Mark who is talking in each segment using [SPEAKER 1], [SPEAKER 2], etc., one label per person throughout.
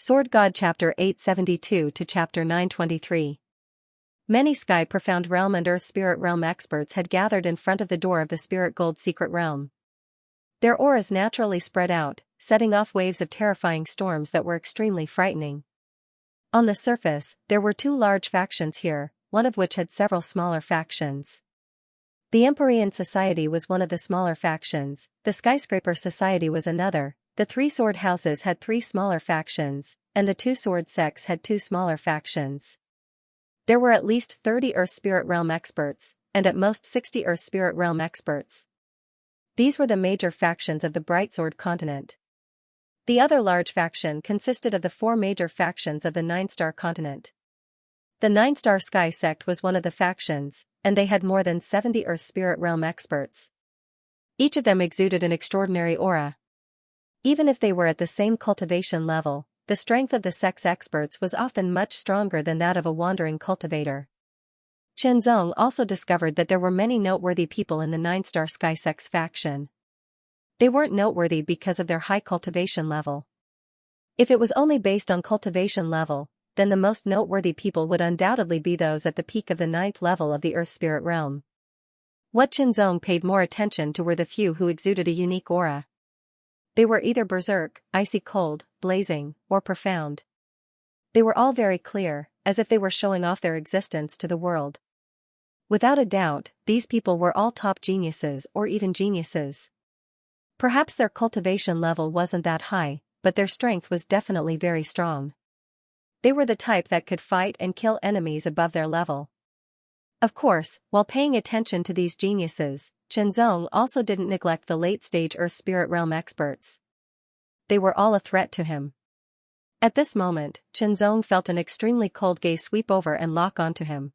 [SPEAKER 1] Sword God Chapter 872 to Chapter 923. Many Sky Profound Realm and Earth Spirit Realm experts had gathered in front of the door of the Spirit Gold Secret Realm. Their auras naturally spread out, setting off waves of terrifying storms that were extremely frightening. On the surface, there were two large factions here, one of which had several smaller factions. The Empyrean Society was one of the smaller factions, the Skyscraper Society was another, the Three Sword Houses had three smaller factions, and the Two Sword Sects had two smaller factions. There were at least 30 Earth Spirit Realm experts, and at most 60 Earth Spirit Realm experts. These were the major factions of the Bright Sword continent. The other large faction consisted of the four major factions of the Nine-Star continent. The Nine-Star Sky Sect was one of the factions, and they had more than 70 Earth Spirit Realm experts. Each of them exuded an extraordinary aura. Even if they were at the same cultivation level, the strength of the sect's experts was often much stronger than that of a wandering cultivator. Zong also discovered that there were many noteworthy people in the Nine-Star Sky Sect's faction. They weren't noteworthy because of their high cultivation level. If it was only based on cultivation level, then the most noteworthy people would undoubtedly be those at the peak of the 9th level of the Earth Spirit Realm. What Zong paid more attention to were the few who exuded a unique aura. They were either berserk, icy cold, blazing, or profound. They were all very clear, as if they were showing off their existence to the world. Without a doubt, these people were all top geniuses or even geniuses. Perhaps their cultivation level wasn't that high, but their strength was definitely very strong. They were the type that could fight and kill enemies above their level. Of course, while paying attention to these geniuses, Zong also didn't neglect the late-stage Earth Spirit Realm experts. They were all a threat to him. At this moment, Zong felt an extremely cold gaze sweep over and lock onto him.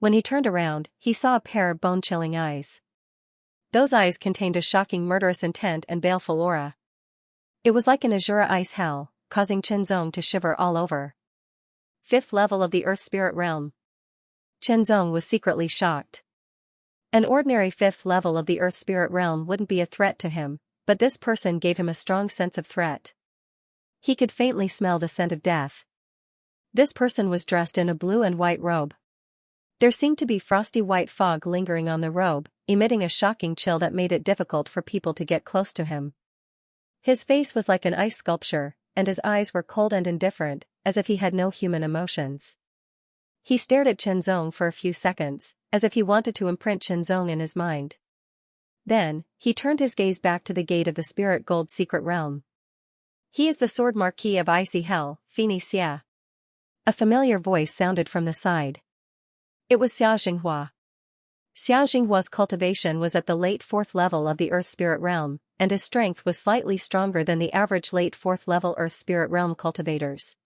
[SPEAKER 1] When he turned around, he saw a pair of bone-chilling eyes. Those eyes contained a shocking murderous intent and baleful aura. It was like an azure ice hell, causing Zong to shiver all over. 5th level of the Earth Spirit Realm. Zong was secretly shocked. An ordinary 5th level of the Earth Spirit Realm wouldn't be a threat to him, but this person gave him a strong sense of threat. He could faintly smell the scent of death. This person was dressed in a blue and white robe. There seemed to be frosty white fog lingering on the robe, emitting a shocking chill that made it difficult for people to get close to him. His face was like an ice sculpture, and his eyes were cold and indifferent, as if he had no human emotions. He stared at Zong for a few seconds, as if he wanted to imprint Zong in his mind. Then, he turned his gaze back to the gate of the Spirit Gold Secret Realm. "He is the Sword Marquis of Icy Hell, Xianxia." A familiar voice sounded from the side. It was Xianxia. Xianxia's cultivation was at the late 4th level of the Earth Spirit Realm, and his strength was slightly stronger than the average late 4th level Earth Spirit Realm cultivators.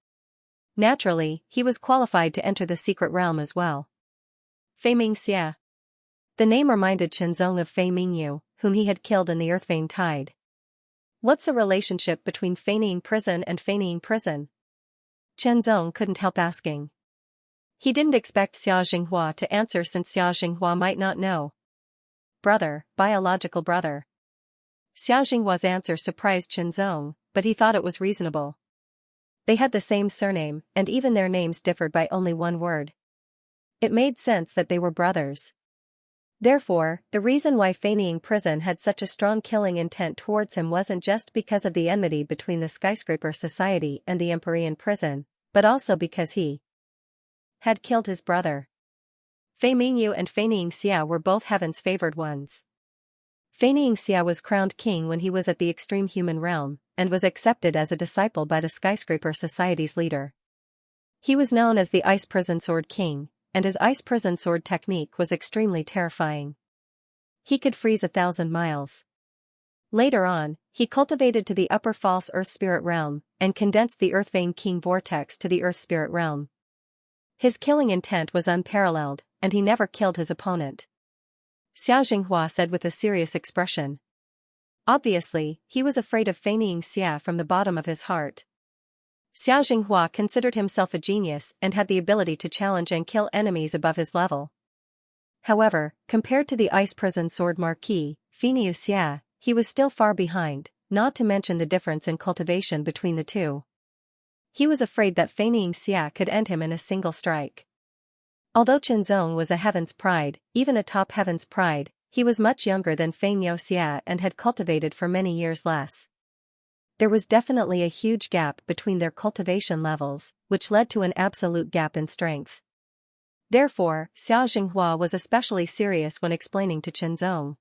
[SPEAKER 1] Naturally, he was qualified to enter the secret realm as well. Xianxia. The name reminded Zong of Fei Mingyu, whom he had killed in the Earthvein Tide. What's the relationship between feigning prison and feigning prison? Zong couldn't help asking. He didn't expect Xianxia to answer since Xianxia might not know. Brother, biological brother. Xianxia's answer surprised Zong, but he thought it was reasonable. They had the same surname, and even their names differed by only one word. It made sense that they were brothers. Therefore, the reason why feigning prison had such a strong killing intent towards him wasn't just because of the enmity between the Skyscraper Society and the Empyrean prison, but also because he had killed his brother. Fei Mingyu and Xianxia were both heaven's favored ones. Xianxia was crowned king when he was at the extreme human realm, and was accepted as a disciple by the Skyscraper Society's leader. He was known as the Ice Prison Sword King, and his Ice Prison Sword technique was extremely terrifying. He could freeze 1,000 miles. Later on, he cultivated to the upper false Earth Spirit Realm, and condensed the Earthvein King Vortex to the Earth Spirit Realm. His killing intent was unparalleled, and he never killed his opponent. Xianxia said with a serious expression. Obviously, he was afraid of Xianxia from the bottom of his heart. Xianxia considered himself a genius and had the ability to challenge and kill enemies above his level. However, compared to the Ice Prison Sword Marquis, Xianxia, he was still far behind, not to mention the difference in cultivation between the two. He was afraid that Xianxia could end him in a single strike. Although Qianzong was a heaven's pride, even a top heaven's pride, he was much younger than Xianxia and had cultivated for many years less. There was definitely a huge gap between their cultivation levels, which led to an absolute gap in strength. Therefore, Xianxia was especially serious when explaining to Qianzong.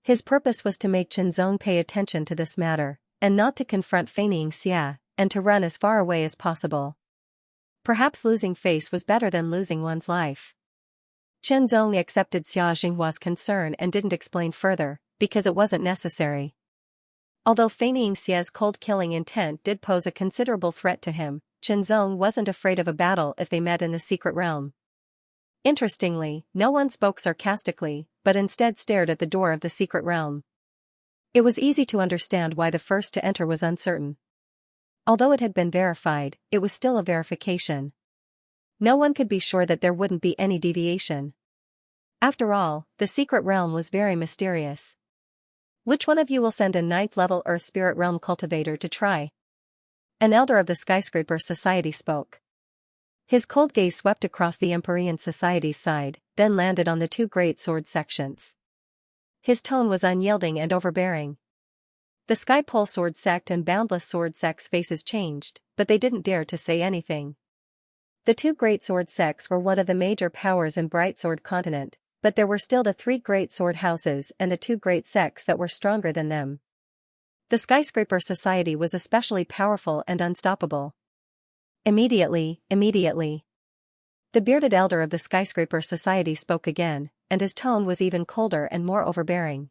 [SPEAKER 1] His purpose was to make Qianzong pay attention to this matter, and not to confront Xianxia, and to run as far away as possible. Perhaps losing face was better than losing one's life. Qianzong accepted Xianxia's concern and didn't explain further, because it wasn't necessary. Although Xianxia's cold-killing intent did pose a considerable threat to him, Qianzong wasn't afraid of a battle if they met in the secret realm. Interestingly, no one spoke sarcastically, but instead stared at the door of the secret realm. It was easy to understand why the first to enter was uncertain. Although it had been verified, it was still a verification. No one could be sure that there wouldn't be any deviation. After all, the secret realm was very mysterious. Which one of you will send a 9th-level Earth Spirit Realm cultivator to try? An elder of the Skyscraper Society spoke. His cold gaze swept across the Empyrean Society's side, then landed on the 2 great sword sections. His tone was unyielding and overbearing. The Sky Pole Sword Sect and Boundless Sword Sect's faces changed, but they didn't dare to say anything. The 2 great sword sects were one of the major powers in Bright Sword Continent, but there were still the 3 great sword houses and the 2 great sects that were stronger than them. The Skyscraper Society was especially powerful and unstoppable. Immediately. The bearded elder of the Skyscraper Society spoke again, and his tone was even colder and more overbearing.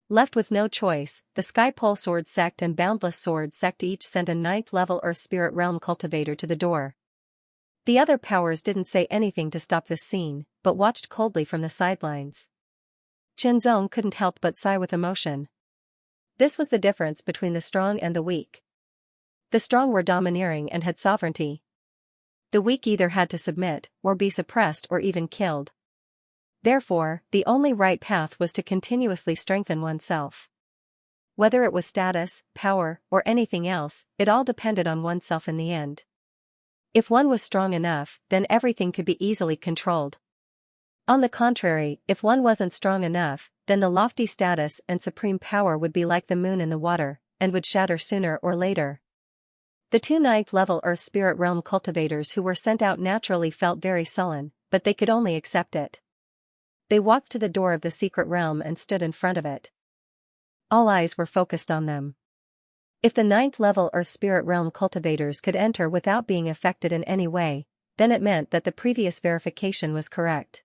[SPEAKER 1] Left with no choice, the Sky Pole Sword Sect and Boundless Sword Sect each sent a 9th-level Earth Spirit Realm cultivator to the door. The other powers didn't say anything to stop this scene, but watched coldly from the sidelines. Qianzong couldn't help but sigh with emotion. This was the difference between the strong and the weak. The strong were domineering and had sovereignty. The weak either had to submit, or be suppressed or even killed. Therefore, the only right path was to continuously strengthen oneself. Whether it was status, power, or anything else, it all depended on oneself in the end. If one was strong enough, then everything could be easily controlled. On the contrary, if one wasn't strong enough, then the lofty status and supreme power would be like the moon in the water, and would shatter sooner or later. The 2 9th-level Earth Spirit Realm cultivators who were sent out naturally felt very sullen, but they could only accept it. They walked to the door of the secret realm and stood in front of it. All eyes were focused on them. If the 9th-level Earth Spirit Realm cultivators could enter without being affected in any way, then it meant that the previous verification was correct.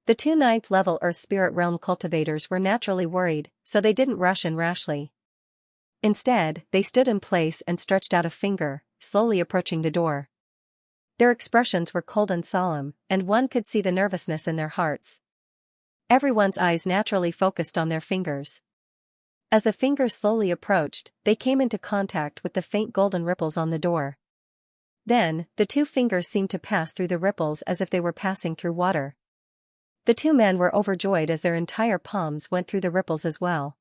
[SPEAKER 1] The 2 9th-level Earth Spirit Realm cultivators were naturally worried, so they didn't rush in rashly. Instead, they stood in place and stretched out a finger, slowly approaching the door. Their expressions were cold and solemn, and one could see the nervousness in their hearts. Everyone's eyes naturally focused on their fingers. As the fingers slowly approached, they came into contact with the faint golden ripples on the door. Then, the 2 fingers seemed to pass through the ripples as if they were passing through water. The 2 men were overjoyed as their entire palms went through the ripples as well.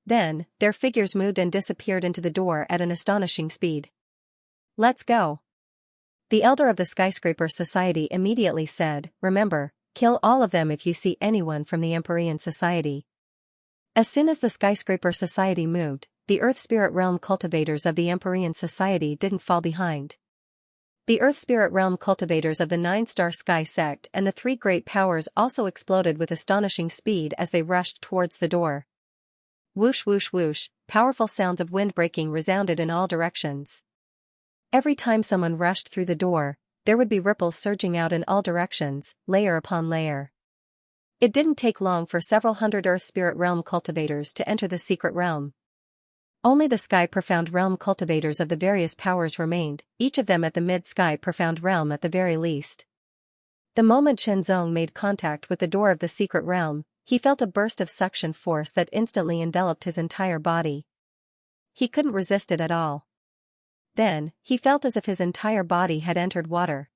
[SPEAKER 1] Then, their figures moved and disappeared into the door at an astonishing speed. "Let's go." The elder of the Skyscraper Society immediately said, "Remember, kill all of them if you see anyone from the Empyrean Society." As soon as the Skyscraper Society moved, the Earth Spirit Realm cultivators of the Empyrean Society didn't fall behind. The Earth Spirit Realm cultivators of the 9-star Sky Sect and the 3 great powers also exploded with astonishing speed as they rushed towards the door. Whoosh whoosh whoosh, powerful sounds of wind breaking resounded in all directions. Every time someone rushed through the door, there would be ripples surging out in all directions, layer upon layer. It didn't take long for several hundred Earth Spirit Realm cultivators to enter the secret realm. Only the Sky Profound Realm cultivators of the various powers remained, each of them at the Mid-Sky Profound Realm at the very least. The moment Qianzong made contact with the door of the secret realm, he felt a burst of suction force that instantly enveloped his entire body. He couldn't resist it at all. Then, he felt as if his entire body had entered water.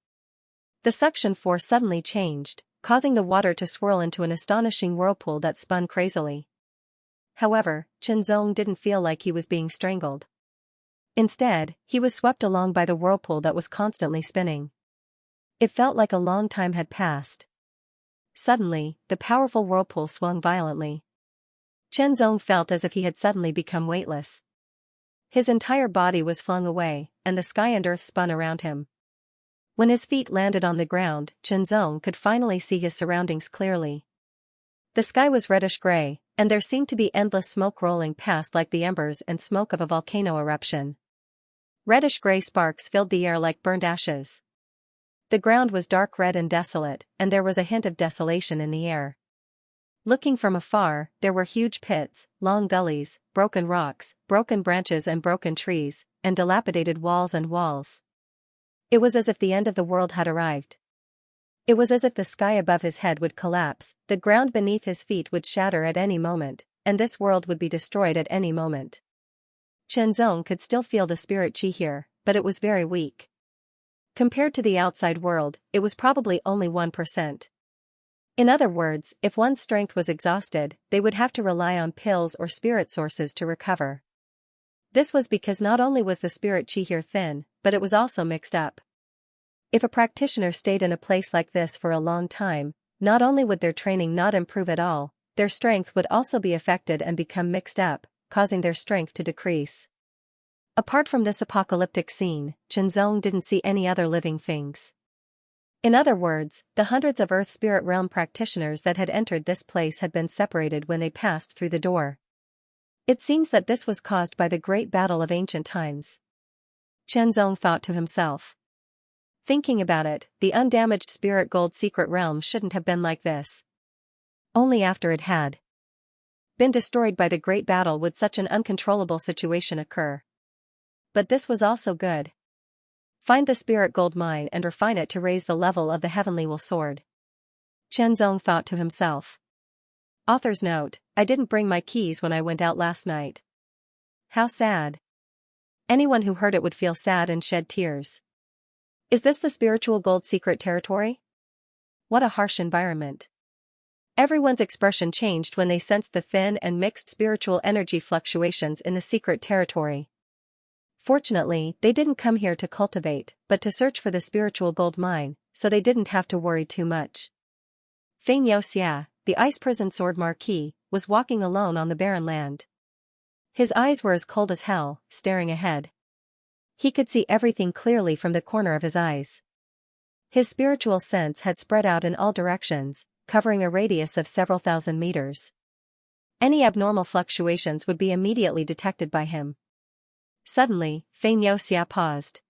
[SPEAKER 1] The suction force suddenly changed, causing the water to swirl into an astonishing whirlpool that spun crazily. However, Qianzong didn't feel like he was being strangled. Instead, he was swept along by the whirlpool that was constantly spinning. It felt like a long time had passed. Suddenly, the powerful whirlpool swung violently. Chen Zong felt as if he had suddenly become weightless. His entire body was flung away, and the sky and earth spun around him. When his feet landed on the ground, Chen Zong could finally see his surroundings clearly. The sky was reddish-gray, and there seemed to be endless smoke rolling past like the embers and smoke of a volcano eruption. Reddish-gray sparks filled the air like burned ashes. The ground was dark red and desolate, and there was a hint of desolation in the air. Looking from afar, there were huge pits, long gullies, broken rocks, broken branches and broken trees, and dilapidated walls and walls. It was as if the end of the world had arrived. It was as if the sky above his head would collapse, the ground beneath his feet would shatter at any moment, and this world would be destroyed at any moment. Chen Zong could still feel the spirit chi here, but it was very weak. Compared to the outside world, it was probably only 1%. In other words, if one's strength was exhausted, they would have to rely on pills or spirit sources to recover. This was because not only was the spirit chi here thin, but it was also mixed up. If a practitioner stayed in a place like this for a long time, not only would their training not improve at all, their strength would also be affected and become mixed up, causing their strength to decrease. Apart from this apocalyptic scene, Chen Zong didn't see any other living things. In other words, the hundreds of Earth Spirit Realm practitioners that had entered this place had been separated when they passed through the door. It seems that this was caused by the great battle of ancient times. Chen Zong thought to himself. Thinking about it, the undamaged Spirit Gold Secret Realm shouldn't have been like this. Only after it had been destroyed by the great battle would such an uncontrollable situation occur. But this was also good. Find the spirit gold mine and refine it to raise the level of the heavenly will sword. Chen Zong thought to himself. Author's note, I didn't bring my keys when I went out last night. How sad. Anyone who heard it would feel sad and shed tears. Is this the spiritual gold secret territory? What a harsh environment. Everyone's expression changed when they sensed the thin and mixed spiritual energy fluctuations in the secret territory. Fortunately, they didn't come here to cultivate, but to search for the spiritual gold mine, so they didn't have to worry too much. Xianxia, the ice prison sword marquis, was walking alone on the barren land. His eyes were as cold as hell, staring ahead. He could see everything clearly from the corner of his eyes. His spiritual sense had spread out in all directions, covering a radius of several thousand meters. Any abnormal fluctuations would be immediately detected by him. Suddenly, Xianxia paused.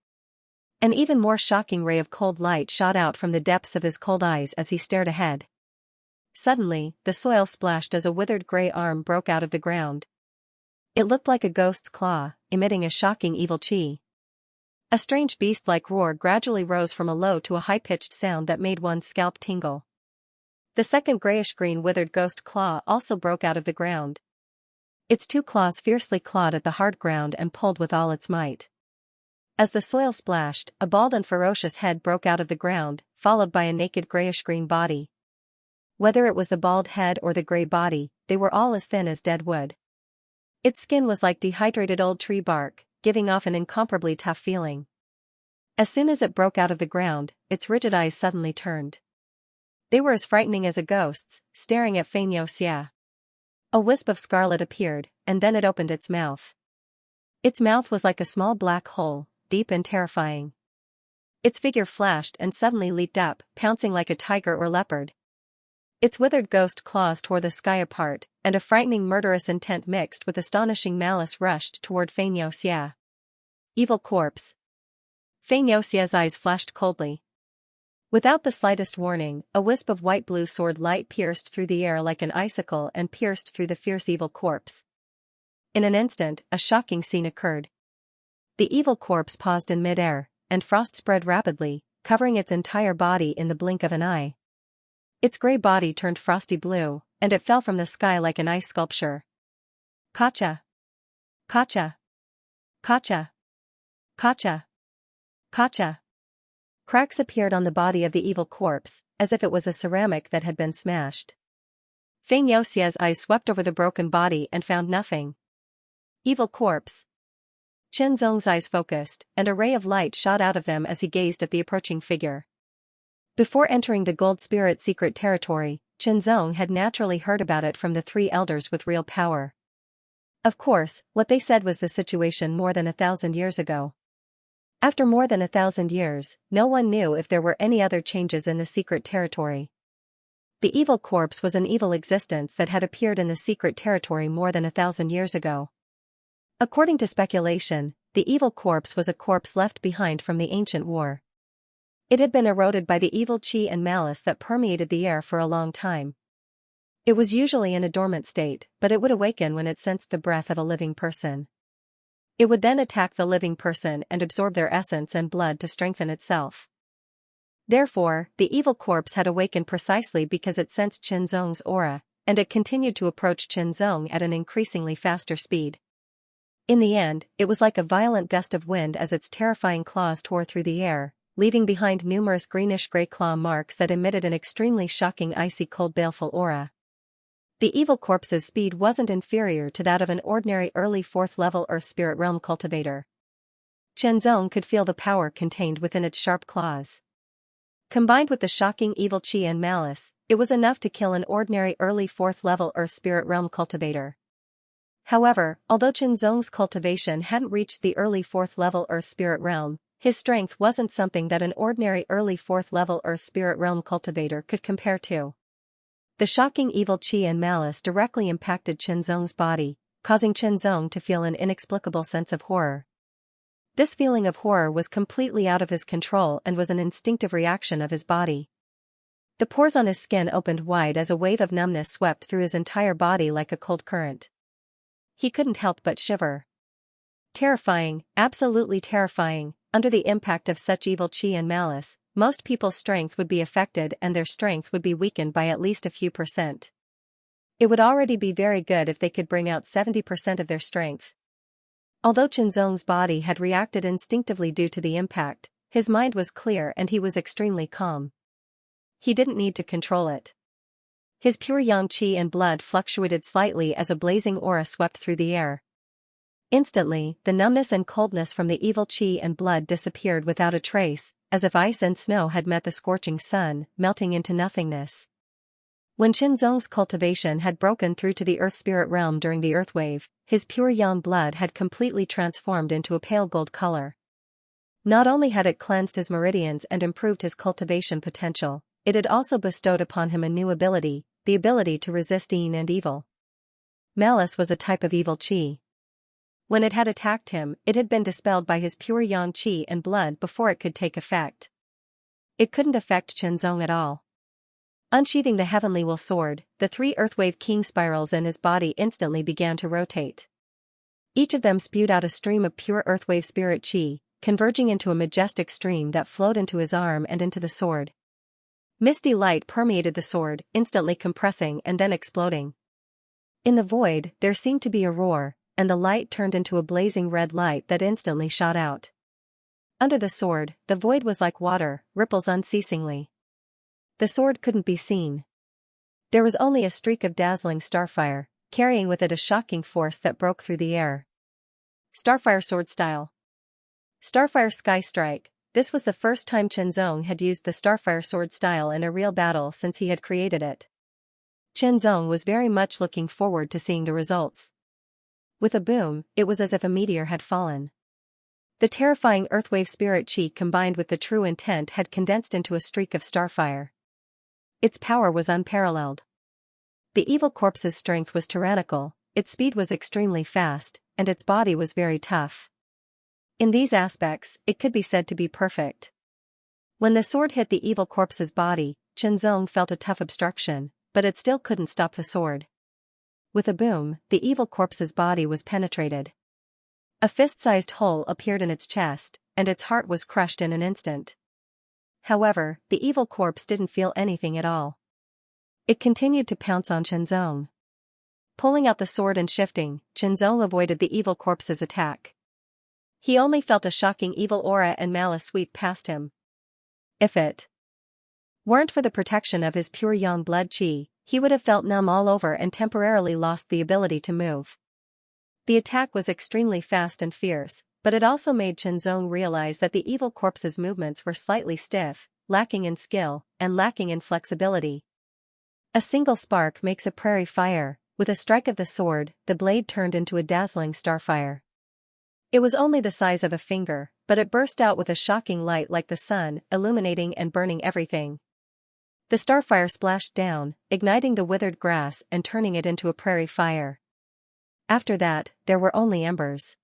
[SPEAKER 1] An even more shocking ray of cold light shot out from the depths of his cold eyes as he stared ahead. Suddenly, the soil splashed as a withered gray arm broke out of the ground. It looked like a ghost's claw, emitting a shocking evil chi. A strange beast-like roar gradually rose from a low to a high-pitched sound that made one's scalp tingle. The second grayish-green withered ghost claw also broke out of the ground. Its two claws fiercely clawed at the hard ground and pulled with all its might. As the soil splashed, a bald and ferocious head broke out of the ground, followed by a naked grayish-green body. Whether it was the bald head or the gray body, they were all as thin as dead wood. Its skin was like dehydrated old tree bark, giving off an incomparably tough feeling. As soon as it broke out of the ground, its rigid eyes suddenly turned. They were as frightening as a ghost's, staring at Xianxia. A wisp of scarlet appeared, and then it opened its mouth. Its mouth was like a small black hole, deep and terrifying. Its figure flashed and suddenly leaped up, pouncing like a tiger or leopard. Its withered ghost claws tore the sky apart, and a frightening murderous intent mixed with astonishing malice rushed toward Xianxia. Evil corpse. Xianxia's eyes flashed coldly. Without the slightest warning, a wisp of white-blue sword light pierced through the air like an icicle and pierced through the fierce evil corpse. In an instant, a shocking scene occurred. The evil corpse paused in mid-air, and frost spread rapidly, covering its entire body in the blink of an eye. Its gray body turned frosty blue, and it fell from the sky like an ice sculpture. Kacha! Kacha! Kacha! Kacha! Kacha! Cracks appeared on the body of the evil corpse, as if it was a ceramic that had been smashed. Xianxia's eyes swept over the broken body and found nothing. Evil corpse. Chen Zong's eyes focused, and a ray of light shot out of them as he gazed at the approaching figure. Before entering the Gold Spirit secret territory, Chen Zong had naturally heard about it from the three elders with real power. Of course, what they said was the situation more than 1,000 years ago. After more than 1,000 years, no one knew if there were any other changes in the secret territory. The evil corpse was an evil existence that had appeared in the secret territory more than 1,000 years ago. According to speculation, the evil corpse was a corpse left behind from the ancient war. It had been eroded by the evil qi and malice that permeated the air for a long time. It was usually in a dormant state, but it would awaken when it sensed the breath of a living person. It would then attack the living person and absorb their essence and blood to strengthen itself. Therefore, the evil corpse had awakened precisely because it sensed Chen Zong's aura, and it continued to approach Chen Zong at an increasingly faster speed. In the end, it was like a violent gust of wind as its terrifying claws tore through the air, leaving behind numerous greenish-gray claw marks that emitted an extremely shocking icy cold baleful aura. The evil corpse's speed wasn't inferior to that of an ordinary early 4th level Earth Spirit Realm cultivator. Chen Zong could feel the power contained within its sharp claws. Combined with the shocking evil qi and malice, it was enough to kill an ordinary early 4th level Earth Spirit Realm cultivator. However, although Chen Zong's cultivation hadn't reached the early 4th level Earth Spirit Realm, his strength wasn't something that an ordinary early 4th level Earth Spirit Realm cultivator could compare to. The shocking evil qi and malice directly impacted Chen Zong's body, causing Chen Zong to feel an inexplicable sense of horror. This feeling of horror was completely out of his control and was an instinctive reaction of his body. The pores on his skin opened wide as a wave of numbness swept through his entire body like a cold current. He couldn't help but shiver. Terrifying, absolutely terrifying. Under the impact of such evil qi and malice, most people's strength would be affected and their strength would be weakened by at least a few %. It would already be very good if they could bring out 70% of their strength. Although Chen Zong's body had reacted instinctively due to the impact, his mind was clear and he was extremely calm. He didn't need to control it. His pure yang qi and blood fluctuated slightly as a blazing aura swept through the air. Instantly, the numbness and coldness from the evil qi and blood disappeared without a trace, as if ice and snow had met the scorching sun, melting into nothingness. When Chen Zong's cultivation had broken through to the Earth Spirit Realm during the Earthwave, his pure yang blood had completely transformed into a pale gold color. Not only had it cleansed his meridians and improved his cultivation potential, it had also bestowed upon him a new ability, the ability to resist yin and evil. Malice was a type of evil qi. When it had attacked him, it had been dispelled by his pure yang qi and blood before it could take effect. It couldn't affect Chen Zong at all. Unsheathing the heavenly will sword, the 3 Earthwave King spirals in his body instantly began to rotate. Each of them spewed out a stream of pure Earthwave spirit qi, converging into a majestic stream that flowed into his arm and into the sword. Misty light permeated the sword, instantly compressing and then exploding. In the void, there seemed to be a roar, and the light turned into a blazing red light that instantly shot out. Under the sword, the void was like water, ripples unceasingly. The sword couldn't be seen. There was only a streak of dazzling starfire, carrying with it a shocking force that broke through the air. Starfire sword style. Starfire Sky Strike. This was the first time Chen Zong had used the Starfire sword style in a real battle since he had created it. Chen Zong was very much looking forward to seeing the results. With a boom, it was as if a meteor had fallen. The terrifying Earthwave spirit qi combined with the true intent had condensed into a streak of starfire. Its power was unparalleled. The evil corpse's strength was tyrannical, its speed was extremely fast, and its body was very tough. In these aspects, it could be said to be perfect. When the sword hit the evil corpse's body, Chen Zong felt a tough obstruction, but it still couldn't stop the sword. With a boom, the evil corpse's body was penetrated. A fist-sized hole appeared in its chest, and its heart was crushed in an instant. However, the evil corpse didn't feel anything at all. It continued to pounce on Chen Zong. Pulling out the sword and shifting, Chen Zong avoided the evil corpse's attack. He only felt a shocking evil aura and malice sweep past him. If it weren't for the protection of his pure yang blood qi, he would have felt numb all over and temporarily lost the ability to move. The attack was extremely fast and fierce, but it also made Chenzong realize that the evil corpse's movements were slightly stiff, lacking in skill, and lacking in flexibility. A single spark makes a prairie fire. With a strike of the sword, the blade turned into a dazzling starfire. It was only the size of a finger, but it burst out with a shocking light like the sun, illuminating and burning everything. The starfire splashed down, igniting the withered grass and turning it into a prairie fire. After that, there were only embers.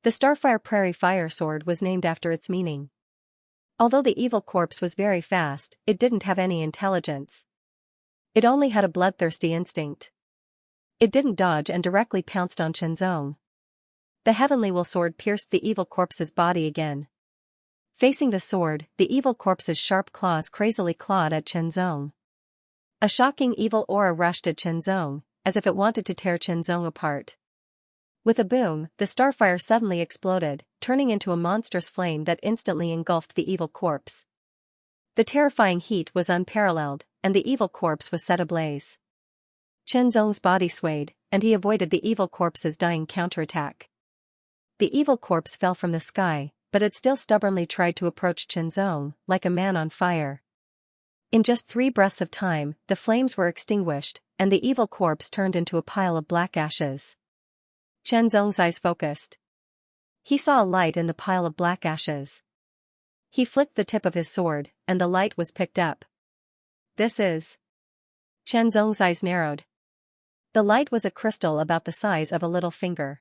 [SPEAKER 1] The Starfire Prairie Fire Sword was named after its meaning. Although the evil corpse was very fast, it didn't have any intelligence. It only had a bloodthirsty instinct. It didn't dodge and directly pounced on Chenzong. The heavenly will sword pierced the evil corpse's body again. Facing the sword, the evil corpse's sharp claws crazily clawed at Chenzong. A shocking evil aura rushed at Chenzong, as if it wanted to tear Chenzong apart. With a boom, the starfire suddenly exploded, turning into a monstrous flame that instantly engulfed the evil corpse. The terrifying heat was unparalleled, and the evil corpse was set ablaze. Chenzong's body swayed, and he avoided the evil corpse's dying counterattack. The evil corpse fell from the sky, but it still stubbornly tried to approach Chenzong, like a man on fire. In just 3 breaths of time, the flames were extinguished, and the evil corpse turned into a pile of black ashes. Chenzong's eyes focused. He saw a light in the pile of black ashes. He flicked the tip of his sword, and the light was picked up. This is... Chenzong's eyes narrowed. The light was a crystal about the size of a little finger.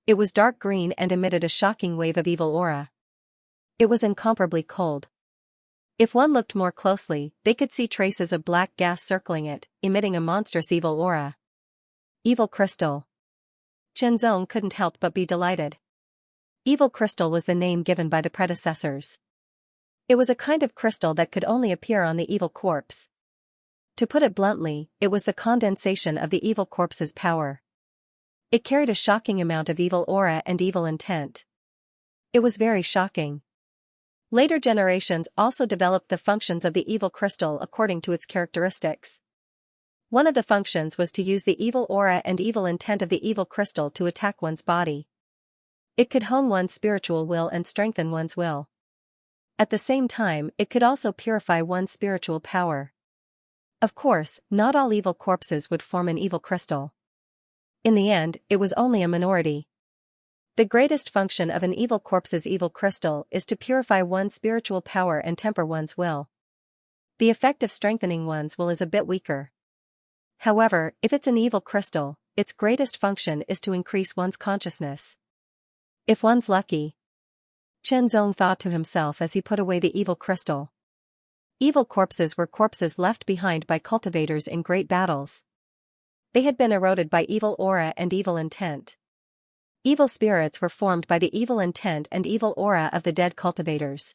[SPEAKER 1] It was dark green and emitted a shocking wave of evil aura. It was incomparably cold. If one looked more closely, they could see traces of black gas circling it, emitting a monstrous evil aura. Evil crystal. Chenzong couldn't help but be delighted. Evil crystal was the name given by the predecessors. It was a kind of crystal that could only appear on the evil corpse. To put it bluntly, it was the condensation of the evil corpse's power. It carried a shocking amount of evil aura and evil intent. It was very shocking. Later generations also developed the functions of the evil crystal according to its characteristics. One of the functions was to use the evil aura and evil intent of the evil crystal to attack one's body. It could hone one's spiritual will and strengthen one's will. At the same time, it could also purify one's spiritual power. Of course, not all evil corpses would form an evil crystal. In the end, it was only a minority. The greatest function of an evil corpse's evil crystal is to purify one's spiritual power and temper one's will. The effect of strengthening one's will is a bit weaker. However, if it's an evil crystal, its greatest function is to increase one's consciousness. If one's lucky. Chenzong thought to himself as he put away the evil crystal. Evil corpses were corpses left behind by cultivators in great battles. They had been eroded by evil aura and evil intent. Evil spirits were formed by the evil intent and evil aura of the dead cultivators.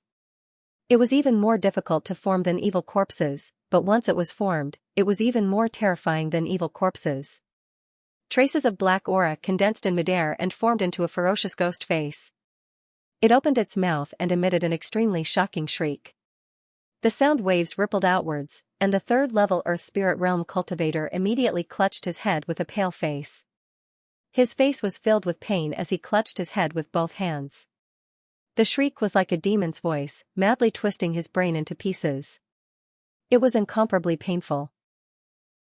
[SPEAKER 1] It was even more difficult to form than evil corpses, but once it was formed, it was even more terrifying than evil corpses. Traces of black aura condensed in midair and formed into a ferocious ghost face. It opened its mouth and emitted an extremely shocking shriek. The sound waves rippled outwards, and the third-level Earth Spirit Realm cultivator immediately clutched his head with a pale face. His face was filled with pain as he clutched his head with both hands. The shriek was like a demon's voice, madly twisting his brain into pieces. It was incomparably painful.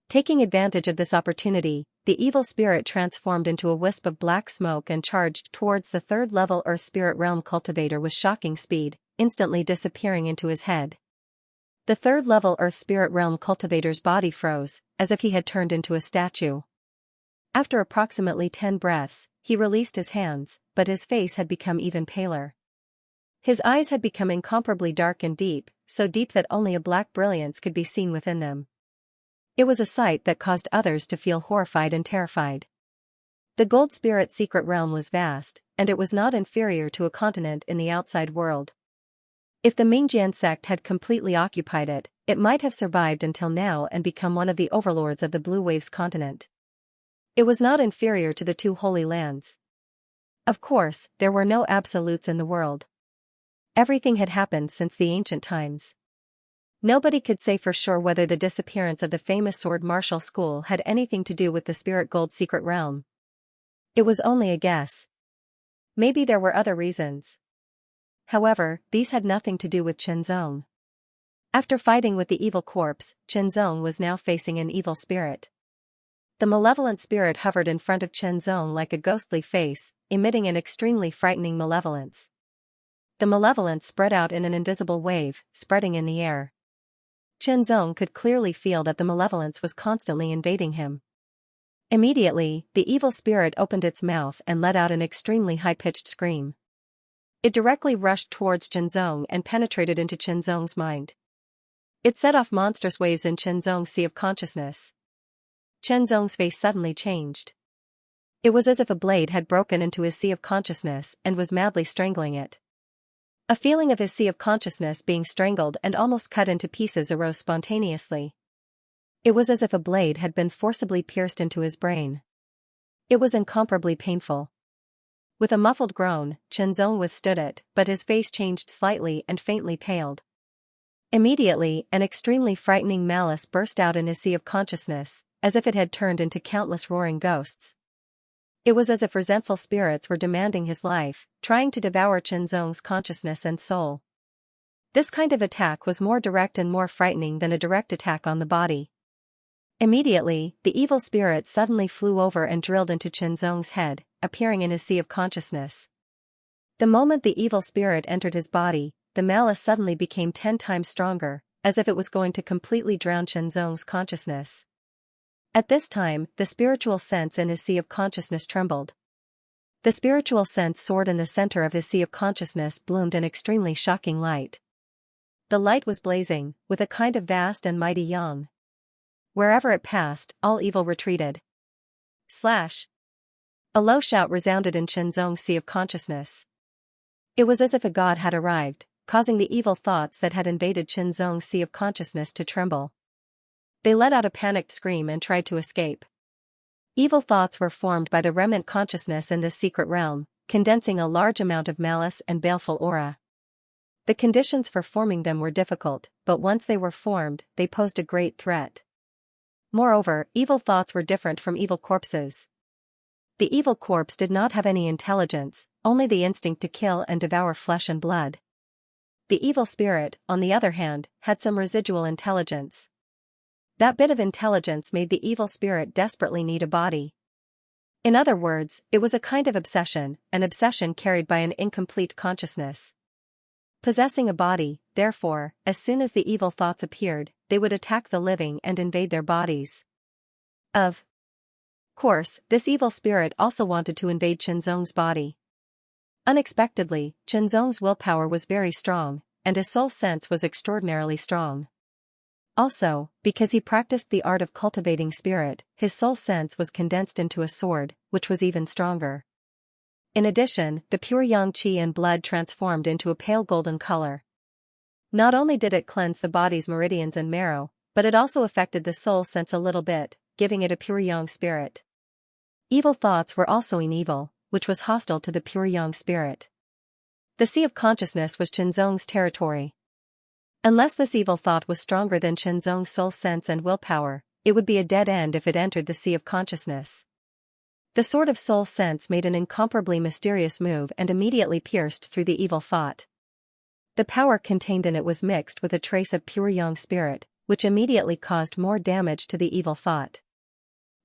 [SPEAKER 1] Taking advantage of this opportunity, the evil spirit transformed into a wisp of black smoke and charged towards the third-level Earth Spirit Realm cultivator with shocking speed, instantly disappearing into his head. The third-level Earth Spirit Realm cultivator's body froze, as if he had turned into a statue. After approximately 10 breaths, he released his hands, but his face had become even paler. His eyes had become incomparably dark and deep, so deep that only a black brilliance could be seen within them. It was a sight that caused others to feel horrified and terrified. The Gold Spirit Secret Realm was vast, and it was not inferior to a continent in the outside world. If the Mingjian sect had completely occupied it, it might have survived until now and become one of the overlords of the Blue Waves continent. It was not inferior to the 2 Holy Lands. Of course, there were no absolutes in the world. Everything had happened since the ancient times. Nobody could say for sure whether the disappearance of the famous sword martial school had anything to do with the Spirit Gold Secret Realm. It was only a guess. Maybe there were other reasons. However, these had nothing to do with Qianzong. After fighting with the evil corpse, Qianzong was now facing an evil spirit. The malevolent spirit hovered in front of Qianzong like a ghostly face, emitting an extremely frightening malevolence. The malevolence spread out in an invisible wave, spreading in the air. Qianzong could clearly feel that the malevolence was constantly invading him. Immediately, the evil spirit opened its mouth and let out an extremely high-pitched scream. It directly rushed towards Qianzong and penetrated into Qianzong's mind. It set off monstrous waves in Qianzong's sea of consciousness. Qianzong's face suddenly changed. It was as if a blade had broken into his sea of consciousness and was madly strangling it. A feeling of his sea of consciousness being strangled and almost cut into pieces arose spontaneously. It was as if a blade had been forcibly pierced into his brain. It was incomparably painful. With a muffled groan, Qianzong withstood it, but his face changed slightly and faintly paled. Immediately, an extremely frightening malice burst out in his sea of consciousness, as if it had turned into countless roaring ghosts. It was as if resentful spirits were demanding his life, trying to devour Qianzong's consciousness and soul. This kind of attack was more direct and more frightening than a direct attack on the body. Immediately, the evil spirit suddenly flew over and drilled into Qianzong's head, appearing in his sea of consciousness. The moment the evil spirit entered his body, the malice suddenly became 10 times stronger, as if it was going to completely drown Qianzong's consciousness. At this time, the spiritual sense in his sea of consciousness trembled. The spiritual sense soared in the center of his sea of consciousness bloomed an extremely shocking light. The light was blazing, with a kind of vast and mighty yang. Wherever it passed, all evil retreated. Slash! A low shout resounded in Qianzong's sea of consciousness. It was as if a god had arrived, causing the evil thoughts that had invaded Qianzong's sea of consciousness to tremble. They let out a panicked scream and tried to escape. Evil thoughts were formed by the remnant consciousness in this secret realm, condensing a large amount of malice and baleful aura. The conditions for forming them were difficult, but once they were formed, they posed a great threat. Moreover, evil thoughts were different from evil corpses. The evil corpse did not have any intelligence, only the instinct to kill and devour flesh and blood. The evil spirit, on the other hand, had some residual intelligence. That bit of intelligence made the evil spirit desperately need a body. In other words, it was a kind of obsession, an obsession carried by an incomplete consciousness. Possessing a body, therefore, as soon as the evil thoughts appeared, they would attack the living and invade their bodies. Of course, this evil spirit also wanted to invade Qianzong's body. Unexpectedly, Qianzong's willpower was very strong, and his soul sense was extraordinarily strong. Also, because he practiced the art of cultivating spirit, his soul sense was condensed into a sword, which was even stronger. In addition, the pure yang qi and blood transformed into a pale golden color. Not only did it cleanse the body's meridians and marrow, but it also affected the soul sense a little bit, giving it a pure yang spirit. Evil thoughts were also in evil, which was hostile to the pure yang spirit. The sea of consciousness was Qianzong's territory. Unless this evil thought was stronger than Qianzong's soul sense and willpower, it would be a dead end if it entered the sea of consciousness. The sword of soul sense made an incomparably mysterious move and immediately pierced through the evil thought. The power contained in it was mixed with a trace of pure yang spirit, which immediately caused more damage to the evil thought.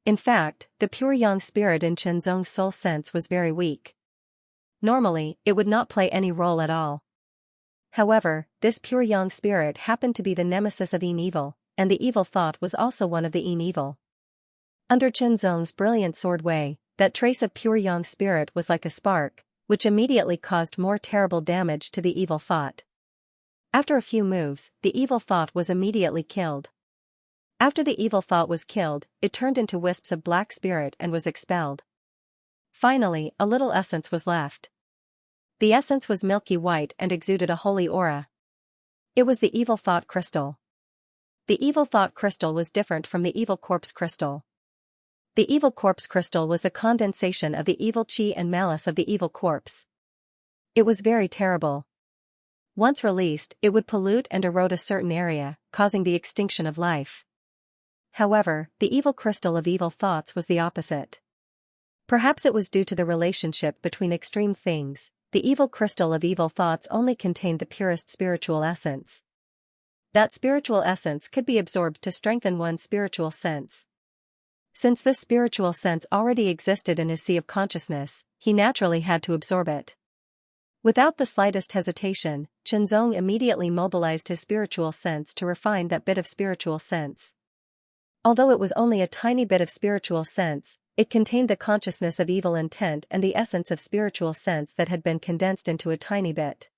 [SPEAKER 1] In fact, the pure yang spirit in Qianzong's soul sense was very weak. Normally, it would not play any role at all. However, this pure yang spirit happened to be the nemesis of Yin evil, and the evil thought was also one of the Yin evil. Under Qianzong's brilliant sword way, that trace of pure yang spirit was like a spark, which immediately caused more terrible damage to the evil thought. After a few moves, the evil thought was immediately killed. After the evil thought was killed, it turned into wisps of black spirit and was expelled. Finally, a little essence was left. The essence was milky white and exuded a holy aura. It was the evil thought crystal. The evil thought crystal was different from the evil corpse crystal. The evil corpse crystal was the condensation of the evil qi and malice of the evil corpse. It was very terrible. Once released, it would pollute and erode a certain area, causing the extinction of life. However, the evil crystal of evil thoughts was the opposite. Perhaps it was due to the relationship between extreme things. The evil crystal of evil thoughts only contained the purest spiritual essence. That spiritual essence could be absorbed to strengthen one's spiritual sense. Since this spiritual sense already existed in his sea of consciousness, he naturally had to absorb it. Without the slightest hesitation, Chenzong immediately mobilized his spiritual sense to refine that bit of spiritual sense. Although it was only a tiny bit of spiritual sense, it contained the consciousness of evil intent and the essence of spiritual sense that had been condensed into a tiny bit.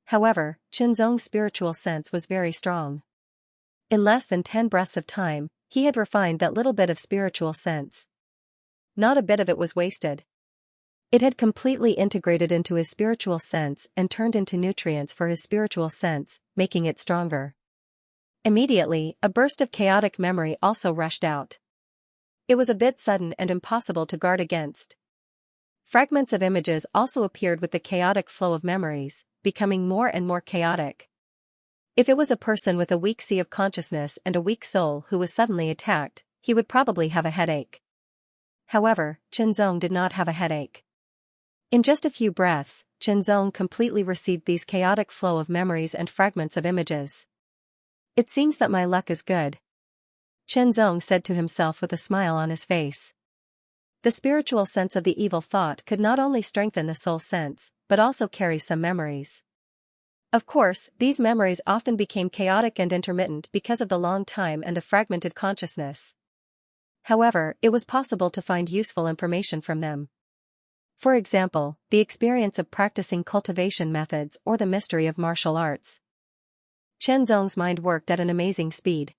[SPEAKER 1] However, Chenzong's spiritual sense was very strong. In less than 10 breaths of time, he had refined that little bit of spiritual sense. Not a bit of it was wasted. It had completely integrated into his spiritual sense and turned into nutrients for his spiritual sense, making it stronger. Immediately, a burst of chaotic memory also rushed out. It was a bit sudden and impossible to guard against. Fragments of images also appeared with the chaotic flow of memories, becoming more and more chaotic. If it was a person with a weak sea of consciousness and a weak soul who was suddenly attacked, he would probably have a headache. However, Chenzong did not have a headache. In just a few breaths, Chenzong completely received these chaotic flow of memories and fragments of images. It seems that my luck is good, Chenzong said to himself with a smile on his face. The spiritual sense of the evil thought could not only strengthen the soul sense, but also carry some memories. Of course, these memories often became chaotic and intermittent because of the long time and the fragmented consciousness. However, it was possible to find useful information from them. For example, the experience of practicing cultivation methods or the mystery of martial arts. Chenzong's mind worked at an amazing speed.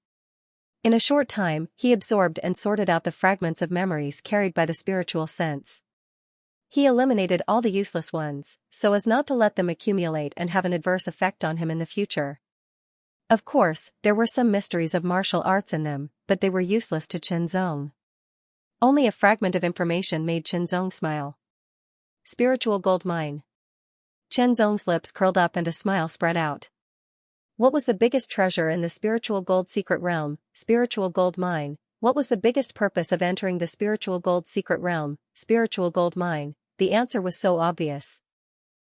[SPEAKER 1] In a short time, he absorbed and sorted out the fragments of memories carried by the spiritual sense. He eliminated all the useless ones, so as not to let them accumulate and have an adverse effect on him in the future. Of course, there were some mysteries of martial arts in them, but they were useless to Chenzong. Only a fragment of information made Chenzong smile. Spiritual gold mine. Chenzong's lips curled up and a smile spread out. What was the biggest treasure in the spiritual gold secret realm, spiritual gold mine? What was the biggest purpose of entering the spiritual gold secret realm, spiritual gold mine? The answer was so obvious.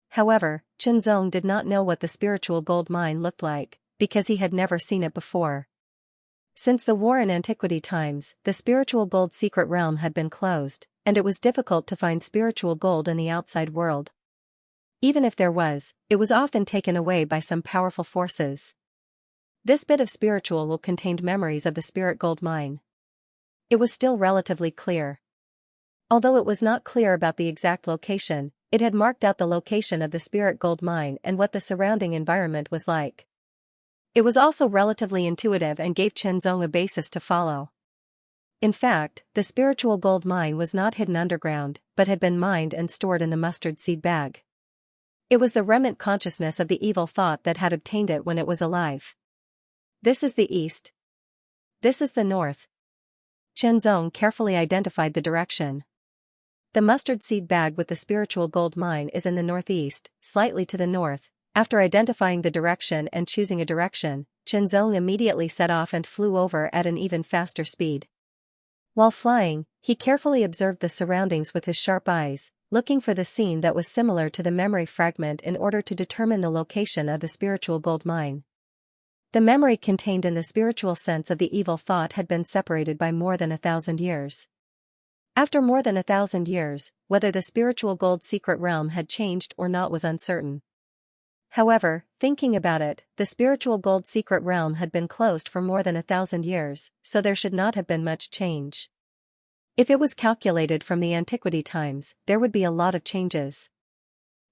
[SPEAKER 1] However, Chenzong did not know what the spiritual gold mine looked like, because he had never seen it before. Since the war in antiquity times, the spiritual gold secret realm had been closed, and it was difficult to find spiritual gold in the outside world. Even if there was, it was often taken away by some powerful forces. This bit of spiritual contained memories of the spirit gold mine. It was still relatively clear. Although it was not clear about the exact location, it had marked out the location of the spirit gold mine and what the surrounding environment was like. It was also relatively intuitive and gave Chenzong a basis to follow. In fact, the spiritual gold mine was not hidden underground, but had been mined and stored in the mustard seed bag. It was the remnant consciousness of the evil thought that had obtained it when it was alive. This is the east. This is the north. Chenzong carefully identified the direction. The mustard seed bag with the spiritual gold mine is in the northeast, slightly to the north. After identifying the direction and choosing a direction, Chenzong immediately set off and flew over at an even faster speed. While flying, he carefully observed the surroundings with his sharp eyes, looking for the scene that was similar to the memory fragment in order to determine the location of the spiritual gold mine. The memory contained in the spiritual sense of the evil thought had been separated by more than 1,000 years. After more than 1,000 years, whether the spiritual gold secret realm had changed or not was uncertain. However, thinking about it, the spiritual gold secret realm had been closed for more than 1,000 years, so there should not have been much change. If it was calculated from the antiquity times, there would be a lot of changes.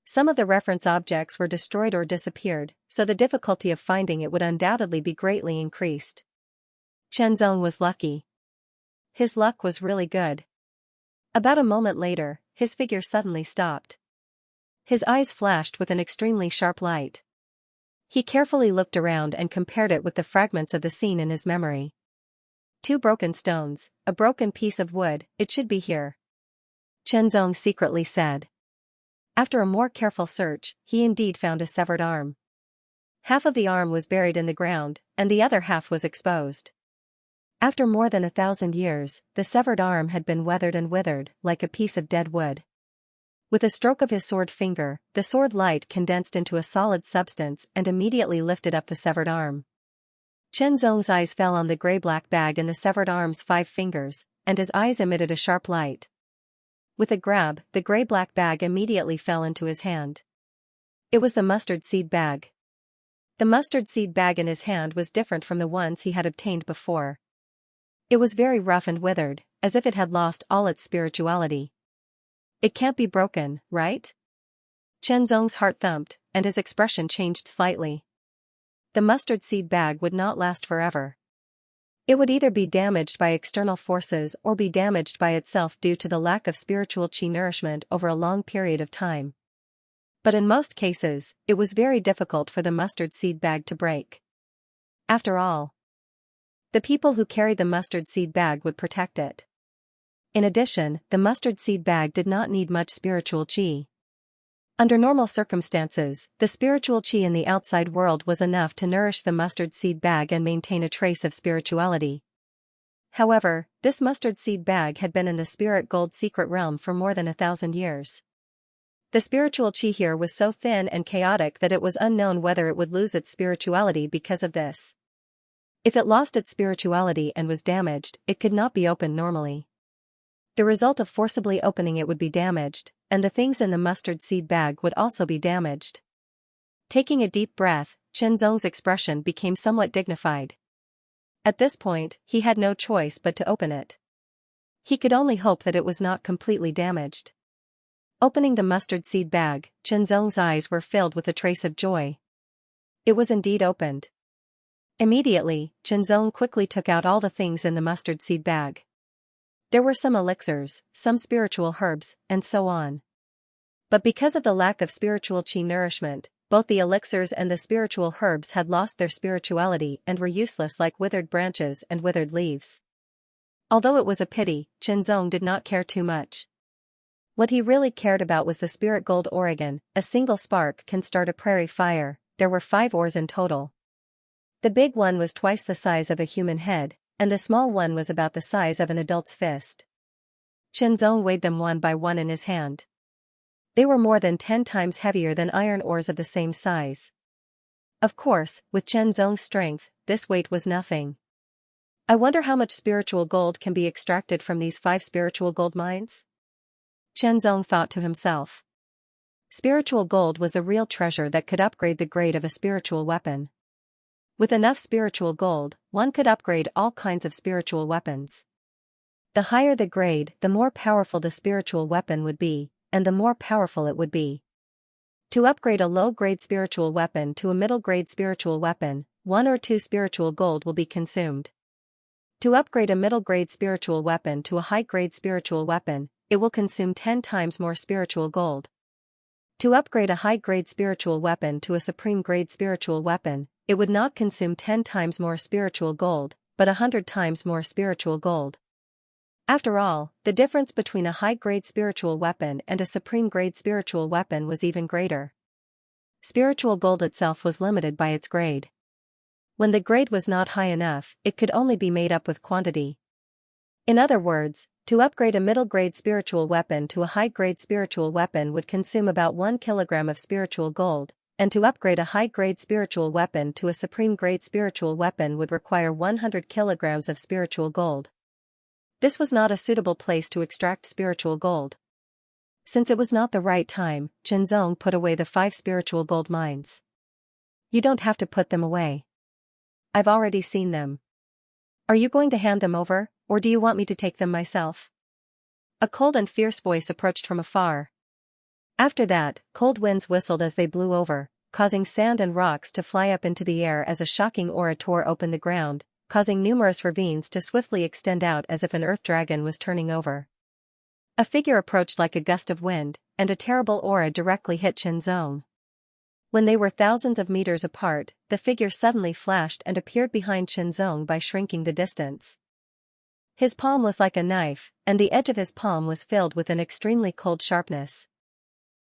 [SPEAKER 1] Some of the reference objects were destroyed or disappeared, so the difficulty of finding it would undoubtedly be greatly increased. Chenzong was lucky. His luck was really good. About a moment later, his figure suddenly stopped. His eyes flashed with an extremely sharp light. He carefully looked around and compared it with the fragments of the scene in his memory. 2 broken stones, a broken piece of wood, it should be here, Chenzong secretly said. After a more careful search, he indeed found a severed arm. Half of the arm was buried in the ground, and the other half was exposed. After more than 1,000 years, the severed arm had been weathered and withered, like a piece of dead wood. With a stroke of his sword finger, the sword light condensed into a solid substance and immediately lifted up the severed arm. Chen Zong's eyes fell on the gray-black bag in the severed arm's 5 fingers, and his eyes emitted a sharp light. With a grab, the gray-black bag immediately fell into his hand. It was the mustard seed bag. The mustard seed bag in his hand was different from the ones he had obtained before. It was very rough and withered, as if it had lost all its spirituality. It can't be broken, right? Chen Zong's heart thumped, and his expression changed slightly. The mustard seed bag would not last forever. It would either be damaged by external forces or be damaged by itself due to the lack of spiritual qi nourishment over a long period of time. But in most cases, it was very difficult for the mustard seed bag to break. After all, the people who carried the mustard seed bag would protect it. In addition, the mustard seed bag did not need much spiritual qi. Under normal circumstances, the spiritual qi in the outside world was enough to nourish the mustard seed bag and maintain a trace of spirituality. However, this mustard seed bag had been in the spirit gold secret realm for more than 1,000 years. The spiritual qi here was so thin and chaotic that it was unknown whether it would lose its spirituality because of this. If it lost its spirituality and was damaged, it could not be opened normally. The result of forcibly opening it would be damaged, and the things in the mustard seed bag would also be damaged. Taking a deep breath, Chen Zong's expression became somewhat dignified. At this point, he had no choice but to open it. He could only hope that it was not completely damaged. Opening the mustard seed bag, Chen Zong's eyes were filled with a trace of joy. It was indeed opened. Immediately, Chen Zong quickly took out all the things in the mustard seed bag. There were some elixirs, some spiritual herbs, and so on. But because of the lack of spiritual qi nourishment, both the elixirs and the spiritual herbs had lost their spirituality and were useless like withered branches and withered leaves. Although it was a pity, Chen Zong did not care too much. What he really cared about was the spirit gold Oregon. A single spark can start a prairie fire. There were 5 ores in total. The big one was twice the size of a human head, and the small one was about the size of an adult's fist. Chen Zong weighed them one by one in his hand. They were more than 10 times heavier than iron ores of the same size. Of course, with Chen Zong's strength, this weight was nothing. I wonder how much spiritual gold can be extracted from these 5 spiritual gold mines? Chen Zong thought to himself. Spiritual gold was the real treasure that could upgrade the grade of a spiritual weapon. With enough spiritual gold, one could upgrade all kinds of spiritual weapons. The higher the grade, the more powerful the spiritual weapon would be, and the more powerful it would be. To upgrade a low-grade spiritual weapon to a middle-grade spiritual weapon, 1 or 2 spiritual gold will be consumed. To upgrade a middle-grade spiritual weapon to a high-grade spiritual weapon, it will consume 10 times more spiritual gold. To upgrade a high-grade spiritual weapon to a supreme-grade spiritual weapon, it would not consume 10 times more spiritual gold, but 100 times more spiritual gold. After all, the difference between a high-grade spiritual weapon and a supreme-grade spiritual weapon was even greater. Spiritual gold itself was limited by its grade. When the grade was not high enough, it could only be made up with quantity. In other words, to upgrade a middle-grade spiritual weapon to a high-grade spiritual weapon would consume about 1 kilogram of spiritual gold, and to upgrade a high-grade spiritual weapon to a supreme-grade spiritual weapon would require 100 kilograms of spiritual gold. This was not a suitable place to extract spiritual gold. Since it was not the right time, Chen Zong put away the 5 spiritual gold mines. You don't have to put them away. I've already seen them. Are you going to hand them over, or do you want me to take them myself? A cold and fierce voice approached from afar. After that, cold winds whistled as they blew over, causing sand and rocks to fly up into the air as a shocking aura tore open the ground, causing numerous ravines to swiftly extend out as if an earth dragon was turning over. A figure approached like a gust of wind, and a terrible aura directly hit Chen Zong. When they were thousands of meters apart, the figure suddenly flashed and appeared behind Chen Zong by shrinking the distance. His palm was like a knife, and the edge of his palm was filled with an extremely cold sharpness.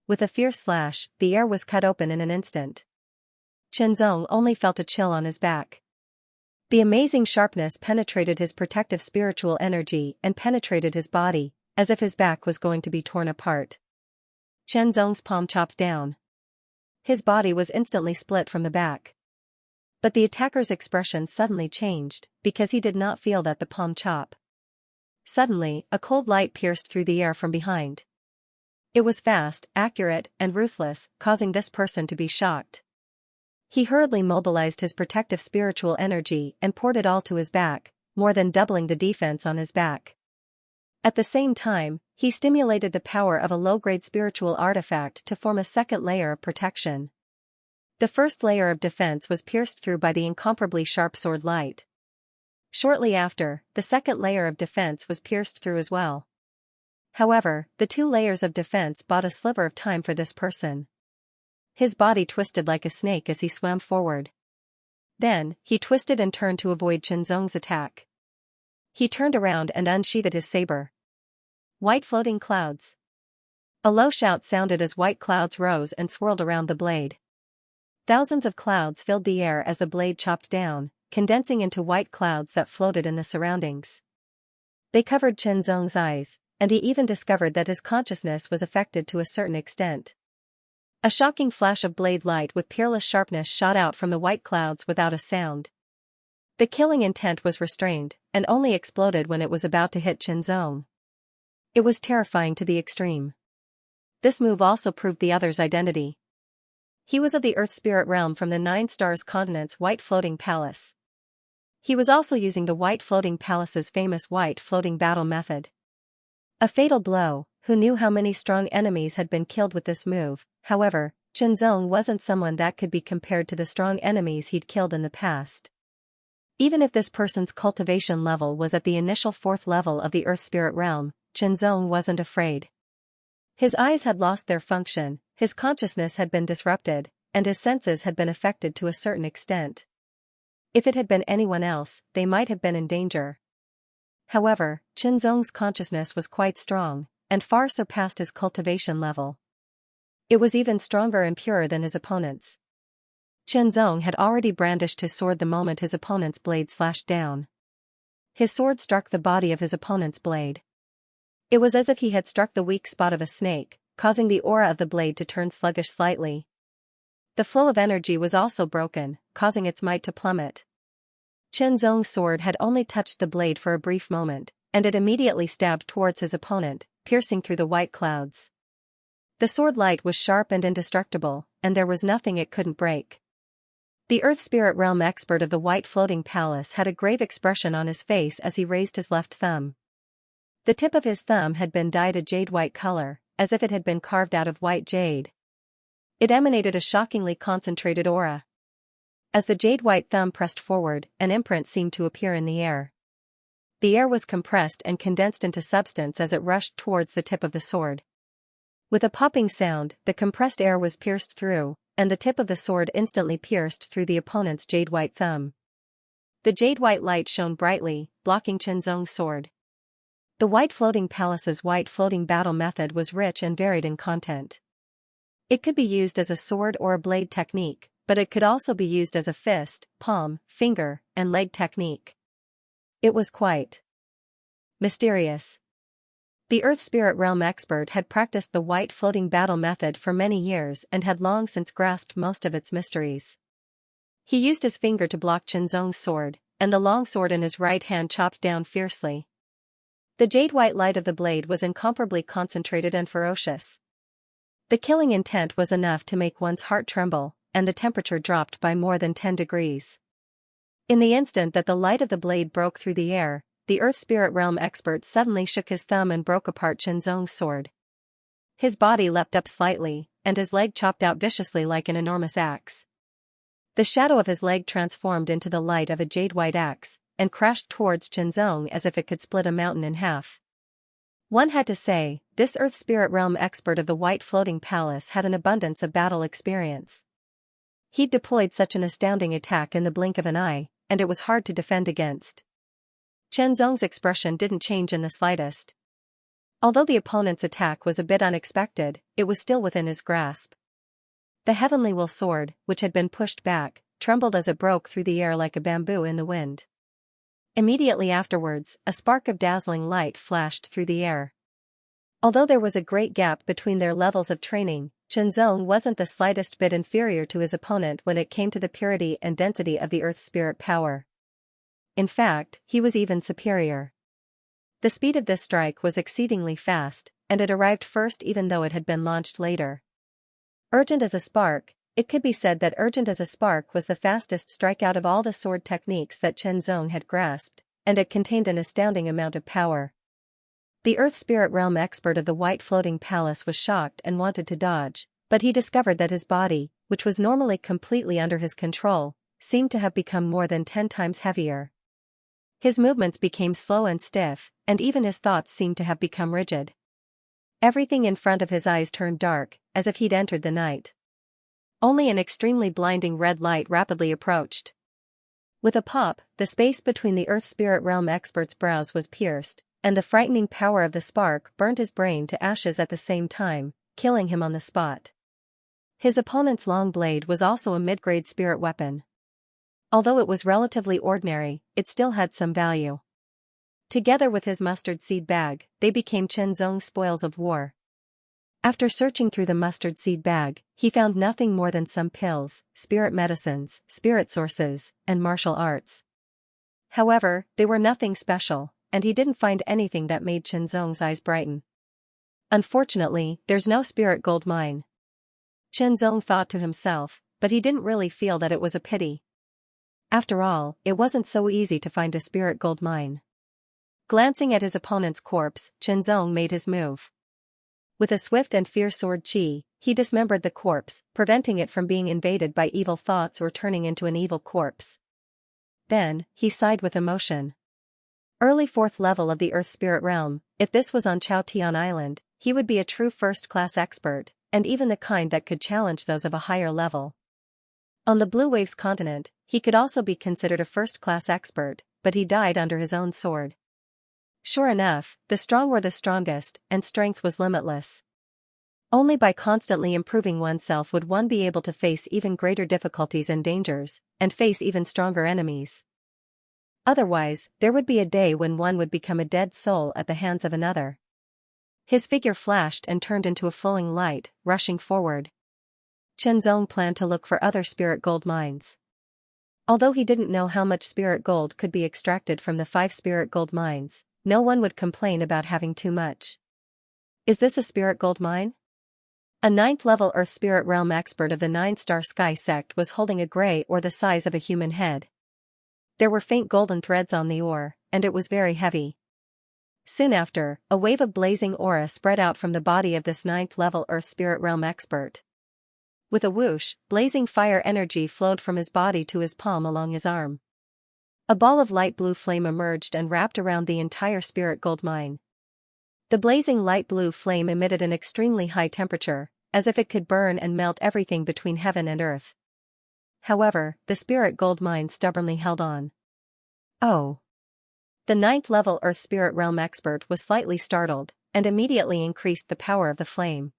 [SPEAKER 1] With a fierce slash, the air was cut open in an instant. Chen Zong only felt a chill on his back. The amazing sharpness penetrated his protective spiritual energy and penetrated his body, as if his back was going to be torn apart. Chen Zong's palm chopped down. His body was instantly split from the back. But the attacker's expression suddenly changed, because he did not feel that the palm chop. Suddenly, a cold light pierced through the air from behind. It was fast, accurate, and ruthless, causing this person to be shocked. He hurriedly mobilized his protective spiritual energy and poured it all to his back, more than doubling the defense on his back. At the same time, he stimulated the power of a low-grade spiritual artifact to form a second layer of protection. The first layer of defense was pierced through by the incomparably sharp sword light. Shortly after, the second layer of defense was pierced through as well. However, the two layers of defense bought a sliver of time for this person. His body twisted like a snake as he swam forward. Then, he twisted and turned to avoid Chen Zong's attack. He turned around and unsheathed his saber. White floating clouds. A low shout sounded as white clouds rose and swirled around the blade. Thousands of clouds filled the air as the blade chopped down, condensing into white clouds that floated in the surroundings. They covered Chen Zong's eyes, and he even discovered that his consciousness was affected to a certain extent. A shocking flash of blade light with peerless sharpness shot out from the white clouds without a sound. The killing intent was restrained, and only exploded when it was about to hit Chen Zong. It was terrifying to the extreme. This move also proved the other's identity. He was of the Earth Spirit Realm from the Nine Stars Continent's White Floating Palace. He was also using the White Floating Palace's famous White Floating Battle method. A fatal blow. Who knew how many strong enemies had been killed with this move? However, Chen Zong wasn't someone that could be compared to the strong enemies he'd killed in the past. Even if this person's cultivation level was at the initial 4th level of the Earth Spirit Realm, Chen Zong wasn't afraid. His eyes had lost their function, his consciousness had been disrupted, and his senses had been affected to a certain extent. If it had been anyone else, they might have been in danger. However, Chen Zong's consciousness was quite strong, and far surpassed his cultivation level. It was even stronger and purer than his opponent's. Chen Zong had already brandished his sword the moment his opponent's blade slashed down. His sword struck the body of his opponent's blade. It was as if he had struck the weak spot of a snake, causing the aura of the blade to turn sluggish slightly. The flow of energy was also broken, causing its might to plummet. Chen Zong's sword had only touched the blade for a brief moment, and it immediately stabbed towards his opponent, piercing through the white clouds. The sword light was sharp and indestructible, and there was nothing it couldn't break. The Earth Spirit Realm expert of the White Floating Palace had a grave expression on his face as he raised his left thumb. The tip of his thumb had been dyed a jade-white color, as if it had been carved out of white jade. It emanated a shockingly concentrated aura. As the jade-white thumb pressed forward, an imprint seemed to appear in the air. The air was compressed and condensed into substance as it rushed towards the tip of the sword. With a popping sound, the compressed air was pierced through, and the tip of the sword instantly pierced through the opponent's jade-white thumb. The jade-white light shone brightly, blocking Chen Zong's sword. The White Floating Palace's White Floating Battle method was rich and varied in content. It could be used as a sword or a blade technique, but it could also be used as a fist, palm, finger, and leg technique. It was quite mysterious. The Earth Spirit Realm expert had practiced the White Floating Battle method for many years and had long since grasped most of its mysteries. He used his finger to block Chen Zong's sword, and the long sword in his right hand chopped down fiercely. The jade-white light of the blade was incomparably concentrated and ferocious. The killing intent was enough to make one's heart tremble, and the temperature dropped by more than 10 degrees. In the instant that the light of the blade broke through the air, the Earth Spirit Realm expert suddenly shook his thumb and broke apart Chen Zong's sword. His body leapt up slightly, and his leg chopped out viciously like an enormous axe. The shadow of his leg transformed into the light of a jade-white axe, and crashed towards Chen Zong as if it could split a mountain in half. One had to say, this Earth Spirit Realm expert of the White Floating Palace had an abundance of battle experience. He'd deployed such an astounding attack in the blink of an eye, and it was hard to defend against. Chen Zong's expression didn't change in the slightest. Although the opponent's attack was a bit unexpected, it was still within his grasp. The Heavenly Will sword, which had been pushed back, trembled as it broke through the air like a bamboo in the wind. Immediately afterwards, a spark of dazzling light flashed through the air. Although there was a great gap between their levels of training, Chenzong wasn't the slightest bit inferior to his opponent when it came to the purity and density of the Earth's spirit power. In fact, he was even superior. The speed of this strike was exceedingly fast, and it arrived first even though it had been launched later. Urgent as a spark, it could be said that Urgent as a Spark was the fastest strike out of all the sword techniques that Chenzong had grasped, and it contained an astounding amount of power. The Earth Spirit Realm expert of the White Floating Palace was shocked and wanted to dodge, but he discovered that his body, which was normally completely under his control, seemed to have become more than 10 times heavier. His movements became slow and stiff, and even his thoughts seemed to have become rigid. Everything in front of his eyes turned dark, as if he'd entered the night. Only an extremely blinding red light rapidly approached. With a pop, the space between the Earth Spirit Realm expert's brows was pierced, and the frightening power of the spark burnt his brain to ashes at the same time, killing him on the spot. His opponent's long blade was also a mid-grade spirit weapon. Although it was relatively ordinary, it still had some value. Together with his mustard seed bag, they became Chenzong's spoils of war. After searching through the mustard seed bag, he found nothing more than some pills, spirit medicines, spirit sources, and martial arts. However, they were nothing special, and he didn't find anything that made Chenzong's eyes brighten. Unfortunately, there's no spirit gold mine. Chenzong thought to himself, but he didn't really feel that it was a pity. After all, it wasn't so easy to find a spirit gold mine. Glancing at his opponent's corpse, Chenzong made his move. With a swift and fierce sword chi, he dismembered the corpse, preventing it from being invaded by evil thoughts or turning into an evil corpse. Then, he sighed with emotion. Early 4th level of the Earth Spirit Realm, if this was on Chaotian Island, he would be a true first-class expert, and even the kind that could challenge those of a higher level. On the Blue Waves continent, he could also be considered a first-class expert, but he died under his own sword. Sure enough, the strong were the strongest, and strength was limitless. Only by constantly improving oneself would one be able to face even greater difficulties and dangers, and face even stronger enemies. Otherwise, there would be a day when one would become a dead soul at the hands of another. His figure flashed and turned into a flowing light, rushing forward. Chenzong planned to look for other spirit gold mines. Although he didn't know how much spirit gold could be extracted from the 5 spirit gold mines, no one would complain about having too much. Is this a spirit gold mine? A 9th level Earth Spirit Realm expert of the 9-star Sky sect was holding a gray ore the size of a human head. There were faint golden threads on the ore, and it was very heavy. Soon after, a wave of blazing aura spread out from the body of this 9th level Earth Spirit Realm expert. With a whoosh, blazing fire energy flowed from his body to his palm along his arm. A ball of light blue flame emerged and wrapped around the entire spirit gold mine. The blazing light blue flame emitted an extremely high temperature, as if it could burn and melt everything between heaven and earth. However, the spirit gold mine stubbornly held on. Oh! The 9th level Earth Spirit Realm expert was slightly startled, and immediately increased the power of the flame.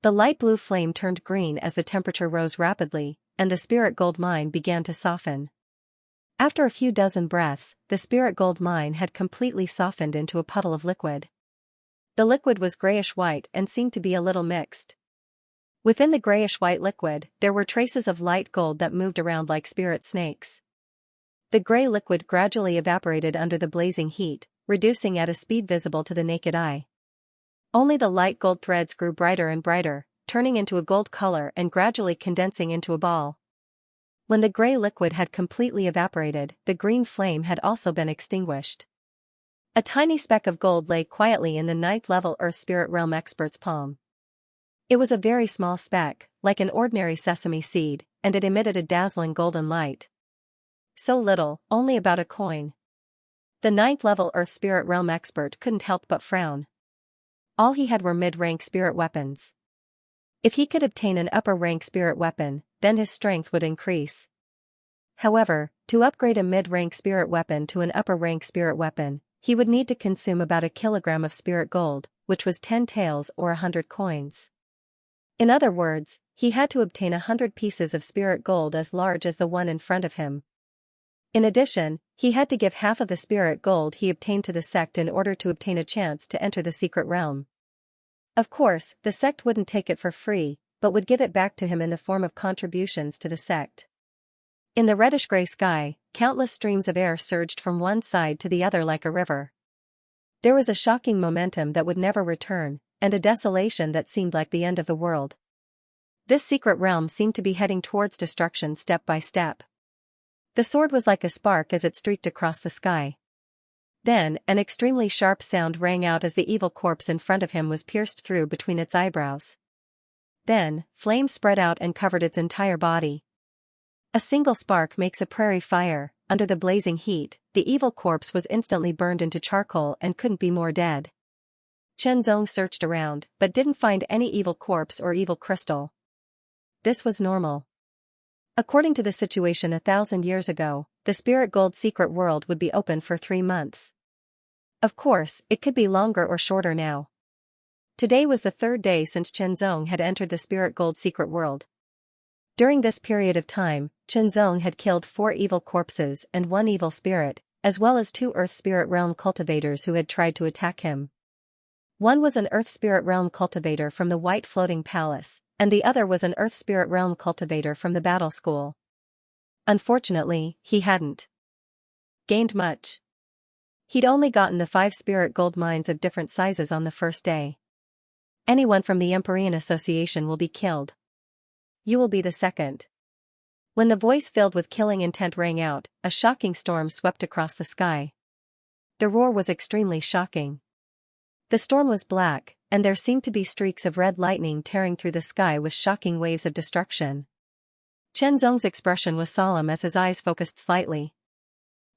[SPEAKER 1] The light blue flame turned green as the temperature rose rapidly, and the spirit gold mine began to soften. After a few dozen breaths, the spirit gold mine had completely softened into a puddle of liquid. The liquid was grayish-white and seemed to be a little mixed. Within the grayish-white liquid, there were traces of light gold that moved around like spirit snakes. The gray liquid gradually evaporated under the blazing heat, reducing at a speed visible to the naked eye. Only the light gold threads grew brighter and brighter, turning into a gold color and gradually condensing into a ball. When the gray liquid had completely evaporated, the green flame had also been extinguished. A tiny speck of gold lay quietly in the 9th level Earth Spirit Realm expert's palm. It was a very small speck, like an ordinary sesame seed, and it emitted a dazzling golden light. So little, only about a coin. The 9th level Earth Spirit Realm expert couldn't help but frown. All he had were mid-rank spirit weapons. If he could obtain an upper-rank spirit weapon, then his strength would increase. However, to upgrade a mid-rank spirit weapon to an upper-rank spirit weapon, he would need to consume about 1 kilogram of spirit gold, which was 10 taels or 100 coins. In other words, he had to obtain 100 pieces of spirit gold as large as the one in front of him. In addition, he had to give half of the spirit gold he obtained to the sect in order to obtain a chance to enter the secret realm. Of course, the sect wouldn't take it for free, but would give it back to him in the form of contributions to the sect. In the reddish-gray sky, countless streams of air surged from one side to the other like a river. There was a shocking momentum that would never return, and a desolation that seemed like the end of the world. This secret realm seemed to be heading towards destruction step by step. The sword was like a spark as it streaked across the sky. Then, an extremely sharp sound rang out as the evil corpse in front of him was pierced through between its eyebrows. Then, flames spread out and covered its entire body. A single spark makes a prairie fire. Under the blazing heat, the evil corpse was instantly burned into charcoal and couldn't be more dead. Chen Zong searched around, but didn't find any evil corpse or evil crystal. This was normal. According to the situation 1,000 years ago, the Spirit Gold secret world would be open for 3 months. Of course, it could be longer or shorter now. Today was the 3rd day since Chen Zong had entered the Spirit Gold secret world. During this period of time, Chen Zong had killed 4 evil corpses and 1 evil spirit, as well as 2 Earth Spirit Realm cultivators who had tried to attack him. One was an Earth Spirit Realm cultivator from the White Floating Palace, and the other was an Earth Spirit Realm cultivator from the Battle School. Unfortunately, he hadn't gained much. He'd only gotten the 5 spirit gold mines of different sizes on the first day. Anyone from the Empyrean Association will be killed. You will be the second. When the voice filled with killing intent rang out, a shocking storm swept across the sky. The roar was extremely shocking. The storm was black, and there seemed to be streaks of red lightning tearing through the sky with shocking waves of destruction. Chen Zong's expression was solemn as his eyes focused slightly.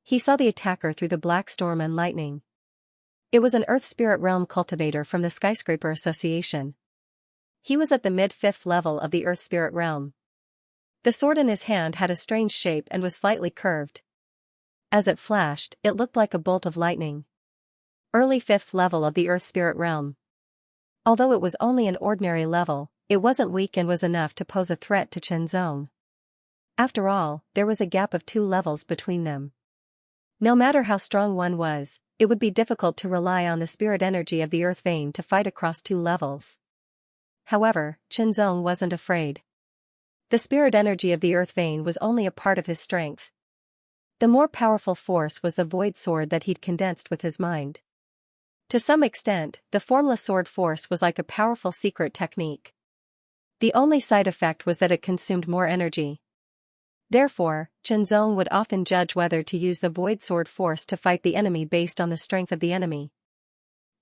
[SPEAKER 1] He saw the attacker through the black storm and lightning. It was an Earth Spirit Realm cultivator from the Skyscraper Association. He was at the mid-5th level of the Earth Spirit Realm. The sword in his hand had a strange shape and was slightly curved. As it flashed, it looked like a bolt of lightning. Early 5th level of the Earth Spirit Realm. Although it was only an ordinary level, it wasn't weak and was enough to pose a threat to Chen Zong. After all, there was a gap of 2 levels between them. No matter how strong one was, it would be difficult to rely on the spirit energy of the Earth Vein to fight across 2 levels. However, Chen Zong wasn't afraid. The spirit energy of the Earth Vein was only a part of his strength. The more powerful force was the void sword that he'd condensed with his mind. To some extent, the formless sword force was like a powerful secret technique. The only side effect was that it consumed more energy. Therefore, Chen Zong would often judge whether to use the void sword force to fight the enemy based on the strength of the enemy.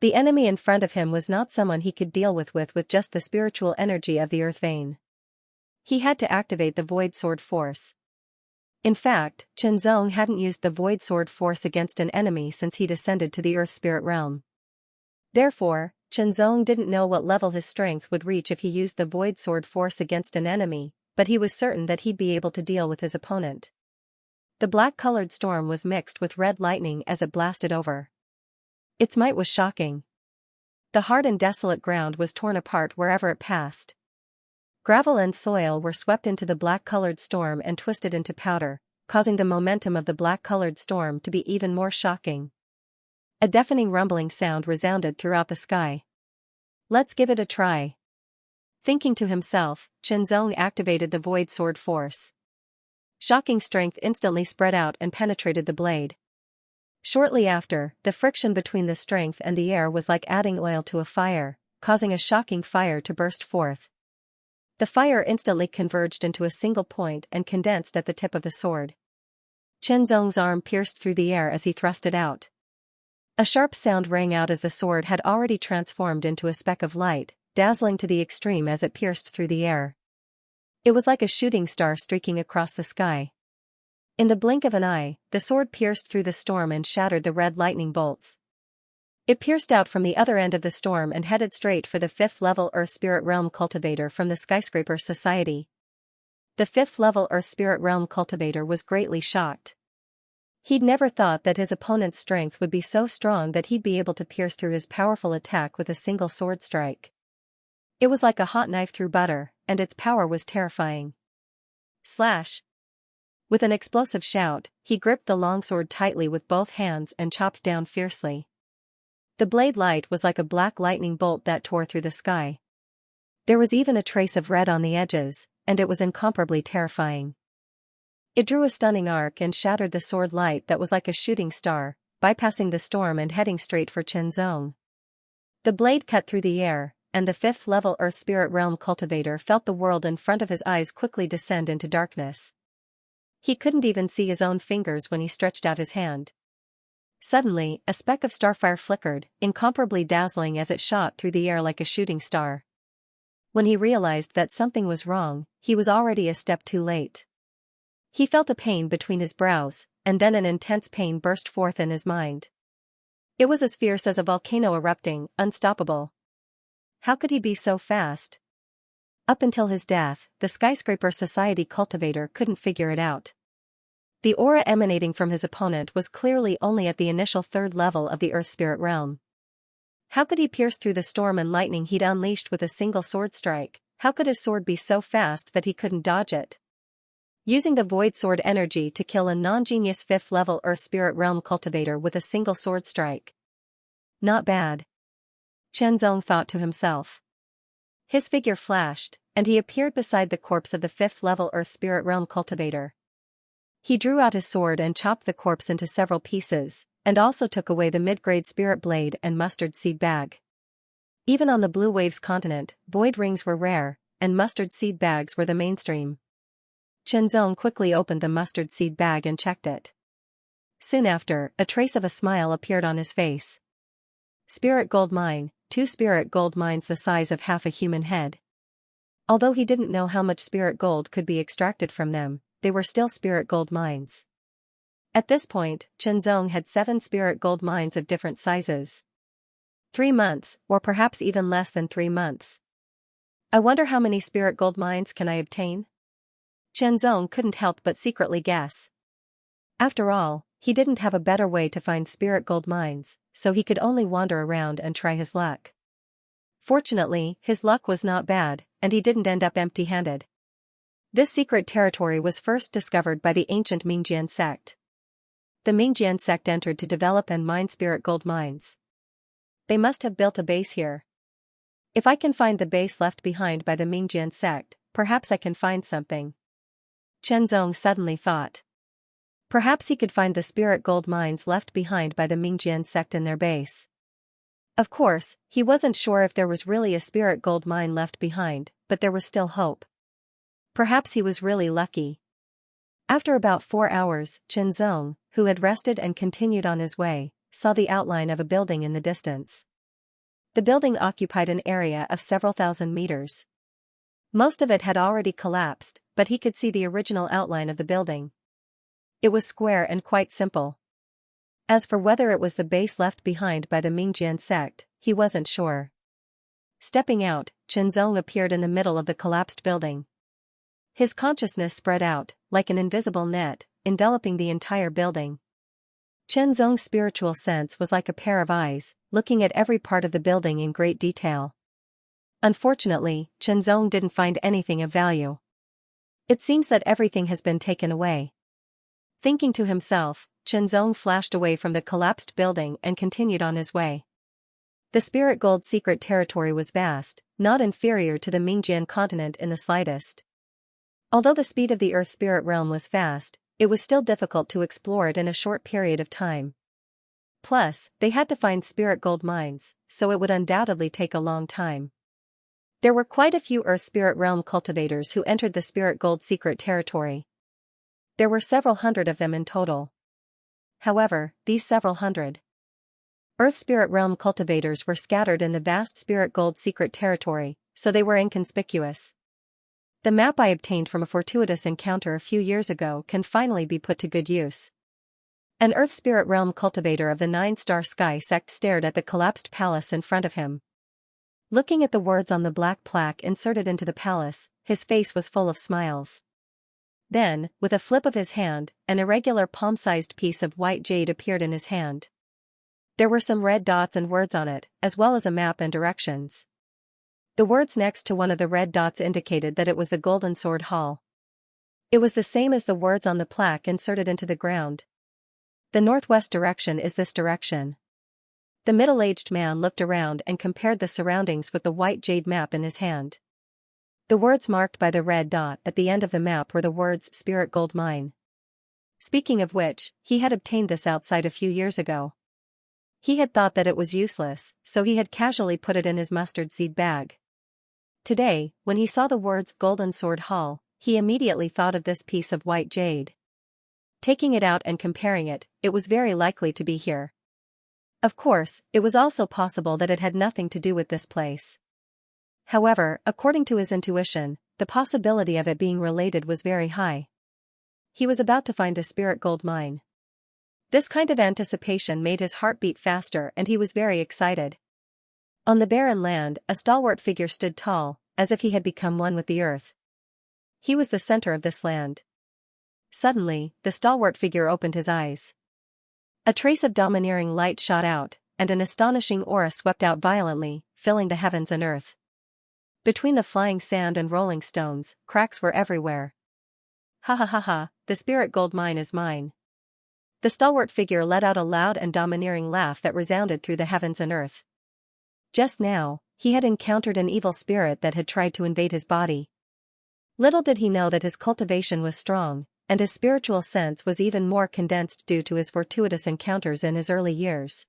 [SPEAKER 1] The enemy in front of him was not someone he could deal with just the spiritual energy of the Earth Vein. He had to activate the void sword force. In fact, Chen Zong hadn't used the void sword force against an enemy since he descended to the Earth Spirit Realm. Therefore, Chen Zong didn't know what level his strength would reach if he used the void sword force against an enemy, but he was certain that he'd be able to deal with his opponent. The black-colored storm was mixed with red lightning as it blasted over. Its might was shocking. The hard and desolate ground was torn apart wherever it passed. Gravel and soil were swept into the black-colored storm and twisted into powder, causing the momentum of the black-colored storm to be even more shocking. A deafening rumbling sound resounded throughout the sky. Let's give it a try. Thinking to himself, Chen Zong activated the void sword force. Shocking strength instantly spread out and penetrated the blade. Shortly after, the friction between the strength and the air was like adding oil to a fire, causing a shocking fire to burst forth. The fire instantly converged into a single point and condensed at the tip of the sword. Chen Zong's arm pierced through the air as he thrust it out. A sharp sound rang out as the sword had already transformed into a speck of light, dazzling to the extreme as it pierced through the air. It was like a shooting star streaking across the sky. In the blink of an eye, the sword pierced through the storm and shattered the red lightning bolts. It pierced out from the other end of the storm and headed straight for the 5th level Earth Spirit Realm cultivator from the Skyscraper Society. The 5th level Earth Spirit Realm cultivator was greatly shocked. He'd never thought that his opponent's strength would be so strong that he'd be able to pierce through his powerful attack with a single sword strike. It was like a hot knife through butter, and its power was terrifying. Slash! With an explosive shout, he gripped the longsword tightly with both hands and chopped down fiercely. The blade light was like a black lightning bolt that tore through the sky. There was even a trace of red on the edges, and it was incomparably terrifying. It drew a stunning arc and shattered the sword light that was like a shooting star, bypassing the storm and heading straight for Qianzong. The blade cut through the air, and the fifth-level Earth Spirit Realm cultivator felt the world in front of his eyes quickly descend into darkness. He couldn't even see his own fingers when he stretched out his hand. Suddenly, a speck of starfire flickered, incomparably dazzling as it shot through the air like a shooting star. When he realized that something was wrong, he was already a step too late. He felt a pain between his brows, and then an intense pain burst forth in his mind. It was as fierce as a volcano erupting, unstoppable. How could he be so fast? Up until his death, the Skyscraper Society cultivator couldn't figure it out. The aura emanating from his opponent was clearly only at the initial third level of the Earth Spirit Realm. How could he pierce through the storm and lightning he'd unleashed with a single sword strike? How could his sword be so fast that he couldn't dodge it? Using the Void Sword energy to kill a non-genius 5th level Earth Spirit Realm cultivator with a single sword strike. Not bad. Qianzong thought to himself. His figure flashed, and he appeared beside the corpse of the 5th level Earth Spirit Realm cultivator. He drew out his sword and chopped the corpse into several pieces, and also took away the mid-grade spirit blade and mustard seed bag. Even on the Blue Waves continent, void rings were rare, and mustard seed bags were the mainstream. Qianzong quickly opened the mustard seed bag and checked it. Soon after, a trace of a smile appeared on his face. Spirit gold mine, 2 spirit gold mines the size of half a human head. Although he didn't know how much spirit gold could be extracted from them, they were still spirit gold mines. At this point, Qianzong had 7 spirit gold mines of different sizes. 3 months, or perhaps even less than 3 months. I wonder how many spirit gold mines can I obtain? Qianzong couldn't help but secretly guess. After all, he didn't have a better way to find spirit gold mines, so he could only wander around and try his luck. Fortunately, his luck was not bad, and he didn't end up empty-handed. This secret territory was first discovered by the ancient Mingjian sect. The Mingjian sect entered to develop and mine spirit gold mines. They must have built a base here. If I can find the base left behind by the Mingjian sect, perhaps I can find something. Qianzong suddenly thought. Perhaps he could find the spirit gold mines left behind by the Mingjian sect in their base. Of course, he wasn't sure if there was really a spirit gold mine left behind, but there was still hope. Perhaps he was really lucky. After about 4 hours, Qianzong, who had rested and continued on his way, saw the outline of a building in the distance. The building occupied an area of several thousand meters. Most of it had already collapsed, but he could see the original outline of the building. It was square and quite simple. As for whether it was the base left behind by the Mingjian sect, he wasn't sure. Stepping out, Qianzong appeared in the middle of the collapsed building. His consciousness spread out, like an invisible net, enveloping the entire building. Qianzong's spiritual sense was like a pair of eyes, looking at every part of the building in great detail. Unfortunately, Qianzong didn't find anything of value. It seems that everything has been taken away. Thinking to himself, Qianzong flashed away from the collapsed building and continued on his way. The Spirit Gold secret territory was vast, not inferior to the Mingjian continent in the slightest. Although the speed of the Earth Spirit Realm was fast, it was still difficult to explore it in a short period of time. Plus, they had to find Spirit Gold mines, so it would undoubtedly take a long time. There were quite a few Earth Spirit Realm cultivators who entered the Spirit Gold secret territory. There were several hundred of them in total. However, these several hundred Earth Spirit Realm cultivators were scattered in the vast Spirit Gold secret territory, so they were inconspicuous. The map I obtained from a fortuitous encounter a few years ago can finally be put to good use. An Earth Spirit Realm cultivator of the 9-star Sky sect stared at the collapsed palace in front of him. Looking at the words on the black plaque inserted into the palace, his face was full of smiles. Then, with a flip of his hand, an irregular palm-sized piece of white jade appeared in his hand. There were some red dots and words on it, as well as a map and directions. The words next to one of the red dots indicated that it was the Golden Sword Hall. It was the same as the words on the plaque inserted into the ground. The northwest direction is this direction. The middle-aged man looked around and compared the surroundings with the white jade map in his hand. The words marked by the red dot at the end of the map were the words Spirit Gold Mine. Speaking of which, he had obtained this outside a few years ago. He had thought that it was useless, so he had casually put it in his mustard seed bag. Today, when he saw the words Golden Sword Hall, he immediately thought of this piece of white jade. Taking it out and comparing it, it was very likely to be here. Of course, it was also possible that it had nothing to do with this place. However, according to his intuition, the possibility of it being related was very high. He was about to find a spirit gold mine. This kind of anticipation made his heart beat faster and he was very excited. On the barren land, a stalwart figure stood tall, as if he had become one with the earth. He was the center of this land. Suddenly, the stalwart figure opened his eyes. A trace of domineering light shot out, and an astonishing aura swept out violently, filling the heavens and earth. Between the flying sand and rolling stones, cracks were everywhere. Ha ha ha ha, the spirit gold mine is mine. The stalwart figure let out a loud and domineering laugh that resounded through the heavens and earth. Just now, he had encountered an evil spirit that had tried to invade his body. Little did he know that his cultivation was strong, and his spiritual sense was even more condensed due to his fortuitous encounters in his early years.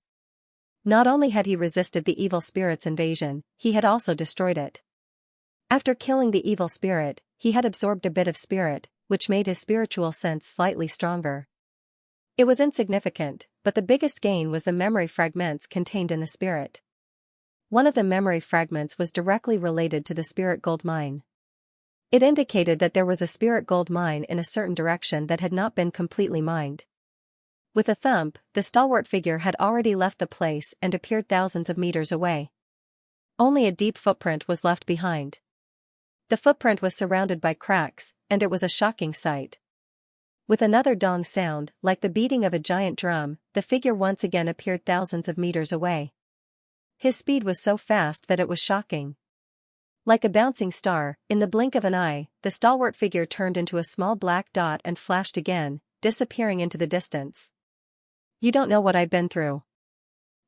[SPEAKER 1] Not only had he resisted the evil spirit's invasion, he had also destroyed it. After killing the evil spirit, he had absorbed a bit of spirit, which made his spiritual sense slightly stronger. It was insignificant, but the biggest gain was the memory fragments contained in the spirit. One of the memory fragments was directly related to the spirit gold mine. It indicated that there was a spirit gold mine in a certain direction that had not been completely mined. With a thump, the stalwart figure had already left the place and appeared thousands of meters away. Only a deep footprint was left behind. The footprint was surrounded by cracks, and it was a shocking sight. With another dong sound, like the beating of a giant drum, the figure once again appeared thousands of meters away. His speed was so fast that it was shocking. Like a bouncing star, in the blink of an eye, the stalwart figure turned into a small black dot and flashed again, disappearing into the distance. You don't know what I've been through.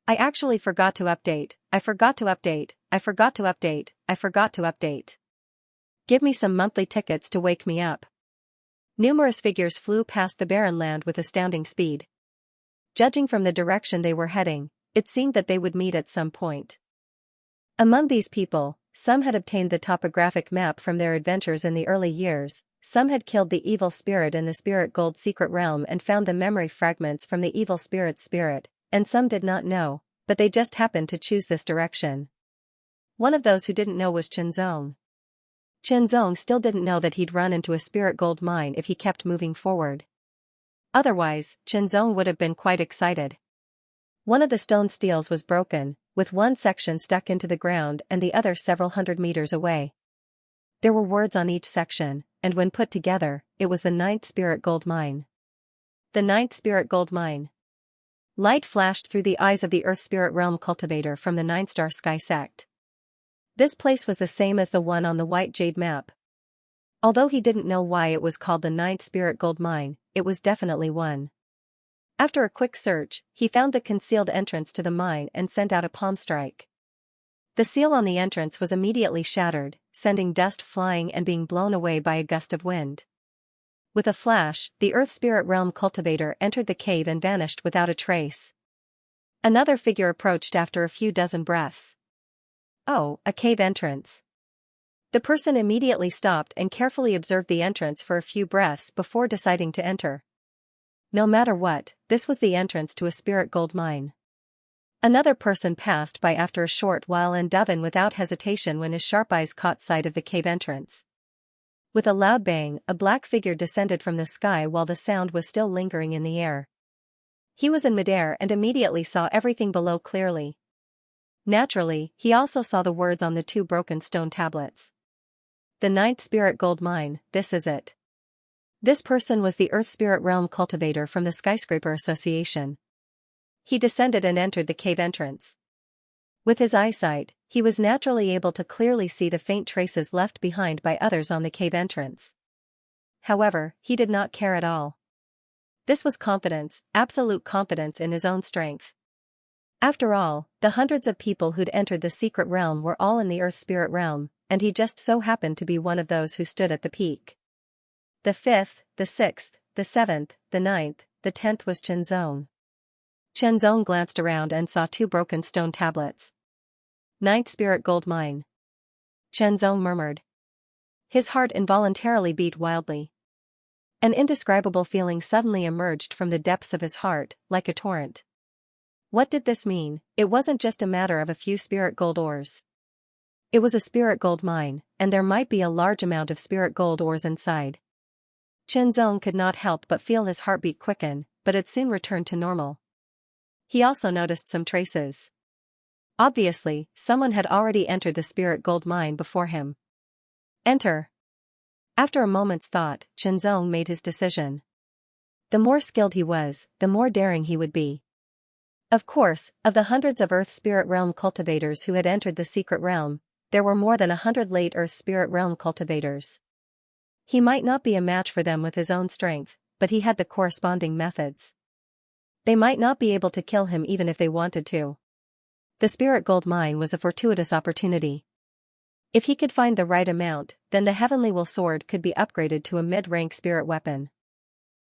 [SPEAKER 1] I actually forgot to update, I forgot to update, I forgot to update, I forgot to update. Give me some monthly tickets to wake me up. Numerous figures flew past the barren land with astounding speed. Judging from the direction they were heading, it seemed that they would meet at some point. Among these people, some had obtained the topographic map from their adventures in the early years, some had killed the evil spirit in the spirit gold secret realm and found the memory fragments from the evil spirit's spirit, and some did not know, but they just happened to choose this direction. One of those who didn't know was Qianzong. Qianzong still didn't know that he'd run into a spirit gold mine if he kept moving forward. Otherwise, Qianzong would have been quite excited. One of the stone steels was broken, with one section stuck into the ground and the other several hundred meters away. There were words on each section, and when put together, it was the 9th spirit gold mine. The 9th spirit gold mine. Light flashed through the eyes of the Earth Spirit Realm cultivator from the 9-star sky sect. This place was the same as the one on the white jade map. Although he didn't know why it was called the 9th spirit gold mine, it was definitely one. After a quick search, he found the concealed entrance to the mine and sent out a palm strike. The seal on the entrance was immediately shattered, sending dust flying and being blown away by a gust of wind. With a flash, the Earth Spirit Realm cultivator entered the cave and vanished without a trace. Another figure approached after a few dozen breaths. Oh, a cave entrance. The person immediately stopped and carefully observed the entrance for a few breaths before deciding to enter. No matter what, this was the entrance to a spirit gold mine. Another person passed by after a short while and dove in without hesitation when his sharp eyes caught sight of the cave entrance. With a loud bang, a black figure descended from the sky while the sound was still lingering in the air. He was in midair and immediately saw everything below clearly. Naturally, he also saw the words on the 2 broken stone tablets. The 9th spirit gold mine, this is it. This person was the Earth Spirit Realm cultivator from the Skyscraper Association. He descended and entered the cave entrance. With his eyesight, he was naturally able to clearly see the faint traces left behind by others on the cave entrance. However, he did not care at all. This was confidence, absolute confidence in his own strength. After all, the hundreds of people who'd entered the secret realm were all in the earth spirit realm, and he just so happened to be one of those who stood at the peak. The 5th, the 6th, the 7th, the 9th, the 10th was Xianxia. Xianxia glanced around and saw 2 broken stone tablets. 9th Spirit Gold Mine. Xianxia murmured. His heart involuntarily beat wildly. An indescribable feeling suddenly emerged from the depths of his heart, like a torrent. What did this mean? It wasn't just a matter of a few spirit gold ores. It was a spirit gold mine, and there might be a large amount of spirit gold ores inside. Xianxia could not help but feel his heartbeat quicken, but it soon returned to normal. He also noticed some traces. Obviously, someone had already entered the spirit gold mine before him. Enter. After a moment's thought, Xianxia made his decision. The more skilled he was, the more daring he would be. Of course, of the hundreds of Earth Spirit Realm cultivators who had entered the secret realm, there were more than 100 late Earth Spirit Realm cultivators. He might not be a match for them with his own strength, but he had the corresponding methods. They might not be able to kill him even if they wanted to. The spirit gold mine was a fortuitous opportunity. If he could find the right amount, then the Heavenly Will Sword could be upgraded to a mid-rank spirit weapon.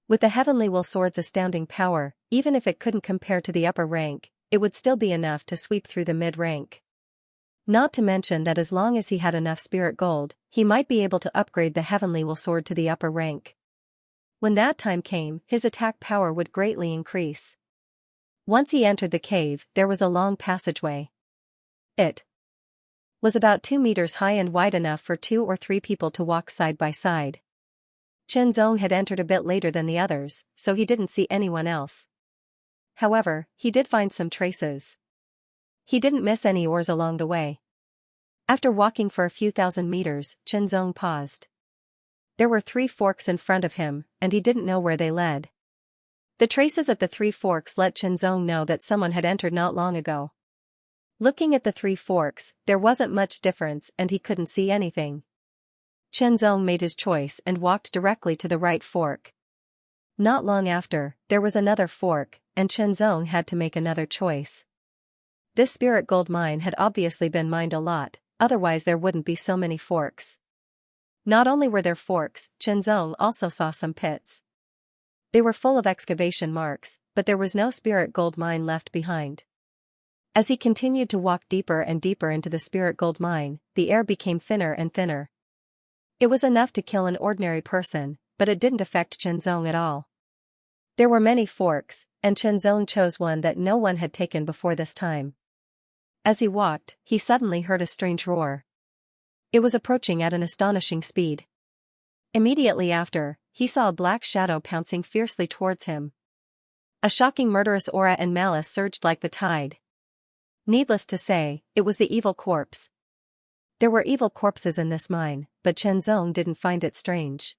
[SPEAKER 1] With the Heavenly Will Sword's astounding power, even if it couldn't compare to the upper rank, it would still be enough to sweep through the mid-rank. Not to mention that as long as he had enough spirit gold, he might be able to upgrade the Heavenly Will Sword to the upper rank. When that time came, his attack power would greatly increase. Once he entered the cave, there was a long passageway. It was about 2 meters high and wide enough for 2 or 3 people to walk side by side. Xianxia had entered a bit later than the others, so he didn't see anyone else. However, he did find some traces. He didn't miss any ores along the way. After walking for a few thousand meters, Xianxia paused. There were 3 forks in front of him, and he didn't know where they led. The traces of the 3 forks let Xianxia know that someone had entered not long ago. Looking at the 3 forks, there wasn't much difference and he couldn't see anything. Xianxia made his choice and walked directly to the right fork. Not long after, there was another fork, and Xianxia had to make another choice. This spirit gold mine had obviously been mined a lot, otherwise there wouldn't be so many forks. Not only were there forks, Xianxia also saw some pits. They were full of excavation marks, but there was no spirit gold mine left behind. As he continued to walk deeper and deeper into the spirit gold mine, the air became thinner and thinner. It was enough to kill an ordinary person, but it didn't affect Xianxia at all. There were many forks, and Xianxia chose one that no one had taken before this time. As he walked, he suddenly heard a strange roar. It was approaching at an astonishing speed. Immediately after, he saw a black shadow pouncing fiercely towards him. A shocking murderous aura and malice surged like the tide. Needless to say, it was the evil corpse. There were evil corpses in this mine, but Xianxia didn't find it strange.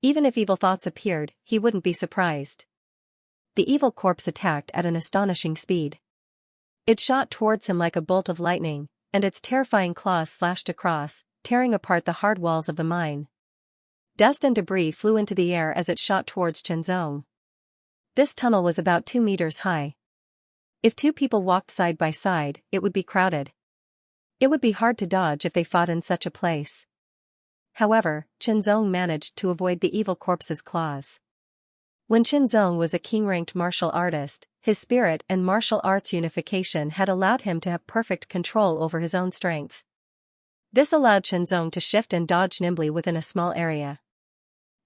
[SPEAKER 1] Even if evil thoughts appeared, he wouldn't be surprised. The evil corpse attacked at an astonishing speed. It shot towards him like a bolt of lightning, and its terrifying claws slashed across, tearing apart the hard walls of the mine. Dust and debris flew into the air as it shot towards Xianxia. This tunnel was about 2 meters high. If 2 people walked side by side, it would be crowded. It would be hard to dodge if they fought in such a place. However, Xianxia managed to avoid the evil corpse's claws. When Xianxia was a king-ranked martial artist, his spirit and martial arts unification had allowed him to have perfect control over his own strength. This allowed Xianxia to shift and dodge nimbly within a small area.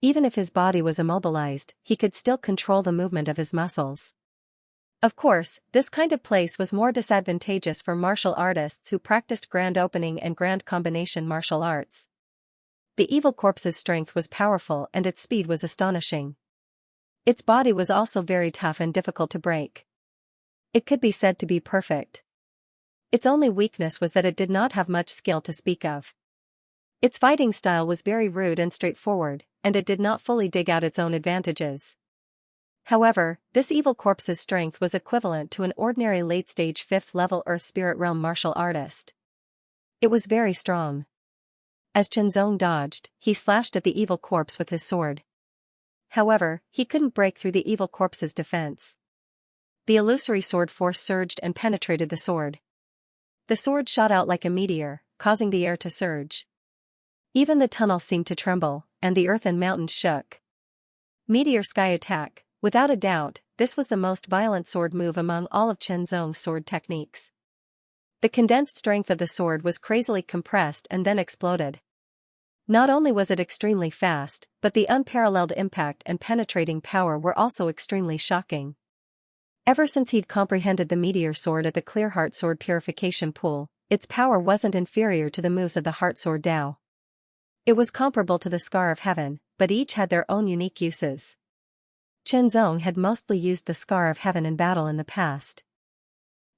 [SPEAKER 1] Even if his body was immobilized, he could still control the movement of his muscles. Of course, this kind of place was more disadvantageous for martial artists who practiced grand opening and grand combination martial arts. The evil corpse's strength was powerful and its speed was astonishing. Its body was also very tough and difficult to break. It could be said to be perfect. Its only weakness was that it did not have much skill to speak of. Its fighting style was very rude and straightforward, and it did not fully dig out its own advantages. However, this evil corpse's strength was equivalent to an ordinary late-stage 5th-level Earth Spirit Realm martial artist. It was very strong. As Qianzong dodged, he slashed at the evil corpse with his sword. However, he couldn't break through the evil corpse's defense. The illusory sword force surged and penetrated the sword. The sword shot out like a meteor, causing the air to surge. Even the tunnel seemed to tremble, and the earth and mountains shook. Meteor sky attack. Without a doubt, this was the most violent sword move among all of Qianzong's sword techniques. The condensed strength of the sword was crazily compressed and then exploded. Not only was it extremely fast, but the unparalleled impact and penetrating power were also extremely shocking. Ever since he'd comprehended the meteor sword at the Clear Heart Sword Purification Pool, its power wasn't inferior to the moves of the Heart Sword Dao. It was comparable to the Scar of Heaven, but each had their own unique uses. Qianzong had mostly used the Scar of Heaven in battle in the past.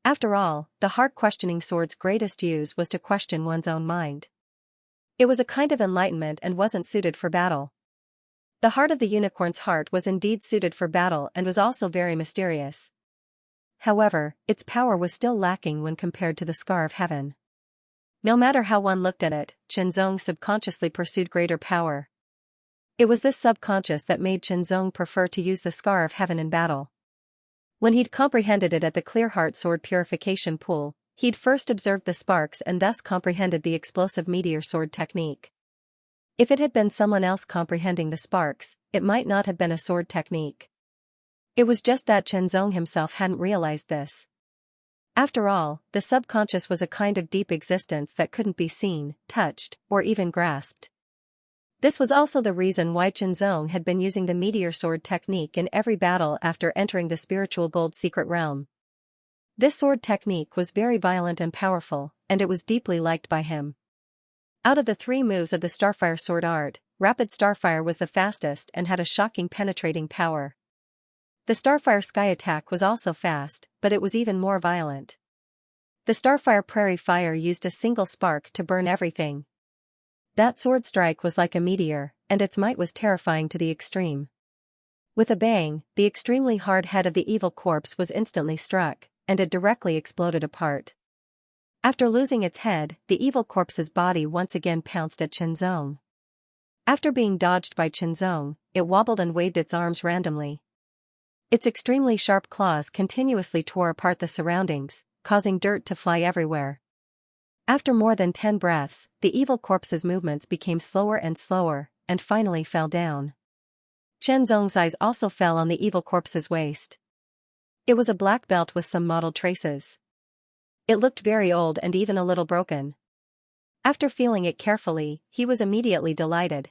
[SPEAKER 1] After all, the heart-questioning sword's greatest use was to question one's own mind. It was a kind of enlightenment and wasn't suited for battle. The heart of the unicorn's heart was indeed suited for battle and was also very mysterious. However, its power was still lacking when compared to the Scar of Heaven. No matter how one looked at it, Qianzong subconsciously pursued greater power. It was this subconscious that made Qianzong prefer to use the Scar of Heaven in battle. When he'd comprehended it at the Clear Heart Sword Purification Pool, he'd first observed the sparks and thus comprehended the explosive meteor sword technique. If it had been someone else comprehending the sparks, it might not have been a sword technique. It was just that Qianzong himself hadn't realized this. After all, the subconscious was a kind of deep existence that couldn't be seen, touched, or even grasped. This was also the reason why Qianzong had been using the meteor sword technique in every battle after entering the spiritual gold secret realm. This sword technique was very violent and powerful, and it was deeply liked by him. Out of the 3 moves of the Starfire sword art, Rapid Starfire was the fastest and had a shocking penetrating power. The Starfire sky attack was also fast, but it was even more violent. The Starfire Prairie Fire used a single spark to burn everything. That sword strike was like a meteor, and its might was terrifying to the extreme. With a bang, the extremely hard head of the evil corpse was instantly struck, and it directly exploded apart. After losing its head, the evil corpse's body once again pounced at Qianzong. After being dodged by Qianzong, it wobbled and waved its arms randomly. Its extremely sharp claws continuously tore apart the surroundings, causing dirt to fly everywhere. After more than 10 breaths, the evil corpse's movements became slower and slower, and finally fell down. Qianzong's eyes also fell on the evil corpse's waist. It was a black belt with some mottled traces. It looked very old and even a little broken. After feeling it carefully, he was immediately delighted.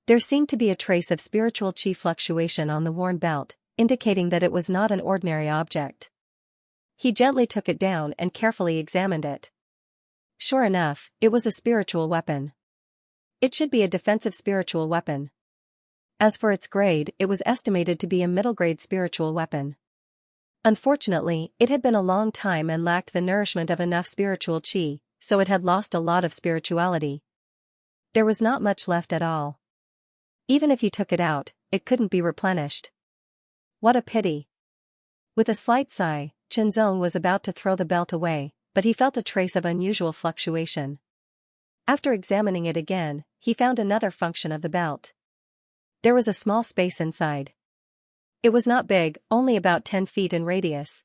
[SPEAKER 1] There seemed to be a trace of spiritual chi fluctuation on the worn belt, indicating that it was not an ordinary object. He gently took it down and carefully examined it. Sure enough, it was a spiritual weapon. It should be a defensive spiritual weapon. As for its grade, it was estimated to be a middle-grade spiritual weapon. Unfortunately, it had been a long time and lacked the nourishment of enough spiritual chi, so it had lost a lot of spirituality. There was not much left at all. Even if you took it out, it couldn't be replenished. What a pity. With a slight sigh, Qianzong was about to throw the belt away, but he felt a trace of unusual fluctuation. After examining it again, he found another function of the belt. There was a small space inside. It was not big, only about 10 feet in radius.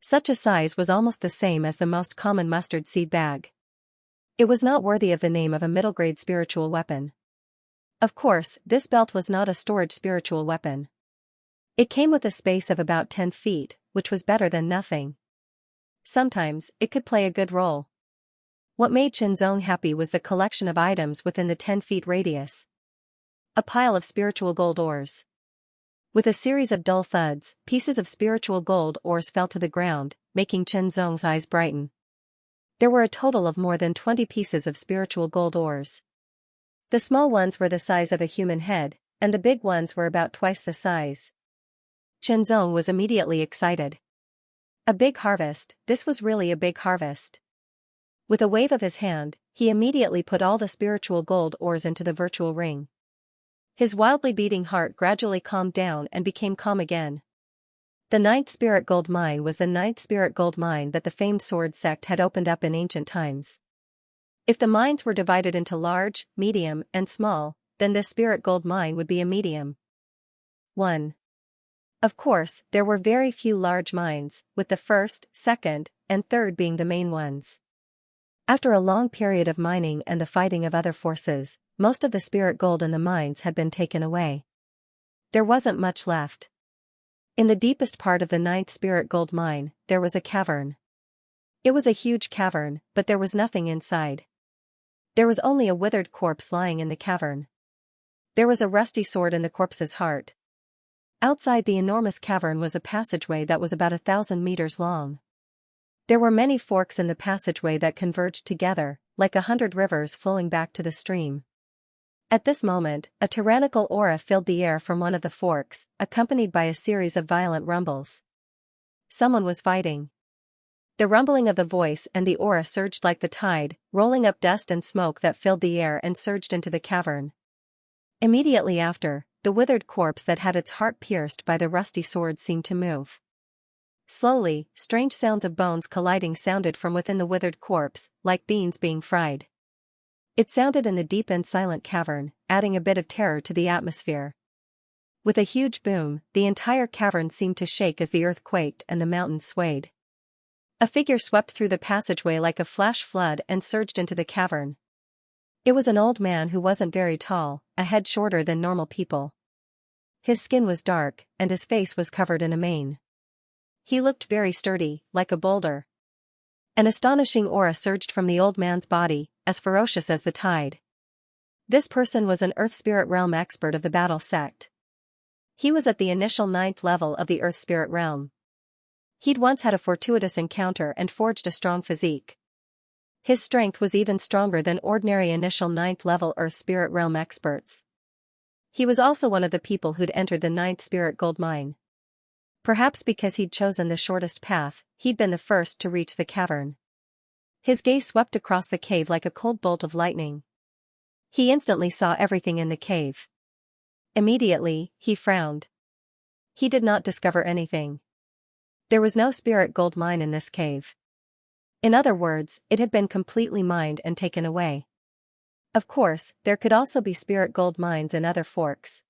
[SPEAKER 1] Such a size was almost the same as the most common mustard seed bag. It was not worthy of the name of a middle-grade spiritual weapon. Of course, this belt was not a storage spiritual weapon. It came with a space of about 10 feet, which was better than nothing. Sometimes, it could play a good role. What made Qianzong happy was the collection of items within the 10 feet radius. A pile of spiritual gold ores. With a series of dull thuds, pieces of spiritual gold ores fell to the ground, making Qianzong's eyes brighten. There were a total of more than 20 pieces of spiritual gold ores. The small ones were the size of a human head, and the big ones were about twice the size. Qianzong was immediately excited. A big harvest, this was really a big harvest. With a wave of his hand, he immediately put all the spiritual gold ores into the virtual ring. His wildly beating heart gradually calmed down and became calm again. The ninth spirit gold mine was the ninth spirit gold mine that the famed sword sect had opened up in ancient times. If the mines were divided into large, medium, and small, then this spirit gold mine would be a medium 1. Of course, there were very few large mines, with the first, second, and third being the main ones. After a long period of mining and the fighting of other forces, most of the spirit gold in the mines had been taken away. There wasn't much left. In the deepest part of the ninth spirit gold mine, there was a cavern. It was a huge cavern, but there was nothing inside. There was only a withered corpse lying in the cavern. There was a rusty sword in the corpse's heart. Outside the enormous cavern was a passageway that was about 1,000 meters long. There were many forks in the passageway that converged together, like 100 rivers flowing back to the stream. At this moment, a tyrannical aura filled the air from one of the forks, accompanied by a series of violent rumbles. Someone was fighting. The rumbling of the voice and the aura surged like the tide, rolling up dust and smoke that filled the air and surged into the cavern. Immediately after, the withered corpse that had its heart pierced by the rusty sword seemed to move. Slowly, strange sounds of bones colliding sounded from within the withered corpse, like beans being fried. It sounded in the deep and silent cavern, adding a bit of terror to the atmosphere. With a huge boom, the entire cavern seemed to shake as the earth quaked and the mountains swayed. A figure swept through the passageway like a flash flood and surged into the cavern. It was an old man who wasn't very tall, a head shorter than normal people. His skin was dark, and his face was covered in a mane. He looked very sturdy, like a boulder. An astonishing aura surged from the old man's body, as ferocious as the tide. This person was an Earth Spirit Realm expert of the Battle Sect. He was at the initial 9th level of the Earth Spirit Realm. He'd once had a fortuitous encounter and forged a strong physique. His strength was even stronger than ordinary initial 9th level Earth Spirit Realm experts. He was also one of the people who'd entered the 9th Spirit Gold Mine. Perhaps because he'd chosen the shortest path, he'd been the first to reach the cavern. His gaze swept across the cave like a cold bolt of lightning. He instantly saw everything in the cave. Immediately, he frowned. He did not discover anything. There was no spirit gold mine in this cave. In other words, it had been completely mined and taken away. Of course, there could also be spirit gold mines in other forks.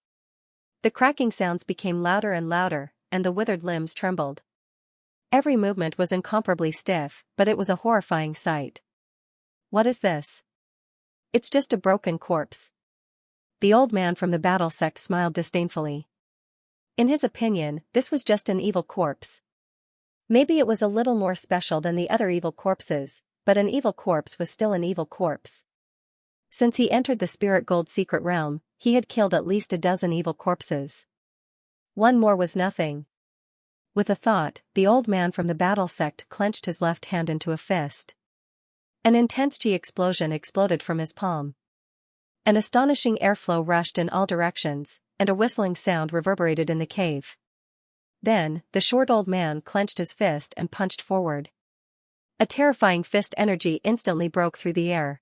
[SPEAKER 1] The cracking sounds became louder and louder, and the withered limbs trembled. Every movement was incomparably stiff, but it was a horrifying sight. What is this? It's just a broken corpse. The old man from the battle sect smiled disdainfully. In his opinion, this was just an evil corpse. Maybe it was a little more special than the other evil corpses, but an evil corpse was still an evil corpse. Since he entered the Spirit Gold Secret Realm, he had killed at least a dozen evil corpses. One more was nothing. With a thought, the old man from the battle sect clenched his left hand into a fist. An intense G explosion exploded from his palm. An astonishing airflow rushed in all directions, and a whistling sound reverberated in the cave. Then, the short old man clenched his fist and punched forward. A terrifying fist energy instantly broke through the air.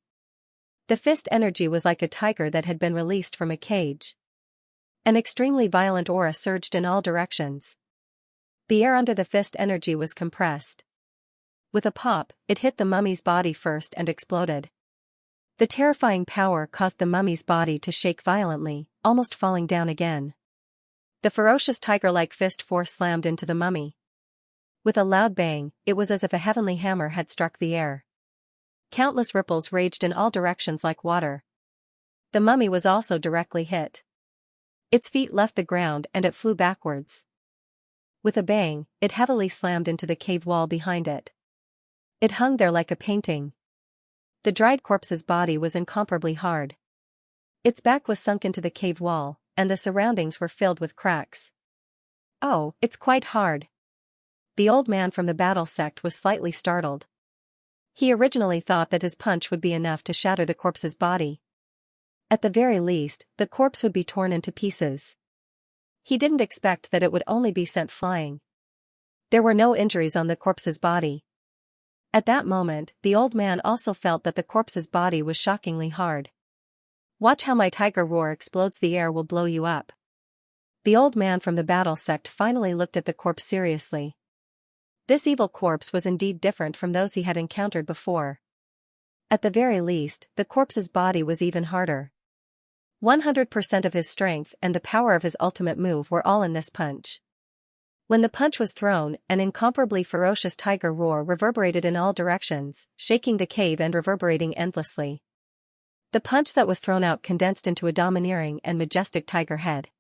[SPEAKER 1] The fist energy was like a tiger that had been released from a cage. An extremely violent aura surged in all directions. The air under the fist energy was compressed. With a pop, it hit the mummy's body first and exploded. The terrifying power caused the mummy's body to shake violently, almost falling down again. The ferocious tiger-like fist force slammed into the mummy. With a loud bang, it was as if a heavenly hammer had struck the air. Countless ripples raged in all directions like water. The mummy was also directly hit. Its feet left the ground and it flew backwards. With a bang, it heavily slammed into the cave wall behind it. It hung there like a painting. The dried corpse's body was incomparably hard. Its back was sunk into the cave wall, and the surroundings were filled with cracks. Oh, it's quite hard. The old man from the battle sect was slightly startled. He originally thought that his punch would be enough to shatter the corpse's body. At the very least, the corpse would be torn into pieces. He didn't expect that it would only be sent flying. There were no injuries on the corpse's body. At that moment, the old man also felt that the corpse's body was shockingly hard. Watch how my tiger roar explodes, the air will blow you up. The old man from the battle sect finally looked at the corpse seriously. This evil corpse was indeed different from those he had encountered before. At the very least, the corpse's body was even harder. 100% of his strength and the power of his ultimate move were all in this punch. When the punch was thrown, an incomparably ferocious tiger roar reverberated in all directions, shaking the cave and reverberating endlessly. The punch that was thrown out condensed into a domineering and majestic tiger head.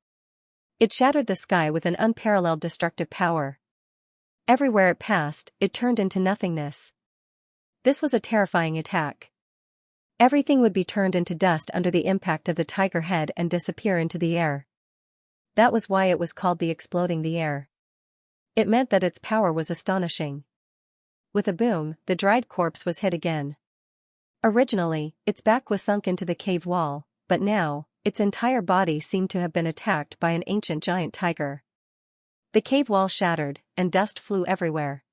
[SPEAKER 1] It shattered the sky with an unparalleled destructive power. Everywhere it passed, it turned into nothingness. This was a terrifying attack. Everything would be turned into dust under the impact of the tiger head and disappear into the air. That was why it was called the exploding the air. It meant that its power was astonishing. With a boom, the dried corpse was hit again. Originally, its back was sunk into the cave wall, but now, its entire body seemed to have been attacked by an ancient giant tiger. The cave wall shattered, and dust flew everywhere.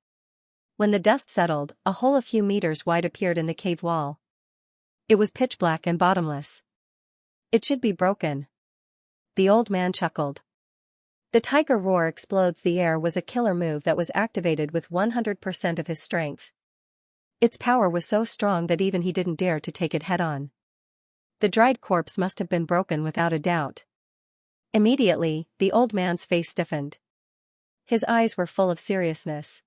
[SPEAKER 1] When the dust settled, a hole a few meters wide appeared in the cave wall. It was pitch black and bottomless. It should be broken. The old man chuckled. The tiger roar explodes the air was a killer move that was activated with 100% of his strength. Its power was so strong that even he didn't dare to take it head-on. The dried corpse must have been broken without a doubt. Immediately, the old man's face stiffened. His eyes were full of seriousness.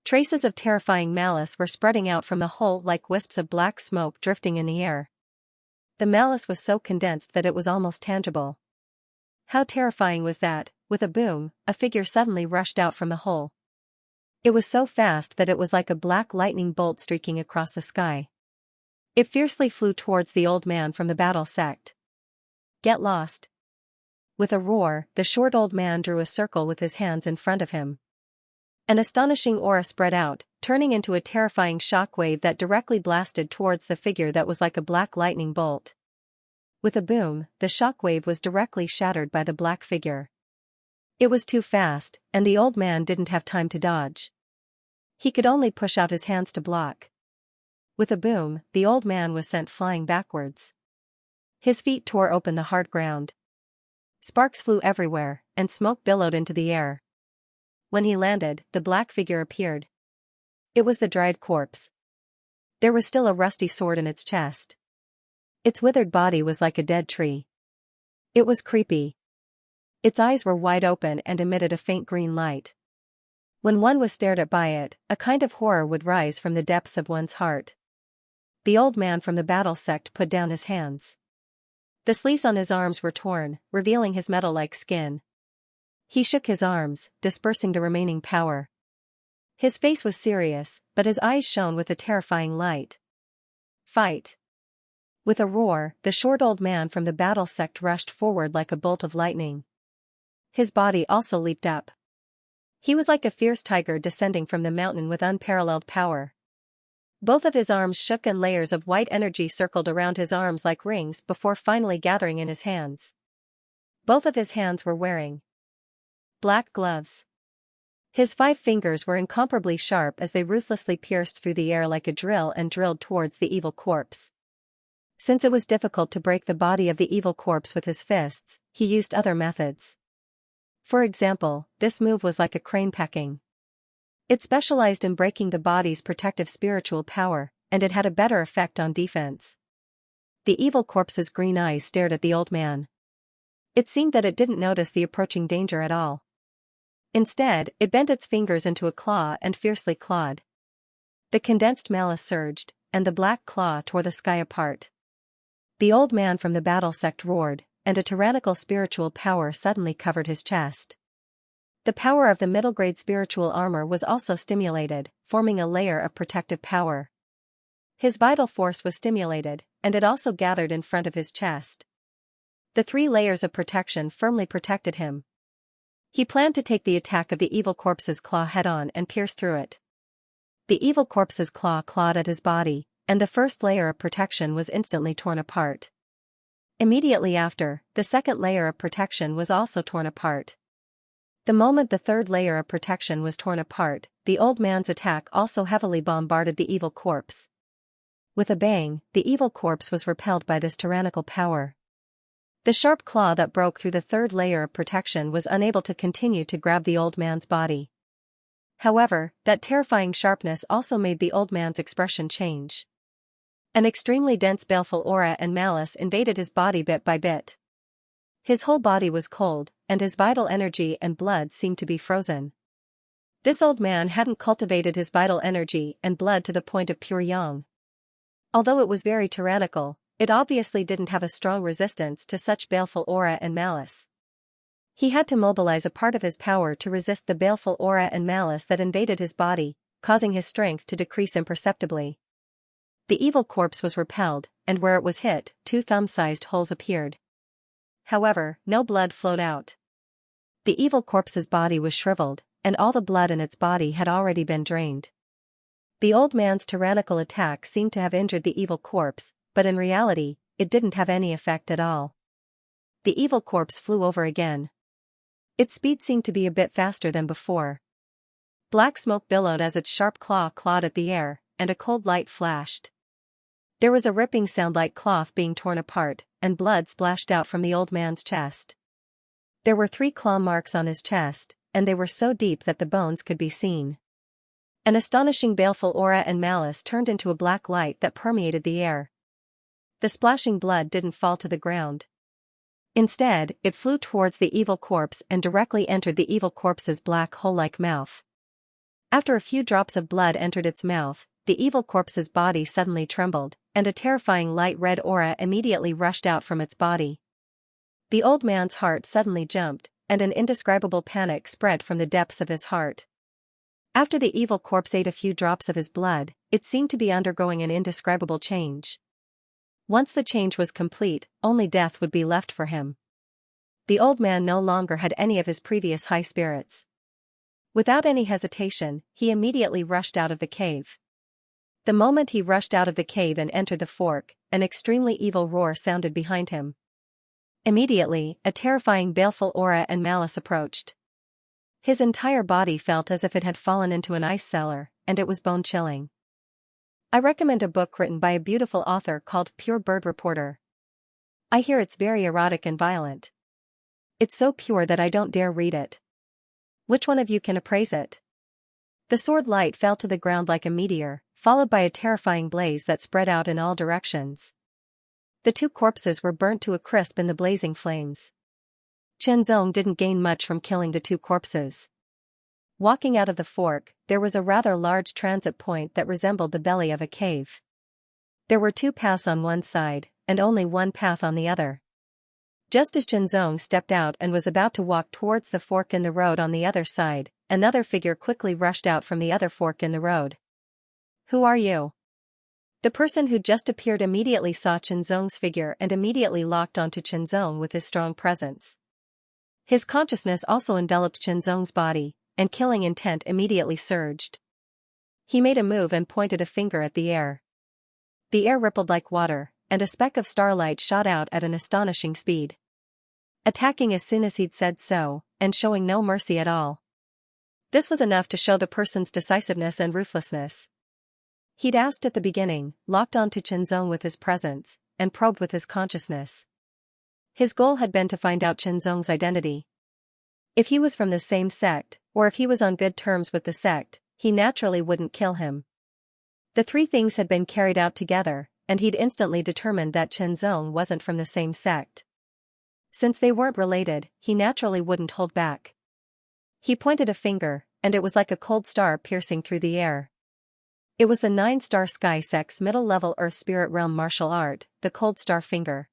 [SPEAKER 1] Traces of terrifying malice were spreading out from the hole like wisps of black smoke drifting in the air. The malice was so condensed that it was almost tangible. How terrifying was that? With a boom, a figure suddenly rushed out from the hole. It was so fast that it was like a black lightning bolt streaking across the sky. It fiercely flew towards the old man from the battle sect. Get lost. With a roar, the short old man drew a circle with his hands in front of him. An astonishing aura spread out, turning into a terrifying shockwave that directly blasted towards the figure that was like a black lightning bolt. With a boom, the shockwave was directly shattered by the black figure. It was too fast, and the old man didn't have time to dodge. He could only push out his hands to block. With a boom, the old man was sent flying backwards. His feet tore open the hard ground. Sparks flew everywhere, and smoke billowed into the air. When he landed, the black figure appeared. It was the dried corpse. There was still a rusty sword in its chest. Its withered body was like a dead tree. It was creepy. Its eyes were wide open and emitted a faint green light. When one was stared at by it, a kind of horror would rise from the depths of one's heart. The old man from the battle sect put down his hands. The sleeves on his arms were torn, revealing his metal-like skin. He shook his arms, dispersing the remaining power. His face was serious, but his eyes shone with a terrifying light. Fight! With a roar, the short old man from the battle sect rushed forward like a bolt of lightning. His body also leaped up. He was like a fierce tiger descending from the mountain with unparalleled power. Both of his arms shook and layers of white energy circled around his arms like rings before finally gathering in his hands. Both of his hands were wearing black gloves. His 5 fingers were incomparably sharp as they ruthlessly pierced through the air like a drill and drilled towards the evil corpse. Since it was difficult to break the body of the evil corpse with his fists, he used other methods. For example, this move was like a crane pecking. It specialized in breaking the body's protective spiritual power, and it had a better effect on defense. The evil corpse's green eyes stared at the old man. It seemed that it didn't notice the approaching danger at all. Instead, it bent its fingers into a claw and fiercely clawed. The condensed malice surged, and the black claw tore the sky apart. The old man from the battle sect roared, and a tyrannical spiritual power suddenly covered his chest. The power of the middle-grade spiritual armor was also stimulated, forming a layer of protective power. His vital force was stimulated, and it also gathered in front of his chest. The 3 layers of protection firmly protected him. He planned to take the attack of the evil corpse's claw head-on and pierce through it. The evil corpse's claw clawed at his body, and the first layer of protection was instantly torn apart. Immediately after, the second layer of protection was also torn apart. The moment the third layer of protection was torn apart, the old man's attack also heavily bombarded the evil corpse. With a bang, the evil corpse was repelled by this tyrannical power. The sharp claw that broke through the third layer of protection was unable to continue to grab the old man's body. However, that terrifying sharpness also made the old man's expression change. An extremely dense baleful aura and malice invaded his body bit by bit. His whole body was cold, and his vital energy and blood seemed to be frozen. This old man hadn't cultivated his vital energy and blood to the point of pure yang. Although it was very tyrannical, it obviously didn't have a strong resistance to such baleful aura and malice. He had to mobilize a part of his power to resist the baleful aura and malice that invaded his body, causing his strength to decrease imperceptibly. The evil corpse was repelled, and where it was hit, 2 thumb-sized holes appeared. However, no blood flowed out. The evil corpse's body was shriveled, and all the blood in its body had already been drained. The old man's tyrannical attack seemed to have injured the evil corpse, but in reality, it didn't have any effect at all. The evil corpse flew over again. Its speed seemed to be a bit faster than before. Black smoke billowed as its sharp claw clawed at the air, and a cold light flashed. There was a ripping sound like cloth being torn apart, and blood splashed out from the old man's chest. There were 3 claw marks on his chest, and they were so deep that the bones could be seen. An astonishing baleful aura and malice turned into a black light that permeated the air. The splashing blood didn't fall to the ground. Instead, it flew towards the evil corpse and directly entered the evil corpse's black hole-like mouth. After a few drops of blood entered its mouth, the evil corpse's body suddenly trembled, and a terrifying light red aura immediately rushed out from its body. The old man's heart suddenly jumped, and an indescribable panic spread from the depths of his heart. After the evil corpse ate a few drops of his blood, it seemed to be undergoing an indescribable change. Once the change was complete, only death would be left for him. The old man no longer had any of his previous high spirits. Without any hesitation, he immediately rushed out of the cave. The moment he rushed out of the cave and entered the fork, an extremely evil roar sounded behind him. Immediately, a terrifying baleful aura and malice approached. His entire body felt as if it had fallen into an ice cellar, and it was bone-chilling. I recommend a book written by a beautiful author called Pure Bird Reporter. I hear it's very erotic and violent. It's so pure that I don't dare read it. Which one of you can appraise it? The sword light fell to the ground like a meteor, followed by a terrifying blaze that spread out in all directions. The 2 corpses were burnt to a crisp in the blazing flames. Qianzong didn't gain much from killing the 2 corpses. Walking out of the fork, there was a rather large transit point that resembled the belly of a cave. There were 2 paths on one side, and only 1 path on the other. Just as Qianzong stepped out and was about to walk towards the fork in the road on the other side, another figure quickly rushed out from the other fork in the road. Who are you? The person who just appeared immediately saw Qianzong's figure and immediately locked onto Qianzong with his strong presence. His consciousness also enveloped Qianzong's body, and killing intent immediately surged. He made a move and pointed a finger at the air. The air rippled like water, and a speck of starlight shot out at an astonishing speed. Attacking as soon as he'd said so, and showing no mercy at all. This was enough to show the person's decisiveness and ruthlessness. He'd asked at the beginning, locked onto Qianzong with his presence, and probed with his consciousness. His goal had been to find out Qianzong's identity. If he was from the same sect, or if he was on good terms with the sect, he naturally wouldn't kill him. The 3 things had been carried out together, and he'd instantly determined that Qianzong wasn't from the same sect. Since they weren't related, he naturally wouldn't hold back. He pointed a finger, and it was like a cold star piercing through the air. It was the 9-star Sky Sect's middle-level Earth Spirit Realm martial art, the Cold Star Finger.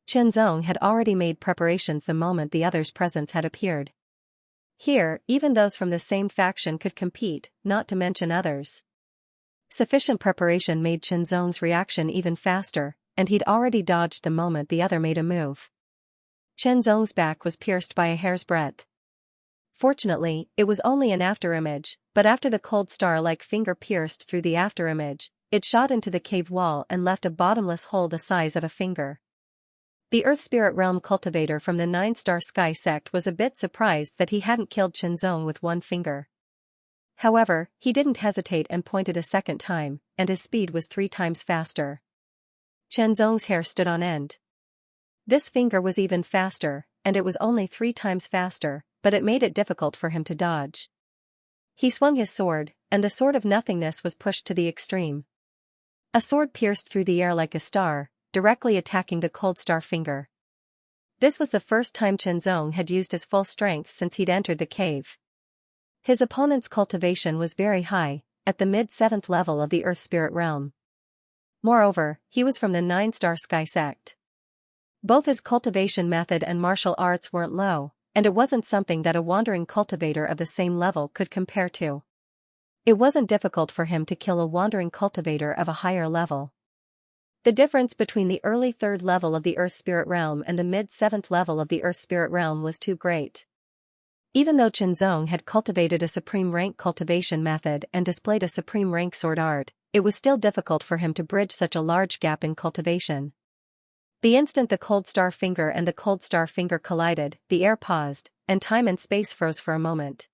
[SPEAKER 1] Qianzong had already made preparations the moment the other's presence had appeared. Here, even those from the same faction could compete, not to mention others. Sufficient preparation made Qianzong's reaction even faster, and he'd already dodged the moment the other made a move. Qianzong's back was pierced by a hair's breadth. Fortunately, it was only an afterimage, but after the cold star-like finger pierced through the afterimage, it shot into the cave wall and left a bottomless hole the size of a finger. The Earth Spirit Realm cultivator from the 9-star Sky Sect was a bit surprised that he hadn't killed Qianzong with 1 finger. However, he didn't hesitate and pointed a second time, and his speed was 3 times faster. Chenzong's hair stood on end. This finger was even faster, and it was only 3 times faster, but it made it difficult for him to dodge. He swung his sword, and the sword of nothingness was pushed to the extreme. A sword pierced through the air like a star, directly attacking the cold star finger. This was the first time Chenzong had used his full strength since he'd entered the cave. His opponent's cultivation was very high, at the mid-7th level of the Earth Spirit realm. Moreover, he was from the 9-star Sky sect. Both his cultivation method and martial arts weren't low, and it wasn't something that a wandering cultivator of the same level could compare to. It wasn't difficult for him to kill a wandering cultivator of a higher level. The difference between the early 3rd level of the Earth Spirit realm and the mid-7th level of the Earth Spirit realm was too great. Even though Chenzong had cultivated a supreme rank cultivation method and displayed a supreme rank sword art, it was still difficult for him to bridge such a large gap in cultivation. The instant the cold star finger and the cold star finger collided, the air paused, and time and space froze for a moment.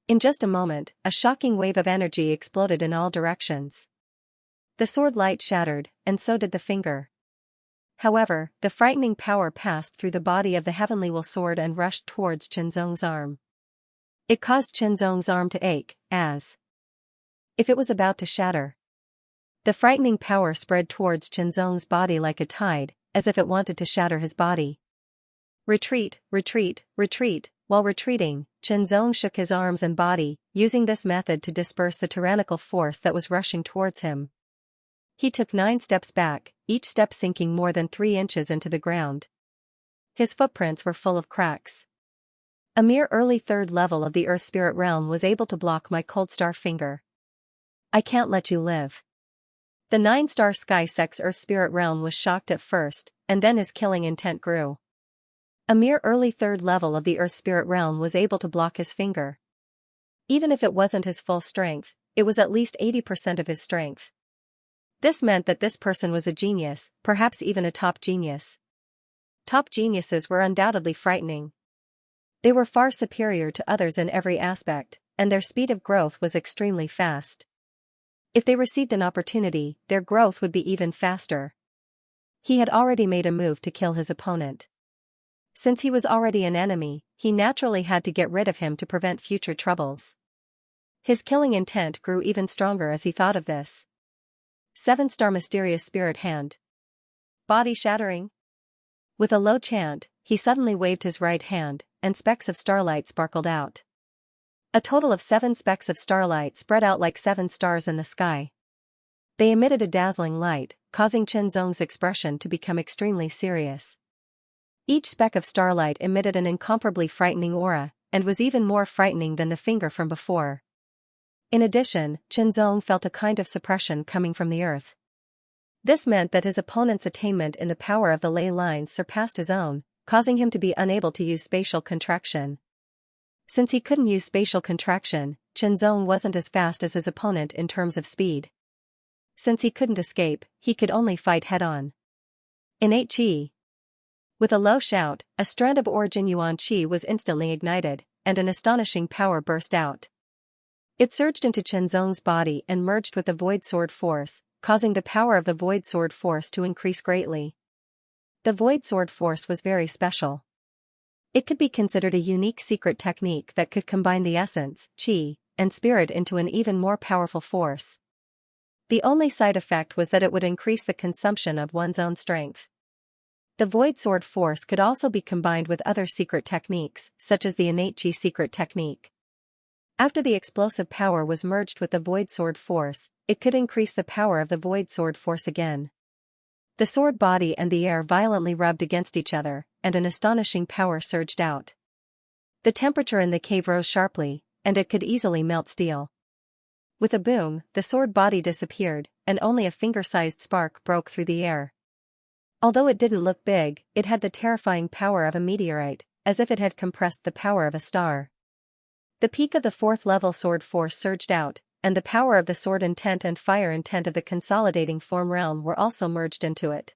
[SPEAKER 1] In just a moment, a shocking wave of energy exploded in all directions. The sword light shattered, and so did the finger. However, the frightening power passed through the body of the heavenly will sword and rushed towards Chenzong's arm. It caused Chenzong's arm to ache, as if it was about to shatter. The frightening power spread towards Chenzong's body like a tide, as if it wanted to shatter his body. Retreat, retreat, retreat. While retreating, Chenzong shook his arms and body, using this method to disperse the tyrannical force that was rushing towards him. He took 9 steps back, each step sinking more than 3 inches into the ground. His footprints were full of cracks. A mere early 3rd level of the Earth Spirit realm was able to block my cold star finger. I can't let you live. The 9-star Sky sect's Earth Spirit realm was shocked at first, and then his killing intent grew. A mere early 3rd level of the Earth Spirit realm was able to block his finger. Even if it wasn't his full strength, it was at least 80% of his strength. This meant that this person was a genius, perhaps even a top genius. Top geniuses were undoubtedly frightening. They were far superior to others in every aspect, and their speed of growth was extremely fast. If they received an opportunity, their growth would be even faster. He had already made a move to kill his opponent. Since he was already an enemy, he naturally had to get rid of him to prevent future troubles. His killing intent grew even stronger as he thought of this. 7-star Mysterious Spirit Hand. Body shattering. With a low chant, he suddenly waved his right hand, and specks of starlight sparkled out. A total of 7 specks of starlight spread out like 7 stars in the sky. They emitted a dazzling light, causing Chenzong's expression to become extremely serious. Each speck of starlight emitted an incomparably frightening aura, and was even more frightening than the finger from before. In addition, Chenzong felt a kind of suppression coming from the earth. This meant that his opponent's attainment in the power of the ley lines surpassed his own, causing him to be unable to use spatial contraction. Since he couldn't use spatial contraction, Chenzong wasn't as fast as his opponent in terms of speed. Since he couldn't escape, he could only fight head-on. Innate Qi. With a low shout, a strand of Origin Yuan Qi was instantly ignited, and an astonishing power burst out. It surged into Chenzong's body and merged with the Void Sword Force, causing the power of the Void Sword Force to increase greatly. The Void Sword Force was very special. It could be considered a unique secret technique that could combine the essence, Qi, and spirit into an even more powerful force. The only side effect was that it would increase the consumption of one's own strength. The Void Sword Force could also be combined with other secret techniques, such as the Innate Qi secret technique. After the explosive power was merged with the Void Sword Force, it could increase the power of the Void Sword Force again. The sword body and the air violently rubbed against each other, and an astonishing power surged out. The temperature in the cave rose sharply, and it could easily melt steel. With a boom, the sword body disappeared, and only a finger-sized spark broke through the air. Although it didn't look big, it had the terrifying power of a meteorite, as if it had compressed the power of a star. The peak of the 4th-level sword force surged out, and the power of the sword intent and fire intent of the consolidating form realm were also merged into it.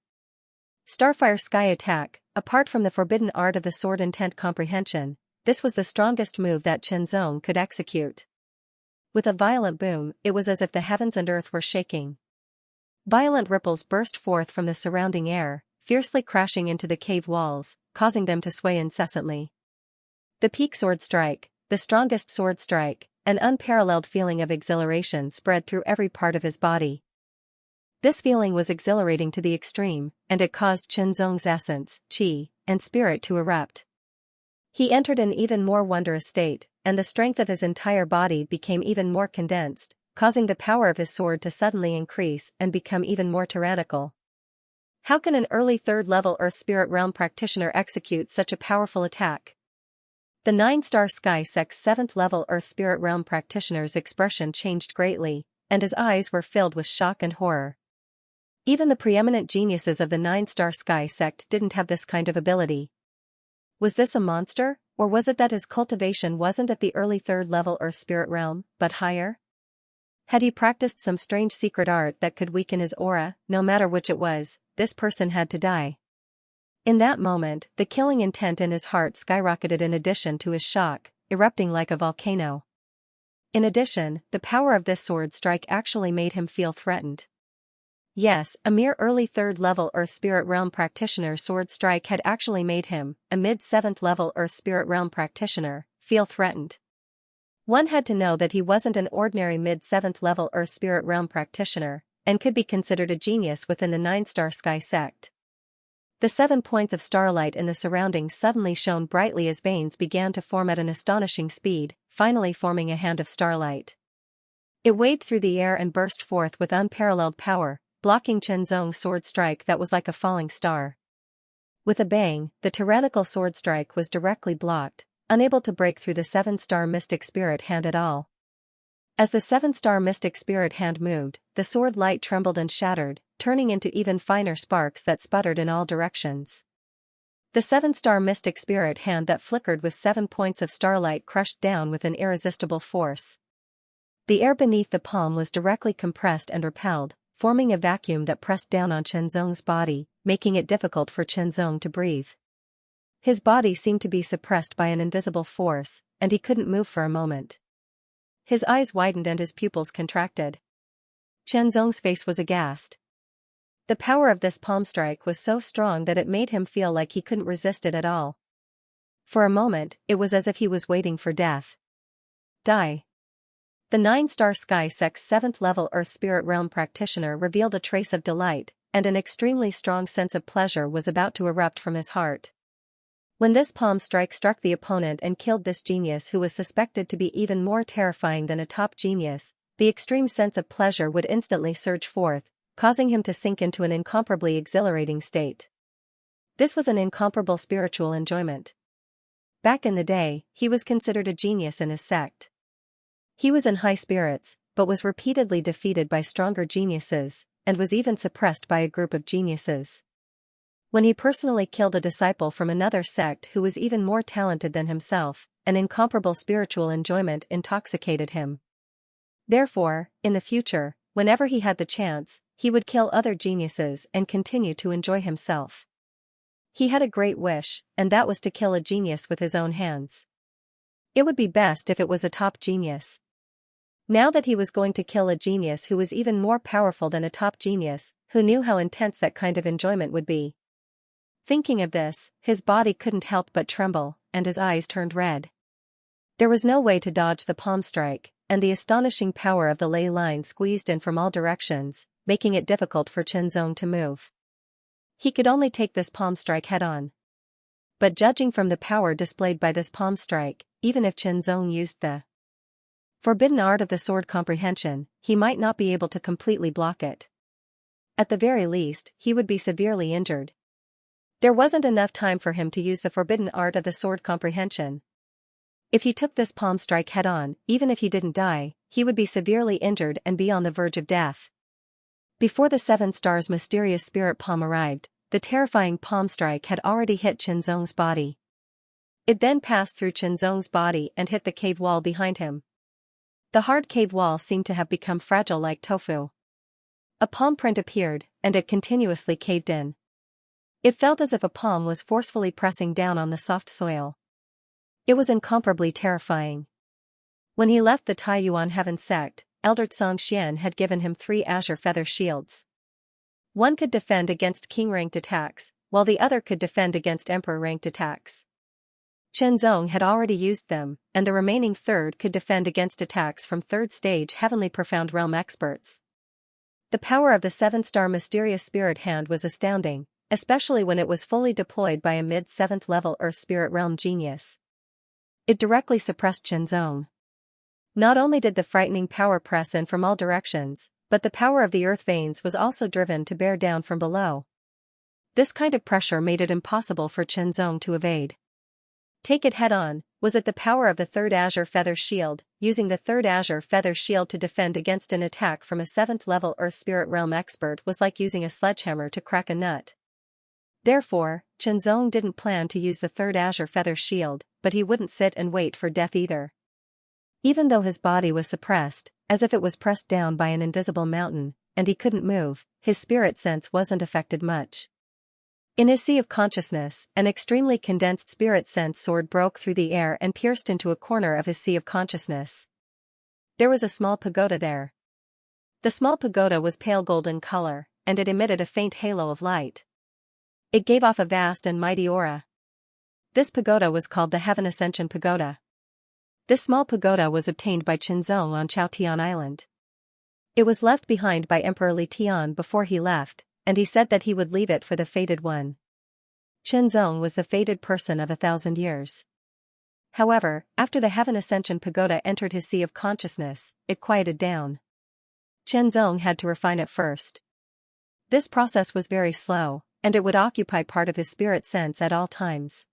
[SPEAKER 1] Starfire Sky Attack. Apart from the forbidden art of the sword intent comprehension, this was the strongest move that Chenzong could execute. With a violent boom, it was as if the heavens and earth were shaking. Violent ripples burst forth from the surrounding air, fiercely crashing into the cave walls, causing them to sway incessantly. The peak sword strike, the strongest sword strike, an unparalleled feeling of exhilaration spread through every part of his body. This feeling was exhilarating to the extreme, and it caused Qianzong's essence, qi, and spirit to erupt. He entered an even more wondrous state, and the strength of his entire body became even more condensed, causing the power of his sword to suddenly increase and become even more tyrannical. How can an early third-level Earth Spirit Realm practitioner execute such a powerful attack? The 9-star Sky Sect's 7th-level Earth Spirit Realm practitioner's expression changed greatly, and his eyes were filled with shock and horror. Even the preeminent geniuses of the 9-star Sky Sect didn't have this kind of ability. Was this a monster, or was it that his cultivation wasn't at the early third-level Earth Spirit Realm, but higher? Had he practiced some strange secret art that could weaken his aura? No matter which it was, this person had to die. In that moment, the killing intent in his heart skyrocketed in addition to his shock, erupting like a volcano. In addition, the power of this sword strike actually made him feel threatened. Yes, a mere early third-level Earth Spirit Realm practitioner's sword strike had actually made him, a mid-7th-level Earth Spirit Realm practitioner, feel threatened. One had to know that he wasn't an ordinary mid-7th-level Earth Spirit Realm practitioner, and could be considered a genius within the 9-star Sky Sect. The 7 points of starlight in the surroundings suddenly shone brightly as veins began to form at an astonishing speed, finally forming a hand of starlight. It waved through the air and burst forth with unparalleled power, blocking Qianzong's sword strike that was like a falling star. With a bang, the tyrannical sword strike was directly blocked, unable to break through the 7-star Mystic Spirit Hand at all. As the 7-star Mystic Spirit Hand moved, the sword light trembled and shattered, turning into even finer sparks that sputtered in all directions. The 7-star Mystic Spirit Hand that flickered with 7 points of starlight crushed down with an irresistible force. The air beneath the palm was directly compressed and repelled, forming a vacuum that pressed down on Qianzong's body, making it difficult for Qianzong to breathe. His body seemed to be suppressed by an invisible force, and he couldn't move for a moment. His eyes widened and his pupils contracted. Qianzong's face was aghast. The power of this palm strike was so strong that it made him feel like he couldn't resist it at all. For a moment, it was as if he was waiting for death. Die. The 9-star Sky Sect's 7th-level Earth Spirit Realm practitioner revealed a trace of delight, and an extremely strong sense of pleasure was about to erupt from his heart. When this palm strike struck the opponent and killed this genius who was suspected to be even more terrifying than a top genius, the extreme sense of pleasure would instantly surge forth, causing him to sink into an incomparably exhilarating state. This was an incomparable spiritual enjoyment. Back in the day, he was considered a genius in his sect. He was in high spirits, but was repeatedly defeated by stronger geniuses, and was even suppressed by a group of geniuses. When he personally killed a disciple from another sect who was even more talented than himself, an incomparable spiritual enjoyment intoxicated him. Therefore, in the future, whenever he had the chance, he would kill other geniuses and continue to enjoy himself. He had a great wish, and that was to kill a genius with his own hands. It would be best if it was a top genius. Now that he was going to kill a genius who was even more powerful than a top genius, who knew how intense that kind of enjoyment would be. Thinking of this, his body couldn't help but tremble, and his eyes turned red. There was no way to dodge the palm strike, and the astonishing power of the ley line squeezed in from all directions, making it difficult for Qianzong to move. He could only take this palm strike head-on. But judging from the power displayed by this palm strike, even if Qianzong used the forbidden art of the sword comprehension, he might not be able to completely block it. At the very least, he would be severely injured. There wasn't enough time for him to use the forbidden art of the sword comprehension. If he took this palm strike head-on, even if he didn't die, he would be severely injured and be on the verge of death. Before the 7 stars mysterious spirit palm arrived, the terrifying palm strike had already hit Qianzong's body. It then passed through Qianzong's body and hit the cave wall behind him. The hard cave wall seemed to have become fragile like tofu. A palm print appeared, and it continuously caved in. It felt as if a palm was forcefully pressing down on the soft soil. It was incomparably terrifying. When he left the Taiyuan Heaven sect, Elder Xianxia had given him 3 azure feather shields. One could defend against king-ranked attacks, while the other could defend against emperor-ranked attacks. Chenzong had already used them, and the remaining third could defend against attacks from third-stage Heavenly Profound Realm experts. The power of the 7-star Mysterious Spirit Hand was astounding, especially when it was fully deployed by a mid-7th level Earth Spirit Realm genius. It directly suppressed Chenzong. Not only did the frightening power press in from all directions, but the power of the earth veins was also driven to bear down from below. This kind of pressure made it impossible for Chenzong to evade. Take it head-on. Was it the power of the 3rd Azure Feather Shield, using the 3rd Azure Feather Shield to defend against an attack from a 7th level Earth Spirit Realm expert was like using a sledgehammer to crack a nut. Therefore, Chenzong didn't plan to use the 3rd Azure Feather Shield, but he wouldn't sit and wait for death either. Even though his body was suppressed, as if it was pressed down by an invisible mountain, and he couldn't move, his spirit sense wasn't affected much. In his sea of consciousness, an extremely condensed spirit sense sword broke through the air and pierced into a corner of his sea of consciousness. There was a small pagoda there. The small pagoda was pale golden color, and it emitted a faint halo of light. It gave off a vast and mighty aura. This pagoda was called the Heaven Ascension Pagoda. This small pagoda was obtained by Chenzong on Chaotian Island. It was left behind by Emperor Li Tian before he left, and he said that he would leave it for the fated one. Chenzong was the fated person of 1,000 years. However, after the Heaven Ascension Pagoda entered his sea of consciousness, it quieted down. Chenzong had to refine it first. This process was very slow, and it would occupy part of his spirit sense at all times.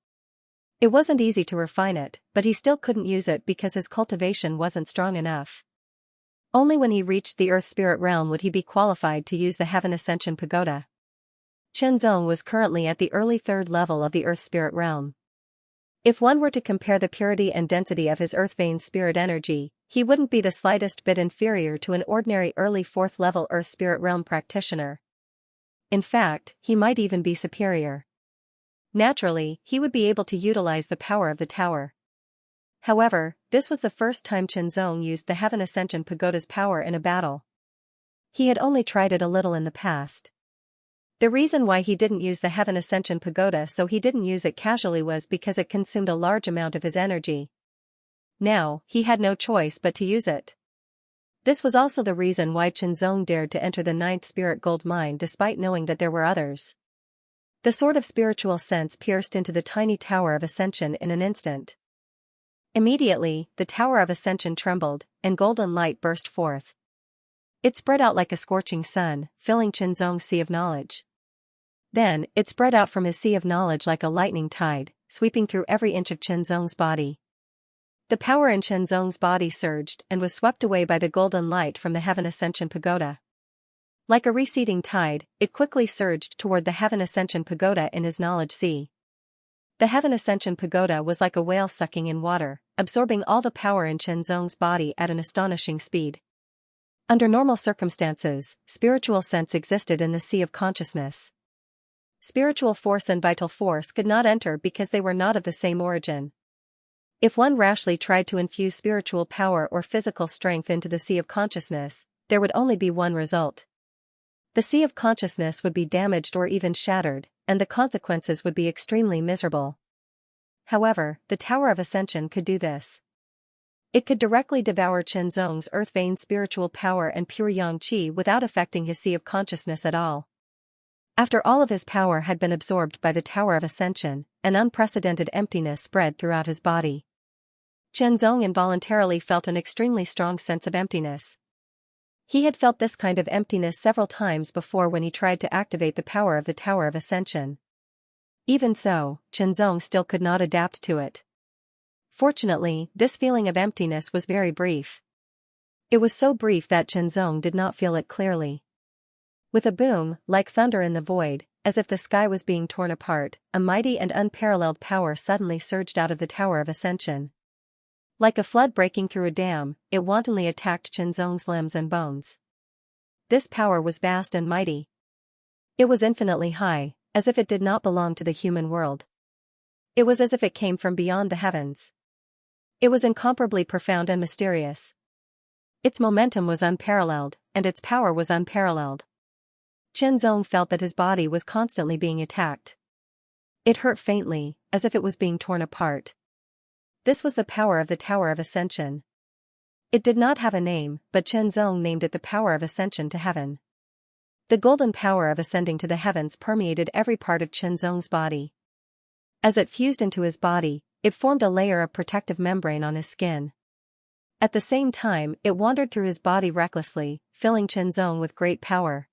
[SPEAKER 1] It wasn't easy to refine it, but he still couldn't use it because his cultivation wasn't strong enough. Only when he reached the Earth Spirit Realm would he be qualified to use the Heaven Ascension Pagoda. Chenzong was currently at the early 3rd level of the Earth Spirit Realm. If one were to compare the purity and density of his Earth Vein spirit energy, he wouldn't be the slightest bit inferior to an ordinary early 4th level Earth Spirit Realm practitioner. In fact, he might even be superior. Naturally, he would be able to utilize the power of the tower. However, this was the first time Chenzong used the Heaven Ascension Pagoda's power in a battle. He had only tried it a little in the past. The reason why he didn't use the Heaven Ascension Pagoda so he didn't use it casually was because it consumed a large amount of his energy. Now, he had no choice but to use it. This was also the reason why Chenzong dared to enter the 9th Spirit Gold Mine despite knowing that there were others. The sword of spiritual sense pierced into the tiny Tower of Ascension in an instant. Immediately, the Tower of Ascension trembled, and golden light burst forth. It spread out like a scorching sun, filling Chenzong's sea of knowledge. Then, it spread out from his sea of knowledge like a lightning tide, sweeping through every inch of Chenzong's body. The power in Chenzong's body surged and was swept away by the golden light from the Heaven Ascension Pagoda. Like a receding tide, it quickly surged toward the Heaven Ascension Pagoda in his knowledge sea. The Heaven Ascension Pagoda was like a whale sucking in water, absorbing all the power in Chenzong's body at an astonishing speed. Under normal circumstances, spiritual sense existed in the sea of consciousness. Spiritual force and vital force could not enter because they were not of the same origin. If one rashly tried to infuse spiritual power or physical strength into the sea of consciousness, there would only be one result. The sea of consciousness would be damaged or even shattered, and the consequences would be extremely miserable. However, the Tower of Ascension could do this. It could directly devour Chenzong's earth vein spiritual power and pure yang qi without affecting his sea of consciousness at all. After all of his power had been absorbed by the Tower of Ascension, an unprecedented emptiness spread throughout his body. Chenzong involuntarily felt an extremely strong sense of emptiness. He had felt this kind of emptiness several times before when he tried to activate the power of the Tower of Ascension. Even so, Chenzong still could not adapt to it. Fortunately, this feeling of emptiness was very brief. It was so brief that Chenzong did not feel it clearly. With a boom, like thunder in the void, as if the sky was being torn apart, a mighty and unparalleled power suddenly surged out of the Tower of Ascension. Like a flood breaking through a dam, it wantonly attacked Chenzong's limbs and bones. This power was vast and mighty. It was infinitely high, as if it did not belong to the human world. It was as if it came from beyond the heavens. It was incomparably profound and mysterious. Its momentum was unparalleled, and its power was unparalleled. Qianzong felt that his body was constantly being attacked. It hurt faintly, as if it was being torn apart. This was the power of the Tower of Ascension. It did not have a name, but Qianzong named it the power of ascension to heaven. The golden power of ascending to the heavens permeated every part of Qianzong's body. As it fused into his body, it formed a layer of protective membrane on his skin. At the same time, it wandered through his body recklessly, filling Qianzong with great power.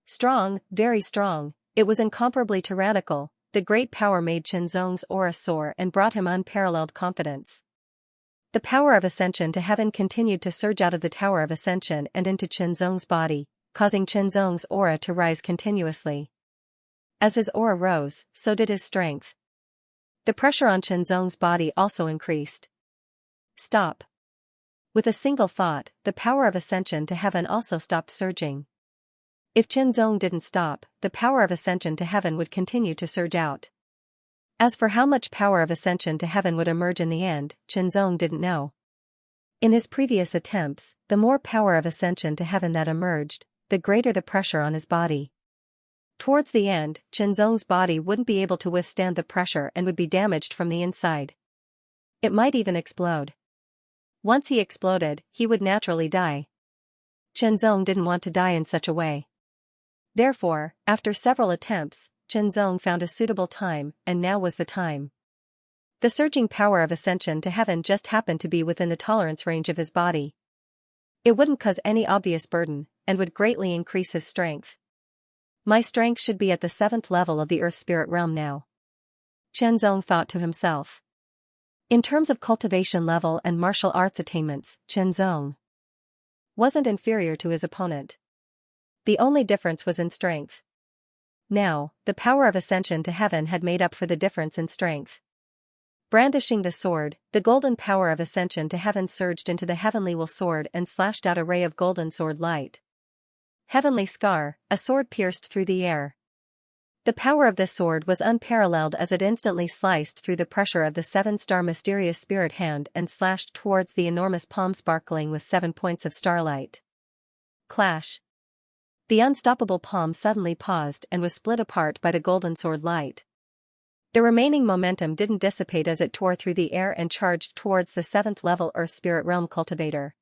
[SPEAKER 1] Strong, very strong, it was incomparably tyrannical. The great power made Qianzong's aura soar and brought him unparalleled confidence. The power of ascension to heaven continued to surge out of the Tower of Ascension and into Qianzong's body, causing Qianzong's aura to rise continuously. As his aura rose, so did his strength. The pressure on Qianzong's body also increased. Stop. With a single thought, the power of ascension to heaven also stopped surging. If Qianzong didn't stop, the power of ascension to heaven would continue to surge out. As for how much power of ascension to heaven would emerge in the end, Qianzong didn't know. In his previous attempts, the more power of ascension to heaven that emerged, the greater the pressure on his body. Towards the end, Qianzong's body wouldn't be able to withstand the pressure and would be damaged from the inside. It might even explode. Once he exploded, he would naturally die. Qianzong didn't want to die in such a way. Therefore, after several attempts, Qianzong found a suitable time, and now was the time. The surging power of ascension to heaven just happened to be within the tolerance range of his body. It wouldn't cause any obvious burden, and would greatly increase his strength. My strength should be at the 7th level of the Earth Spirit Realm now. Qianzong thought to himself. In terms of cultivation level and martial arts attainments, Qianzong wasn't inferior to his opponent. The only difference was in strength. Now, the power of ascension to heaven had made up for the difference in strength. Brandishing the sword, the golden power of ascension to heaven surged into the heavenly will sword and slashed out a ray of golden sword light. Heavenly scar, a sword pierced through the air. The power of this sword was unparalleled as it instantly sliced through the pressure of the 7-star mysterious spirit hand and slashed towards the enormous palm sparkling with 7 points of starlight. Clash. The unstoppable palm suddenly paused and was split apart by the golden sword light. The remaining momentum didn't dissipate as it tore through the air and charged towards the 7th level Earth Spirit Realm cultivator.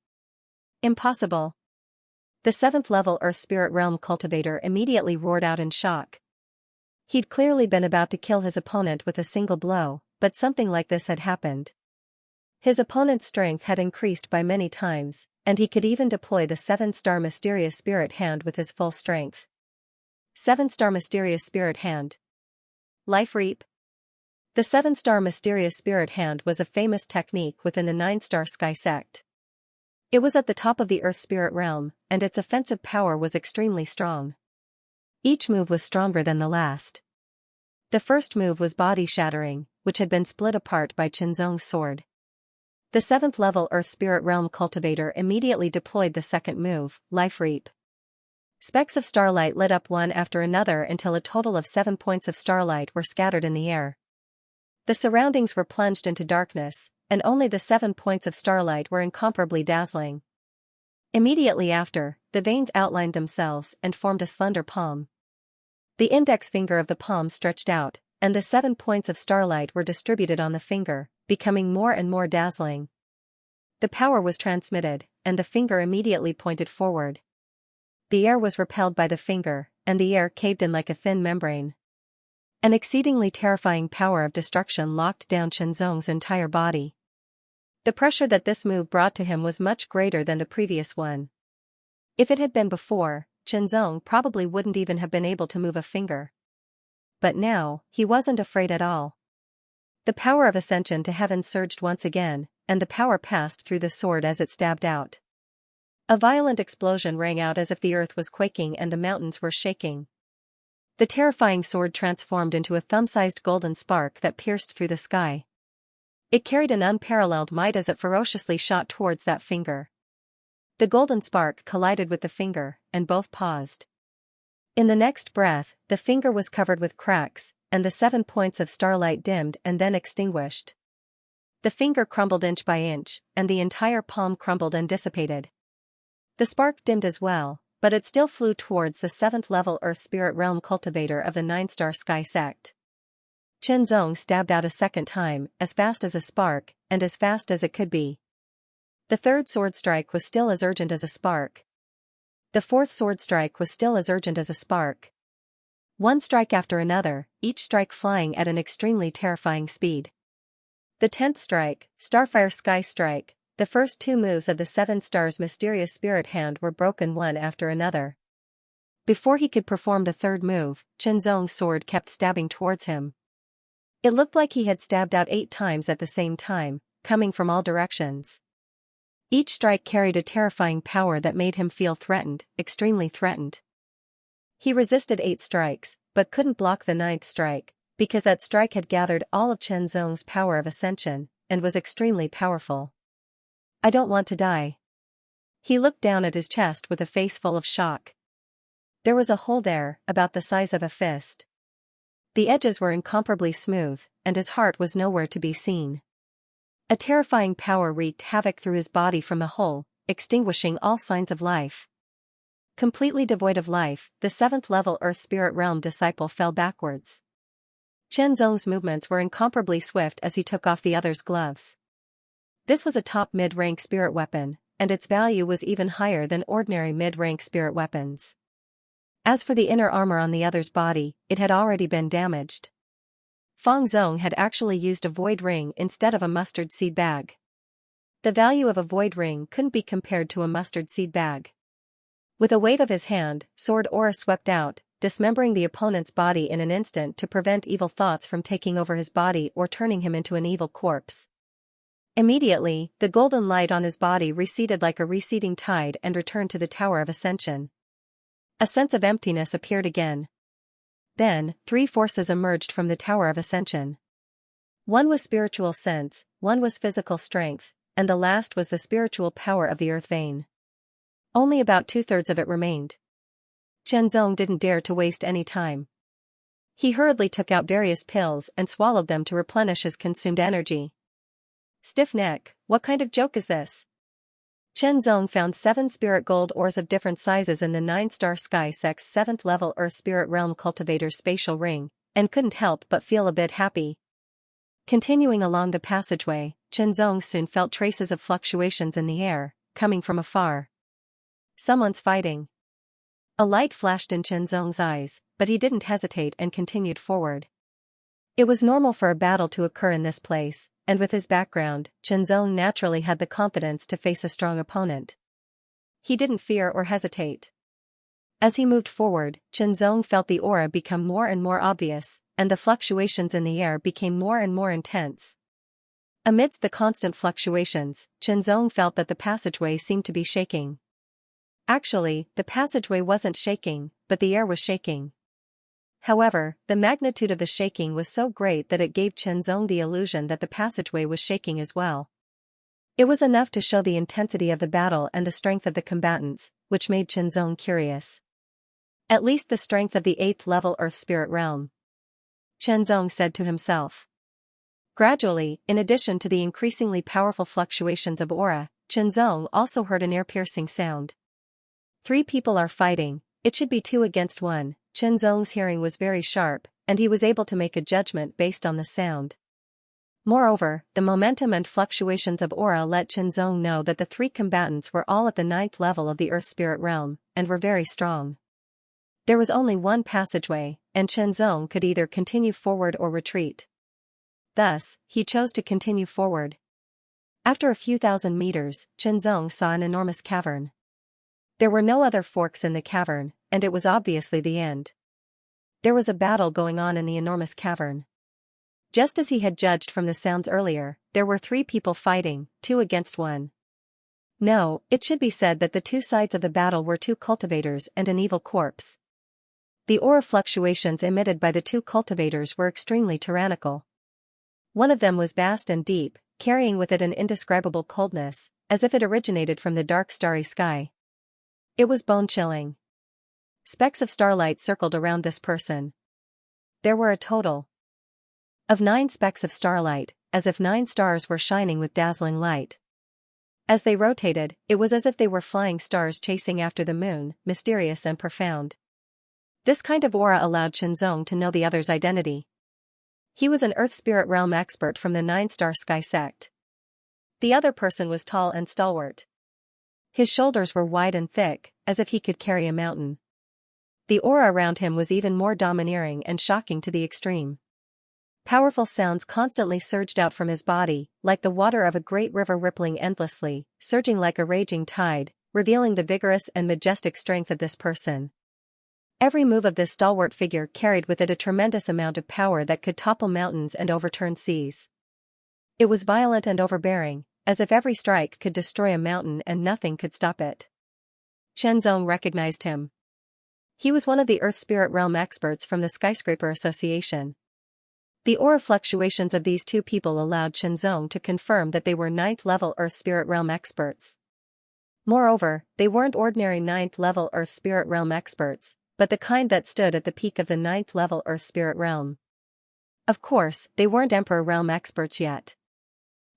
[SPEAKER 1] Impossible. The 7th level Earth Spirit Realm cultivator immediately roared out in shock. He'd clearly been about to kill his opponent with a single blow, but something like this had happened. His opponent's strength had increased by many times, and he could even deploy the 7-star mysterious spirit hand with his full strength. 7-star mysterious spirit hand. Life Reap. The 7-star mysterious spirit hand was a famous technique within the 9-star sky sect. It was at the top of the Earth Spirit Realm, and its offensive power was extremely strong. Each move was stronger than the last. The first move was body-shattering, which had been split apart by Qianzong's sword. The 7th level Earth Spirit Realm cultivator immediately deployed the second move, Life Reap. Specks of starlight lit up one after another until a total of 7 points of starlight were scattered in the air. The surroundings were plunged into darkness, and only the 7 points of starlight were incomparably dazzling. Immediately after, the veins outlined themselves and formed a slender palm. The index finger of the palm stretched out, and the 7 points of starlight were distributed on the finger, becoming more and more dazzling. The power was transmitted, and the finger immediately pointed forward. The air was repelled by the finger, and the air caved in like a thin membrane. An exceedingly terrifying power of destruction locked down Qianzong's entire body. The pressure that this move brought to him was much greater than the previous one. If it had been before, Qianzong probably wouldn't even have been able to move a finger. But now, he wasn't afraid at all. The power of ascension to heaven surged once again, and the power passed through the sword as it stabbed out. A violent explosion rang out as if the earth was quaking and the mountains were shaking. The terrifying sword transformed into a thumb-sized golden spark that pierced through the sky. It carried an unparalleled might as it ferociously shot towards that finger. The golden spark collided with the finger, and both paused. In the next breath, the finger was covered with cracks, and the 7 points of starlight dimmed and then extinguished. The finger crumbled inch by inch, and the entire palm crumbled and dissipated. The spark dimmed as well, but it still flew towards the 7th level Earth Spirit Realm cultivator of the 9-star Sky sect. Qianzong stabbed out a second time, as fast as a spark, and as fast as it could be. The third sword strike was still as urgent as a spark. The fourth sword strike was still as urgent as a spark. One strike after another, each strike flying at an extremely terrifying speed. The 10th strike, Starfire Sky Strike, the first 2 moves of the 7 stars mysterious spirit hand were broken one after another. Before he could perform the third move, Qianzong's sword kept stabbing towards him. It looked like he had stabbed out 8 times at the same time, coming from all directions. Each strike carried a terrifying power that made him feel threatened, extremely threatened. He resisted 8 strikes, but couldn't block the 9th strike, because that strike had gathered all of Qianzong's power of ascension, and was extremely powerful. I don't want to die. He looked down at his chest with a face full of shock. There was a hole there, about the size of a fist. The edges were incomparably smooth, and his heart was nowhere to be seen. A terrifying power wreaked havoc through his body from the hole, extinguishing all signs of life. Completely devoid of life, the 7th level Earth Spirit Realm disciple fell backwards. Qianzong's movements were incomparably swift as he took off the other's gloves. This was a top mid-rank spirit weapon, and its value was even higher than ordinary mid-rank spirit weapons. As for the inner armor on the other's body, it had already been damaged. Fang Zong had actually used a void ring instead of a mustard seed bag. The value of a void ring couldn't be compared to a mustard seed bag. With a wave of his hand, sword aura swept out, dismembering the opponent's body in an instant to prevent evil thoughts from taking over his body or turning him into an evil corpse. Immediately, the golden light on his body receded like a receding tide and returned to the Tower of Ascension. A sense of emptiness appeared again. Then, 3 forces emerged from the Tower of Ascension. One was spiritual sense, one was physical strength, and the last was the spiritual power of the earth vein. Only about 2/3 of it remained. Qianzong didn't dare to waste any time. He hurriedly took out various pills and swallowed them to replenish his consumed energy. Stiff neck, what kind of joke is this? Qianzong found 7 spirit gold ores of different sizes in the 9-star Sky sect's 7th level Earth Spirit Realm cultivator's spatial ring, and couldn't help but feel a bit happy. Continuing along the passageway, Qianzong soon felt traces of fluctuations in the air, coming from afar. Someone's fighting. A light flashed in Qianzong's eyes, but he didn't hesitate and continued forward. It was normal for a battle to occur in this place, and with his background, Qianzong naturally had the confidence to face a strong opponent. He didn't fear or hesitate. As he moved forward, Qianzong felt the aura become more and more obvious, and the fluctuations in the air became more and more intense. Amidst the constant fluctuations, Qianzong felt that the passageway seemed to be shaking. Actually, the passageway wasn't shaking, but the air was shaking. However, the magnitude of the shaking was so great that it gave Qianzong the illusion that the passageway was shaking as well. It was enough to show the intensity of the battle and the strength of the combatants, which made Qianzong curious. At least the strength of the 8th level Earth Spirit Realm, Qianzong said to himself. Gradually, in addition to the increasingly powerful fluctuations of aura, Qianzong also heard an ear-piercing sound. 3 people are fighting, it should be 2 against 1. Qianzong's hearing was very sharp, and he was able to make a judgment based on the sound. Moreover, the momentum and fluctuations of aura let Qianzong know that the 3 combatants were all at the 9th level of the Earth Spirit Realm, and were very strong. There was only one passageway, and Qianzong could either continue forward or retreat. Thus, he chose to continue forward. After a few thousand meters, Qianzong saw an enormous cavern. There were no other forks in the cavern, and it was obviously the end. There was a battle going on in the enormous cavern. Just as he had judged from the sounds earlier, there were 3 people fighting, 2 against 1. No, it should be said that the 2 sides of the battle were 2 cultivators and an evil corpse. The aura fluctuations emitted by the 2 cultivators were extremely tyrannical. One of them was vast and deep, carrying with it an indescribable coldness, as if it originated from the dark starry sky. It was bone-chilling. Specks of starlight circled around this person. There were a total of 9 specks of starlight, as if 9 stars were shining with dazzling light. As they rotated, it was as if they were flying stars chasing after the moon, mysterious and profound. This kind of aura allowed Xianxia to know the other's identity. He was an Earth Spirit Realm expert from the 9-star Sky sect. The other person was tall and stalwart. His shoulders were wide and thick, as if he could carry a mountain. The aura around him was even more domineering and shocking to the extreme. Powerful sounds constantly surged out from his body, like the water of a great river rippling endlessly, surging like a raging tide, revealing the vigorous and majestic strength of this person. Every move of this stalwart figure carried with it a tremendous amount of power that could topple mountains and overturn seas. It was violent and overbearing, as if every strike could destroy a mountain and nothing could stop it. Xianxia recognized him. He was one of the Earth Spirit Realm experts from the Skyscraper Association. The aura fluctuations of these two people allowed Xianxia to confirm that they were 9th-level Earth Spirit Realm experts. Moreover, they weren't ordinary 9th-level Earth Spirit Realm experts, but the kind that stood at the peak of the 9th-level Earth Spirit Realm. Of course, they weren't Emperor Realm experts yet.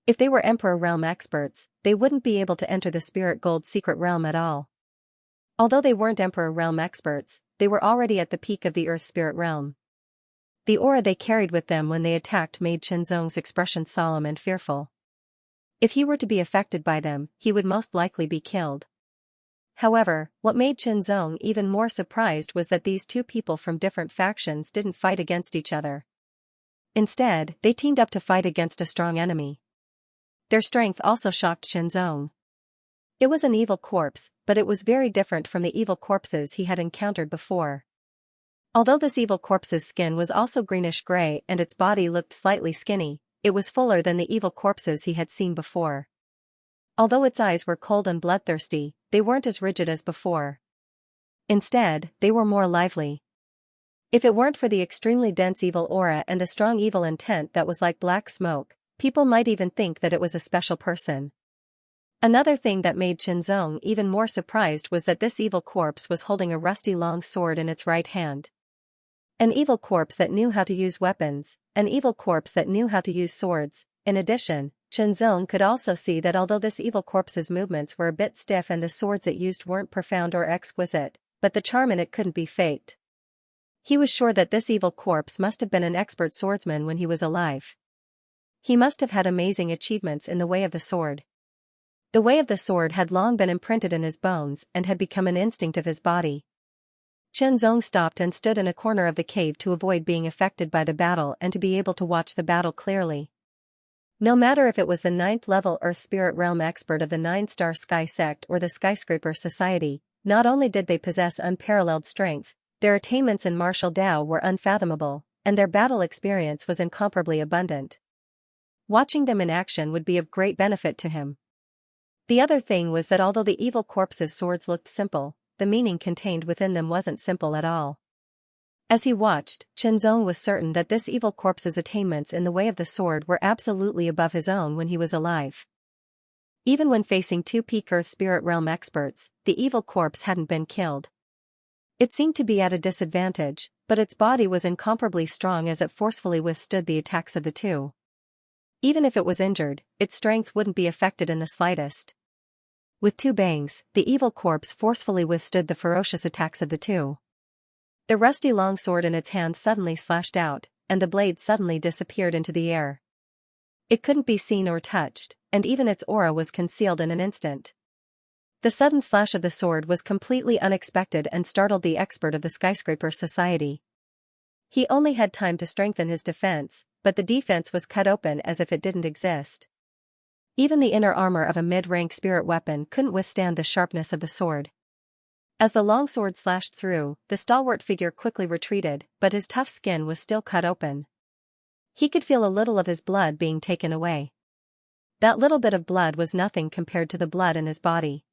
[SPEAKER 1] If they were Emperor Realm experts, they wouldn't be able to enter the Spirit Gold Secret Realm at all. Although they weren't Emperor Realm experts, they were already at the peak of the Earth Spirit Realm. The aura they carried with them when they attacked made Xianxia's expression solemn and fearful. If he were to be affected by them, he would most likely be killed. However, what made Xianxia even more surprised was that these two people from different factions didn't fight against each other. Instead, they teamed up to fight against a strong enemy. Their strength also shocked Xianxia. It was an evil corpse, but it was very different from the evil corpses he had encountered before. Although this evil corpse's skin was also greenish-gray and its body looked slightly skinny, it was fuller than the evil corpses he had seen before. Although its eyes were cold and bloodthirsty, they weren't as rigid as before. Instead, they were more lively. If it weren't for the extremely dense evil aura and the strong evil intent that was like black smoke, people might even think that it was a special person. Another thing that made Xianxia even more surprised was that this evil corpse was holding a rusty long sword in its right hand. An evil corpse that knew how to use weapons, an evil corpse that knew how to use swords. In addition, Xianxia could also see that although this evil corpse's movements were a bit stiff and the swords it used weren't profound or exquisite, but the charm in it couldn't be faked. He was sure that this evil corpse must have been an expert swordsman when he was alive. He must have had amazing achievements in the way of the sword. The way of the sword had long been imprinted in his bones and had become an instinct of his body. Xianxia stopped and stood in a corner of the cave to avoid being affected by the battle and to be able to watch the battle clearly. No matter if it was the 9th-level Earth Spirit Realm expert of the 9-star Sky sect or the Skyscraper Society, not only did they possess unparalleled strength, their attainments in martial Dao were unfathomable, and their battle experience was incomparably abundant. Watching them in action would be of great benefit to him. The other thing was that although the evil corpse's swords looked simple, the meaning contained within them wasn't simple at all. As he watched, Xianxia was certain that this evil corpse's attainments in the way of the sword were absolutely above his own when he was alive. Even when facing two peak Earth Spirit Realm experts, the evil corpse hadn't been killed. It seemed to be at a disadvantage, but its body was incomparably strong as it forcefully withstood the attacks of the two. Even if it was injured, its strength wouldn't be affected in the slightest. With two bangs, the evil corpse forcefully withstood the ferocious attacks of the two. The rusty longsword in its hand suddenly slashed out, and the blade suddenly disappeared into the air. It couldn't be seen or touched, and even its aura was concealed in an instant. The sudden slash of the sword was completely unexpected and startled the expert of the Skyscraper Society. He only had time to strengthen his defense, but the defense was cut open as if it didn't exist. Even the inner armor of a mid-rank spirit weapon couldn't withstand the sharpness of the sword. As the longsword slashed through, the stalwart figure quickly retreated, but his tough skin was still cut open. He could feel a little of his blood being taken away. That little bit of blood was nothing compared to the blood in his body.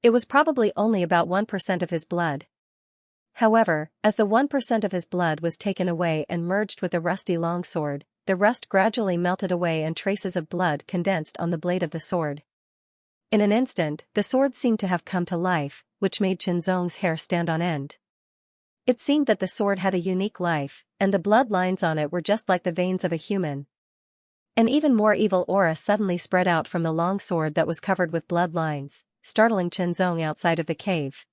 [SPEAKER 1] It was probably only about 1% of his blood. However, as the 1% of his blood was taken away and merged with the rusty longsword, the rust gradually melted away and traces of blood condensed on the blade of the sword. In an instant, the sword seemed to have come to life, which made Xianxia's hair stand on end. It seemed that the sword had a unique life, and the blood lines on it were just like the veins of a human. An even more evil aura suddenly spread out from the long sword that was covered with blood lines, startling Chenzong outside of the cave.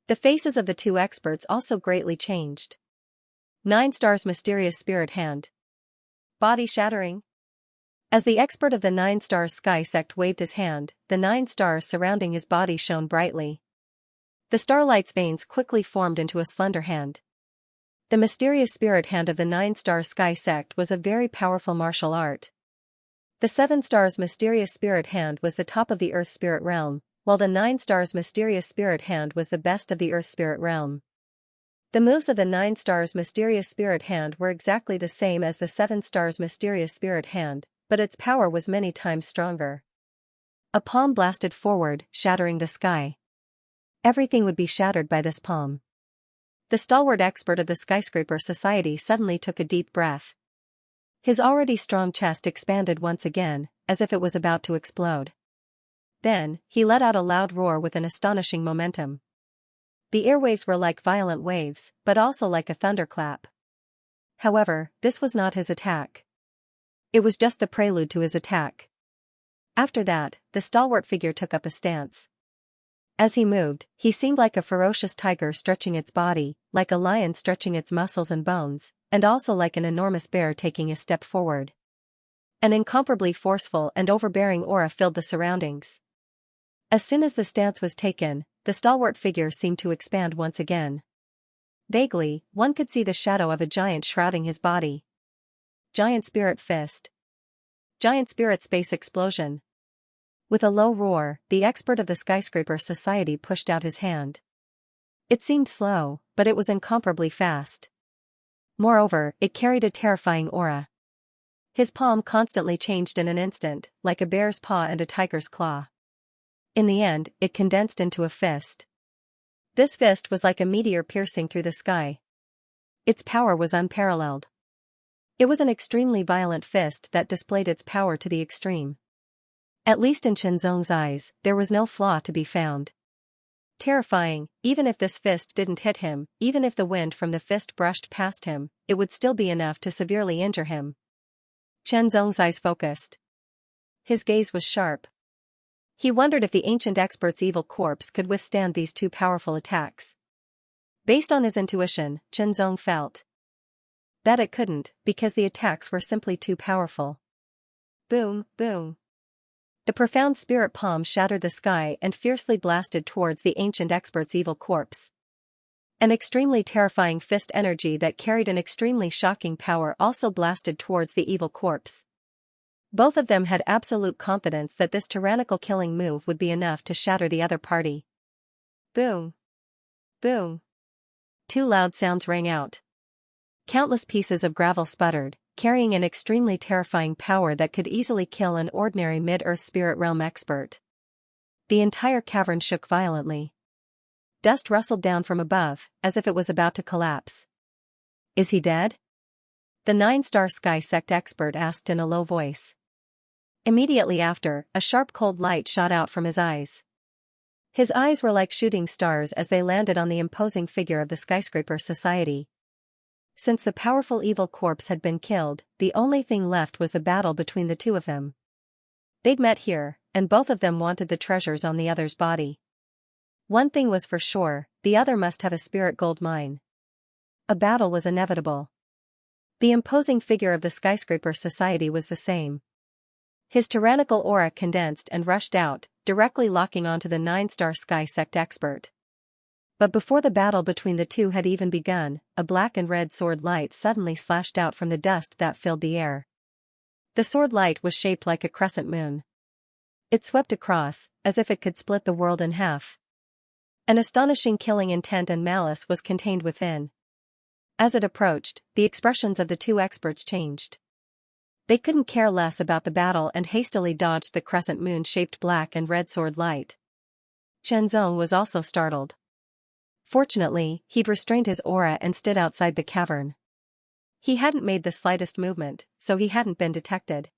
[SPEAKER 1] The faces of the two experts also greatly changed. 9 stars mysterious spirit hand. Body shattering. As the expert of the 9 stars sky sect waved his hand, the 9 stars surrounding his body shone brightly. The starlight's veins quickly formed into a slender hand. The mysterious spirit hand of the 9 stars sky sect was a very powerful martial art. The 7 stars mysterious spirit hand was the top of the earth spirit realm, while the 9 stars mysterious spirit hand was the best of the earth spirit realm. The moves of the 9 stars mysterious spirit hand were exactly the same as the 7 stars mysterious spirit hand, but its power was many times stronger. A palm blasted forward, shattering the sky. Everything would be shattered by this palm. The stalwart expert of the skyscraper society suddenly took a deep breath. His already strong chest expanded once again, as if it was about to explode. Then, he let out a loud roar with an astonishing momentum. The airwaves were like violent waves, but also like a thunderclap. However, this was not his attack. It was just the prelude to his attack. After that, the stalwart figure took up a stance. As he moved, he seemed like a ferocious tiger stretching its body, like a lion stretching its muscles and bones, and also like an enormous bear taking a step forward. An incomparably forceful and overbearing aura filled the surroundings. As soon as the stance was taken, the stalwart figure seemed to expand once again. Vaguely, one could see the shadow of a giant shrouding his body. Giant spirit fist. Giant spirit space explosion. With a low roar, the expert of the skyscraper society pushed out his hand. It seemed slow, but it was incomparably fast. Moreover, it carried a terrifying aura. His palm constantly changed in an instant, like a bear's paw and a tiger's claw. In the end, it condensed into a fist. This fist was like a meteor piercing through the sky. Its power was unparalleled. It was an extremely violent fist that displayed its power to the extreme. At least in Chenzong's eyes, there was no flaw to be found. Terrifying, even if this fist didn't hit him, even if the wind from the fist brushed past him, it would still be enough to severely injure him. Chenzong's eyes focused. His gaze was sharp. He wondered if the ancient expert's evil corpse could withstand these two powerful attacks. Based on his intuition, Chenzong felt that it couldn't, because the attacks were simply too powerful. Boom, boom. The profound spirit palm shattered the sky and fiercely blasted towards the ancient expert's evil corpse. An extremely terrifying fist energy that carried an extremely shocking power also blasted towards the evil corpse. Both of them had absolute confidence that this tyrannical killing move would be enough to shatter the other party. Boom. Boom. 2 loud sounds rang out. Countless pieces of gravel sputtered, carrying an extremely terrifying power that could easily kill an ordinary mid-earth spirit realm expert. The entire cavern shook violently. Dust rustled down from above, as if it was about to collapse. Is he dead? The 9-star sky sect expert asked in a low voice. Immediately after, a sharp cold light shot out from his eyes. His eyes were like shooting stars as they landed on the imposing figure of the skyscraper society. Since the powerful evil corpse had been killed, the only thing left was the battle between the two of them. They'd met here, and both of them wanted the treasures on the other's body. One thing was for sure, the other must have a spirit gold mine. A battle was inevitable. The imposing figure of the skyscraper society was the same. His tyrannical aura condensed and rushed out, directly locking onto the 9-star sky sect expert. But before the battle between the two had even begun, a black and red sword light suddenly slashed out from the dust that filled the air. The sword light was shaped like a crescent moon. It swept across, as if it could split the world in half. An astonishing killing intent and malice was contained within. As it approached, the expressions of the two experts changed. They couldn't care less about the battle and hastily dodged the crescent moon-shaped black and red sword light. Chenzong was also startled. Fortunately, he'd restrained his aura and stood outside the cavern. He hadn't made the slightest movement, so he hadn't been detected.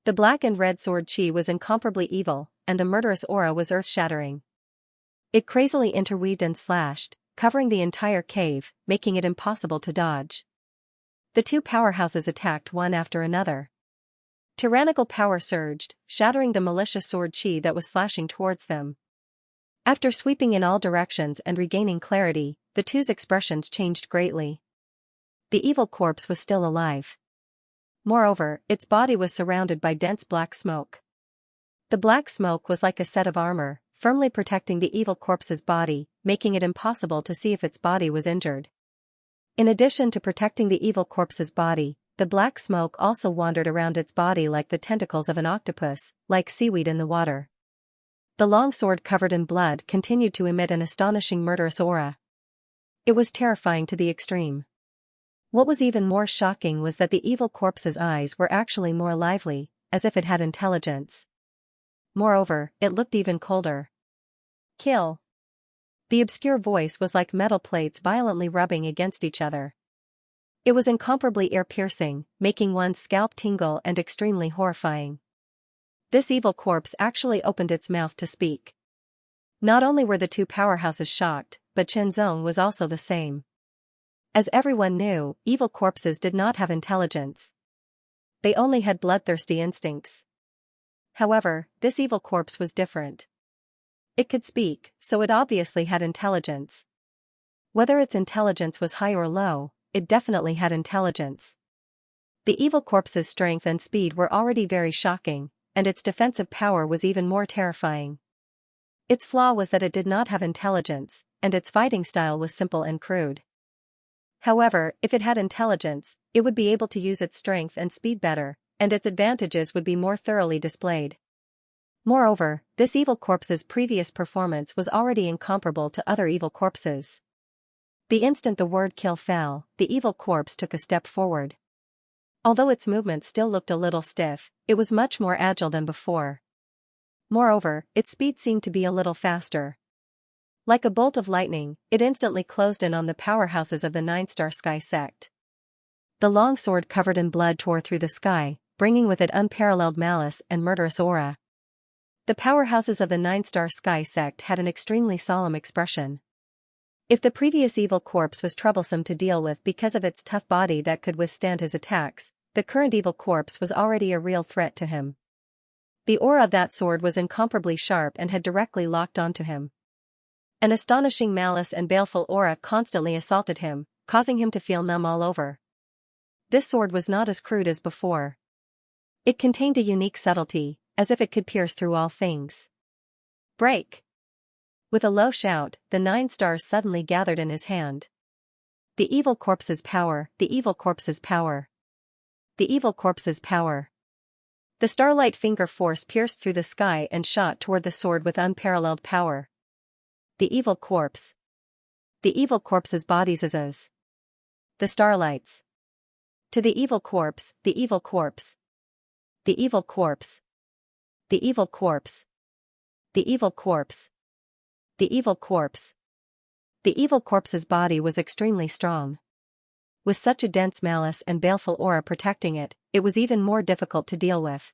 [SPEAKER 1] The black and red sword chi was incomparably evil, and the murderous aura was earth-shattering. It crazily interweaved and slashed, covering the entire cave, making it impossible to dodge. The two powerhouses attacked one after another. Tyrannical power surged, shattering the malicious sword chi that was slashing towards them. After sweeping in all directions and regaining clarity, the two's expressions changed greatly. The evil corpse was still alive. Moreover, its body was surrounded by dense black smoke. The black smoke was like a set of armor, firmly protecting the evil corpse's body, making it impossible to see if its body was injured. In addition to protecting the evil corpse's body, the black smoke also wandered around its body like the tentacles of an octopus, like seaweed in the water. The long sword covered in blood continued to emit an astonishing murderous aura. It was terrifying to the extreme. What was even more shocking was that the evil corpse's eyes were actually more lively, as if it had intelligence. Moreover, it looked even colder. Kill. The obscure voice was like metal plates violently rubbing against each other. It was incomparably ear-piercing, making one's scalp tingle and extremely horrifying. This evil corpse actually opened its mouth to speak. Not only were the two powerhouses shocked, but Xianxia was also the same. As everyone knew, evil corpses did not have intelligence. They only had bloodthirsty instincts. However, this evil corpse was different. It could speak, so it obviously had intelligence. Whether its intelligence was high or low, it definitely had intelligence. The evil corpse's strength and speed were already very shocking, and its defensive power was even more terrifying. Its flaw was that it did not have intelligence, and its fighting style was simple and crude. However, if it had intelligence, it would be able to use its strength and speed better, and its advantages would be more thoroughly displayed. Moreover, this evil corpse's previous performance was already incomparable to other evil corpses. The instant the word kill fell, the evil corpse took a step forward. Although its movement still looked a little stiff, it was much more agile than before. Moreover, its speed seemed to be a little faster. Like a bolt of lightning, it instantly closed in on the powerhouses of the Nine-Star Sky sect. The long sword covered in blood tore through the sky, bringing with it unparalleled malice and murderous aura. The powerhouses of the Nine-Star Sky sect had an extremely solemn expression. If the previous evil corpse was troublesome to deal with because of its tough body that could withstand his attacks, the current evil corpse was already a real threat to him. The aura of that sword was incomparably sharp and had directly locked onto him. An astonishing malice and baleful aura constantly assaulted him, causing him to feel numb all over. This sword was not as crude as before. It contained a unique subtlety, as if it could pierce through all things. Break! With a low shout, the 9 stars suddenly gathered in his hand. The evil corpse's power, the evil corpse's power. The evil corpse's power. The starlight finger force pierced through the sky and shot toward the sword with unparalleled power. The evil corpse. The evil corpse's bodies as. The starlights. To the evil corpse, the evil corpse. The evil corpse. The evil corpse. The evil corpse. The evil corpse. The evil corpse's body was extremely strong. With such a dense malice and baleful aura protecting it, it was even more difficult to deal with.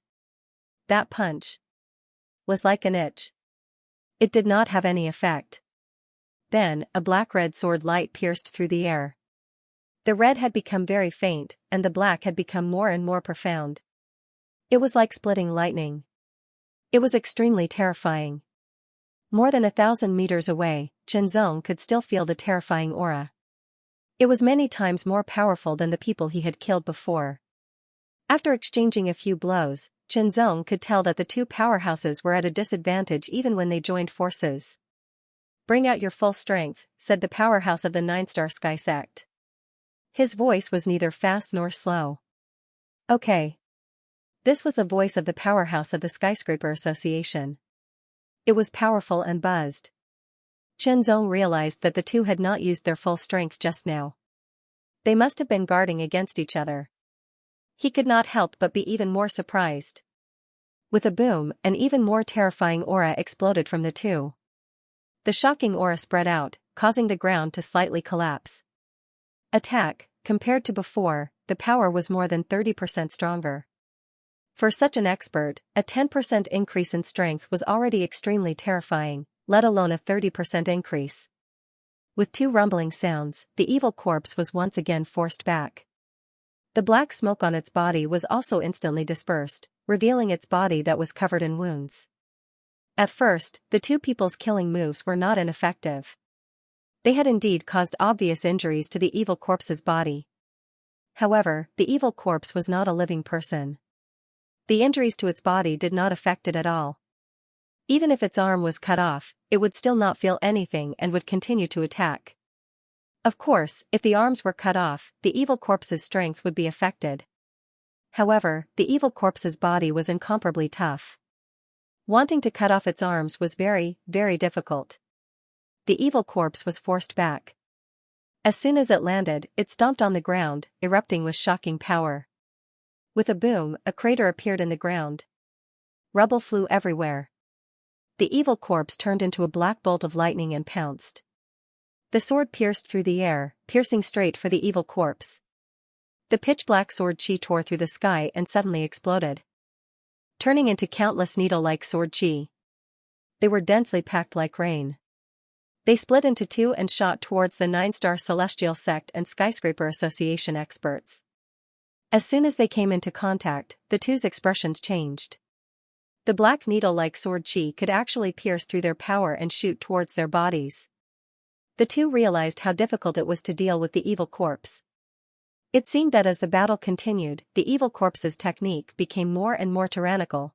[SPEAKER 1] That punch was like an itch. It did not have any effect. Then, a black-red sword light pierced through the air. The red had become very faint, and the black had become more and more profound. It was like splitting lightning. It was extremely terrifying. More than 1,000 meters away, Xianxia could still feel the terrifying aura. It was many times more powerful than the people he had killed before. After exchanging a few blows, Xianxia could tell that the two powerhouses were at a disadvantage even when they joined forces. Bring out your full strength, said the powerhouse of the 9-star Sky sect. His voice was neither fast nor slow. Okay. This was the voice of the powerhouse of the Skyscraper Association. It was powerful and buzzed. Xianxia realized that the two had not used their full strength just now. They must have been guarding against each other. He could not help but be even more surprised. With a boom, an even more terrifying aura exploded from the two. The shocking aura spread out, causing the ground to slightly collapse. Attack, compared to before, the power was more than 30% stronger. For such an expert, a 10% increase in strength was already extremely terrifying, let alone a 30% increase. With two rumbling sounds, the evil corpse was once again forced back. The black smoke on its body was also instantly dispersed, revealing its body that was covered in wounds. At first, the two people's killing moves were not ineffective. They had indeed caused obvious injuries to the evil corpse's body. However, the evil corpse was not a living person. The injuries to its body did not affect it at all. Even if its arm was cut off, it would still not feel anything and would continue to attack. Of course, if the arms were cut off, the evil corpse's strength would be affected. However, the evil corpse's body was incomparably tough. Wanting to cut off its arms was very, very difficult. The evil corpse was forced back. As soon as it landed, it stomped on the ground, erupting with shocking power. With a boom, a crater appeared in the ground. Rubble flew everywhere. The evil corpse turned into a black bolt of lightning and pounced. The sword pierced through the air, piercing straight for the evil corpse. The pitch-black sword chi tore through the sky and suddenly exploded, turning into countless needle-like sword chi. They were densely packed like rain. They split into two and shot towards the 9-star celestial sect and skyscraper association experts. As soon as they came into contact, the two's expressions changed. The black needle-like sword chi could actually pierce through their power and shoot towards their bodies. The two realized how difficult it was to deal with the evil corpse. It seemed that as the battle continued, the evil corpse's technique became more and more tyrannical.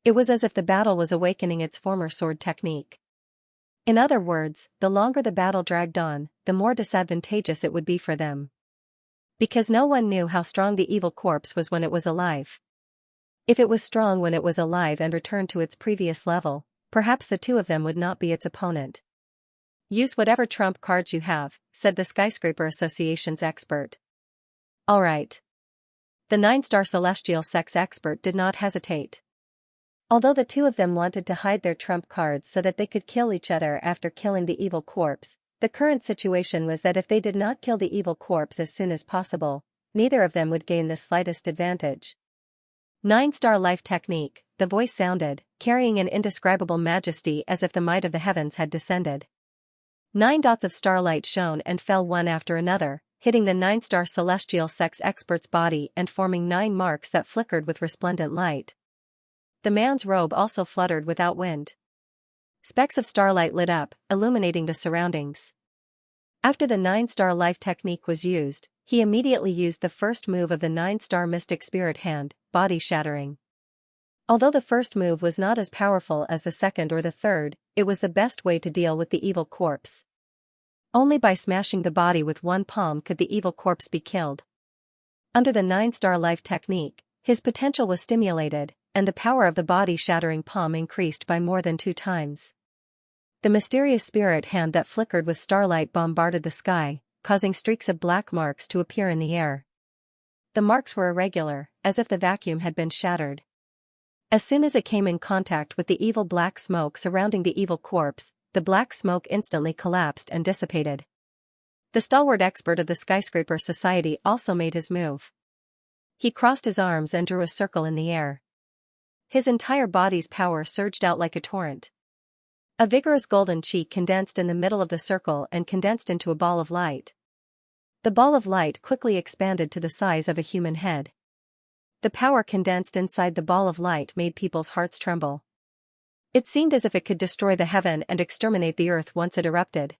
[SPEAKER 1] It was as if the battle was awakening its former sword technique. In other words, the longer the battle dragged on, the more disadvantageous it would be for them. Because no one knew how strong the evil corpse was when it was alive. If it was strong when it was alive and returned to its previous level, perhaps the two of them would not be its opponent. Use whatever trump cards you have, said the Skyscraper Association's expert. All right. The 9-star celestial sex expert did not hesitate. Although the two of them wanted to hide their trump cards so that they could kill each other after killing the evil corpse, the current situation was that if they did not kill the evil corpse as soon as possible, neither of them would gain the slightest advantage. 9-star life technique, the voice sounded, carrying an indescribable majesty as if the might of the heavens had descended. 9 dots of starlight shone and fell one after another, hitting the 9-star celestial sex expert's body and forming 9 marks that flickered with resplendent light. The man's robe also fluttered without wind. Specks of starlight lit up, illuminating the surroundings. After the 9-star life technique was used, he immediately used the first move of the 9-star mystic spirit hand, body shattering. Although the first move was not as powerful as the second or the third, it was the best way to deal with the evil corpse. Only by smashing the body with one palm could the evil corpse be killed. Under the 9-star life technique, his potential was stimulated, and the power of the body-shattering palm increased by more than 2 times. The mysterious spirit hand that flickered with starlight bombarded the sky, causing streaks of black marks to appear in the air. The marks were irregular, as if the vacuum had been shattered. As soon as it came in contact with the evil black smoke surrounding the evil corpse, the black smoke instantly collapsed and dissipated. The stalwart expert of the Skyscraper Society also made his move. He crossed his arms and drew a circle in the air. His entire body's power surged out like a torrent. A vigorous golden chi condensed in the middle of the circle and condensed into a ball of light. The ball of light quickly expanded to the size of a human head. The power condensed inside the ball of light made people's hearts tremble. It seemed as if it could destroy the heaven and exterminate the earth once it erupted.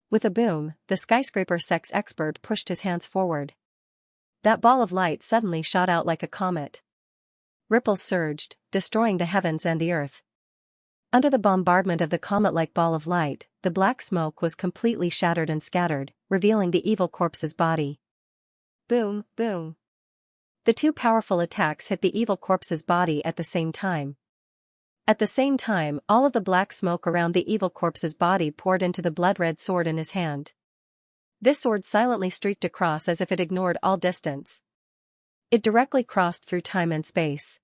[SPEAKER 1] With a boom, the skyscraper sex expert pushed his hands forward. That ball of light suddenly shot out like a comet. Ripples surged, destroying the heavens and the earth. Under the bombardment of the comet-like ball of light, the black smoke was completely shattered and scattered, revealing the evil corpse's body. Boom, boom. The 2 powerful attacks hit the evil corpse's body at the same time. At the same time, all of the black smoke around the evil corpse's body poured into the blood-red sword in his hand. This sword silently streaked across as if it ignored all distance. It directly crossed through time and space.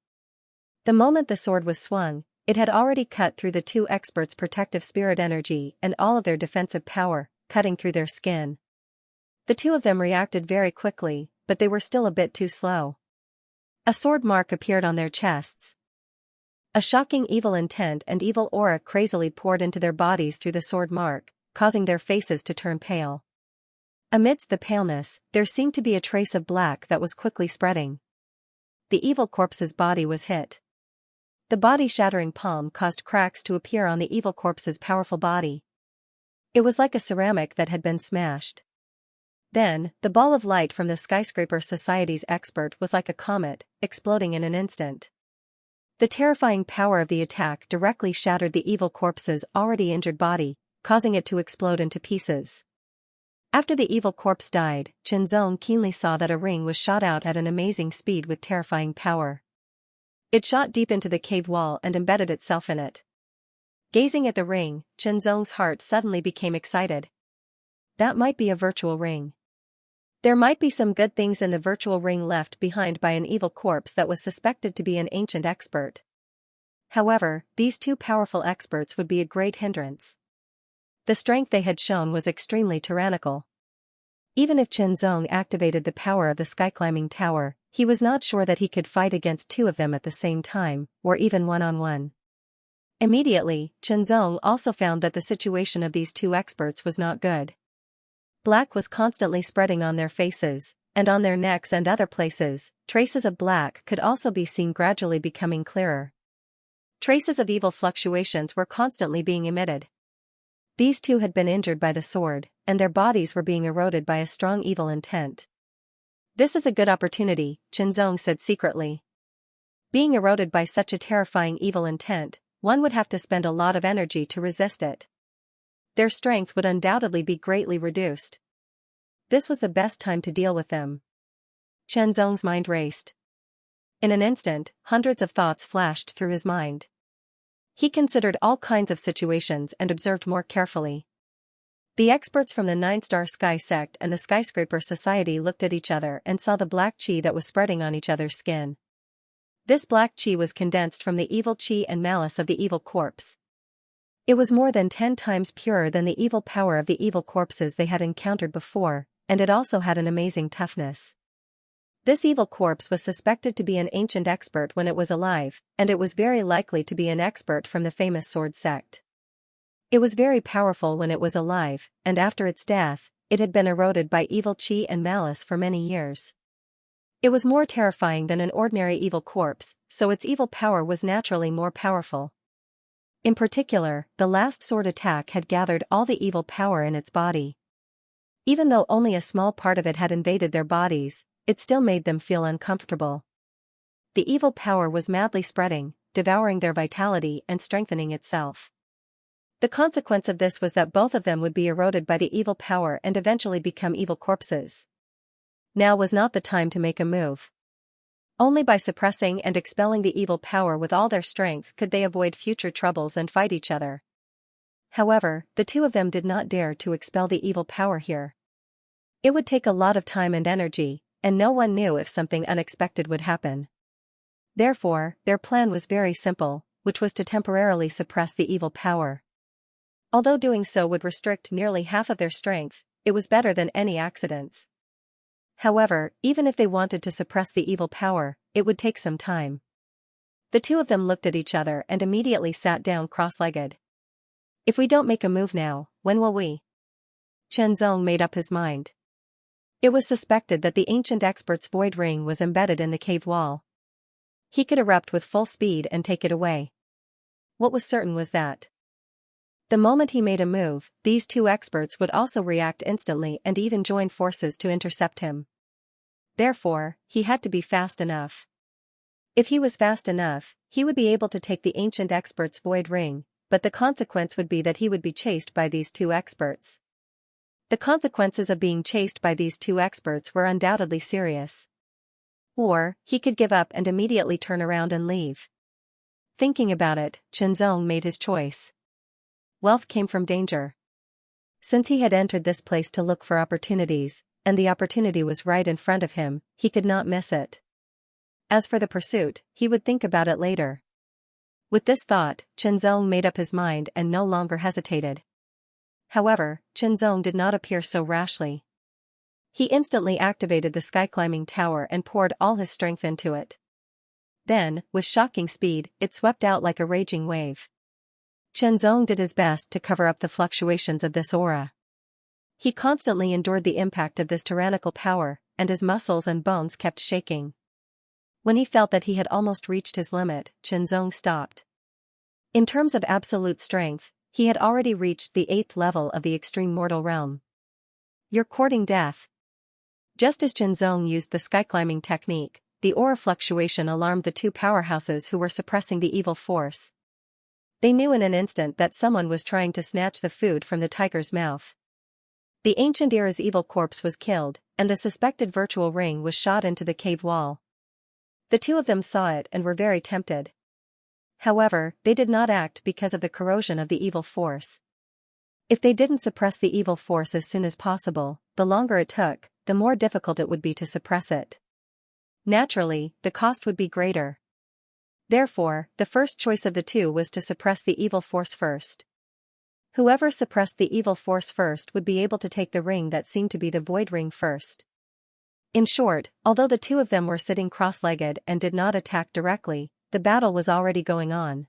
[SPEAKER 1] The moment the sword was swung, it had already cut through the 2 experts' protective spirit energy and all of their defensive power, cutting through their skin. The 2 of them reacted very quickly, but they were still a bit too slow. A sword mark appeared on their chests. A shocking evil intent and evil aura crazily poured into their bodies through the sword mark, causing their faces to turn pale. Amidst the paleness, there seemed to be a trace of black that was quickly spreading. The evil corpse's body was hit. The body-shattering palm caused cracks to appear on the evil corpse's powerful body. It was like a ceramic that had been smashed. Then, the ball of light from the skyscraper society's expert was like a comet, exploding in an instant. The terrifying power of the attack directly shattered the evil corpse's already injured body, causing it to explode into pieces. After the evil corpse died, Qianzong keenly saw that a ring was shot out at an amazing speed with terrifying power. It shot deep into the cave wall and embedded itself in it. Gazing at the ring, Qianzong's heart suddenly became excited. That might be a virtual ring. There might be some good things in the virtual ring left behind by an evil corpse that was suspected to be an ancient expert. However, these two powerful experts would be a great hindrance. The strength they had shown was extremely tyrannical. Even if Qianzong activated the power of the sky-climbing tower, he was not sure that he could fight against two of them at the same time, or even one-on-one. Immediately, Qianzong also found that the situation of these two experts was not good. Black was constantly spreading on their faces, and on their necks and other places, traces of black could also be seen gradually becoming clearer. Traces of evil fluctuations were constantly being emitted. These two had been injured by the sword, and their bodies were being eroded by a strong evil intent. This is a good opportunity, Qianzong said secretly. Being eroded by such a terrifying evil intent, one would have to spend a lot of energy to resist it. Their strength would undoubtedly be greatly reduced. This was the best time to deal with them. Qianzong's mind raced. In an instant, hundreds of thoughts flashed through his mind. He considered all kinds of situations and observed more carefully. The experts from the 9-star sky sect and the skyscraper society looked at each other and saw the black qi that was spreading on each other's skin. This black qi was condensed from the evil qi and malice of the evil corpse. It was more than 10 times purer than the evil power of the evil corpses they had encountered before, and it also had an amazing toughness. This evil corpse was suspected to be an ancient expert when it was alive, and it was very likely to be an expert from the famous sword sect. It was very powerful when it was alive, and after its death, it had been eroded by evil qi and malice for many years. It was more terrifying than an ordinary evil corpse, so its evil power was naturally more powerful. In particular, the last sword attack had gathered all the evil power in its body. Even though only a small part of it had invaded their bodies, it still made them feel uncomfortable. The evil power was madly spreading, devouring their vitality and strengthening itself. The consequence of this was that both of them would be eroded by the evil power and eventually become evil corpses. Now was not the time to make a move. Only by suppressing and expelling the evil power with all their strength could they avoid future troubles and fight each other. However, the two of them did not dare to expel the evil power here. It would take a lot of time and energy, and no one knew if something unexpected would happen. Therefore, their plan was very simple, which was to temporarily suppress the evil power. Although doing so would restrict nearly half of their strength, it was better than any accidents. However, even if they wanted to suppress the evil power, it would take some time. The two of them looked at each other and immediately sat down cross-legged. If we don't make a move now, when will we? Qianzong made up his mind. It was suspected that the ancient expert's void ring was embedded in the cave wall. He could erupt with full speed and take it away. What was certain was that the moment he made a move, these two experts would also react instantly and even join forces to intercept him. Therefore, he had to be fast enough. If he was fast enough, he would be able to take the ancient expert's void ring, but the consequence would be that he would be chased by these two experts. The consequences of being chased by these two experts were undoubtedly serious. Or, he could give up and immediately turn around and leave. Thinking about it, Qianzong made his choice. Wealth came from danger. Since he had entered this place to look for opportunities, and the opportunity was right in front of him, he could not miss it. As for the pursuit, he would think about it later. With this thought, Qianzong made up his mind and no longer hesitated. However, Qianzong did not appear so rashly. He instantly activated the sky-climbing tower and poured all his strength into it. Then, with shocking speed, it swept out like a raging wave. Qianzong did his best to cover up the fluctuations of this aura. He constantly endured the impact of this tyrannical power, and his muscles and bones kept shaking. When he felt that he had almost reached his limit, Qianzong stopped. In terms of absolute strength, he had already reached the 8th level of the extreme mortal realm. You're courting death. Just as Qianzong used the sky-climbing technique, the aura fluctuation alarmed the two powerhouses who were suppressing the evil force. They knew in an instant that someone was trying to snatch the food from the tiger's mouth. The ancient era's evil corpse was killed, and the suspected virtual ring was shot into the cave wall. The two of them saw it and were very tempted. However, they did not act because of the corrosion of the evil force. If they didn't suppress the evil force as soon as possible, the longer it took, the more difficult it would be to suppress it. Naturally, the cost would be greater. Therefore, the first choice of the two was to suppress the evil force first. Whoever suppressed the evil force first would be able to take the ring that seemed to be the void ring first. In short, although the two of them were sitting cross-legged and did not attack directly, the battle was already going on.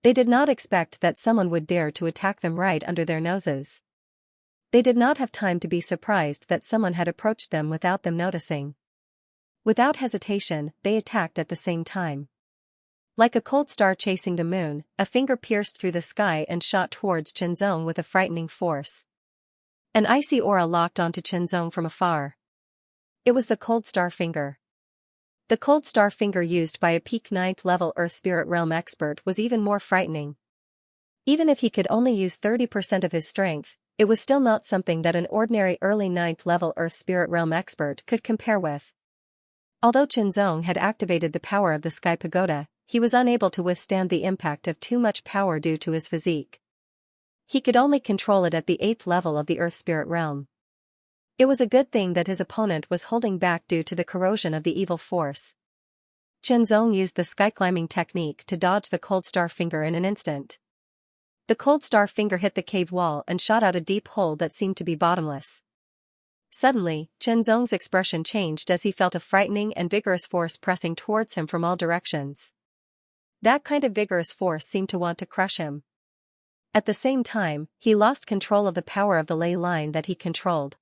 [SPEAKER 1] They did not expect that someone would dare to attack them right under their noses. They did not have time to be surprised that someone had approached them without them noticing. Without hesitation, they attacked at the same time. Like a cold star chasing the moon, a finger pierced through the sky and shot towards Qianzong with a frightening force. An icy aura locked onto Qianzong from afar. It was the cold star finger. The cold star finger used by a peak 9th level Earth Spirit Realm expert was even more frightening. Even if he could only use 30% of his strength, it was still not something that an ordinary early 9th level Earth Spirit Realm expert could compare with. Although Qianzong had activated the power of the Sky Pagoda, he was unable to withstand the impact of too much power due to his physique. He could only control it at the 8th level of the Earth Spirit Realm. It was a good thing that his opponent was holding back due to the corrosion of the evil force. Qianzong used the sky-climbing technique to dodge the cold star finger in an instant. The cold star finger hit the cave wall and shot out a deep hole that seemed to be bottomless. Suddenly, Qianzong's expression changed as he felt a frightening and vigorous force pressing towards him from all directions. That kind of vigorous force seemed to want to crush him. At the same time, he lost control of the power of the ley line that he controlled.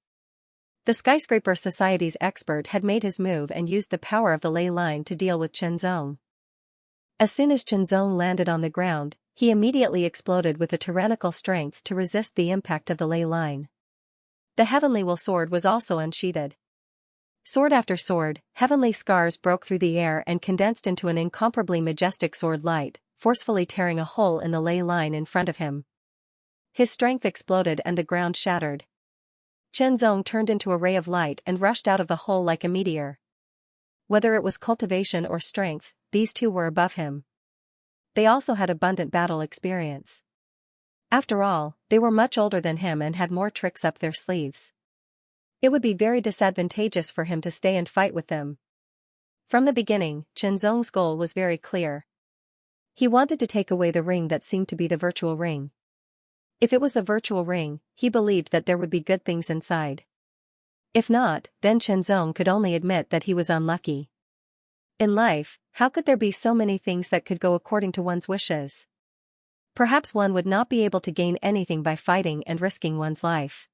[SPEAKER 1] The Skyscraper Society's expert had made his move and used the power of the ley line to deal with Qianzong. As soon as Qianzong landed on the ground, he immediately exploded with a tyrannical strength to resist the impact of the ley line. The Heavenly Will sword was also unsheathed. Sword after sword, heavenly scars broke through the air and condensed into an incomparably majestic sword light, forcefully tearing a hole in the ley line in front of him. His strength exploded and the ground shattered. Qianzong turned into a ray of light and rushed out of the hole like a meteor. Whether it was cultivation or strength, these two were above him. They also had abundant battle experience. After all, they were much older than him and had more tricks up their sleeves. It would be very disadvantageous for him to stay and fight with them. From the beginning, Qianzong's goal was very clear. He wanted to take away the ring that seemed to be the virtual ring. If it was the virtual ring, he believed that there would be good things inside. If not, then Qianzong could only admit that he was unlucky. In life, how could there be so many things that could go according to one's wishes? Perhaps one would not be able to gain anything by fighting and risking one's life.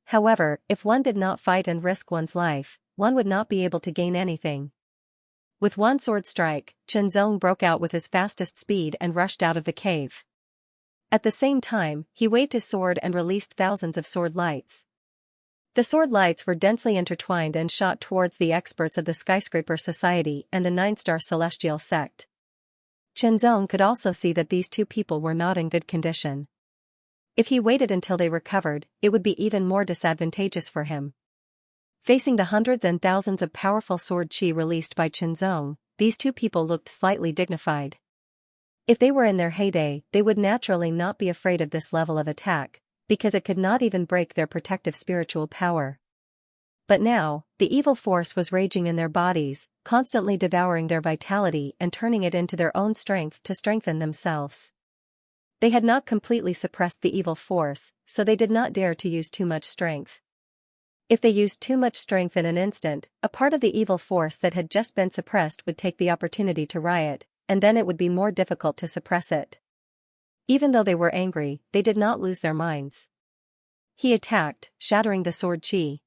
[SPEAKER 1] However, if one did not fight and risk one's life, one would not be able to gain anything. With one sword strike, Qianzong broke out with his fastest speed and rushed out of the cave. At the same time, he waved his sword and released thousands of sword lights. The sword lights were densely intertwined and shot towards the experts of the Skyscraper Society and the 9-star Celestial Sect. Qianzong could also see that these two people were not in good condition. If he waited until they recovered, it would be even more disadvantageous for him. Facing the hundreds and thousands of powerful sword chi released by Qianzong, these two people looked slightly dignified. If they were in their heyday, they would naturally not be afraid of this level of attack, because it could not even break their protective spiritual power. But now, the evil force was raging in their bodies, constantly devouring their vitality and turning it into their own strength to strengthen themselves. They had not completely suppressed the evil force, so they did not dare to use too much strength. If they used too much strength in an instant, a part of the evil force that had just been suppressed would take the opportunity to riot, and then it would be more difficult to suppress it. Even though they were angry, they did not lose their minds. he attacked, shattering the sword chi.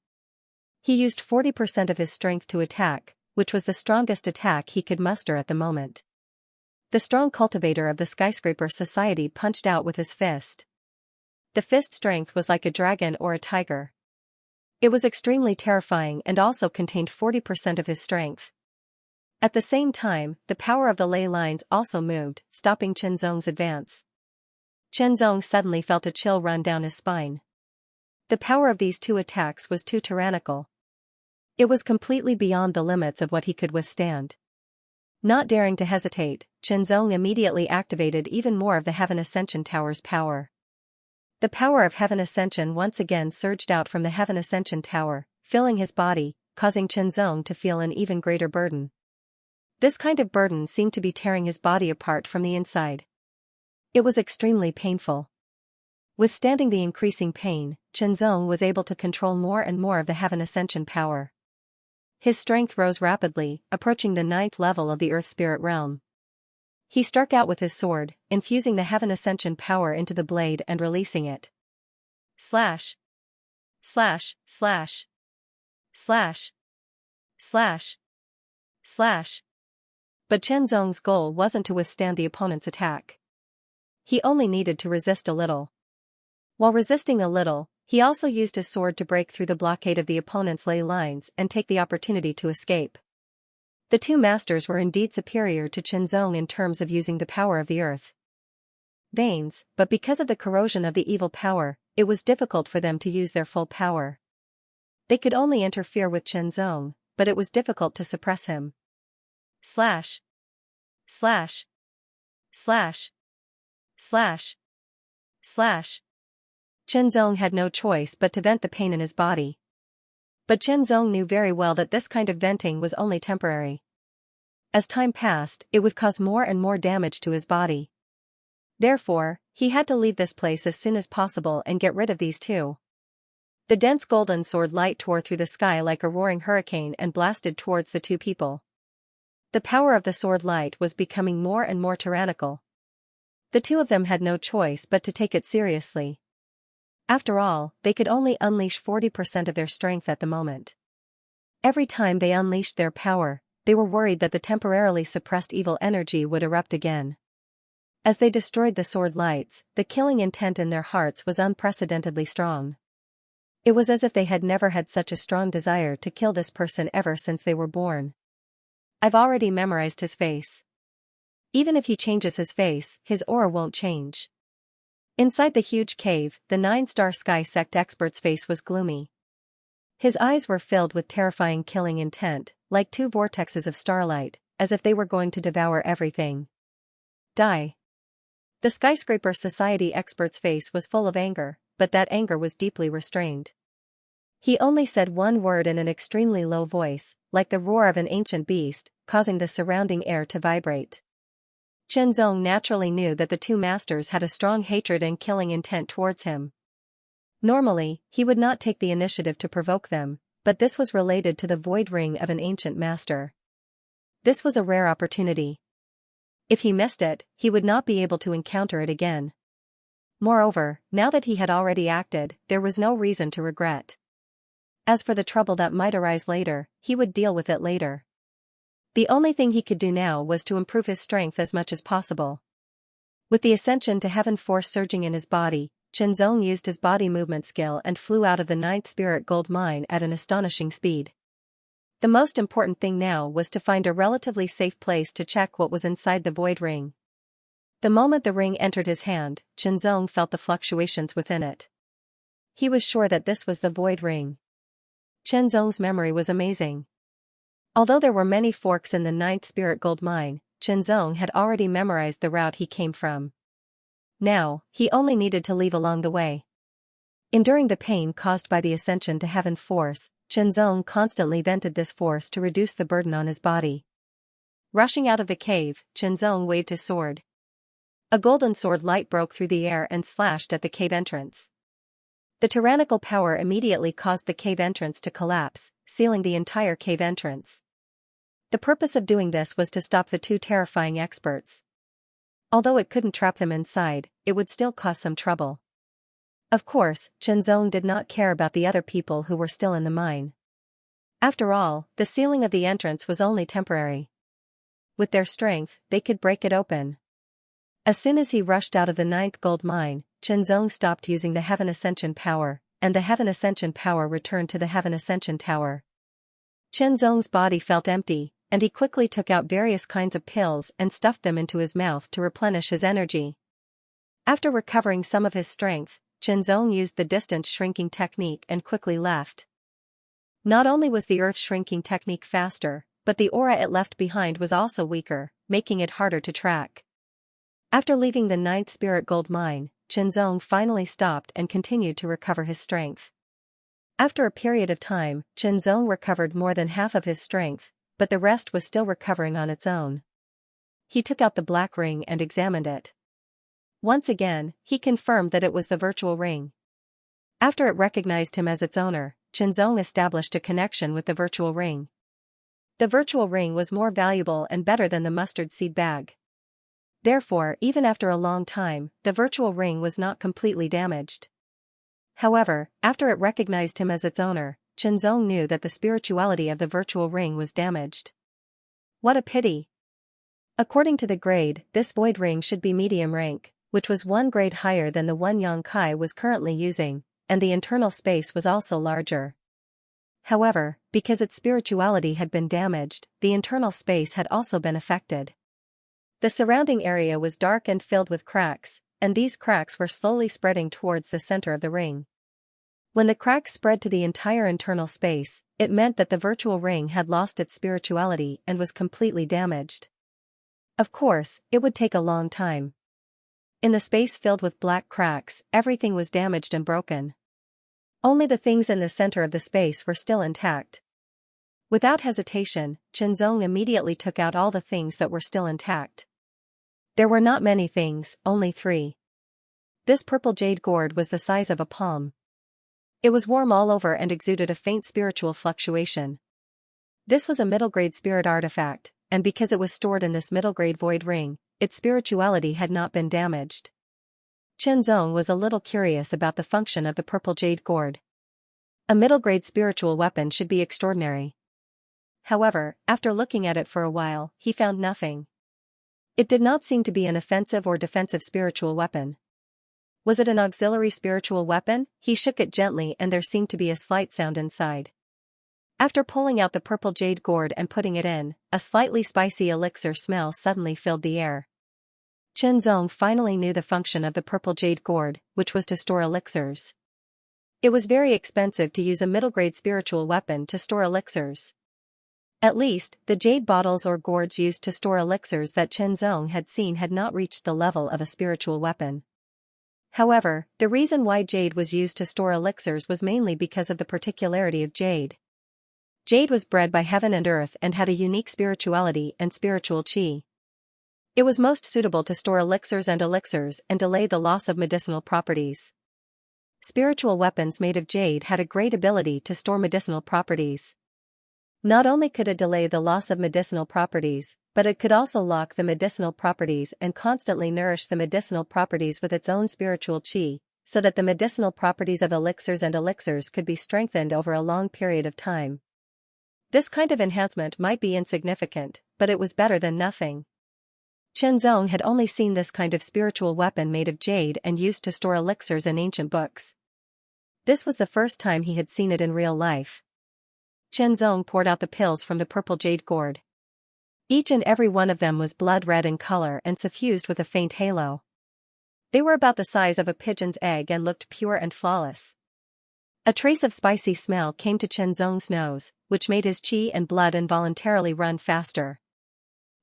[SPEAKER 1] He used 40% of his strength to attack, which was the strongest attack he could muster at the moment. The strong cultivator of the skyscraper society punched out with his fist. The fist strength was like a dragon or a tiger. It was extremely terrifying and also contained 40% of his strength. At the same time, the power of the ley lines also moved, stopping Chenzong's advance. Chenzong suddenly felt a chill run down his spine. The power of these two attacks was too tyrannical. It was completely beyond the limits of what he could withstand. Not daring to hesitate, Chenzong immediately activated even more of the Heaven Ascension Tower's power. The power of Heaven Ascension once again surged out from the Heaven Ascension Tower, filling his body, causing Chenzong to feel an even greater burden. This kind of burden seemed to be tearing his body apart from the inside. It was extremely painful. Withstanding the increasing pain, Chenzong was able to control more and more of the Heaven Ascension power. His strength rose rapidly, approaching the 9th level of the Earth Spirit Realm. He struck out with his sword, infusing the Heaven Ascension power into the blade and releasing it. Slash. Slash, slash. Slash. Slash. Slash. But Chenzong's goal wasn't to withstand the opponent's attack. He only needed to resist a little. While resisting a little, he also used his sword to break through the blockade of the opponent's ley lines and take the opportunity to escape. The two masters were indeed superior to Chenzong in terms of using the power of the earth veins, but because of the corrosion of the evil power, it was difficult for them to use their full power. They could only interfere with Chenzong, but it was difficult to suppress him. Slash. Slash. Slash. Slash. Slash. Chenzong had no choice but to vent the pain in his body. But Chenzong knew very well that this kind of venting was only temporary. As time passed, it would cause more and more damage to his body. Therefore, he had to leave this place as soon as possible and get rid of these two. The dense golden sword light tore through the sky like a roaring hurricane and blasted towards the two people. The power of the sword light was becoming more and more tyrannical. The two of them had no choice but to take it seriously. After all, they could only unleash 40% of their strength at the moment. Every time they unleashed their power, they were worried that the temporarily suppressed evil energy would erupt again. As they destroyed the sword lights, the killing intent in their hearts was unprecedentedly strong. It was as if they had never had such a strong desire to kill this person ever since they were born. I've already memorized his face. Even if he changes his face, his aura won't change. Inside the huge cave, the 9-star sky sect expert's face was gloomy. His eyes were filled with terrifying killing intent, like two vortexes of starlight, as if they were going to devour everything. Die. The skyscraper society expert's face was full of anger, but that anger was deeply restrained. He only said one word in an extremely low voice, like the roar of an ancient beast, causing the surrounding air to vibrate. Chenzong naturally knew that the two masters had a strong hatred and killing intent towards him. Normally, he would not take the initiative to provoke them, but this was related to the void ring of an ancient master. This was a rare opportunity. If he missed it, he would not be able to encounter it again. Moreover, now that he had already acted, there was no reason to regret. As for the trouble that might arise later, he would deal with it later. The only thing he could do now was to improve his strength as much as possible. With the ascension to heaven force surging in his body, Chenzong used his body movement skill and flew out of the 9th spirit gold mine at an astonishing speed. The most important thing now was to find a relatively safe place to check what was inside the void ring. The moment the ring entered his hand, Chenzong felt the fluctuations within it. He was sure that this was the void ring. Chenzong's memory was amazing. Although there were many forks in the 9th spirit gold mine, Chenzong had already memorized the route he came from. Now, he only needed to leave along the way. Enduring the pain caused by the ascension to heaven force, Chenzong constantly vented this force to reduce the burden on his body. Rushing out of the cave, Chenzong waved his sword. A golden sword light broke through the air and slashed at the cave entrance. The tyrannical power immediately caused the cave entrance to collapse, sealing the entire cave entrance. The purpose of doing this was to stop the two terrifying experts. Although it couldn't trap them inside, it would still cause some trouble. Of course, Chenzong did not care about the other people who were still in the mine. After all, the sealing of the entrance was only temporary. With their strength, they could break it open. As soon as he rushed out of the 9th gold mine, Chenzong stopped using the Heaven Ascension power, and the Heaven Ascension power returned to the Heaven Ascension Tower. Chenzong's body felt empty, and he quickly took out various kinds of pills and stuffed them into his mouth to replenish his energy. After recovering some of his strength, Chenzong used the distance shrinking technique and quickly left. Not only was the earth shrinking technique faster, but the aura it left behind was also weaker, making it harder to track. After leaving the 9th spirit gold mine, Chenzong finally stopped and continued to recover his strength. After a period of time, Chenzong recovered more than half of his strength, but the rest was still recovering on its own. He took out the black ring and examined it. Once again, he confirmed that it was the virtual ring. After it recognized him as its owner, Chenzong established a connection with the virtual ring. The virtual ring was more valuable and better than the mustard seed bag. Therefore, even after a long time, the virtual ring was not completely damaged. However, after it recognized him as its owner, Chenzong knew that the spirituality of the virtual ring was damaged. What a pity! According to the grade, this void ring should be medium rank, which was one grade higher than the one Yang Kai was currently using, and the internal space was also larger. However, because its spirituality had been damaged, the internal space had also been affected. The surrounding area was dark and filled with cracks, and these cracks were slowly spreading towards the center of the ring. When the cracks spread to the entire internal space, it meant that the virtual ring had lost its spirituality and was completely damaged. Of course, it would take a long time. In the space filled with black cracks, everything was damaged and broken. Only the things in the center of the space were still intact. Without hesitation, Chenzong immediately took out all the things that were still intact. There were not many things, only 3. This purple jade gourd was the size of a palm. It was warm all over and exuded a faint spiritual fluctuation. This was a middle-grade spirit artifact, and because it was stored in this middle-grade void ring, its spirituality had not been damaged. Chenzong was a little curious about the function of the purple jade gourd. A middle-grade spiritual weapon should be extraordinary. However, after looking at it for a while, he found nothing. It did not seem to be an offensive or defensive spiritual weapon. Was it an auxiliary spiritual weapon? He shook it gently and there seemed to be a slight sound inside. After pulling out the purple jade gourd and putting it in, a slightly spicy elixir smell suddenly filled the air. Chenzong finally knew the function of the purple jade gourd, which was to store elixirs. It was very expensive to use a middle-grade spiritual weapon to store elixirs. At least, the jade bottles or gourds used to store elixirs that Chenzong had seen had not reached the level of a spiritual weapon. However, the reason why jade was used to store elixirs was mainly because of the particularity of jade. Jade was bred by heaven and earth and had a unique spirituality and spiritual chi. It was most suitable to store elixirs and delay the loss of medicinal properties. Spiritual weapons made of jade had a great ability to store medicinal properties. Not only could it delay the loss of medicinal properties, but it could also lock the medicinal properties and constantly nourish the medicinal properties with its own spiritual chi, so that the medicinal properties of elixirs could be strengthened over a long period of time. This kind of enhancement might be insignificant, but it was better than nothing. Chenzong had only seen this kind of spiritual weapon made of jade and used to store elixirs in ancient books. This was the first time he had seen it in real life. Chenzong poured out the pills from the purple jade gourd. Each and every one of them was blood red in color and suffused with a faint halo. They were about the size of a pigeon's egg and looked pure and flawless. A trace of spicy smell came to Chenzong's nose, which made his qi and blood involuntarily run faster.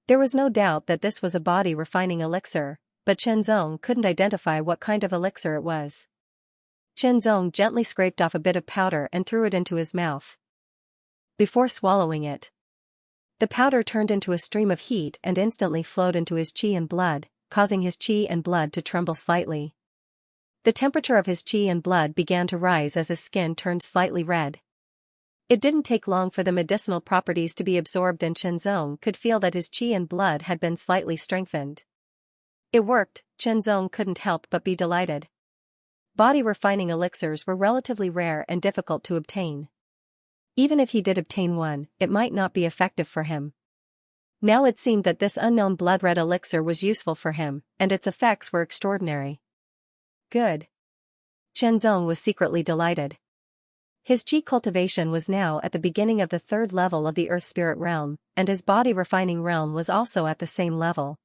[SPEAKER 1] There was no doubt that this was a body-refining elixir, but Chenzong couldn't identify what kind of elixir it was. Chenzong gently scraped off a bit of powder and threw it into his mouth. Before swallowing it, the powder turned into a stream of heat and instantly flowed into his qi and blood, causing his qi and blood to tremble slightly. The temperature of his qi and blood began to rise as his skin turned slightly red. It didn't take long for the medicinal properties to be absorbed and Chenzong could feel that his qi and blood had been slightly strengthened. It worked, Chenzong couldn't help but be delighted. Body refining elixirs were relatively rare and difficult to obtain. Even if he did obtain one, it might not be effective for him. Now it seemed that this unknown blood-red elixir was useful for him, and its effects were extraordinary. Good. Xianxia was secretly delighted. His Qi cultivation was now at the beginning of the third level of the Earth Spirit realm, and his body refining realm was also at the same level.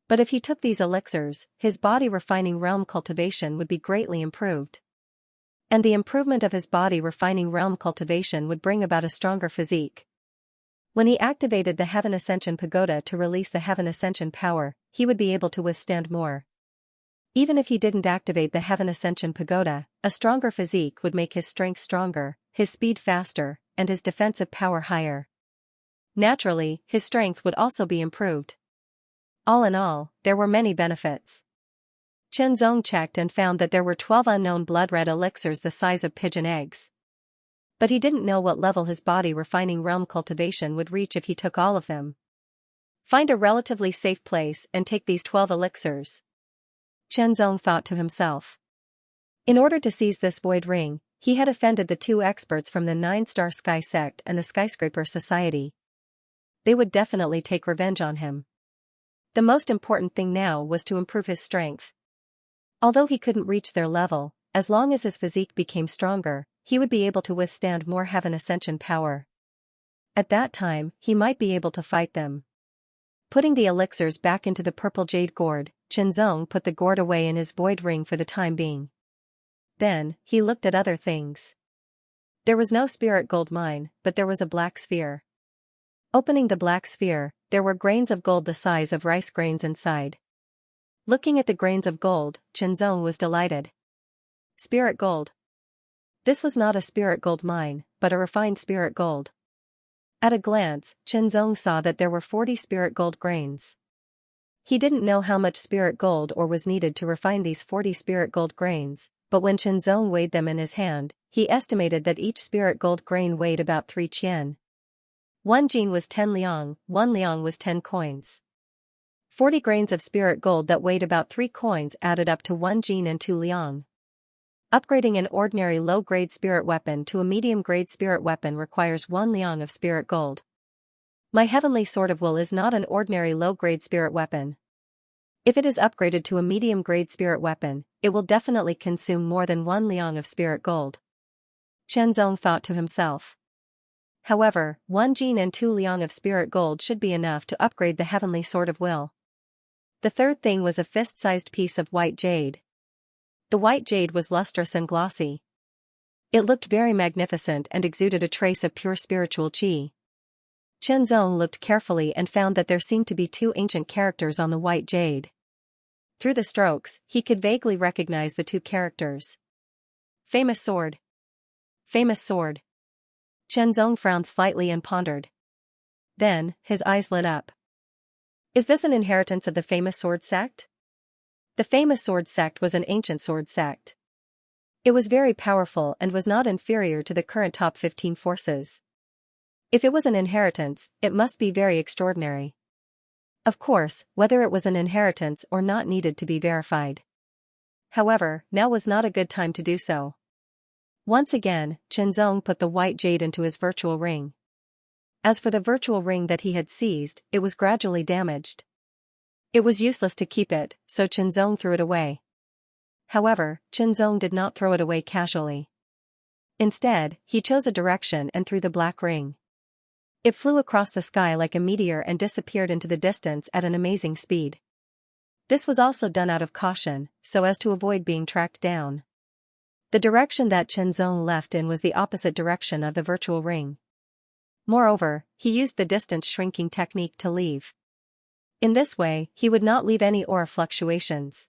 [SPEAKER 1] But if he took these elixirs, his body refining realm cultivation would be greatly improved. And the improvement of his body refining realm cultivation would bring about a stronger physique. When he activated the Heaven Ascension Pagoda to release the Heaven Ascension power, he would be able to withstand more. Even if he didn't activate the Heaven Ascension Pagoda, a stronger physique would make his strength stronger, his speed faster, and his defensive power higher. Naturally, his strength would also be improved. All in all, there were many benefits. Xianxia checked and found that there were 12 unknown blood-red elixirs the size of pigeon eggs. But he didn't know what level his body refining realm cultivation would reach if he took all of them. Find a relatively safe place and take these 12 elixirs, Xianxia thought to himself. In order to seize this void ring, he had offended the 2 experts from the 9-Star Sky Sect and the Skyscraper Society. They would definitely take revenge on him. The most important thing now was to improve his strength. Although he couldn't reach their level, as long as his physique became stronger, he would be able to withstand more Heaven Ascension power. At that time, he might be able to fight them. Putting the elixirs back into the purple jade gourd, Xianxia put the gourd away in his void ring for the time being. Then, he looked at other things. There was no spirit gold mine, but there was a black sphere. Opening the black sphere, there were grains of gold the size of rice grains inside. Looking at the grains of gold, Xianxia was delighted. Spirit gold. This was not a spirit gold mine, but a refined spirit gold. At a glance, Xianxia saw that there were 40 spirit gold grains. He didn't know how much spirit gold ore was needed to refine these 40 spirit gold grains, but when Xianxia weighed them in his hand, he estimated that each spirit gold grain weighed about 3 qian. 1 jin was 10 liang, 1 liang was 10 coins. 40 grains of spirit gold that weighed about 3 coins added up to 1 jin and 2 liang. Upgrading an ordinary low-grade spirit weapon to a medium-grade spirit weapon requires 1 liang of spirit gold. My Heavenly Sword of Will is not an ordinary low-grade spirit weapon. If it is upgraded to a medium-grade spirit weapon, it will definitely consume more than 1 liang of spirit gold. Xianxia thought to himself. However, 1 jin and 2 liang of spirit gold should be enough to upgrade the Heavenly Sword of Will. The third thing was a fist-sized piece of white jade. The white jade was lustrous and glossy. It looked very magnificent and exuded a trace of pure spiritual qi. Xianxia looked carefully and found that there seemed to be 2 ancient characters on the white jade. Through the strokes, he could vaguely recognize the 2 characters. Famous sword. Famous sword. Xianxia frowned slightly and pondered. Then, his eyes lit up. Is this an inheritance of the famous sword sect? The famous sword sect was an ancient sword sect. It was very powerful and was not inferior to the current top 15 forces. If it was an inheritance, it must be very extraordinary. Of course, whether it was an inheritance or not needed to be verified. However, now was not a good time to do so. Once again, Xianxia put the white jade into his virtual ring. As for the virtual ring that he had seized, it was gradually damaged. It was useless to keep it, so Xianxia threw it away. However, Xianxia did not throw it away casually. Instead, he chose a direction and threw the black ring. It flew across the sky like a meteor and disappeared into the distance at an amazing speed. This was also done out of caution, so as to avoid being tracked down. The direction that Xianxia left in was the opposite direction of the virtual ring. Moreover, he used the distance shrinking technique to leave. In this way, he would not leave any aura fluctuations.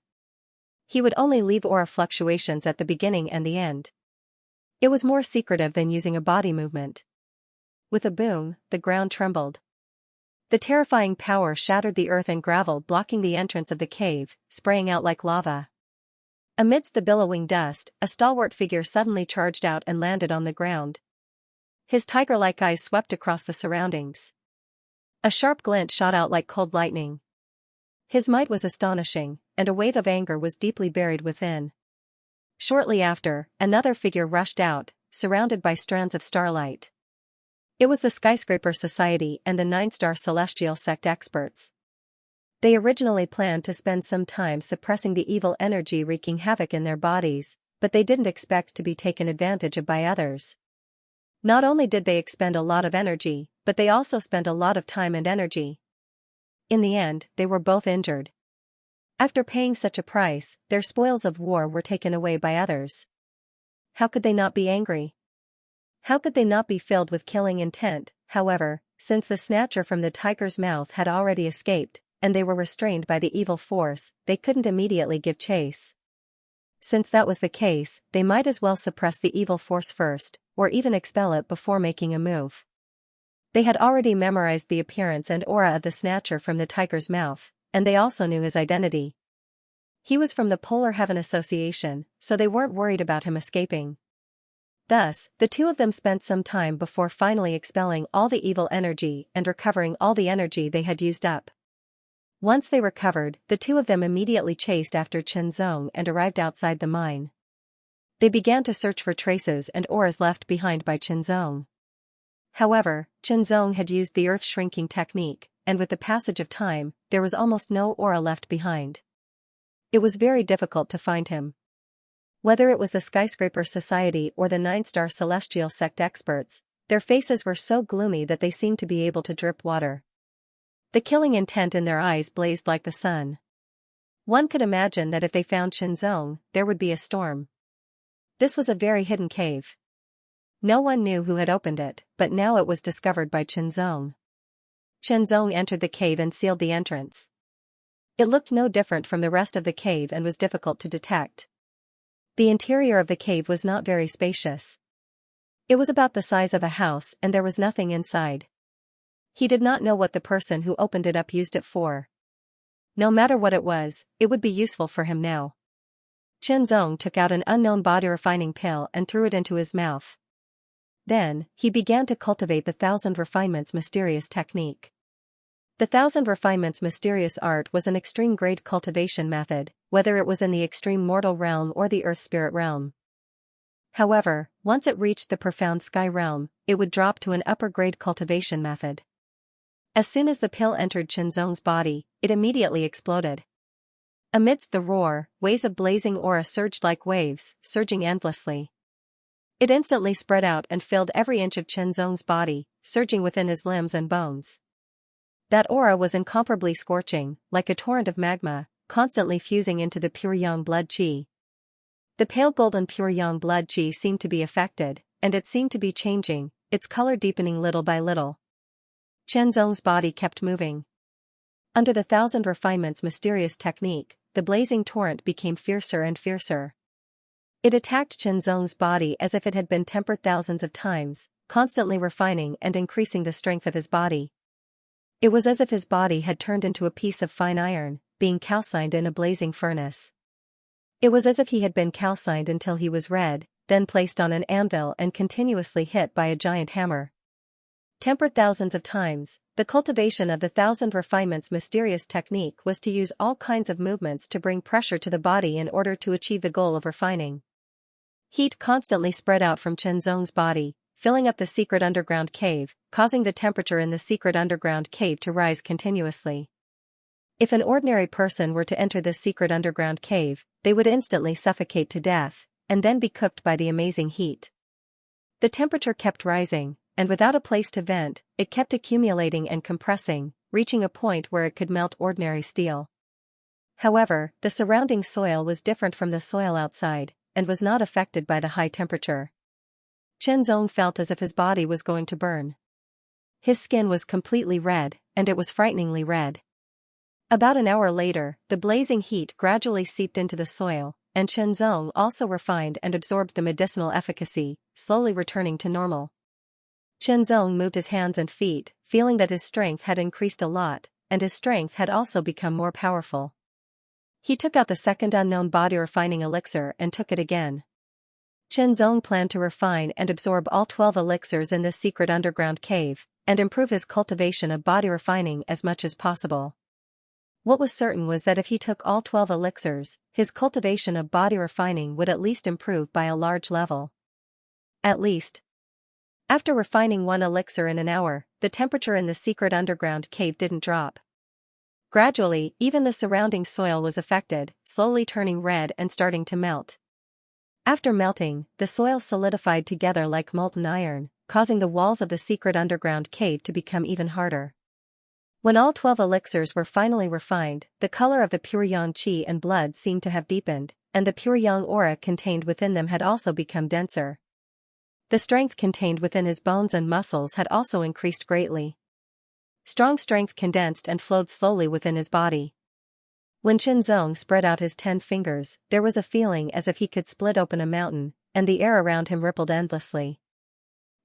[SPEAKER 1] He would only leave aura fluctuations at the beginning and the end. It was more secretive than using a body movement. With a boom, the ground trembled. The terrifying power shattered the earth and gravel, blocking the entrance of the cave, spraying out like lava. Amidst the billowing dust, a stalwart figure suddenly charged out and landed on the ground. His tiger-like eyes swept across the surroundings. A sharp glint shot out like cold lightning. His might was astonishing, and a wave of anger was deeply buried within. Shortly after, another figure rushed out, surrounded by strands of starlight. It was the Skyscraper Society and the 9-star celestial sect experts. They originally planned to spend some time suppressing the evil energy wreaking havoc in their bodies, but they didn't expect to be taken advantage of by others. Not only did they expend a lot of energy, but they also spent a lot of time and energy. In the end, they were both injured. After paying such a price, their spoils of war were taken away by others. How could they not be angry? How could they not be filled with killing intent? However, since the snatcher from the tiger's mouth had already escaped, and they were restrained by the evil force, they couldn't immediately give chase. Since that was the case, they might as well suppress the evil force first, or even expel it before making a move. They had already memorized the appearance and aura of the snatcher from the tiger's mouth, and they also knew his identity. He was from the Polar Heaven Association, so they weren't worried about him escaping. Thus, the two of them spent some time before finally expelling all the evil energy and recovering all the energy they had used up. Once they recovered, the two of them immediately chased after Chenzong and arrived outside the mine. They began to search for traces and auras left behind by Chenzong. However, Chenzong had used the earth shrinking technique, and with the passage of time, there was almost no aura left behind. It was very difficult to find him. Whether it was the Skyscraper Society or the 9-star celestial sect experts, their faces were so gloomy that they seemed to be able to drip water. The killing intent in their eyes blazed like the sun. One could imagine that if they found Chenzong, there would be a storm. This was a very hidden cave. No one knew who had opened it, but now it was discovered by Chenzong. Chenzong entered the cave and sealed the entrance. It looked no different from the rest of the cave and was difficult to detect. The interior of the cave was not very spacious. It was about the size of a house and there was nothing inside. He did not know what the person who opened it up used it for. No matter what it was, it would be useful for him now. Chenzong took out an unknown body refining pill and threw it into his mouth. Then, he began to cultivate the 1,000 refinements mysterious technique. The 1,000 refinements mysterious art was an extreme grade cultivation method, whether it was in the extreme mortal realm or the earth spirit realm. However, once it reached the profound sky realm, it would drop to an upper grade cultivation method. As soon as the pill entered Chenzong's body, it immediately exploded. Amidst the roar, waves of blazing aura surged like waves, surging endlessly. It instantly spread out and filled every inch of Chenzong's body, surging within his limbs and bones. That aura was incomparably scorching, like a torrent of magma, constantly fusing into the pure yang blood qi. The pale golden pure yang blood qi seemed to be affected, and it seemed to be changing, its color deepening little by little. Chenzong's body kept moving. Under the 1,000 refinements mysterious technique, the blazing torrent became fiercer and fiercer. It attacked Chenzong's body as if it had been tempered thousands of times, constantly refining and increasing the strength of his body. It was as if his body had turned into a piece of fine iron, being calcined in a blazing furnace. It was as if he had been calcined until he was red, then placed on an anvil and continuously hit by a giant hammer. Tempered thousands of times, the cultivation of the 1,000 refinements mysterious technique was to use all kinds of movements to bring pressure to the body in order to achieve the goal of refining. Heat constantly spread out from Chenzong's body, filling up the secret underground cave, causing the temperature in the secret underground cave to rise continuously. If an ordinary person were to enter this secret underground cave, they would instantly suffocate to death, and then be cooked by the amazing heat. The temperature kept rising, and without a place to vent, it kept accumulating and compressing, reaching a point where it could melt ordinary steel. However, the surrounding soil was different from the soil outside, and was not affected by the high temperature. Chenzong felt as if his body was going to burn. His skin was completely red, and it was frighteningly red. About an hour later, the blazing heat gradually seeped into the soil, and Chenzong also refined and absorbed the medicinal efficacy, slowly returning to normal. Chenzong moved his hands and feet, feeling that his strength had increased a lot, and his strength had also become more powerful. He took out the second unknown body refining elixir and took it again. Chenzong planned to refine and absorb all 12 elixirs in this secret underground cave, and improve his cultivation of body refining as much as possible. What was certain was that if he took all 12 elixirs, his cultivation of body refining would at least improve by a large level. At least. After refining one elixir in an hour, the temperature in the secret underground cave didn't drop. Gradually, even the surrounding soil was affected, slowly turning red and starting to melt. After melting, the soil solidified together like molten iron, causing the walls of the secret underground cave to become even harder. When all 12 elixirs were finally refined, the color of the pure yang qi and blood seemed to have deepened, and the pure yang aura contained within them had also become denser. The strength contained within his bones and muscles had also increased greatly. Strong strength condensed and flowed slowly within his body. When Xianxia spread out his 10 fingers, there was a feeling as if he could split open a mountain, and the air around him rippled endlessly.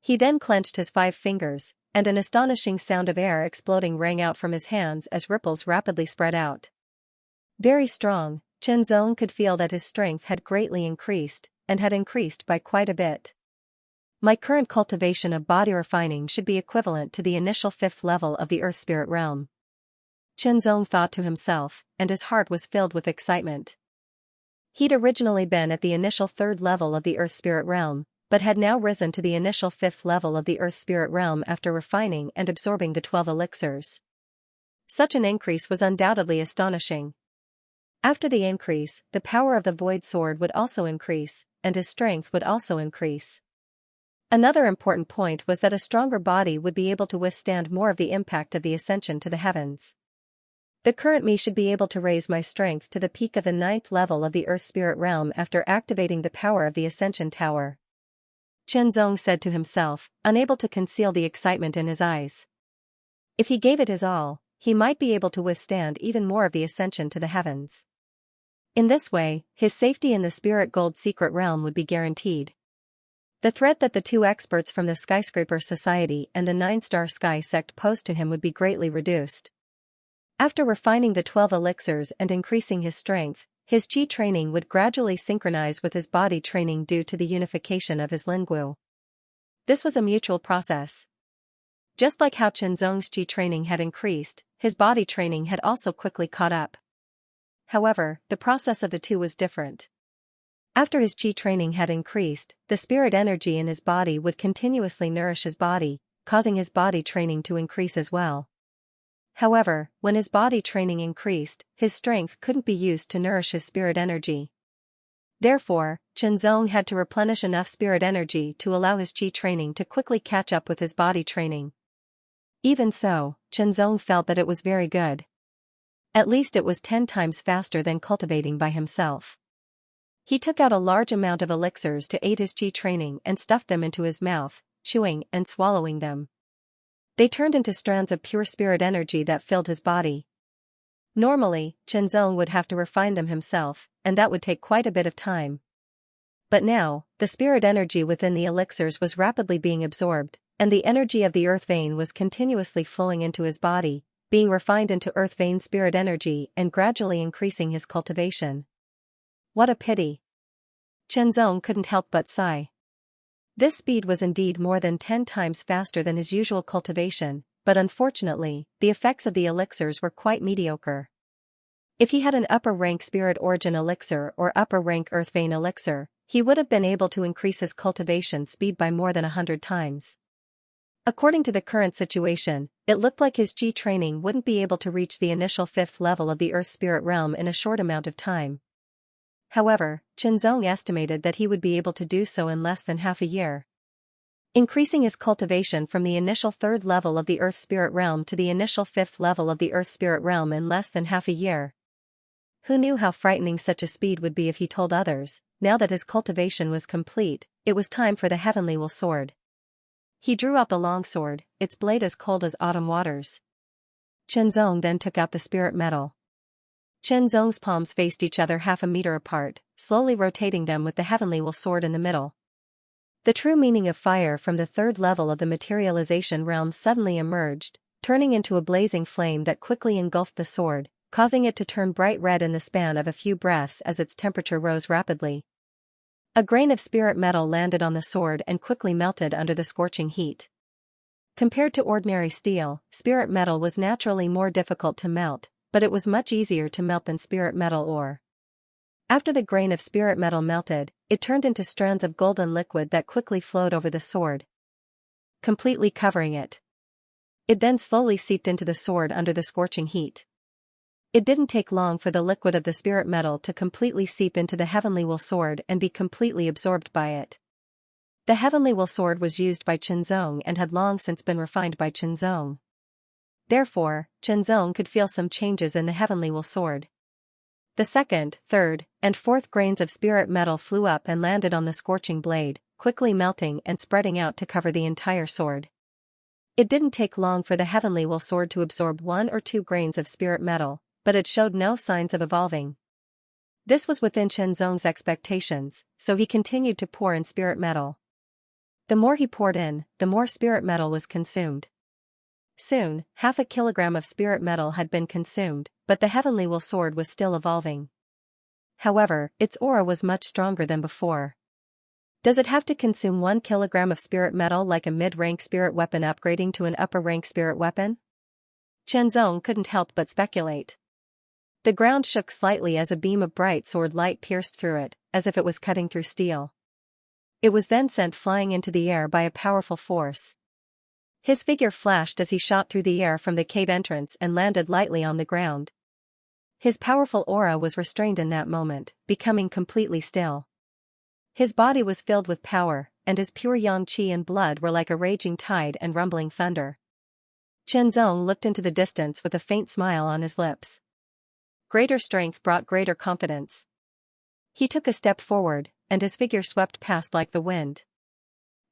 [SPEAKER 1] He then clenched his 5 fingers, and an astonishing sound of air exploding rang out from his hands as ripples rapidly spread out. Very strong, Xianxia could feel that his strength had greatly increased, and had increased by quite a bit. My current cultivation of body refining should be equivalent to the initial 5th level of the Earth Spirit realm. Xianxia thought to himself, and his heart was filled with excitement. He'd originally been at the initial 3rd level of the Earth Spirit realm, but had now risen to the initial 5th level of the Earth Spirit realm after refining and absorbing the 12 elixirs. Such an increase was undoubtedly astonishing. After the increase, the power of the Void Sword would also increase, and his strength would also increase. Another important point was that a stronger body would be able to withstand more of the impact of the ascension to the heavens. The current me should be able to raise my strength to the peak of the 9th level of the Earth Spirit realm after activating the power of the Ascension Tower. Xianxia said to himself, unable to conceal the excitement in his eyes. If he gave it his all, he might be able to withstand even more of the ascension to the heavens. In this way, his safety in the Spirit Gold secret realm would be guaranteed. The threat that the 2 experts from the Skyscraper Society and the 9-star Sky sect posed to him would be greatly reduced. After refining the 12 elixirs and increasing his strength, his qi training would gradually synchronize with his body training due to the unification of his linguo. This was a mutual process. Just like how Xianxia's qi training had increased, his body training had also quickly caught up. However, the process of the two was different. After his qi training had increased, the spirit energy in his body would continuously nourish his body, causing his body training to increase as well. However, when his body training increased, his strength couldn't be used to nourish his spirit energy. Therefore, Xianxia had to replenish enough spirit energy to allow his qi training to quickly catch up with his body training. Even so, Xianxia felt that it was very good. At least it was 10 times faster than cultivating by himself. He took out a large amount of elixirs to aid his qi training and stuffed them into his mouth, chewing and swallowing them. They turned into strands of pure spirit energy that filled his body. Normally, Xianxia would have to refine them himself, and that would take quite a bit of time. But now, the spirit energy within the elixirs was rapidly being absorbed, and the energy of the earth vein was continuously flowing into his body, being refined into earth vein spirit energy and gradually increasing his cultivation. What a pity! Xianxia couldn't help but sigh. This speed was indeed more than 10 times faster than his usual cultivation, but unfortunately, the effects of the elixirs were quite mediocre. If he had an upper-rank spirit origin elixir or upper-rank earth vein elixir, he would have been able to increase his cultivation speed by more than 100 times. According to the current situation, it looked like his qi training wouldn't be able to reach the initial 5th level of the earth spirit realm in a short amount of time. However, Xianxia estimated that he would be able to do so in less than half a year. Increasing his cultivation from the initial 3rd level of the Earth Spirit Realm to the initial 5th level of the Earth Spirit Realm in less than half a year. Who knew how frightening such a speed would be if he told others? Now that his cultivation was complete, it was time for the Heavenly Will Sword. He drew out the long sword, its blade as cold as autumn waters. Xianxia then took out the spirit metal. Xianxia's palms faced each other half a meter apart, slowly rotating them with the Heavenly Will Sword in the middle. The true meaning of fire from the 3rd level of the materialization realm suddenly emerged, turning into a blazing flame that quickly engulfed the sword, causing it to turn bright red in the span of a few breaths as its temperature rose rapidly. A grain of spirit metal landed on the sword and quickly melted under the scorching heat. Compared to ordinary steel, spirit metal was naturally more difficult to melt, but it was much easier to melt than spirit metal ore. After the grain of spirit metal melted, it turned into strands of golden liquid that quickly flowed over the sword, completely covering it. It then slowly seeped into the sword under the scorching heat. It didn't take long for the liquid of the spirit metal to completely seep into the Heavenly Will Sword and be completely absorbed by it. The Heavenly Will Sword was used by Qianzong and had long since been refined by Qianzong. Therefore, Qianzong could feel some changes in the Heavenly Will Sword. The second, third, and fourth grains of spirit metal flew up and landed on the scorching blade, quickly melting and spreading out to cover the entire sword. It didn't take long for the Heavenly Will Sword to absorb 1 or 2 grains of spirit metal, but it showed no signs of evolving. This was within Qianzong's expectations, so he continued to pour in spirit metal. The more he poured in, the more spirit metal was consumed. Soon, 1/2 kilogram of spirit metal had been consumed, but the Heavenly Will Sword was still evolving. However, its aura was much stronger than before. Does it have to consume 1 kilogram of spirit metal like a mid-rank spirit weapon upgrading to an upper-rank spirit weapon? Qianzong couldn't help but speculate. The ground shook slightly as a beam of bright sword light pierced through it, as if it was cutting through steel. It was then sent flying into the air by a powerful force. His figure flashed as he shot through the air from the cave entrance and landed lightly on the ground. His powerful aura was restrained in that moment, becoming completely still. His body was filled with power, and his pure yang qi and blood were like a raging tide and rumbling thunder. Qianzong looked into the distance with a faint smile on his lips. Greater strength brought greater confidence. He took a step forward, and his figure swept past like the wind.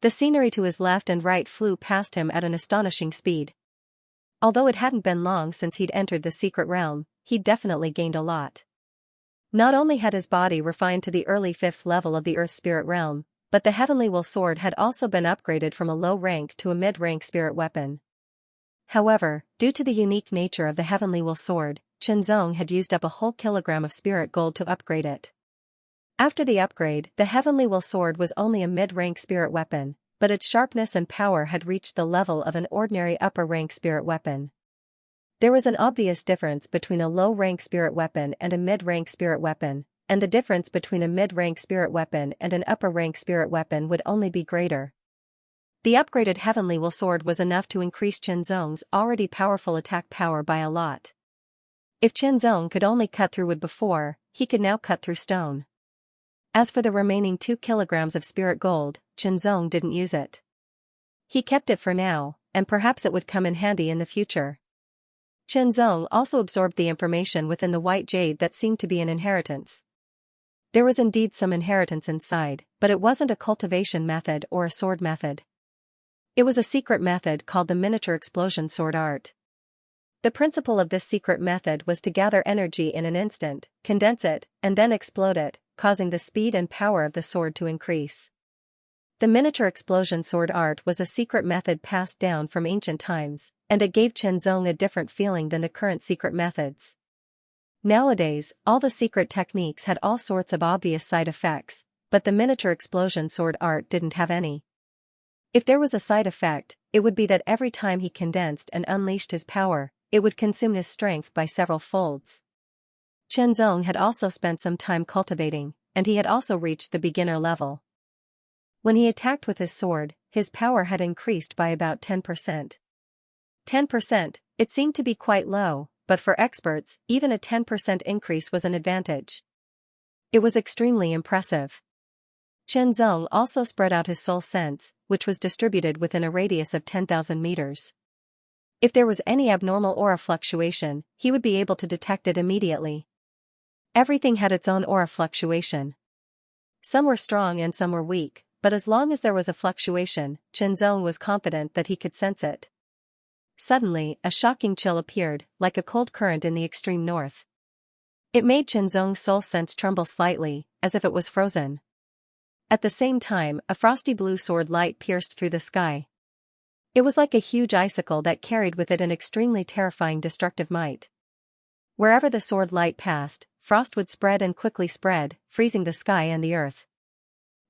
[SPEAKER 1] The scenery to his left and right flew past him at an astonishing speed. Although it hadn't been long since he'd entered the secret realm, he'd definitely gained a lot. Not only had his body refined to the early 5th level of the Earth Spirit Realm, but the Heavenly Will Sword had also been upgraded from a low rank to a mid-rank spirit weapon. However, due to the unique nature of the Heavenly Will Sword, Qianzong had used up a whole kilogram of spirit gold to upgrade it. After the upgrade, the Heavenly Will Sword was only a mid-rank spirit weapon, but its sharpness and power had reached the level of an ordinary upper-rank spirit weapon. There was an obvious difference between a low-rank spirit weapon and a mid-rank spirit weapon, and the difference between a mid-rank spirit weapon and an upper-rank spirit weapon would only be greater. The upgraded Heavenly Will Sword was enough to increase Qianzong's already powerful attack power by a lot. If Qianzong could only cut through wood before, he could now cut through stone. As for the remaining 2 kilograms of spirit gold, Qianzong didn't use it. He kept it for now, and perhaps it would come in handy in the future. Qianzong also absorbed the information within the white jade that seemed to be an inheritance. There was indeed some inheritance inside, but it wasn't a cultivation method or a sword method. It was a secret method called the miniature explosion sword art. The principle of this secret method was to gather energy in an instant, condense it, and then explode it, causing the speed and power of the sword to increase. The miniature explosion sword art was a secret method passed down from ancient times, and it gave Qianzong a different feeling than the current secret methods. Nowadays, all the secret techniques had all sorts of obvious side effects, but the miniature explosion sword art didn't have any. If there was a side effect, it would be that every time he condensed and unleashed his power, it would consume his strength by several folds. Qianzong had also spent some time cultivating, and he had also reached the beginner level. When he attacked with his sword, his power had increased by about 10%. 10%, it seemed to be quite low, but for experts, even a 10% increase was an advantage. It was extremely impressive. Qianzong also spread out his soul sense, which was distributed within a radius of 10,000 meters. If there was any abnormal aura fluctuation, he would be able to detect it immediately. Everything had its own aura fluctuation. Some were strong and some were weak, but as long as there was a fluctuation, Qianzong was confident that he could sense it. Suddenly, a shocking chill appeared, like a cold current in the extreme north. It made Qianzong's soul sense tremble slightly, as if it was frozen. At the same time, a frosty blue sword light pierced through the sky. It was like a huge icicle that carried with it an extremely terrifying destructive might. Wherever the sword light passed, frost would spread and quickly spread, freezing the sky and the earth.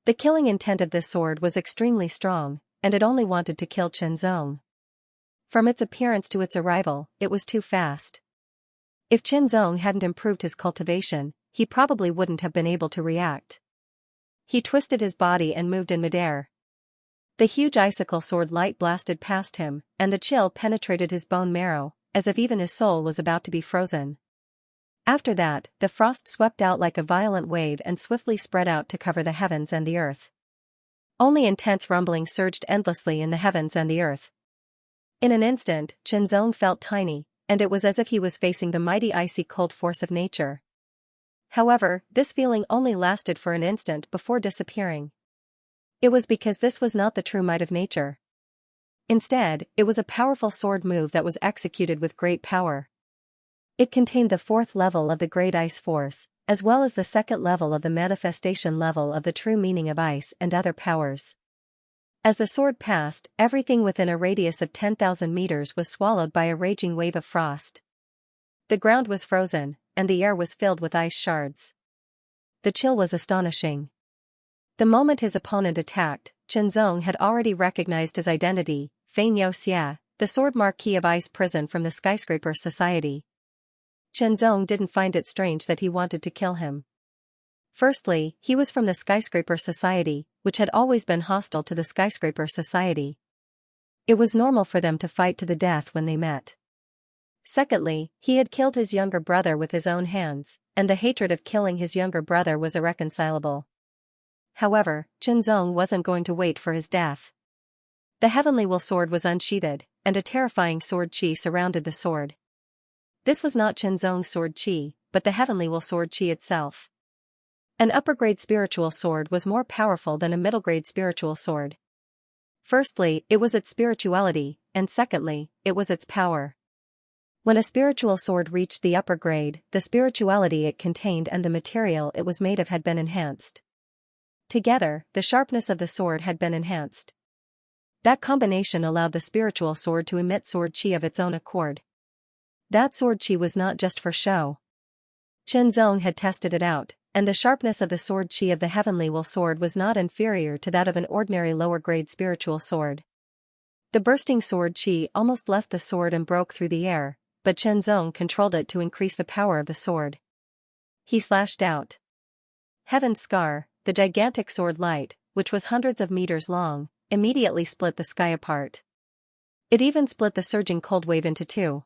[SPEAKER 1] The killing intent of this sword was extremely strong, and it only wanted to kill Qianzong. From its appearance to its arrival, it was too fast. If Zong hadn't improved his cultivation, he probably wouldn't have been able to react. He twisted his body and moved in midair. The huge icicle sword light blasted past him, and the chill penetrated his bone marrow, as if even his soul was about to be frozen. After that, the frost swept out like a violent wave and swiftly spread out to cover the heavens and the earth. Only intense rumbling surged endlessly in the heavens and the earth. In an instant, Zong felt tiny, and it was as if he was facing the mighty icy cold force of nature. However, this feeling only lasted for an instant before disappearing. It was because this was not the true might of nature. Instead, it was a powerful sword move that was executed with great power. It contained the fourth level of the great ice force, as well as the second level of the manifestation level of the true meaning of ice and other powers. As the sword passed, everything within a radius of 10,000 meters was swallowed by a raging wave of frost. The ground was frozen, and the air was filled with ice shards. The chill was astonishing. The moment his opponent attacked, Zong had already recognized his identity, Xianxia, the sword marquis of Ice Prison from the Skyscraper Society. Zong didn't find it strange that he wanted to kill him. Firstly, he was from the Skyscraper Society, which had always been hostile to the Skyscraper Society. It was normal for them to fight to the death when they met. Secondly, he had killed his younger brother with his own hands, and the hatred of killing his younger brother was irreconcilable. However, Zong wasn't going to wait for his death. The heavenly will sword was unsheathed, and a terrifying sword chi surrounded the sword. This was not Zong's sword chi, but the heavenly will sword chi itself. An upper-grade spiritual sword was more powerful than a middle-grade spiritual sword. Firstly, it was its spirituality, and secondly, it was its power. When a spiritual sword reached the upper grade, the spirituality it contained and the material it was made of had been enhanced. Together, the sharpness of the sword had been enhanced. That combination allowed the spiritual sword to emit sword chi of its own accord. That sword chi was not just for show. Zong had tested it out, and the sharpness of the sword chi of the heavenly will sword was not inferior to that of an ordinary lower-grade spiritual sword. The bursting sword chi almost left the sword and broke through the air, but Zong controlled it to increase the power of the sword. He slashed out. Heaven's Scar, the gigantic sword light, which was hundreds of meters long, immediately split the sky apart. It even split the surging cold wave into two.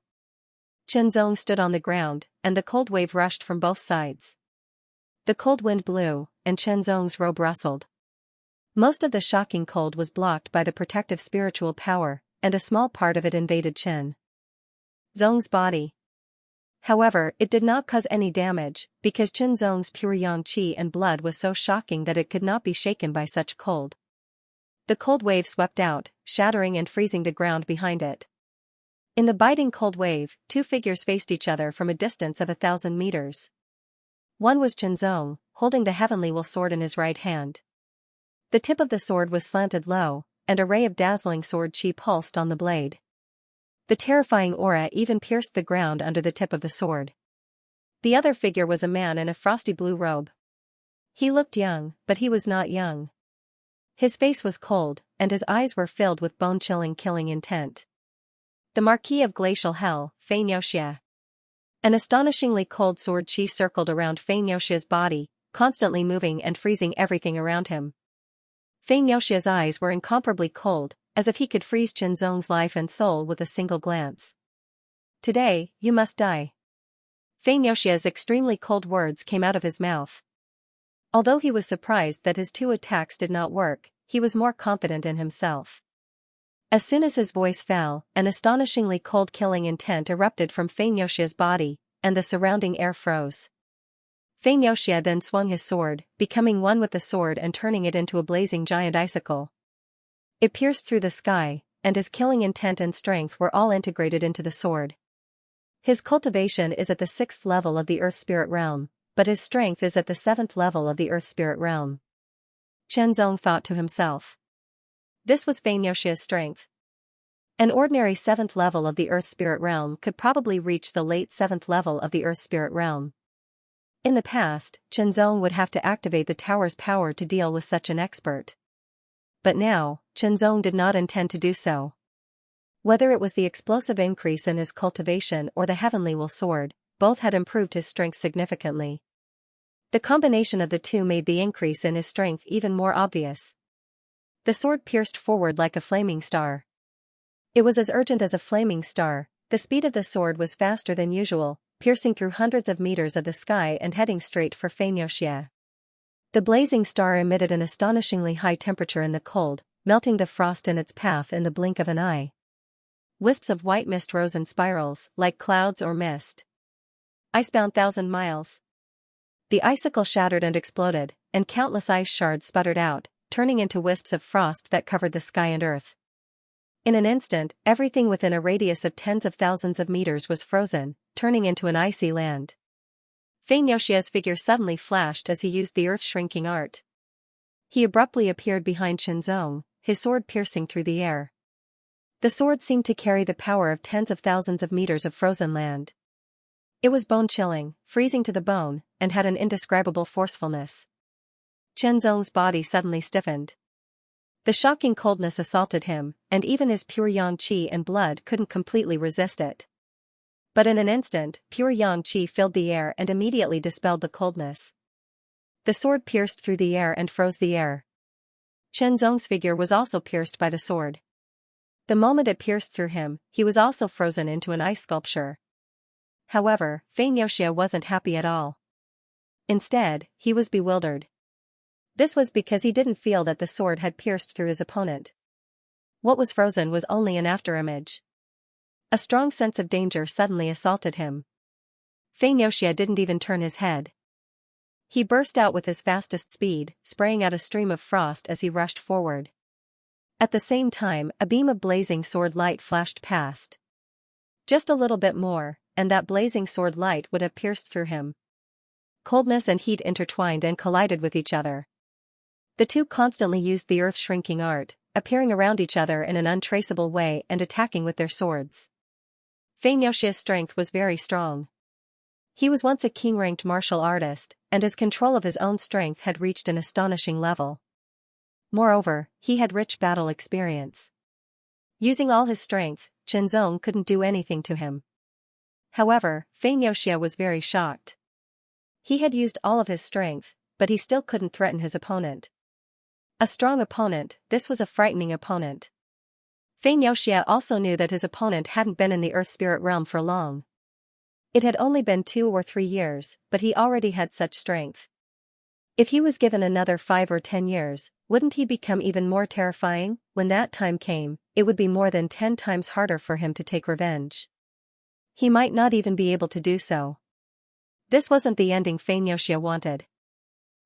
[SPEAKER 1] Zong stood on the ground, and the cold wave rushed from both sides. The cold wind blew, and Zong's robe rustled. Most of the shocking cold was blocked by the protective spiritual power, and a small part of it invaded Zong's body. However, it did not cause any damage, because Zong's pure yang qi and blood was so shocking that it could not be shaken by such cold. The cold wave swept out, shattering and freezing the ground behind it. In the biting cold wave, two figures faced each other from a distance of 1,000 meters. One was Zong, holding the heavenly will sword in his right hand. The tip of the sword was slanted low, and a ray of dazzling sword chi pulsed on the blade. The terrifying aura even pierced the ground under the tip of the sword. The other figure was a man in a frosty blue robe. He looked young, but he was not young. His face was cold, and his eyes were filled with bone-chilling killing intent. The Marquis of Glacial Hell, Xianxia. An astonishingly cold sword chi circled around Xianxia's body, constantly moving and freezing everything around him. Xianxia's eyes were incomparably cold, as if he could freeze Zong's life and soul with a single glance. "Today, you must die." Xianxia's extremely cold words came out of his mouth. Although he was surprised that his two attacks did not work, he was more confident in himself. As soon as his voice fell, an astonishingly cold killing intent erupted from Xianxia's body, and the surrounding air froze. Xianxia then swung his sword, becoming one with the sword and turning it into a blazing giant icicle. It pierced through the sky, and his killing intent and strength were all integrated into the sword. His cultivation is at the 6th level of the Earth Spirit Realm, but his strength is at the 7th level of the Earth Spirit Realm. Zong thought to himself. This was Xianxia's strength. An ordinary 7th level of the Earth Spirit Realm could probably reach the late 7th level of the Earth Spirit Realm. In the past, Zong would have to activate the tower's power to deal with such an expert. But now, Zong did not intend to do so. Whether it was the explosive increase in his cultivation or the heavenly will sword, both had improved his strength significantly. The combination of the two made the increase in his strength even more obvious. The sword pierced forward like a flaming star. It was as urgent as a flaming star. The speed of the sword was faster than usual, piercing through hundreds of meters of the sky and heading straight for Xianxia. The blazing star emitted an astonishingly high temperature in the cold, melting the frost in its path in the blink of an eye. Wisps of white mist rose in spirals, like clouds or mist. Icebound 1,000 miles. The icicle shattered and exploded, and countless ice shards sputtered out, turning into wisps of frost that covered the sky and earth. In an instant, everything within a radius of tens of thousands of meters was frozen, turning into an icy land. Xianxia's figure suddenly flashed as he used the earth-shrinking art. He abruptly appeared behind Qianzong, his sword piercing through the air. The sword seemed to carry the power of tens of thousands of meters of frozen land. It was bone-chilling, freezing to the bone, and had an indescribable forcefulness. Qianzong's body suddenly stiffened. The shocking coldness assaulted him, and even his pure yang qi and blood couldn't completely resist it. But in an instant, pure yang qi filled the air and immediately dispelled the coldness. The sword pierced through the air and froze the air. Qianzong's figure was also pierced by the sword. The moment it pierced through him, he was also frozen into an ice sculpture. However, Xianxia wasn't happy at all. Instead, he was bewildered. This was because he didn't feel that the sword had pierced through his opponent. What was frozen was only an afterimage. A strong sense of danger suddenly assaulted him. Xianxia didn't even turn his head. He burst out with his fastest speed, spraying out a stream of frost as he rushed forward. At the same time, a beam of blazing sword light flashed past. Just a little bit more, and that blazing sword light would have pierced through him. Coldness and heat intertwined and collided with each other. The two constantly used the earth-shrinking art, appearing around each other in an untraceable way and attacking with their swords. Xianxia's strength was very strong. He was once a king-ranked martial artist, and his control of his own strength had reached an astonishing level. Moreover, he had rich battle experience. Using all his strength, Qianzong couldn't do anything to him. However, Xianxia was very shocked. He had used all of his strength, but he still couldn't threaten his opponent. A strong opponent, this was a frightening opponent. Xianxia also knew that his opponent hadn't been in the Earth Spirit realm for long. It had only been 2 or 3 years, but he already had such strength. If he was given another 5 or 10 years, wouldn't he become even more terrifying? When that time came, it would be more than 10 times harder for him to take revenge. He might not even be able to do so. This wasn't the ending Xianxia wanted.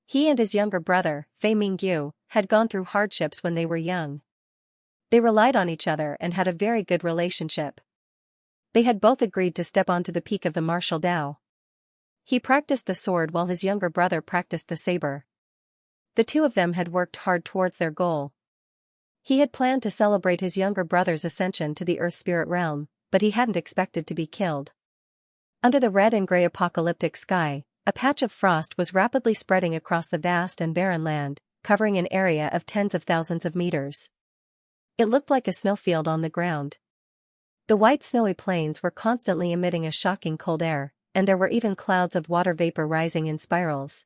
[SPEAKER 1] He and his younger brother, Fei Mingyu, had gone through hardships when they were young. They relied on each other and had a very good relationship. They had both agreed to step onto the peak of the martial Dao. He practiced the sword while his younger brother practiced the saber. The two of them had worked hard towards their goal. He had planned to celebrate his younger brother's ascension to the Earth Spirit realm, but he hadn't expected to be killed. Under the red and gray apocalyptic sky, a patch of frost was rapidly spreading across the vast and barren land, covering an area of tens of thousands of meters. It looked like a snowfield on the ground. The white snowy plains were constantly emitting a shocking cold air, and there were even clouds of water vapor rising in spirals.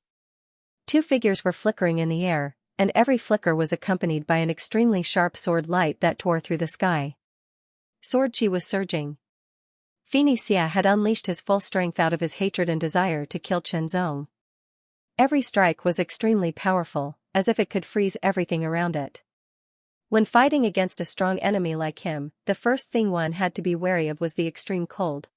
[SPEAKER 1] 2 figures were flickering in the air, and every flicker was accompanied by an extremely sharp sword light that tore through the sky. Sword chi was surging. Xianxia had unleashed his full strength out of his hatred and desire to kill Qianzong. Every strike was extremely powerful, as if it could freeze everything around it. When fighting against a strong enemy like him, the first thing one had to be wary of was the extreme cold.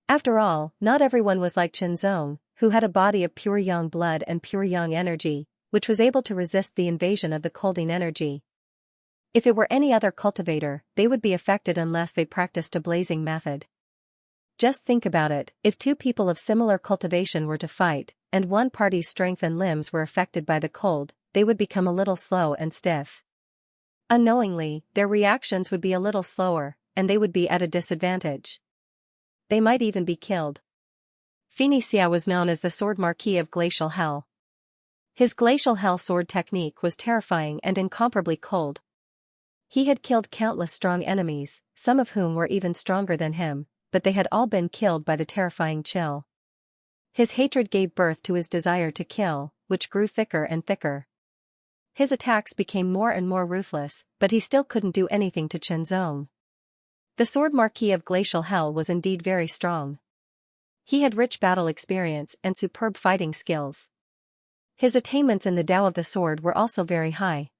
[SPEAKER 1] After all, not everyone was like Qianzong, who had a body of pure yang blood and pure yang energy, which was able to resist the invasion of the colding energy. If it were any other cultivator, they would be affected unless they practiced a blazing method. Just think about it, if 2 people of similar cultivation were to fight, and one party's strength and limbs were affected by the cold, they would become a little slow and stiff. Unknowingly, their reactions would be a little slower, and they would be at a disadvantage. They might even be killed. Xianxia was known as the Sword Marquis of Glacial Hell. His Glacial Hell sword technique was terrifying and incomparably cold. He had killed countless strong enemies, some of whom were even stronger than him, but they had all been killed by the terrifying chill. His hatred gave birth to his desire to kill, which grew thicker and thicker. His attacks became more and more ruthless, but he still couldn't do anything to Chenzong. The Sword Marquis of Glacial Hell was indeed very strong. He had rich battle experience and superb fighting skills. His attainments in the Tao of the Sword were also very high.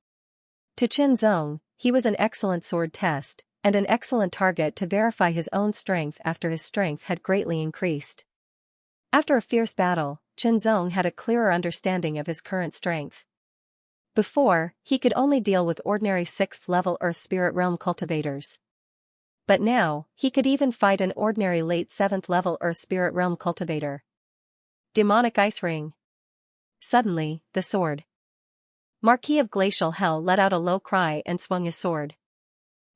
[SPEAKER 1] To Chenzong, he was an excellent sword test, and an excellent target to verify his own strength after his strength had greatly increased. After a fierce battle, Chenzong had a clearer understanding of his current strength. Before, he could only deal with ordinary 6th-level Earth Spirit Realm cultivators. But now, he could even fight an ordinary late 7th-level Earth Spirit Realm cultivator. Demonic Ice Ring. Suddenly, the Sword Marquis of Glacial Hell let out a low cry and swung his sword.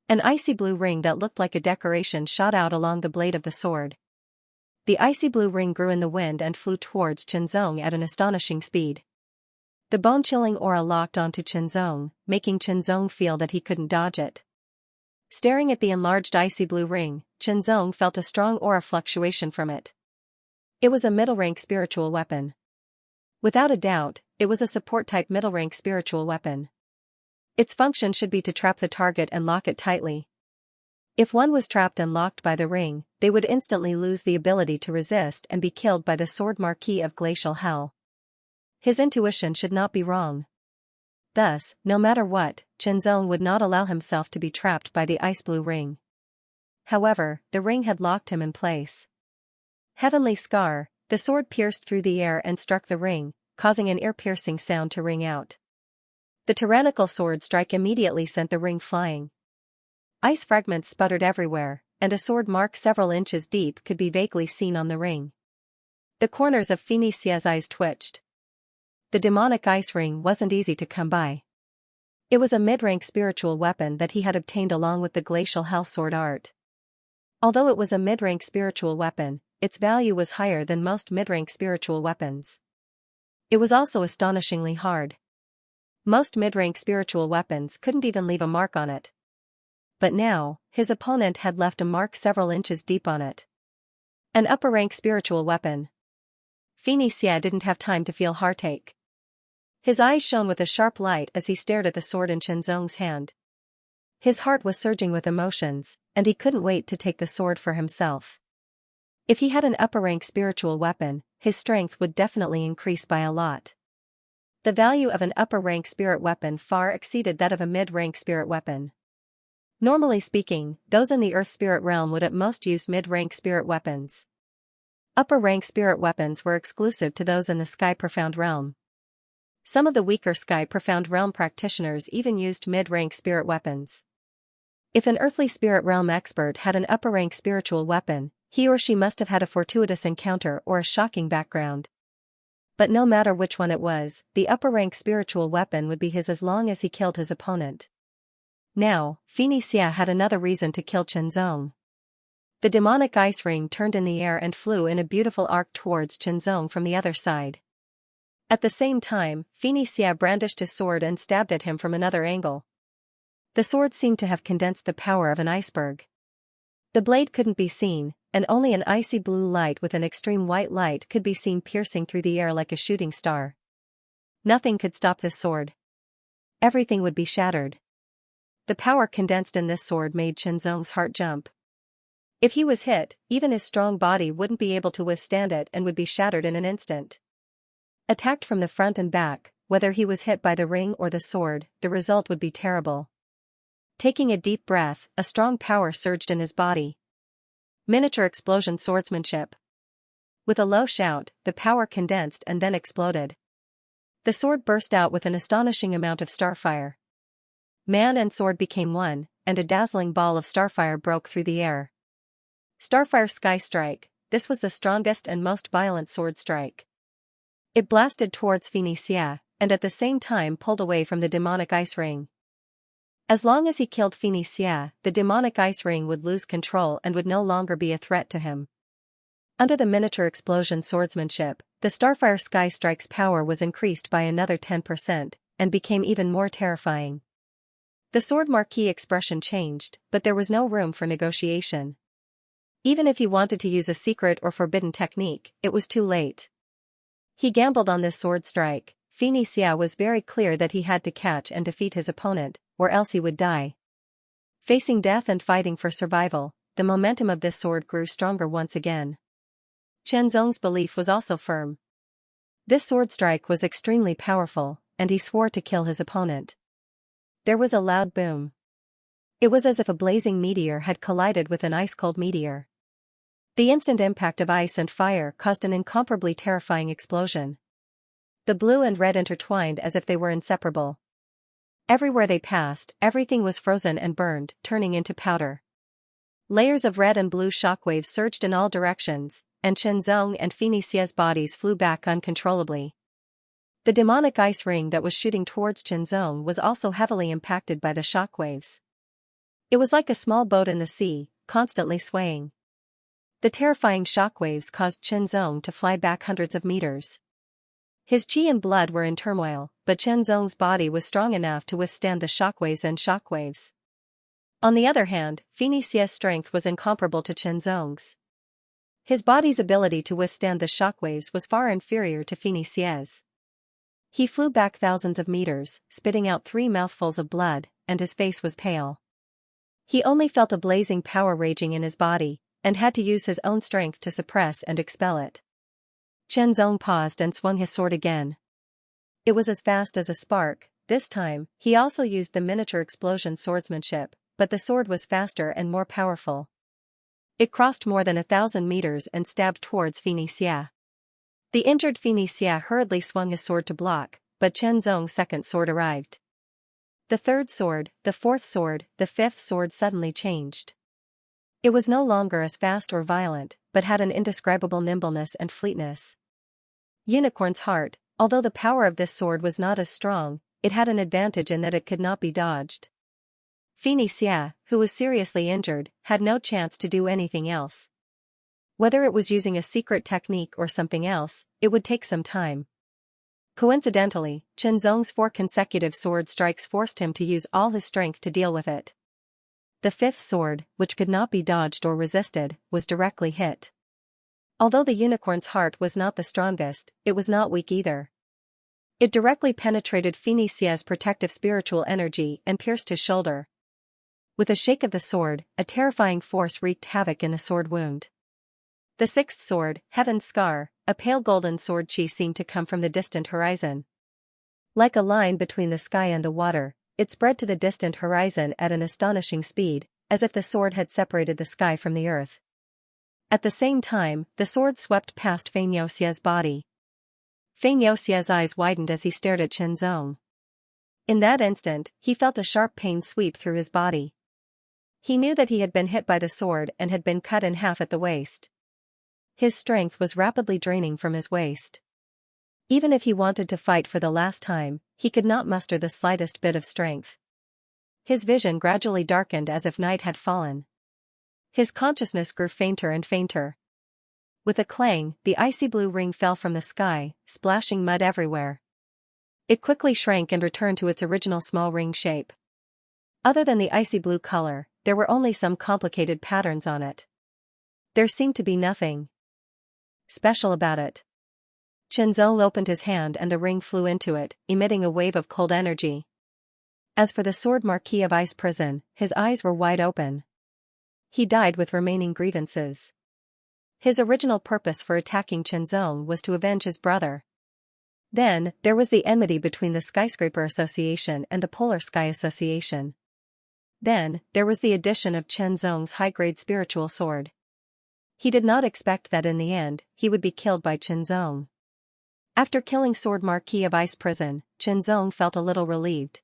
[SPEAKER 1] An icy blue ring that looked like a decoration shot out along the blade of the sword. The icy blue ring grew in the wind and flew towards Chenzong at an astonishing speed. The bone-chilling aura locked onto Chenzong, making Chenzong feel that he couldn't dodge it. Staring at the enlarged icy blue ring, Chenzong felt a strong aura fluctuation from it. It was a middle-rank spiritual weapon. Without a doubt, it was a support-type middle-rank spiritual weapon. Its function should be to trap the target and lock it tightly. If one was trapped and locked by the ring, they would instantly lose the ability to resist and be killed by the Sword Marquis of Glacial Hell. His intuition should not be wrong. Thus, no matter what, Chenzong would not allow himself to be trapped by the ice blue ring. However, the ring had locked him in place. Heavenly Scar, the sword pierced through the air and struck the ring, causing an ear-piercing sound to ring out. The tyrannical sword strike immediately sent the ring flying. Ice fragments sputtered everywhere, and a sword mark several inches deep could be vaguely seen on the ring. The corners of Xianxia's eyes twitched. The demonic ice ring wasn't easy to come by. It was a mid-rank spiritual weapon that he had obtained along with the Glacial Hell sword art. Although it was a mid-rank spiritual weapon, its value was higher than most mid-rank spiritual weapons. It was also astonishingly hard. Most mid-rank spiritual weapons couldn't even leave a mark on it. But now, his opponent had left a mark several inches deep on it. An upper-rank spiritual weapon. Xianxia didn't have time to feel heartache. His eyes shone with a sharp light as he stared at the sword in Chenzong's hand. His heart was surging with emotions, and he couldn't wait to take the sword for himself. If he had an upper-rank spiritual weapon, his strength would definitely increase by a lot. The value of an upper-rank spirit weapon far exceeded that of a mid-rank spirit weapon. Normally speaking, those in the Earth Spirit Realm would at most use mid-rank spirit weapons. Upper-rank spirit weapons were exclusive to those in the Sky Profound Realm. Some of the weaker Sky Profound Realm practitioners even used mid-rank spirit weapons. If an earthly spirit realm expert had an upper-rank spiritual weapon, he or she must have had a fortuitous encounter or a shocking background. But no matter which one it was, the upper-rank spiritual weapon would be his as long as he killed his opponent. Now, Xianxia had another reason to kill Chenzong. The demonic ice ring turned in the air and flew in a beautiful arc towards Chenzong from the other side. At the same time, Xianxia brandished his sword and stabbed at him from another angle. The sword seemed to have condensed the power of an iceberg. The blade couldn't be seen, and only an icy blue light with an extreme white light could be seen piercing through the air like a shooting star. Nothing could stop this sword. Everything would be shattered. The power condensed in this sword made Chenzong's heart jump. If he was hit, even his strong body wouldn't be able to withstand it and would be shattered in an instant. Attacked from the front and back, whether he was hit by the ring or the sword, the result would be terrible. Taking a deep breath, a strong power surged in his body. Miniature explosion swordsmanship. With a low shout, the power condensed and then exploded. The sword burst out with an astonishing amount of starfire. Man and sword became one, and a dazzling ball of starfire broke through the air. Starfire Sky Strike, this was the strongest and most violent sword strike. It blasted towards Xianxia, and at the same time pulled away from the demonic ice ring. As long as he killed Xianxia, the demonic ice ring would lose control and would no longer be a threat to him. Under the miniature explosion swordsmanship, the Starfire Sky Strike's power was increased by another 10%, and became even more terrifying. The Sword Marquis expression changed, but there was no room for negotiation. Even if he wanted to use a secret or forbidden technique, it was too late. He gambled on this sword strike. Xianxia was very clear that he had to catch and defeat his opponent, or else he would die. Facing death and fighting for survival, the momentum of this sword grew stronger once again. Chen Zong's belief was also firm. This sword strike was extremely powerful, and he swore to kill his opponent. There was a loud boom. It was as if a blazing meteor had collided with an ice-cold meteor. The instant impact of ice and fire caused an incomparably terrifying explosion. The blue and red intertwined as if they were inseparable. Everywhere they passed, everything was frozen and burned, turning into powder. Layers of red and blue shockwaves surged in all directions, and Chen Zong and Xianxia's bodies flew back uncontrollably. The demonic ice ring that was shooting towards Chen Zong was also heavily impacted by the shockwaves. It was like a small boat in the sea, constantly swaying. The terrifying shockwaves caused Chen Zong to fly back hundreds of meters. His qi and blood were in turmoil, but Chen Zong's body was strong enough to withstand the shockwaves and shockwaves. On the other hand, Xianxia's strength was incomparable to Chen Zong's. His body's ability to withstand the shockwaves was far inferior to Xianxia's. He flew back thousands of meters, spitting out 3 mouthfuls of blood, and his face was pale. He only felt a blazing power raging in his body, and had to use his own strength to suppress and expel it. Chen Zong paused and swung his sword again. It was as fast as a spark. This time, he also used the miniature explosion swordsmanship, but the sword was faster and more powerful. It crossed more than 1,000 meters and stabbed towards Xianxia. The injured Xianxia hurriedly swung his sword to block, but Chen Zong's second sword arrived. The third sword, the fourth sword, the fifth sword suddenly changed. It was no longer as fast or violent, but had an indescribable nimbleness and fleetness. Unicorn's heart, although the power of this sword was not as strong, it had an advantage in that it could not be dodged. Xianxia, who was seriously injured, had no chance to do anything else. Whether it was using a secret technique or something else, it would take some time. Coincidentally, Chen Zong's 4 consecutive sword strikes forced him to use all his strength to deal with it. The fifth sword, which could not be dodged or resisted, was directly hit. Although the unicorn's heart was not the strongest, it was not weak either. It directly penetrated Xianxia's protective spiritual energy and pierced his shoulder. With a shake of the sword, a terrifying force wreaked havoc in the sword wound. The sixth sword, Heaven's Scar, a pale golden sword chi seemed to come from the distant horizon. Like a line between the sky and the water, it spread to the distant horizon at an astonishing speed, as if the sword had separated the sky from the earth. At the same time, the sword swept past Xianxia's body. Xianxia's eyes widened as he stared at Chen Zong. In that instant, he felt a sharp pain sweep through his body. He knew that he had been hit by the sword and had been cut in half at the waist. His strength was rapidly draining from his waist. Even if he wanted to fight for the last time, he could not muster the slightest bit of strength. His vision gradually darkened as if night had fallen. His consciousness grew fainter and fainter. With a clang, the icy blue ring fell from the sky, splashing mud everywhere. It quickly shrank and returned to its original small ring shape. Other than the icy blue color, there were only some complicated patterns on it. There seemed to be nothing special about it. Chen Zong opened his hand and the ring flew into it, emitting a wave of cold energy. As for the sword Marquis of Ice Prison, his eyes were wide open. He died with remaining grievances. His original purpose for attacking Chen Zong was to avenge his brother. Then, there was the enmity between the Skyscraper Association and the Polar Sky Association. Then, there was the addition of Chen Zong's high-grade spiritual sword. He did not expect that in the end, he would be killed by Chen Zong. After killing Sword Marquis of Ice Prison, Chen Zong felt a little relieved.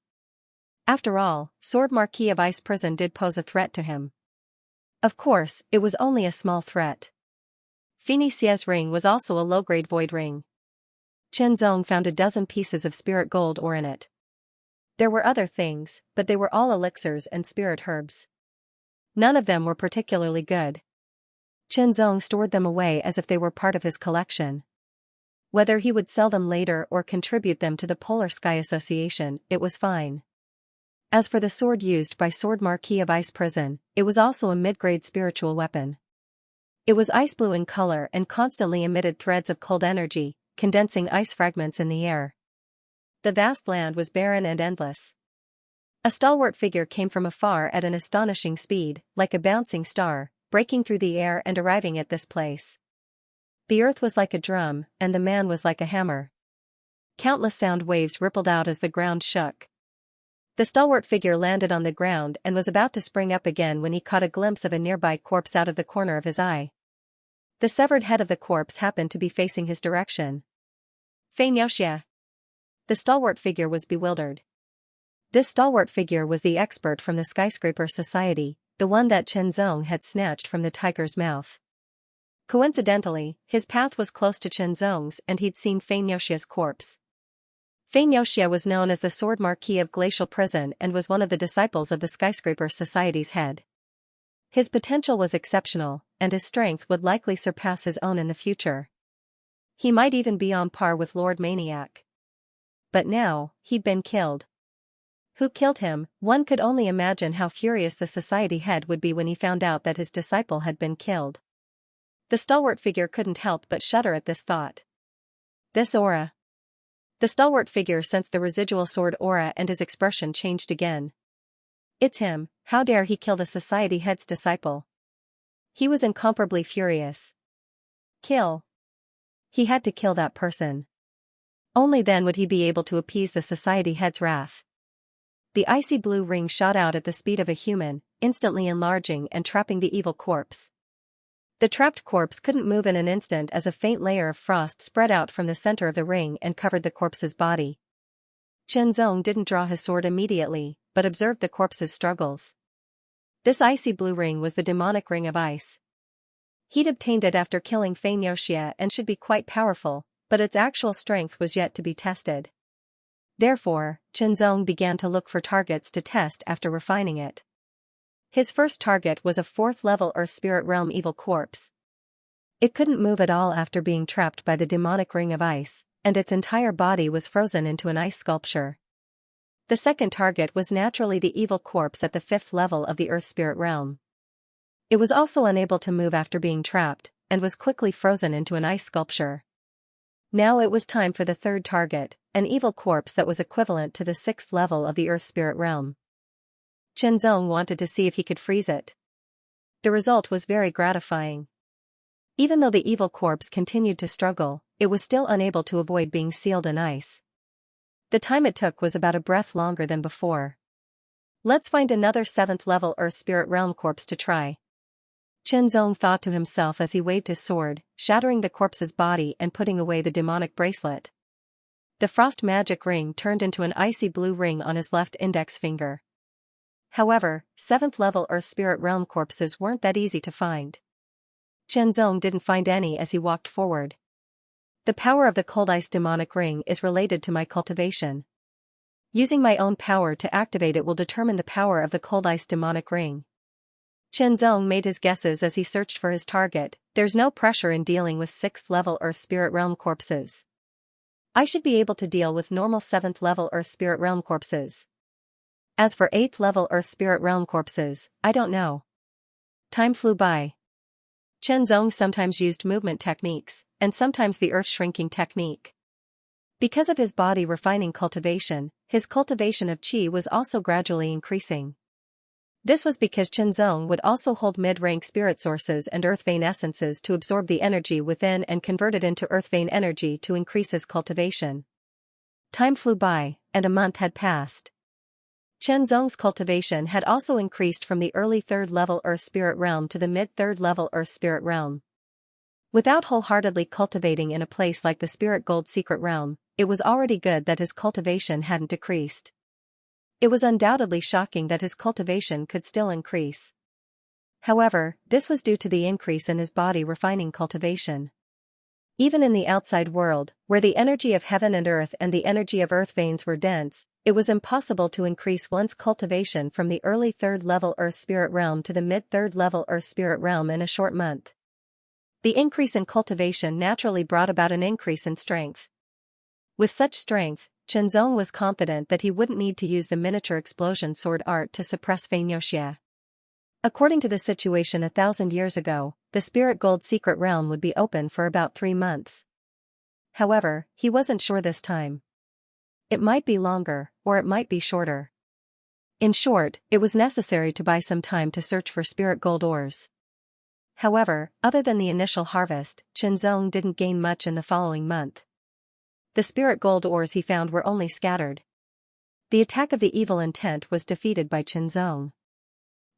[SPEAKER 1] After all, Sword Marquis of Ice Prison did pose a threat to him. Of course, it was only a small threat. Xianxia's ring was also a low-grade void ring. Chen Zong found a dozen pieces of spirit gold ore in it. There were other things, but they were all elixirs and spirit herbs. None of them were particularly good. Chen Zong stored them away as if they were part of his collection. Whether he would sell them later or contribute them to the Polar Sky Association, it was fine. As for the sword used by Sword Marquis of Ice Prison, it was also a mid-grade spiritual weapon. It was ice blue in color and constantly emitted threads of cold energy, condensing ice fragments in the air. The vast land was barren and endless. A stalwart figure came from afar at an astonishing speed, like a bouncing star, breaking through the air and arriving at this place. The earth was like a drum, and the man was like a hammer. Countless sound waves rippled out as the ground shook. The stalwart figure landed on the ground and was about to spring up again when he caught a glimpse of a nearby corpse out of the corner of his eye. The severed head of the corpse happened to be facing his direction. Xianxia. The stalwart figure was bewildered. This stalwart figure was the expert from the skyscraper society, the one that Chenzong had snatched from the tiger's mouth. Coincidentally, his path was close to Chenzong's and he'd seen Xianxia's corpse. Xianxia was known as the Sword Marquis of Glacial Prison and was one of the disciples of the skyscraper society's head. His potential was exceptional, and his strength would likely surpass his own in the future. He might even be on par with Lord Maniac. But now, he'd been killed. Who killed him? One could only imagine how furious the society head would be when he found out that his disciple had been killed. The stalwart figure couldn't help but shudder at this thought. This aura. The stalwart figure sensed the residual sword aura and his expression changed again. It's him, how dare he kill the society head's disciple? He was incomparably furious. Kill. He had to kill that person. Only then would he be able to appease the society head's wrath. The icy blue ring shot out at the speed of a human, instantly enlarging and trapping the evil corpse. The trapped corpse couldn't move in an instant as a faint layer of frost spread out from the center of the ring and covered the corpse's body. Chenzong didn't draw his sword immediately, but observed the corpse's struggles. This icy blue ring was the demonic ring of ice. He'd obtained it after killing Xianxia and should be quite powerful, but its actual strength was yet to be tested. Therefore, Chenzong began to look for targets to test after refining it. His first target was a 4th-level Earth Spirit Realm evil corpse. It couldn't move at all after being trapped by the demonic ring of ice, and its entire body was frozen into an ice sculpture. The second target was naturally the evil corpse at the 5th level of the Earth Spirit Realm. It was also unable to move after being trapped, and was quickly frozen into an ice sculpture. Now it was time for the third target, an evil corpse that was equivalent to the 6th level of the Earth Spirit Realm. Chenzong wanted to see if he could freeze it. The result was very gratifying. Even though the evil corpse continued to struggle, it was still unable to avoid being sealed in ice. The time it took was about a breath longer than before. Let's find another 7th-level Earth Spirit Realm corpse to try. Chenzong thought to himself as he waved his sword, shattering the corpse's body and putting away the demonic bracelet. The frost magic ring turned into an icy blue ring on his left index finger. However, 7th-level Earth Spirit Realm corpses weren't that easy to find. Chenzong didn't find any as he walked forward. The power of the cold ice demonic ring is related to my cultivation. Using my own power to activate it will determine the power of the cold ice demonic ring. Chenzong made his guesses as he searched for his target. There's no pressure in dealing with 6th-level Earth Spirit Realm corpses. I should be able to deal with normal 7th-level Earth Spirit Realm corpses. As for 8th-level Earth Spirit Realm corpses, I don't know. Time flew by. Chenzong sometimes used movement techniques, and sometimes the earth shrinking technique. Because of his body refining cultivation, his cultivation of qi was also gradually increasing. This was because Chenzong would also hold mid-rank spirit sources and earth vein essences to absorb the energy within and convert it into earth vein energy to increase his cultivation. Time flew by, and a month had passed. Chenzong's cultivation had also increased from the early 3rd-level Earth Spirit Realm to the mid-3rd-level Earth Spirit Realm. Without wholeheartedly cultivating in a place like the Spirit Gold Secret Realm, it was already good that his cultivation hadn't decreased. It was undoubtedly shocking that his cultivation could still increase. However, this was due to the increase in his body refining cultivation. Even in the outside world, where the energy of heaven and earth and the energy of earth veins were dense, it was impossible to increase one's cultivation from the early 3rd-level Earth Spirit Realm to the mid-3rd-level Earth Spirit Realm in a short month. The increase in cultivation naturally brought about an increase in strength. With such strength, Chenzong was confident that he wouldn't need to use the miniature explosion sword art to suppress Xianxia. According to the situation 1,000 years ago, the spirit gold secret realm would be open for about 3 months. However, he wasn't sure this time. It might be longer, or it might be shorter. In short, it was necessary to buy some time to search for spirit gold ores. However, other than the initial harvest, Xianxia didn't gain much in the following month. The spirit gold ores he found were only scattered. The attack of the evil intent was defeated by Xianxia.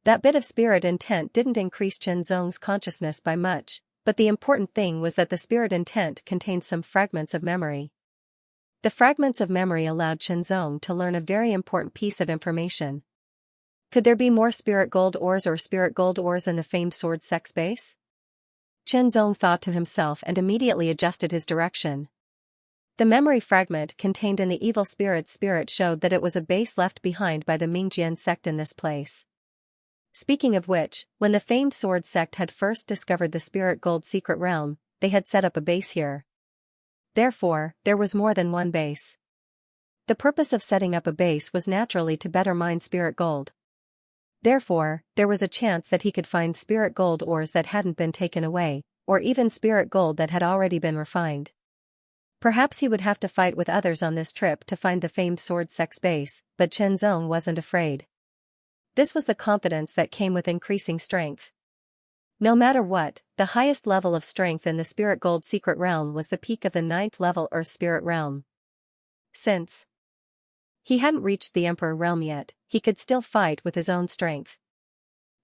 [SPEAKER 1] That bit of spirit intent didn't increase Xianxia's consciousness by much, but the important thing was that the spirit intent contained some fragments of memory. The fragments of memory allowed Xianxia to learn a very important piece of information. Could there be more spirit gold ores in the famed sword sex base? Xianxia thought to himself and immediately adjusted his direction. The memory fragment contained in the evil spirit showed that it was a base left behind by the Mingjian sect in this place. Speaking of which, when the famed sword sect had first discovered the spirit gold secret realm, they had set up a base here. Therefore, there was more than one base. The purpose of setting up a base was naturally to better mine spirit gold. Therefore, there was a chance that he could find spirit gold ores that hadn't been taken away, or even spirit gold that had already been refined. Perhaps he would have to fight with others on this trip to find the famed sword sex base, but Xianxia wasn't afraid. This was the confidence that came with increasing strength. No matter what, the highest level of strength in the spirit gold secret realm was the peak of the 9th level earth spirit realm. Since he hadn't reached the emperor realm yet, he could still fight with his own strength.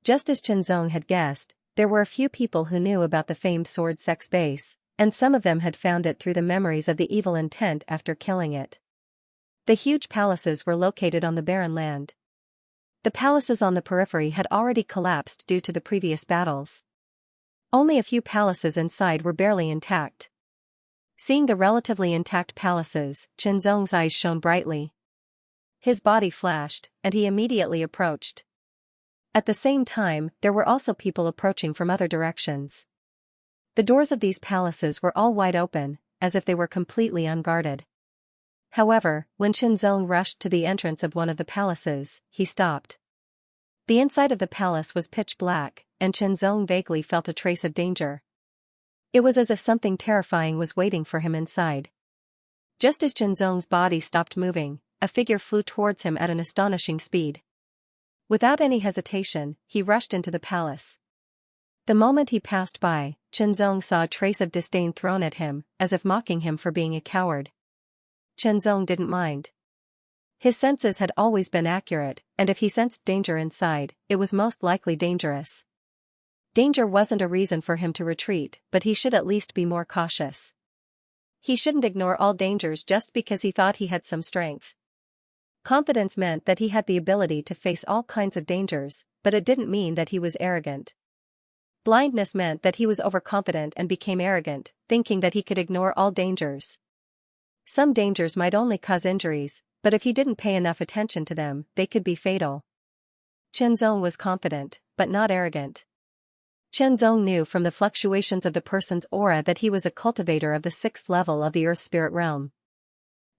[SPEAKER 1] Just as Xianxia had guessed, there were a few people who knew about the famed sword sex base, and some of them had found it through the memories of the evil intent after killing it. The huge palaces were located on the barren land. The palaces on the periphery had already collapsed due to the previous battles. Only a few palaces inside were barely intact. Seeing the relatively intact palaces, Xianxia's eyes shone brightly. His body flashed, and he immediately approached. At the same time, there were also people approaching from other directions. The doors of these palaces were all wide open, as if they were completely unguarded. However, when Xianxia rushed to the entrance of one of the palaces, he stopped. The inside of the palace was pitch black, and Xianxia vaguely felt a trace of danger. It was as if something terrifying was waiting for him inside. Just as Xianxia's body stopped moving, a figure flew towards him at an astonishing speed. Without any hesitation, he rushed into the palace. The moment he passed by, Xianxia saw a trace of disdain thrown at him, as if mocking him for being a coward. Xianxia didn't mind. His senses had always been accurate, and if he sensed danger inside, it was most likely dangerous. Danger wasn't a reason for him to retreat, but he should at least be more cautious. He shouldn't ignore all dangers just because he thought he had some strength. Confidence meant that he had the ability to face all kinds of dangers, but it didn't mean that he was arrogant. Blindness meant that he was overconfident and became arrogant, thinking that he could ignore all dangers. Some dangers might only cause injuries, but if he didn't pay enough attention to them, they could be fatal. Xianxia was confident, but not arrogant. Xianxia knew from the fluctuations of the person's aura that he was a cultivator of the 6th level of the earth spirit realm.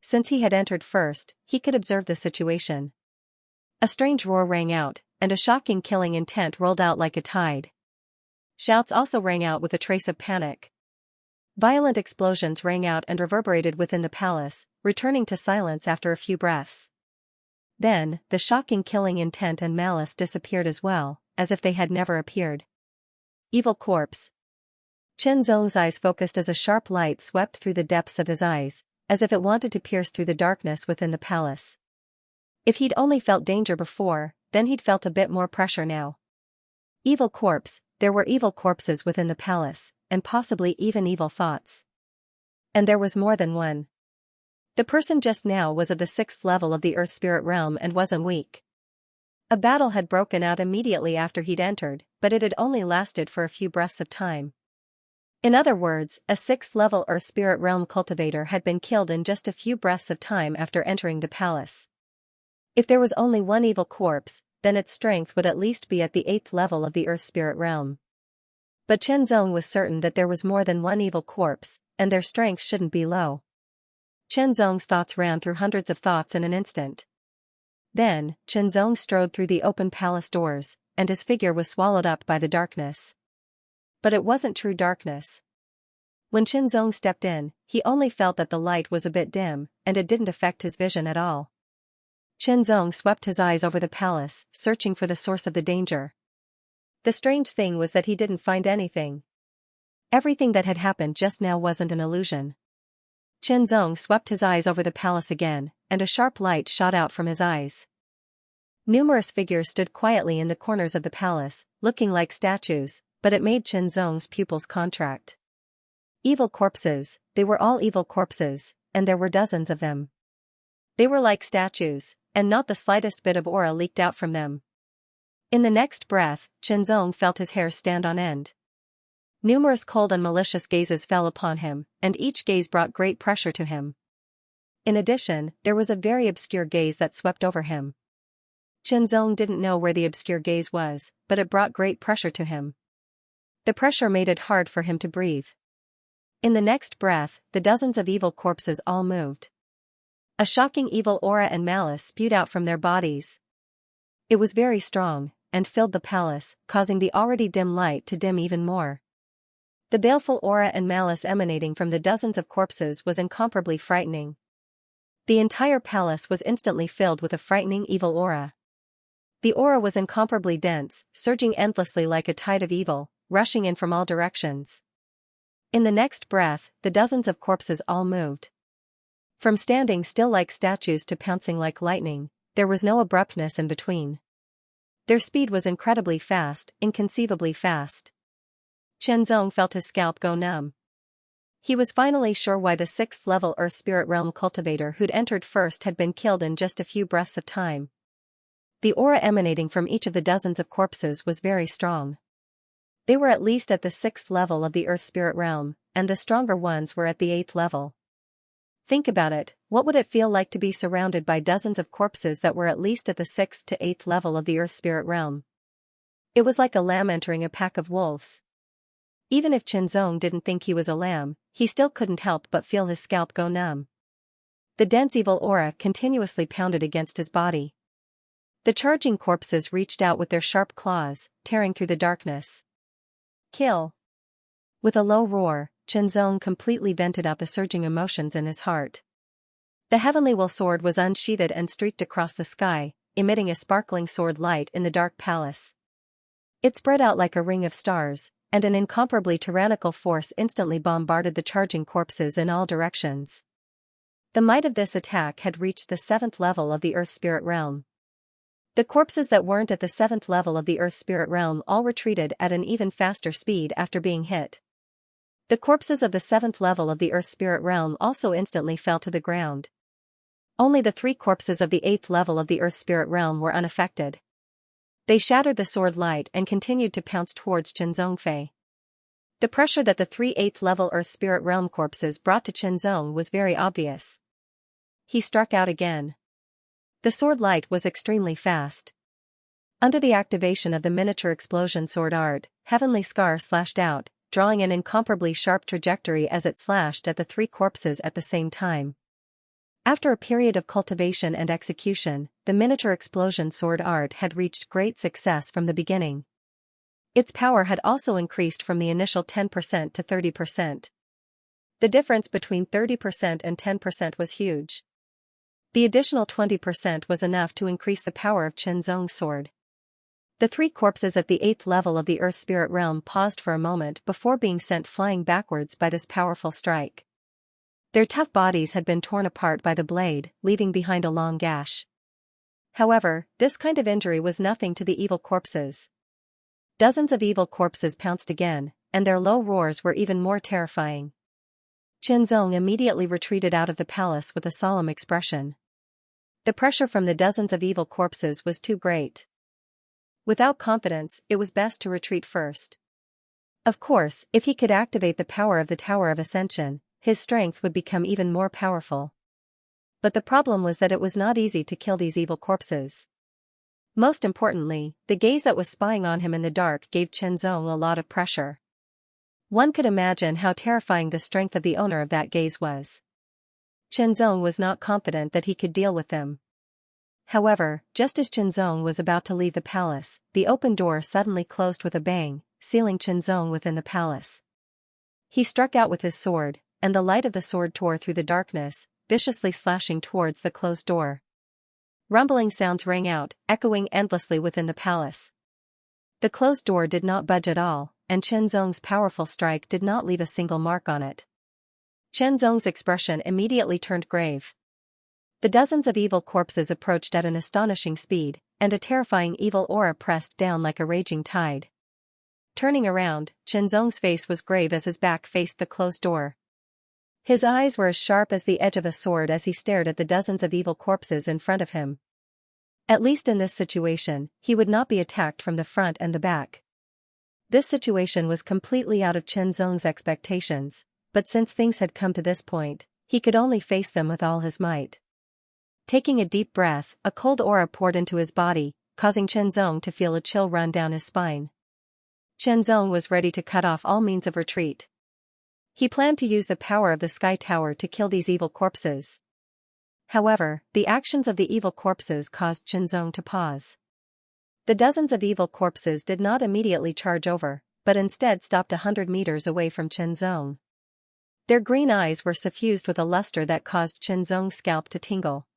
[SPEAKER 1] Since he had entered first, he could observe the situation. A strange roar rang out, and a shocking killing intent rolled out like a tide. Shouts also rang out with a trace of panic. Violent explosions rang out and reverberated within the palace, returning to silence after a few breaths. Then, the shocking killing intent and malice disappeared as well, as if they had never appeared. Evil corpse. Xianxia's eyes focused as a sharp light swept through the depths of his eyes, as if it wanted to pierce through the darkness within the palace. If he'd only felt danger before, then he'd felt a bit more pressure now. Evil corpse. There were evil corpses within the palace, and possibly even evil thoughts. And there was more than one. The person just now was of the 6th level of the earth spirit realm and wasn't weak. A battle had broken out immediately after he'd entered, but it had only lasted for a few breaths of time. In other words, a 6th level earth spirit realm cultivator had been killed in just a few breaths of time after entering the palace. If there was only one evil corpse, then its strength would at least be at the 8th level of the earth spirit realm. But Xianxia was certain that there was more than one evil corpse, and their strength shouldn't be low. Xianxia's thoughts ran through hundreds of thoughts in an instant. Then, Xianxia strode through the open palace doors, and his figure was swallowed up by the darkness. But it wasn't true darkness. When Qinzong stepped in, he only felt that the light was a bit dim, and it didn't affect his vision at all. Qinzong swept his eyes over the palace, searching for the source of the danger. The strange thing was that he didn't find anything. Everything that had happened just now wasn't an illusion. Qinzong swept his eyes over the palace again, and a sharp light shot out from his eyes. Numerous figures stood quietly in the corners of the palace, looking like statues, but it made Qinzong's pupils contract. Evil corpses, they were all evil corpses, and there were dozens of them. They were like statues, and not the slightest bit of aura leaked out from them. In the next breath, Qinzong felt his hair stand on end. Numerous cold and malicious gazes fell upon him, and each gaze brought great pressure to him. In addition, there was a very obscure gaze that swept over him. Qinzong didn't know where the obscure gaze was, but it brought great pressure to him. The pressure made it hard for him to breathe. In the next breath, the dozens of evil corpses all moved. A shocking evil aura and malice spewed out from their bodies. It was very strong, and filled the palace, causing the already dim light to dim even more. The baleful aura and malice emanating from the dozens of corpses was incomparably frightening. The entire palace was instantly filled with a frightening evil aura. The aura was incomparably dense, surging endlessly like a tide of evil, rushing in from all directions. In the next breath, the dozens of corpses all moved. From standing still like statues to pouncing like lightning, there was no abruptness in between. Their speed was incredibly fast, inconceivably fast. Qinzong felt his scalp go numb. He was finally sure why the 6th-level Earth Spirit Realm cultivator who'd entered first had been killed in just a few breaths of time. The aura emanating from each of the dozens of corpses was very strong. They were at least at the 6th level of the Earth Spirit Realm, and the stronger ones were at the 8th level. Think about it, what would it feel like to be surrounded by dozens of corpses that were at least at the 6th to 8th level of the Earth Spirit Realm? It was like a lamb entering a pack of wolves. Even if Qinzong didn't think he was a lamb, he still couldn't help but feel his scalp go numb. The dense evil aura continuously pounded against his body. The charging corpses reached out with their sharp claws, tearing through the darkness. Kill! With a low roar, Qinzong completely vented out the surging emotions in his heart. The heavenly will sword was unsheathed and streaked across the sky, emitting a sparkling sword light in the dark palace. It spread out like a ring of stars, and an incomparably tyrannical force instantly bombarded the charging corpses in all directions. The might of this attack had reached the 7th level of the Earth Spirit Realm. The corpses that weren't at the 7th level of the Earth Spirit Realm all retreated at an even faster speed after being hit. The corpses of the 7th level of the Earth Spirit Realm also instantly fell to the ground. Only the 3 corpses of the 8th level of the Earth Spirit Realm were unaffected. They shattered the sword light and continued to pounce towards Qinzong Fei. The pressure that the 3 8th level Earth Spirit Realm corpses brought to Qinzong was very obvious. He struck out again. The sword light was extremely fast. Under the activation of the miniature explosion sword art, Heavenly Scar slashed out, drawing an incomparably sharp trajectory as it slashed at the 3 corpses at the same time. After a period of cultivation and execution, the miniature explosion sword art had reached great success from the beginning. Its power had also increased from the initial 10% to 30%. The difference between 30% and 10% was huge. The additional 20% was enough to increase the power of Qinzong's sword. The 3 corpses at the 8th level of the Earth Spirit Realm paused for a moment before being sent flying backwards by this powerful strike. Their tough bodies had been torn apart by the blade, leaving behind a long gash. However, this kind of injury was nothing to the evil corpses. Dozens of evil corpses pounced again, and their low roars were even more terrifying. Qinzong immediately retreated out of the palace with a solemn expression. The pressure from the dozens of evil corpses was too great. Without confidence, it was best to retreat first. Of course, if he could activate the power of the Tower of Ascension, his strength would become even more powerful. But the problem was that it was not easy to kill these evil corpses. Most importantly, the gaze that was spying on him in the dark gave Qinzong a lot of pressure. One could imagine how terrifying the strength of the owner of that gaze was. Qinzong was not confident that he could deal with them. However, just as Qinzong was about to leave the palace, the open door suddenly closed with a bang, sealing Qinzong within the palace. He struck out with his sword, and the light of the sword tore through the darkness, viciously slashing towards the closed door. Rumbling sounds rang out, echoing endlessly within the palace. The closed door did not budge at all, and Qinzong's powerful strike did not leave a single mark on it. Qinzong's expression immediately turned grave. The dozens of evil corpses approached at an astonishing speed, and a terrifying evil aura pressed down like a raging tide. Turning around, Qinzong's face was grave as his back faced the closed door. His eyes were as sharp as the edge of a sword as he stared at the dozens of evil corpses in front of him. At least in this situation, he would not be attacked from the front and the back. This situation was completely out of Qinzong's expectations, but since things had come to this point, he could only face them with all his might. Taking a deep breath, a cold aura poured into his body, causing Qinzong to feel a chill run down his spine. Qinzong was ready to cut off all means of retreat. He planned to use the power of the Sky Tower to kill these evil corpses. However, the actions of the evil corpses caused Qinzong to pause. The dozens of evil corpses did not immediately charge over, but instead stopped 100 meters away from Qinzong. Their green eyes were suffused with a luster that caused Qinzong's scalp to tingle.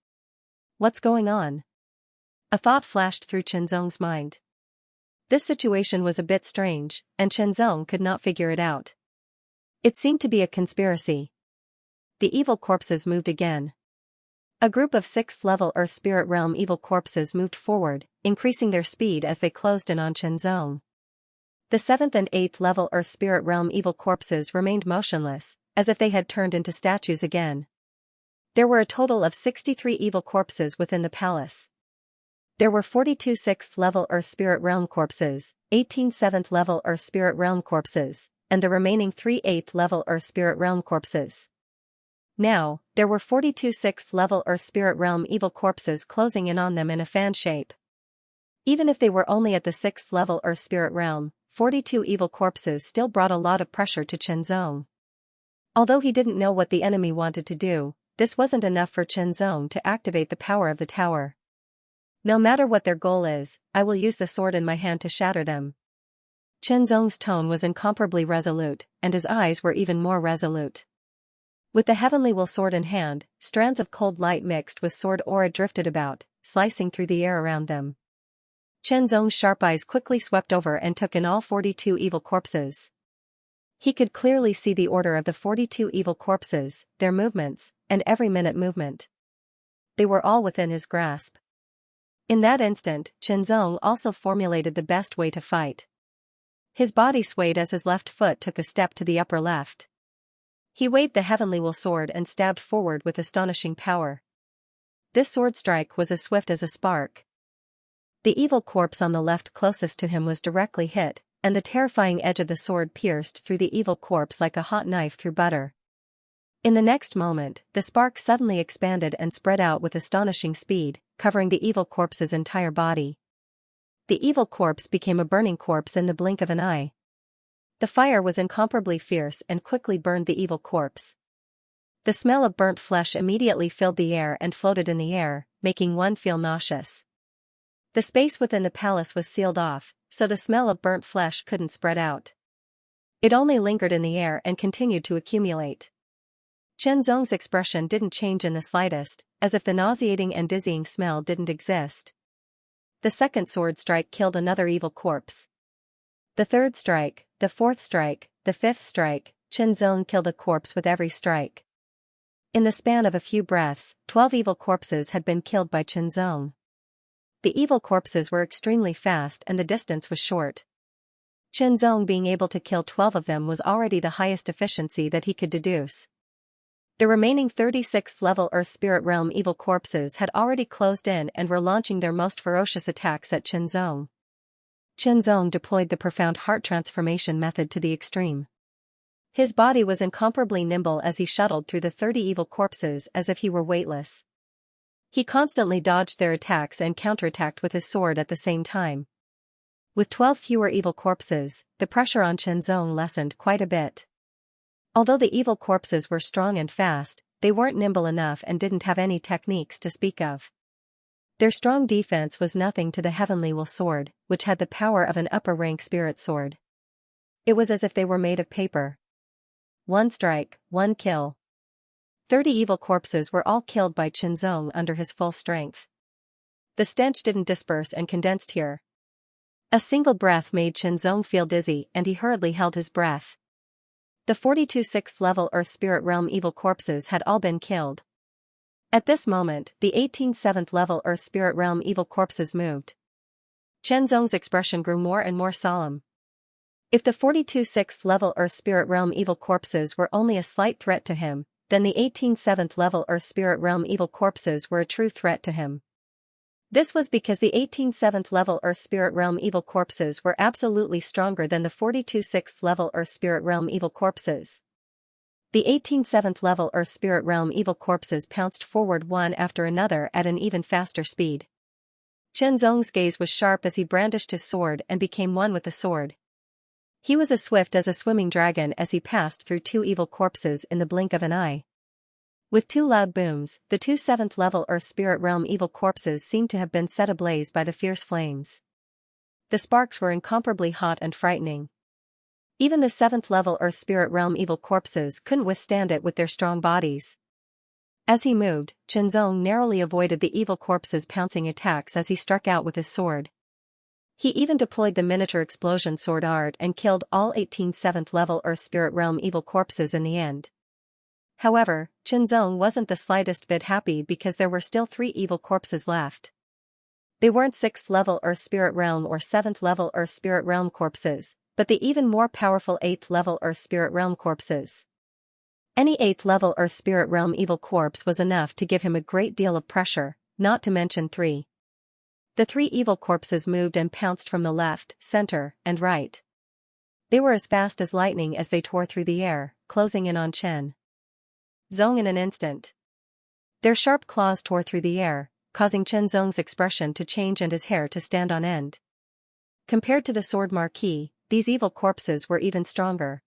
[SPEAKER 1] What's going on? A thought flashed through Qinzong's mind. This situation was a bit strange, and Qinzong could not figure it out. It seemed to be a conspiracy. The evil corpses moved again. A group of 6th-level Earth Spirit Realm evil corpses moved forward, increasing their speed as they closed in on Qinzong. The 7th and 8th level Earth Spirit Realm evil corpses remained motionless, as if they had turned into statues again. There were a total of 63 evil corpses within the palace. There were 42 6th-level Earth Spirit Realm corpses, 18 7th-level Earth Spirit Realm corpses, and the remaining 3 8th-level Earth Spirit Realm corpses. Now, there were 42 6th-level Earth Spirit Realm evil corpses closing in on them in a fan shape. Even if they were only at the 6th-level Earth Spirit Realm, 42 evil corpses still brought a lot of pressure to Qinzong. Although he didn't know what the enemy wanted to do, this wasn't enough for Qinzong to activate the power of the tower. No matter what their goal is, I will use the sword in my hand to shatter them. Qinzong's tone was incomparably resolute, and his eyes were even more resolute. With the heavenly will sword in hand, strands of cold light mixed with sword aura drifted about, slicing through the air around them. Qinzong's sharp eyes quickly swept over and took in all 42 evil corpses. He could clearly see the order of the 42 evil corpses, their movements, and every minute movement. They were all within his grasp. In that instant, Qinzong also formulated the best way to fight. His body swayed as his left foot took a step to the upper left. He waved the heavenly will sword and stabbed forward with astonishing power. This sword strike was as swift as a spark. The evil corpse on the left closest to him was directly hit, and the terrifying edge of the sword pierced through the evil corpse like a hot knife through butter. In the next moment, the spark suddenly expanded and spread out with astonishing speed, covering the evil corpse's entire body. The evil corpse became a burning corpse in the blink of an eye. The fire was incomparably fierce and quickly burned the evil corpse. The smell of burnt flesh immediately filled the air and floated in the air, making one feel nauseous. The space within the palace was sealed off, so the smell of burnt flesh couldn't spread out. It only lingered in the air and continued to accumulate. Qinzong's expression didn't change in the slightest, as if the nauseating and dizzying smell didn't exist. The second sword strike killed another evil corpse. The third strike, the fourth strike, the fifth strike, Qinzong killed a corpse with every strike. In the span of a few breaths, 12 evil corpses had been killed by Qinzong. The evil corpses were extremely fast and the distance was short. Qinzong being able to kill 12 of them was already the highest efficiency that he could deduce. The remaining 36th level Earth Spirit Realm evil corpses had already closed in and were launching their most ferocious attacks at Qinzong. Qinzong deployed the profound heart transformation method to the extreme. His body was incomparably nimble as he shuttled through the 30 evil corpses as if he were weightless. He constantly dodged their attacks and counterattacked with his sword at the same time. With 12 fewer evil corpses, the pressure on Qinzong lessened quite a bit. Although the evil corpses were strong and fast, they weren't nimble enough and didn't have any techniques to speak of. Their strong defense was nothing to the heavenly will sword, which had the power of an upper-rank spirit sword. It was as if they were made of paper. One strike, one kill. 30 evil corpses were all killed by Qinzong under his full strength. The stench didn't disperse and condensed here. A single breath made Qinzong feel dizzy and he hurriedly held his breath. The 42 6th level Earth Spirit Realm evil corpses had all been killed. At this moment, the 18 7th level Earth Spirit Realm evil corpses moved. Qinzong's expression grew more and more solemn. If the 42 6th level Earth Spirit Realm evil corpses were only a slight threat to him, then the 18 7th level Earth Spirit Realm evil corpses were a true threat to him. This was because the 18 7th level Earth Spirit Realm evil corpses were absolutely stronger than the 42 6th level Earth Spirit Realm evil corpses. The 18 7th level Earth Spirit Realm evil corpses pounced forward one after another at an even faster speed. Qinzong's gaze was sharp as he brandished his sword and became one with the sword. He was as swift as a swimming dragon as he passed through 2 evil corpses in the blink of an eye. With 2 loud booms, the 2 7th level Earth Spirit Realm evil corpses seemed to have been set ablaze by the fierce flames. The sparks were incomparably hot and frightening. Even the 7th level Earth Spirit Realm evil corpses couldn't withstand it with their strong bodies. As he moved, Qinzong narrowly avoided the evil corpses' pouncing attacks as he struck out with his sword. He even deployed the miniature explosion sword art and killed all 18 7th level Earth Spirit Realm evil corpses in the end. However, Qinzong wasn't the slightest bit happy because there were still 3 evil corpses left. They weren't 6th level Earth Spirit Realm or 7th level Earth Spirit Realm corpses, but the even more powerful 8th level Earth Spirit Realm corpses. Any 8th level Earth Spirit Realm evil corpse was enough to give him a great deal of pressure, not to mention 3. The 3 evil corpses moved and pounced from the left, center, and right. They were as fast as lightning as they tore through the air, closing in on Chen Zong in an instant. Their sharp claws tore through the air, causing Qinzong's expression to change and his hair to stand on end. Compared to the sword marquis, these evil corpses were even stronger.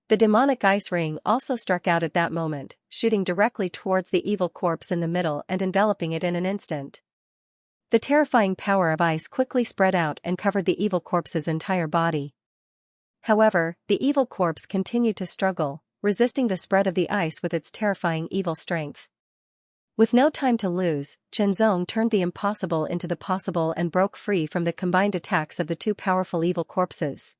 [SPEAKER 1] The demonic ice ring also struck out at that moment, shooting directly towards the evil corpse in the middle and enveloping it in an instant. The terrifying power of ice quickly spread out and covered the evil corpse's entire body. However, the evil corpse continued to struggle, resisting the spread of the ice with its terrifying evil strength. With no time to lose, Qinzong turned the impossible into the possible and broke free from the combined attacks of the 2 powerful evil corpses.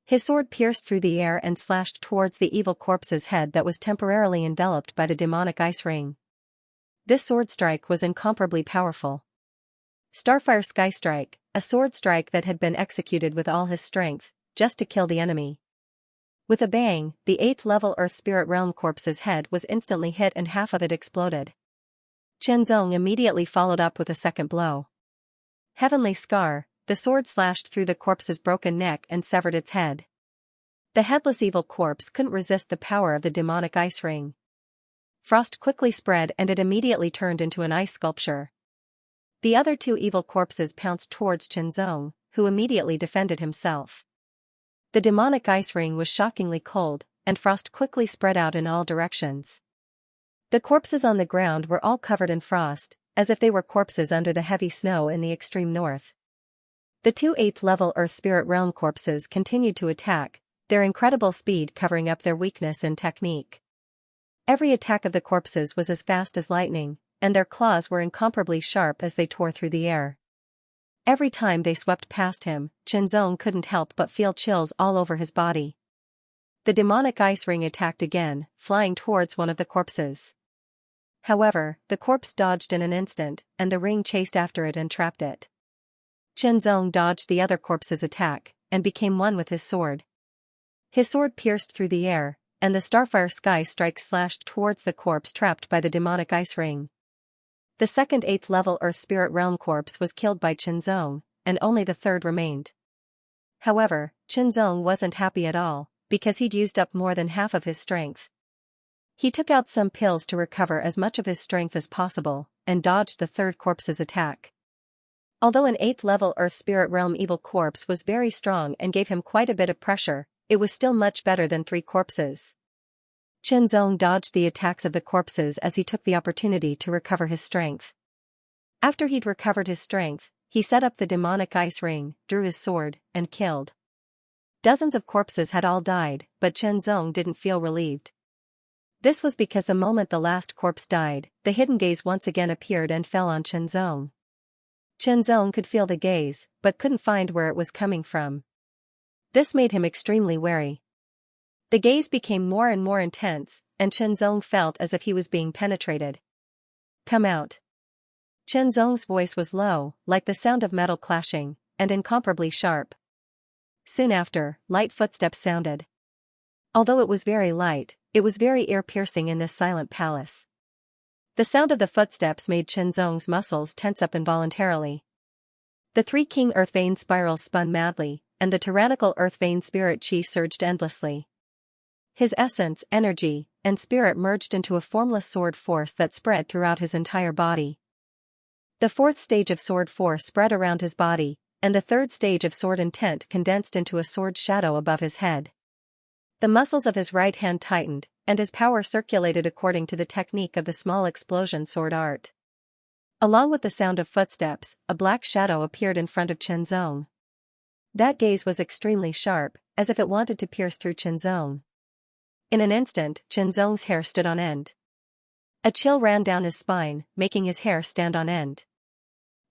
[SPEAKER 1] His sword pierced through the air and slashed towards the evil corpse's head that was temporarily enveloped by the demonic ice ring. This sword strike was incomparably powerful. Starfire Sky Strike, a sword strike that had been executed with all his strength, just to kill the enemy. With a bang, the 8th level Earth Spirit Realm corpse's head was instantly hit and half of it exploded. Qinzong immediately followed up with a second blow. Heavenly Scar, the sword slashed through the corpse's broken neck and severed its head. The headless evil corpse couldn't resist the power of the demonic ice ring. Frost quickly spread and it immediately turned into an ice sculpture. The other 2 evil corpses pounced towards Qinzong, who immediately defended himself. The demonic ice ring was shockingly cold, and frost quickly spread out in all directions. The corpses on the ground were all covered in frost, as if they were corpses under the heavy snow in the extreme north. The 2 8th level Earth Spirit Realm corpses continued to attack, their incredible speed covering up their weakness in technique. Every attack of the corpses was as fast as lightning, and their claws were incomparably sharp as they tore through the air. Every time they swept past him, Qinzong couldn't help but feel chills all over his body. The demonic ice ring attacked again, flying towards one of the corpses. However, the corpse dodged in an instant, and the ring chased after it and trapped it. Qinzong dodged the other corpse's attack, and became one with his sword. His sword pierced through the air, and the Starfire Sky Strike slashed towards the corpse trapped by the demonic ice ring. The second 8th level Earth Spirit Realm corpse was killed by Qinzong, and only the third remained. However, Qinzong wasn't happy at all, because he'd used up more than half of his strength. He took out some pills to recover as much of his strength as possible, and dodged the third corpse's attack. Although an 8th level Earth Spirit Realm evil corpse was very strong and gave him quite a bit of pressure, it was still much better than 3 corpses. Qinzong dodged the attacks of the corpses as he took the opportunity to recover his strength. After he'd recovered his strength, he set up the demonic ice ring, drew his sword, and killed Dozens of corpses had all died, but Chen Zong didn't feel relieved. This was because the moment the last corpse died, the hidden gaze once again appeared and fell on Chen Zong. Chen Zong could feel the gaze, but couldn't find where it was coming from. This made him extremely wary. The gaze became more and more intense, and Chen Zong felt as if he was being penetrated. "Come out." Chen Zong's voice was low, like the sound of metal clashing, and incomparably sharp. Soon after, light footsteps sounded. Although it was very light, it was very ear-piercing in this silent palace. The sound of the footsteps made Chen Zong's muscles tense up involuntarily. The three king earth vein spirals spun madly, and the tyrannical earth vein spirit chi surged endlessly. His essence, energy, and spirit merged into a formless sword force that spread throughout his entire body. The fourth stage of sword force spread around his body, and the third stage of sword intent condensed into a sword shadow above his head. The muscles of his right hand tightened, and his power circulated according to the technique of the small explosion sword art. Along with the sound of footsteps, a black shadow appeared in front of Chen Zong. That gaze was extremely sharp, as if it wanted to pierce through Chen Zong. In an instant, Chen Zong's hair stood on end. A chill ran down his spine, making his hair stand on end.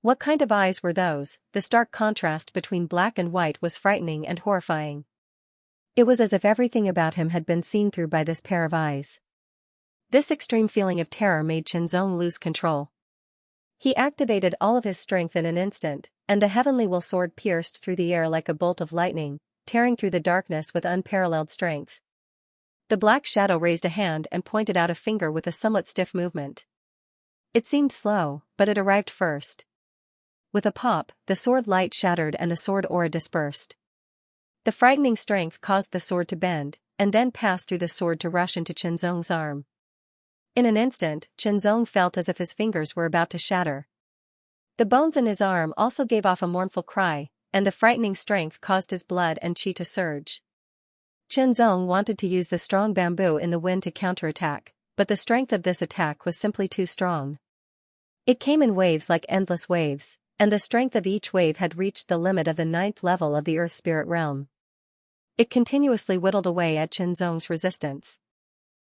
[SPEAKER 1] What kind of eyes were those? The stark contrast between black and white was frightening and horrifying. It was as if everything about him had been seen through by this pair of eyes. This extreme feeling of terror made Chen Zong lose control. He activated all of his strength in an instant, and the heavenly will sword pierced through the air like a bolt of lightning, tearing through the darkness with unparalleled strength. The black shadow raised a hand and pointed out a finger with a somewhat stiff movement. It seemed slow, but it arrived first. With a pop, the sword light shattered and the sword aura dispersed. The frightening strength caused the sword to bend, and then pass through the sword to rush into Chen Zong's arm. In an instant, Chen Zong felt as if his fingers were about to shatter. The bones in his arm also gave off a mournful cry, and the frightening strength caused his blood and chi to surge. Chen Zong wanted to use the strong bamboo in the wind to counterattack, but the strength of this attack was simply too strong. It came in waves like endless waves, and the strength of each wave had reached the limit of the 9th level of the Earth Spirit realm. It continuously whittled away at Chen Zong's resistance.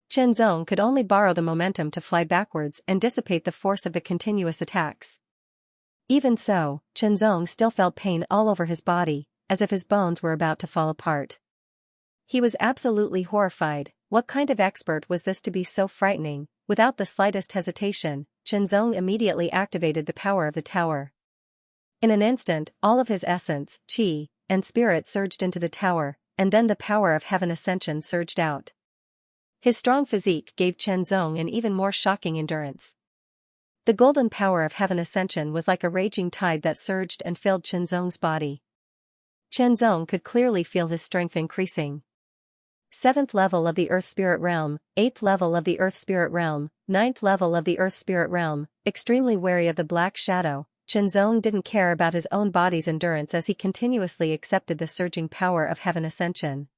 [SPEAKER 1] Chen Zong could only borrow the momentum to fly backwards and dissipate the force of the continuous attacks. Even so, Chen Zong still felt pain all over his body, as if his bones were about to fall apart. He was absolutely horrified. What kind of expert was this to be so frightening? Without the slightest hesitation, Chen Zong immediately activated the power of the tower. In an instant, all of his essence, chi, and spirit surged into the tower, and then the power of heaven ascension surged out. His strong physique gave Chen Zong an even more shocking endurance. The golden power of heaven ascension was like a raging tide that surged and filled Chen Zong's body. Chen Zong could clearly feel his strength increasing. 7th level of the Earth Spirit Realm, 8th level of the Earth Spirit Realm, 9th level of the Earth Spirit Realm. Extremely wary of the Black Shadow, Chen Zong didn't care about his own body's endurance as he continuously accepted the surging power of heaven ascension.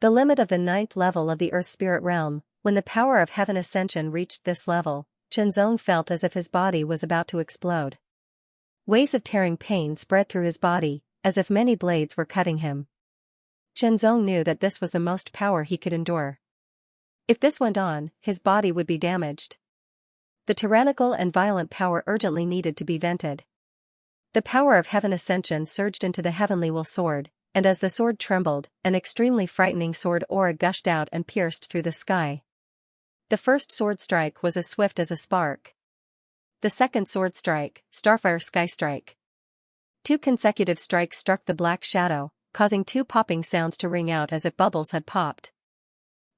[SPEAKER 1] The limit of the 9th level of the Earth Spirit Realm, when the power of heaven ascension reached this level, Chen Zong felt as if his body was about to explode. Waves of tearing pain spread through his body, as if many blades were cutting him. Chen Zong knew that this was the most power he could endure. If this went on, his body would be damaged. The tyrannical and violent power urgently needed to be vented. The power of heaven ascension surged into the heavenly will sword, and as the sword trembled, an extremely frightening sword aura gushed out and pierced through the sky. The first sword strike was as swift as a spark. The second sword strike, Starfire Sky Strike. 2 consecutive strikes struck the Black Shadow, causing 2 popping sounds to ring out as if bubbles had popped.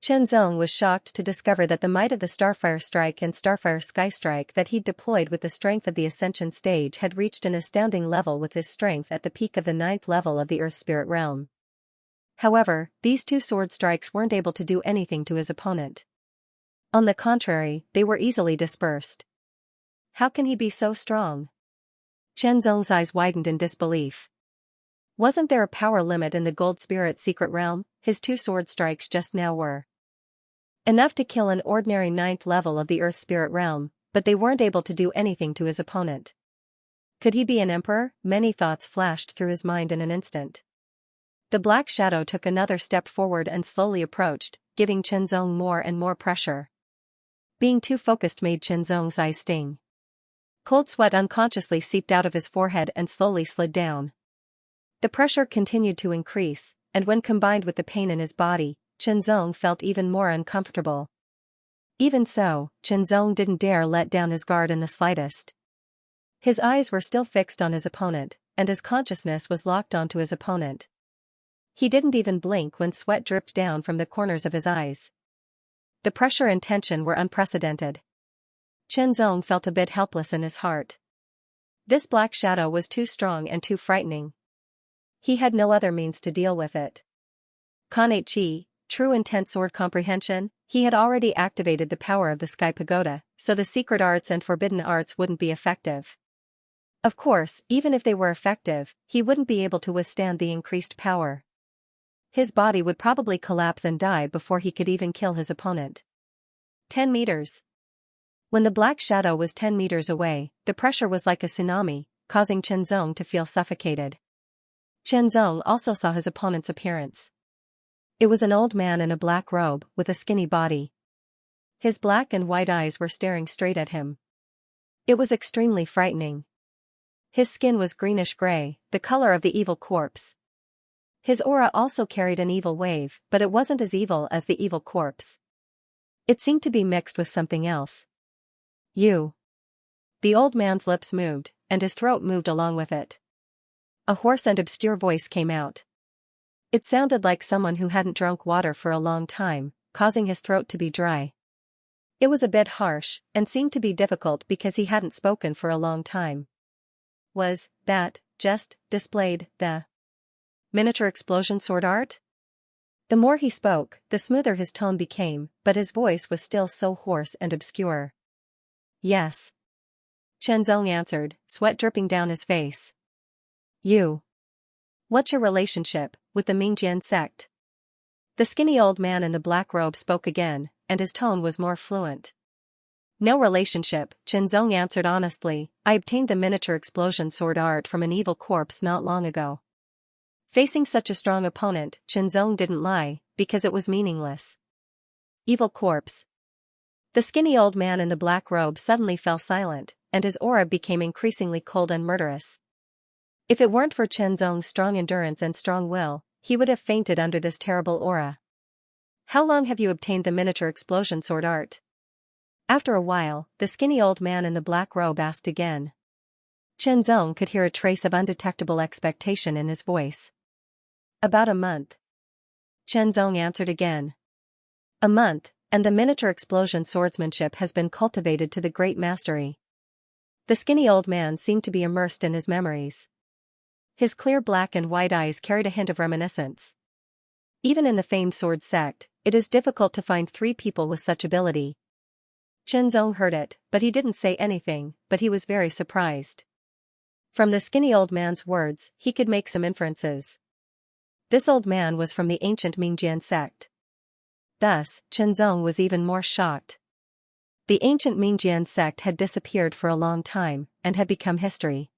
[SPEAKER 1] Chen Zong was shocked to discover that the might of the Starfire Strike and Starfire Sky Strike that he'd deployed with the strength of the Ascension stage had reached an astounding level with his strength at the peak of the 9th level of the Earth Spirit Realm. However, these 2 sword strikes weren't able to do anything to his opponent. On the contrary, they were easily dispersed. How can he be so strong? Chen Zong's eyes widened in disbelief. Wasn't there a power limit in the Gold Spirit Secret Realm? His 2 sword strikes just now were enough to kill an ordinary 9th level of the Earth Spirit Realm, but they weren't able to do anything to his opponent. Could he be an emperor? Many thoughts flashed through his mind in an instant. The black shadow took another step forward and slowly approached, giving Chenzong more and more pressure. Being too focused made Chenzong's eyes sting. Cold sweat unconsciously seeped out of his forehead and slowly slid down. The pressure continued to increase, and when combined with the pain in his body, Chenzong felt even more uncomfortable. Even so, Chenzong didn't dare let down his guard in the slightest. His eyes were still fixed on his opponent, and his consciousness was locked onto his opponent. He didn't even blink when sweat dripped down from the corners of his eyes. The pressure and tension were unprecedented. Chenzong felt a bit helpless in his heart. This black shadow was too strong and too frightening. He had no other means to deal with it. Kanei-chi, true intent sword comprehension, he had already activated the power of the Sky Pagoda, so the secret arts and forbidden arts wouldn't be effective. Of course, even if they were effective, he wouldn't be able to withstand the increased power. His body would probably collapse and die before he could even kill his opponent. 10 meters. When the black shadow was 10 meters away, the pressure was like a tsunami, causing Chenzong to feel suffocated. Chenzong also saw his opponent's appearance. It was an old man in a black robe, with a skinny body. His black and white eyes were staring straight at him. It was extremely frightening. His skin was greenish-gray, the color of the evil corpse. His aura also carried an evil wave, but it wasn't as evil as the evil corpse. It seemed to be mixed with something else. You. The old man's lips moved, and his throat moved along with it. A hoarse and obscure voice came out. It sounded like someone who hadn't drunk water for a long time, causing his throat to be dry. It was a bit harsh, and seemed to be difficult because he hadn't spoken for a long time. Was that just displayed the miniature explosion sword art? The more he spoke, the smoother his tone became, but his voice was still so hoarse and obscure. Yes. Chenzong answered, sweat dripping down his face. You. What's your relationship with the Mingjian sect? The skinny old man in the black robe spoke again, and his tone was more fluent. No relationship, Chenzong answered honestly. I obtained the miniature explosion sword art from an evil corpse not long ago. Facing such a strong opponent, Chenzong didn't lie, because it was meaningless. Evil corpse. The skinny old man in the black robe suddenly fell silent, and his aura became increasingly cold and murderous. If it weren't for Chenzong's strong endurance and strong will, he would have fainted under this terrible aura. How long have you obtained the miniature explosion sword art? After a while, the skinny old man in the black robe asked again. Chenzong could hear a trace of undetectable expectation in his voice. About a month. Chenzong answered again. A month, and the miniature explosion swordsmanship has been cultivated to the great mastery. The skinny old man seemed to be immersed in his memories. His clear black and white eyes carried a hint of reminiscence. Even in the famed sword sect, it is difficult to find 3 people with such ability. Chenzong heard it, but he didn't say anything, but he was very surprised. From the skinny old man's words, he could make some inferences. This old man was from the ancient Mingjian sect. Thus, Chenzong was even more shocked. The ancient Mingjian sect had disappeared for a long time, and had become history.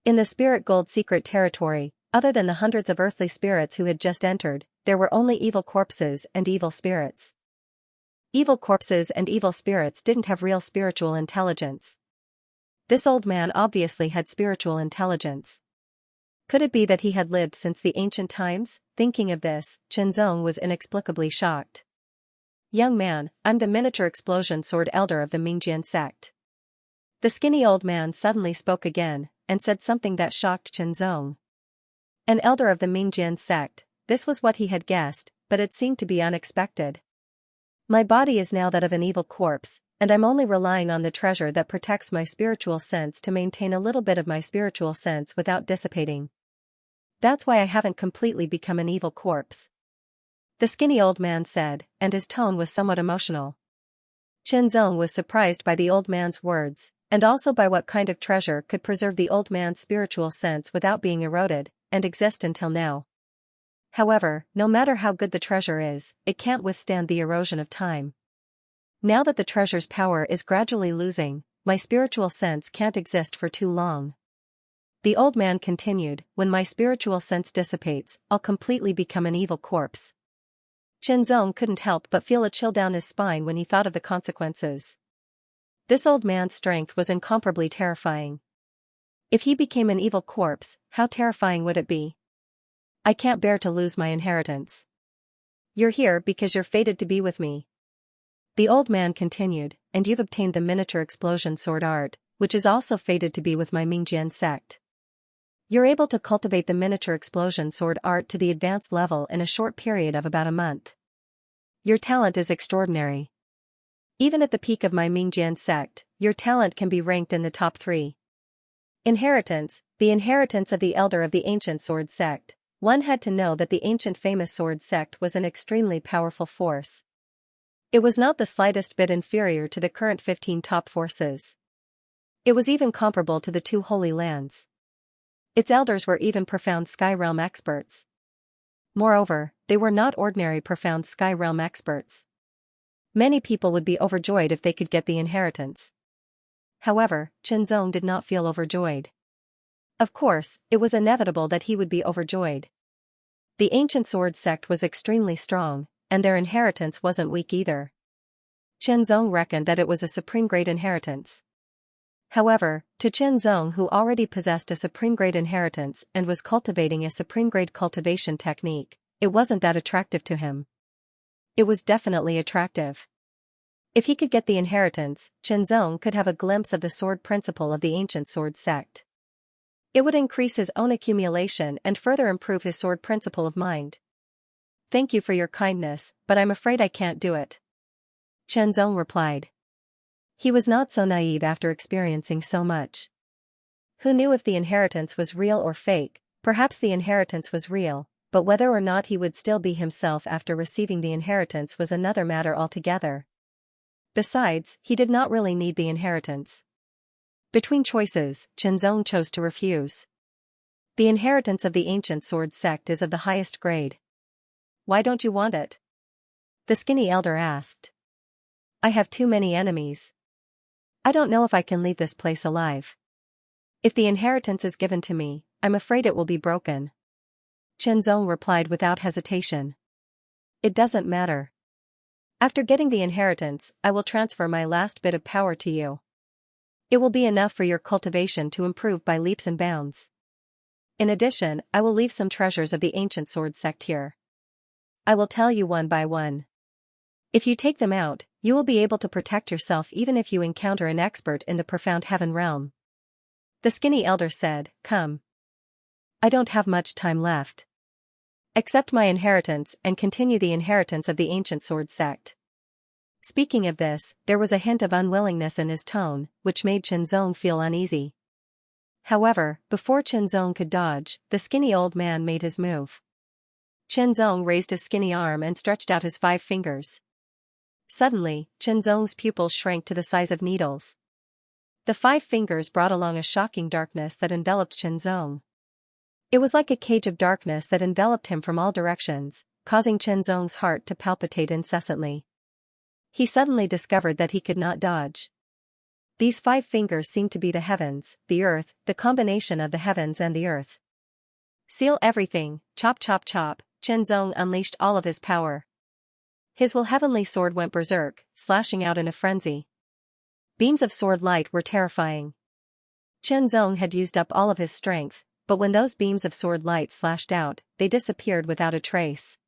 [SPEAKER 1] In the spirit gold secret territory, other than the hundreds of earthly spirits who had just entered, there were only evil corpses and evil spirits. Evil corpses and evil spirits didn't have real spiritual intelligence. This old man obviously had spiritual intelligence. Could it be that he had lived since the ancient times? Thinking of this, Chenzong was inexplicably shocked. Young man, I'm the miniature explosion sword elder of the Mingjian sect. The skinny old man suddenly spoke again, and said something that shocked Chenzong. An elder of the Mingjian sect, this was what he had guessed, but it seemed to be unexpected. My body is now that of an evil corpse, and I'm only relying on the treasure that protects my spiritual sense to maintain a little bit of my spiritual sense without dissipating. That's why I haven't completely become an evil corpse. The skinny old man said, and his tone was somewhat emotional. Chenzong was surprised by the old man's words, and also by what kind of treasure could preserve the old man's spiritual sense without being eroded, and exist until now. However, no matter how good the treasure is, it can't withstand the erosion of time. Now that the treasure's power is gradually losing, my spiritual sense can't exist for too long. The old man continued, when my spiritual sense dissipates, I'll completely become an evil corpse. Qianzong couldn't help but feel a chill down his spine when he thought of the consequences. This old man's strength was incomparably terrifying. If he became an evil corpse, how terrifying would it be? I can't bear to lose my inheritance. You're here because you're fated to be with me. The old man continued, and you've obtained the miniature explosion sword art, which is also fated to be with my Mingjian sect. You're able to cultivate the miniature explosion sword art to the advanced level in a short period of about a month. Your talent is extraordinary. Even at the peak of my Mingjian sect, your talent can be ranked in the top 3. Inheritance, the inheritance of the elder of the ancient sword sect. One had to know that the ancient famous sword sect was an extremely powerful force. It was not the slightest bit inferior to the current 15 top forces. It was even comparable to the 2 Holy Lands. Its elders were even profound Sky Realm experts. Moreover, they were not ordinary profound Sky Realm experts. Many people would be overjoyed if they could get the inheritance. However, Qianzong did not feel overjoyed. Of course, it was inevitable that he would be overjoyed. The ancient sword sect was extremely strong, and their inheritance wasn't weak either. Qianzong reckoned that it was a supreme grade inheritance. However, to Qianzong, who already possessed a supreme grade inheritance and was cultivating a supreme grade cultivation technique, it wasn't that attractive to him. It was definitely attractive. If he could get the inheritance, Qianzong could have a glimpse of the sword principle of the ancient sword sect. It would increase his own accumulation and further improve his sword principle of mind. Thank you for your kindness, but I'm afraid I can't do it. Qianzong replied. He was not so naive after experiencing so much. Who knew if the inheritance was real or fake? Perhaps the inheritance was real, but whether or not he would still be himself after receiving the inheritance was another matter altogether. Besides, he did not really need the inheritance. Between choices, Qianzong chose to refuse. The inheritance of the ancient sword sect is of the highest grade. Why don't you want it? The skinny elder asked. I have too many enemies. I don't know if I can leave this place alive. If the inheritance is given to me, I'm afraid it will be broken. Qianzong replied without hesitation. It doesn't matter. After getting the inheritance, I will transfer my last bit of power to you. It will be enough for your cultivation to improve by leaps and bounds. In addition, I will leave some treasures of the ancient sword sect here. I will tell you one by one. If you take them out, you will be able to protect yourself even if you encounter an expert in the profound heaven realm. The skinny elder said, Come. I don't have much time left. Accept my inheritance and continue the inheritance of the ancient sword sect. Speaking of this, there was a hint of unwillingness in his tone, which made Qianzong feel uneasy. However, before Qianzong could dodge, the skinny old man made his move. Qianzong raised his skinny arm and stretched out his 5 fingers. Suddenly, Qianzong's pupils shrank to the size of needles. The 5 fingers brought along a shocking darkness that enveloped Qianzong. It was like a cage of darkness that enveloped him from all directions, causing Qianzong's heart to palpitate incessantly. He suddenly discovered that he could not dodge. These 5 fingers seemed to be the heavens, the earth, the combination of the heavens and the earth. Seal everything, chop chop chop, Qianzong unleashed all of his power. His heavenly sword went berserk, slashing out in a frenzy. Beams of sword light were terrifying. Qianzong had used up all of his strength, but when those beams of sword light slashed out, they disappeared without a trace.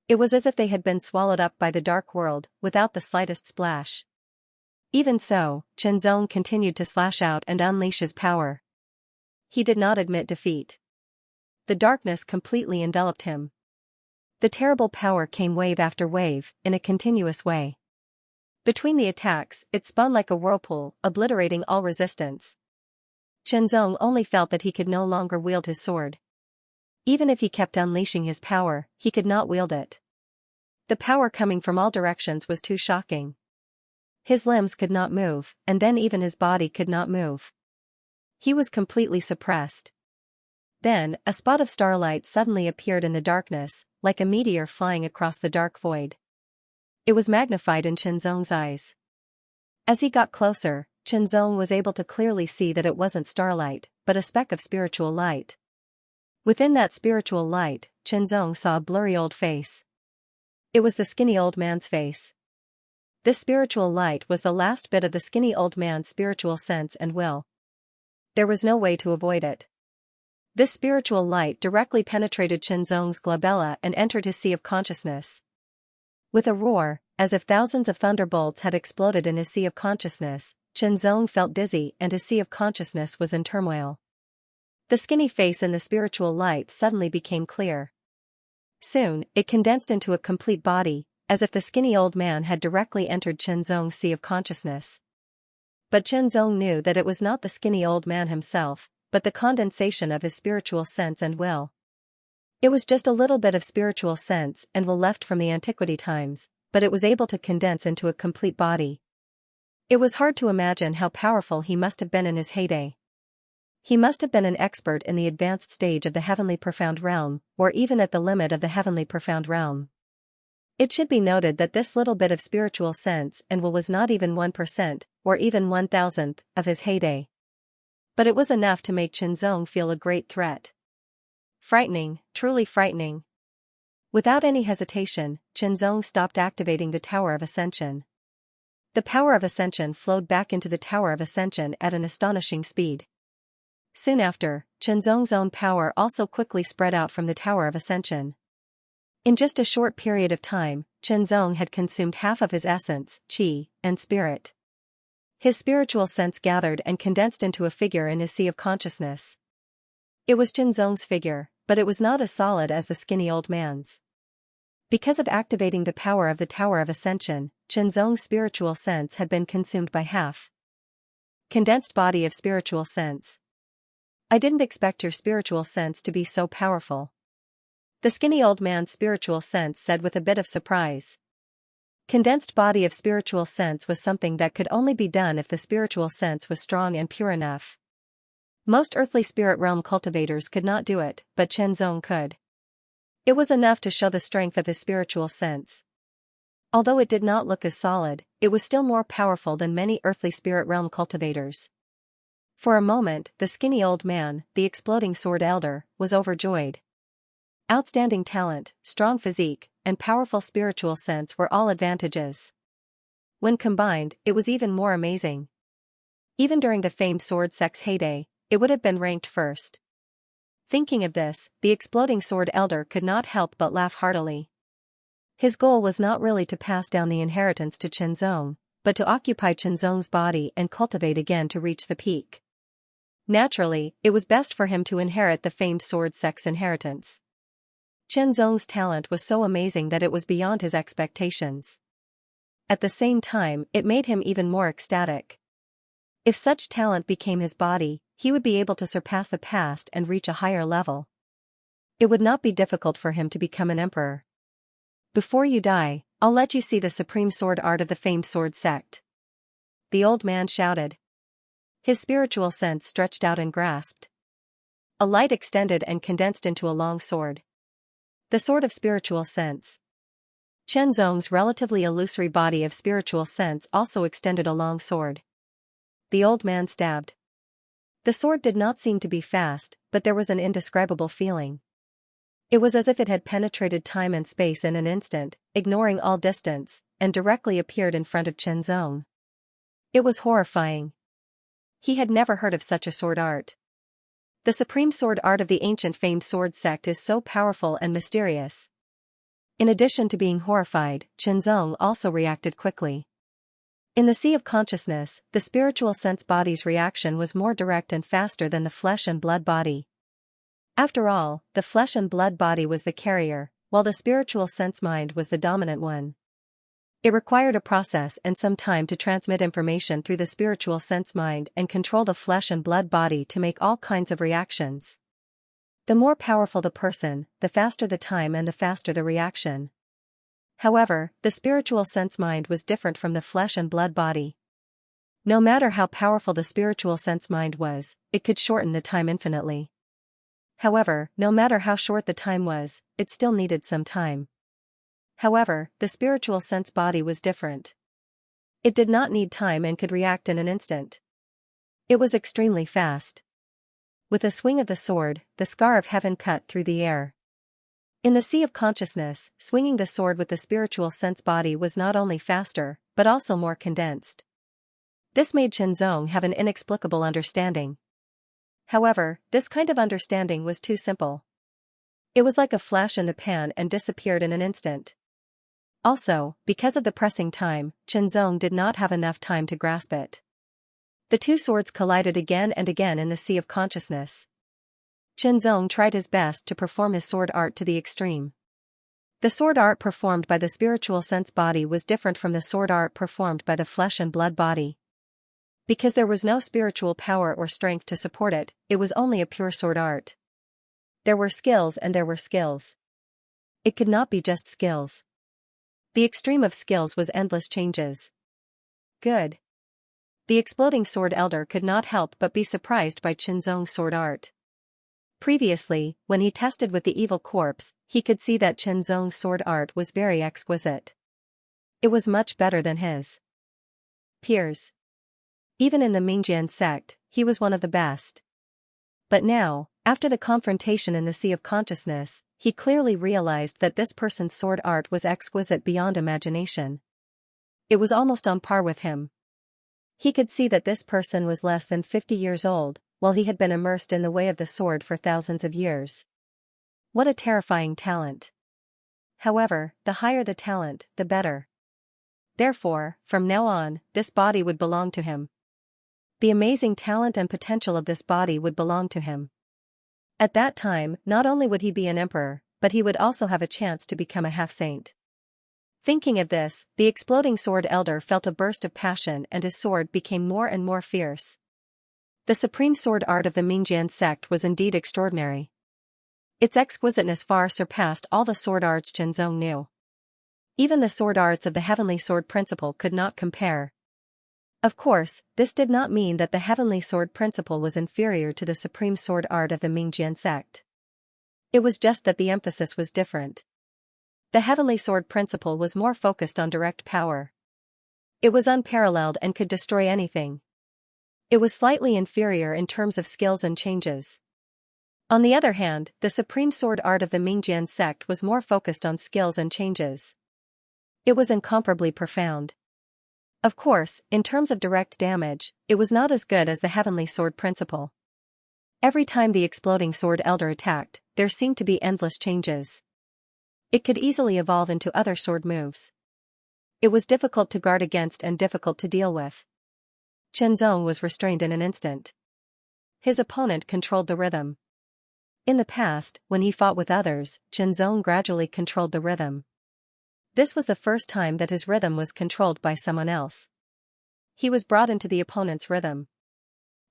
[SPEAKER 1] It was as if they had been swallowed up by the dark world, without the slightest splash. Even so, Qianzong continued to slash out and unleash his power. He did not admit defeat. The darkness completely enveloped him. The terrible power came wave after wave, in a continuous way. Between the attacks, it spun like a whirlpool, obliterating all resistance. Qianzong only felt that he could no longer wield his sword. Even if he kept unleashing his power, he could not wield it. The power coming from all directions was too shocking. His limbs could not move, and then even his body could not move. He was completely suppressed. Then, a spot of starlight suddenly appeared in the darkness, like a meteor flying across the dark void. It was magnified in Qianzong's eyes. As he got closer, Qinzong was able to clearly see that it wasn't starlight, but a speck of spiritual light. Within that spiritual light, Qinzong saw a blurry old face. It was the skinny old man's face. This spiritual light was the last bit of the skinny old man's spiritual sense and will. There was no way to avoid it. This spiritual light directly penetrated Qinzong's glabella and entered his sea of consciousness. With a roar, as if thousands of thunderbolts had exploded in his sea of consciousness, Qinzong felt dizzy and his sea of consciousness was in turmoil. The skinny face in the spiritual light suddenly became clear. Soon, it condensed into a complete body, as if the skinny old man had directly entered Qinzong's sea of consciousness. But Qinzong knew that it was not the skinny old man himself, but the condensation of his spiritual sense and will. It was just a little bit of spiritual sense and will left from the antiquity times, but it was able to condense into a complete body. It was hard to imagine how powerful he must have been in his heyday. He must have been an expert in the advanced stage of the heavenly profound realm, or even at the limit of the heavenly profound realm. It should be noted that this little bit of spiritual sense and will was not even 1%, or even 1,000th, of his heyday. But it was enough to make Qinzong feel a great threat. Frightening, truly frightening. Without any hesitation, Qinzong stopped activating the Tower of Ascension. The power of Ascension flowed back into the Tower of Ascension at an astonishing speed. Soon after, Qinzong's own power also quickly spread out from the Tower of Ascension. In just a short period of time, Qinzong had consumed half of his essence, qi, and spirit. His spiritual sense gathered and condensed into a figure in his sea of consciousness. It was Qinzong's figure, but it was not as solid as the skinny old man's. Because of activating the power of the Tower of Ascension, Qinzong's spiritual sense had been consumed by half. Condensed body of spiritual sense. I didn't expect your spiritual sense to be so powerful. The skinny old man's spiritual sense said with a bit of surprise. Condensed body of spiritual sense was something that could only be done if the spiritual sense was strong and pure enough. Most earthly spirit realm cultivators could not do it, but Qinzong could. It was enough to show the strength of his spiritual sense. Although it did not look as solid, it was still more powerful than many earthly spirit realm cultivators. For a moment, the skinny old man, the exploding sword elder, was overjoyed. Outstanding talent, strong physique, and powerful spiritual sense were all advantages. When combined, it was even more amazing. Even during the famed sword sex heyday, it would have been ranked first. Thinking of this, the exploding sword elder could not help but laugh heartily. His goal was not really to pass down the inheritance to Qinzong, but to occupy Qinzong's body and cultivate again to reach the peak. Naturally, it was best for him to inherit the famed sword sex inheritance. Qinzong's talent was so amazing that it was beyond his expectations. At the same time, it made him even more ecstatic. If such talent became his body, he would be able to surpass the past and reach a higher level. It would not be difficult for him to become an emperor. Before you die, I'll let you see the supreme sword art of the famed sword sect. The old man shouted. His spiritual sense stretched out and grasped. A light extended and condensed into a long sword. The sword of spiritual sense. Qinzong's relatively illusory body of spiritual sense also extended a long sword. The old man stabbed. The sword did not seem to be fast, but there was an indescribable feeling. It was as if it had penetrated time and space in an instant, ignoring all distance, and directly appeared in front of Qinzong. It was horrifying. He had never heard of such a sword art. The supreme sword art of the ancient famed sword sect is so powerful and mysterious. In addition to being horrified, Qinzong also reacted quickly. In the sea of consciousness, the spiritual sense body's reaction was more direct and faster than the flesh and blood body. After all, the flesh and blood body was the carrier, while the spiritual sense mind was the dominant one. It required a process and some time to transmit information through the spiritual sense mind and control the flesh and blood body to make all kinds of reactions. The more powerful the person, the faster the time and the faster the reaction. However, the spiritual sense mind was different from the flesh and blood body. No matter how powerful the spiritual sense mind was, it could shorten the time infinitely. However, no matter how short the time was, it still needed some time. However, the spiritual sense body was different. It did not need time and could react in an instant. It was extremely fast. With a swing of the sword, the scar of heaven cut through the air. In the sea of consciousness, swinging the sword with the spiritual sense body was not only faster, but also more condensed. This made Xianxia have an inexplicable understanding. However, this kind of understanding was too simple. It was like a flash in the pan and disappeared in an instant. Also, because of the pressing time, Xianxia did not have enough time to grasp it. The two swords collided again and again in the sea of consciousness. Xianxia tried his best to perform his sword art to the extreme. The sword art performed by the spiritual sense body was different from the sword art performed by the flesh and blood body. Because there was no spiritual power or strength to support it, it was only a pure sword art. There were skills and there were skills. It could not be just skills. The extreme of skills was endless changes. Good. The exploding sword elder could not help but be surprised by Xianxia's sword art. Previously, when he tested with the evil corpse, he could see that Xianxia's sword art was very exquisite. It was much better than his peers. Even in the Mingjian sect, he was one of the best. But now, after the confrontation in the sea of consciousness, he clearly realized that this person's sword art was exquisite beyond imagination. It was almost on par with him. He could see that this person was less than 50 years old, while he had been immersed in the way of the sword for thousands of years. What a terrifying talent. However, the higher the talent, the better. Therefore, from now on, this body would belong to him. The amazing talent and potential of this body would belong to him. At that time, not only would he be an emperor, but he would also have a chance to become a half-saint. Thinking of this, the exploding sword elder felt a burst of passion and his sword became more and more fierce. The supreme sword art of the Mingjian sect was indeed extraordinary. Its exquisiteness far surpassed all the sword arts Xianxia knew. Even the sword arts of the heavenly sword principle could not compare. Of course, this did not mean that the heavenly sword principle was inferior to the supreme sword art of the Mingjian sect. It was just that the emphasis was different. The heavenly sword principle was more focused on direct power. It was unparalleled and could destroy anything. It was slightly inferior in terms of skills and changes. On the other hand, the supreme sword art of the Mingjian sect was more focused on skills and changes. It was incomparably profound. Of course, in terms of direct damage, it was not as good as the heavenly sword principle. Every time the exploding sword elder attacked, there seemed to be endless changes. It could easily evolve into other sword moves. It was difficult to guard against and difficult to deal with. Xianxia was restrained in an instant. His opponent controlled the rhythm. In the past, when he fought with others, Xianxia gradually controlled the rhythm. This was the first time that his rhythm was controlled by someone else. He was brought into the opponent's rhythm.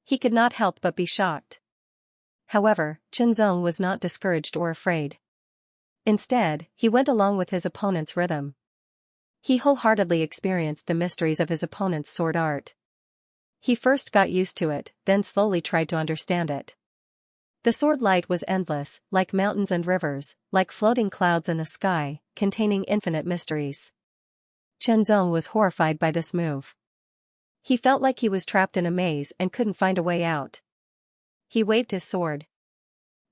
[SPEAKER 1] He could not help but be shocked. However, Xianxia was not discouraged or afraid. Instead, he went along with his opponent's rhythm. He wholeheartedly experienced the mysteries of his opponent's sword art. He first got used to it, then slowly tried to understand it. The sword light was endless, like mountains and rivers, like floating clouds in the sky, containing infinite mysteries. Xianxia was horrified by this move. He felt like he was trapped in a maze and couldn't find a way out. He waved his sword.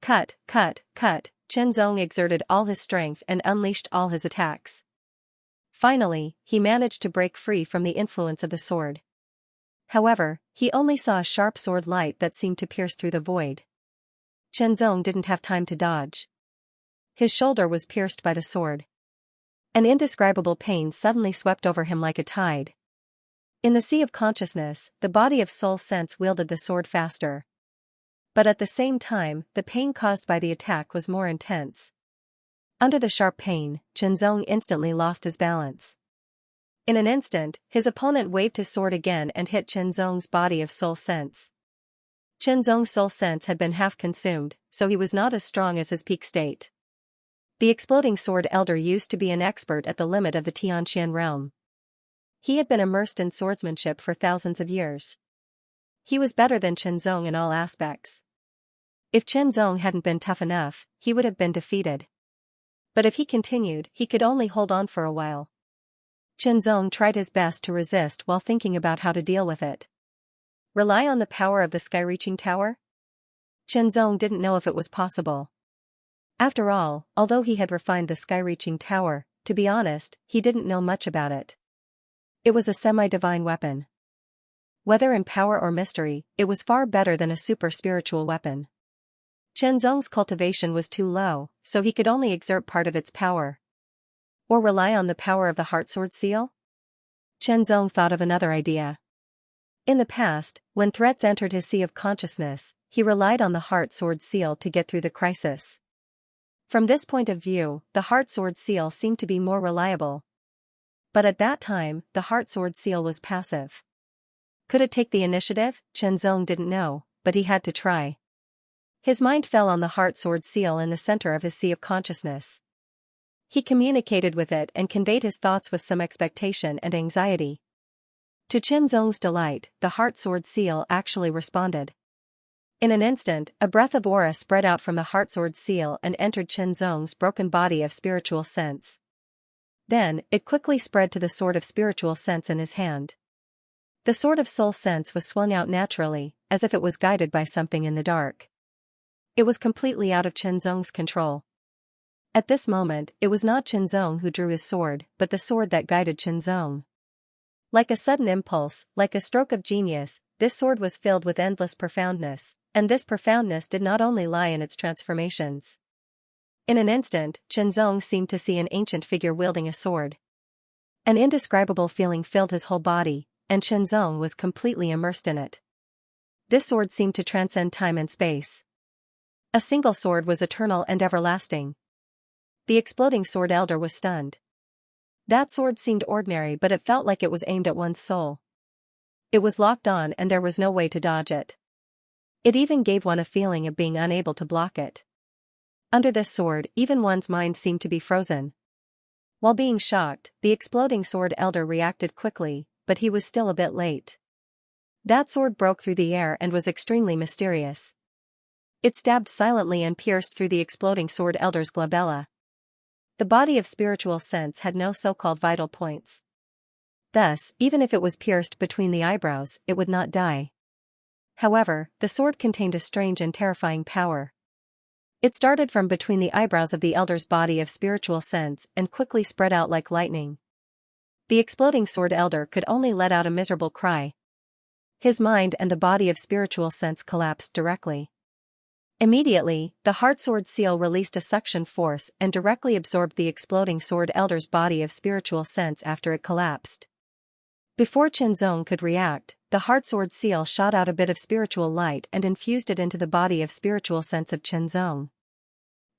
[SPEAKER 1] Cut, cut, cut. Xianxia exerted all his strength and unleashed all his attacks. Finally, he managed to break free from the influence of the sword. However, he only saw a sharp sword light that seemed to pierce through the void. Xianxia didn't have time to dodge. His shoulder was pierced by the sword. An indescribable pain suddenly swept over him like a tide. In the sea of consciousness, the body of soul sense wielded the sword faster. But at the same time, the pain caused by the attack was more intense. Under the sharp pain, Xianxia instantly lost his balance. In an instant, his opponent waved his sword again and hit Xianxia's body of soul sense. Xianxia's soul sense had been half consumed, so he was not as strong as his peak state. The exploding sword elder used to be an expert at the limit of the Tianqian realm. He had been immersed in swordsmanship for thousands of years. He was better than Xianxia in all aspects. If Xianxia hadn't been tough enough, he would have been defeated. But if he continued, he could only hold on for a while. Zong tried his best to resist while thinking about how to deal with it. Rely on the power of the sky-reaching tower? Zong didn't know if it was possible. After all, although he had refined the sky-reaching tower, to be honest, he didn't know much about it. It was a semi-divine weapon. Whether in power or mystery, it was far better than a super-spiritual weapon. Zong's cultivation was too low, so he could only exert part of its power. Or rely on the power of the heart sword seal? Zong thought of another idea. In the past, when threats entered his sea of consciousness, he relied on the heart sword seal to get through the crisis. From this point of view, the heart sword seal seemed to be more reliable. But at that time, the heart sword seal was passive. Could it take the initiative? Zong didn't know, but he had to try. His mind fell on the heart sword seal in the center of his sea of consciousness. He communicated with it and conveyed his thoughts with some expectation and anxiety. To Zong's delight, the heart sword seal actually responded. In an instant, a breath of aura spread out from the heart sword seal and entered Zong's broken body of spiritual sense. Then, it quickly spread to the sword of spiritual sense in his hand. The sword of soul sense was swung out naturally, as if it was guided by something in the dark. It was completely out of Zong's control. At this moment, it was not Zong who drew his sword, but the sword that guided Zong. Like a sudden impulse, like a stroke of genius, this sword was filled with endless profoundness, and this profoundness did not only lie in its transformations. In an instant, Zong seemed to see an ancient figure wielding a sword. An indescribable feeling filled his whole body, and Zong was completely immersed in it. This sword seemed to transcend time and space. A single sword was eternal and everlasting. The exploding sword elder was stunned. That sword seemed ordinary, but it felt like it was aimed at one's soul. It was locked on and there was no way to dodge it. It even gave one a feeling of being unable to block it. Under this sword, even one's mind seemed to be frozen. While being shocked, the exploding sword elder reacted quickly, but he was still a bit late. That sword broke through the air and was extremely mysterious. It stabbed silently and pierced through the exploding sword elder's glabella. The body of spiritual sense had no so-called vital points. Thus, even if it was pierced between the eyebrows, it would not die. However, the sword contained a strange and terrifying power. It started from between the eyebrows of the elder's body of spiritual sense and quickly spread out like lightning. The exploding sword elder could only let out a miserable cry. His mind and the body of spiritual sense collapsed directly. Immediately, the heart sword seal released a suction force and directly absorbed the exploding sword elder's body of spiritual sense after it collapsed. Before Zong could react, the heart sword seal shot out a bit of spiritual light and infused it into the body of spiritual sense of Zong.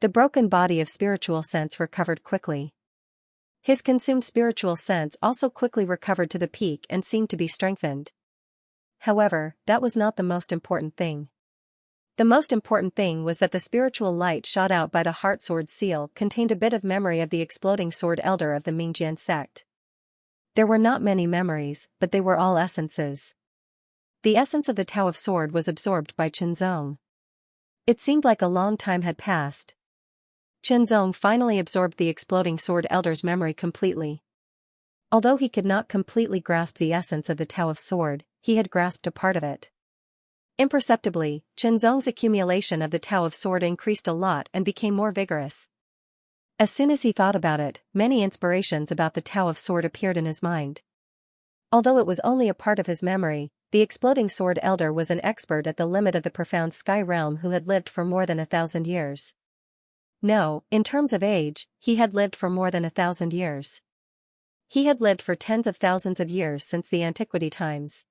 [SPEAKER 1] The broken body of spiritual sense recovered quickly. His consumed spiritual sense also quickly recovered to the peak and seemed to be strengthened. However, that was not the most important thing. The most important thing was that the spiritual light shot out by the heart sword seal contained a bit of memory of the exploding sword elder of the Mingjian sect. There were not many memories, but they were all essences. The essence of the Tao of Sword was absorbed by Zong. It seemed like a long time had passed. Zong finally absorbed the exploding sword elder's memory completely. Although he could not completely grasp the essence of the Tao of Sword, he had grasped a part of it. Imperceptibly, Zong's accumulation of the Tao of Sword increased a lot and became more vigorous. As soon as he thought about it, many inspirations about the Tao of Sword appeared in his mind. Although it was only a part of his memory, the exploding sword elder was an expert at the limit of the profound sky realm who had lived for more than 1,000 years. No, in terms of age, he had lived for more than 1,000 years. He had lived for tens of thousands of years since the antiquity times.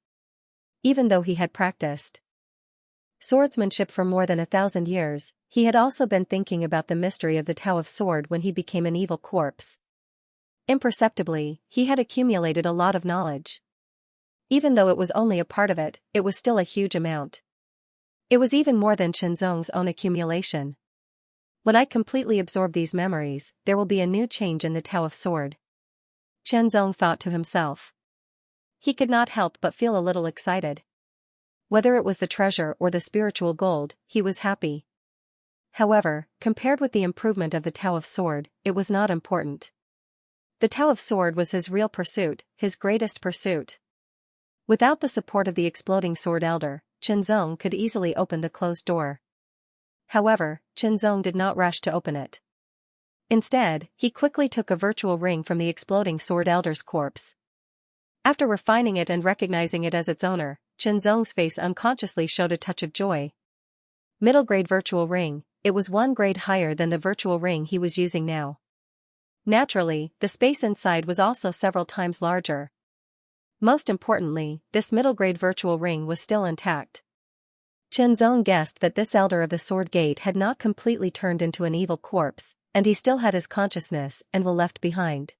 [SPEAKER 1] Even though he had practiced swordsmanship for more than 1,000 years, he had also been thinking about the mystery of the Tao of Sword when he became an evil corpse. Imperceptibly, he had accumulated a lot of knowledge. Even though it was only a part of it, it was still a huge amount. It was even more than Zong's own accumulation. When I completely absorb these memories, there will be a new change in the Tao of Sword. Zong thought to himself. He could not help but feel a little excited. Whether it was the treasure or the spiritual gold, he was happy. However, compared with the improvement of the Tao of Sword, it was not important. The Tao of Sword was his real pursuit, his greatest pursuit. Without the support of the exploding sword elder, Qinzong could easily open the closed door. However, Qinzong did not rush to open it. Instead, he quickly took a virtual ring from the exploding sword elder's corpse. After refining it and recognizing it as its owner, Qinzong's face unconsciously showed a touch of joy. Middle grade virtual ring, it was one grade higher than the virtual ring he was using now. Naturally, the space inside was also several times larger. Most importantly, this middle grade virtual ring was still intact. Qinzong guessed that this elder of the sword gate had not completely turned into an evil corpse, and he still had his consciousness and will left behind.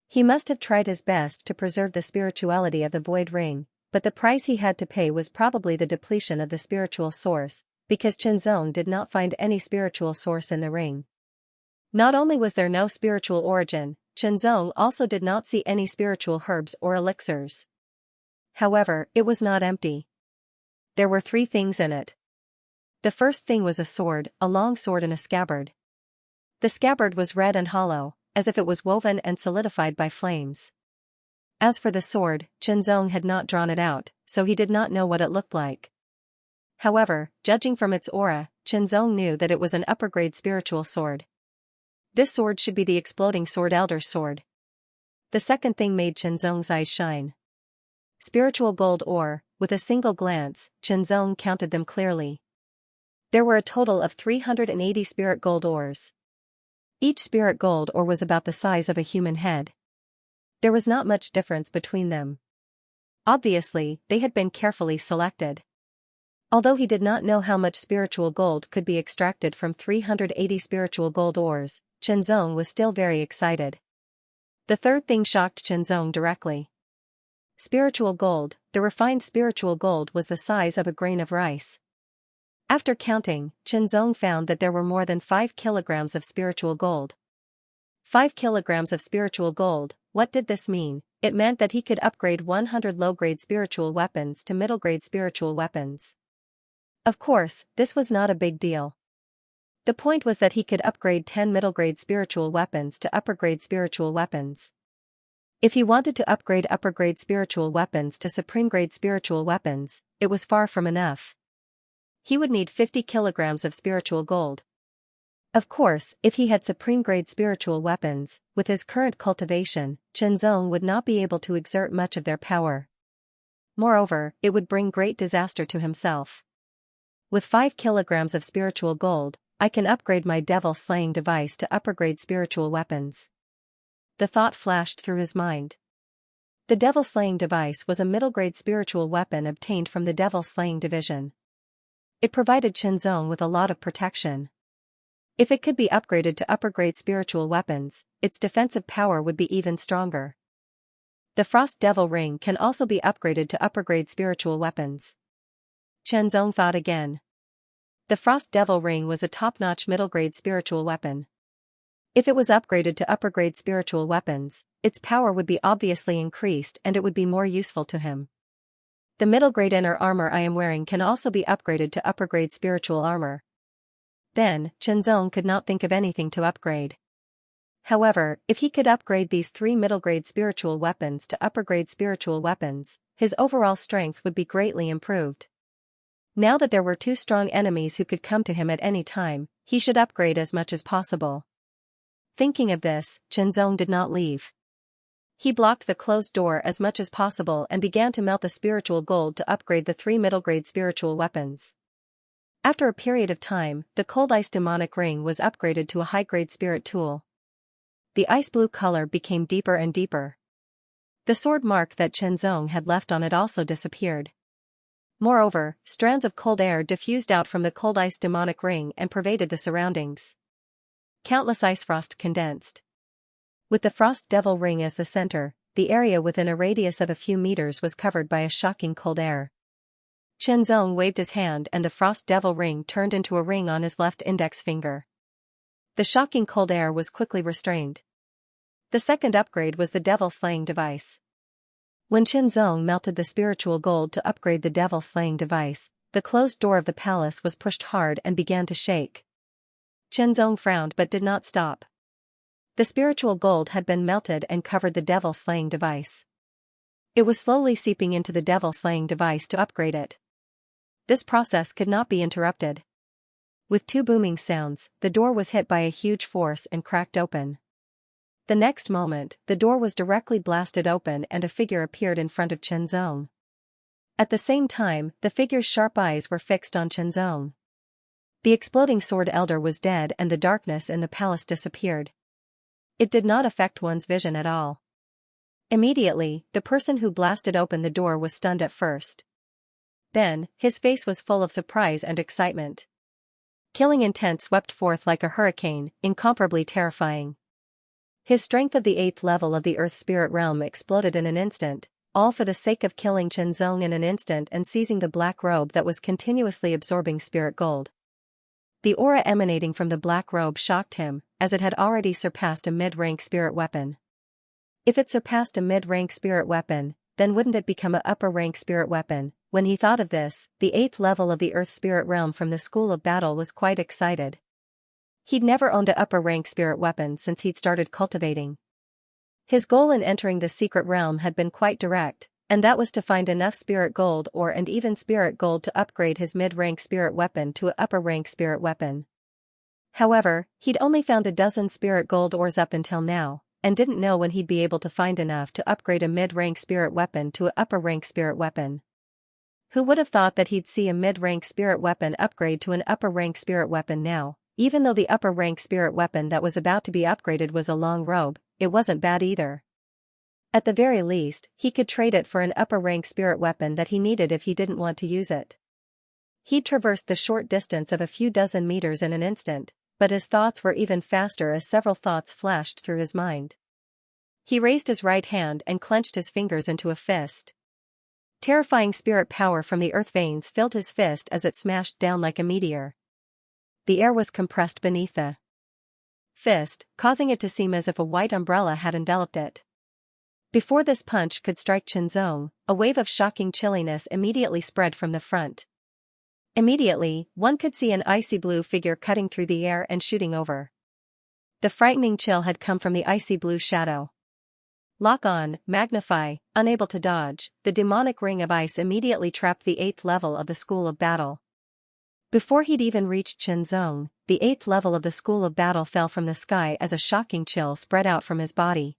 [SPEAKER 1] He must have tried his best to preserve the spirituality of the void ring, but the price he had to pay was probably the depletion of the spiritual source, because Qinzong did not find any spiritual source in the ring. Not only was there no spiritual origin, Qinzong also did not see any spiritual herbs or elixirs. However, it was not empty. There were 3 things in it. The first thing was a sword, a long sword in a scabbard. The scabbard was red and hollow, as if it was woven and solidified by flames. As for the sword, Qinzong had not drawn it out, so he did not know what it looked like. However, judging from its aura, Qinzong knew that it was an upper-grade spiritual sword. This sword should be the exploding sword elder's sword. The second thing made Qinzong's eyes shine. Spiritual gold ore. With a single glance, Qinzong counted them clearly. There were a total of 380 spirit gold ores. Each spirit gold ore was about the size of a human head. There was not much difference between them. Obviously, they had been carefully selected. Although he did not know how much spiritual gold could be extracted from 380 spiritual gold ores, Qinzong was still very excited. The third thing shocked Qinzong directly. Spiritual gold. The refined spiritual gold was the size of a grain of rice. After counting, Qinzong found that there were more than 5 kilograms of spiritual gold. 5 kilograms of spiritual gold. What did this mean? It meant that he could upgrade 100 low-grade spiritual weapons to middle-grade spiritual weapons. Of course, this was not a big deal. The point was that he could upgrade 10 middle-grade spiritual weapons to upper-grade spiritual weapons. If he wanted to upgrade upper-grade spiritual weapons to supreme-grade spiritual weapons, it was far from enough. He would need 50 kilograms of spiritual gold. Of course, if he had supreme-grade spiritual weapons, with his current cultivation, Qinzong would not be able to exert much of their power. Moreover, it would bring great disaster to himself. With 5 kilograms of spiritual gold, I can upgrade my devil-slaying device to upper-grade spiritual weapons. The thought flashed through his mind. The devil-slaying device was a middle-grade spiritual weapon obtained from the devil-slaying division. It provided Qinzong with a lot of protection. If it could be upgraded to upper-grade spiritual weapons, its defensive power would be even stronger. The Frost Devil Ring can also be upgraded to upper-grade spiritual weapons. Qinzong thought again. The Frost Devil Ring was a top-notch middle-grade spiritual weapon. If it was upgraded to upper-grade spiritual weapons, its power would be obviously increased and it would be more useful to him. The middle-grade inner armor I am wearing can also be upgraded to upper-grade spiritual armor. Then, Qinzong could not think of anything to upgrade. However, if he could upgrade these 3 middle-grade spiritual weapons to upper-grade spiritual weapons, his overall strength would be greatly improved. Now that there were 2 strong enemies who could come to him at any time, he should upgrade as much as possible. Thinking of this, Qinzong did not leave. He blocked the closed door as much as possible and began to melt the spiritual gold to upgrade the 3 middle-grade spiritual weapons. After a period of time, the cold ice demonic ring was upgraded to a high-grade spirit tool. The ice blue color became deeper and deeper. The sword mark that Qinzong had left on it also disappeared. Moreover, strands of cold air diffused out from the cold ice demonic ring and pervaded the surroundings. Countless ice frost condensed. With the Frost Devil Ring as the center, the area within a radius of a few meters was covered by a shocking cold air. Qinzong waved his hand and the Frost Devil Ring turned into a ring on his left index finger. The shocking cold air was quickly restrained. The second upgrade was the devil-slaying device. When Qinzong melted the spiritual gold to upgrade the devil-slaying device, the closed door of the palace was pushed hard and began to shake. Qinzong frowned but did not stop. The spiritual gold had been melted and covered the devil-slaying device. It was slowly seeping into the devil-slaying device to upgrade it. This process could not be interrupted. With two booming sounds, the door was hit by a huge force and cracked open. The next moment, the door was directly blasted open and a figure appeared in front of Xianxia. At the same time, the figure's sharp eyes were fixed on Xianxia. The exploding sword elder was dead and the darkness in the palace disappeared. It did not affect one's vision at all. Immediately, the person who blasted open the door was stunned at first. Then, his face was full of surprise and excitement. Killing intent swept forth like a hurricane, incomparably terrifying. His strength of the 8th level of the Earth Spirit Realm exploded in an instant, all for the sake of killing Xianxia in an instant and seizing the black robe that was continuously absorbing spirit gold. The aura emanating from the black robe shocked him, as it had already surpassed a mid-rank spirit weapon. If it surpassed a mid-rank spirit weapon, then wouldn't it become an upper-rank spirit weapon? When he thought of this, the 8th level of the Earth Spirit Realm from the School of Battle was quite excited. He'd never owned an upper-rank spirit weapon since he'd started cultivating. His goal in entering the secret realm had been quite direct, and that was to find enough spirit gold ore and even spirit gold to upgrade his mid-rank spirit weapon to an upper-rank spirit weapon. However, he'd only found a dozen spirit gold ores up until now, and didn't know when he'd be able to find enough to upgrade a mid-rank spirit weapon to an upper-rank spirit weapon. Who would have thought that he'd see a mid-rank spirit weapon upgrade to an upper-rank spirit weapon now? Even though the upper-rank spirit weapon that was about to be upgraded was a long robe, it wasn't bad either. At the very least, he could trade it for an upper-rank spirit weapon that he needed if he didn't want to use it. He'd traversed the short distance of a few dozen meters in an instant, but his thoughts were even faster as several thoughts flashed through his mind. He raised his right hand and clenched his fingers into a fist. Terrifying spirit power from the earth veins filled his fist as it smashed down like a meteor. The air was compressed beneath the fist, causing it to seem as if a white umbrella had enveloped it. Before this punch could strike Xianxia, a wave of shocking chilliness immediately spread from the front. Immediately, one could see an icy blue figure cutting through the air and shooting over. The frightening chill had come from the icy blue shadow. Lock on, magnify, unable to dodge, the demonic ring of ice immediately trapped the 8th level of the School of Battle. Before he'd even reached Xianxia, the 8th level of the School of Battle fell from the sky as a shocking chill spread out from his body.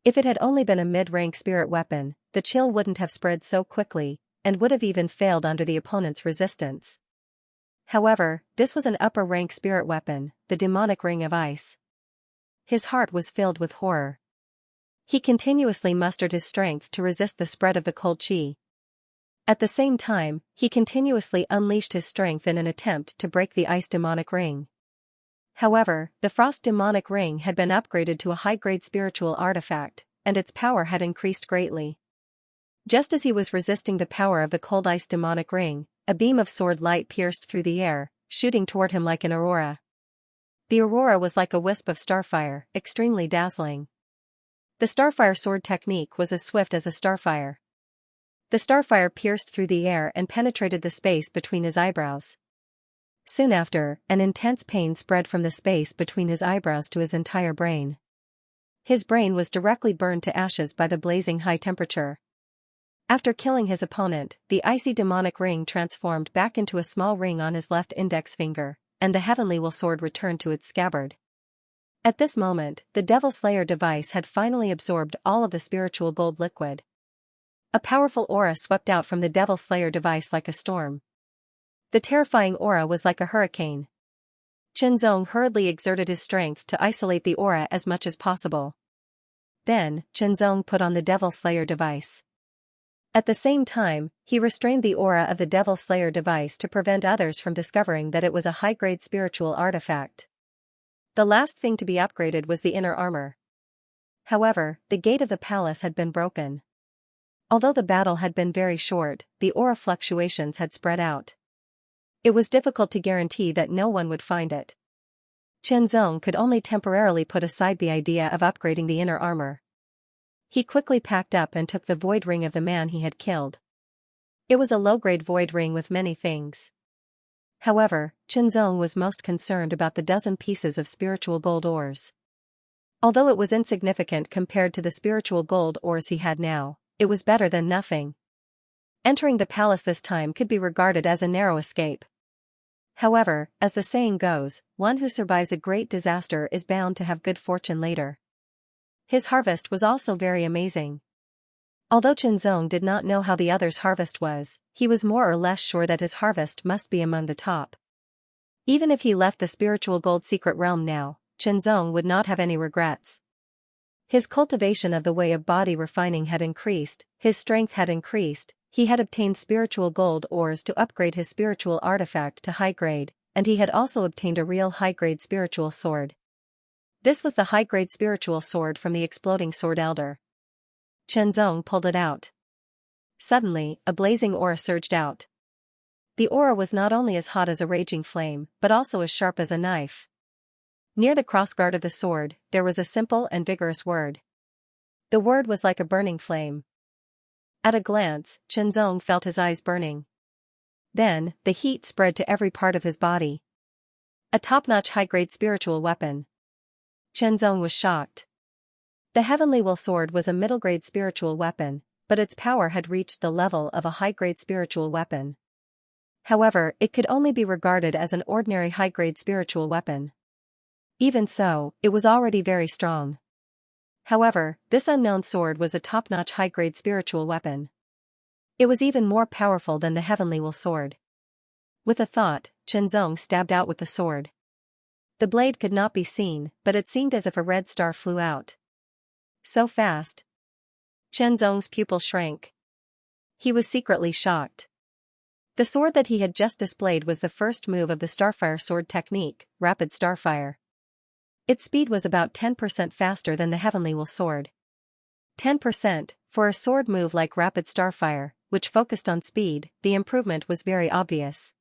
[SPEAKER 1] If it had only been a mid-rank spirit weapon, the chill wouldn't have spread so quickly, and would have even failed under the opponent's resistance. However, this was an upper-rank spirit weapon, the demonic ring of ice. His heart was filled with horror. He continuously mustered his strength to resist the spread of the cold chi. At the same time, he continuously unleashed his strength in an attempt to break the ice demonic ring. However, the frost demonic ring had been upgraded to a high-grade spiritual artifact, and its power had increased greatly. Just as he was resisting the power of the cold ice demonic ring, a beam of sword light pierced through the air, shooting toward him like an aurora. The aurora was like a wisp of starfire, extremely dazzling. The starfire sword technique was as swift as a starfire. The starfire pierced through the air and penetrated the space between his eyebrows. Soon after, an intense pain spread from the space between his eyebrows to his entire brain. His brain was directly burned to ashes by the blazing high temperature. After killing his opponent, the icy demonic ring transformed back into a small ring on his left index finger, and the heavenly will sword returned to its scabbard. At this moment, the Devil Slayer device had finally absorbed all of the spiritual gold liquid. A powerful aura swept out from the Devil Slayer device like a storm. The terrifying aura was like a hurricane. Xianxia hurriedly exerted his strength to isolate the aura as much as possible. Then, Xianxia put on the Devil Slayer device. At the same time, he restrained the aura of the Devil Slayer device to prevent others from discovering that it was a high-grade spiritual artifact. The last thing to be upgraded was the inner armor. However, the gate of the palace had been broken. Although the battle had been very short, the aura fluctuations had spread out. It was difficult to guarantee that no one would find it. Xianxia could only temporarily put aside the idea of upgrading the inner armor. He quickly packed up and took the void ring of the man he had killed. It was a low-grade void ring with many things. However, Xianxia was most concerned about the dozen pieces of spiritual gold ores. Although it was insignificant compared to the spiritual gold ores he had now, it was better than nothing. Entering the palace this time could be regarded as a narrow escape. However, as the saying goes, one who survives a great disaster is bound to have good fortune later. His harvest was also very amazing. Although Qianzong did not know how the other's harvest was, he was more or less sure that his harvest must be among the top. Even if he left the spiritual gold secret realm now, Qianzong would not have any regrets. His cultivation of the way of body refining had increased, his strength had increased, he had obtained spiritual gold ores to upgrade his spiritual artifact to high grade, and he had also obtained a real high-grade spiritual sword. This was the high-grade spiritual sword from the exploding sword elder. Qianzong pulled it out. Suddenly, a blazing aura surged out. The aura was not only as hot as a raging flame, but also as sharp as a knife. Near the crossguard of the sword, there was a simple and vigorous word. The word was like a burning flame. At a glance, Qianzong felt his eyes burning. Then, the heat spread to every part of his body. A top-notch high-grade spiritual weapon. Qianzong was shocked. The Heavenly Will Sword was a middle-grade spiritual weapon, but its power had reached the level of a high-grade spiritual weapon. However, it could only be regarded as an ordinary high-grade spiritual weapon. Even so, it was already very strong. However, this unknown sword was a top-notch high-grade spiritual weapon. It was even more powerful than the Heavenly Will Sword. With a thought, Qianzong stabbed out with the sword. The blade could not be seen, but it seemed as if a red star flew out. So fast. Qianzong's pupil shrank. He was secretly shocked. The sword that he had just displayed was the first move of the Starfire sword technique, Rapid Starfire. Its speed was about 10% faster than the Heavenly Will Sword. 10%, for a sword move like Rapid Starfire, which focused on speed, the improvement was very obvious.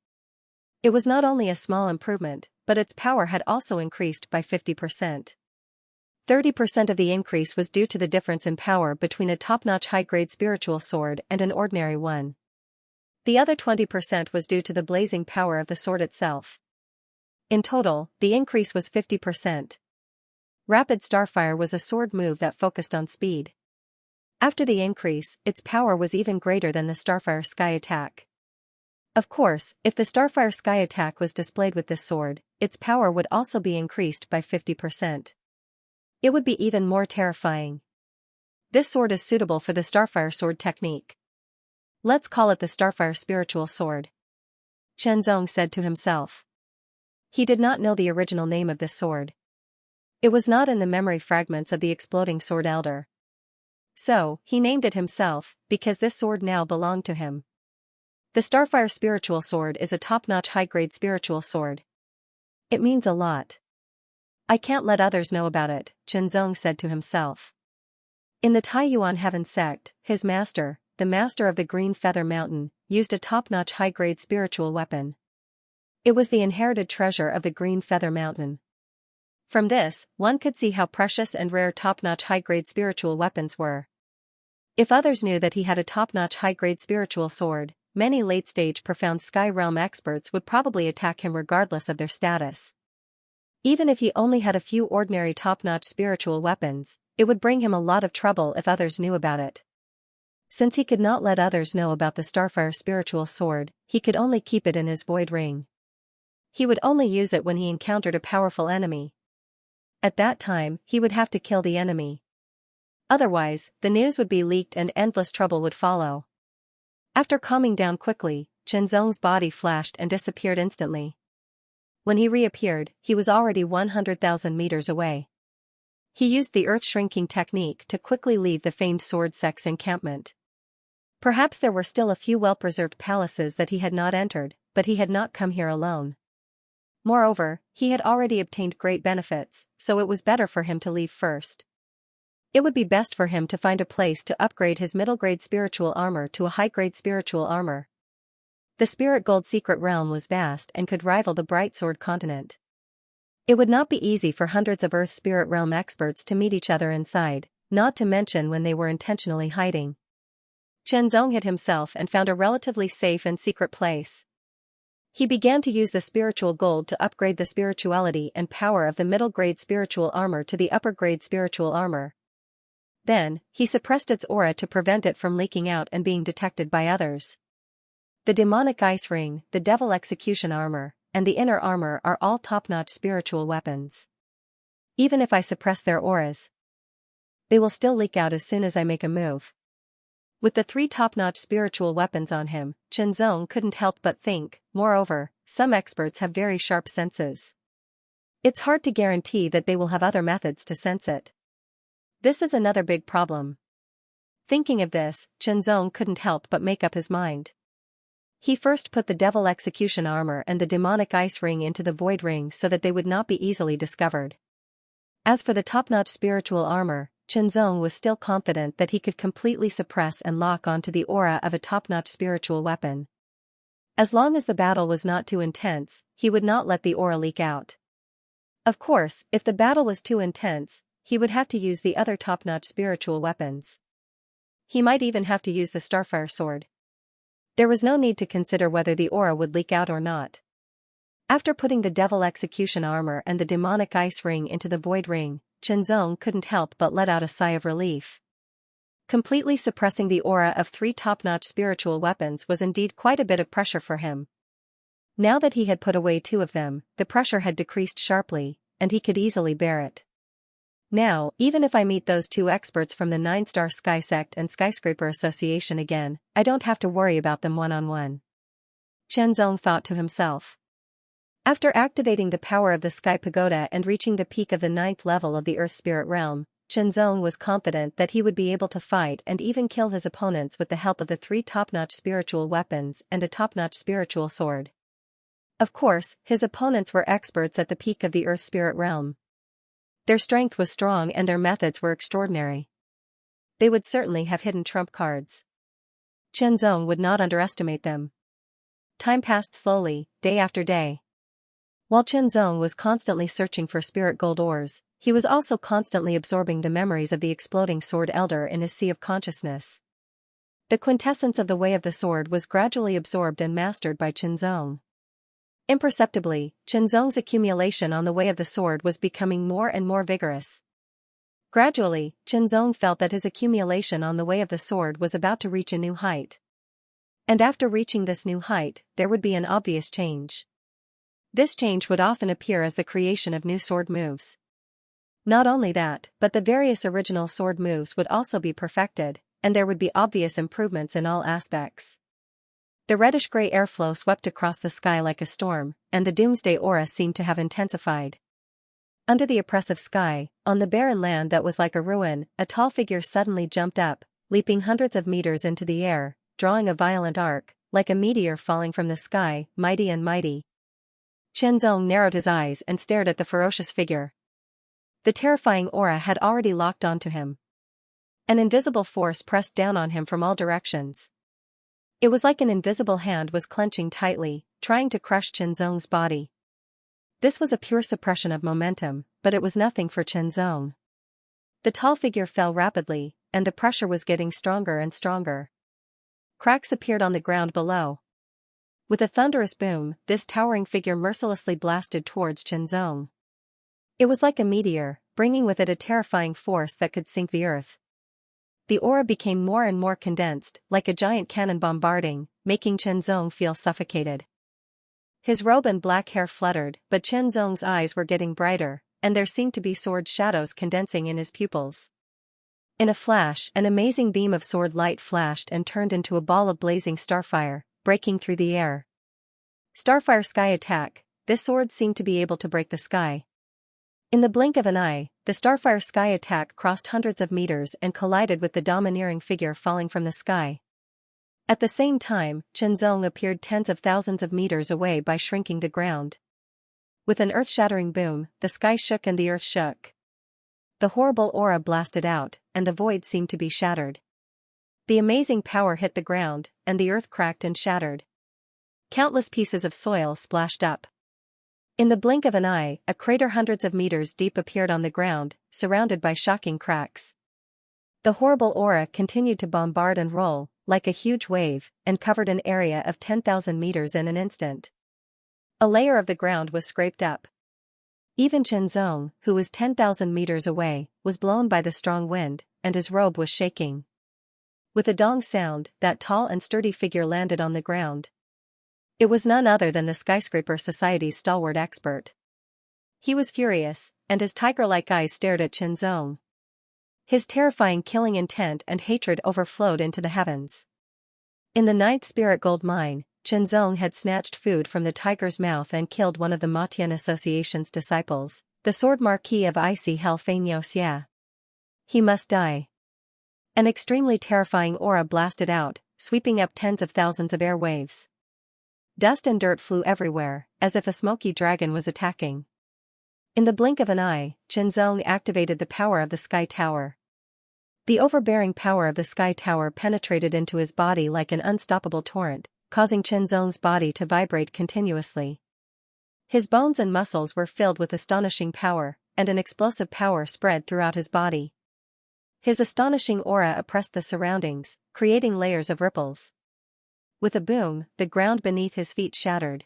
[SPEAKER 1] It was not only a small improvement, but its power had also increased by 50%. 30% of the increase was due to the difference in power between a top-notch high-grade spiritual sword and an ordinary one. The other 20% was due to the blazing power of the sword itself. In total, the increase was 50%. Rapid Starfire was a sword move that focused on speed. After the increase, its power was even greater than the Starfire Sky Attack. Of course, if the Starfire Sky Attack was displayed with this sword, its power would also be increased by 50%. It would be even more terrifying. This sword is suitable for the Starfire sword technique. Let's call it the Starfire Spiritual Sword. Qianzong said to himself. He did not know the original name of this sword. It was not in the memory fragments of the exploding sword elder. So, he named it himself, because this sword now belonged to him. The Starfire Spiritual Sword is a top-notch high-grade spiritual sword. It means a lot. I can't let others know about it, Qianzong said to himself. In the Taiyuan Heaven sect, his master, the master of the Green Feather Mountain, used a top-notch high-grade spiritual weapon. It was the inherited treasure of the Green Feather Mountain. From this, one could see how precious and rare top-notch high-grade spiritual weapons were. If others knew that he had a top-notch high-grade spiritual sword, many late-stage profound sky realm experts would probably attack him regardless of their status. Even if he only had a few ordinary top-notch spiritual weapons, it would bring him a lot of trouble if others knew about it. Since he could not let others know about the Starfire Spiritual Sword, he could only keep it in his void ring. He would only use it when he encountered a powerful enemy. At that time, he would have to kill the enemy. Otherwise, the news would be leaked and endless trouble would follow. After calming down quickly, Qianzong's body flashed and disappeared instantly. When he reappeared, he was already 100,000 meters away. He used the earth-shrinking technique to quickly leave the famed sword sect's encampment. Perhaps there were still a few well-preserved palaces that he had not entered, but he had not come here alone. Moreover, he had already obtained great benefits, so it was better for him to leave first. It would be best for him to find a place to upgrade his middle-grade spiritual armor to a high-grade spiritual armor. The Spirit Gold secret realm was vast and could rival the Bright Sword continent. It would not be easy for hundreds of Earth Spirit Realm experts to meet each other inside, not to mention when they were intentionally hiding. Qianzong hid himself and found a relatively safe and secret place. He began to use the spiritual gold to upgrade the spirituality and power of the middle-grade spiritual armor to the upper-grade spiritual armor. Then, he suppressed its aura to prevent it from leaking out and being detected by others. The demonic ice ring, the devil execution armor, and the inner armor are all top-notch spiritual weapons. Even if I suppress their auras, they will still leak out as soon as I make a move. With the 3 top-notch spiritual weapons on him, Qianzong couldn't help but think. Moreover, some experts have very sharp senses. It's hard to guarantee that they will have other methods to sense it. This is another big problem. Thinking of this, Qianzong couldn't help but make up his mind. He first put the devil execution armor and the demonic ice ring into the void ring so that they would not be easily discovered. As for the top-notch spiritual armor, Qianzong was still confident that he could completely suppress and lock onto the aura of a top-notch spiritual weapon. As long as the battle was not too intense, he would not let the aura leak out. Of course, if the battle was too intense, he would have to use the other top-notch spiritual weapons. He might even have to use the Starfire sword. There was no need to consider whether the aura would leak out or not. After putting the devil execution armor and the demonic ice ring into the void ring, Qianzong couldn't help but let out a sigh of relief. Completely suppressing the aura of 3 top-notch spiritual weapons was indeed quite a bit of pressure for him. Now that he had put away 2 of them, the pressure had decreased sharply, and he could easily bear it. Now, even if I meet those 2 experts from the 9-star Sky Sect and Skyscraper Association again, I don't have to worry about them one-on-one. Qianzong thought to himself. After activating the power of the Sky Pagoda and reaching the peak of the 9th level of the Earth Spirit Realm, Qianzong was confident that he would be able to fight and even kill his opponents with the help of the 3 top-notch spiritual weapons and a top-notch spiritual sword. Of course, his opponents were experts at the peak of the Earth Spirit Realm. Their strength was strong and their methods were extraordinary. They would certainly have hidden trump cards. Qianzong would not underestimate them. Time passed slowly, day after day. While Qianzong was constantly searching for spirit gold ores, he was also constantly absorbing the memories of the exploding sword elder in his sea of consciousness. The quintessence of the way of the sword was gradually absorbed and mastered by Qianzong. Imperceptibly, Qianzong's accumulation on the way of the sword was becoming more and more vigorous. Gradually, Qianzong felt that his accumulation on the way of the sword was about to reach a new height. And after reaching this new height, there would be an obvious change. This change would often appear as the creation of new sword moves. Not only that, but the various original sword moves would also be perfected, and there would be obvious improvements in all aspects. The reddish-gray airflow swept across the sky like a storm, and the doomsday aura seemed to have intensified. Under the oppressive sky, on the barren land that was like a ruin, a tall figure suddenly jumped up, leaping hundreds of meters into the air, drawing a violent arc, like a meteor falling from the sky, mighty and mighty. Qianzong narrowed his eyes and stared at the ferocious figure. The terrifying aura had already locked onto him. An invisible force pressed down on him from all directions. It was like an invisible hand was clenching tightly, trying to crush Qianzong's body. This was a pure suppression of momentum, but it was nothing for Qianzong. The tall figure fell rapidly, and the pressure was getting stronger and stronger. Cracks appeared on the ground below. With a thunderous boom, this towering figure mercilessly blasted towards Qianzong. It was like a meteor, bringing with it a terrifying force that could sink the earth. The aura became more and more condensed, like a giant cannon bombarding, making Qianzong feel suffocated. His robe and black hair fluttered, but Qianzong's eyes were getting brighter, and there seemed to be sword shadows condensing in his pupils. In a flash, an amazing beam of sword light flashed and turned into a ball of blazing starfire, breaking through the air. Starfire sky attack. This sword seemed to be able to break the sky. In the blink of an eye, the Starfire sky attack crossed hundreds of meters and collided with the domineering figure falling from the sky. At the same time, Qianzong appeared tens of thousands of meters away by shrinking the ground. With an earth-shattering boom, the sky shook and the earth shook. The horrible aura blasted out, and the void seemed to be shattered. The amazing power hit the ground, and the earth cracked and shattered. Countless pieces of soil splashed up. In the blink of an eye, a crater hundreds of meters deep appeared on the ground, surrounded by shocking cracks. The horrible aura continued to bombard and roll, like a huge wave, and covered an area of 10,000 meters in an instant. A layer of the ground was scraped up. Even Xianxia, who was 10,000 meters away, was blown by the strong wind, and his robe was shaking. With a dong sound, that tall and sturdy figure landed on the ground. It was none other than the Skyscraper Society's stalwart expert. He was furious, and his tiger-like eyes stared at Xianxia. His terrifying killing intent and hatred overflowed into the heavens. In the 9th Spirit Gold Mine, Xianxia had snatched food from the tiger's mouth and killed one of the Matian Association's disciples, the Sword Marquis of Icy Hell Xianxia. He must die. An extremely terrifying aura blasted out, sweeping up tens of thousands of air waves. Dust and dirt flew everywhere, as if a smoky dragon was attacking. In the blink of an eye, Xianxia activated the power of the Sky Tower. The overbearing power of the Sky Tower penetrated into his body like an unstoppable torrent, causing Xianxia's body to vibrate continuously. His bones and muscles were filled with astonishing power, and an explosive power spread throughout his body. His astonishing aura oppressed the surroundings, creating layers of ripples. With a boom, the ground beneath his feet shattered.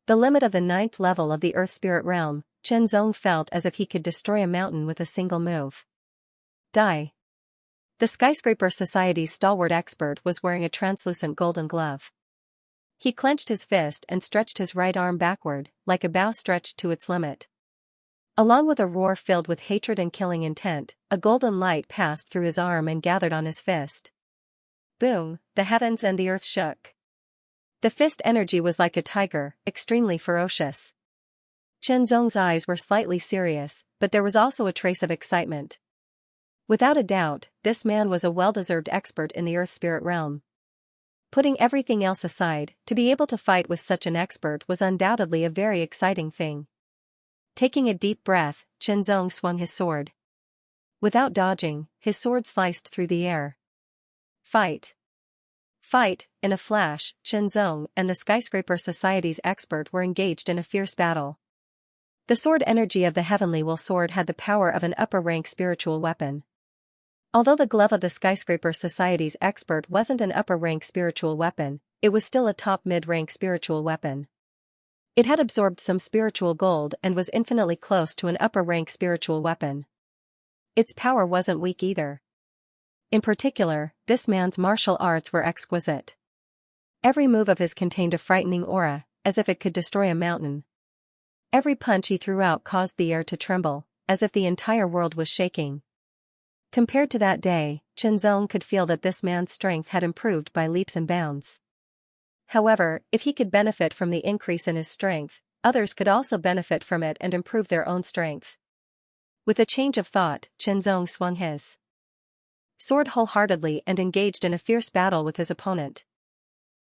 [SPEAKER 1] The limit of the 9th level of the Earth Spirit Realm, Xianxia felt as if he could destroy a mountain with a single move. Die. The Skyscraper Society's stalwart expert was wearing a translucent golden glove. He clenched his fist and stretched his right arm backward, like a bow stretched to its limit. Along with a roar filled with hatred and killing intent, a golden light passed through his arm and gathered on his fist. Boom, the heavens and the earth shook. The fist energy was like a tiger, extremely ferocious. Xianxia's eyes were slightly serious, but there was also a trace of excitement. Without a doubt, this man was a well-deserved expert in the Earth Spirit Realm. Putting everything else aside, to be able to fight with such an expert was undoubtedly a very exciting thing. Taking a deep breath, Xianxia swung his sword. Without dodging, his sword sliced through the air. Fight! Fight! In a flash, Xianxia and the Skyscraper Society's expert were engaged in a fierce battle. The sword energy of the Heavenly Will Sword had the power of an upper-rank spiritual weapon. Although the glove of the Skyscraper Society's expert wasn't an upper-rank spiritual weapon, it was still a top-mid-rank spiritual weapon. It had absorbed some spiritual gold and was infinitely close to an upper-rank spiritual weapon. Its power wasn't weak either. In particular, this man's martial arts were exquisite. Every move of his contained a frightening aura, as if it could destroy a mountain. Every punch he threw out caused the air to tremble, as if the entire world was shaking. Compared to that day, Xianxia could feel that this man's strength had improved by leaps and bounds. However, if he could benefit from the increase in his strength, others could also benefit from it and improve their own strength. With a change of thought, Xianxia swung his sword wholeheartedly and engaged in a fierce battle with his opponent.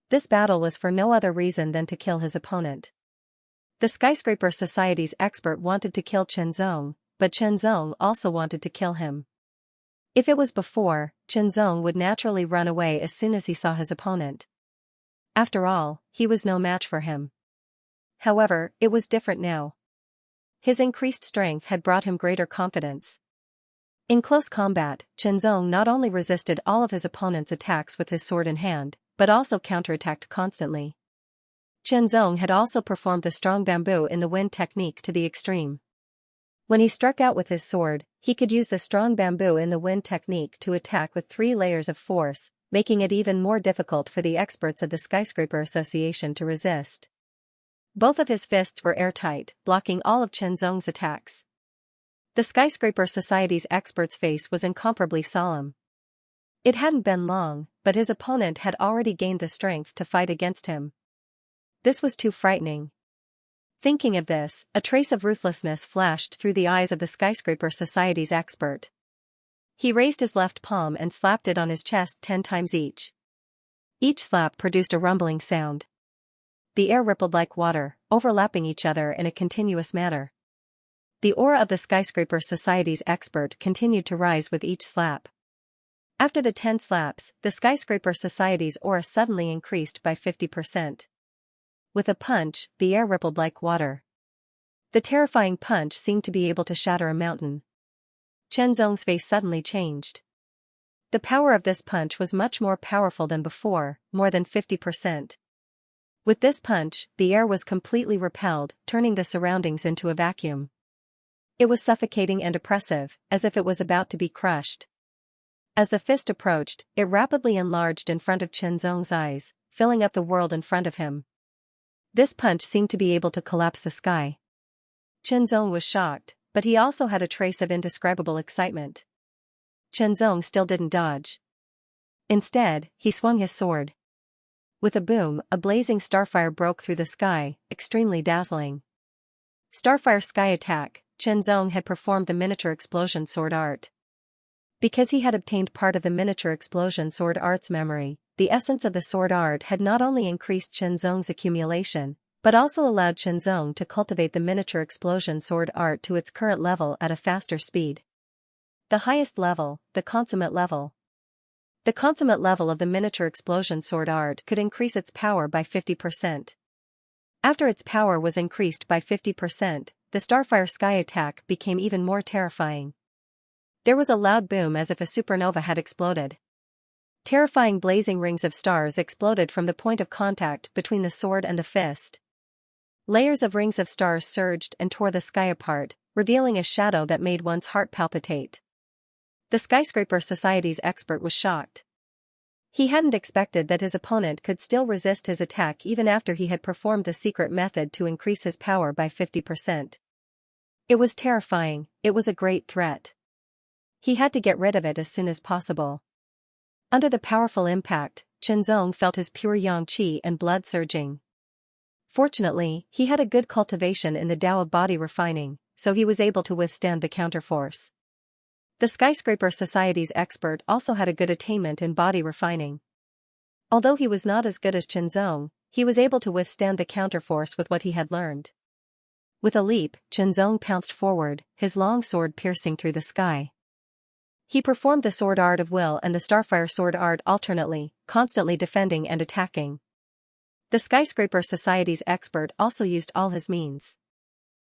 [SPEAKER 1] This battle was for no other reason than to kill his opponent. The Skyscraper Society's expert wanted to kill Xianxia, but Xianxia also wanted to kill him. If it was before, Xianxia would naturally run away as soon as he saw his opponent. After all, he was no match for him. However, it was different now. His increased strength had brought him greater confidence. In close combat, Xianxia not only resisted all of his opponent's attacks with his sword in hand, but also counterattacked constantly. Xianxia had also performed the strong bamboo in the wind technique to the extreme. When he struck out with his sword, he could use the strong bamboo in the wind technique to attack with 3 layers of force, making it even more difficult for the experts of the Skyscraper Association to resist. Both of his fists were airtight, blocking all of Xianxia's attacks. The Skyscraper Society's expert's face was incomparably solemn. It hadn't been long, but his opponent had already gained the strength to fight against him. This was too frightening. Thinking of this, a trace of ruthlessness flashed through the eyes of the Skyscraper Society's expert. He raised his left palm and slapped it on his chest 10 times each. Each slap produced a rumbling sound. The air rippled like water, overlapping each other in a continuous manner. The aura of the Skyscraper Society's expert continued to rise with each slap. After the 10 slaps, the Skyscraper Society's aura suddenly increased by 50%. With a punch, the air rippled like water. The terrifying punch seemed to be able to shatter a mountain. Xianxia's face suddenly changed. The power of this punch was much more powerful than before, more than 50%. With this punch, the air was completely repelled, turning the surroundings into a vacuum. It was suffocating and oppressive, as if it was about to be crushed. As the fist approached, it rapidly enlarged in front of Chen Zong's eyes, filling up the world in front of him. This punch seemed to be able to collapse the sky. Chen Zong was shocked, but he also had a trace of indescribable excitement. Chen Zong still didn't dodge. Instead, he swung his sword. With a boom, a blazing starfire broke through the sky, extremely dazzling. Starfire Sky Attack. Chen Zong had performed the miniature explosion sword art. Because he had obtained part of the miniature explosion sword art's memory, the essence of the sword art had not only increased Chen Zong's accumulation, but also allowed Chen Zong to cultivate the miniature explosion sword art to its current level at a faster speed. The highest level, the consummate level. The consummate level of the miniature explosion sword art could increase its power by 50%. After its power was increased by 50%, the Starfire Sky Attack became even more terrifying. There was a loud boom as if a supernova had exploded. Terrifying blazing rings of stars exploded from the point of contact between the sword and the fist. Layers of rings of stars surged and tore the sky apart, revealing a shadow that made one's heart palpitate. The Skyscraper Society's expert was shocked. He hadn't expected that his opponent could still resist his attack even after he had performed the secret method to increase his power by 50%. It was terrifying, it was a great threat. He had to get rid of it as soon as possible. Under the powerful impact, Chen Zong felt his pure yang qi and blood surging. Fortunately, he had a good cultivation in the Tao of body refining, so he was able to withstand the counterforce. The Skyscraper Society's expert also had a good attainment in body refining. Although he was not as good as Chen Zong, he was able to withstand the counterforce with what he had learned. With a leap, Chen Zong pounced forward, his long sword piercing through the sky. He performed the sword art of will and the Starfire sword art alternately, constantly defending and attacking. The Skyscraper Society's expert also used all his means.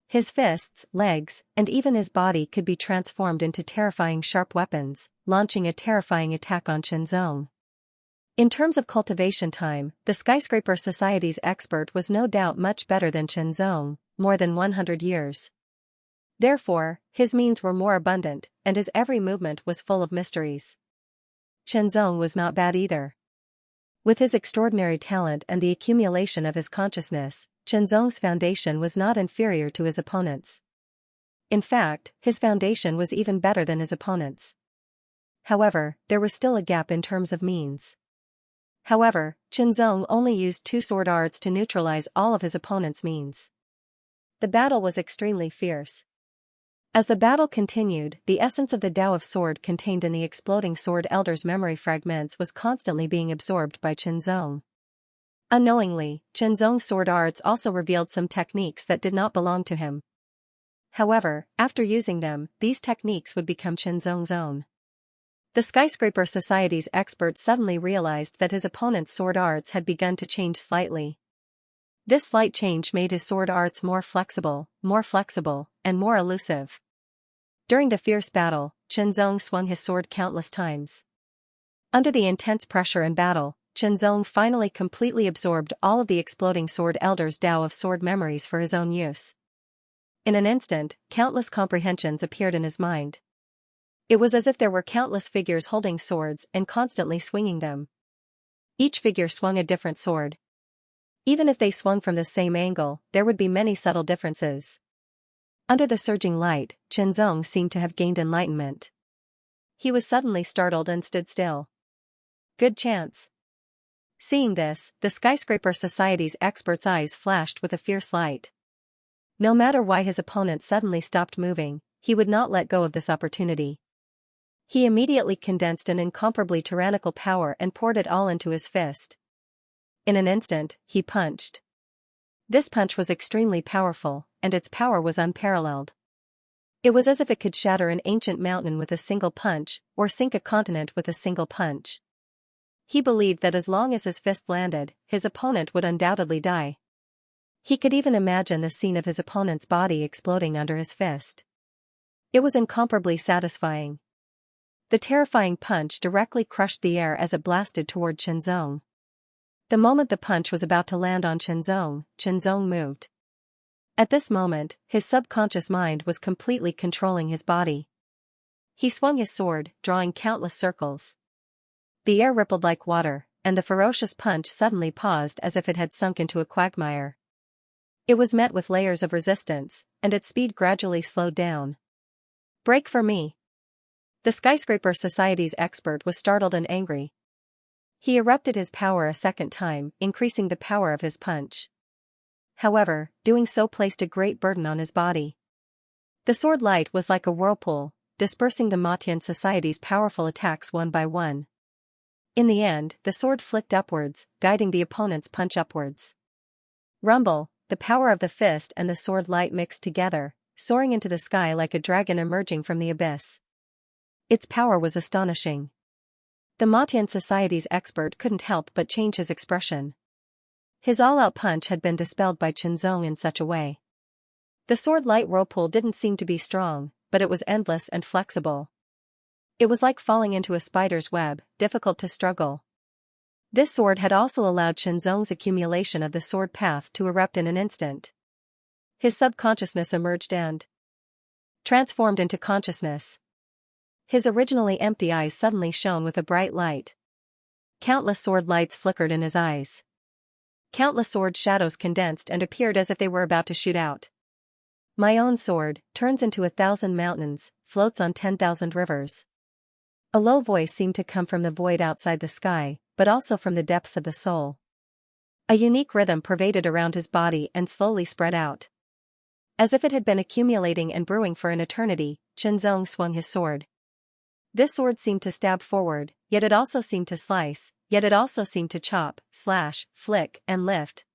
[SPEAKER 1] His fists, legs, and even his body could be transformed into terrifying sharp weapons, launching a terrifying attack on Chen Zong. In terms of cultivation time, the Skyscraper Society's expert was no doubt much better than Chen Zong, more than 100 years. Therefore, his means were more abundant, and his every movement was full of mysteries. Chen Zong was not bad either. With his extraordinary talent and the accumulation of his consciousness, Chen Zong's foundation was not inferior to his opponent's. In fact, his foundation was even better than his opponent's. However, there was still a gap in terms of means. However, Chen Zong only used 2 sword arts to neutralize all of his opponent's means. The battle was extremely fierce. As the battle continued, the essence of the Tao of Sword contained in the exploding Sword Elder's memory fragments was constantly being absorbed by Chen Zong. Unknowingly, Chen Zong's sword arts also revealed some techniques that did not belong to him. However, after using them, these techniques would become Chen Zong's own. The Skyscraper Society's expert suddenly realized that his opponent's sword arts had begun to change slightly. This slight change made his sword arts more flexible, and more elusive. During the fierce battle, Chen Zong swung his sword countless times. Under the intense pressure and battle, Chen Zong finally completely absorbed all of the exploding Sword Elder's Tao of Sword memories for his own use. In an instant, countless comprehensions appeared in his mind. It was as if there were countless figures holding swords and constantly swinging them. Each figure swung a different sword. Even if they swung from the same angle, there would be many subtle differences. Under the surging light, Chen Zong seemed to have gained enlightenment. He was suddenly startled and stood still. Good chance. Seeing this, the Skyscraper Society's expert's eyes flashed with a fierce light. No matter why his opponent suddenly stopped moving, he would not let go of this opportunity. He immediately condensed an incomparably tyrannical power and poured it all into his fist. In an instant, he punched. This punch was extremely powerful, and its power was unparalleled. It was as if it could shatter an ancient mountain with a single punch, or sink a continent with a single punch. He believed that as long as his fist landed, his opponent would undoubtedly die. He could even imagine the scene of his opponent's body exploding under his fist. It was incomparably satisfying. The terrifying punch directly crushed the air as it blasted toward Chen Zong. The moment the punch was about to land on Qianzong moved. At this moment, his subconscious mind was completely controlling his body. He swung his sword, drawing countless circles. The air rippled like water, and the ferocious punch suddenly paused as if it had sunk into a quagmire. It was met with layers of resistance, and its speed gradually slowed down. "Break for me!" The Skyscraper Society's expert was startled and angry. He erupted his power a second time, increasing the power of his punch. However, doing so placed a great burden on his body. The sword light was like a whirlpool, dispersing the Matian Society's powerful attacks one by one. In the end, the sword flicked upwards, guiding the opponent's punch upwards. Rumble, the power of the fist and the sword light mixed together, soaring into the sky like a dragon emerging from the abyss. Its power was astonishing. The Matian Society's expert couldn't help but change his expression. His all-out punch had been dispelled by Qianzong in such a way. The sword light whirlpool didn't seem to be strong, but it was endless and flexible. It was like falling into a spider's web, difficult to struggle. This sword had also allowed Qianzong's accumulation of the sword path to erupt in an instant. His subconsciousness emerged and transformed into consciousness. His originally empty eyes suddenly shone with a bright light. Countless sword lights flickered in his eyes. Countless sword shadows condensed and appeared as if they were about to shoot out. "My own sword turns into 1,000 mountains, floats on 10,000 rivers." A low voice seemed to come from the void outside the sky, but also from the depths of the soul. A unique rhythm pervaded around his body and slowly spread out. As if it had been accumulating and brewing for an eternity, Qianzong swung his sword. This sword seemed to stab forward, yet it also seemed to slice, yet it also seemed to chop, slash, flick, and lift.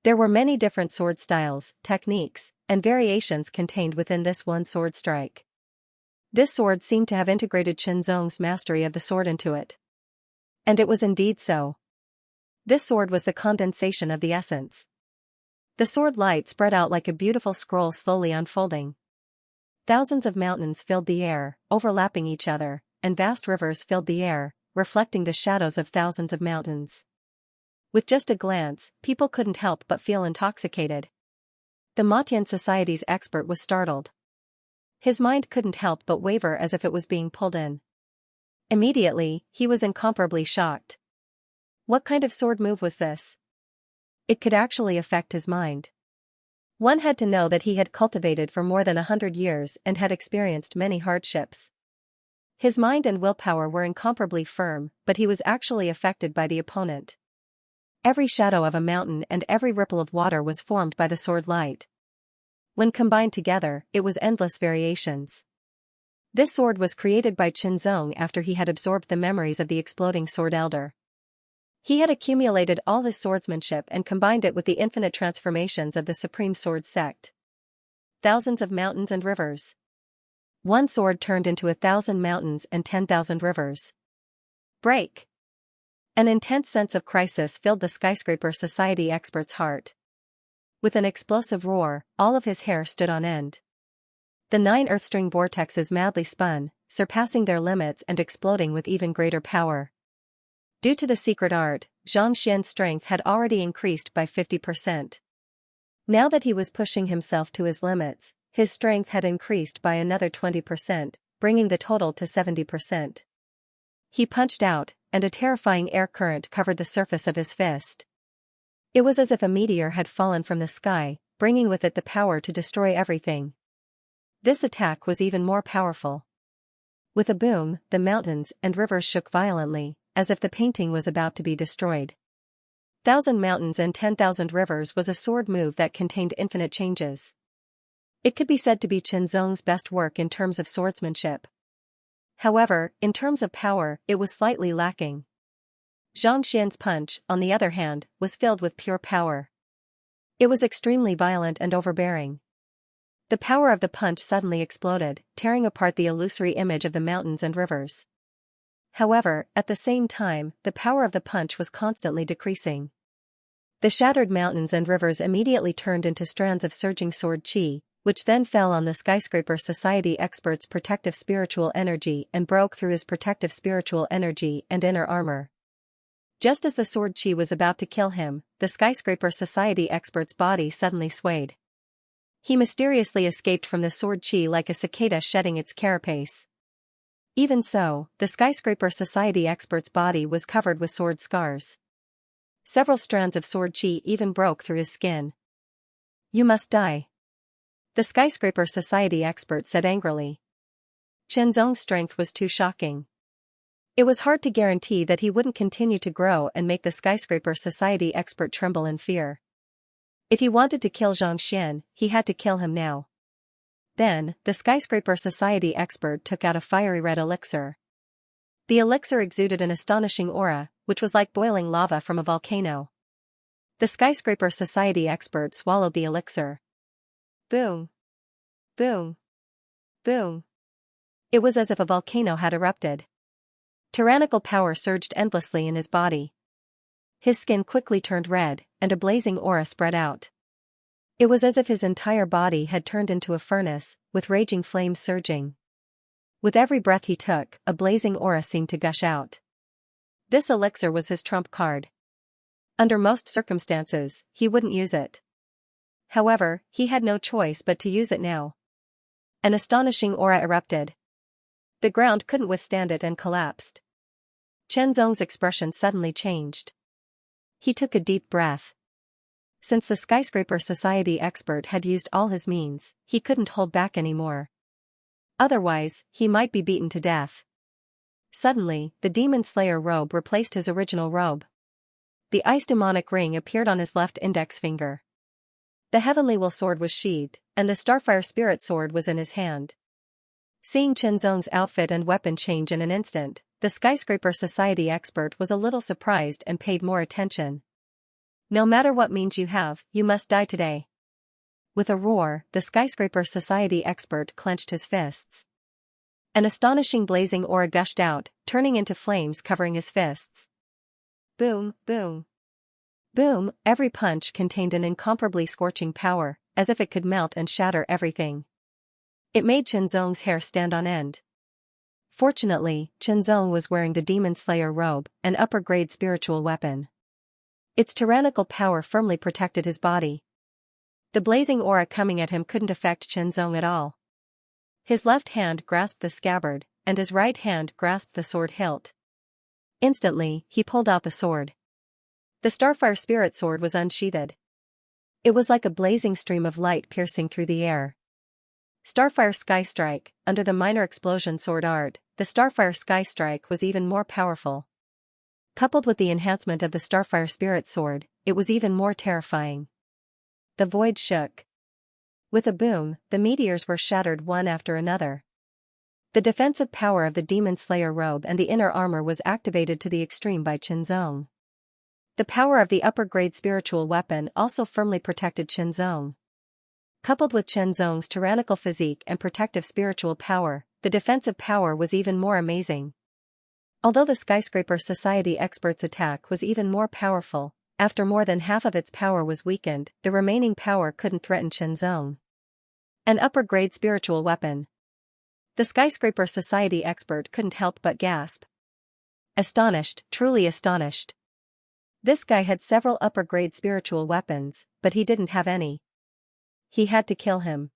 [SPEAKER 1] There were many different sword styles, techniques, and variations contained within this one sword strike. This sword seemed to have integrated Qianzong's mastery of the sword into it. And it was indeed so. This sword was the condensation of the essence. The sword light spread out like a beautiful scroll slowly unfolding. Thousands of mountains filled the air, overlapping each other, and vast rivers filled the air, reflecting the shadows of thousands of mountains. With just a glance, people couldn't help but feel intoxicated. The Matian Society's expert was startled. His mind couldn't help but waver as if it was being pulled in. Immediately, he was incomparably shocked. What kind of sword move was this? It could actually affect his mind. One had to know that he had cultivated for more than 100 years and had experienced many hardships. His mind and willpower were incomparably firm, but he was actually affected by the opponent. Every shadow of a mountain and every ripple of water was formed by the sword light. When combined together, it was endless variations. This sword was created by Qianzong after he had absorbed the memories of the exploding sword elder. He had accumulated all his swordsmanship and combined it with the infinite transformations of the Supreme Sword Sect. Thousands of mountains and rivers. One sword turned into 1,000 mountains and 10,000 rivers. Break! An intense sense of crisis filled the Skyscraper Society expert's heart. With an explosive roar, all of his hair stood on end. The 9 earthstring vortexes madly spun, surpassing their limits and exploding with even greater power. Due to the secret art, Xianxia's strength had already increased by 50%. Now that he was pushing himself to his limits, his strength had increased by another 20%, bringing the total to 70%. He punched out, and a terrifying air current covered the surface of his fist. It was as if a meteor had fallen from the sky, bringing with it the power to destroy everything. This attack was even more powerful. With a boom, the mountains and rivers shook violently, as if the painting was about to be destroyed. 1,000 mountains and 10,000 rivers was a sword move that contained infinite changes. It could be said to be Qianzong's best work in terms of swordsmanship. However, in terms of power, it was slightly lacking. Xianxia's punch, on the other hand, was filled with pure power. It was extremely violent and overbearing. The power of the punch suddenly exploded, tearing apart the illusory image of the mountains and rivers. However, at the same time, the power of the punch was constantly decreasing. The shattered mountains and rivers immediately turned into strands of surging sword chi, which then fell on the Skyscraper Society expert's protective spiritual energy and broke through his protective spiritual energy and inner armor. Just as the sword chi was about to kill him, the skyscraper society expert's body suddenly swayed. He mysteriously escaped from the sword chi like a cicada shedding its carapace. Even so, the skyscraper society expert's body was covered with sword scars. Several strands of sword chi even broke through his skin. "You must die," the skyscraper society expert said angrily. Chen Zong's strength was too shocking. It was hard to guarantee that he wouldn't continue to grow and make the skyscraper society expert tremble in fear. If he wanted to kill Xianxia, he had to kill him now. Then, the skyscraper society expert took out a fiery red elixir. The elixir exuded an astonishing aura, which was like boiling lava from a volcano. The skyscraper society expert swallowed the elixir. Boom! Boom! Boom! It was as if a volcano had erupted. Tyrannical power surged endlessly in his body. His skin quickly turned red, and a blazing aura spread out. It was as if his entire body had turned into a furnace, with raging flames surging. With every breath he took, a blazing aura seemed to gush out. This elixir was his trump card. Under most circumstances, he wouldn't use it. However, he had no choice but to use it now. An astonishing aura erupted. The ground couldn't withstand it and collapsed. Chen Zong's expression suddenly changed. He took a deep breath. Since the skyscraper society expert had used all his means, he couldn't hold back anymore. Otherwise, he might be beaten to death. Suddenly, the demon slayer robe replaced his original robe. The ice demonic ring appeared on his left index finger. The heavenly will sword was sheathed, and the starfire spirit sword was in his hand. Seeing Chen Zong's outfit and weapon change in an instant, the skyscraper society expert was a little surprised and paid more attention. "No matter what means you have, you must die today." With a roar, the skyscraper society expert clenched his fists. An astonishing blazing aura gushed out, turning into flames covering his fists. Boom, boom. Boom, every punch contained an incomparably scorching power, as if it could melt and shatter everything. It made Chen Zong's hair stand on end. Fortunately, Chen Zong was wearing the Demon Slayer robe, an upper-grade spiritual weapon. Its tyrannical power firmly protected his body. The blazing aura coming at him couldn't affect Chen Zong at all. His left hand grasped the scabbard, and his right hand grasped the sword hilt. Instantly, he pulled out the sword. The Starfire Spirit Sword was unsheathed. It was like a blazing stream of light piercing through the air. Starfire Sky Strike, under the minor explosion sword art, the Starfire Sky Strike was even more powerful. Coupled with the enhancement of the Starfire Spirit Sword, it was even more terrifying. The void shook. With a boom, the meteors were shattered one after another. The defensive power of the Demon Slayer robe and the inner armor was activated to the extreme by Chen Zong. The power of the upper-grade spiritual weapon also firmly protected Chen Zong. Coupled with Chen Zong's tyrannical physique and protective spiritual power, the defensive power was even more amazing. Although the Skyscraper Society expert's attack was even more powerful, after more than half of its power was weakened, the remaining power couldn't threaten Chen Zong. An upper-grade spiritual weapon. The Skyscraper Society expert couldn't help but gasp. Astonished, truly astonished. This guy had several upper-grade spiritual weapons, but he didn't have any. He had to kill him.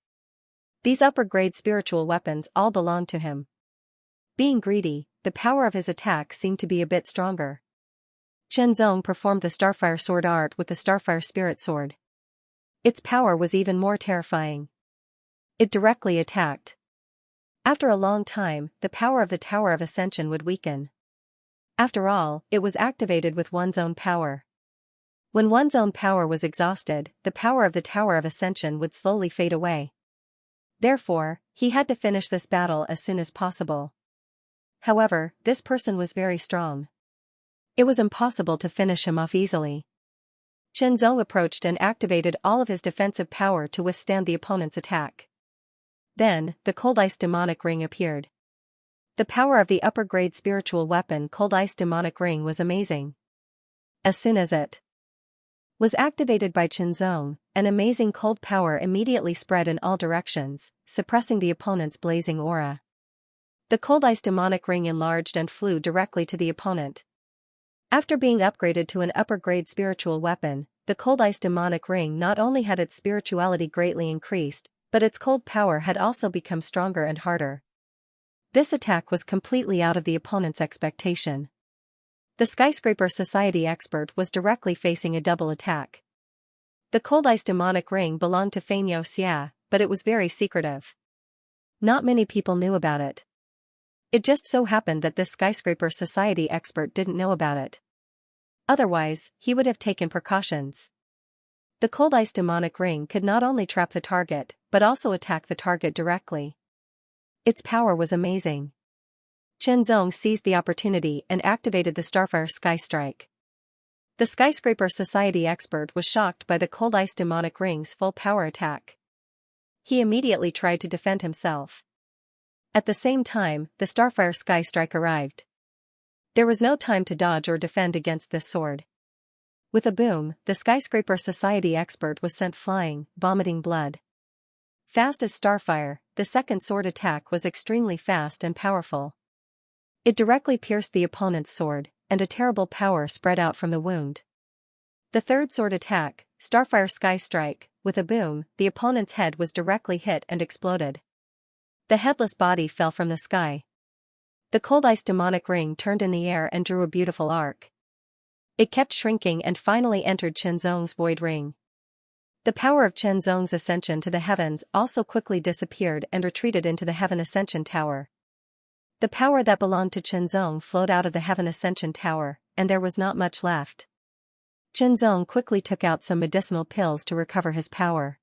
[SPEAKER 1] These upper-grade spiritual weapons all belonged to him. Being greedy, the power of his attack seemed to be a bit stronger. Chen Zong performed the Starfire Sword art with the Starfire Spirit Sword. Its power was even more terrifying. It directly attacked. After a long time, the power of the Tower of Ascension would weaken. After all, it was activated with one's own power. When one's own power was exhausted, the power of the Tower of Ascension would slowly fade away. Therefore, he had to finish this battle as soon as possible. However, this person was very strong. It was impossible to finish him off easily. Chen Zong approached and activated all of his defensive power to withstand the opponent's attack. Then, the Cold Ice Demonic Ring appeared. The power of the upper-grade spiritual weapon Cold Ice Demonic Ring was amazing. As soon as it was activated by Chen Zong, an amazing cold power immediately spread in all directions, suppressing the opponent's blazing aura. The Cold Ice Demonic Ring enlarged and flew directly to the opponent. After being upgraded to an upper-grade spiritual weapon, the Cold Ice demonic ring not only had its spirituality greatly increased, but its cold power had also become stronger and harder. This attack was completely out of the opponent's expectation. The Skyscraper Society expert was directly facing a double attack. The Cold Ice demonic ring belonged to Xianxia, but it was very secretive. Not many people knew about it. It just so happened that this Skyscraper Society expert didn't know about it. Otherwise, he would have taken precautions. The Cold Ice demonic ring could not only trap the target, but also attack the target directly. Its power was amazing. Chen Zong seized the opportunity and activated the Starfire Sky Strike. The Skyscraper Society expert was shocked by the Cold Ice demonic ring's full power attack. He immediately tried to defend himself. At the same time, the Starfire Sky Strike arrived. There was no time to dodge or defend against this sword. With a boom, the Skyscraper Society expert was sent flying, vomiting blood. Fast as Starfire, the second sword attack was extremely fast and powerful. It directly pierced the opponent's sword, and a terrible power spread out from the wound. The third sword attack, Starfire Sky Strike, with a boom, the opponent's head was directly hit and exploded. The headless body fell from the sky. The Cold Ice demonic ring turned in the air and drew a beautiful arc. It kept shrinking and finally entered Chen Zong's void ring. The power of Chen Zong's ascension to the heavens also quickly disappeared and retreated into the Heaven Ascension Tower. The power that belonged to Chen Zong flowed out of the Heaven Ascension Tower, and there was not much left. Chen Zong quickly took out some medicinal pills to recover his power.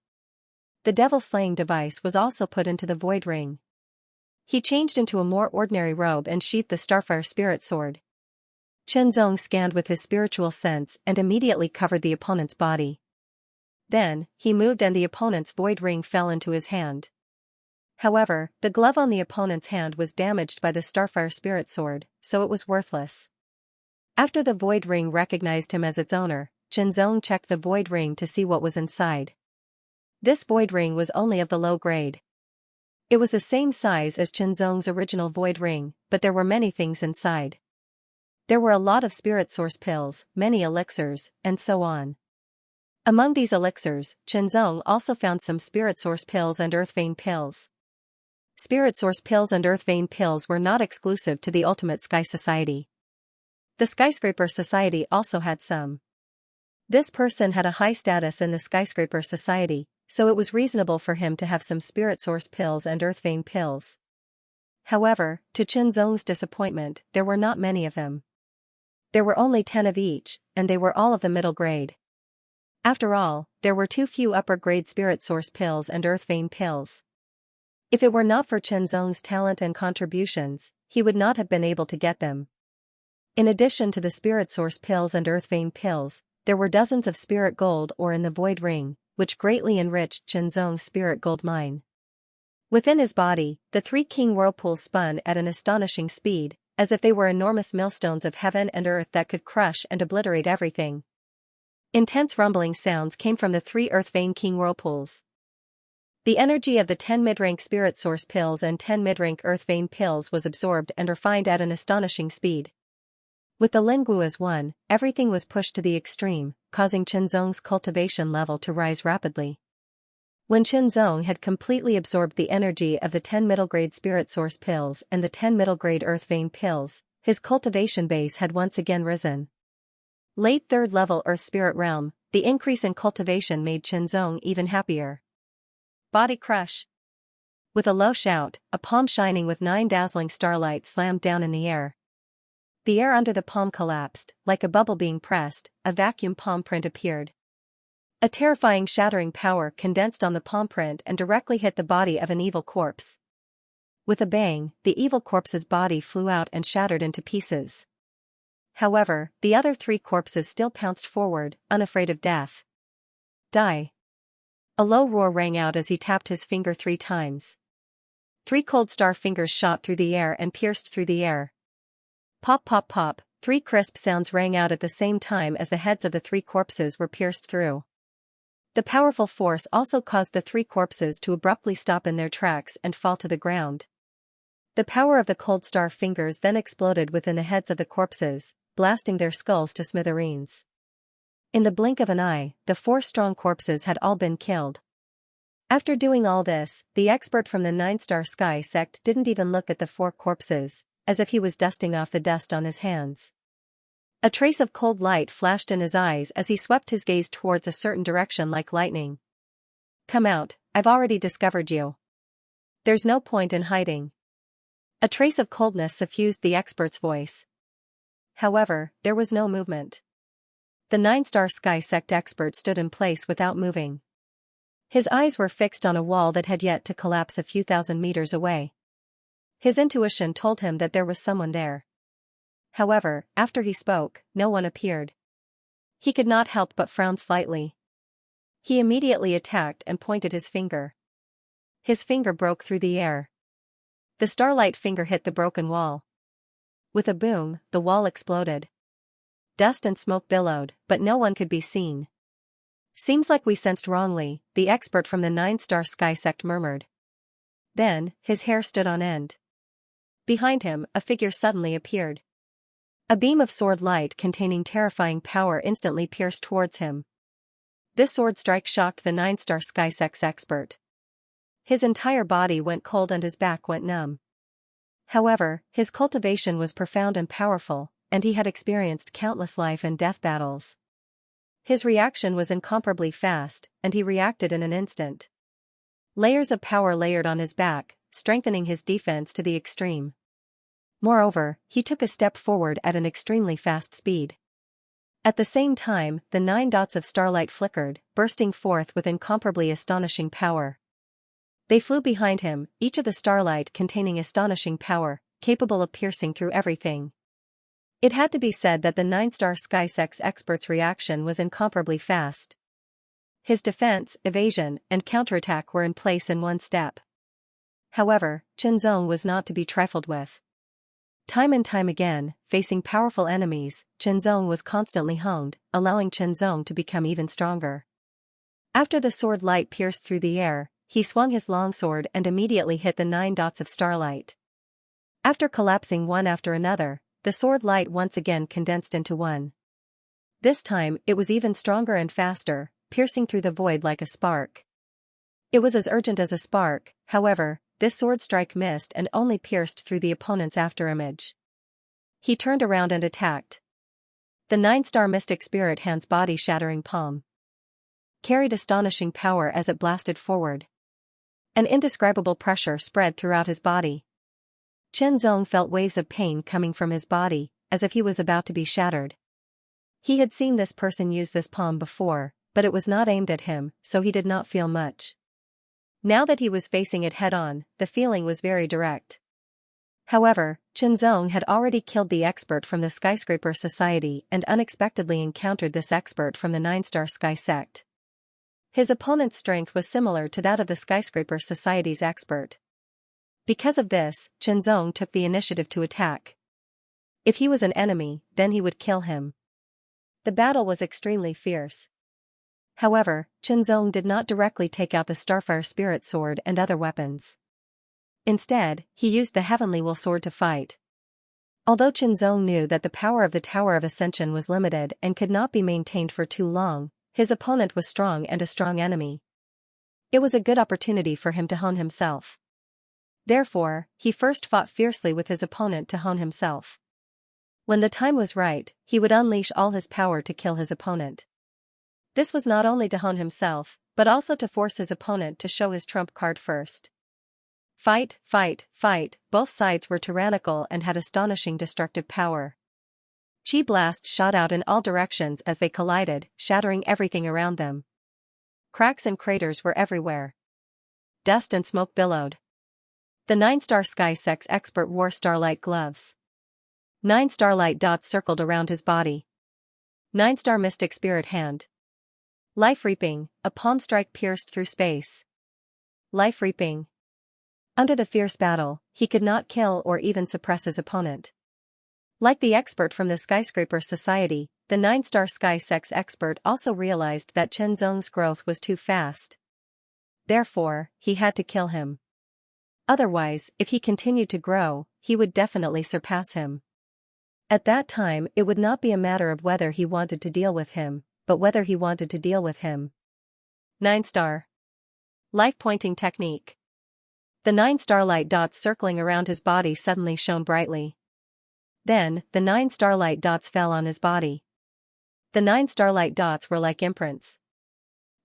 [SPEAKER 1] The devil-slaying device was also put into the void ring. He changed into a more ordinary robe and sheathed the Starfire Spirit Sword. Chen Zong scanned with his spiritual sense and immediately covered the opponent's body. Then, he moved and the opponent's void ring fell into his hand. However, the glove on the opponent's hand was damaged by the Starfire Spirit Sword, so it was worthless. After the void ring recognized him as its owner, Chen Zong checked the void ring to see what was inside. This void ring was only of the low grade. It was the same size as Chen Zong's original void ring, but there were many things inside. There were a lot of spirit source pills, many elixirs, and so on. Among these elixirs, Chen Zong also found some spirit source pills and earth vein pills. Spirit source pills and earth vein pills were not exclusive to the Ultimate Sky Society. The Skyscraper Society also had some. This person had a high status in the Skyscraper Society, so it was reasonable for him to have some spirit source pills and earth vein pills. However, to Chen Zong's disappointment, there were not many of them. There were only 10 of each, and they were all of the middle grade. After all, there were too few upper grade spirit source pills and earth vein pills. If it were not for Chen Zong's talent and contributions, he would not have been able to get them. In addition to the spirit source pills and earth vein pills, there were dozens of spirit gold ore in the void ring, which greatly enriched Chen Zong's spirit gold mine. Within his body, the 3 king whirlpools spun at an astonishing speed, as if they were enormous millstones of heaven and earth that could crush and obliterate everything. Intense rumbling sounds came from the 3 earth vein king whirlpools. The energy of the 10 mid-rank spirit source pills and 10 mid-rank earth vein pills was absorbed and refined at an astonishing speed. With the Linggu as one, everything was pushed to the extreme, causing Chen Zong's cultivation level to rise rapidly. When Chen Zong had completely absorbed the energy of the 10 middle-grade spirit source pills and the 10 middle-grade earth vein pills, his cultivation base had once again risen. Late 3rd level Earth Spirit Realm, the increase in cultivation made Chen Zong even happier. Body crush. With a low shout, a palm shining with 9 dazzling starlight slammed down in the air. The air under the palm collapsed, like a bubble being pressed, a vacuum palm print appeared. A terrifying shattering power condensed on the palm print and directly hit the body of an evil corpse. With a bang, the evil corpse's body flew out and shattered into pieces. However, the other 3 corpses still pounced forward, unafraid of death. Die. A low roar rang out as he tapped his finger 3 times. 3 cold star fingers shot through the air and pierced through the air. Pop pop pop, 3 crisp sounds rang out at the same time as the heads of the 3 corpses were pierced through. The powerful force also caused the 3 corpses to abruptly stop in their tracks and fall to the ground. The power of the cold star fingers then exploded within the heads of the corpses, blasting their skulls to smithereens. In the blink of an eye, the 4 strong corpses had all been killed. After doing all this, the expert from the 9-star sky sect didn't even look at the 4 corpses, as if he was dusting off the dust on his hands. A trace of cold light flashed in his eyes as he swept his gaze towards a certain direction like lightning. "Come out, I've already discovered you. There's no point in hiding." A trace of coldness suffused the expert's voice. However, there was no movement. The 9-star sky sect expert stood in place without moving. His eyes were fixed on a wall that had yet to collapse a few thousand meters away. His intuition told him that there was someone there. However, after he spoke, no one appeared. He could not help but frown slightly. He immediately attacked and pointed his finger. His finger broke through the air. The starlight finger hit the broken wall. With a boom, the wall exploded. Dust and smoke billowed, but no one could be seen. "Seems like we sensed wrongly," the expert from the 9-star sky sect murmured. Then, his hair stood on end. Behind him, a figure suddenly appeared. A beam of sword light containing terrifying power instantly pierced towards him. This sword strike shocked the 9-star sky sect's expert. His entire body went cold and his back went numb. However, his cultivation was profound and powerful, and he had experienced countless life and death battles. His reaction was incomparably fast, and he reacted in an instant. Layers of power layered on his back, strengthening his defense to the extreme. Moreover, he took a step forward at an extremely fast speed. At the same time, the 9 dots of starlight flickered, bursting forth with incomparably astonishing power. They flew behind him, each of the starlight containing astonishing power, capable of piercing through everything. It had to be said that the 9-star sky sect's expert's reaction was incomparably fast. His defense, evasion, and counterattack were in place in one step. However, Qianzong was not to be trifled with. Time and time again, facing powerful enemies, Qianzong was constantly honed, allowing Qianzong to become even stronger. After the sword light pierced through the air, he swung his longsword and immediately hit the 9 dots of starlight. After collapsing one after another, the sword light once again condensed into one. This time, it was even stronger and faster, piercing through the void like a spark. It was as urgent as a spark, however, this sword strike missed and only pierced through the opponent's afterimage. He turned around and attacked. The 9-star mystic spirit hand's body-shattering palm carried astonishing power as it blasted forward. An indescribable pressure spread throughout his body. Qianzong felt waves of pain coming from his body, as if he was about to be shattered. He had seen this person use this palm before, but it was not aimed at him, so he did not feel much. Now that he was facing it head-on, the feeling was very direct. However, Qianzong had already killed the expert from the Skyscraper Society and unexpectedly encountered this expert from the 9-star sky sect. His opponent's strength was similar to that of the Skyscraper Society's expert. Because of this, Qianzong took the initiative to attack. If he was an enemy, then he would kill him. The battle was extremely fierce. However, Qianzong did not directly take out the Starfire Spirit Sword and other weapons. Instead, he used the Heavenly Will Sword to fight. Although Qianzong knew that the power of the Tower of Ascension was limited and could not be maintained for too long, his opponent was strong and a strong enemy. It was a good opportunity for him to hone himself. Therefore, he first fought fiercely with his opponent to hone himself. When the time was right, he would unleash all his power to kill his opponent. This was not only to hone himself, but also to force his opponent to show his trump card first. Fight, fight, fight, both sides were tyrannical and had astonishing destructive power. Chi blasts shot out in all directions as they collided, shattering everything around them. Cracks and craters were everywhere. Dust and smoke billowed. The 9-star sky sect's expert wore starlight gloves. 9 starlight dots circled around his body. 9-star mystic spirit hand. Life reaping, a palm strike pierced through space. Life reaping. Under the fierce battle, he could not kill or even suppress his opponent. Like the expert from the Skyscraper Society, the 9-star sky sect's expert also realized that Qianzong's growth was too fast. Therefore, he had to kill him. Otherwise, if he continued to grow, he would definitely surpass him. At that time it would not be a matter of whether he wanted to deal with him, but whether he wanted to deal with him. 9-star. Life pointing technique. The 9 starlight dots circling around his body suddenly shone brightly. Then, the 9 starlight dots fell on his body. The 9 starlight dots were like imprints.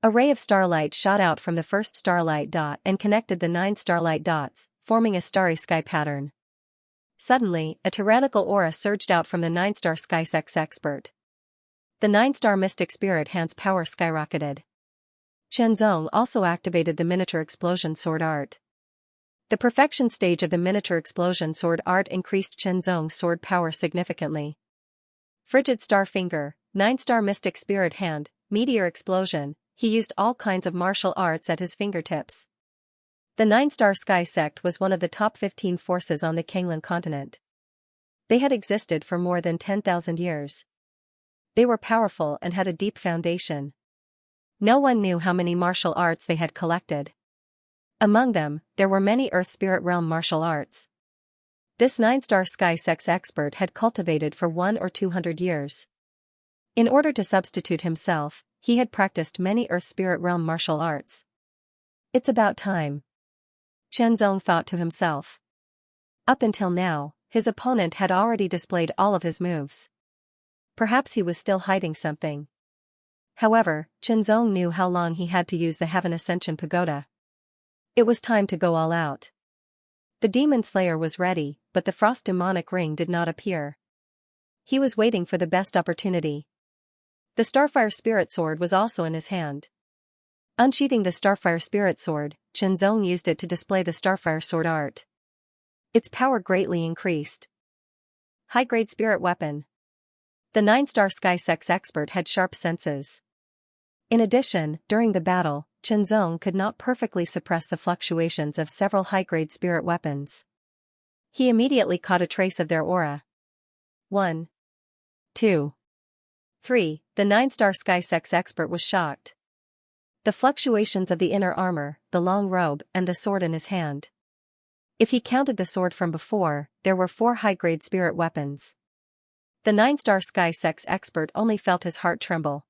[SPEAKER 1] A ray of starlight shot out from the first starlight dot and connected the 9 starlight dots, forming a starry sky pattern. Suddenly, a tyrannical aura surged out from the 9-star sky sex expert. The 9-star mystic spirit hand's power skyrocketed. Xianxia also activated the miniature explosion sword art. The perfection stage of the miniature explosion sword art increased Xianxia's sword power significantly. Frigid star finger, 9-star mystic spirit hand, meteor explosion. He used all kinds of martial arts at his fingertips. The 9-star sky sect was one of the top 15 forces on the Kanglan continent. They had existed for more than 10,000 years. They were powerful and had a deep foundation. No one knew how many martial arts they had collected. Among them, there were many Earth Spirit Realm martial arts. This 9-star sky sex expert had cultivated for 100 or 200 years. In order to substitute himself, he had practiced many Earth Spirit Realm martial arts. It's about time, Xianxia thought to himself. Up until now, his opponent had already displayed all of his moves. Perhaps he was still hiding something. However, Xianxia knew how long he had to use the Heaven Ascension Pagoda. It was time to go all out. The Demon Slayer was ready, but the Frost Demonic Ring did not appear. He was waiting for the best opportunity. The Starfire Spirit Sword was also in his hand. Unsheathing the Starfire Spirit Sword, Xianxia used it to display the Starfire Sword art. Its power greatly increased. High-grade spirit weapon. The 9-star sky sex expert had sharp senses. In addition, during the battle, Xianxia could not perfectly suppress the fluctuations of several high-grade spirit weapons. He immediately caught a trace of their aura. 1, 2, 3. The 9-star sky sex expert was shocked. The fluctuations of the inner armor, the long robe, and the sword in his hand. If he counted the sword from before, there were 4 high-grade spirit weapons. The 9-star sky sex expert only felt his heart tremble.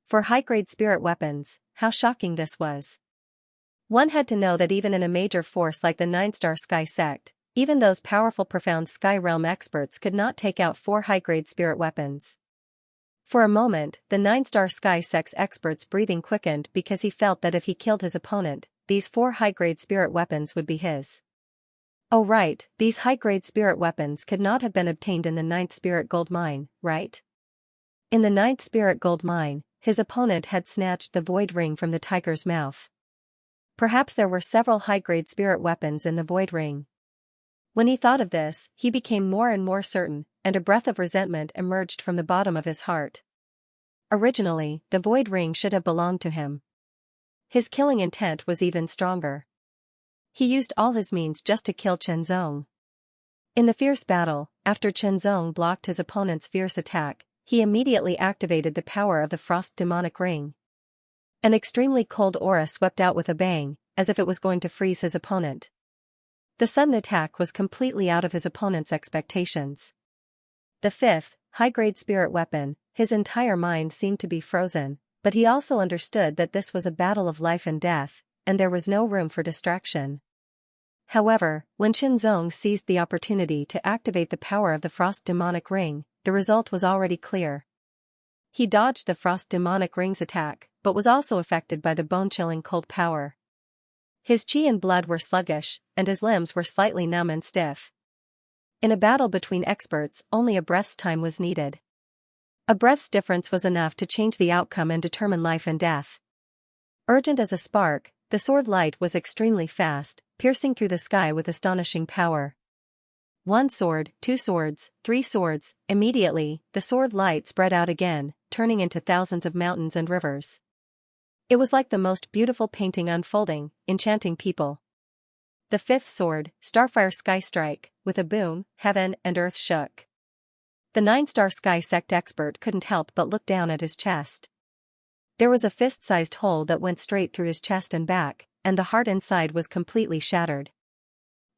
[SPEAKER 1] For high-grade spirit weapons, how shocking this was. One had to know that even in a major force like the 9-star sky sect, even those powerful profound sky realm experts could not take out 4 high-grade spirit weapons. For a moment, the 9-star sky sex expert's breathing quickened because he felt that if he killed his opponent, these 4 high-grade spirit weapons would be his. Oh right, these high-grade spirit weapons could not have been obtained in the 9th spirit gold mine, right? In the 9th spirit gold mine, his opponent had snatched the void ring from the tiger's mouth. Perhaps there were several high-grade spirit weapons in the void ring. When he thought of this, he became more and more certain, and a breath of resentment emerged from the bottom of his heart. Originally, the void ring should have belonged to him. His killing intent was even stronger. He used all his means just to kill Xianxia. In the fierce battle, after Xianxia blocked his opponent's fierce attack, he immediately activated the power of the Frost Demonic Ring. An extremely cold aura swept out with a bang, as if it was going to freeze his opponent. The sudden attack was completely out of his opponent's expectations. The 5th, high-grade spirit weapon, his entire mind seemed to be frozen, but he also understood that this was a battle of life and death, and there was no room for distraction. However, when Xianxia seized the opportunity to activate the power of the Frost Demonic Ring, the result was already clear. He dodged the Frost Demonic Ring's attack, but was also affected by the bone-chilling cold power. His chi and blood were sluggish, and his limbs were slightly numb and stiff. In a battle between experts, only a breath's time was needed. A breath's difference was enough to change the outcome and determine life and death. Urgent as a spark, the sword light was extremely fast, piercing through the sky with astonishing power. 1 sword, 2 swords, 3 swords, immediately, the sword light spread out again, turning into thousands of mountains and rivers. It was like the most beautiful painting unfolding, enchanting people. The 5th sword, Starfire Sky Strike, with a boom, heaven and earth shook. The 9-star sky sect expert couldn't help but look down at his chest. There was a fist-sized hole that went straight through his chest and back, and the heart inside was completely shattered.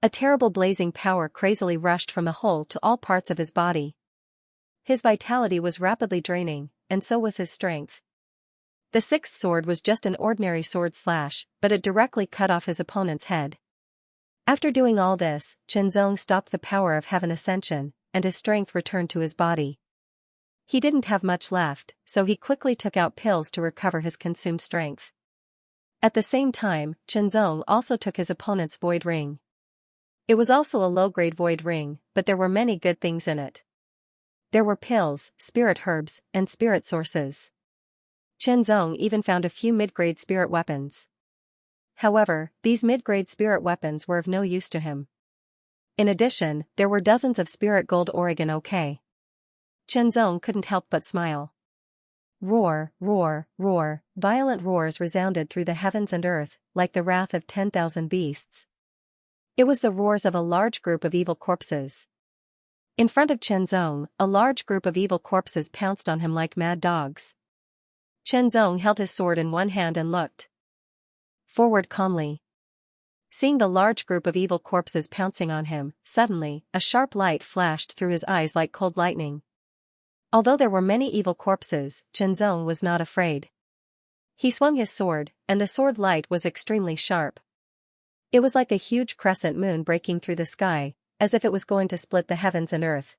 [SPEAKER 1] A terrible blazing power crazily rushed from the hole to all parts of his body. His vitality was rapidly draining, and so was his strength. The sixth sword was just an ordinary sword slash, but it directly cut off his opponent's head. After doing all this, Chenzong stopped the power of heaven ascension, and his strength returned to his body. He didn't have much left, so he quickly took out pills to recover his consumed strength. At the same time, Chenzong also took his opponent's void ring. It was also a low-grade void ring, but there were many good things in it. There were pills, spirit herbs, and spirit sources. Chenzong even found a few mid-grade spirit weapons. However, these mid-grade spirit weapons were of no use to him. In addition, there were dozens of spirit gold Oregon OK. Chenzong couldn't help but smile. Roar, roar, roar, violent roars resounded through the heavens and earth, like the wrath of 10,000 beasts. It was the roars of a large group of evil corpses. In front of Chenzong, a large group of evil corpses pounced on him like mad dogs. Chenzong held his sword in one hand and looked forward calmly. Seeing the large group of evil corpses pouncing on him, suddenly, a sharp light flashed through his eyes like cold lightning. Although there were many evil corpses, Chenzong was not afraid. He swung his sword, and the sword light was extremely sharp. It was like a huge crescent moon breaking through the sky, as if it was going to split the heavens and earth.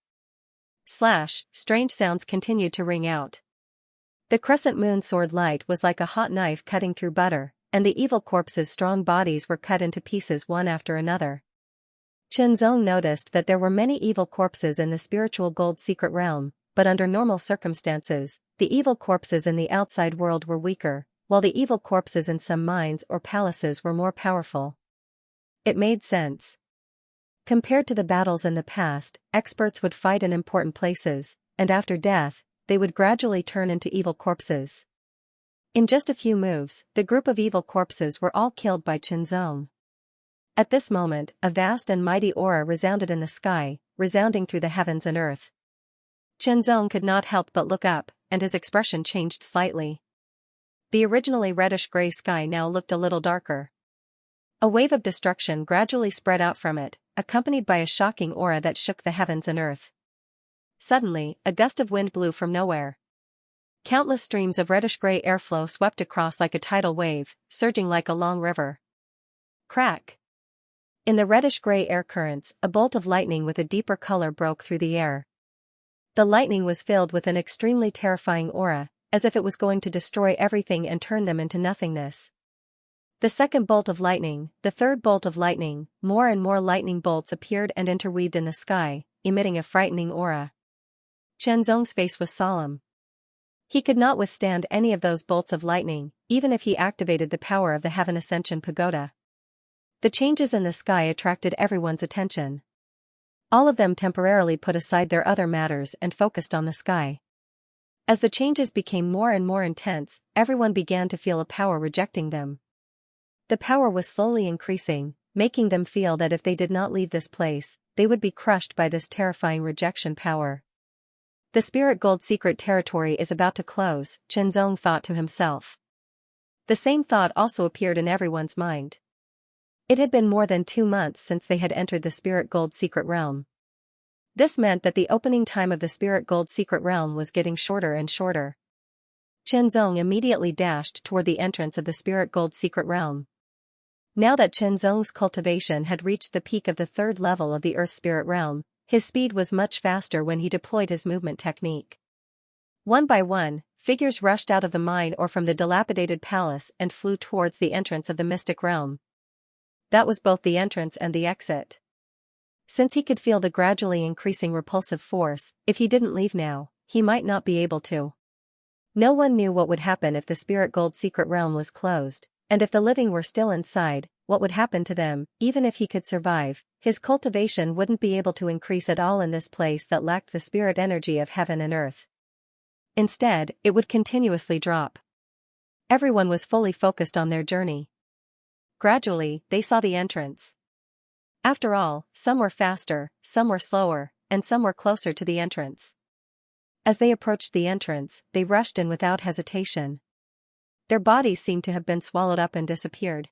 [SPEAKER 1] Slash, strange sounds continued to ring out. The crescent moon sword light was like a hot knife cutting through butter, and the evil corpses' strong bodies were cut into pieces one after another. Chenzong noticed that there were many evil corpses in the spiritual gold secret realm, but under normal circumstances, the evil corpses in the outside world were weaker, while the evil corpses in some mines or palaces were more powerful. It made sense. Compared to the battles in the past, experts would fight in important places, and after death, they would gradually turn into evil corpses. In just a few moves, the group of evil corpses were all killed by Chenzong. At this moment, a vast and mighty aura resounded in the sky, resounding through the heavens and earth. Chenzong could not help but look up, and his expression changed slightly. The originally reddish-gray sky now looked a little darker. A wave of destruction gradually spread out from it, accompanied by a shocking aura that shook the heavens and earth. Suddenly, a gust of wind blew from nowhere. Countless streams of reddish-gray airflow swept across like a tidal wave, surging like a long river. Crack! In the reddish-gray air currents, a bolt of lightning with a deeper color broke through the air. The lightning was filled with an extremely terrifying aura, as if it was going to destroy everything and turn them into nothingness. The second bolt of lightning, the third bolt of lightning, more and more lightning bolts appeared and interweaved in the sky, emitting a frightening aura. Chenzong's face was solemn. He could not withstand any of those bolts of lightning, even if he activated the power of the Heaven Ascension Pagoda. The changes in the sky attracted everyone's attention. All of them temporarily put aside their other matters and focused on the sky. As the changes became more and more intense, everyone began to feel a power rejecting them. The power was slowly increasing, making them feel that if they did not leave this place, they would be crushed by this terrifying rejection power. The spirit gold secret territory is about to close, Chenzong thought to himself. The same thought also appeared in everyone's mind. It had been more than 2 months since they had entered the spirit gold secret realm. This meant that the opening time of the spirit gold secret realm was getting shorter and shorter. Chenzong immediately dashed toward the entrance of the spirit gold secret realm. Now that Chenzong's cultivation had reached the peak of the 3rd level of the earth spirit realm, his speed was much faster when he deployed his movement technique. One by one, figures rushed out of the mine or from the dilapidated palace and flew towards the entrance of the mystic realm. That was both the entrance and the exit. Since he could feel the gradually increasing repulsive force, if he didn't leave now, he might not be able to. No one knew what would happen if the spirit gold secret realm was closed, and if the living were still inside, what would happen to them. Even if he could survive, his cultivation wouldn't be able to increase at all in this place that lacked the spirit energy of heaven and earth. Instead, it would continuously drop. Everyone was fully focused on their journey. Gradually, they saw the entrance. After all, some were faster, some were slower, and some were closer to the entrance. As they approached the entrance, they rushed in without hesitation. Their bodies seemed to have been swallowed up and disappeared.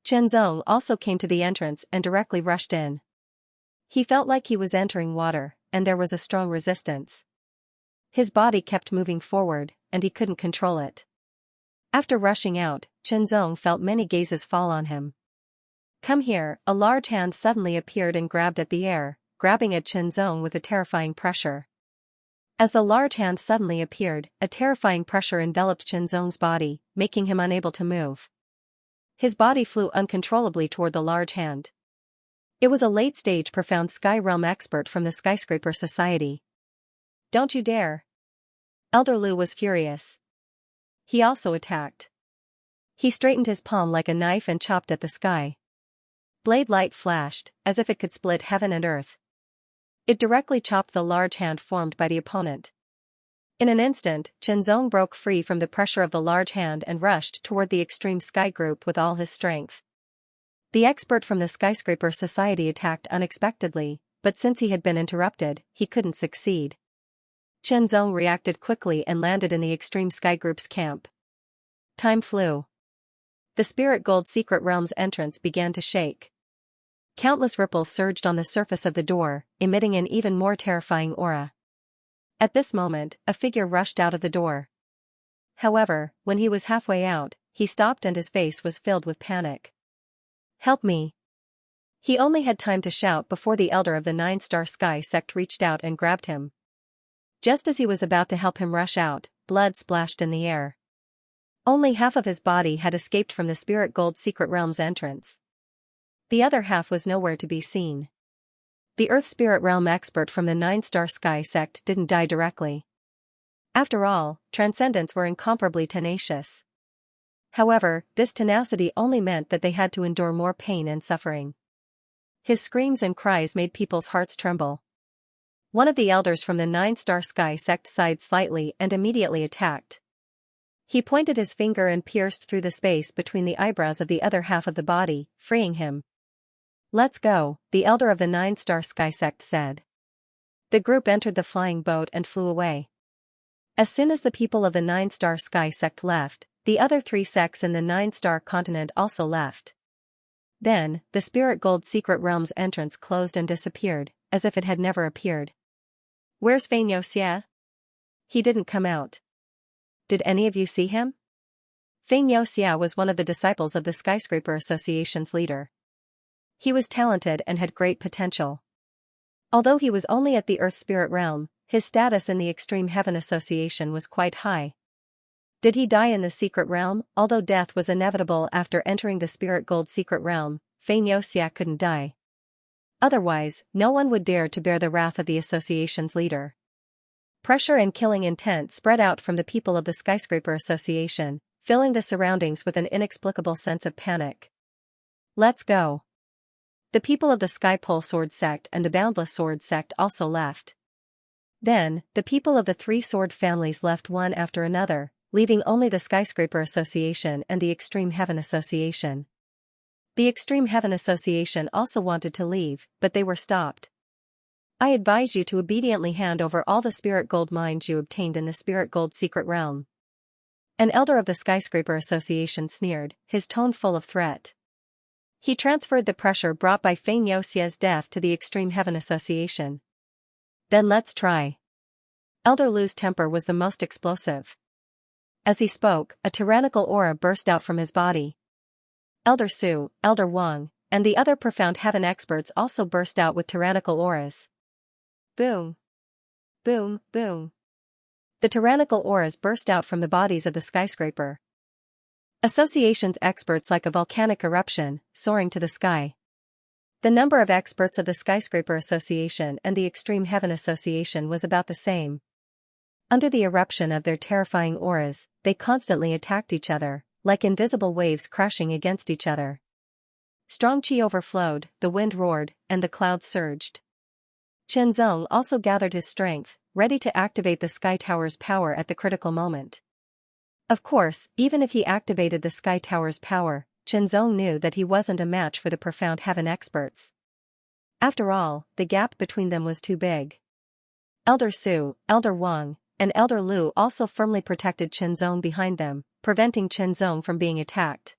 [SPEAKER 1] Chenzong also came to the entrance and directly rushed in. He felt like he was entering water, and there was a strong resistance. His body kept moving forward, and he couldn't control it. After rushing out, Qianzong felt many gazes fall on him. "Come here," a large hand suddenly appeared and grabbed at the air, grabbing at Qianzong with a terrifying pressure. As the large hand suddenly appeared, a terrifying pressure enveloped Qianzong's body, making him unable to move. His body flew uncontrollably toward the large hand. It was a late-stage profound sky realm expert from the Skyscraper Society. "Don't you dare!" Elder Lu was furious. He also attacked. He straightened his palm like a knife and chopped at the sky. Blade light flashed, as if it could split heaven and earth. It directly chopped the large hand formed by the opponent. In an instant, Qianzong broke free from the pressure of the large hand and rushed toward the extreme sky group with all his strength. The expert from the Skyscraper Society attacked unexpectedly, but since he had been interrupted, he couldn't succeed. Qianzong reacted quickly and landed in the extreme sky group's camp. Time flew. The Spirit Gold Secret Realm's entrance began to shake. Countless ripples surged on the surface of the door, emitting an even more terrifying aura. At this moment, a figure rushed out of the door. However, when he was halfway out, he stopped and his face was filled with panic. "Help me!" He only had time to shout before the Elder of the 9-Star Sky Sect reached out and grabbed him. Just as he was about to help him rush out, blood splashed in the air. Only half of his body had escaped from the Spirit Gold Secret Realm's entrance. The other half was nowhere to be seen. The Earth Spirit Realm expert from the 9-Star Sky Sect didn't die directly. After all, Transcendents were incomparably tenacious. However, this tenacity only meant that they had to endure more pain and suffering. His screams and cries made people's hearts tremble. One of the elders from the 9-Star Sky Sect sighed slightly and immediately attacked. He pointed his finger and pierced through the space between the eyebrows of the other half of the body, freeing him. "Let's go," the Elder of the 9-Star Sky Sect said. The group entered the flying boat and flew away. As soon as the people of the 9-Star Sky Sect left, the other 3 sects in the 9-Star continent also left. Then, the Spirit Gold Secret Realm's entrance closed and disappeared, as if it had never appeared. "Where's Xianxia?" "He didn't come out." "Did any of you see him?" Xianxia was one of the disciples of the Skyscraper Association's leader. He was talented and had great potential. Although he was only at the Earth Spirit Realm, his status in the Extreme Heaven Association was quite high. Did he die in the Secret Realm? Although death was inevitable after entering the Spirit Gold Secret Realm, Xianxia couldn't die. Otherwise, no one would dare to bear the wrath of the association's leader. Pressure and killing intent spread out from the people of the Skyscraper Association, filling the surroundings with an inexplicable sense of panic. "Let's go." The people of the Skypole Sword Sect and the Boundless Sword Sect also left. Then, the people of the 3 sword families left one after another, leaving only the Skyscraper Association and the Extreme Heaven Association. The Extreme Heaven Association also wanted to leave, but they were stopped. "I advise you to obediently hand over all the Spirit Gold mines you obtained in the Spirit Gold Secret Realm." An elder of the Skyscraper Association sneered, his tone full of threat. He transferred the pressure brought by Xianxia's death to the Extreme Heaven Association. "Then let's try." Elder Lu's temper was the most explosive. As he spoke, a tyrannical aura burst out from his body. Elder Su, Elder Wang, and the other profound heaven experts also burst out with tyrannical auras. Boom! Boom, boom. The tyrannical auras burst out from the bodies of the Skyscraper Association's experts like a volcanic eruption, soaring to the sky. The number of experts of the Skyscraper Association and the Extreme Heaven Association was about the same. Under the eruption of their terrifying auras, they constantly attacked each other, like invisible waves crashing against each other. Strong chi overflowed, the wind roared, and the clouds surged. Qianzong also gathered his strength, ready to activate the Sky Tower's power at the critical moment. Of course, even if he activated the Sky Tower's power, Qianzong knew that he wasn't a match for the profound heaven experts. After all, the gap between them was too big. Elder Su, Elder Wang, and Elder Lu also firmly protected Qianzong behind them, preventing Qianzong from being attacked.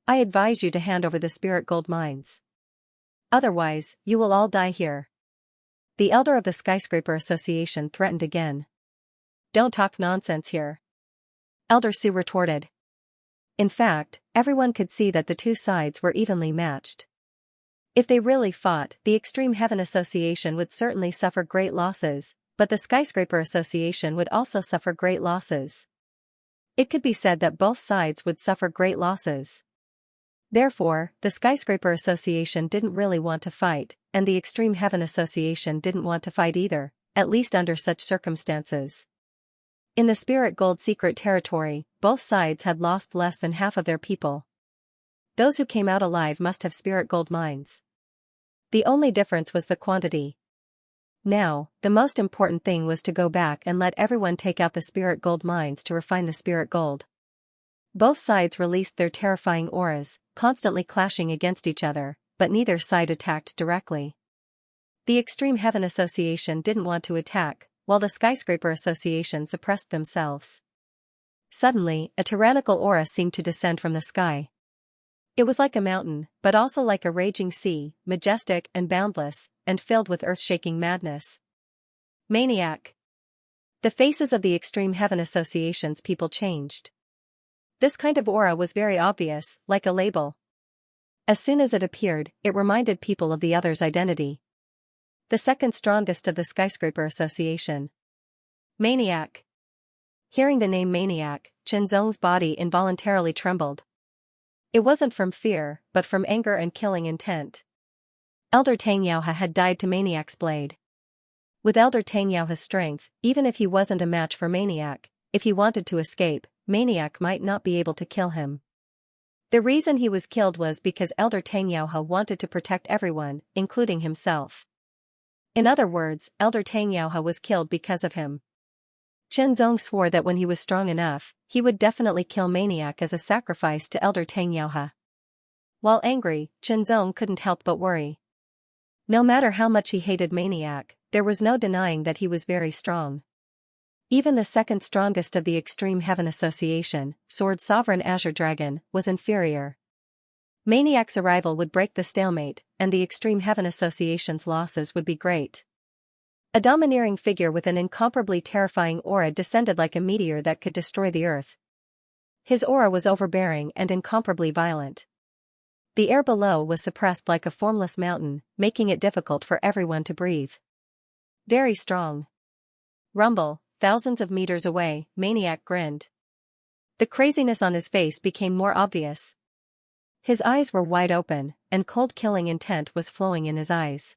[SPEAKER 1] "I advise you to hand over the Spirit Gold mines. Otherwise, you will all die here." The elder of the Skyscraper Association threatened again. Don't talk nonsense here. Elder Su retorted. In fact, everyone could see that the two sides were evenly matched. If they really fought, the Extreme Heaven Association would certainly suffer great losses, but the Skyscraper Association would also suffer great losses. It could be said that both sides would suffer great losses. Therefore, the Skyscraper Association didn't really want to fight, and the Extreme Heaven Association didn't want to fight either, at least under such circumstances. In the Spirit Gold Secret Territory, both sides had lost less than half of their people. Those who came out alive must have Spirit Gold mines. The only difference was the quantity. Now, the most important thing was to go back and let everyone take out the Spirit Gold mines to refine the Spirit Gold. Both sides released their terrifying auras, constantly clashing against each other, but neither side attacked directly. The Extreme Heaven Association didn't want to attack, while the Skyscraper Association suppressed themselves. Suddenly, a tyrannical aura seemed to descend from the sky. It was like a mountain, but also like a raging sea, majestic and boundless, and filled with earth-shaking madness. Maniac. The faces of the Extreme Heaven Association's people changed. This kind of aura was very obvious, like a label. As soon as it appeared, it reminded people of the other's identity. The second strongest of the Skyscraper Association. Maniac. Hearing the name Maniac, Qianzong's body involuntarily trembled. It wasn't from fear, but from anger and killing intent. Elder Tangyao had died to Maniac's blade. With Elder Tangyao strength, even if he wasn't a match for Maniac, if he wanted to escape, Maniac might not be able to kill him. The reason he was killed was because Elder Tangyao wanted to protect everyone, including himself. In other words, Elder Tangyao was killed because of him. Qianzong swore that when he was strong enough, he would definitely kill Maniac as a sacrifice to Elder Tangyao. While angry, Qianzong couldn't help but worry. No matter how much he hated Maniac, there was no denying that he was very strong. Even the second strongest of the Extreme Heaven Association, Sword Sovereign Azure Dragon, was inferior. Maniac's arrival would break the stalemate, and the Extreme Heaven Association's losses would be great. A domineering figure with an incomparably terrifying aura descended like a meteor that could destroy the earth. His aura was overbearing and incomparably violent. The air below was suppressed like a formless mountain, making it difficult for everyone to breathe. Very strong. Rumble, thousands of meters away, Maniac grinned. The craziness on his face became more obvious. His eyes were wide open, and cold killing intent was flowing in his eyes.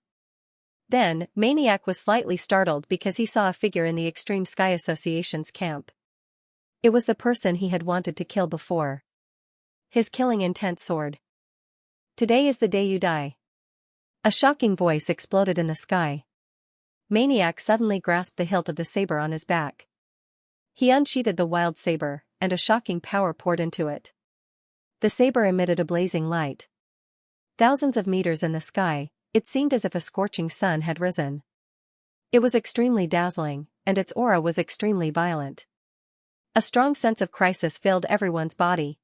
[SPEAKER 1] Then, Maniac was slightly startled because he saw a figure in the Extreme Sky Association's camp. It was the person he had wanted to kill before. His killing intent soared. Today is the day you die. A shocking voice exploded in the sky. Maniac suddenly grasped the hilt of the saber on his back. He unsheathed the wild saber, and a shocking power poured into it. The saber emitted a blazing light. Thousands of meters in the sky, it seemed as if a scorching sun had risen. It was extremely dazzling, and its aura was extremely violent. A strong sense of crisis filled everyone's body.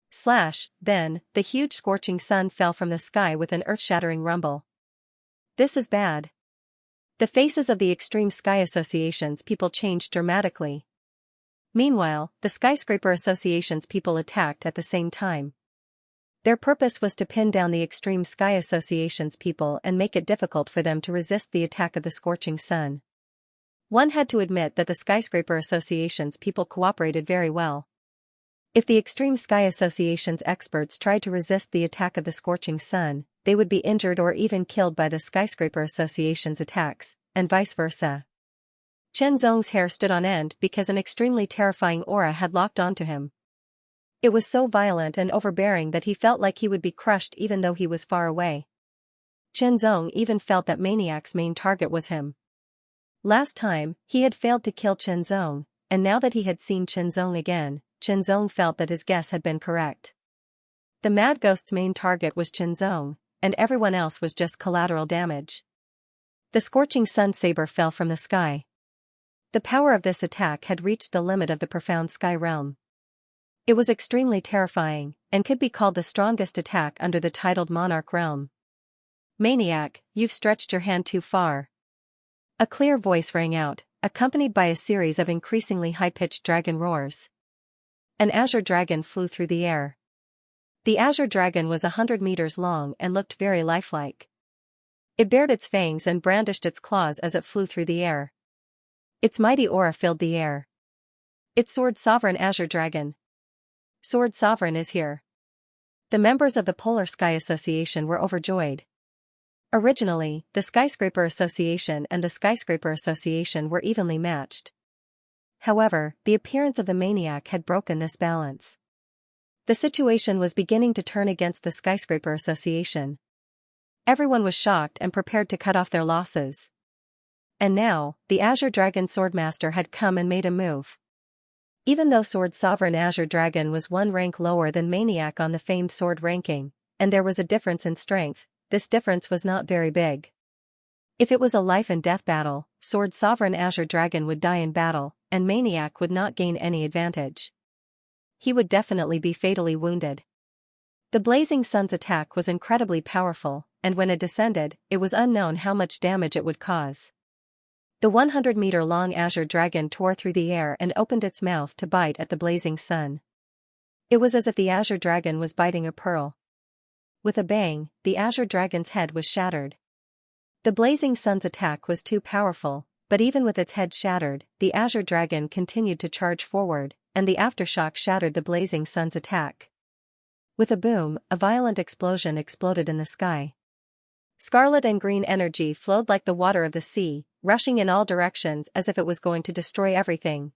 [SPEAKER 1] Slash, then, the huge scorching sun fell from the sky with an earth-shattering rumble. This is bad. The faces of the Extreme Sky Association's people changed dramatically. Meanwhile, the Skyscraper Association's people attacked at the same time. Their purpose was to pin down the Extreme Sky Association's people and make it difficult for them to resist the attack of the scorching sun. One had to admit that the Skyscraper Association's people cooperated very well. If the Extreme Sky Association's experts tried to resist the attack of the scorching sun, they would be injured or even killed by the Skyscraper Association's attacks, and vice versa. Qianzong's hair stood on end because an extremely terrifying aura had locked onto him. It was so violent and overbearing that he felt like he would be crushed even though he was far away. Qianzong even felt that Maniac's main target was him. Last time, he had failed to kill Qianzong, and now that he had seen Qianzong again, Qianzong felt that his guess had been correct. The Mad Ghost's main target was Qianzong, and everyone else was just collateral damage. The scorching sun saber fell from the sky. The power of this attack had reached the limit of the profound sky realm. It was extremely terrifying, and could be called the strongest attack under the titled Monarch realm. Maniac, you've stretched your hand too far. A clear voice rang out, accompanied by a series of increasingly high-pitched dragon roars. An azure dragon flew through the air. The azure dragon was 100 meters long and looked very lifelike. It bared its fangs and brandished its claws as it flew through the air. Its mighty aura filled the air. It soared. Sovereign Azure Dragon. Sword Sovereign is here. The members of the Polar Sky Association were overjoyed. Originally, the Skyscraper Association and the Skyscraper Association were evenly matched. However, the appearance of the maniac had broken this balance. The situation was beginning to turn against the Skyscraper Association. Everyone was shocked and prepared to cut off their losses. And now, the Azure Dragon Swordmaster had come and made a move. Even though Sword Sovereign Azure Dragon was one rank lower than Maniac on the famed sword ranking, and there was a difference in strength, this difference was not very big. If it was a life-and-death battle, Sword Sovereign Azure Dragon would die in battle, and Maniac would not gain any advantage. He would definitely be fatally wounded. The Blazing Sun's attack was incredibly powerful, and when it descended, it was unknown how much damage it would cause. The 100-meter-long Azure Dragon tore through the air and opened its mouth to bite at the Blazing Sun. It was as if the Azure Dragon was biting a pearl. With a bang, the Azure Dragon's head was shattered. The Blazing Sun's attack was too powerful, but even with its head shattered, the Azure Dragon continued to charge forward, and the aftershock shattered the Blazing Sun's attack. With a boom, a violent explosion exploded in the sky. Scarlet and green energy flowed like the water of the sea, rushing in all directions as if it was going to destroy everything.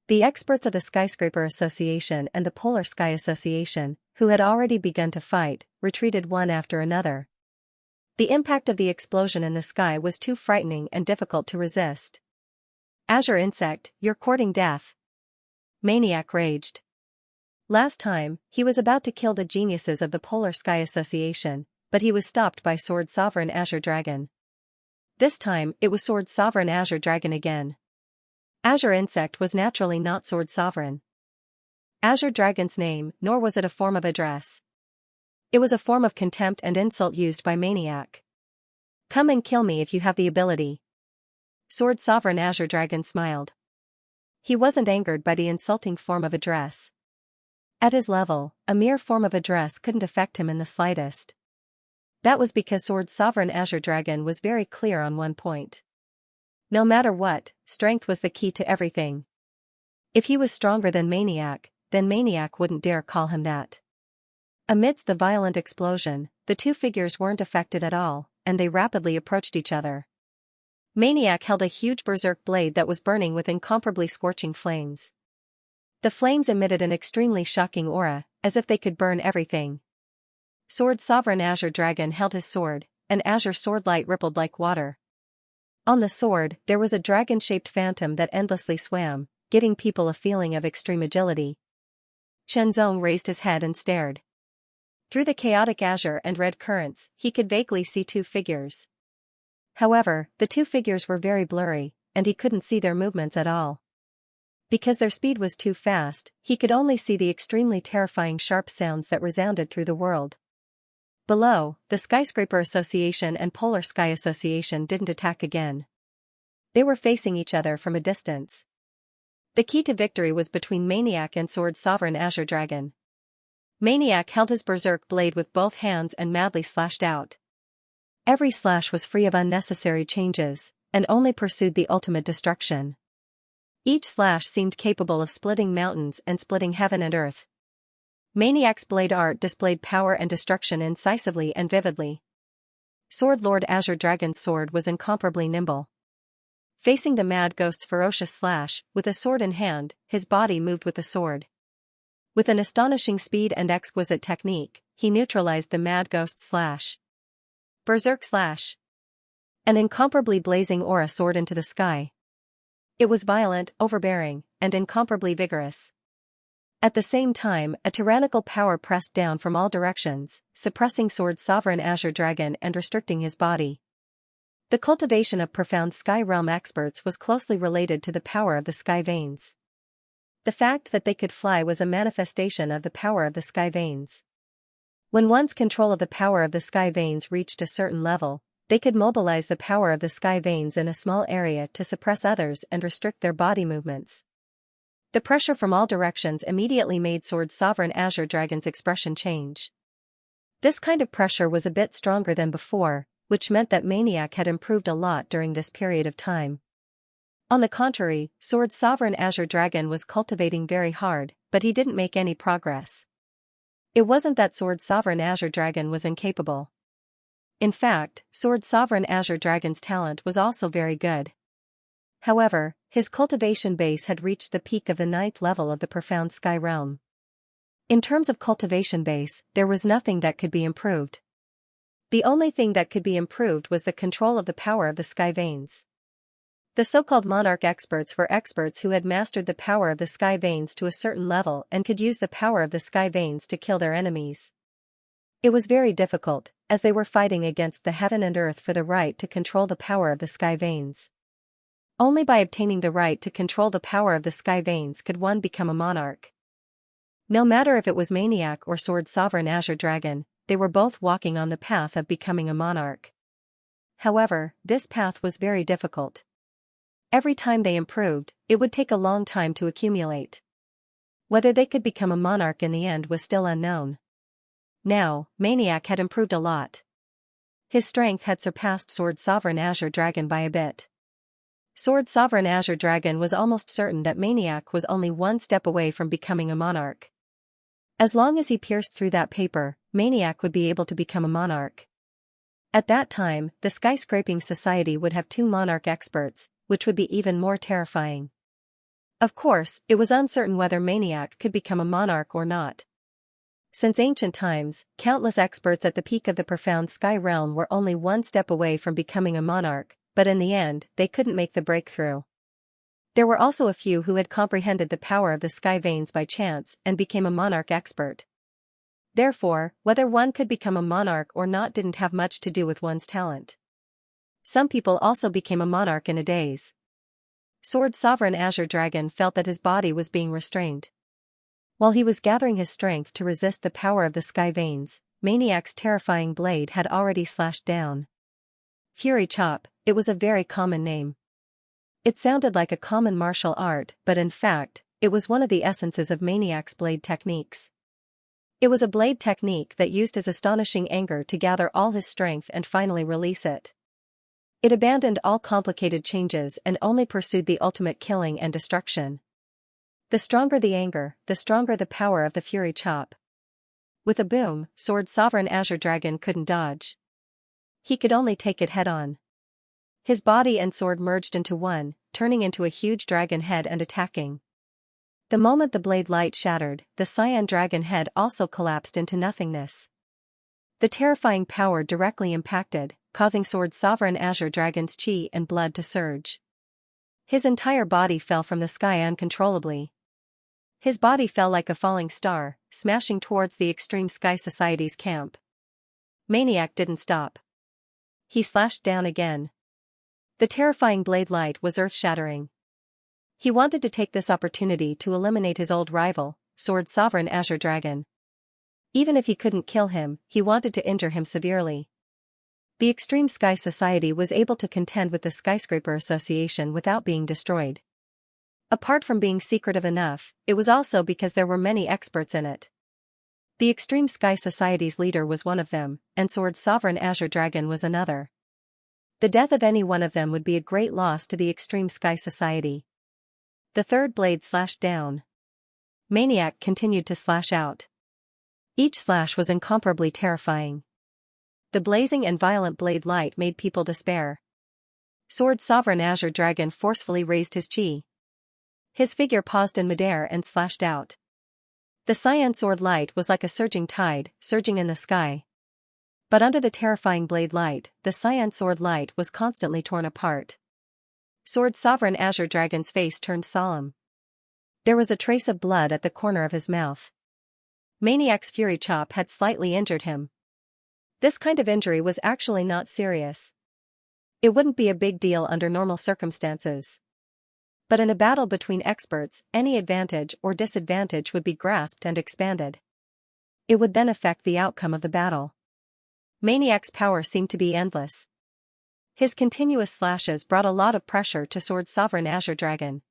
[SPEAKER 1] The experts of the Skyscraper Association and the Polar Sky Association, who had already begun to fight, retreated one after another. The impact of the explosion in the sky was too frightening and difficult to resist. Azure Insect, you're courting death. Maniac raged. Last time, he was about to kill the geniuses of the Polar Sky Association, but he was stopped by Sword Sovereign Azure Dragon. This time, it was Sword Sovereign Azure Dragon again. Azure Insect was naturally not Sword Sovereign Azure Dragon's name, nor was it a form of address. It was a form of contempt and insult used by Maniac. Come and kill me if you have the ability. Sword Sovereign Azure Dragon smiled. He wasn't angered by the insulting form of address. At his level, a mere form of address couldn't affect him in the slightest. That was because Sword Sovereign Azure Dragon was very clear on one point. No matter what, strength was the key to everything. If he was stronger than Maniac, then Maniac wouldn't dare call him that. Amidst the violent explosion, the two figures weren't affected at all, and they rapidly approached each other. Maniac held a huge berserk blade that was burning with incomparably scorching flames. The flames emitted an extremely shocking aura, as if they could burn everything. Sword Sovereign Azure Dragon held his sword, and azure sword light rippled like water. On the sword, there was a dragon-shaped phantom that endlessly swam, giving people a feeling of extreme agility. Shenzong raised his head and stared. Through the chaotic azure and red currents, he could vaguely see two figures. However, the two figures were very blurry, and he couldn't see their movements at all. Because their speed was too fast, he could only see the extremely terrifying sharp sounds that resounded through the world. Below, the Skyscraper Association and Polar Sky Association didn't attack again. They were facing each other from a distance. The key to victory was between Maniac and Sword Sovereign Azure Dragon. Maniac held his berserk blade with both hands and madly slashed out. Every slash was free of unnecessary changes, and only pursued the ultimate destruction. Each slash seemed capable of splitting mountains and splitting heaven and earth. Maniac's blade art displayed power and destruction incisively and vividly. Sword Lord Azure Dragon's sword was incomparably nimble. Facing the Mad Ghost's ferocious slash, with a sword in hand, his body moved with the sword. With an astonishing speed and exquisite technique, he neutralized the Mad Ghost's slash. Berserk Slash. An incomparably blazing aura soared into the sky. It was violent, overbearing, and incomparably vigorous. At the same time, a tyrannical power pressed down from all directions, suppressing Sword Sovereign Azure Dragon and restricting his body. The cultivation of profound Sky Realm experts was closely related to the power of the Sky Veins. The fact that they could fly was a manifestation of the power of the Sky Veins. When one's control of the power of the Sky Veins reached a certain level, they could mobilize the power of the sky veins in a small area to suppress others and restrict their body movements. The pressure from all directions immediately made Sword's Sovereign Azure Dragon's expression change. This kind of pressure was a bit stronger than before, which meant that Maniac had improved a lot during this period of time. On the contrary, Sword's Sovereign Azure Dragon was cultivating very hard, but he didn't make any progress. It wasn't that Sword's Sovereign Azure Dragon was incapable. In fact, Sword's Sovereign Azure Dragon's talent was also very good. However, his cultivation base had reached the peak of the 9th level of the Profound Sky Realm. In terms of cultivation base, there was nothing that could be improved. The only thing that could be improved was the control of the power of the sky veins. The so-called monarch experts were experts who had mastered the power of the sky veins to a certain level and could use the power of the sky veins to kill their enemies. It was very difficult, as they were fighting against the heaven and earth for the right to control the power of the sky veins. Only by obtaining the right to control the power of the sky veins could one become a monarch. No matter if it was Maniac or Sword's Sovereign Azure Dragon, they were both walking on the path of becoming a monarch. However, this path was very difficult. Every time they improved, it would take a long time to accumulate. Whether they could become a monarch in the end was still unknown. Now, Maniac had improved a lot. His strength had surpassed Sword's Sovereign Azure Dragon by a bit. Sword's Sovereign Azure Dragon was almost certain that Maniac was only one step away from becoming a monarch. As long as he pierced through that paper, Maniac would be able to become a monarch. At that time, the Skyscraping Society would have 2 monarch experts, which would be even more terrifying. Of course, it was uncertain whether Maniac could become a monarch or not. Since ancient times, countless experts at the peak of the Profound Sky Realm were only one step away from becoming a monarch, but in the end, they couldn't make the breakthrough. There were also a few who had comprehended the power of the sky veins by chance and became a monarch expert. Therefore, whether one could become a monarch or not didn't have much to do with one's talent. Some people also became a monarch in a daze. Sword's Sovereign Azure Dragon felt that his body was being restrained. While he was gathering his strength to resist the power of the sky veins, Maniac's terrifying blade had already slashed down. Fury Chop, it was a very common name. It sounded like a common martial art, but in fact, it was one of the essences of Maniac's blade techniques. It was a blade technique that used his astonishing anger to gather all his strength and finally release it. It abandoned all complicated changes and only pursued the ultimate killing and destruction. The stronger the anger, the stronger the power of the Fury Chop. With a boom, Sword's Sovereign Azure Dragon couldn't dodge. He could only take it head-on. His body and sword merged into one, turning into a huge dragon head and attacking. The moment the blade light shattered, the cyan dragon head also collapsed into nothingness. The terrifying power directly impacted, causing Sword's Sovereign Azure Dragon's chi and blood to surge. His entire body fell from the sky uncontrollably. His body fell like a falling star, smashing towards the Extreme Sky Society's camp. Maniac didn't stop. He slashed down again. The terrifying blade light was earth-shattering. He wanted to take this opportunity to eliminate his old rival, Sword's Sovereign Azure Dragon. Even if he couldn't kill him, he wanted to injure him severely. The Extreme Sky Society was able to contend with the Skyscraper Association without being destroyed. Apart from being secretive enough, it was also because there were many experts in it. The Extreme Sky Society's leader was one of them, and Sword's Sovereign Azure Dragon was another. The death of any one of them would be a great loss to the Extreme Sky Society. The third blade slashed down. Maniac continued to slash out. Each slash was incomparably terrifying. The blazing and violent blade light made people despair. Sword's Sovereign Azure Dragon forcefully raised his chi. His figure paused in midair and slashed out. The cyan sword light was like a surging tide, surging in the sky. But under the terrifying blade light, the cyan sword light was constantly torn apart. Sword's Sovereign Azure Dragon's face turned solemn. There was a trace of blood at the corner of his mouth. Maniac's Fury Chop had slightly injured him. This kind of injury was actually not serious. It wouldn't be a big deal under normal circumstances. But in a battle between experts, any advantage or disadvantage would be grasped and expanded. It would then affect the outcome of the battle. Maniac's power seemed to be endless. His continuous slashes brought a lot of pressure to Sword Sovereign Azure Dragon.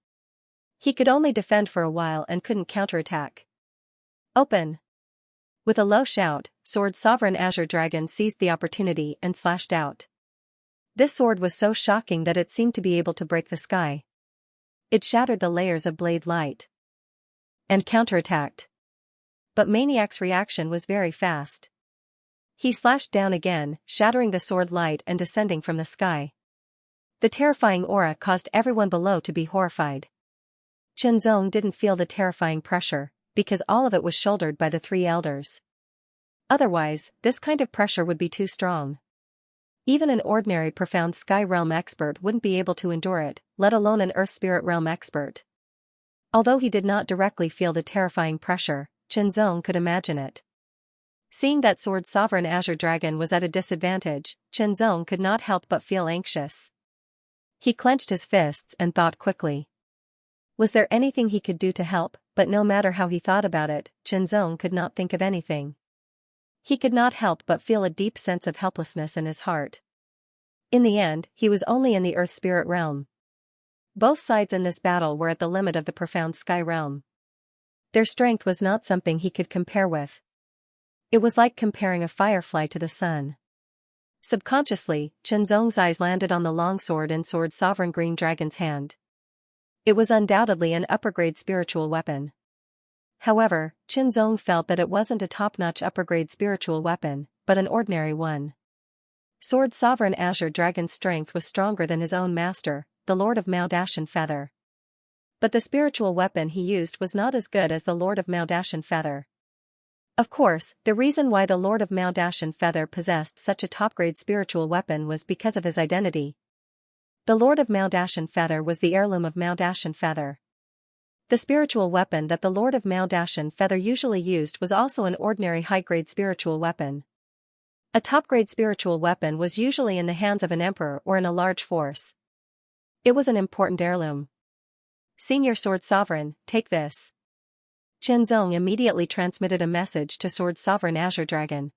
[SPEAKER 1] He could only defend for a while and couldn't counterattack. Open! With a low shout, Sword Sovereign Azure Dragon seized the opportunity and slashed out. This sword was so shocking that it seemed to be able to break the sky. It shattered the layers of blade light and counterattacked. But Maniac's reaction was very fast. He slashed down again, shattering the sword light and descending from the sky. The terrifying aura caused everyone below to be horrified. Qinzong didn't feel the terrifying pressure, because all of it was shouldered by the three elders. Otherwise, this kind of pressure would be too strong. Even an ordinary profound sky realm expert wouldn't be able to endure it, let alone an earth spirit realm expert. Although he did not directly feel the terrifying pressure, Qinzong could imagine it. Seeing that Sword Sovereign Azure Dragon was at a disadvantage, Qinzong could not help but feel anxious. He clenched his fists and thought quickly. Was there anything he could do to help? But no matter how he thought about it, Qinzong could not think of anything. He could not help but feel a deep sense of helplessness in his heart. In the end, he was only in the Earth Spirit realm. Both sides in this battle were at the limit of the profound sky realm. Their strength was not something he could compare with. It was like comparing a firefly to the sun. Subconsciously, Qinzong's eyes landed on the longsword in Sword Sovereign Green Dragon's hand. It was undoubtedly an upper-grade spiritual weapon. However, Qinzong felt that it wasn't a top-notch upper-grade spiritual weapon, but an ordinary one. Sword Sovereign Azure Dragon's strength was stronger than his own master, the Lord of Mount Ashen Feather. But the spiritual weapon he used was not as good as the Lord of Mount Ashen Feather. Of course, the reason why the Lord of Mount Ashen Feather possessed such a top-grade spiritual weapon was because of his identity. The Lord of Mount Ashen Feather was the heirloom of Mount Ashen Feather. The spiritual weapon that the Lord of Mount Ashen Feather usually used was also an ordinary high-grade spiritual weapon. A top-grade spiritual weapon was usually in the hands of an emperor or in a large force. It was an important heirloom. Senior Sword Sovereign, take this. Qinzong immediately transmitted a message to Sword Sovereign Azure Dragon.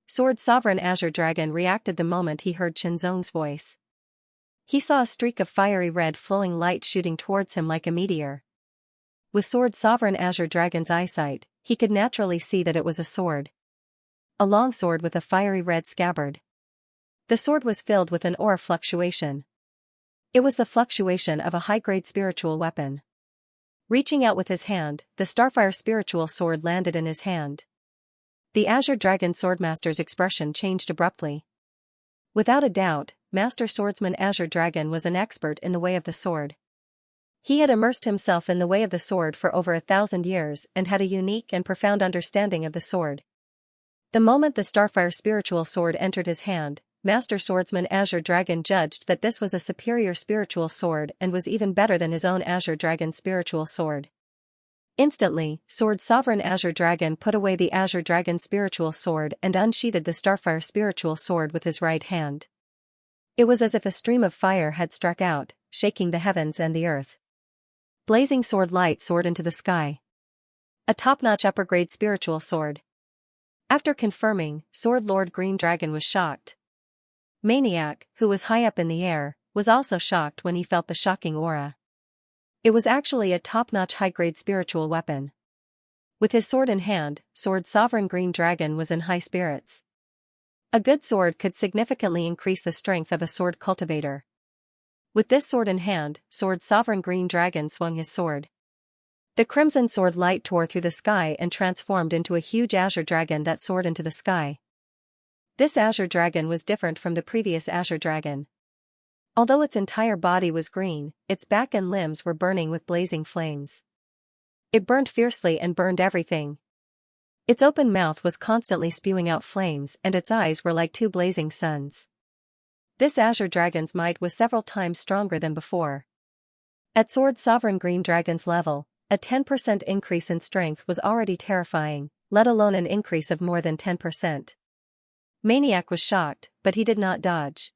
[SPEAKER 1] Sword Sovereign Azure Dragon reacted the moment he heard Qinzong's voice. He saw a streak of fiery red flowing light shooting towards him like a meteor. With Sword Sovereign Azure Dragon's eyesight, he could naturally see that it was a sword. A long sword with a fiery red scabbard. The sword was filled with an aura fluctuation. It was the fluctuation of a high-grade spiritual weapon. Reaching out with his hand, the Starfire spiritual sword landed in his hand. The Azure Dragon Swordmaster's expression changed abruptly. Without a doubt, Master Swordsman Azure Dragon was an expert in the way of the sword. He had immersed himself in the way of the sword for over 1,000 years and had a unique and profound understanding of the sword. The moment the Starfire spiritual sword entered his hand, Master Swordsman Azure Dragon judged that this was a superior spiritual sword and was even better than his own Azure Dragon spiritual sword. Instantly, Sword Sovereign Azure Dragon put away the Azure Dragon spiritual sword and unsheathed the Starfire spiritual sword with his right hand. It was as if a stream of fire had struck out, shaking the heavens and the earth. Blazing sword light soared into the sky. A top-notch upper-grade spiritual sword. After confirming, Sword Lord Green Dragon was shocked. Maniac, who was high up in the air, was also shocked when he felt the shocking aura. It was actually a top-notch high-grade spiritual weapon. With his sword in hand, Sword Sovereign Green Dragon was in high spirits. A good sword could significantly increase the strength of a sword cultivator. With this sword in hand, Sword Sovereign Green Dragon swung his sword. The crimson sword light tore through the sky and transformed into a huge azure dragon that soared into the sky. This azure dragon was different from the previous azure dragon. Although its entire body was green, its back and limbs were burning with blazing flames. It burned fiercely and burned everything. Its open mouth was constantly spewing out flames and its eyes were like two blazing suns. This azure dragon's might was several times stronger than before. At Sword Sovereign Green Dragon's level, a 10% increase in strength was already terrifying, let alone an increase of more than 10%. Maniac was shocked, but he did not dodge.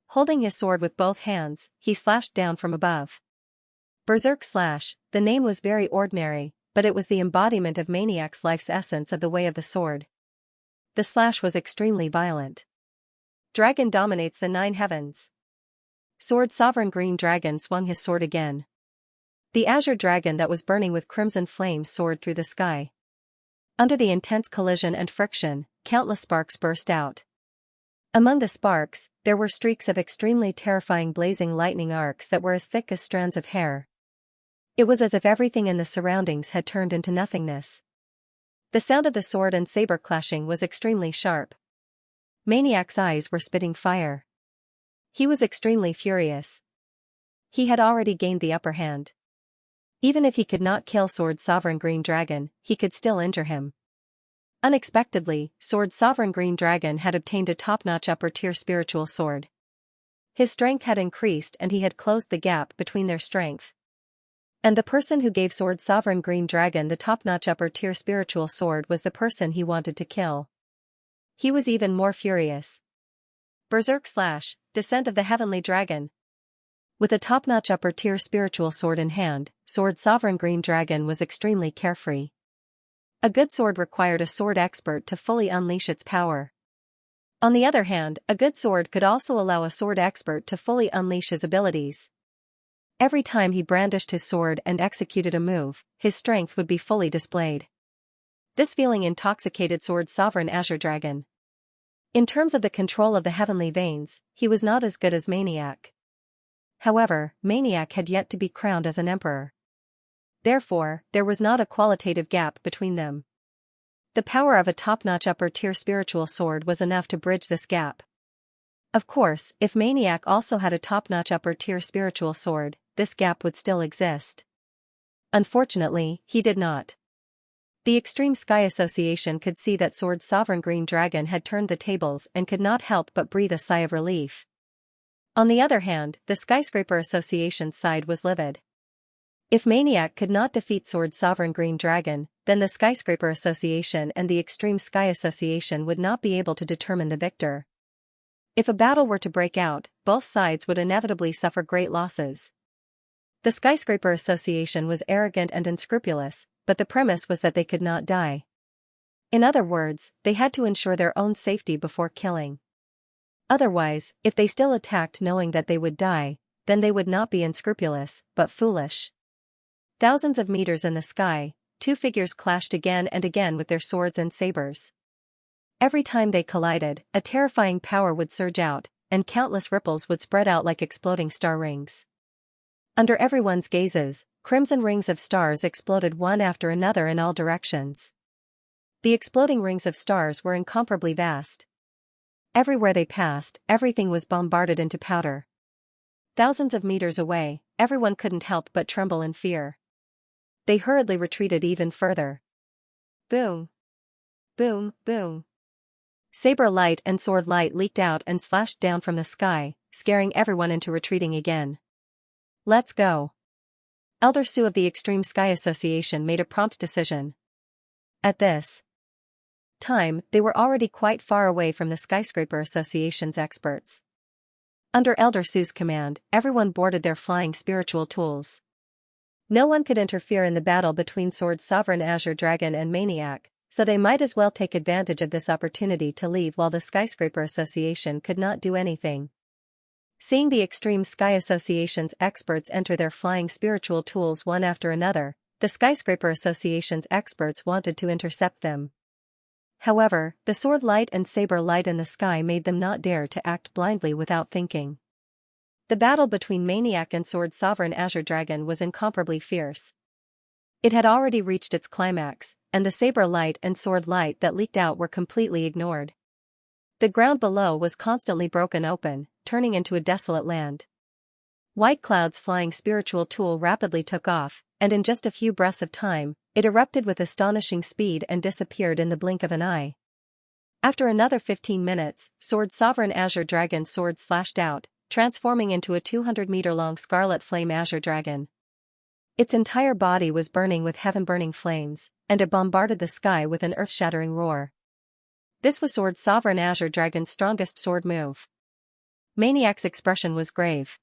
[SPEAKER 1] Holding his sword with both hands, he slashed down from above. Berserk Slash, the name was very ordinary, but it was the embodiment of Maniac's life's essence of the way of the sword. The slash was extremely violent. Dragon dominates the 9 heavens. Sword Sovereign Green Dragon swung his sword again. The azure dragon that was burning with crimson flames soared through the sky. Under the intense collision and friction, countless sparks burst out. Among the sparks, there were streaks of extremely terrifying blazing lightning arcs that were as thick as strands of hair. It was as if everything in the surroundings had turned into nothingness. The sound of the sword and saber clashing was extremely sharp. Maniac's eyes were spitting fire. He was extremely furious. He had already gained the upper hand. Even if he could not kill Sword Sovereign Green Dragon, he could still injure him. Unexpectedly, Sword Sovereign Green Dragon had obtained a top-notch upper-tier spiritual sword. His strength had increased and he had closed the gap between their strength. And the person who gave Sword Sovereign Green Dragon the top-notch upper-tier spiritual sword was the person he wanted to kill. He was even more furious. Berserk Slash, Descent of the Heavenly Dragon. With a top-notch upper-tier spiritual sword in hand, Sword Sovereign Green Dragon was extremely carefree. A good sword required a sword expert to fully unleash its power. On the other hand, a good sword could also allow a sword expert to fully unleash his abilities. Every time he brandished his sword and executed a move, his strength would be fully displayed. This feeling intoxicated Sword Sovereign Azure Dragon. In terms of the control of the heavenly veins, he was not as good as Maniac. However, Maniac had yet to be crowned as an emperor. Therefore, there was not a qualitative gap between them. The power of a top-notch upper-tier spiritual sword was enough to bridge this gap. Of course, if Maniac also had a top-notch upper-tier spiritual sword, this gap would still exist. Unfortunately, he did not. The Extreme Sky Association could see that Sword Sovereign Green Dragon had turned the tables and could not help but breathe a sigh of relief. On the other hand, the Skyscraper Association's side was livid. If Maniac could not defeat Sword Sovereign Green Dragon, then the Skyscraper Association and the Extreme Sky Association would not be able to determine the victor. If a battle were to break out, both sides would inevitably suffer great losses. The Skyscraper Association was arrogant and unscrupulous, but the premise was that they could not die. In other words, they had to ensure their own safety before killing. Otherwise, if they still attacked knowing that they would die, then they would not be unscrupulous, but foolish. Thousands of meters in the sky, two figures clashed again and again with their swords and sabers. Every time they collided, a terrifying power would surge out, and countless ripples would spread out like exploding star rings. Under everyone's gazes, crimson rings of stars exploded one after another in all directions. The exploding rings of stars were incomparably vast. Everywhere they passed, everything was bombarded into powder. Thousands of meters away, everyone couldn't help but tremble in fear. They hurriedly retreated even further. Boom! Boom, boom! Saber light and sword light leaked out and slashed down from the sky, scaring everyone into retreating again. Let's go! Elder Su of the Extreme Sky Association made a prompt decision. At this time, they were already quite far away from the Skyscraper Association's experts. Under Elder Su's command, everyone boarded their flying spiritual tools. No one could interfere in the battle between Sword Sovereign Azure Dragon and Maniac, so they might as well take advantage of this opportunity to leave while the Skyscraper Association could not do anything. Seeing the Extreme Sky Association's experts enter their flying spiritual tools one after another, the Skyscraper Association's experts wanted to intercept them. However, the sword light and saber light in the sky made them not dare to act blindly without thinking. The battle between Maniac and Sword Sovereign Azure Dragon was incomparably fierce. It had already reached its climax, and the saber light and sword light that leaked out were completely ignored. The ground below was constantly broken open, turning into a desolate land. White Cloud's flying spiritual tool rapidly took off, and in just a few breaths of time, it erupted with astonishing speed and disappeared in the blink of an eye. After another 15 minutes, Sword Sovereign Azure Dragon's sword slashed out, transforming into a 200-meter-long scarlet flame azure dragon. Its entire body was burning with heaven-burning flames, and it bombarded the sky with an earth-shattering roar. This was Sword Sovereign Azure Dragon's strongest sword move. Maniac's expression was grave.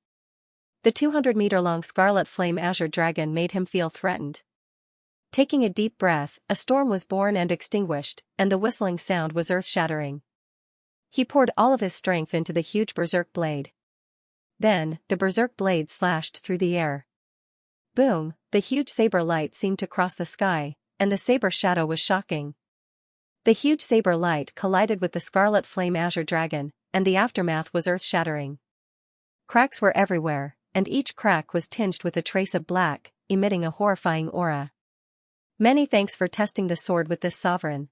[SPEAKER 1] The 200-meter-long scarlet flame azure dragon made him feel threatened. Taking a deep breath, a storm was born and extinguished, and the whistling sound was earth-shattering. He poured all of his strength into the huge berserk blade. Then, the berserk blade slashed through the air. Boom, the huge saber light seemed to cross the sky, and the saber shadow was shocking. The huge saber light collided with the scarlet flame azure dragon, and the aftermath was earth-shattering. Cracks were everywhere, and each crack was tinged with a trace of black, emitting a horrifying aura. Many thanks for testing the sword with this sovereign.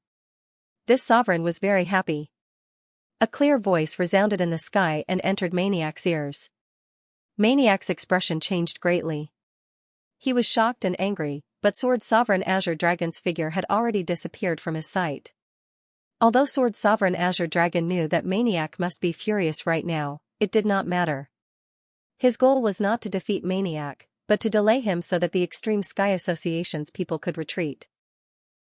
[SPEAKER 1] This sovereign was very happy. A clear voice resounded in the sky and entered Maniac's ears. Maniac's expression changed greatly. He was shocked and angry, but Sword Sovereign Azure Dragon's figure had already disappeared from his sight. Although Sword Sovereign Azure Dragon knew that Maniac must be furious right now, it did not matter. His goal was not to defeat Maniac, but to delay him so that the Extreme Sky Association's people could retreat.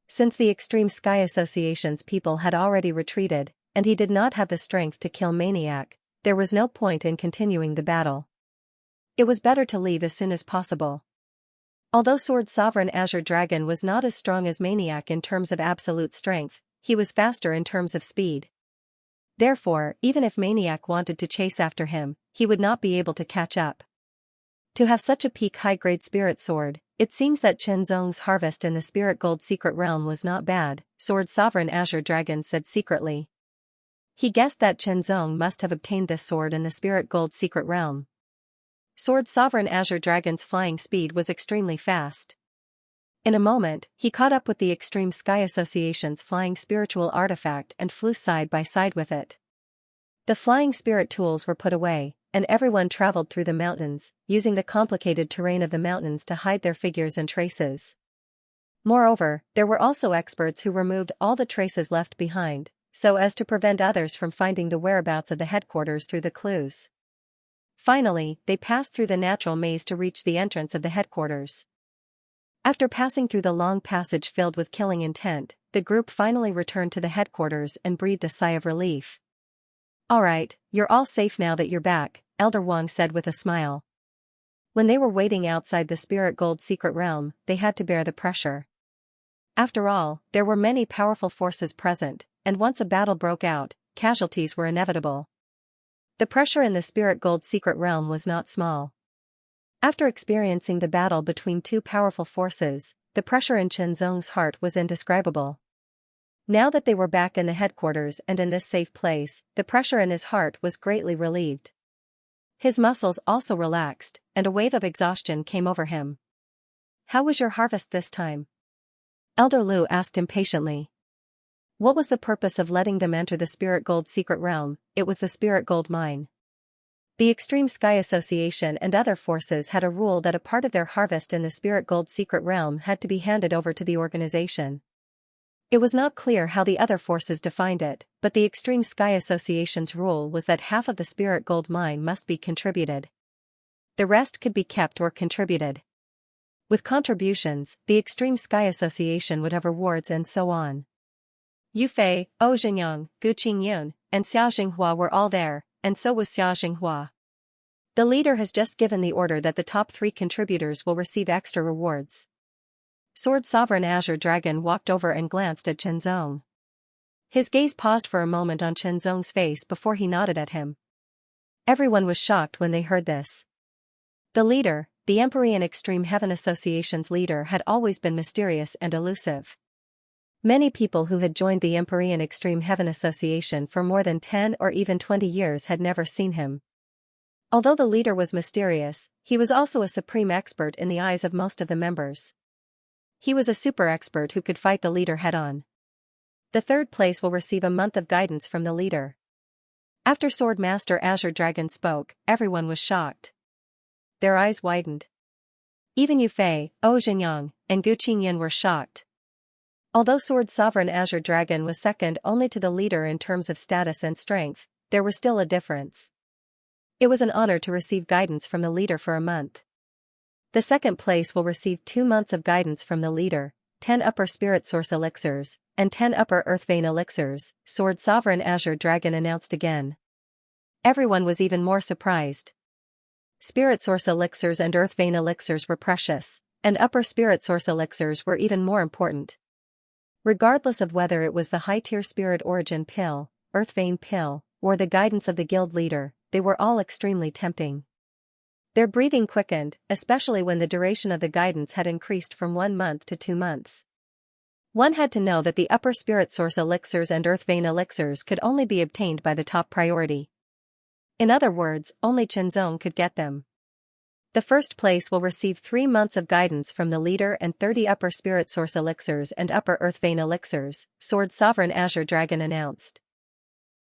[SPEAKER 1] Since the Extreme Sky Association's people had already retreated, and he did not have the strength to kill Maniac, there was no point in continuing the battle. It was better to leave as soon as possible. Although Sword Sovereign Azure Dragon was not as strong as Maniac in terms of absolute strength, he was faster in terms of speed. Therefore, even if Maniac wanted to chase after him, he would not be able to catch up. To have such a peak high-grade spirit sword, it seems that Chen Zong's harvest in the Spirit Gold Secret Realm was not bad, Sword Sovereign Azure Dragon said secretly. He guessed that Chen Zong must have obtained this sword in the Spirit Gold Secret Realm. Sword Sovereign Azure Dragon's flying speed was extremely fast. In a moment, he caught up with the Extreme Sky Association's flying spiritual artifact and flew side by side with it. The flying spirit tools were put away, and everyone traveled through the mountains, using the complicated terrain of the mountains to hide their figures and traces. Moreover, there were also experts who removed all the traces left behind, so as to prevent others from finding the whereabouts of the headquarters through the clues. Finally, they passed through the natural maze to reach the entrance of the headquarters. After passing through the long passage filled with killing intent, the group finally returned to the headquarters and breathed a sigh of relief. "Alright, you're all safe now that you're back," Elder Wang said with a smile. When they were waiting outside the Spirit Gold Secret Realm, they had to bear the pressure. After all, there were many powerful forces present, and once a battle broke out, casualties were inevitable. The pressure in the Spirit Gold Secret Realm was not small. After experiencing the battle between two powerful forces, the pressure in Chen Zong's heart was indescribable. Now that they were back in the headquarters and in this safe place, the pressure in his heart was greatly relieved. His muscles also relaxed, and a wave of exhaustion came over him. "How was your harvest this time?" Elder Lu asked impatiently. What was the purpose of letting them enter the Spirit Gold Secret Realm? It was the Spirit Gold Mine. The Extreme Sky Association and other forces had a rule that a part of their harvest in the Spirit Gold Secret Realm had to be handed over to the organization. It was not clear how the other forces defined it, but the Extreme Sky Association's rule was that half of the Spirit Gold Mine must be contributed. The rest could be kept or contributed. With contributions, the Extreme Sky Association would have rewards and so on. Yu Fei, Ou Zhenyang, Gu Qingyun, and Xia Jinghua were all there, and so was Xia Jinghua. The leader has just given the order that the top 3 contributors will receive extra rewards. Sword Sovereign Azure Dragon walked over and glanced at Chen Zong. His gaze paused for a moment on Chen Zong's face before he nodded at him. Everyone was shocked when they heard this. The leader, the Empyrean Extreme Heaven Association's leader, had always been mysterious and elusive. Many people who had joined the Empyrean Extreme Heaven Association for more than 10 or even 20 years had never seen him. Although the leader was mysterious, he was also a supreme expert in the eyes of most of the members. He was a super expert who could fight the leader head-on. The 3rd place will receive a month of guidance from the leader. After Sword Master Azure Dragon spoke, everyone was shocked. Their eyes widened. Even Yu Fei, Ou Zhenyang, and Gu Qingyun were shocked. Although Sword Sovereign Azure Dragon was second only to the leader in terms of status and strength, there was still a difference. It was an honor to receive guidance from the leader for a month. The 2nd place will receive 2 months of guidance from the leader, 10 upper spirit source elixirs, and 10 upper earth vein elixirs, Sword Sovereign Azure Dragon announced again. Everyone was even more surprised. Spirit source elixirs and earth vein elixirs were precious, and upper spirit source elixirs were even more important. Regardless of whether it was the high-tier spirit origin pill, earth vein pill, or the guidance of the guild leader, they were all extremely tempting. Their breathing quickened, especially when the duration of the guidance had increased from 1 month to 2 months. One had to know that the upper spirit source elixirs and earth vein elixirs could only be obtained by the top priority. In other words, only Xianxia could get them. The first place will receive 3 months of guidance from the leader and 30 upper spirit source elixirs and upper earth vein elixirs, Sword Sovereign Azure Dragon announced.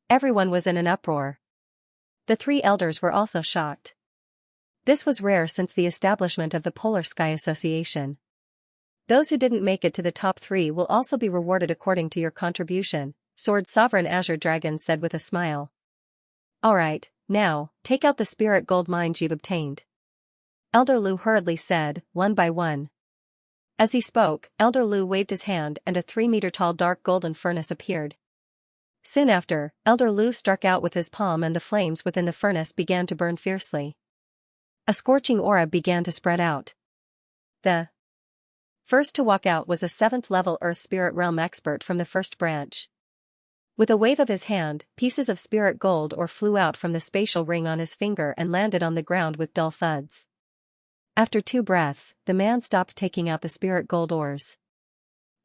[SPEAKER 1] Everyone was in an uproar. The 3 elders were also shocked. This was rare since the establishment of the Polar Sky Association. Those who didn't make it to the top 3 will also be rewarded according to your contribution, Sword Sovereign Azure Dragon said with a smile. Alright, now, take out the spirit gold mines you've obtained. Elder Lu hurriedly said, one by one. As he spoke, Elder Lu waved his hand and a 3-meter-tall dark golden furnace appeared. Soon after, Elder Lu struck out with his palm and the flames within the furnace began to burn fiercely. A scorching aura began to spread out. The first to walk out was a 7th-level Earth Spirit Realm expert from the first branch. With a wave of his hand, pieces of spirit gold ore flew out from the spatial ring on his finger and landed on the ground with dull thuds. After 2 breaths, the man stopped taking out the spirit gold ores.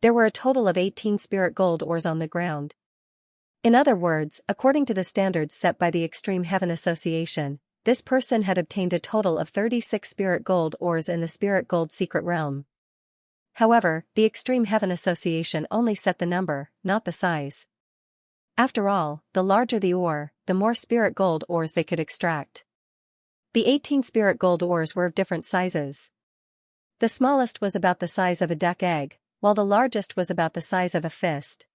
[SPEAKER 1] There were a total of 18 spirit gold ores on the ground. In other words, according to the standards set by the Extreme Heaven Association, this person had obtained a total of 36 spirit gold ores in the spirit gold secret realm. However, the Extreme Heaven Association only set the number, not the size. After all, the larger the ore, the more spirit gold ores they could extract. The 18 spirit gold ores were of different sizes. The smallest was about the size of a duck egg, while the largest was about the size of a fist.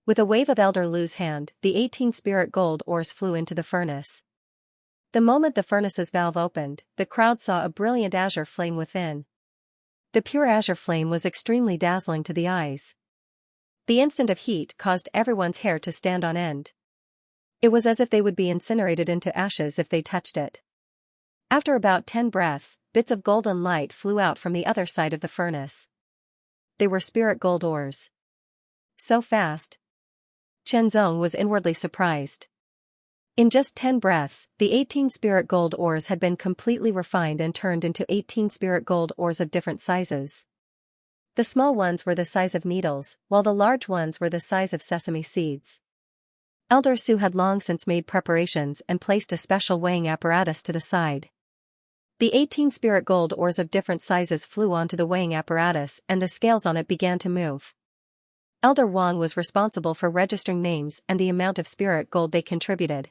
[SPEAKER 1] With a wave of Elder Lu's hand, the 18 spirit gold ores flew into the furnace. The moment the furnace's valve opened, the crowd saw a brilliant azure flame within. The pure azure flame was extremely dazzling to the eyes. The instant of heat caused everyone's hair to stand on end. It was as if they would be incinerated into ashes if they touched it. After about 10 breaths, bits of golden light flew out from the other side of the furnace. They were spirit gold ores. So fast. Xianxia was inwardly surprised. In just 10 breaths, the 18 spirit gold ores had been completely refined and turned into 18 spirit gold ores of different sizes. The small ones were the size of needles, while the large ones were the size of sesame seeds. Elder Su had long since made preparations and placed a special weighing apparatus to the side. The 18 spirit gold ores of different sizes flew onto the weighing apparatus and the scales on it began to move. Elder Wang was responsible for registering names and the amount of spirit gold they contributed.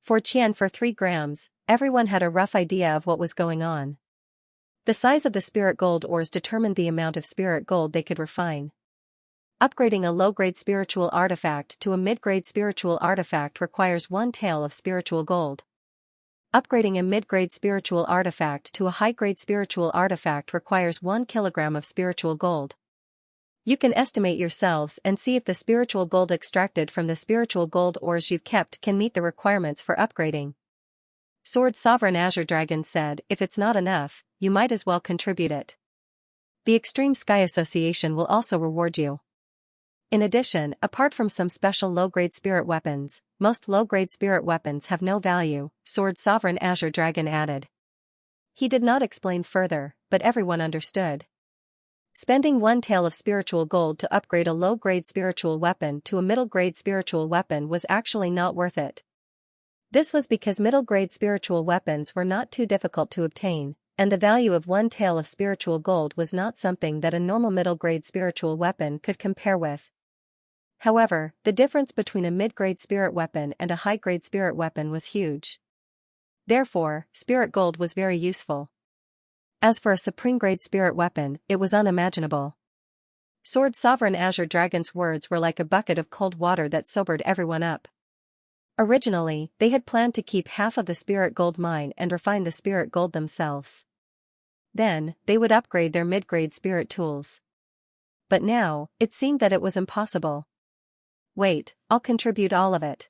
[SPEAKER 1] For 3 grams, everyone had a rough idea of what was going on. The size of the spirit gold ores determined the amount of spirit gold they could refine. Upgrading a low-grade spiritual artifact to a mid-grade spiritual artifact requires 1 tael of spiritual gold. Upgrading a mid-grade spiritual artifact to a high-grade spiritual artifact requires 1 kilogram of spiritual gold. You can estimate yourselves and see if the spiritual gold extracted from the spiritual gold ores you've kept can meet the requirements for upgrading. Sword Sovereign Azure Dragon said, if it's not enough, you might as well contribute it. The Extreme Sky Association will also reward you. In addition, apart from some special low-grade spirit weapons, most low-grade spirit weapons have no value, Sword Sovereign Azure Dragon added. He did not explain further, but everyone understood. Spending 1 tael of spiritual gold to upgrade a low-grade spiritual weapon to a middle-grade spiritual weapon was actually not worth it. This was because middle-grade spiritual weapons were not too difficult to obtain, and the value of 1 tael of spiritual gold was not something that a normal middle-grade spiritual weapon could compare with. However, the difference between a mid-grade spirit weapon and a high-grade spirit weapon was huge. Therefore, spirit gold was very useful. As for a supreme-grade spirit weapon, it was unimaginable. Sword Sovereign Azure Dragon's words were like a bucket of cold water that sobered everyone up. Originally, they had planned to keep half of the spirit gold mine and refine the spirit gold themselves. Then, they would upgrade their mid-grade spirit tools. But now, it seemed that it was impossible. Wait, I'll contribute all of it.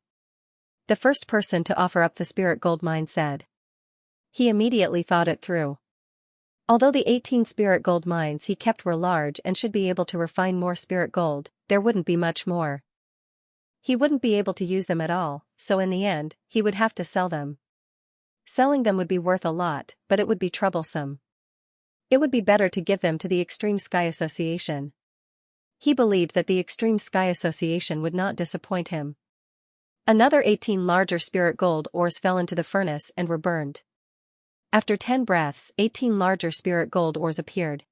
[SPEAKER 1] The first person to offer up the spirit gold mine said. He immediately thought it through. Although the 18 spirit gold mines he kept were large and should be able to refine more spirit gold, there wouldn't be much more. He wouldn't be able to use them at all, so in the end, he would have to sell them. Selling them would be worth a lot, but it would be troublesome. It would be better to give them to the Extreme Sky Association. He believed that the Extreme Sky Association would not disappoint him. Another 18 larger spirit gold ores fell into the furnace and were burned. After 10 breaths, 18 larger spirit gold ores appeared.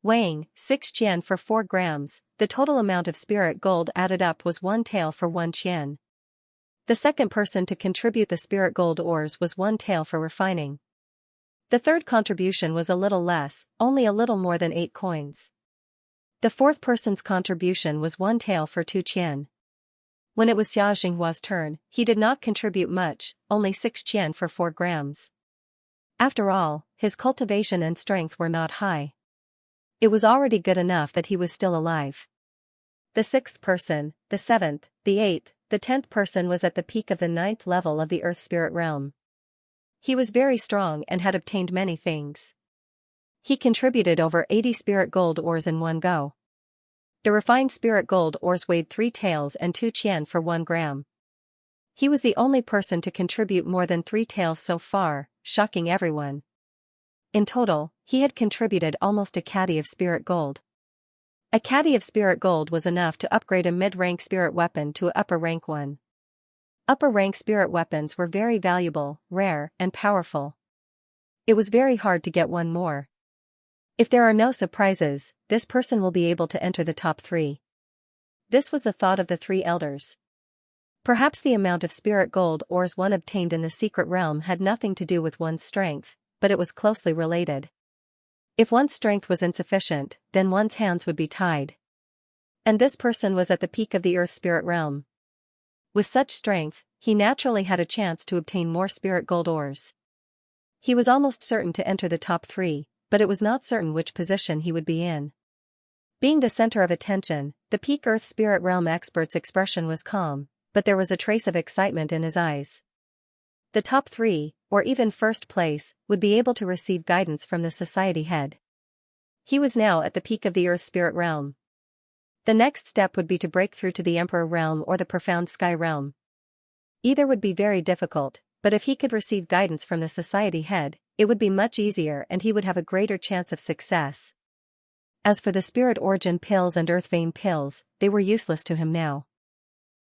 [SPEAKER 1] Weighing 6 yen for 4 grams, the total amount of spirit gold added up was 1 tael for 1 yen. The second person to contribute the spirit gold ores was 1 tael for refining. The third contribution was a little less, only a little more than 8 coins. The fourth person's contribution was 1 tael for 2 yen. When it was Xianxia's turn, he did not contribute much, only 6 yen for 4 grams. After all, his cultivation and strength were not high. It was already good enough that he was still alive. The sixth person, the seventh, the eighth, the 10th person was at the peak of the 9th level of the Earth Spirit Realm. He was very strong and had obtained many things. He contributed over 80 spirit gold ores in one go. The refined spirit gold ores weighed 3 taels and 2 yen for 1 gram. He was the only person to contribute more than 3 taels so far, shocking everyone. In total, he had contributed almost a caddy of spirit gold. A caddy of spirit gold was enough to upgrade a mid-rank spirit weapon to an upper-rank one. Upper-rank spirit weapons were very valuable, rare, and powerful. It was very hard to get one more. If there are no surprises, this person will be able to enter the top 3. This was the thought of the 3 elders. Perhaps the amount of spirit gold ores one obtained in the secret realm had nothing to do with one's strength, but it was closely related. If one's strength was insufficient, then one's hands would be tied. And this person was at the peak of the Earth Spirit Realm. With such strength, he naturally had a chance to obtain more spirit gold ores. He was almost certain to enter the top 3, but it was not certain which position he would be in. Being the center of attention, the peak Earth Spirit Realm expert's expression was calm, but there was a trace of excitement in his eyes. The top 3, or even first place, would be able to receive guidance from the society head. He was now at the peak of the Earth Spirit Realm. The next step would be to break through to the Emperor Realm or the Profound Sky Realm. Either would be very difficult, but if he could receive guidance from the society head, it would be much easier and he would have a greater chance of success. As for the Spirit Origin pills and Earth Vein pills, they were useless to him now.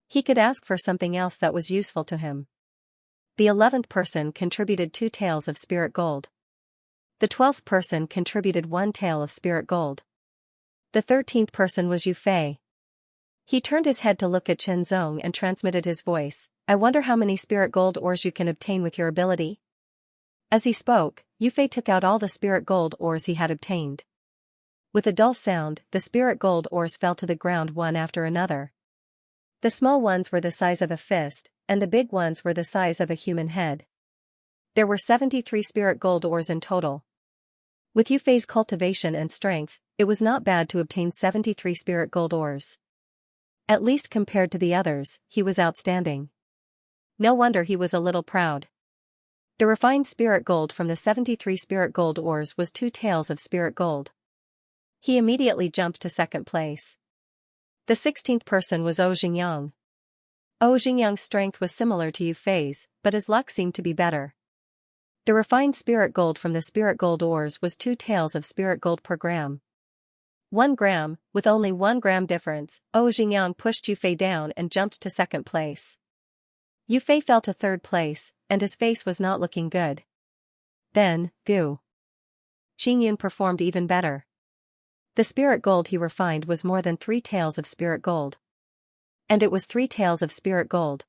[SPEAKER 1] He could ask for something else that was useful to him. The 11th person contributed 2 taels of spirit gold. The 12th person contributed 1 tael of spirit gold. The 13th person was Yu Fei. He turned his head to look at Chen Zong and transmitted his voice, "I wonder how many spirit gold ores you can obtain with your ability?" As he spoke, Yu Fei took out all the spirit gold ores he had obtained. With a dull sound, the spirit gold ores fell to the ground one after another. The small ones were the size of a fist, and the big ones were the size of a human head. There were 73 spirit gold ores in total. With Yu Fei's cultivation and strength, it was not bad to obtain 73 spirit gold ores. At least compared to the others, he was outstanding. No wonder he was a little proud. The refined spirit gold from the 73 spirit gold ores was 2 taels of spirit gold. He immediately jumped to second place. The 16th person was Xianxia. Xianxia's strength was similar to Yu Fei's, but his luck seemed to be better. The refined spirit gold from the spirit gold ores was 2 taels of spirit gold per gram. 1 gram, with only 1 gram difference, Xianxia pushed Yu Fei down and jumped to second place. Yu Fei fell to third place, and his face was not looking good. Then, Gu Qingyun performed even better. The spirit gold he refined was more than 3 taels of spirit gold. And it was 3 taels of spirit gold.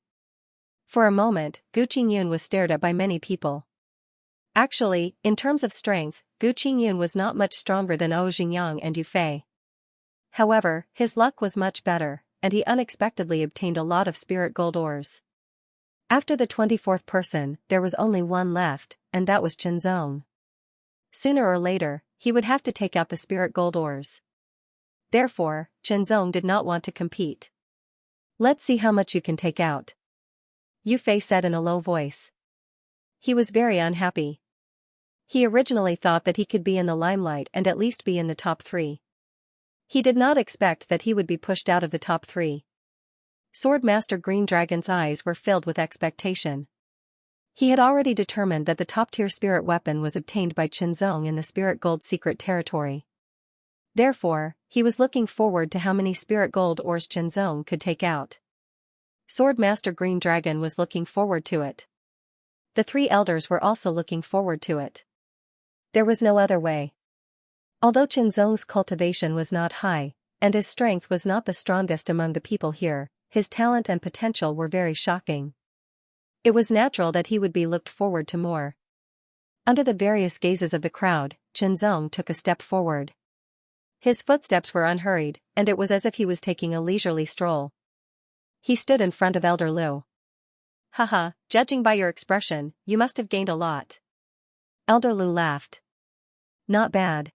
[SPEAKER 1] For a moment, Gu Qingyun was stared at by many people. Actually, in terms of strength, Gu Qingyun was not much stronger than Xianxia and Yu Fei. However, his luck was much better, and he unexpectedly obtained a lot of spirit gold ores. After the 24th person, there was only one left, and that was Chen Zong. Sooner or later, he would have to take out the spirit gold ores. Therefore, Chen Zong did not want to compete. "Let's see how much you can take out," Yu Fei said in a low voice. He was very unhappy. He originally thought that he could be in the limelight and at least be in the top 3. He did not expect that he would be pushed out of the top 3. Sword Master Green Dragon's eyes were filled with expectation. He had already determined that the top-tier spirit weapon was obtained by Qinzong in the Spirit Gold secret territory. Therefore, he was looking forward to how many spirit gold ores Qinzong could take out. Sword Master Green Dragon was looking forward to it. The three elders were also looking forward to it. There was no other way. Although Qinzong's cultivation was not high, and his strength was not the strongest among the people here, his talent and potential were very shocking. It was natural that he would be looked forward to more. Under the various gazes of the crowd, Qinzong took a step forward. His footsteps were unhurried, and it was as if he was taking a leisurely stroll. He stood in front of Elder Lu. Haha, judging by your expression, you must have gained a lot. Elder Lu laughed. Not bad.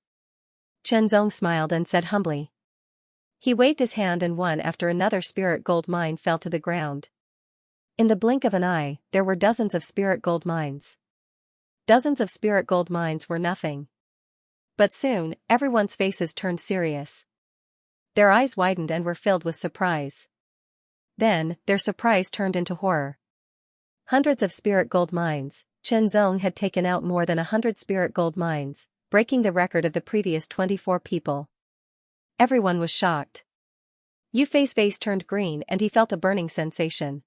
[SPEAKER 1] Qinzong smiled and said humbly. He waved his hand and one after another spirit gold mine fell to the ground. In the blink of an eye, there were dozens of spirit gold mines. Dozens of spirit gold mines were nothing. But soon, everyone's faces turned serious. Their eyes widened and were filled with surprise. Then, their surprise turned into horror. Hundreds of spirit gold mines. Qinzong had taken out more than 100 spirit gold mines, breaking the record of the previous 24 people. Everyone was shocked. Yu Fei's face turned green and he felt a burning sensation.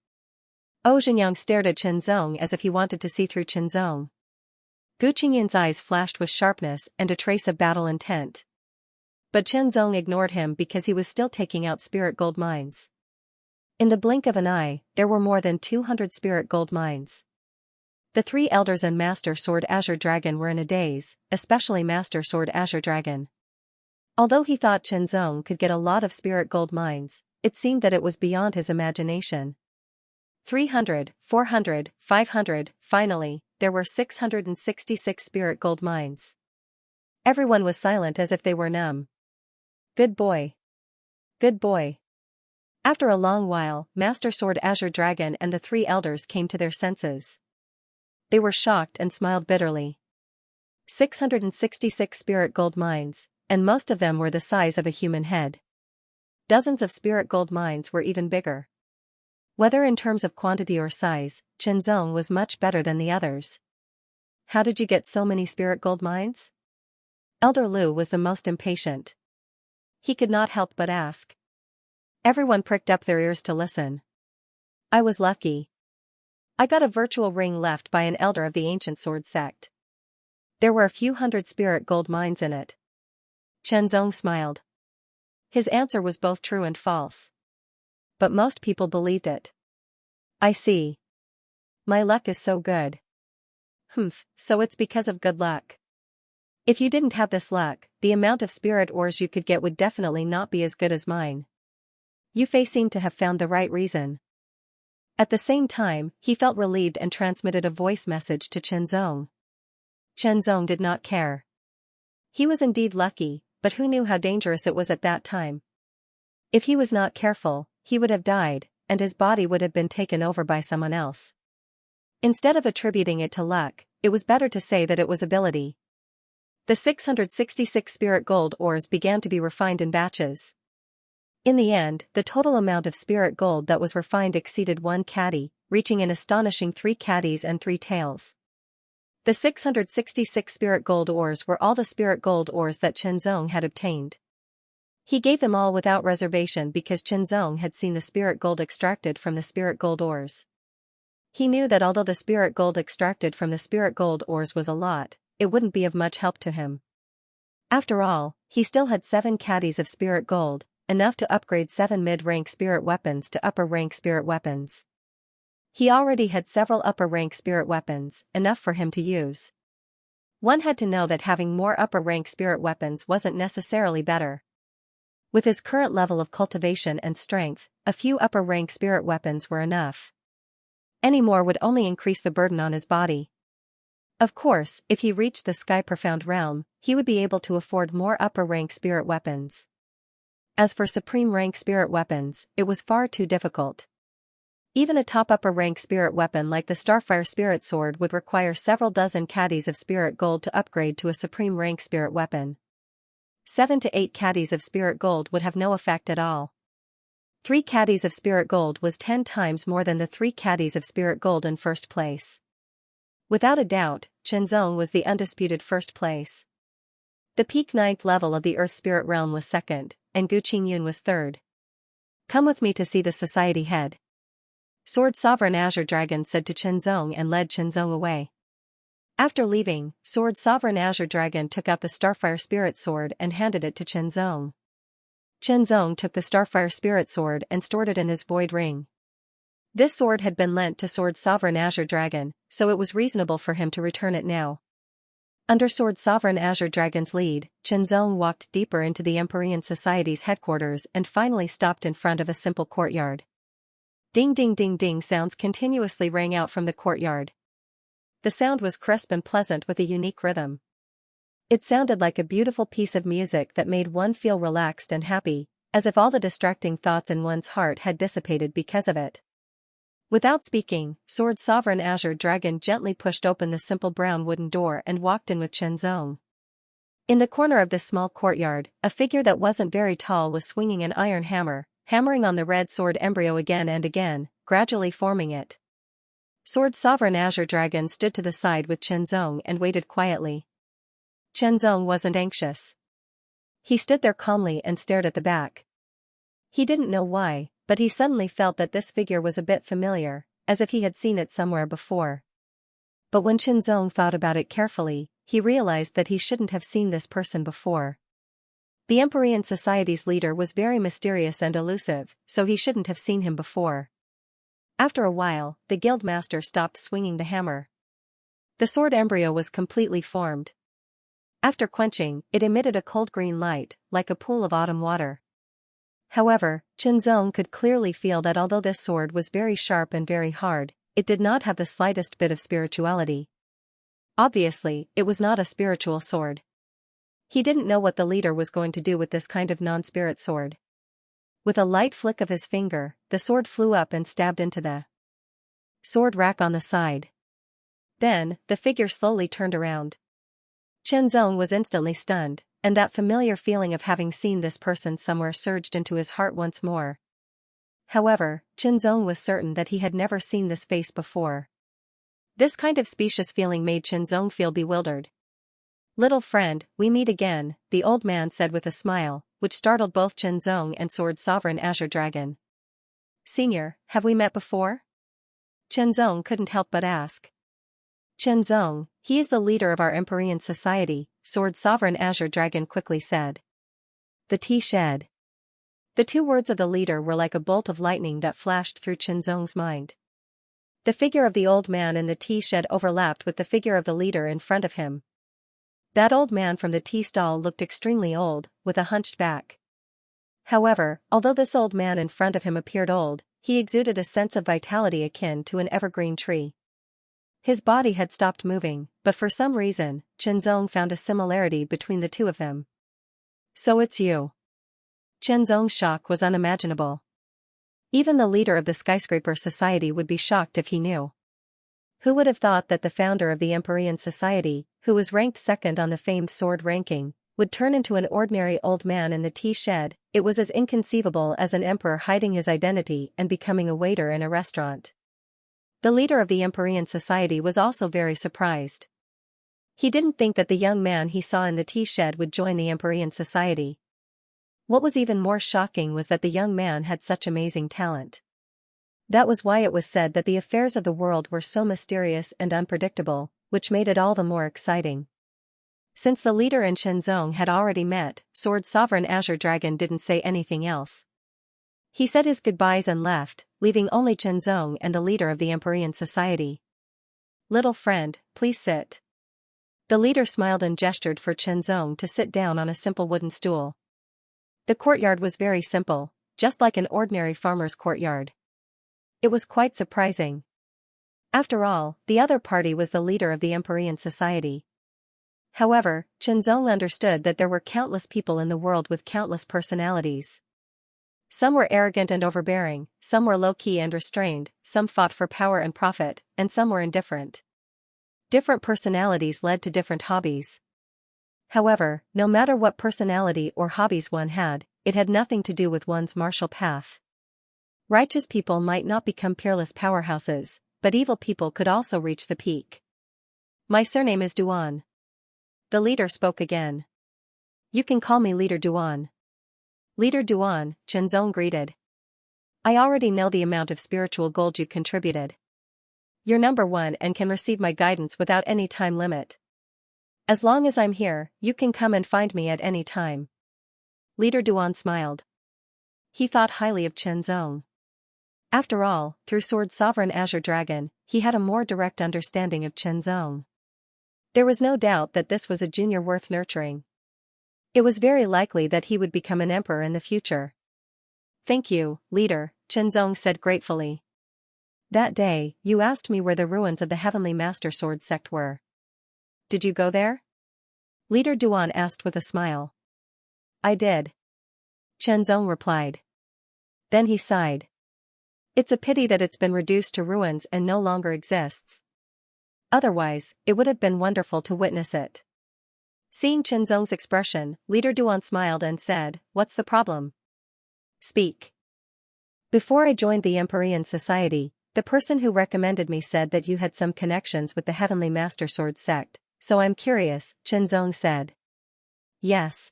[SPEAKER 1] Zhenyang stared at Qinzong as if he wanted to see through Qinzong. Gu Qingyin's eyes flashed with sharpness and a trace of battle intent. But Qinzong ignored him because he was still taking out spirit gold mines. In the blink of an eye, there were more than 200 spirit gold mines. The three elders and Master Sword Azure Dragon were in a daze, especially Master Sword Azure Dragon. Although he thought Qinzong could get a lot of spirit gold mines, it seemed that it was beyond his imagination. 300, 400, 500, finally, there were 666 spirit gold mines. Everyone was silent as if they were numb. Good boy. Good boy. After a long while, Master Sword Azure Dragon and the three elders came to their senses. They were shocked and smiled bitterly. 666 spirit gold mines, and most of them were the size of a human head. Dozens of spirit gold mines were even bigger. Whether in terms of quantity or size, Qinzong was much better than the others. How did you get so many spirit gold mines? Elder Lu was the most impatient. He could not help but ask. Everyone pricked up their ears to listen. I was lucky. I got a virtual ring left by an elder of the ancient sword sect. There were a few hundred spirit gold mines in it. Qinzong smiled. His answer was both true and false. But most people believed it. I see. My luck is so good. So it's because of good luck. If you didn't have this luck, the amount of spirit ores you could get would definitely not be as good as mine. Yu Fei seemed to have found the right reason. At the same time, he felt relieved and transmitted a voice message to Qinzong. Qinzong did not care. He was indeed lucky, but who knew how dangerous it was at that time? If he was not careful, he would have died, and his body would have been taken over by someone else. Instead of attributing it to luck, it was better to say that it was ability. The 666 spirit gold ores began to be refined in batches. In the end, the total amount of spirit gold that was refined exceeded 1 caddy, reaching an astonishing 3 caddies and 3 taels. The 666 spirit gold ores were all the spirit gold ores that Qinzong had obtained. He gave them all without reservation because Qinzong had seen the spirit gold extracted from the spirit gold ores. He knew that although the spirit gold extracted from the spirit gold ores was a lot, it wouldn't be of much help to him. After all, he still had 7 caddies of spirit gold, enough to upgrade 7 mid-rank spirit weapons to upper-rank spirit weapons. He already had several upper-rank spirit weapons, enough for him to use. One had to know that having more upper-rank spirit weapons wasn't necessarily better. With his current level of cultivation and strength, a few upper-rank spirit weapons were enough. Any more would only increase the burden on his body. Of course, if he reached the Sky Profound Realm, he would be able to afford more upper-rank spirit weapons. As for supreme-rank spirit weapons, it was far too difficult. Even a top upper-rank spirit weapon like the Starfire Spirit Sword would require several dozen caddies of spirit gold to upgrade to a supreme-rank spirit weapon. 7 to 8 caddies of spirit gold would have no effect at all. 3 caddies of spirit gold was 10 times more than the 3 caddies of spirit gold in first place. Without a doubt, Chenzong was the undisputed first place. The peak 9th level of the Earth Spirit Realm was second, and Gu Qingyun was third. Come with me to see the society head. Sword Sovereign Azure Dragon said to Chenzong and led Chenzong away. After leaving, Sword Sovereign Azure Dragon took out the Starfire Spirit Sword and handed it to Chenzong. Chenzong took the Starfire Spirit Sword and stored it in his void ring. This sword had been lent to Sword Sovereign Azure Dragon, so it was reasonable for him to return it now. Under Sword Sovereign Azure Dragon's lead, Chenzong walked deeper into the Empyrean Society's headquarters and finally stopped in front of a simple courtyard. Ding ding ding ding sounds continuously rang out from the courtyard. The sound was crisp and pleasant with a unique rhythm. It sounded like a beautiful piece of music that made one feel relaxed and happy, as if all the distracting thoughts in one's heart had dissipated because of it. Without speaking, Sword Sovereign Azure Dragon gently pushed open the simple brown wooden door and walked in with Chenzong. In the corner of this small courtyard, a figure that wasn't very tall was swinging an iron hammer, hammering on the red sword embryo again and again, gradually forming it. Sword Sovereign Azure Dragon stood to the side with Chenzong and waited quietly. Chenzong wasn't anxious. He stood there calmly and stared at the back. He didn't know why, but he suddenly felt that this figure was a bit familiar, as if he had seen it somewhere before. But when Chenzong thought about it carefully, he realized that he shouldn't have seen this person before. The Empyrean Society's leader was very mysterious and elusive, so he shouldn't have seen him before. After a while, the guildmaster stopped swinging the hammer. The sword embryo was completely formed. After quenching, it emitted a cold green light, like a pool of autumn water. However, Chenzong could clearly feel that although this sword was very sharp and very hard, it did not have the slightest bit of spirituality. Obviously, it was not a spiritual sword. He didn't know what the leader was going to do with this kind of non-spirit sword. With a light flick of his finger, the sword flew up and stabbed into the sword rack on the side. Then, the figure slowly turned around. Chenzong was instantly stunned, and that familiar feeling of having seen this person somewhere surged into his heart once more. However, Chenzong was certain that he had never seen this face before. This kind of specious feeling made Chenzong feel bewildered. "Little friend, we meet again," the old man said with a smile, which startled both Chenzong and Sword Sovereign Azure Dragon. "Senior, have we met before?" Chenzong couldn't help but ask. "Chenzong, he is the leader of our Empyrean Society," Sword Sovereign Azure Dragon quickly said. "The tea shed." The 2 words of the leader were like a bolt of lightning that flashed through Chenzong's mind. The figure of the old man in the tea shed overlapped with the figure of the leader in front of him. That old man from the tea stall looked extremely old, with a hunched back. However, although this old man in front of him appeared old, he exuded a sense of vitality akin to an evergreen tree. His body had stopped moving, but for some reason, Chenzong found a similarity between the 2 of them. "So it's you." Chenzong's shock was unimaginable. Even the leader of the Skyscraper Society would be shocked if he knew. Who would have thought that the founder of the Empyrean Society, who was ranked second on the famed sword ranking, would turn into an ordinary old man in the tea shed? It was as inconceivable as an emperor hiding his identity and becoming a waiter in a restaurant. The leader of the Empyrean Society was also very surprised. He didn't think that the young man he saw in the tea shed would join the Empyrean Society. What was even more shocking was that the young man had such amazing talent. That was why it was said that the affairs of the world were so mysterious and unpredictable, which made it all the more exciting. Since the leader and Chenzong had already met, Sword Sovereign Azure Dragon didn't say anything else. He said his goodbyes and left, leaving only Chenzong and the leader of the Empyrean Society. "Little friend, please sit." The leader smiled and gestured for Chenzong to sit down on a simple wooden stool. The courtyard was very simple, just like an ordinary farmer's courtyard. It was quite surprising. After all, the other party was the leader of the Empyrean Society. However, Chenzong understood that there were countless people in the world with countless personalities. Some were arrogant and overbearing, some were low-key and restrained, some fought for power and profit, and some were indifferent. Different personalities led to different hobbies. However, no matter what personality or hobbies one had, it had nothing to do with one's martial path. Righteous people might not become peerless powerhouses, but evil people could also reach the peak. My surname is Duan. The leader spoke again. You can call me Leader Duan. Leader Duan, Chenzong greeted. I already know the amount of spiritual gold you contributed. You're number one and can receive my guidance without any time limit. As long as I'm here, you can come and find me at any time. Leader Duan smiled. He thought highly of Chenzong. After all, through Sword Sovereign Azure Dragon, he had a more direct understanding of Chenzong. There was no doubt that this was a junior worth nurturing. It was very likely that he would become an emperor in the future. Thank you, leader, Chenzong said gratefully. That day, you asked me where the ruins of the Heavenly Master Sword sect were. Did you go there? Leader Duan asked with a smile. I did. Chenzong replied. Then he sighed. It's a pity that it's been reduced to ruins and no longer exists. Otherwise, it would have been wonderful to witness it. Seeing Chenzong's expression, Leader Duan smiled and said, What's the problem? Speak. Before I joined the Empyrean Society, the person who recommended me said that you had some connections with the Heavenly Master Sword sect, so I'm curious, Chenzong said. Yes.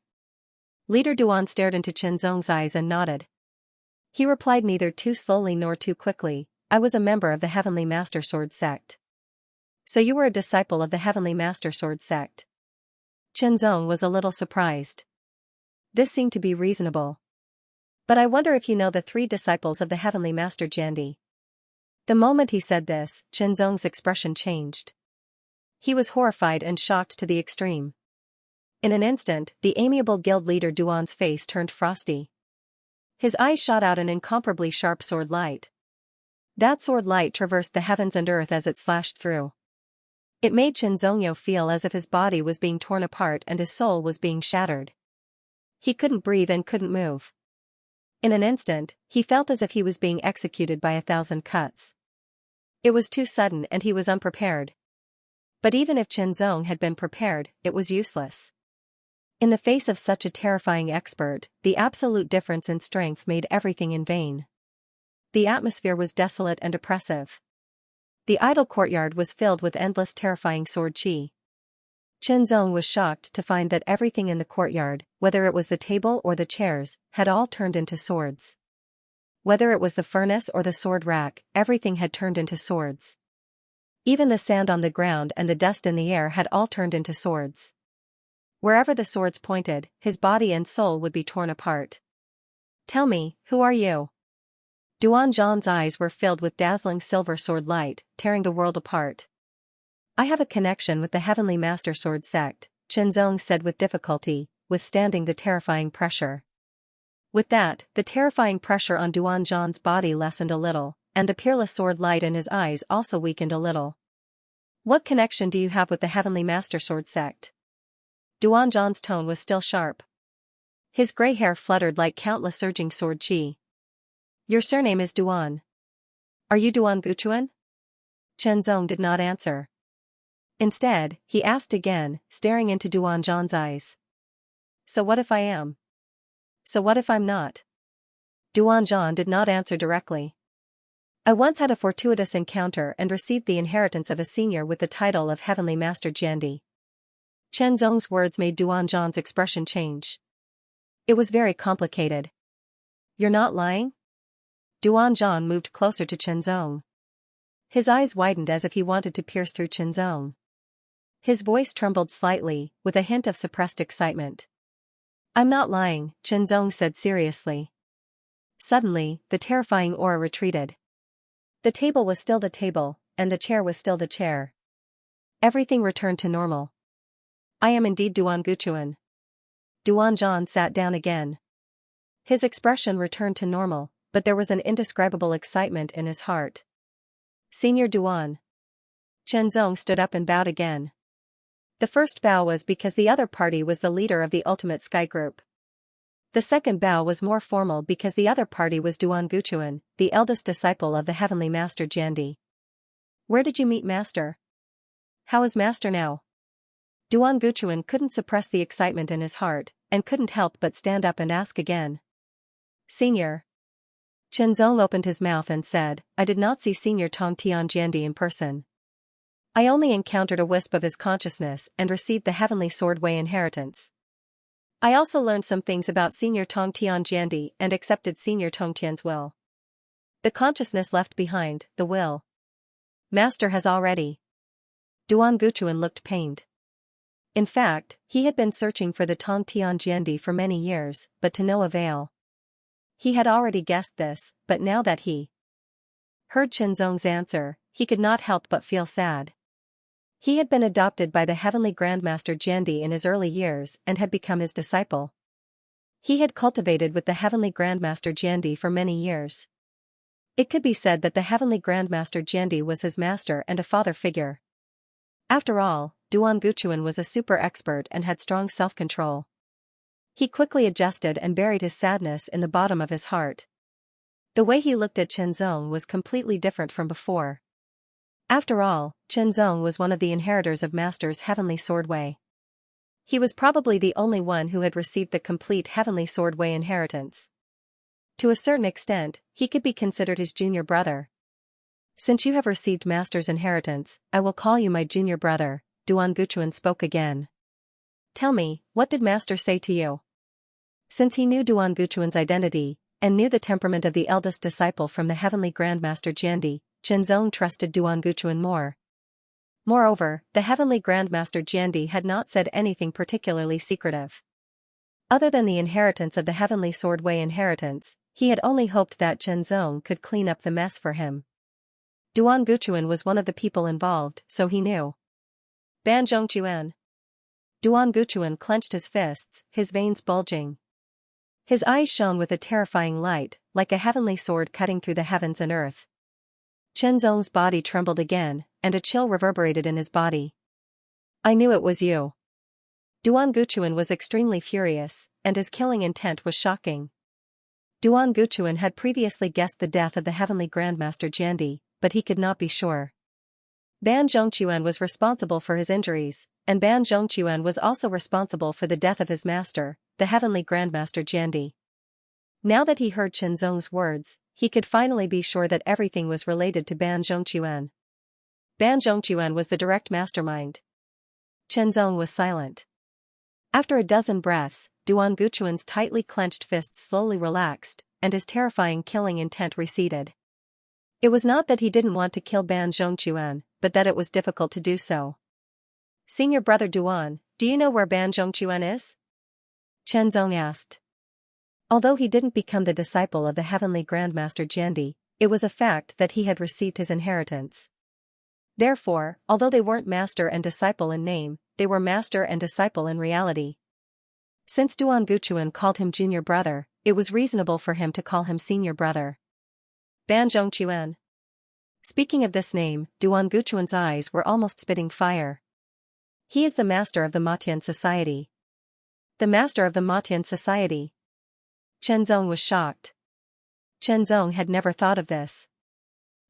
[SPEAKER 1] Leader Duan stared into Chenzong's eyes and nodded. He replied neither too slowly nor too quickly, I was a member of the Heavenly Master Sword sect. So you were a disciple of the Heavenly Master Sword sect. Chenzong was a little surprised. This seemed to be reasonable. But I wonder if you know the 3 disciples of the Heavenly Master Jandi. The moment he said this, Chenzong's expression changed. He was horrified and shocked to the extreme. In an instant, the amiable guild leader Duan's face turned frosty. His eyes shot out an incomparably sharp sword light. That sword light traversed the heavens and earth as it slashed through. It made Chenzongyo feel as if his body was being torn apart and his soul was being shattered. He couldn't breathe and couldn't move. In an instant, he felt as if he was being executed by 1,000 cuts. It was too sudden and he was unprepared. But even if Chenzong had been prepared, it was useless. In the face of such a terrifying expert, the absolute difference in strength made everything in vain. The atmosphere was desolate and oppressive. The idle courtyard was filled with endless terrifying sword chi. Chenzong was shocked to find that everything in the courtyard, whether it was the table or the chairs, had all turned into swords. Whether it was the furnace or the sword rack, everything had turned into swords. Even the sand on the ground and the dust in the air had all turned into swords. Wherever the swords pointed, his body and soul would be torn apart. Tell me, who are you? Duan Zhan's eyes were filled with dazzling silver sword light, tearing the world apart. I have a connection with the Heavenly Master Sword sect, Chenzong said with difficulty, withstanding the terrifying pressure. With that, the terrifying pressure on Duan Zhan's body lessened a little, and the peerless sword light in his eyes also weakened a little. What connection do you have with the Heavenly Master Sword sect? Duan Zhan's tone was still sharp. His gray hair fluttered like countless surging sword chi. Your surname is Duan. Are you Duan Guchuan? Chenzong did not answer. Instead, he asked again, staring into Duan Zhan's eyes. So what if I am? So what if I'm not? Duan Zhan did not answer directly. I once had a fortuitous encounter and received the inheritance of a senior with the title of Heavenly Master Jandi. Chenzong's words made Duan Zhan's expression change. It was very complicated. You're not lying? Duan Zhan moved closer to Chenzong. His eyes widened as if he wanted to pierce through Chenzong. His voice trembled slightly, with a hint of suppressed excitement. I'm not lying, Chenzong said seriously. Suddenly, the terrifying aura retreated. The table was still the table, and the chair was still the chair. Everything returned to normal. I am indeed Duan Guchuan. Duan Zhan sat down again. His expression returned to normal, but there was an indescribable excitement in his heart. Senior Duan. Chenzong stood up and bowed again. The first bow was because the other party was the leader of the Ultimate Sky Group. The second bow was more formal because the other party was Duan Guchuan, the eldest disciple of the Heavenly Master Jandi. Where did you meet Master? How is Master now? Duan Guchuan couldn't suppress the excitement in his heart, and couldn't help but stand up and ask again. Senior. Zong opened his mouth and said, I did not see Senior Tong Tianjiandi in person. I only encountered a wisp of his consciousness and received the Heavenly Swordway inheritance. I also learned some things about Senior Tong Tianjiandi and accepted Senior Tong Tian's will. The consciousness left behind, the will. Master has already. Duan Guchuan looked pained. In fact, he had been searching for the Tong Tianjiandi for many years, but to no avail. He had already guessed this, but now that he heard Zong's answer, he could not help but feel sad. He had been adopted by the Heavenly Grandmaster Jiandi in his early years and had become his disciple. He had cultivated with the Heavenly Grandmaster Jiandi for many years. It could be said that the Heavenly Grandmaster Jiandi was his master and a father figure. After all, Duan Guchuan was a super expert and had strong self-control. He quickly adjusted and buried his sadness in the bottom of his heart. The way he looked at Zong was completely different from before. After all, Zong was one of the inheritors of Master's Heavenly Swordway. He was probably the only one who had received the complete Heavenly Swordway inheritance. To a certain extent, he could be considered his junior brother. Since you have received Master's inheritance, I will call you my junior brother, Duan Guchuan spoke again. Tell me, what did Master say to you? Since he knew Duan Guchuan's identity, and knew the temperament of the eldest disciple from the Heavenly Grandmaster Jiandi, Zong trusted Duan Guchuan more. Moreover, the Heavenly Grandmaster Jiandi had not said anything particularly secretive. Other than the inheritance of the Heavenly Swordway inheritance, he had only hoped that Zong could clean up the mess for him. Duan Guchuan was one of the people involved, so he knew. Ban Zhongquan. Duan Guchuan clenched his fists, his veins bulging. His eyes shone with a terrifying light, like a heavenly sword cutting through the heavens and earth. Zong's body trembled again, and a chill reverberated in his body. I knew it was you. Duan Guchuan was extremely furious, and his killing intent was shocking. Duan Guchuan had previously guessed the death of the Heavenly Grandmaster Jiandi, but he could not be sure. Ban Zhongquan was responsible for his injuries, and Ban Zhongquan was also responsible for the death of his master, the Heavenly Grandmaster Jiandi. Now that he heard Zong's words, he could finally be sure that everything was related to Ban Zhongquan. Ban Zhongquan was the direct mastermind. Zong was silent. After a dozen breaths, Duan Guchuan's tightly clenched fists slowly relaxed, and his terrifying killing intent receded. It was not that he didn't want to kill Ban Zhongquan, but that it was difficult to do so. Senior brother Duan, do you know where Ban Zhongquan is? Zong asked. Although he didn't become the disciple of the Heavenly Grandmaster Jiandi, it was a fact that he had received his inheritance. Therefore, although they weren't master and disciple in name, they were master and disciple in reality. Since Duan Guchuan called him junior brother, it was reasonable for him to call him senior brother. Ban Zhongquan. Speaking of this name, Duan Guchuan's eyes were almost spitting fire. He is the master of the Matian Society. The master of the Matian Society. Zong was shocked. Zong had never thought of this.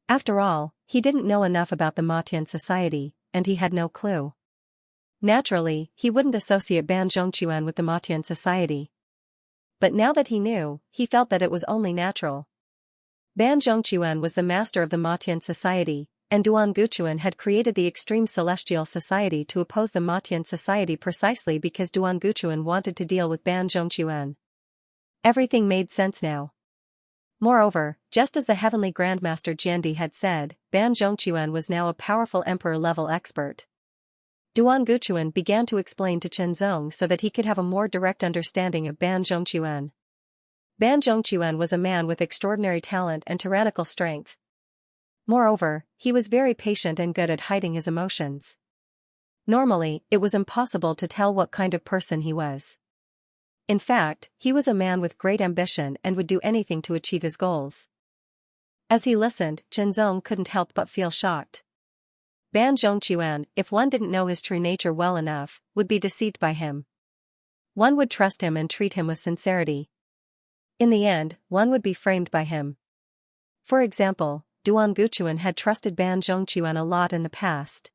[SPEAKER 1] After all, he didn't know enough about the Matian Society, and he had no clue. Naturally, he wouldn't associate Ban Zhongquan with the Matian Society. But now that he knew, he felt that it was only natural. Ban Zhongquan was the master of the Matian Society, and Duan Guchuan had created the Extreme Celestial Society to oppose the Matian Society precisely because Duan Guchuan wanted to deal with Ban Zhongquan. Everything made sense now. Moreover, just as the Heavenly Grandmaster Jiandi had said, Ban Zhongquan was now a powerful emperor-level expert. Duan Guchuan began to explain to Zong so that he could have a more direct understanding of Ban Zhongquan. Ban Zhongquan was a man with extraordinary talent and tyrannical strength. Moreover, he was very patient and good at hiding his emotions. Normally, it was impossible to tell what kind of person he was. In fact, he was a man with great ambition and would do anything to achieve his goals. As he listened, Zong couldn't help but feel shocked. Ban Zhongquan, if one didn't know his true nature well enough, would be deceived by him. One would trust him and treat him with sincerity. In the end, one would be framed by him. For example, Duan Guchuan had trusted Ban Zhongquan a lot in the past.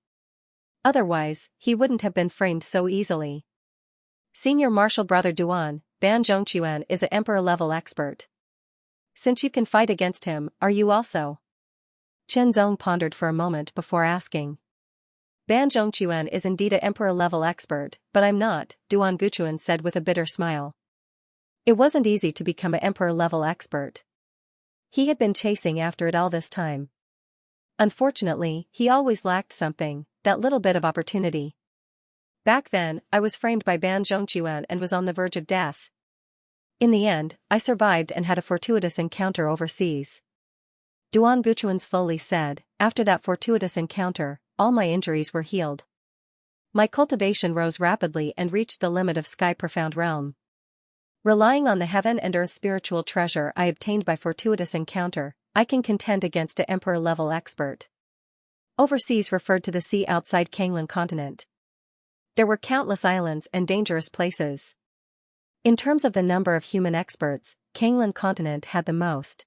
[SPEAKER 1] Otherwise, he wouldn't have been framed so easily. Senior martial brother Duan, Ban Zhongquan is an emperor-level expert. Since you can fight against him, are you also? Chen Zong pondered for a moment before asking. Ban Zhongquan is indeed a emperor-level expert, but I'm not, Duan Guchuan said with a bitter smile. It wasn't easy to become an emperor-level expert. He had been chasing after it all this time. Unfortunately, he always lacked something, that little bit of opportunity. Back then, I was framed by Ban Zhongquan and was on the verge of death. In the end, I survived and had a fortuitous encounter overseas. Duan Guchuan slowly said, after that fortuitous encounter, all my injuries were healed. My cultivation rose rapidly and reached the limit of sky-profound realm. Relying on the heaven and earth spiritual treasure I obtained by fortuitous encounter, I can contend against an emperor-level expert. Overseas referred to the sea outside Kanglan continent. There were countless islands and dangerous places. In terms of the number of human experts, Kanglan continent had the most.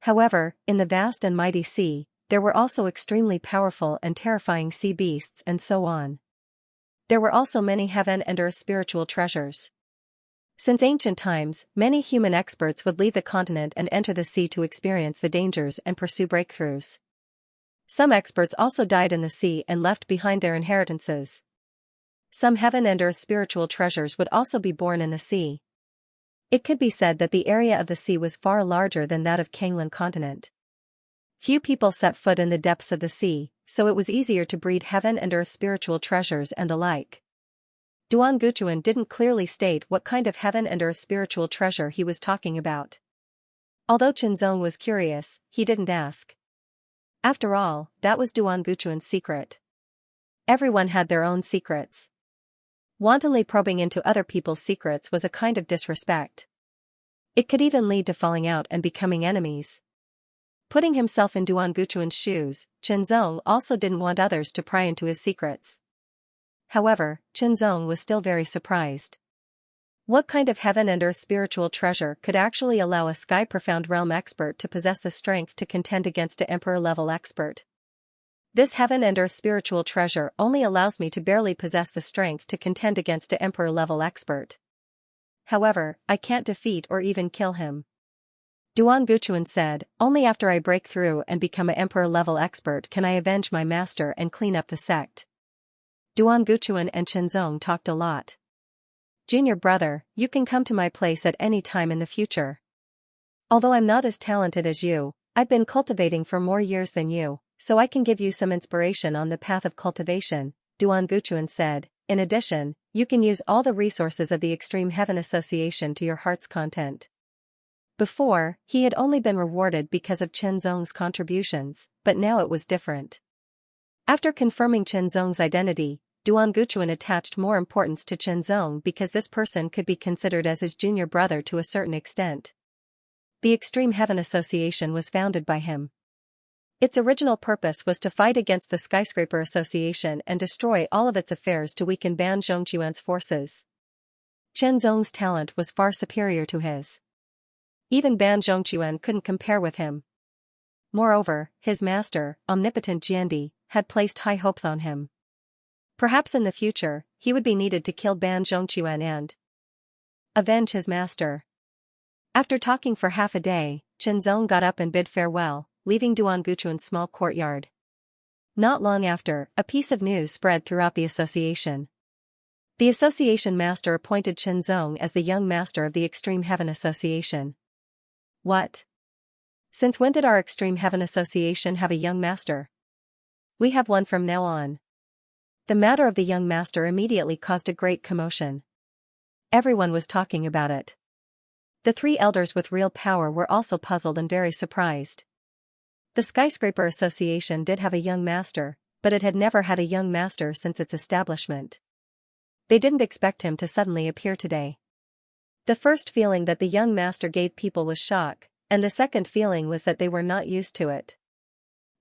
[SPEAKER 1] However, in the vast and mighty sea, there were also extremely powerful and terrifying sea beasts and so on. There were also many heaven and earth spiritual treasures. Since ancient times, many human experts would leave the continent and enter the sea to experience the dangers and pursue breakthroughs. Some experts also died in the sea and left behind their inheritances. Some heaven and earth spiritual treasures would also be born in the sea. It could be said that the area of the sea was far larger than that of Kanglan continent. Few people set foot in the depths of the sea, so it was easier to breed heaven and earth spiritual treasures and the like. Duan Guchuan didn't clearly state what kind of heaven and earth spiritual treasure he was talking about. Although Chen Zong was curious, he didn't ask. After all, that was Duan Guchuan's secret. Everyone had their own secrets. Wantonly probing into other people's secrets was a kind of disrespect. It could even lead to falling out and becoming enemies. Putting himself in Duan Guchuan's shoes, Chen Zong also didn't want others to pry into his secrets. However, Chen Zong was still very surprised. What kind of heaven and earth spiritual treasure could actually allow a sky-profound realm expert to possess the strength to contend against an emperor-level expert? This heaven and earth spiritual treasure only allows me to barely possess the strength to contend against an emperor-level expert. However, I can't defeat or even kill him. Duan Guchuan said, only after I break through and become an emperor-level expert can I avenge my master and clean up the sect. Duan Guchuan and Chen Zong talked a lot. Junior brother, you can come to my place at any time in the future. Although I'm not as talented as you, I've been cultivating for more years than you, so I can give you some inspiration on the path of cultivation, Duan Guchuan said. In addition, you can use all the resources of the Extreme Heaven Association to your heart's content. Before, he had only been rewarded because of Chen Zong's contributions, but now it was different. After confirming Chen Zong's identity, Duan Guchuan attached more importance to Chen Zong because this person could be considered as his junior brother to a certain extent. The Extreme Heaven Association was founded by him. Its original purpose was to fight against the Skyscraper Association and destroy all of its affairs to weaken Ban Zhongquan's forces. Chen Zong's talent was far superior to his. Even Ban Zhongquan couldn't compare with him. Moreover, his master, omnipotent Jiandi, had placed high hopes on him. Perhaps in the future, he would be needed to kill Ban Zhongquan and avenge his master. After talking for half a day, Chen Zong got up and bid farewell, leaving Duan Guchuan's small courtyard. Not long after, a piece of news spread throughout the association. The association master appointed Chen Zong as the young master of the Extreme Heaven Association. What? Since when did our Extreme Heaven Association have a young master? We have one from now on. The matter of the young master immediately caused a great commotion. Everyone was talking about it. The three elders with real power were also puzzled and very surprised. The Skyscraper Association did have a young master, but it had never had a young master since its establishment. They didn't expect him to suddenly appear today. The first feeling that the young master gave people was shock, and the second feeling was that they were not used to it.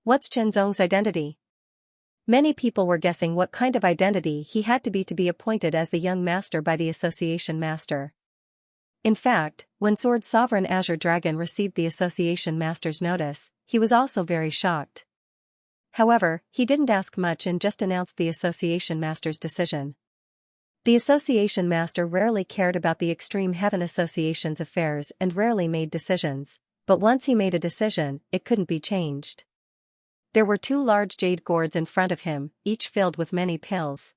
[SPEAKER 1] What's Chen Zong's identity? Many people were guessing what kind of identity he had to be appointed as the young master by the association master. In fact, when Sword Sovereign Azure Dragon received the association master's notice, he was also very shocked. However, he didn't ask much and just announced the association master's decision. The association master rarely cared about the Extreme Heaven Association's affairs and rarely made decisions, but once he made a decision, it couldn't be changed. There were 2 large jade gourds in front of him, each filled with many pills.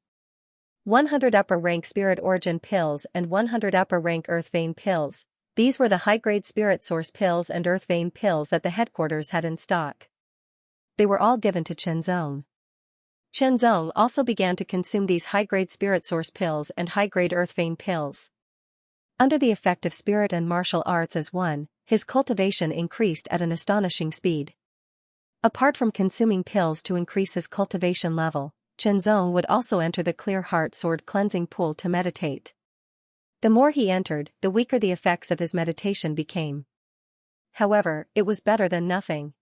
[SPEAKER 1] 100 upper-rank spirit origin pills and 100 upper-rank earth vein pills. These were the high-grade spirit source pills and earth vein pills that the headquarters had in stock. They were all given to Chenzong. Chenzong also began to consume these high-grade spirit source pills and high-grade earth vein pills. Under the effect of spirit and martial arts as one, his cultivation increased at an astonishing speed. Apart from consuming pills to increase his cultivation level, Chenzong would also enter the clear heart sword cleansing pool to meditate. The more he entered, the weaker the effects of his meditation became. However, it was better than nothing.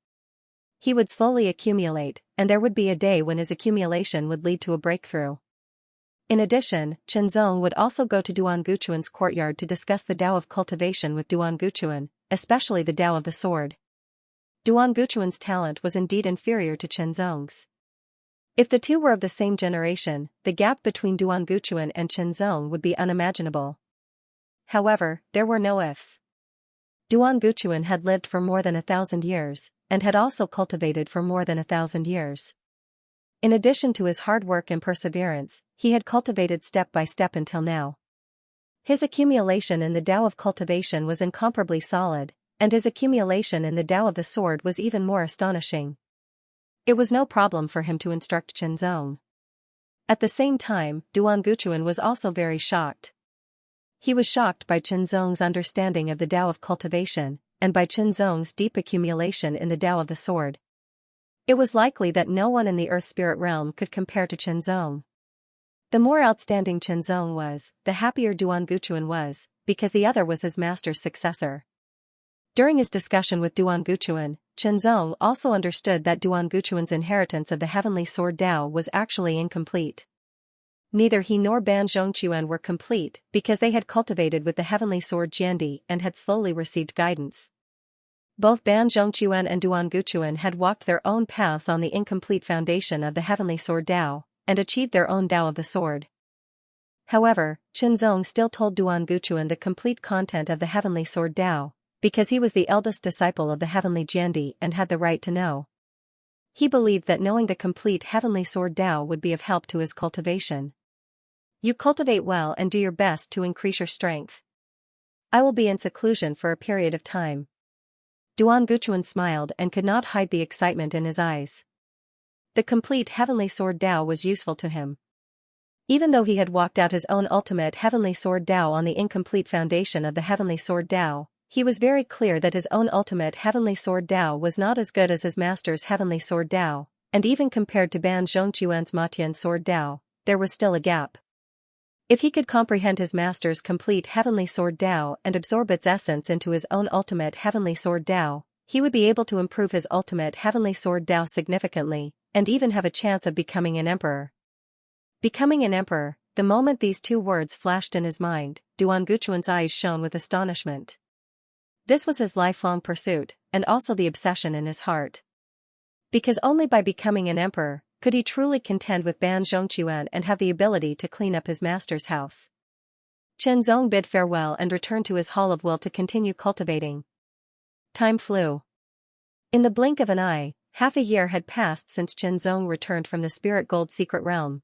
[SPEAKER 1] He would slowly accumulate, and there would be a day when his accumulation would lead to a breakthrough. In addition, Chenzong would also go to Duan Guchuan's courtyard to discuss the Tao of cultivation with Duan Guchuan, especially the Tao of the sword. Duan Guchuan's talent was indeed inferior to Chenzong's. If the two were of the same generation, the gap between Duan Guchuan and Chenzong would be unimaginable. However, there were no ifs. Duan Guchuan had lived for more than 1,000 years, and had also cultivated for more than 1,000 years. In addition to his hard work and perseverance, he had cultivated step by step until now. His accumulation in the Tao of cultivation was incomparably solid, and his accumulation in the Tao of the sword was even more astonishing. It was no problem for him to instruct Chenzong. At the same time, Duan Guchuan was also very shocked. He was shocked by Chenzong's understanding of the Tao of cultivation, and by Chenzong's deep accumulation in the Tao of the sword. It was likely that no one in the earth spirit realm could compare to Chenzong. The more outstanding Chenzong was, the happier Duan Guchuan was, because the other was his master's successor. During his discussion with Duan Guchuan, Chenzong also understood that Duan Guchuan's inheritance of the heavenly sword Tao was actually incomplete. Neither he nor Ban Zhongquan were complete because they had cultivated with the heavenly sword Jiandi and had slowly received guidance. Both Ban Zhongquan and Duan Guchuan had walked their own paths on the incomplete foundation of the heavenly sword Tao, and achieved their own Tao of the sword. However, Chenzong still told Duan Guchuan the complete content of the heavenly sword Tao, because he was the eldest disciple of the heavenly Jiandi and had the right to know. He believed that knowing the complete heavenly sword Tao would be of help to his cultivation. You cultivate well and do your best to increase your strength. I will be in seclusion for a period of time. Duan Guchuan smiled and could not hide the excitement in his eyes. The complete heavenly sword Tao was useful to him. Even though he had walked out his own ultimate heavenly sword Tao on the incomplete foundation of the heavenly sword Tao, he was very clear that his own ultimate heavenly sword Tao was not as good as his master's heavenly sword Tao, and even compared to Ban Zhongquan's Matian sword Tao, there was still a gap. If he could comprehend his master's complete heavenly sword Tao and absorb its essence into his own ultimate heavenly sword Tao, he would be able to improve his ultimate heavenly sword Tao significantly, and even have a chance of becoming an emperor. Becoming an emperor, the moment these two words flashed in his mind, Duan Guchuan's eyes shone with astonishment. This was his lifelong pursuit, and also the obsession in his heart. Because only by becoming an emperor could he truly contend with Ban Zhongquan and have the ability to clean up his master's house. Chenzong bid farewell and returned to his hall of will to continue cultivating. Time flew. In the blink of an eye, half a year had passed since Chenzong returned from the Spirit Gold secret realm.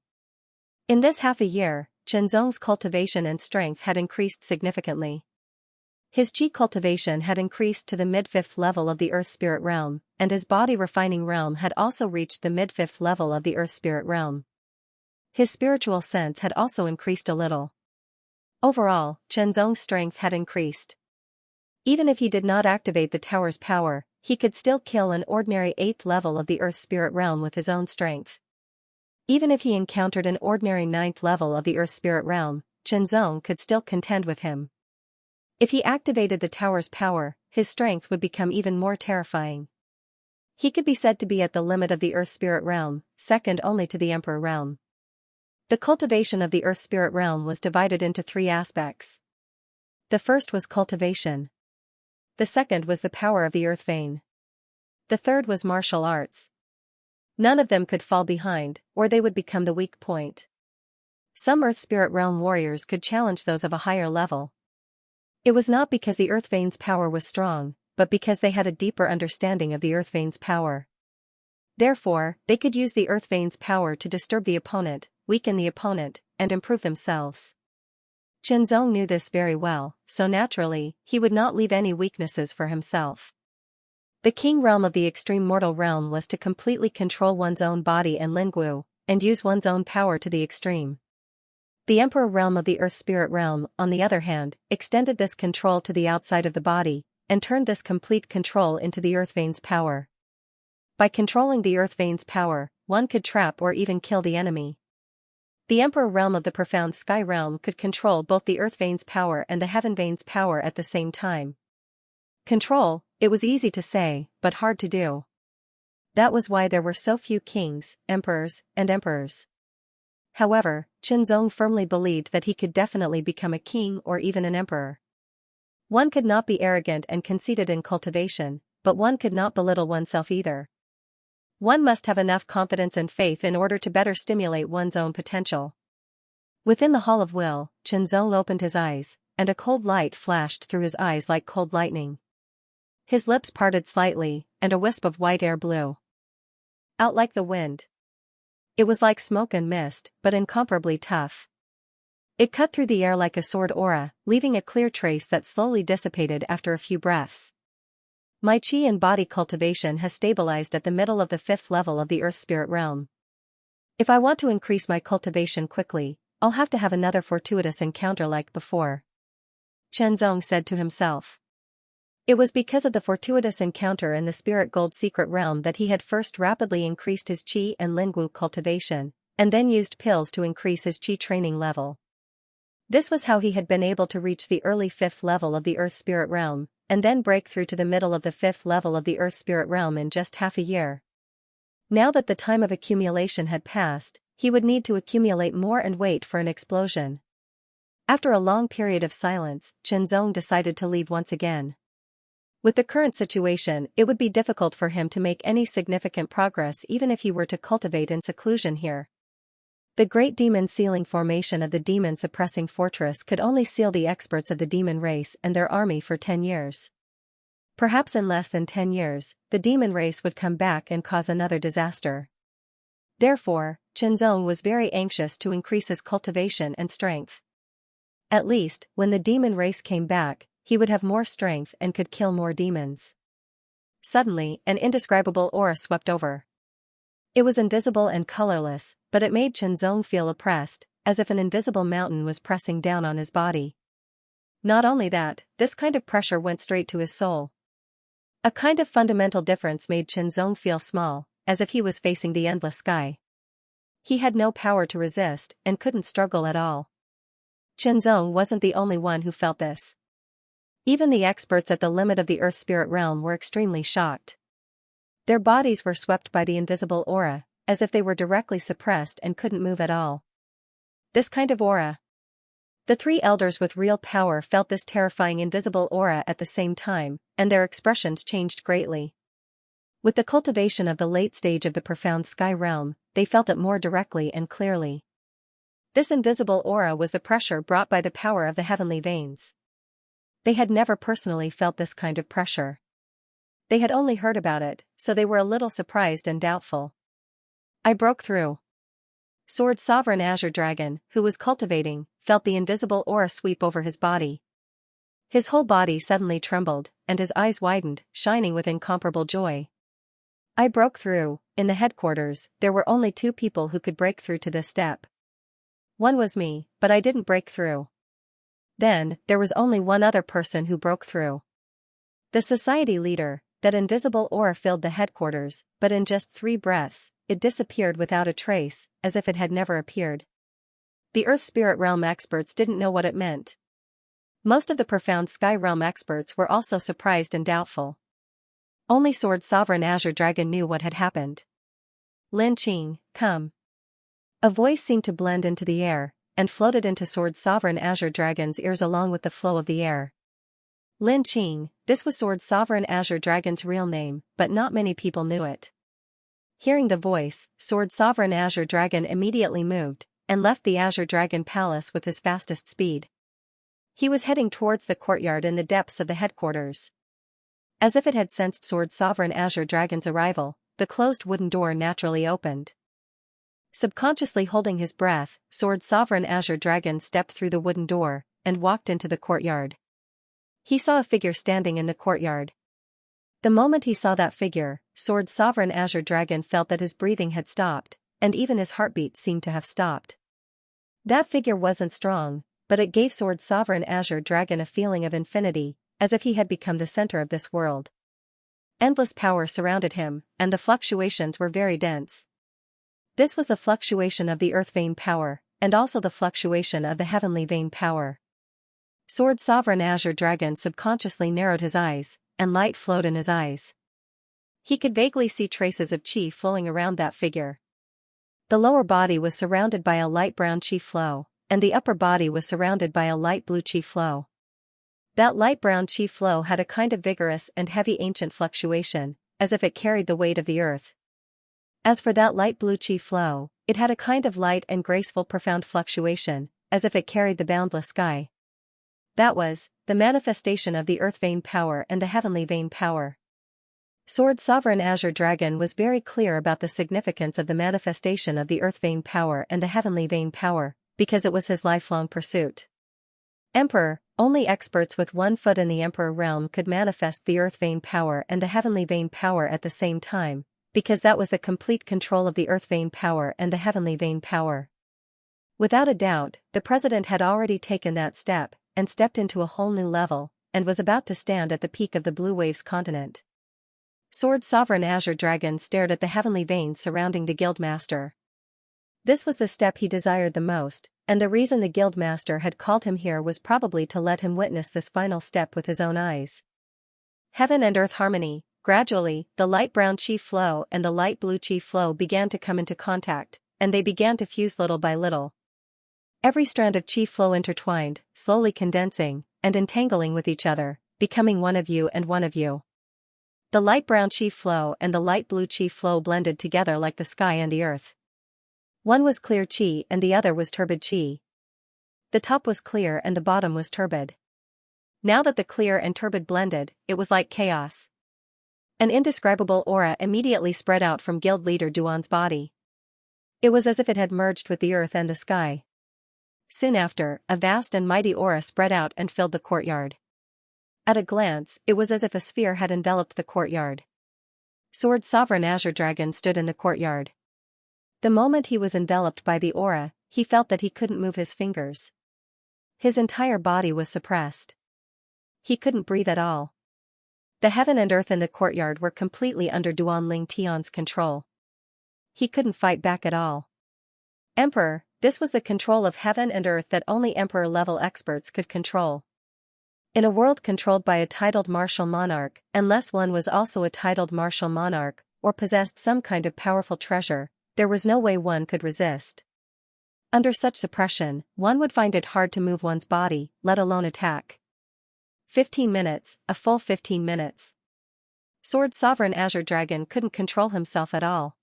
[SPEAKER 1] In this half a year, Chenzong's cultivation and strength had increased significantly. His qi cultivation had increased to the mid-5th level of the Earth Spirit realm, and his body refining realm had also reached the mid-5th level of the Earth Spirit realm. His spiritual sense had also increased a little. Overall, Chenzong's strength had increased. Even if he did not activate the tower's power, he could still kill an ordinary 8th level of the Earth Spirit realm with his own strength. Even if he encountered an ordinary 9th level of the Earth Spirit realm, Chenzong could still contend with him. If he activated the tower's power, his strength would become even more terrifying. He could be said to be at the limit of the Earth Spirit realm, second only to the Emperor realm. The cultivation of the Earth Spirit realm was divided into 3 aspects. The first was cultivation. The second was the power of the Earth vein. The third was martial arts. None of them could fall behind, or they would become the weak point. Some Earth Spirit realm warriors could challenge those of a higher level. It was not because the Earth vein's power was strong, but because they had a deeper understanding of the Earth Vein's power. Therefore, they could use the Earth Vein's power to disturb the opponent, weaken the opponent, and improve themselves. Qianzong knew this very well, so naturally, he would not leave any weaknesses for himself. The king realm of the extreme mortal realm was to completely control one's own body and linguo, and use one's own power to the extreme. The emperor realm of the earth spirit realm, on the other hand, extended this control to the outside of the body, and turned this complete control into the Earth Vein's power. By controlling the Earth Vein's power, one could trap or even kill the enemy. The emperor realm of the profound sky realm could control both the Earth Vein's power and the Heaven Vein's power at the same time. Control, it was easy to say, but hard to do. That was why there were so few kings, emperors, and emperors. However, Qianzong firmly believed that he could definitely become a king or even an emperor. One could not be arrogant and conceited in cultivation, but one could not belittle oneself either. One must have enough confidence and faith in order to better stimulate one's own potential. Within the Hall of Will, Qianzong opened his eyes, and a cold light flashed through his eyes like cold lightning. His lips parted slightly, and a wisp of white air blew out like the wind. It was like smoke and mist, but incomparably tough. It cut through the air like a sword aura, leaving a clear trace that slowly dissipated after a few breaths. My chi and body cultivation has stabilized at the middle of the 5th level of the Earth Spirit realm. If I want to increase my cultivation quickly, I'll have to have another fortuitous encounter like before. Qianzong said to himself. It was because of the fortuitous encounter in the Spirit Gold secret realm that he had first rapidly increased his chi and linguo cultivation, and then used pills to increase his chi training level. This was how he had been able to reach the early 5th level of the Earth Spirit realm, and then break through to the middle of the 5th level of the Earth Spirit realm in just half a year. Now that the time of accumulation had passed, he would need to accumulate more and wait for an explosion. After a long period of silence, Qianzong decided to leave once again. With the current situation, it would be difficult for him to make any significant progress even if he were to cultivate in seclusion here. The great demon sealing formation of the demon suppressing fortress could only seal the experts of the demon race and their army for 10 years. Perhaps in less than 10 years, the demon race would come back and cause another disaster. Therefore, Qianzong was very anxious to increase his cultivation and strength. At least, when the demon race came back, he would have more strength and could kill more demons. Suddenly, an indescribable aura swept over. It was invisible and colorless, but it made Qianzong feel oppressed, as if an invisible mountain was pressing down on his body. Not only that, this kind of pressure went straight to his soul. A kind of fundamental difference made Qianzong feel small, as if he was facing the endless sky. He had no power to resist and couldn't struggle at all. Qianzong wasn't the only one who felt this. Even the experts at the limit of the Earth Spirit realm were extremely shocked. Their bodies were swept by the invisible aura, as if they were directly suppressed and couldn't move at all. This kind of aura. The 3 elders with real power felt this terrifying invisible aura at the same time, and their expressions changed greatly. With the cultivation of the late stage of the profound sky realm, they felt it more directly and clearly. This invisible aura was the pressure brought by the power of the heavenly veins. They had never personally felt this kind of pressure. They had only heard about it, so they were a little surprised and doubtful. I broke through. Sword Sovereign Azure Dragon, who was cultivating, felt the invisible aura sweep over his body. His whole body suddenly trembled, and his eyes widened, shining with incomparable joy. I broke through. In the headquarters, there were only 2 people who could break through to this step. One was me, but I didn't break through. Then, there was only one other person who broke through. The society leader. That invisible aura filled the headquarters, but in just 3 breaths, it disappeared without a trace, as if it had never appeared. The Earth Spirit Realm experts didn't know what it meant. Most of the profound Sky Realm experts were also surprised and doubtful. Only Sword Sovereign Azure Dragon knew what had happened. Lin Qing, come. A voice seemed to blend into the air, and floated into Sword Sovereign Azure Dragon's ears along with the flow of the air. Lin Qing, this was Sword Sovereign Azure Dragon's real name, but not many people knew it. Hearing the voice, Sword Sovereign Azure Dragon immediately moved, and left the Azure Dragon Palace with his fastest speed. He was heading towards the courtyard in the depths of the headquarters. As if it had sensed Sword Sovereign Azure Dragon's arrival, the closed wooden door naturally opened. Subconsciously holding his breath, Sword Sovereign Azure Dragon stepped through the wooden door and walked into the courtyard. He saw a figure standing in the courtyard. The moment he saw that figure, Sword Sovereign Azure Dragon felt that his breathing had stopped, and even his heartbeat seemed to have stopped. That figure wasn't strong, but it gave Sword Sovereign Azure Dragon a feeling of infinity, as if he had become the center of this world. Endless power surrounded him, and the fluctuations were very dense. This was the fluctuation of the Earth Vein power, and also the fluctuation of the Heavenly Vein power. Sword Sovereign Azure Dragon subconsciously narrowed his eyes, and light flowed in his eyes. He could vaguely see traces of chi flowing around that figure. The lower body was surrounded by a light brown chi flow, and the upper body was surrounded by a light blue chi flow. That light brown chi flow had a kind of vigorous and heavy ancient fluctuation, as if it carried the weight of the earth. As for that light blue chi flow, it had a kind of light and graceful profound fluctuation, as if it carried the boundless sky. That was the manifestation of the Earth Vein power and the Heavenly Vein power. Sword Sovereign Azure Dragon was very clear about the significance of the manifestation of the Earth Vein power and the Heavenly Vein power, because it was his lifelong pursuit. Emperor, only experts with 1 foot in the Emperor realm could manifest the Earth Vein power and the Heavenly Vein power at the same time, because that was the complete control of the Earth Vein power and the Heavenly Vein power. Without a doubt, the president had already taken that step, and stepped into a whole new level, and was about to stand at the peak of the Blue Waves continent. Sword Sovereign Azure Dragon stared at the heavenly veins surrounding the Guildmaster. This was the step he desired the most, and the reason the Guildmaster had called him here was probably to let him witness this final step with his own eyes. Heaven and Earth harmony. Gradually, the light brown chi flow and the light blue chi flow began to come into contact, and they began to fuse little by little. Every strand of chi flow intertwined, slowly condensing, and entangling with each other, becoming one of you and one of you. The light brown chi flow and the light blue chi flow blended together like the sky and the earth. One was clear chi and the other was turbid chi. The top was clear and the bottom was turbid. Now that the clear and turbid blended, it was like chaos. An indescribable aura immediately spread out from Guild Leader Duan's body. It was as if it had merged with the earth and the sky. Soon after, a vast and mighty aura spread out and filled the courtyard. At a glance, it was as if a sphere had enveloped the courtyard. Sword Sovereign Azure Dragon stood in the courtyard. The moment he was enveloped by the aura, he felt that he couldn't move his fingers. His entire body was suppressed. He couldn't breathe at all. The heaven and earth in the courtyard were completely under Duan Ling Tian's control. He couldn't fight back at all. Emperor, this was the control of heaven and earth that only Emperor-level experts could control. In a world controlled by a titled martial monarch, unless one was also a titled martial monarch, or possessed some kind of powerful treasure, there was no way one could resist. Under such suppression, one would find it hard to move one's body, let alone attack. 15 minutes, a full 15 minutes. Sword Sovereign Azure Dragon couldn't control himself at all.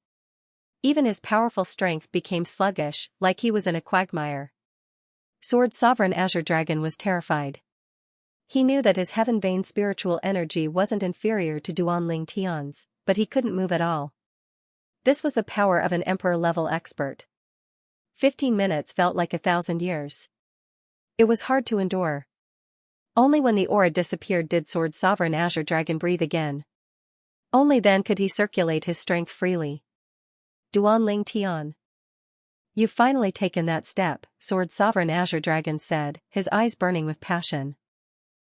[SPEAKER 1] Even his powerful strength became sluggish, like he was in a quagmire. Sword Sovereign Azure Dragon was terrified. He knew that his heaven vein spiritual energy wasn't inferior to Duan Ling Tian's, but he couldn't move at all. This was the power of an Emperor-level expert. 15 minutes felt like 1,000 years. It was hard to endure. Only when the aura disappeared did Sword Sovereign Azure Dragon breathe again. Only then could he circulate his strength freely. Duan Ling Tian. You've finally taken that step, Sword Sovereign Azure Dragon said, his eyes burning with passion.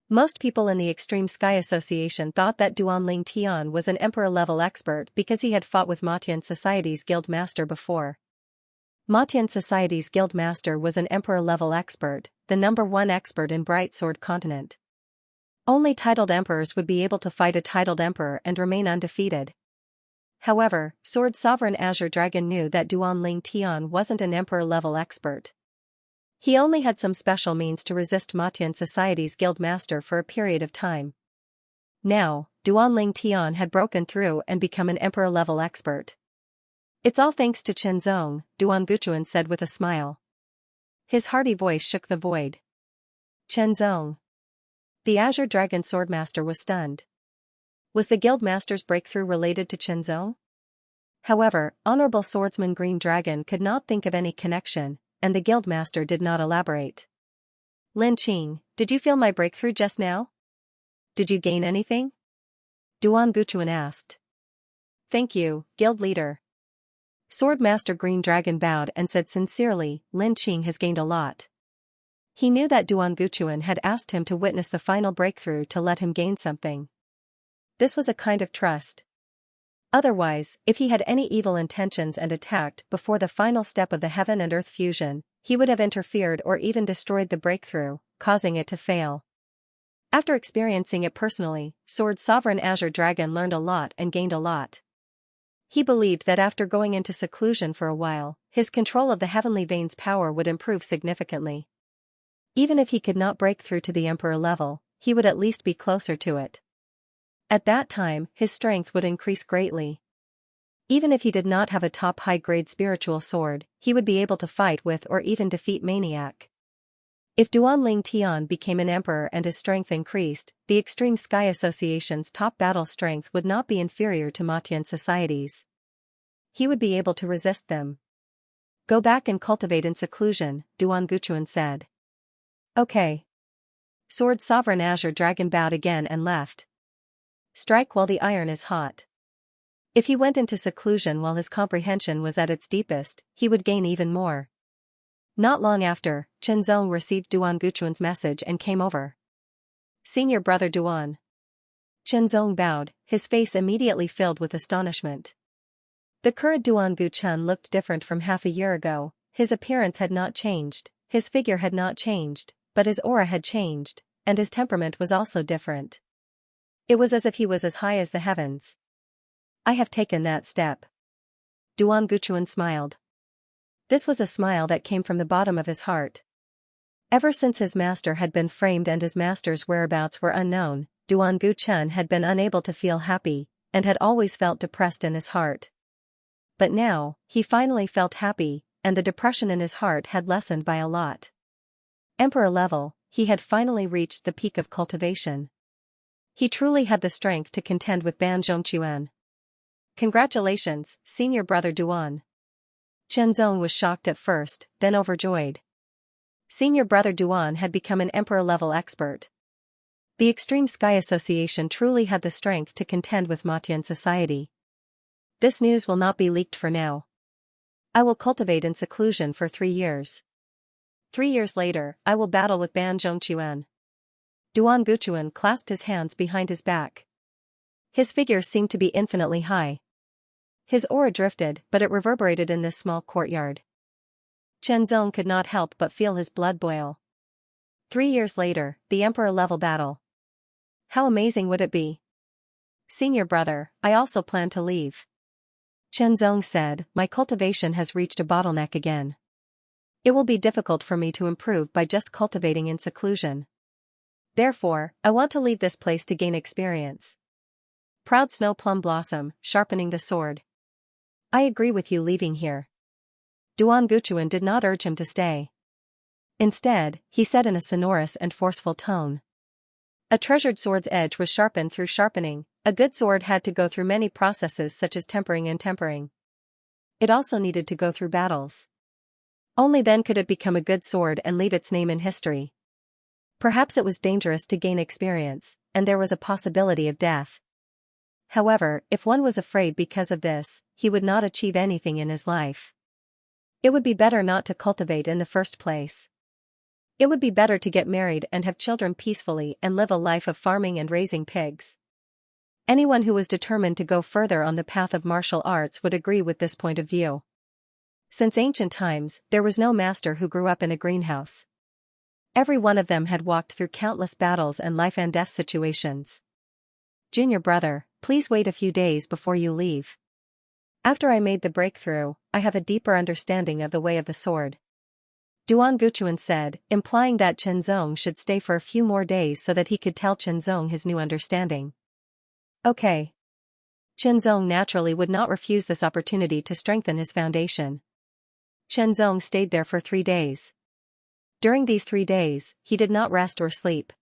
[SPEAKER 1] Most people in the Extreme Sky Association thought that Duan Ling Tian was an Emperor-level expert because he had fought with Matian Society's Guild Master before. Matian Society's Guild Master was an Emperor-level expert, the #1 expert in Bright Sword Continent. Only titled emperors would be able to fight a titled emperor and remain undefeated. However, Sword Sovereign Azure Dragon knew that Duan Ling Tian wasn't an Emperor-level expert. He only had some special means to resist Matian Society's Guild Master for a period of time. Now, Duan Ling Tian had broken through and become an Emperor-level expert. It's all thanks to Chen Zong, Duan Guchuan said with a smile. His hearty voice shook the void. Chen Zong. The Azure Dragon Swordmaster was stunned. Was the guildmaster's breakthrough related to Chenzong? However, Honorable Swordsman Green Dragon could not think of any connection, and the guildmaster did not elaborate. Lin Qing, did you feel my breakthrough just now? Did you gain anything? Duan Guchuan asked. Thank you, guild leader. Swordmaster Green Dragon bowed and said sincerely, Lin Qing has gained a lot. He knew that Duan Guchuan had asked him to witness the final breakthrough to let him gain something. This was a kind of trust. Otherwise, if he had any evil intentions and attacked before the final step of the heaven and earth fusion, he would have interfered or even destroyed the breakthrough, causing it to fail. After experiencing it personally, Sword Sovereign Azure Dragon learned a lot and gained a lot. He believed that after going into seclusion for a while, his control of the heavenly veins' power would improve significantly. Even if he could not break through to the Emperor level, he would at least be closer to it. At that time, his strength would increase greatly. Even if he did not have a top high-grade spiritual sword, he would be able to fight with or even defeat Maniac. If Duan Ling Tian became an emperor and his strength increased, the Extreme Sky Association's top battle strength would not be inferior to Matian societies. He would be able to resist them. Go back and cultivate in seclusion, Duan Guchuan said. Okay. Sword Sovereign Azure Dragon bowed again and left. Strike while the iron is hot. If he went into seclusion while his comprehension was at its deepest, he would gain even more. Not long after, Chenzong received Duan Guchuan's message and came over. Senior brother Duan. Chenzong bowed, his face immediately filled with astonishment. The current Duan Guchuan looked different from half a year ago. His appearance had not changed, his figure had not changed, but his aura had changed, and his temperament was also different. It was as if he was as high as the heavens. I have taken that step. Duan Guchuan smiled. This was a smile that came from the bottom of his heart. Ever since his master had been framed and his master's whereabouts were unknown, Duan Guchuan had been unable to feel happy, and had always felt depressed in his heart. But now, he finally felt happy, and the depression in his heart had lessened by a lot. Emperor level, he had finally reached the peak of cultivation. He truly had the strength to contend with Ban Zhongquan. Congratulations, senior brother Duan. Chenzong was shocked at first, then overjoyed. Senior brother Duan had become an emperor-level expert. The Extreme Sky Association truly had the strength to contend with Matian society. This news will not be leaked for now. I will cultivate in seclusion for 3 years. 3 years later, I will battle with Ban Zhongquan. Duan Guchuan clasped his hands behind his back. His figure seemed to be infinitely high. His aura drifted, but it reverberated in this small courtyard. Chenzong could not help but feel his blood boil. 3 years later, the Emperor-level battle. How amazing would it be? Senior brother, I also plan to leave. Chenzong said, my cultivation has reached a bottleneck again. It will be difficult for me to improve by just cultivating in seclusion. Therefore, I want to leave this place to gain experience. Proud Snow Plum Blossom, sharpening the sword. I agree with you leaving here. Duan Guchuan did not urge him to stay. Instead, he said in a sonorous and forceful tone. A treasured sword's edge was sharpened through sharpening. A good sword had to go through many processes such as tempering and tempering. It also needed to go through battles. Only then could it become a good sword and leave its name in history. Perhaps it was dangerous to gain experience, and there was a possibility of death. However, if one was afraid because of this, he would not achieve anything in his life. It would be better not to cultivate in the first place. It would be better to get married and have children peacefully and live a life of farming and raising pigs. Anyone who was determined to go further on the path of martial arts would agree with this point of view. Since ancient times, there was no master who grew up in a greenhouse. Every one of them had walked through countless battles and life and death situations. Junior brother, please wait a few days before you leave. After I made the breakthrough, I have a deeper understanding of the way of the sword. Duan Guchuan said, implying that Chenzong should stay for a few more days so that he could tell Chenzong his new understanding. Okay. Chenzong naturally would not refuse this opportunity to strengthen his foundation. Chenzong stayed there for 3 days. During these 3 days, he did not rest or sleep.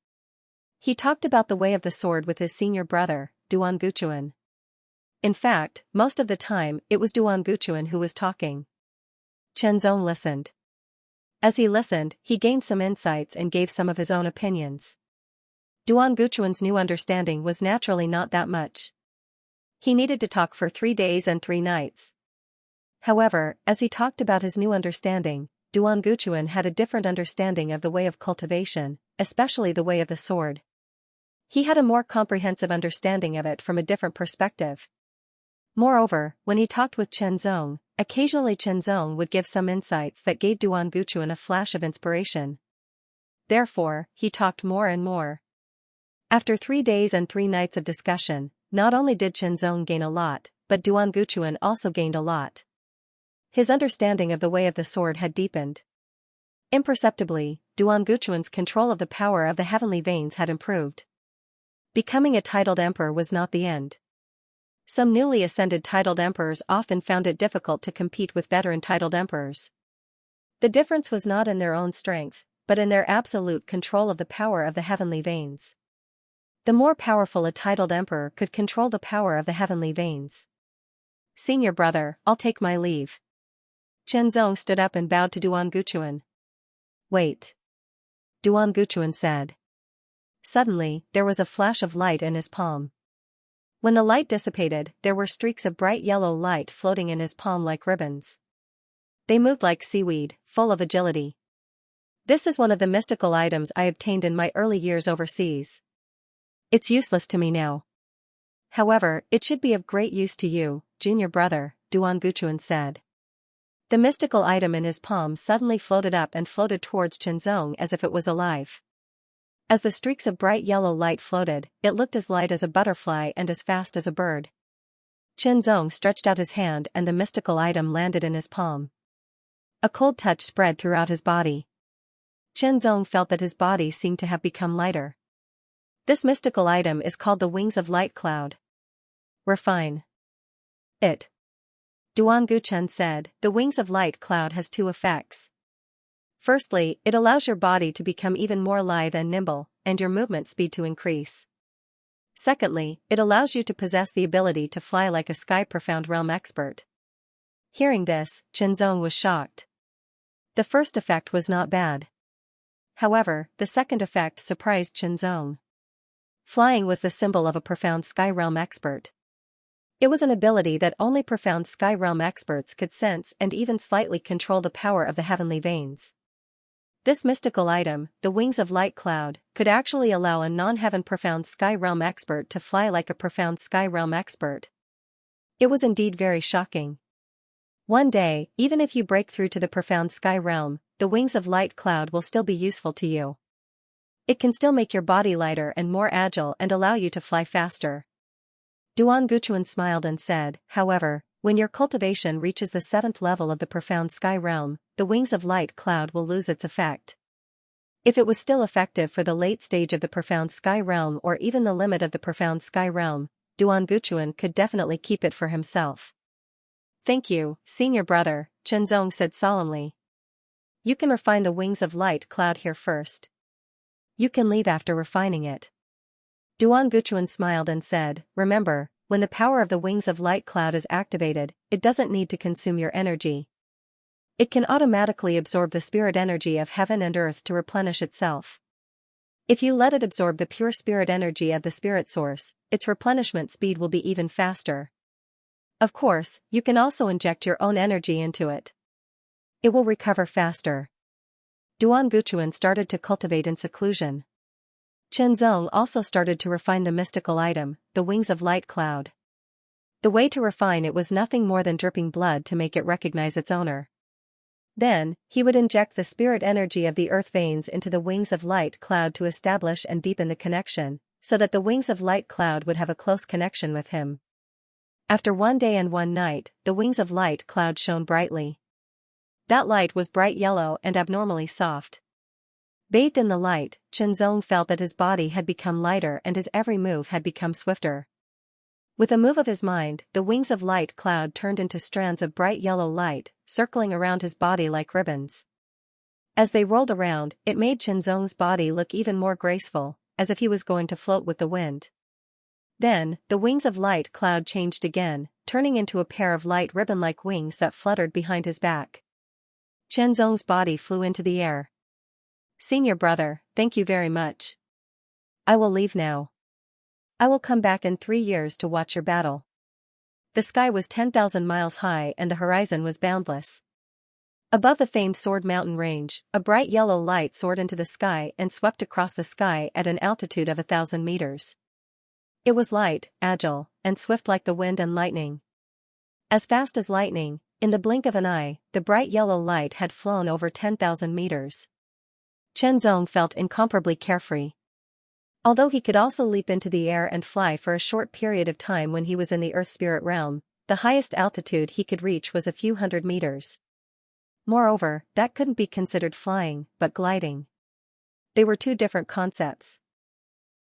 [SPEAKER 1] He talked about the way of the sword with his senior brother, Duan Guchuan. In fact, most of the time, it was Duan Guchuan who was talking. Chenzong listened. As he listened, he gained some insights and gave some of his own opinions. Duan Guchuan's new understanding was naturally not that much. He needed to talk for 3 days and 3 nights. However, as he talked about his new understanding, Duan Guchuan had a different understanding of the way of cultivation, especially the way of the sword. He had a more comprehensive understanding of it from a different perspective. Moreover, when he talked with Chenzong, occasionally Chenzong would give some insights that gave Duan Guchuan a flash of inspiration. Therefore, he talked more and more. After 3 days and 3 nights of discussion, not only did Chenzong gain a lot, but Duan Guchuan also gained a lot. His understanding of the way of the sword had deepened. Imperceptibly, Duan Guchuan's control of the power of the heavenly veins had improved. Becoming a titled emperor was not the end. Some newly ascended titled emperors often found it difficult to compete with veteran titled emperors. The difference was not in their own strength, but in their absolute control of the power of the heavenly veins. The more powerful a titled emperor could control the power of the heavenly veins. Senior brother, I'll take my leave. Chenzong stood up and bowed to Duan Guchuan. Wait. Duan Guchuan said. Suddenly, there was a flash of light in his palm. When the light dissipated, there were streaks of bright yellow light floating in his palm like ribbons. They moved like seaweed, full of agility. This is one of the mystical items I obtained in my early years overseas. It's useless to me now. However, it should be of great use to you, junior brother, Duan Guchuan said. The mystical item in his palm suddenly floated up and floated towards Chenzong as if it was alive. As the streaks of bright yellow light floated, it looked as light as a butterfly and as fast as a bird. Chenzong stretched out his hand and the mystical item landed in his palm. A cold touch spread throughout his body. Chenzong felt that his body seemed to have become lighter. This mystical item is called the Wings of Light Cloud. Refine it. Duan Guchuan said, the Wings of Light Cloud has 2 effects. Firstly, it allows your body to become even more lithe and nimble, and your movement speed to increase. Secondly, it allows you to possess the ability to fly like a sky profound realm expert. Hearing this, Chenzong was shocked. The first effect was not bad. However, the second effect surprised Chenzong. Flying was the symbol of a profound sky realm expert. It was an ability that only profound sky realm experts could sense and even slightly control the power of the heavenly veins. This mystical item, the Wings of Light Cloud, could actually allow a non-heaven profound sky realm expert to fly like a profound sky realm expert. It was indeed very shocking. One day, even if you break through to the profound sky realm, the Wings of Light Cloud will still be useful to you. It can still make your body lighter and more agile and allow you to fly faster. Duan Guchuan smiled and said, however, when your cultivation reaches the 7th level of the profound sky realm, the Wings of Light Cloud will lose its effect. If it was still effective for the late stage of the profound sky realm or even the limit of the profound sky realm, Duan Guchuan could definitely keep it for himself. Thank you, senior brother, Chenzong said solemnly. You can refine the Wings of Light Cloud here first. You can leave after refining it. Duan Guchuan smiled and said, remember, when the power of the Wings of Light Cloud is activated, it doesn't need to consume your energy. It can automatically absorb the spirit energy of heaven and earth to replenish itself. If you let it absorb the pure spirit energy of the spirit source, its replenishment speed will be even faster. Of course, you can also inject your own energy into it. It will recover faster. Duan Guchuan started to cultivate in seclusion. Chenzong also started to refine the mystical item, the Wings of Light Cloud. The way to refine it was nothing more than dripping blood to make it recognize its owner. Then, he would inject the spirit energy of the earth veins into the Wings of Light Cloud to establish and deepen the connection, so that the Wings of Light Cloud would have a close connection with him. After 1 day and 1 night, the Wings of Light Cloud shone brightly. That light was bright yellow and abnormally soft. Bathed in the light, Chenzong felt that his body had become lighter and his every move had become swifter. With a move of his mind, the Wings of Light Cloud turned into strands of bright yellow light, circling around his body like ribbons. As they rolled around, it made Chenzong's body look even more graceful, as if he was going to float with the wind. Then, the wings of light cloud changed again, turning into a pair of light ribbon-like wings that fluttered behind his back. Chenzong's body flew into the air. "Senior brother, thank you very much. I will leave now. I will come back in 3 years to watch your battle." The sky was 10,000 miles high and the horizon was boundless. Above the famed Sword Mountain range, a bright yellow light soared into the sky and swept across the sky at an altitude of 1,000 meters. It was light, agile, and swift like the wind and lightning. As fast as lightning, in the blink of an eye, the bright yellow light had flown over 10,000 meters. Chenzong felt incomparably carefree. Although he could also leap into the air and fly for a short period of time when he was in the Earth Spirit realm, the highest altitude he could reach was a few hundred meters. Moreover, that couldn't be considered flying, but gliding. They were two different concepts.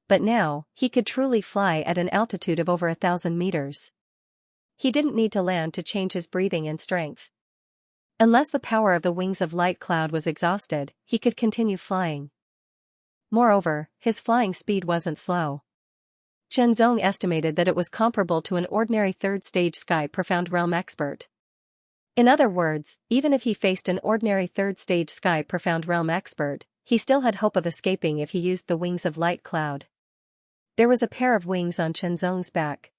[SPEAKER 1] But now, he could truly fly at an altitude of over 1,000 meters. He didn't need to land to change his breathing and strength. Unless the power of the wings of light cloud was exhausted, he could continue flying. Moreover, his flying speed wasn't slow. Chenzong estimated that it was comparable to an ordinary third-stage sky profound realm expert. In other words, even if he faced an ordinary third-stage sky profound realm expert, he still had hope of escaping if he used the wings of light cloud. There was a pair of wings on Chenzong's back.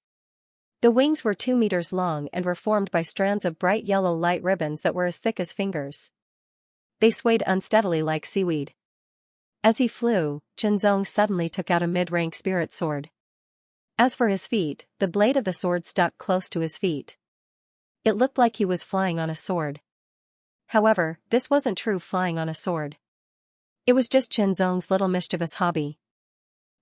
[SPEAKER 1] The wings were 2 meters long and were formed by strands of bright yellow light ribbons that were as thick as fingers. They swayed unsteadily like seaweed. As he flew, Chenzong suddenly took out a mid-rank spirit sword. As for his feet, the blade of the sword stuck close to his feet. It looked like he was flying on a sword. However, this wasn't true flying on a sword. It was just Chenzong's little mischievous hobby.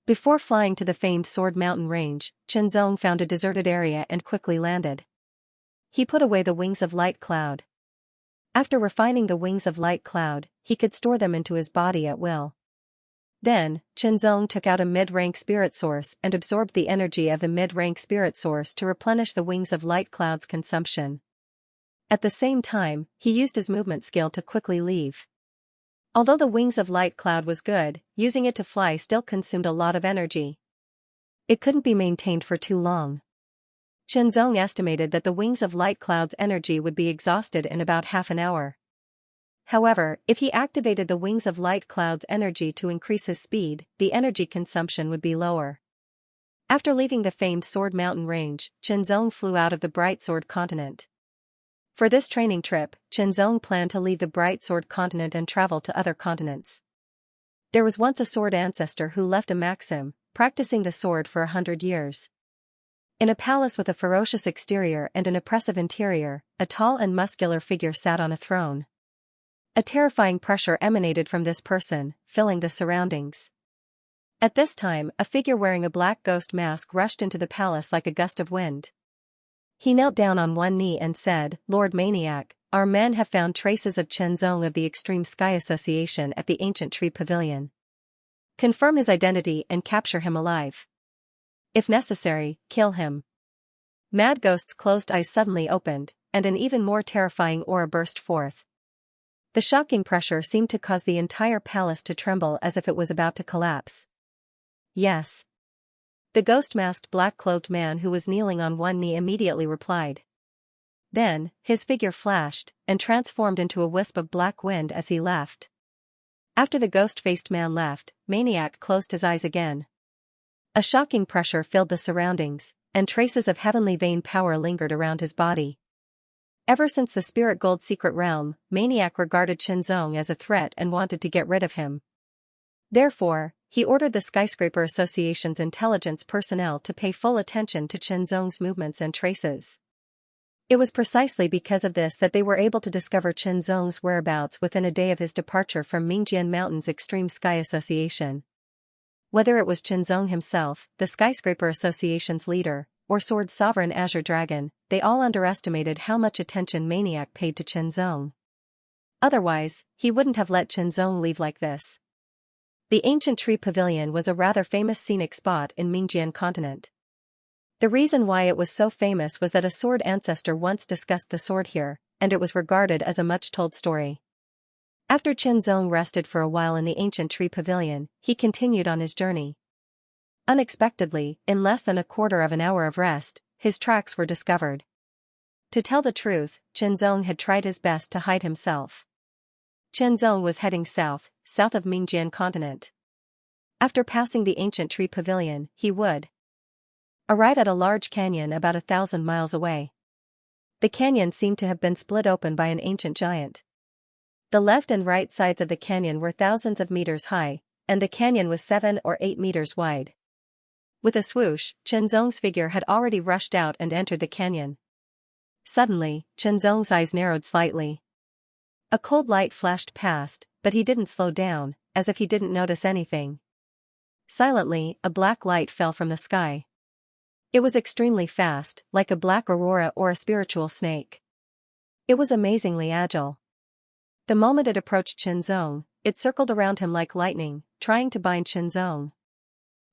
[SPEAKER 1] Before flying to the famed Sword Mountain range, Chenzong found a deserted area and quickly landed. He put away the wings of light cloud. After refining the wings of light cloud, he could store them into his body at will. Then, Chenzong took out a mid-rank spirit source and absorbed the energy of the mid-rank spirit source to replenish the wings of light cloud's consumption. At the same time, he used his movement skill to quickly leave. Although the wings of light cloud was good, using it to fly still consumed a lot of energy. It couldn't be maintained for too long. Chenzong estimated that the wings of light cloud's energy would be exhausted in about half an hour. However, if he activated the wings of light cloud's energy to increase his speed, the energy consumption would be lower. After leaving the famed Sword Mountain range, Chenzong flew out of the Bright Sword continent. For this training trip, Chenzong planned to leave the Bright Sword continent and travel to other continents. There was once a sword ancestor who left a maxim, practicing the sword for 100 years. In a palace with a ferocious exterior and an oppressive interior, a tall and muscular figure sat on a throne. A terrifying pressure emanated from this person, filling the surroundings. At this time, a figure wearing a black ghost mask rushed into the palace like a gust of wind. He knelt down on one knee and said, "Lord Maniac, our men have found traces of Chenzong of the Extreme Sky Association at the Ancient Tree Pavilion. Confirm his identity and capture him alive. If necessary, kill him." Mad Ghost's closed eyes suddenly opened, and an even more terrifying aura burst forth. The shocking pressure seemed to cause the entire palace to tremble as if it was about to collapse. "Yes." The ghost-masked black-clothed man who was kneeling on one knee immediately replied. Then, his figure flashed, and transformed into a wisp of black wind as he left. After the ghost-faced man left, Maniac closed his eyes again. A shocking pressure filled the surroundings, and traces of heavenly vein power lingered around his body. Ever since the Spirit Gold Secret Realm, Maniac regarded Chenzong as a threat and wanted to get rid of him. Therefore, he ordered the Skyscraper Association's intelligence personnel to pay full attention to Chenzong's movements and traces. It was precisely because of this that they were able to discover Chenzong's whereabouts within a day of his departure from Mingjian Mountain's Extreme Sky Association. Whether it was Chenzong himself, the Skyscraper Association's leader, or Sword Sovereign Azure Dragon, they all underestimated how much attention Maniac paid to Chenzong. Otherwise, he wouldn't have let Chenzong leave like this. The Ancient Tree Pavilion was a rather famous scenic spot in Mingjian continent. The reason why it was so famous was that a sword ancestor once discussed the sword here, and it was regarded as a much-told story. After Chenzong rested for a while in the Ancient Tree Pavilion, he continued on his journey. Unexpectedly, in less than a quarter of an hour of rest, his tracks were discovered. To tell the truth, Qianzong had tried his best to hide himself. Qianzong was heading south of Mingjian continent. After passing the ancient tree pavilion, he would arrive at a large canyon about 1,000 miles away. The canyon seemed to have been split open by an ancient giant. The left and right sides of the canyon were thousands of meters high, and the canyon was 7 or 8 meters wide. With a swoosh, Qianzong's figure had already rushed out and entered the canyon. Suddenly, Qianzong's eyes narrowed slightly. A cold light flashed past, but he didn't slow down, as if he didn't notice anything. Silently, a black light fell from the sky. It was extremely fast, like a black aurora or a spiritual snake. It was amazingly agile. The moment it approached Qianzong, it circled around him like lightning, trying to bind Qianzong.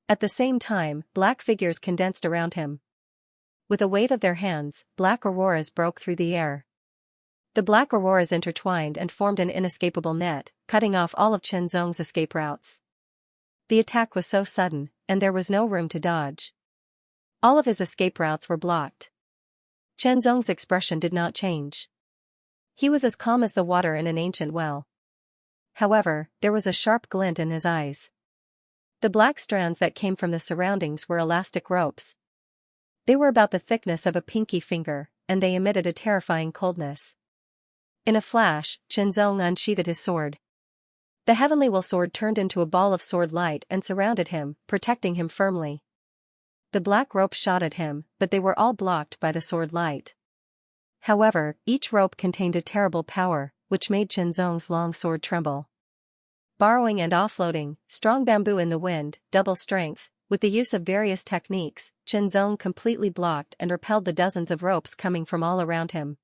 [SPEAKER 1] At the same time, black figures condensed around him. With a wave of their hands, black auroras broke through the air. The black auroras intertwined and formed an inescapable net, cutting off all of Qianzong's escape routes. The attack was so sudden, and there was no room to dodge. All of his escape routes were blocked. Qianzong's expression did not change. He was as calm as the water in an ancient well. However, there was a sharp glint in his eyes. The black strands that came from the surroundings were elastic ropes. They were about the thickness of a pinky finger, and they emitted a terrifying coldness. In a flash, Qianzong unsheathed his sword. The heavenly will sword turned into a ball of sword light and surrounded him, protecting him firmly. The black ropes shot at him, but they were all blocked by the sword light. However, each rope contained a terrible power, which made Qianzong's long sword tremble. Borrowing and offloading, strong bamboo in the wind, double strength, with the use of various techniques, Qianzong completely blocked and repelled the dozens of ropes coming from all around him.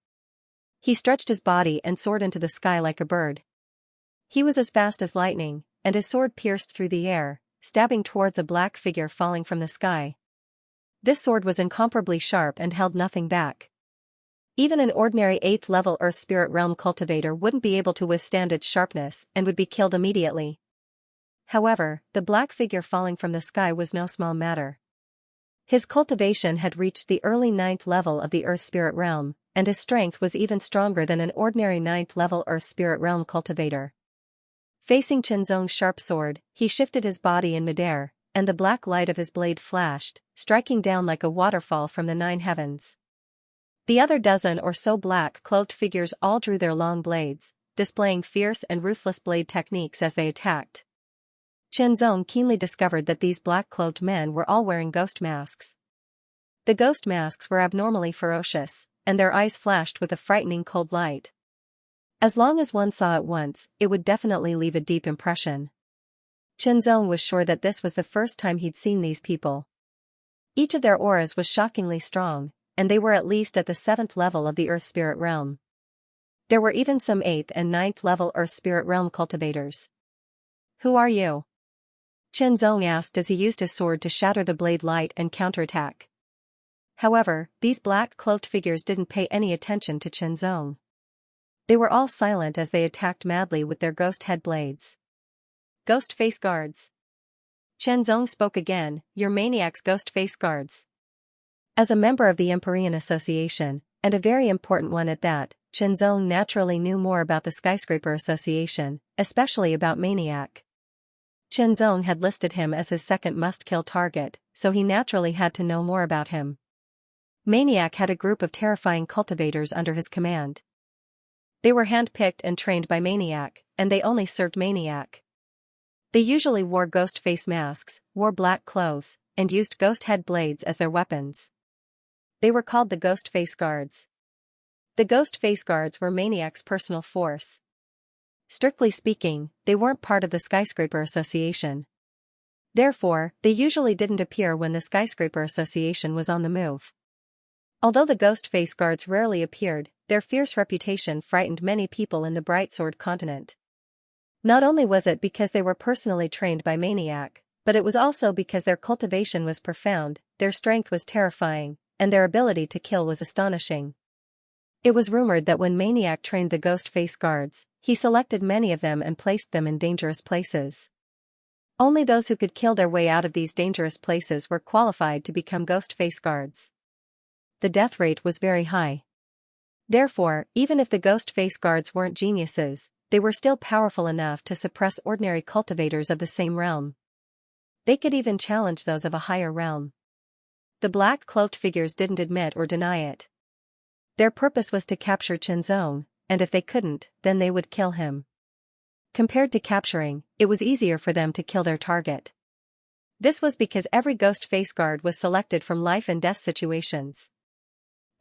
[SPEAKER 1] He stretched his body and soared into the sky like a bird. He was as fast as lightning, and his sword pierced through the air, stabbing towards a black figure falling from the sky. This sword was incomparably sharp and held nothing back. Even an ordinary 8th level Earth Spirit Realm cultivator wouldn't be able to withstand its sharpness and would be killed immediately. However, the black figure falling from the sky was no small matter. His cultivation had reached the early 9th level of the Earth Spirit Realm, and his strength was even stronger than an ordinary 9th level Earth Spirit Realm cultivator. Facing Qianzong's sharp sword, he shifted his body in midair, and the black light of his blade flashed, striking down like a waterfall from the 9 heavens. The other dozen or so black-cloaked figures all drew their long blades, displaying fierce and ruthless blade techniques as they attacked. Qianzong keenly discovered that these black-cloaked men were all wearing ghost masks. The ghost masks were abnormally ferocious, and their eyes flashed with a frightening cold light. As long as one saw it once, it would definitely leave a deep impression. Qianzong was sure that this was the first time he'd seen these people. Each of their auras was shockingly strong, and they were at least at the 7th level of the Earth Spirit Realm. There were even some 8th and 9th level Earth Spirit Realm cultivators. "Who are you?" Qianzong asked as he used his sword to shatter the blade light and counterattack. However, these black-cloaked figures didn't pay any attention to Qianzong. They were all silent as they attacked madly with their ghost head blades. "Ghost face guards." Qianzong spoke again, "You're maniacs, ghost face guards." As a member of the Empyrean Association, and a very important one at that, Qianzong naturally knew more about the Skyscraper Association, especially about Maniac. Qianzong had listed him as his second must-kill target, so he naturally had to know more about him. Maniac had a group of terrifying cultivators under his command. They were hand-picked and trained by Maniac, and they only served Maniac. They usually wore ghost face masks, wore black clothes, and used ghost head blades as their weapons. They were called the Ghost Face Guards. The Ghost Face Guards were Maniac's personal force. Strictly speaking, they weren't part of the Skyscraper Association. Therefore, they usually didn't appear when the Skyscraper Association was on the move. Although the Ghost Face Guards rarely appeared, their fierce reputation frightened many people in the Brightsword continent. Not only was it because they were personally trained by Maniac, but it was also because their cultivation was profound, their strength was terrifying, and their ability to kill was astonishing. It was rumored that when Maniac trained the Ghost Face Guards, he selected many of them and placed them in dangerous places. Only those who could kill their way out of these dangerous places were qualified to become ghost face guards. The death rate was very high. Therefore, even if the ghost face guards weren't geniuses, they were still powerful enough to suppress ordinary cultivators of the same realm. They could even challenge those of a higher realm. The black-cloaked figures didn't admit or deny it. Their purpose was to capture Qianzong, and if they couldn't, then they would kill him. Compared to capturing, it was easier for them to kill their target. This was because every ghost face guard was selected from life and death situations.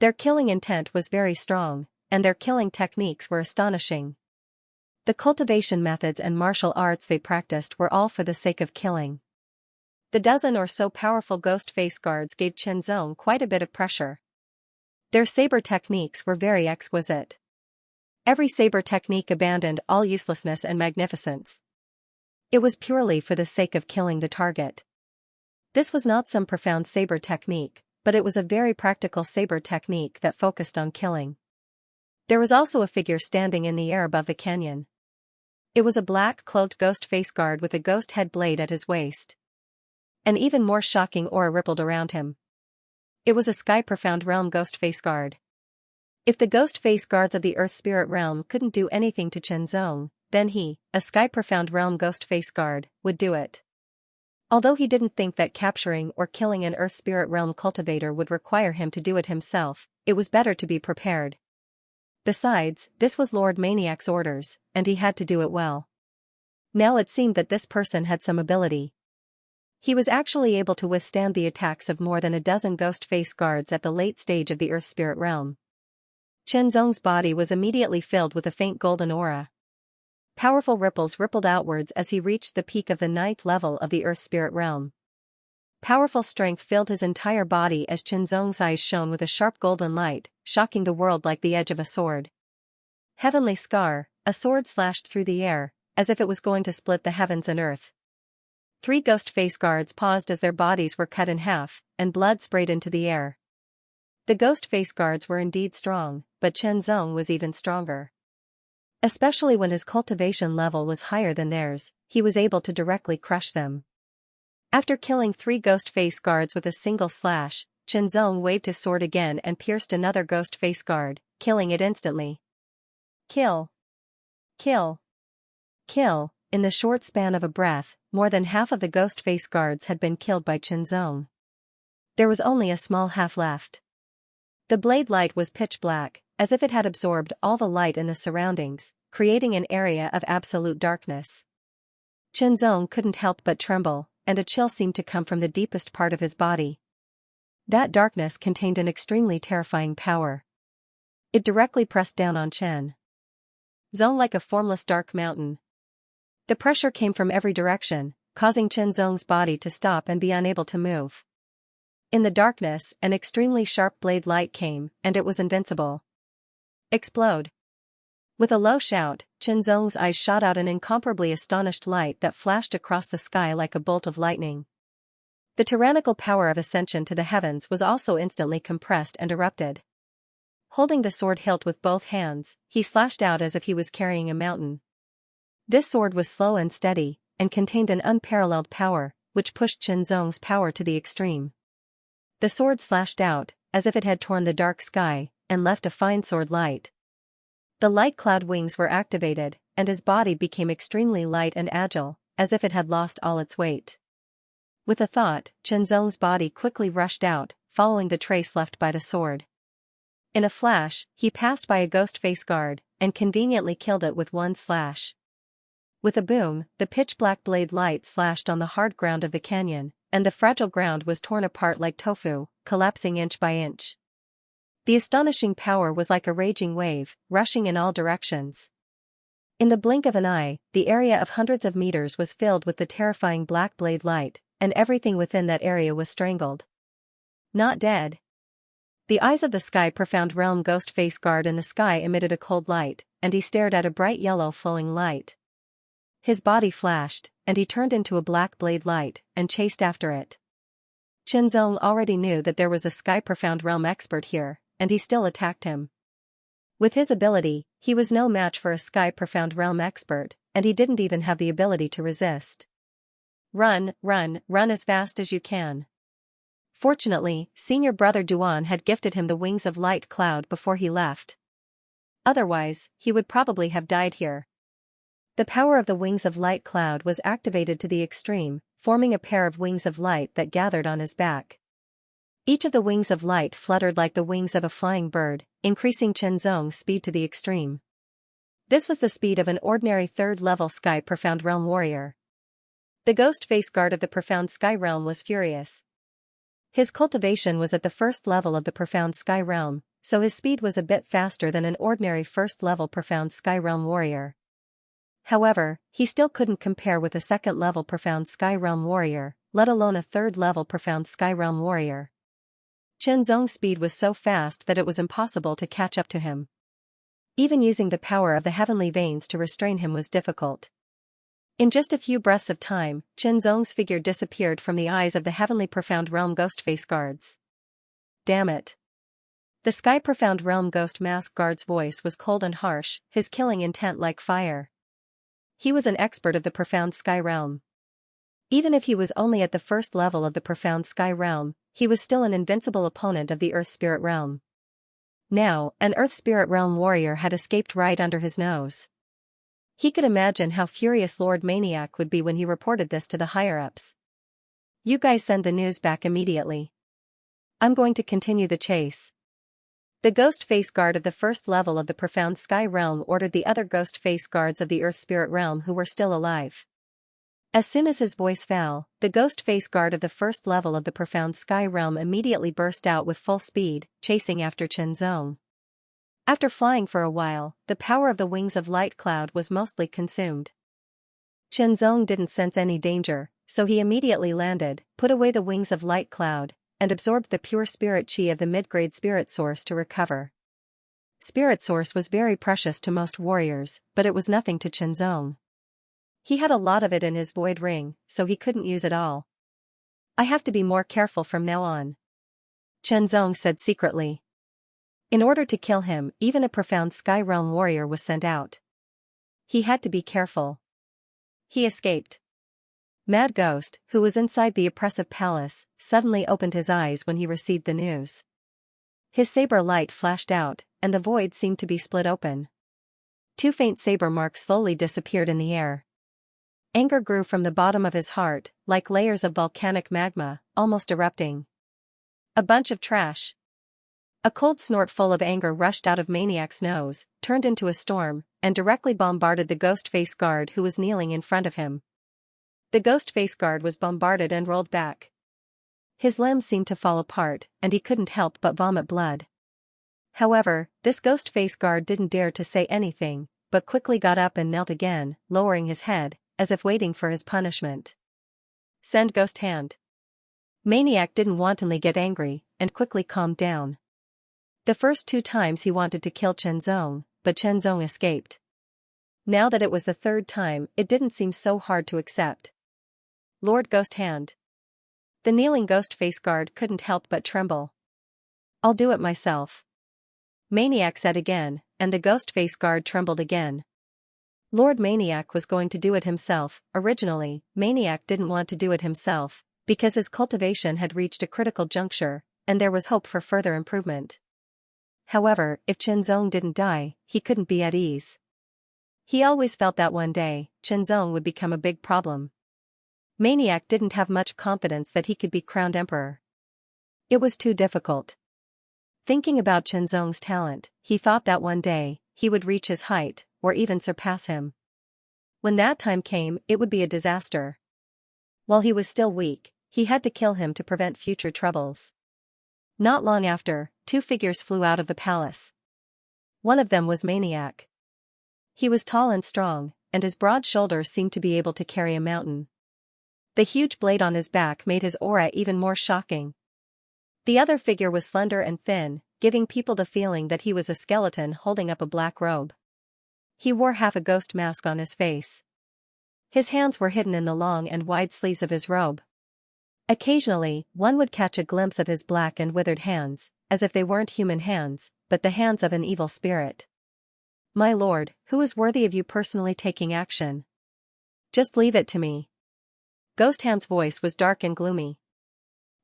[SPEAKER 1] Their killing intent was very strong, and their killing techniques were astonishing. The cultivation methods and martial arts they practiced were all for the sake of killing. The dozen or so powerful ghost face guards gave Qianzong quite a bit of pressure. Their saber techniques were very exquisite. Every saber technique abandoned all uselessness and magnificence. It was purely for the sake of killing the target. This was not some profound saber technique, but it was a very practical saber technique that focused on killing. There was also a figure standing in the air above the canyon. It was a black-cloaked ghost face guard with a ghost head blade at his waist. An even more shocking aura rippled around him. It was a sky-profound realm ghost face guard. If the ghost face guards of the earth spirit realm couldn't do anything to Qianzong, then he, a sky-profound realm ghost face guard, would do it. Although he didn't think that capturing or killing an earth spirit realm cultivator would require him to do it himself, it was better to be prepared. Besides, this was Lord Maniac's orders, and he had to do it well. Now it seemed that this person had some ability. He was actually able to withstand the attacks of more than a dozen ghost face guards at the late stage of the earth spirit realm. Qianzong's body was immediately filled with a faint golden aura. Powerful ripples rippled outwards as he reached the peak of the 9th level of the earth spirit realm. Powerful strength filled his entire body as Qianzong's eyes shone with a sharp golden light, shocking the world like the edge of a sword. Heavenly Scar, a sword slashed through the air, as if it was going to split the heavens and earth. 3 ghost face guards paused as their bodies were cut in half, and blood sprayed into the air. The ghost face guards were indeed strong, but Qianzong was even stronger. Especially when his cultivation level was higher than theirs, he was able to directly crush them. After killing 3 ghost face guards with a single slash, Qianzong waved his sword again and pierced another ghost face guard, killing it instantly. Kill. Kill. Kill. In the short span of a breath, more than half of the ghost face guards had been killed by Qianzong. There was only a small half left. The blade light was pitch black, as if it had absorbed all the light in the surroundings, creating an area of absolute darkness. Qianzong couldn't help but tremble, and a chill seemed to come from the deepest part of his body. That darkness contained an extremely terrifying power. It directly pressed down on Qianzong like a formless dark mountain. The pressure came from every direction, causing Qianzong's body to stop and be unable to move. In the darkness, an extremely sharp blade light came, and it was invincible. Explode. With a low shout, Qianzong's eyes shot out an incomparably astonished light that flashed across the sky like a bolt of lightning. The tyrannical power of ascension to the heavens was also instantly compressed and erupted. Holding the sword hilt with both hands, he slashed out as if he was carrying a mountain. This sword was slow and steady, and contained an unparalleled power, which pushed Qianzong's power to the extreme. The sword slashed out, as if it had torn the dark sky, and left a fine sword light. The light cloud wings were activated, and his body became extremely light and agile, as if it had lost all its weight. With a thought, Qianzong's body quickly rushed out, following the trace left by the sword. In a flash, he passed by a ghost face guard, and conveniently killed it with one slash. With a boom, the pitch-black blade light slashed on the hard ground of the canyon, and the fragile ground was torn apart like tofu, collapsing inch by inch. The astonishing power was like a raging wave, rushing in all directions. In the blink of an eye, the area of hundreds of meters was filled with the terrifying black blade light, and everything within that area was strangled. Not dead. The eyes of the sky-profound realm ghost face guard in the sky emitted a cold light, and he stared at a bright yellow flowing light. His body flashed, and he turned into a black blade light, and chased after it. Qianzong already knew that there was a sky-profound realm expert here, and he still attacked him. With his ability, he was no match for a sky-profound realm expert, and he didn't even have the ability to resist. Run, run, run as fast as you can. Fortunately, senior brother Duan had gifted him the wings of light cloud before he left. Otherwise, he would probably have died here. The power of the wings of light cloud was activated to the extreme, forming a pair of wings of light that gathered on his back. Each of the wings of light fluttered like the wings of a flying bird, increasing Chenzong's speed to the extreme. This was the speed of an ordinary third-level Sky Profound Realm warrior. The ghost face guard of the Profound Sky Realm was furious. His cultivation was at the first level of the Profound Sky Realm, so his speed was a bit faster than an ordinary first-level Profound Sky Realm warrior. However, he still couldn't compare with a second-level Profound Sky Realm warrior, let alone a third-level Profound Sky Realm warrior. Chenzong's speed was so fast that it was impossible to catch up to him. Even using the power of the heavenly veins to restrain him was difficult. In just a few breaths of time, Chenzong's figure disappeared from the eyes of the heavenly Profound Realm Ghost Face Guards. Damn it. The Sky Profound Realm Ghost Mask Guard's voice was cold and harsh, his killing intent like fire. He was an expert of the Profound Sky Realm. Even if he was only at the first level of the Profound Sky Realm, he was still an invincible opponent of the Earth Spirit Realm. Now, an Earth Spirit Realm warrior had escaped right under his nose. He could imagine how furious Lord Maniac would be when he reported this to the higher-ups. You guys send the news back immediately. I'm going to continue the chase. The Ghost Face Guard of the first level of the Profound Sky Realm ordered the other Ghost Face Guards of the Earth Spirit Realm who were still alive. As soon as his voice fell, the Ghost Face Guard of the first level of the Profound Sky Realm immediately burst out with full speed, chasing after Chenzong. After flying for a while, the power of the wings of light cloud was mostly consumed. Chenzong didn't sense any danger, so he immediately landed, put away the wings of light cloud, and absorbed the pure spirit chi of the mid-grade spirit source to recover. Spirit source was very precious to most warriors, but it was nothing to Chenzong. He had a lot of it in his void ring, so he couldn't use it all. I have to be more careful from now on, Chenzong said secretly. In order to kill him, even a Profound Sky Realm warrior was sent out. He had to be careful. He escaped. Mad Ghost, who was inside the oppressive palace, suddenly opened his eyes when he received the news. His saber light flashed out, and the void seemed to be split open. Two faint saber marks slowly disappeared in the air. Anger grew from the bottom of his heart, like layers of volcanic magma, almost erupting. A bunch of trash. A cold snort full of anger rushed out of Maniac's nose, turned into a storm, and directly bombarded the Ghost Face Guard who was kneeling in front of him. The Ghost Face Guard was bombarded and rolled back. His limbs seemed to fall apart, and he couldn't help but vomit blood. However, this Ghost Face Guard didn't dare to say anything, but quickly got up and knelt again, lowering his head, as if waiting for his punishment. Send Ghost Hand. Maniac didn't wantonly get angry, and quickly calmed down. The first 2 times he wanted to kill Chenzong, but Chenzong escaped. Now that it was the 3rd time, it didn't seem so hard to accept. Lord Ghost Hand. The kneeling Ghost Face Guard couldn't help but tremble. I'll do it myself, Maniac said again, and the Ghost Face Guard trembled again. Lord Maniac was going to do it himself. Originally, Maniac didn't want to do it himself, because his cultivation had reached a critical juncture, and there was hope for further improvement. However, if Chenzong didn't die, he couldn't be at ease. He always felt that one day, Chenzong would become a big problem. Maniac didn't have much confidence that he could be crowned emperor. It was too difficult. Thinking about Chenzong's talent, he thought that one day, he would reach his height, or even surpass him. When that time came, it would be a disaster. While he was still weak, he had to kill him to prevent future troubles. Not long after, 2 figures flew out of the palace. One of them was Maniac. He was tall and strong, and his broad shoulders seemed to be able to carry a mountain. The huge blade on his back made his aura even more shocking. The other figure was slender and thin, giving people the feeling that he was a skeleton holding up a black robe. He wore half a ghost mask on his face. His hands were hidden in the long and wide sleeves of his robe. Occasionally, one would catch a glimpse of his black and withered hands, as if they weren't human hands, but the hands of an evil spirit. My lord, who is worthy of you personally taking action? Just leave it to me. Ghost Hand's voice was dark and gloomy.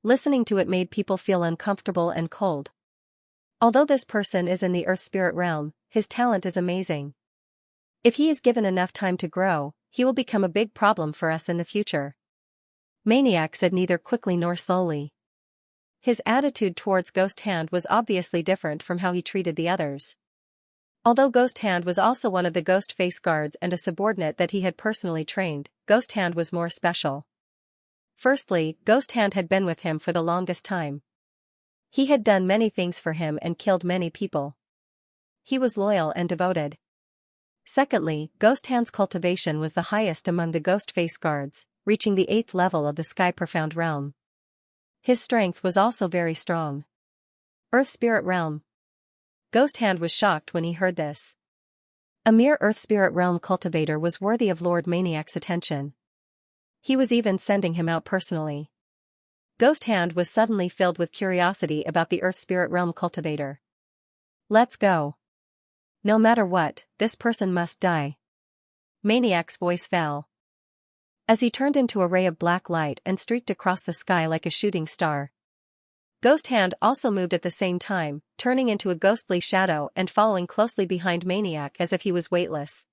[SPEAKER 1] Listening to it made people feel uncomfortable and cold. Although this person is in the earth spirit realm, his talent is amazing. If he is given enough time to grow, he will become a big problem for us in the future. Maniac said neither quickly nor slowly. His attitude towards Ghost Hand was obviously different from how he treated the others. Although Ghost Hand was also one of the Ghost Face guards and a subordinate that he had personally trained, Ghost Hand was more special. Firstly, Ghost Hand had been with him for the longest time. He had done many things for him and killed many people. He was loyal and devoted. Secondly, Ghost Hand's cultivation was the highest among the Ghost Face guards, reaching the 8th level of the Sky Profound realm. His strength was also very strong. Earth Spirit Realm. Ghost Hand was shocked when he heard this. A mere Earth Spirit Realm cultivator was worthy of Lord Maniac's attention. He was even sending him out personally. Ghost Hand was suddenly filled with curiosity about the Earth Spirit Realm cultivator. Let's go. No matter what, this person must die. Maniac's voice fell. As he turned into a ray of black light and streaked across the sky like a shooting star. Ghost Hand also moved at the same time, turning into a ghostly shadow and following closely behind Maniac as if he was weightless.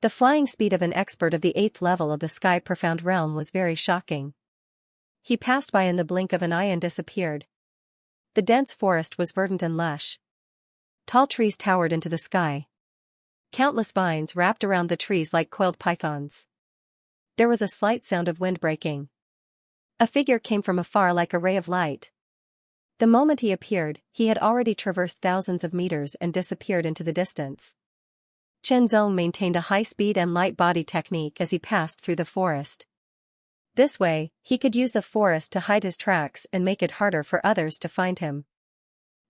[SPEAKER 1] The flying speed of an expert of the 8th level of the Sky Profound realm was very shocking. He passed by in the blink of an eye and disappeared. The dense forest was verdant and lush. Tall trees towered into the sky. Countless vines wrapped around the trees like coiled pythons. There was a slight sound of wind breaking. A figure came from afar like a ray of light. The moment he appeared, he had already traversed thousands of meters and disappeared into the distance. Chen Zong maintained a high speed and light body technique as he passed through the forest. This way, he could use the forest to hide his tracks and make it harder for others to find him.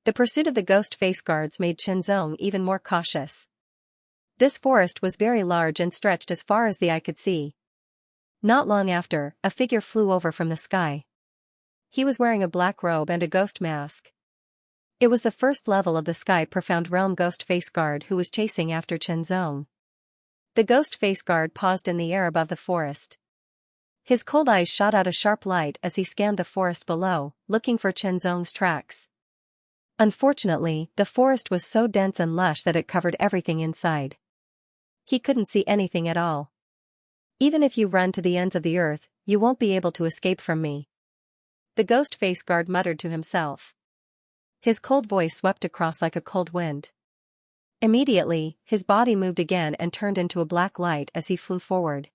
[SPEAKER 1] The pursuit of the Ghost Face guards made Chen Zong even more cautious. This forest was very large and stretched as far as the eye could see. Not long after, a figure flew over from the sky. He was wearing a black robe and a ghost mask. It was the 1st level of the Sky Profound Realm Ghost Face guard who was chasing after Chen Zong. The Ghost Face guard paused in the air above the forest. His cold eyes shot out a sharp light as he scanned the forest below, looking for Chen Zong's tracks. Unfortunately, the forest was so dense and lush that it covered everything inside. He couldn't see anything at all. Even if you run to the ends of the earth, you won't be able to escape from me. The Ghost Face guard muttered to himself. His cold voice swept across like a cold wind. Immediately, his body moved again and turned into a black light as he flew forward.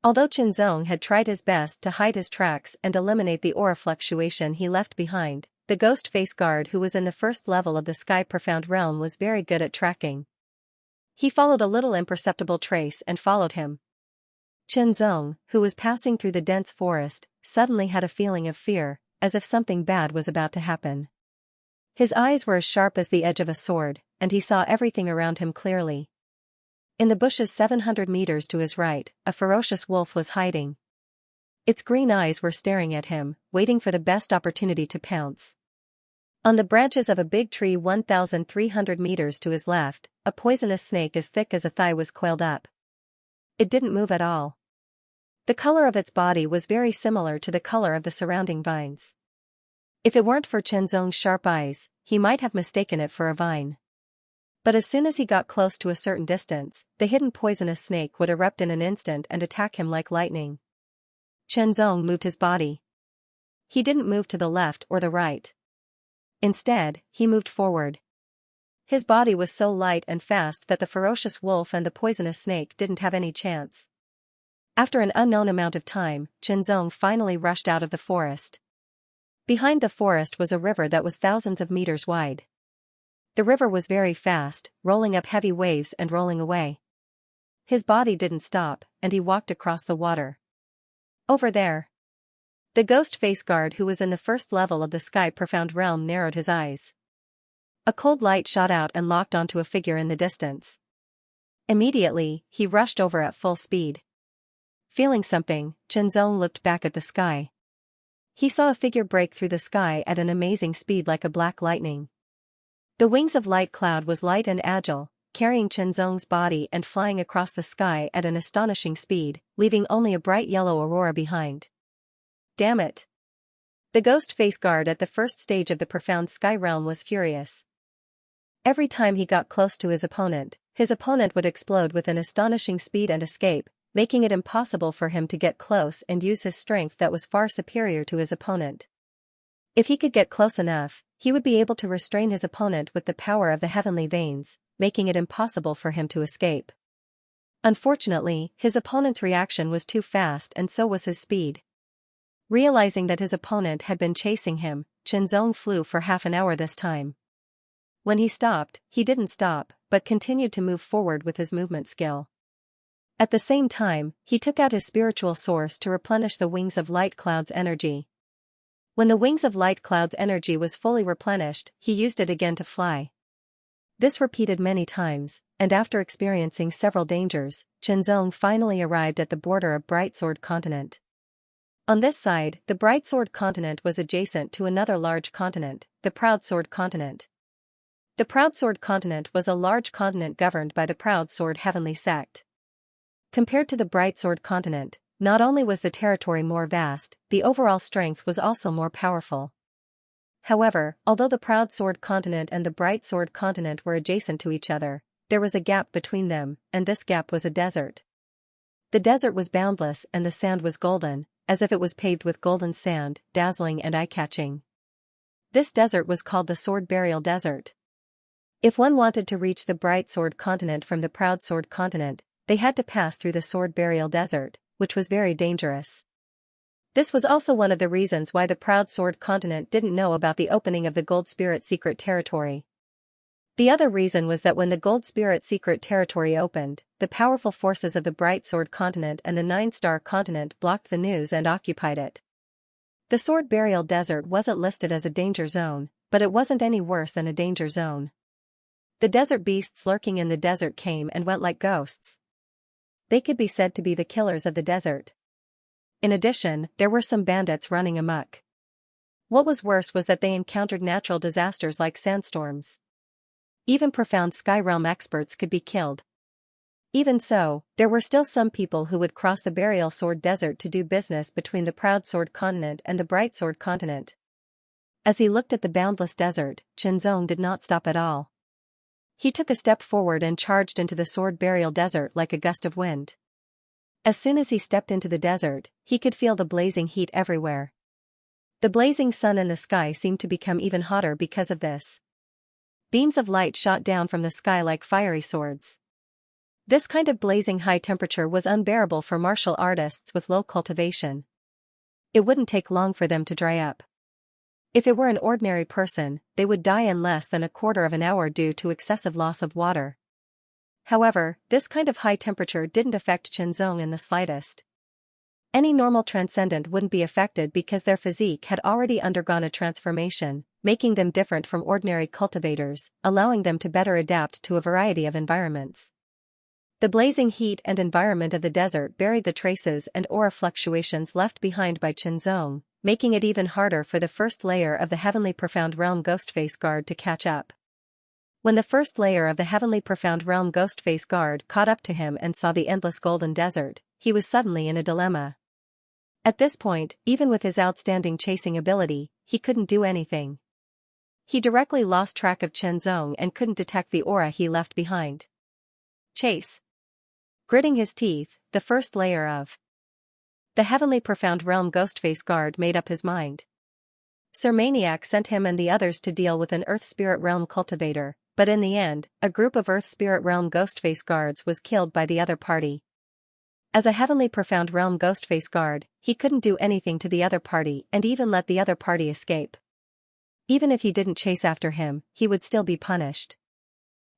[SPEAKER 1] Although Chen Zong had tried his best to hide his tracks and eliminate the aura fluctuation he left behind, the Ghost Face guard who was in the 1st level of the Sky Profound realm was very good at tracking. He followed a little imperceptible trace and followed him. Chen Zong, who was passing through the dense forest, suddenly had a feeling of fear, as if something bad was about to happen. His eyes were as sharp as the edge of a sword, and he saw everything around him clearly. In the bushes 700 meters to his right, a ferocious wolf was hiding. Its green eyes were staring at him, waiting for the best opportunity to pounce. On the branches of a big tree 1,300 meters to his left, a poisonous snake as thick as a thigh was coiled up. It didn't move at all. The color of its body was very similar to the color of the surrounding vines. If it weren't for Chen Zong's sharp eyes, he might have mistaken it for a vine. But as soon as he got close to a certain distance, the hidden poisonous snake would erupt in an instant and attack him like lightning. Chen Zong moved his body. He didn't move to the left or the right. Instead, he moved forward. His body was so light and fast that the ferocious wolf and the poisonous snake didn't have any chance. After an unknown amount of time, Chen Zong finally rushed out of the forest. Behind the forest was a river that was thousands of meters wide. The river was very fast, rolling up heavy waves and rolling away. His body didn't stop, and he walked across the water. Over there. The Ghost Face guard who was in the 1st level of the Sky Profound realm narrowed his eyes. A cold light shot out and locked onto a figure in the distance. Immediately, he rushed over at full speed. Feeling something, Chen Zong looked back at the sky. He saw a figure break through the sky at an amazing speed like a black lightning. The wings of light cloud was light and agile, carrying Chenzong's body and flying across the sky at an astonishing speed, leaving only a bright yellow aurora behind. Damn it! The ghost face guard at the first stage of the profound sky realm was furious. Every time he got close to his opponent would explode with an astonishing speed and escape, making it impossible for him to get close and use his strength that was far superior to his opponent. If he could get close enough, he would be able to restrain his opponent with the power of the heavenly veins, making it impossible for him to escape. Unfortunately, his opponent's reaction was too fast and so was his speed. Realizing that his opponent had been chasing him, Chenzong flew for half an hour this time. When he stopped, he didn't stop, but continued to move forward with his movement skill. At the same time, he took out his spiritual source to replenish the Wings of Light Cloud's energy. When the Wings of Light Cloud's energy was fully replenished, he used it again to fly. This repeated many times, and after experiencing several dangers, Chenzong finally arrived at the border of Brightsword Continent. On this side, the Brightsword Continent was adjacent to another large continent, the Proudsword Continent. The Proudsword Continent was a large continent governed by the Proudsword Heavenly Sect. Compared to the Brightsword Continent, not only was the territory more vast, the overall strength was also more powerful. However, although the Proudsword Continent and the Brightsword Continent were adjacent to each other, there was a gap between them, and this gap was a desert. The desert was boundless and the sand was golden, as if it was paved with golden sand, dazzling and eye-catching. This desert was called the Sword Burial Desert. If one wanted to reach the Brightsword Continent from the Proudsword Continent, they had to pass through the Sword Burial Desert, which was very dangerous. This was also one of the reasons why the Proudsword Continent didn't know about the opening of the Gold Spirit Secret Territory. The other reason was that when the Gold Spirit Secret Territory opened, the powerful forces of the Brightsword Continent and the Nine-Star Continent blocked the news and occupied it. The Sword Burial Desert wasn't listed as a danger zone, but it wasn't any worse than a danger zone. The desert beasts lurking in the desert came and went like ghosts. They could be said to be the killers of the desert. In addition, there were some bandits running amok. What was worse was that they encountered natural disasters like sandstorms. Even profound sky realm experts could be killed. Even so, there were still some people who would cross the Burial Sword Desert to do business between the Proudsword Continent and the Brightsword Continent. As he looked at the boundless desert, Chenzong did not stop at all. He took a step forward and charged into the Sword Burial Desert like a gust of wind. As soon as he stepped into the desert, he could feel the blazing heat everywhere. The blazing sun in the sky seemed to become even hotter because of this. Beams of light shot down from the sky like fiery swords. This kind of blazing high temperature was unbearable for martial artists with low cultivation. It wouldn't take long for them to dry up. If it were an ordinary person, they would die in less than a quarter of an hour due to excessive loss of water. However, this kind of high temperature didn't affect Chenzong in the slightest. Any normal transcendent wouldn't be affected because their physique had already undergone a transformation, making them different from ordinary cultivators, allowing them to better adapt to a variety of environments. The blazing heat and environment of the desert buried the traces and aura fluctuations left behind by Chenzong, making it even harder for the first layer of the Heavenly Profound Realm Ghostface Guard to catch up. When the first layer of the Heavenly Profound Realm Ghostface Guard caught up to him and saw the endless golden desert, he was suddenly in a dilemma. At this point, even with his outstanding chasing ability, he couldn't do anything. He directly lost track of Chenzong and couldn't detect the aura he left behind. Chase. Gritting his teeth, the first layer of the Heavenly Profound Realm Ghostface Guard made up his mind. Sir Maniac sent him and the others to deal with an Earth Spirit Realm cultivator, but in the end, a group of Earth Spirit Realm Ghostface Guards was killed by the other party. As a Heavenly Profound Realm Ghostface Guard, he couldn't do anything to the other party and even let the other party escape. Even if he didn't chase after him, he would still be punished.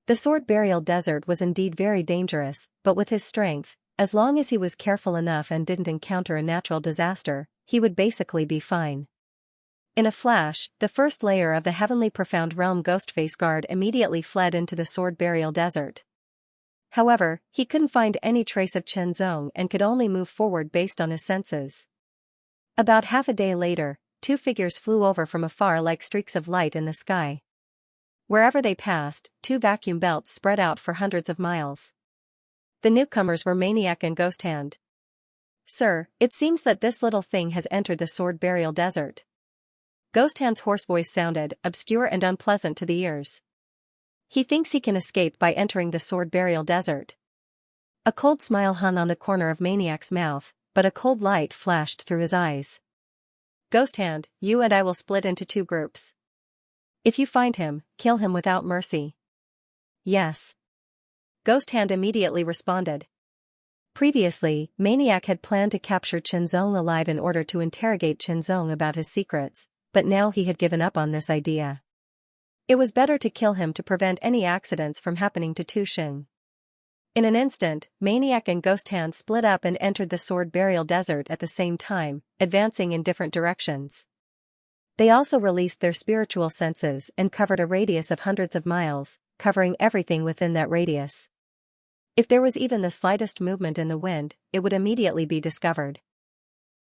[SPEAKER 1] The Sword Burial Desert was indeed very dangerous, but with his strength, as long as he was careful enough and didn't encounter a natural disaster, he would basically be fine. In a flash, the first layer of the Heavenly Profound Realm Ghostface Guard immediately fled into the Sword Burial Desert. However, he couldn't find any trace of Chenzong and could only move forward based on his senses. About half a day later, two figures flew over from afar like streaks of light in the sky. Wherever they passed, two vacuum belts spread out for hundreds of miles. The newcomers were Maniac and Ghost Hand. "Sir, it seems that this little thing has entered the Sword Burial Desert." Ghost Hand's hoarse voice sounded obscure and unpleasant to the ears. "He thinks he can escape by entering the Sword Burial Desert." A cold smile hung on the corner of Maniac's mouth, but a cold light flashed through his eyes. "Ghost Hand, you and I will split into two groups. If you find him, kill him without mercy." "Yes." Ghost Hand immediately responded. Previously, Maniac had planned to capture Xianxia alive in order to interrogate Xianxia about his secrets, but now he had given up on this idea. It was better to kill him to prevent any accidents from happening to Tu Xing. In an instant, Maniac and Ghost Hand split up and entered the Sword Burial Desert at the same time, advancing in different directions. They also released their spiritual senses and covered a radius of hundreds of miles, covering everything within that radius. If there was even the slightest movement in the wind, it would immediately be discovered.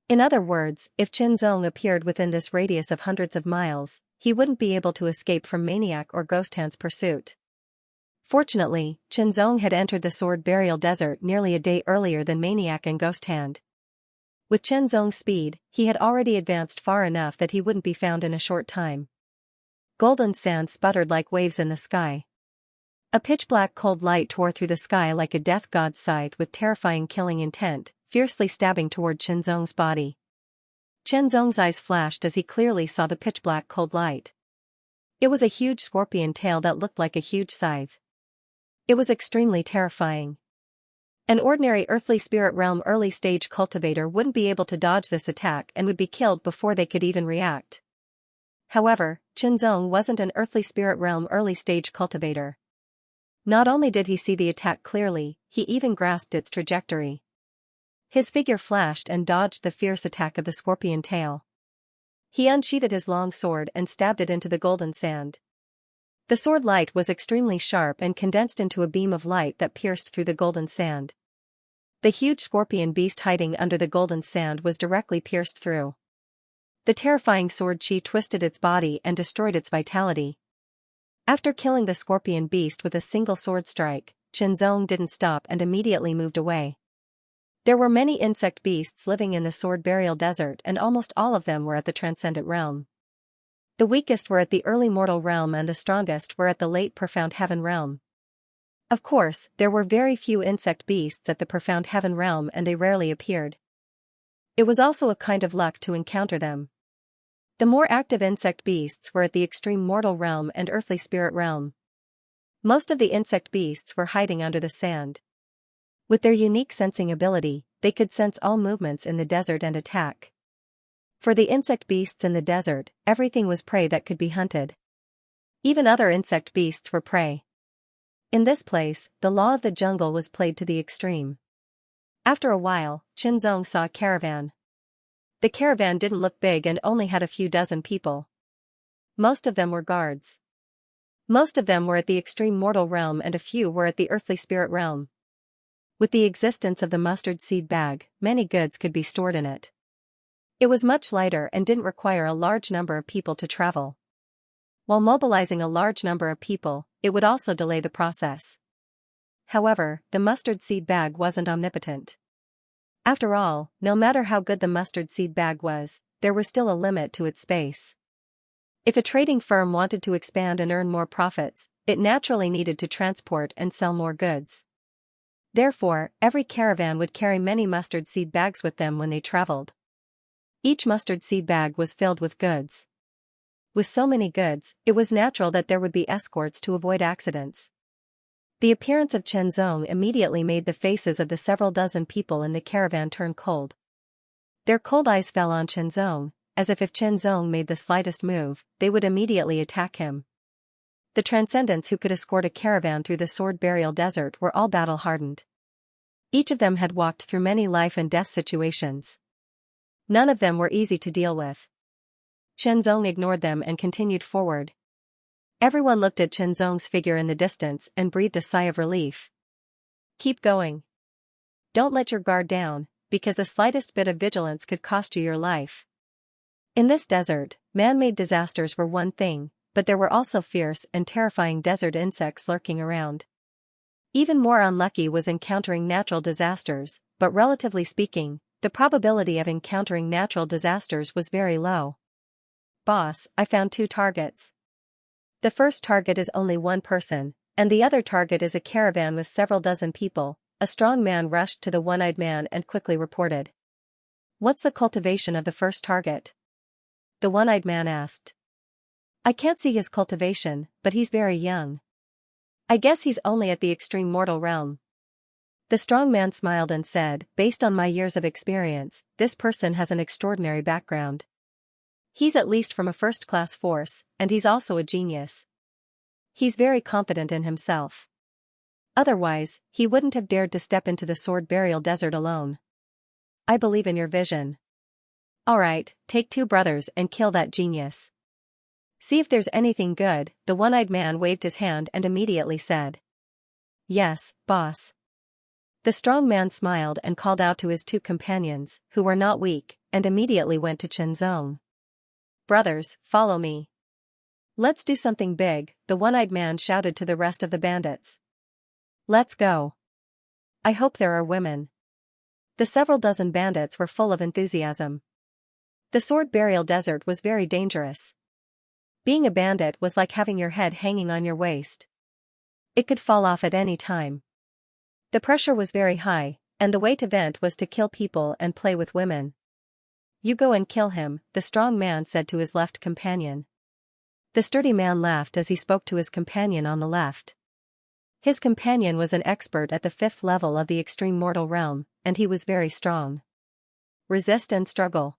[SPEAKER 1] In other words, if Xianxia appeared within this radius of hundreds of miles, he wouldn't be able to escape from Maniac or Ghost Hand's pursuit. Fortunately, Xianxia had entered the Sword Burial Desert nearly a day earlier than Maniac and Ghost Hand. With Xianxia's speed, he had already advanced far enough that he wouldn't be found in a short time. Golden sand sputtered like waves in the sky. A pitch-black cold light tore through the sky like a death god's scythe with terrifying killing intent, fiercely stabbing toward Xianxia's body. Xianxia's eyes flashed as he clearly saw the pitch-black cold light. It was a huge scorpion tail that looked like a huge scythe. It was extremely terrifying. An ordinary earthly spirit realm early-stage cultivator wouldn't be able to dodge this attack and would be killed before they could even react. However, Xianxia wasn't an earthly spirit realm early-stage cultivator. Not only did he see the attack clearly, he even grasped its trajectory. His figure flashed and dodged the fierce attack of the scorpion tail. He unsheathed his long sword and stabbed it into the golden sand. The sword light was extremely sharp and condensed into a beam of light that pierced through the golden sand. The huge scorpion beast hiding under the golden sand was directly pierced through. The terrifying sword chi twisted its body and destroyed its vitality. After killing the scorpion beast with a single sword strike, Xianxia didn't stop and immediately moved away. There were many insect beasts living in the Sword Burial Desert and almost all of them were at the Transcendent Realm. The weakest were at the Early Mortal Realm and the strongest were at the Late Profound Heaven Realm. Of course, there were very few insect beasts at the Profound Heaven Realm and they rarely appeared. It was also a kind of luck to encounter them. The more active insect beasts were at the Extreme Mortal Realm and Earthly Spirit Realm. Most of the insect beasts were hiding under the sand. With their unique sensing ability, they could sense all movements in the desert and attack. For the insect beasts in the desert, everything was prey that could be hunted. Even other insect beasts were prey. In this place, the law of the jungle was played to the extreme. After a while, Xianxia saw a caravan. The caravan didn't look big and only had a few dozen people. Most of them were guards. Most of them were at the Extreme Mortal Realm and a few were at the Earthly Spirit Realm. With the existence of the mustard seed bag, many goods could be stored in it. It was much lighter and didn't require a large number of people to travel. While mobilizing a large number of people, it would also delay the process. However, the mustard seed bag wasn't omnipotent. After all, no matter how good the mustard seed bag was, there was still a limit to its space. If a trading firm wanted to expand and earn more profits, it naturally needed to transport and sell more goods. Therefore, every caravan would carry many mustard seed bags with them when they traveled. Each mustard seed bag was filled with goods. With so many goods, it was natural that there would be escorts to avoid accidents. The appearance of Xianxia immediately made the faces of the several dozen people in the caravan turn cold. Their cold eyes fell on Xianxia, as if Xianxia made the slightest move, they would immediately attack him. The Transcendents who could escort a caravan through the Sword Burial Desert were all battle-hardened. Each of them had walked through many life and death situations. None of them were easy to deal with. Xianxia ignored them and continued forward. Everyone looked at Xianxia's figure in the distance and breathed a sigh of relief. Keep going. Don't let your guard down, because the slightest bit of vigilance could cost you your life. In this desert, man-made disasters were one thing, but there were also fierce and terrifying desert insects lurking around. Even more unlucky was encountering natural disasters, but relatively speaking, the probability of encountering natural disasters was very low. Boss, I found 2 targets. The first target is only 1 person, and the other target is a caravan with several dozen people. A strong man rushed to the one-eyed man and quickly reported. What's the cultivation of the first target? The one-eyed man asked. I can't see his cultivation, but he's very young. I guess he's only at the extreme mortal realm. The strong man smiled and said, based on my years of experience, this person has an extraordinary background. He's at least from a first-class force, and he's also a genius. He's very confident in himself. Otherwise, he wouldn't have dared to step into the sword burial desert alone. I believe in your vision. Alright, take 2 brothers and kill that genius. See if there's anything good. The one-eyed man waved his hand and immediately said. Yes, boss. The strong man smiled and called out to his 2 companions, who were not weak, and immediately went to Xianxia. Brothers, follow me. Let's do something big, the one-eyed man shouted to the rest of the bandits. Let's go. I hope there are women. The several dozen bandits were full of enthusiasm. The sword burial desert was very dangerous. Being a bandit was like having your head hanging on your waist. It could fall off at any time. The pressure was very high, and the way to vent was to kill people and play with women. You go and kill him, the strong man said to his left companion. The sturdy man laughed as he spoke to his companion on the left. His companion was an expert at the 5th level of the extreme mortal realm, and he was very strong. Resist and struggle.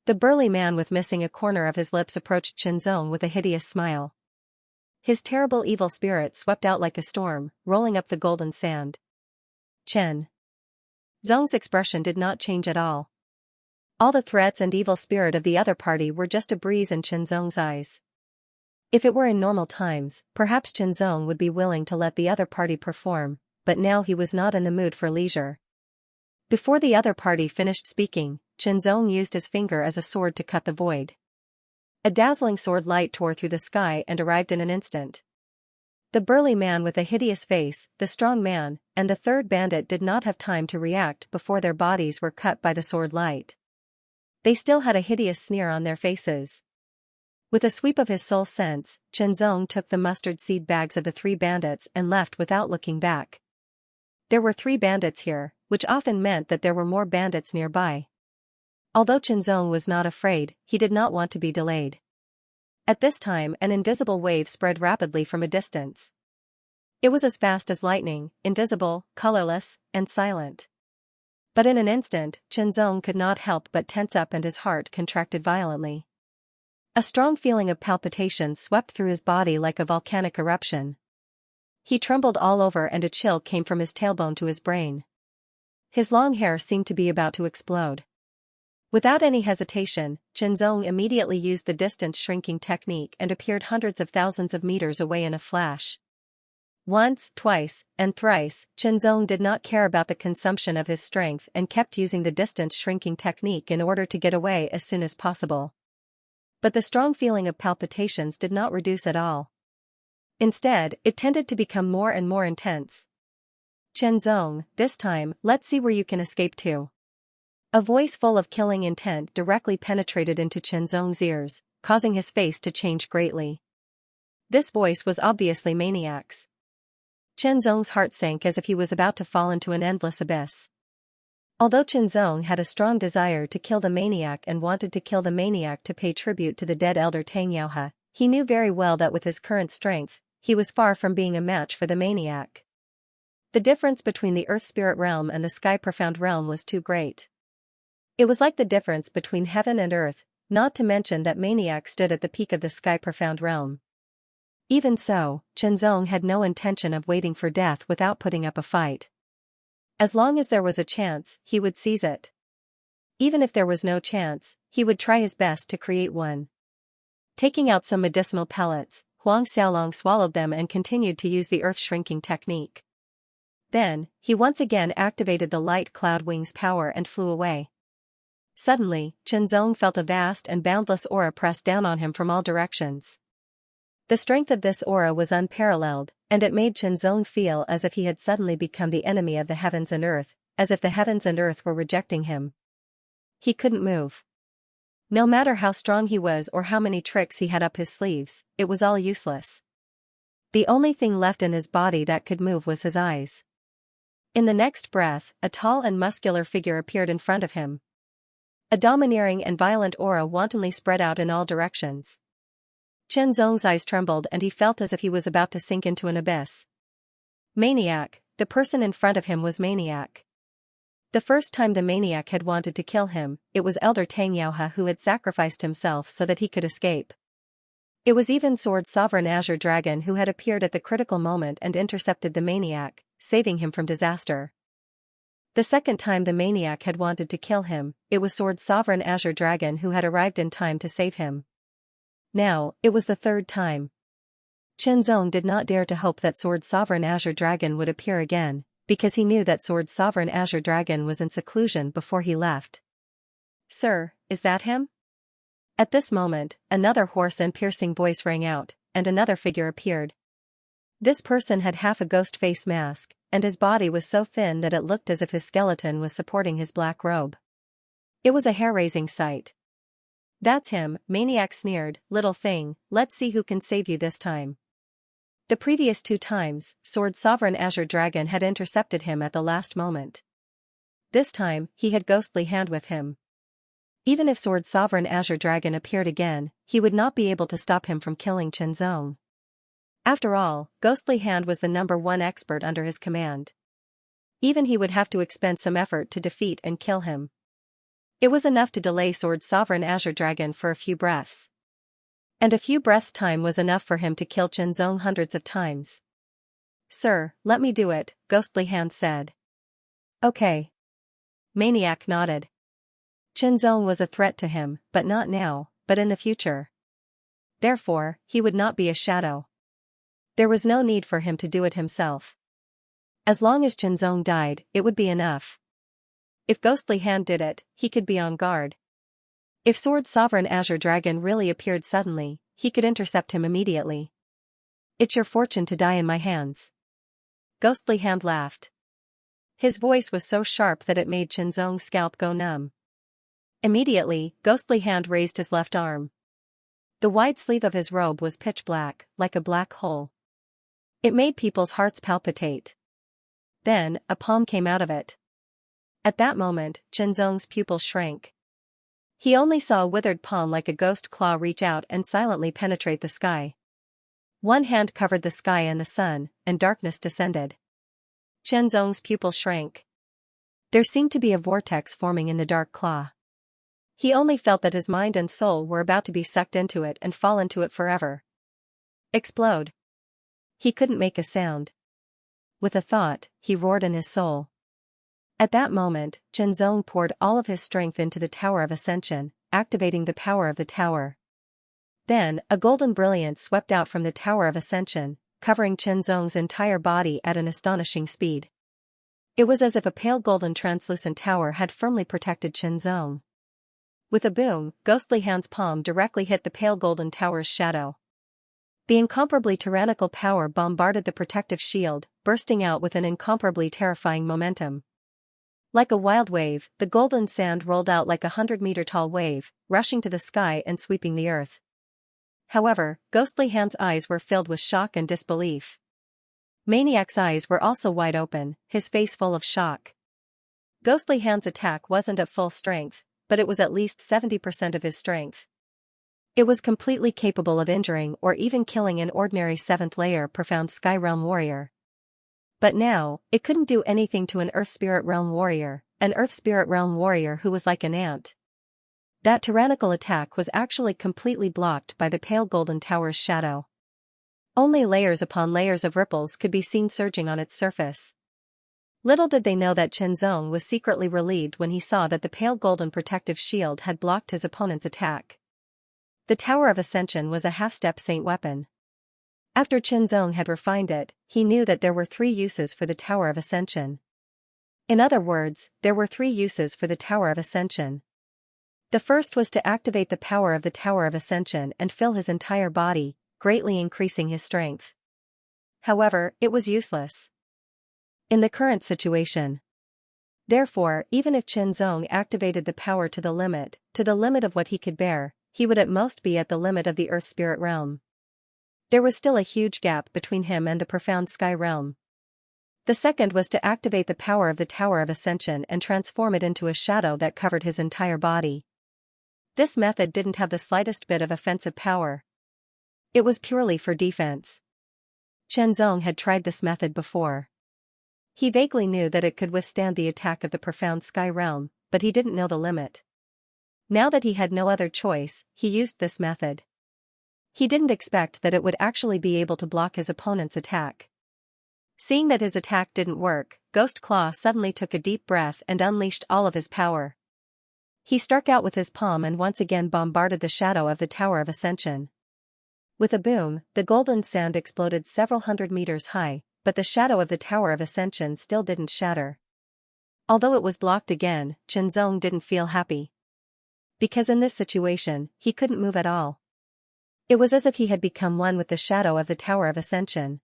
[SPEAKER 1] The burly man with missing a corner of his lips approached Xianxia with a hideous smile. His terrible evil spirit swept out like a storm, rolling up the golden sand. Chen Zhong's expression did not change at all. All the threats and evil spirit of the other party were just a breeze in Xianxia's eyes. If it were in normal times, perhaps Xianxia would be willing to let the other party perform, but now he was not in the mood for leisure. Before the other party finished speaking, Xianxia used his finger as a sword to cut the void. A dazzling sword light tore through the sky and arrived in an instant. The burly man with a hideous face, the strong man, and the 3rd bandit did not have time to react before their bodies were cut by the sword light. They still had a hideous sneer on their faces. With a sweep of his soul sense, Xianxia took the mustard seed bags of the 3 bandits and left without looking back. There were 3 bandits here, which often meant that there were more bandits nearby. Although Xianxia was not afraid, he did not want to be delayed. At this time an invisible wave spread rapidly from a distance. It was as fast as lightning, invisible, colorless, and silent. But in an instant, Xianxia could not help but tense up and his heart contracted violently. A strong feeling of palpitation swept through his body like a volcanic eruption. He trembled all over and a chill came from his tailbone to his brain. His long hair seemed to be about to explode. Without any hesitation, Xianxia immediately used the distance shrinking technique and appeared hundreds of thousands of meters away in a flash. Once, twice, and thrice, Xianxia did not care about the consumption of his strength and kept using the distance shrinking technique in order to get away as soon as possible. But the strong feeling of palpitations did not reduce at all. Instead, it tended to become more and more intense. Xianxia, this time, let's see where you can escape to. A voice full of killing intent directly penetrated into Xianxia's ears, causing his face to change greatly. This voice was obviously Maniac's. Xianxia's heart sank as if he was about to fall into an endless abyss. Although Xianxia had a strong desire to kill the Maniac and wanted to kill the Maniac to pay tribute to the dead elder Tang Yaohe, he knew very well that with his current strength, he was far from being a match for the Maniac. The difference between the Earth Spirit Realm and the Sky Profound Realm was too great. It was like the difference between heaven and earth, not to mention that Maniac stood at the peak of the Sky Profound Realm. Even so, Xianxia had no intention of waiting for death without putting up a fight. As long as there was a chance, he would seize it. Even if there was no chance, he would try his best to create one. Taking out some medicinal pellets, Huang Xiaolong swallowed them and continued to use the earth-shrinking technique. Then, he once again activated the light cloud wings power and flew away. Suddenly, Xianxia felt a vast and boundless aura press down on him from all directions. The strength of this aura was unparalleled, and it made Xianxia feel as if he had suddenly become the enemy of the heavens and earth, as if the heavens and earth were rejecting him. He couldn't move. No matter how strong he was or how many tricks he had up his sleeves, it was all useless. The only thing left in his body that could move was his eyes. In the next breath, a tall and muscular figure appeared in front of him. A domineering and violent aura wantonly spread out in all directions. Xianxia's eyes trembled and he felt as if he was about to sink into an abyss. Maniac, the person in front of him was Maniac. The first time the Maniac had wanted to kill him, it was Elder Xianxia who had sacrificed himself so that he could escape. It was even Sword Sovereign Azure Dragon who had appeared at the critical moment and intercepted the Maniac, saving him from disaster. The second time the Maniac had wanted to kill him, it was Sword Sovereign Azure Dragon who had arrived in time to save him. Now, it was the third time. Xianxia did not dare to hope that Sword Sovereign Azure Dragon would appear again, because he knew that Sword Sovereign Azure Dragon was in seclusion before he left. "Sir, is that him?" At this moment, another hoarse and piercing voice rang out, and another figure appeared. This person had half a ghost face mask, and his body was so thin that it looked as if his skeleton was supporting his black robe. It was a hair-raising sight. "That's him," Maniac sneered, "little thing, let's see who can save you this time." The previous 2 times, Sword Sovereign Azure Dragon had intercepted him at the last moment. This time, he had Ghostly Hand with him. Even if Sword Sovereign Azure Dragon appeared again, he would not be able to stop him from killing Xianxia. After all, Ghostly Hand was the #1 expert under his command. Even he would have to expend some effort to defeat and kill him. It was enough to delay Sword Sovereign Azure Dragon for a few breaths. And a few breaths' time was enough for him to kill Xianxia hundreds of times. "Sir, let me do it," Ghostly Hand said. "Okay." Maniac nodded. Xianxia was a threat to him, but not now, but in the future. Therefore, he would not be a shadow. There was no need for him to do it himself. As long as Xianxia died, it would be enough. If Ghostly Hand did it, he could be on guard. If Sword Sovereign Azure Dragon really appeared suddenly, he could intercept him immediately. "It's your fortune to die in my hands." Ghostly Hand laughed. His voice was so sharp that it made Xianxia's scalp go numb. Immediately, Ghostly Hand raised his left arm. The wide sleeve of his robe was pitch black, like a black hole. It made people's hearts palpitate. Then, a palm came out of it. At that moment, Xianxia's pupils shrank. He only saw a withered palm like a ghost claw reach out and silently penetrate the sky. One hand covered the sky and the sun, and darkness descended. Xianxia's pupils shrank. There seemed to be a vortex forming in the dark claw. He only felt that his mind and soul were about to be sucked into it and fall into it forever. Explode. He couldn't make a sound. With a thought, he roared in his soul. At that moment, Xianxia poured all of his strength into the Tower of Ascension, activating the power of the tower. Then, a golden brilliance swept out from the Tower of Ascension, covering Xianxia's entire body at an astonishing speed. It was as if a pale golden translucent tower had firmly protected Xianxia. With a boom, Ghostly Hand's palm directly hit the pale golden tower's shadow. The incomparably tyrannical power bombarded the protective shield, bursting out with an incomparably terrifying momentum. Like a wild wave, the golden sand rolled out like 100-meter-tall wave, rushing to the sky and sweeping the earth. However, Ghostly Hand's eyes were filled with shock and disbelief. Maniac's eyes were also wide open, his face full of shock. Ghostly Hand's attack wasn't at full strength, but it was at least 70% of his strength. It was completely capable of injuring or even killing an ordinary 7th-layer Profound Sky Realm warrior. But now, it couldn't do anything to an Earth Spirit Realm warrior, who was like an ant. That tyrannical attack was actually completely blocked by the pale golden tower's shadow. Only layers upon layers of ripples could be seen surging on its surface. Little did they know that Xianxia was secretly relieved when he saw that the pale golden protective shield had blocked his opponent's attack. The Tower of Ascension was a half-step saint weapon. After Xianxia had refined it, he knew that there were 3 uses for the Tower of Ascension. In other words, there were 3 uses for the Tower of Ascension. The first was to activate the power of the Tower of Ascension and fill his entire body, greatly increasing his strength. However, it was useless in the current situation. Therefore, even if Qianzong activated the power to the limit of what he could bear, he would at most be at the limit of the Earth Spirit Realm. There was still a huge gap between him and the profound Sky Realm. The second was to activate the power of the Tower of Ascension and transform it into a shadow that covered his entire body. This method didn't have the slightest bit of offensive power. It was purely for defense. Qianzong had tried this method before. He vaguely knew that it could withstand the attack of the profound Sky Realm, but he didn't know the limit. Now that he had no other choice, he used this method. He didn't expect that it would actually be able to block his opponent's attack. Seeing that his attack didn't work, Ghost Claw suddenly took a deep breath and unleashed all of his power. He struck out with his palm and once again bombarded the shadow of the Tower of Ascension. With a boom, the golden sound exploded several hundred meters high, but the shadow of the Tower of Ascension still didn't shatter. Although it was blocked again, Qianzong didn't feel happy. Because in this situation, he couldn't move at all. It was as if he had become one with the shadow of the Tower of Ascension.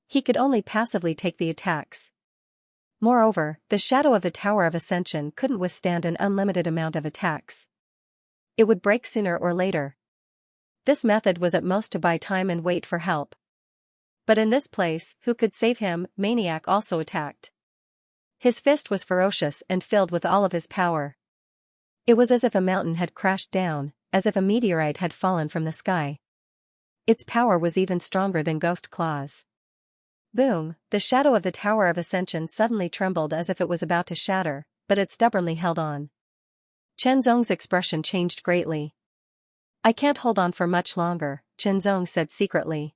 [SPEAKER 1] He could only passively take the attacks. Moreover, the shadow of the Tower of Ascension couldn't withstand an unlimited amount of attacks. It would break sooner or later. This method was at most to buy time and wait for help. But in this place, who could save him? Maniac also attacked. His fist was ferocious and filled with all of his power. It was as if a mountain had crashed down, as if a meteorite had fallen from the sky. Its power was even stronger than Ghost Claw's. Boom, the shadow of the Tower of Ascension suddenly trembled as if it was about to shatter, but it stubbornly held on. Qianzong's expression changed greatly. "I can't hold on for much longer," Qianzong said secretly.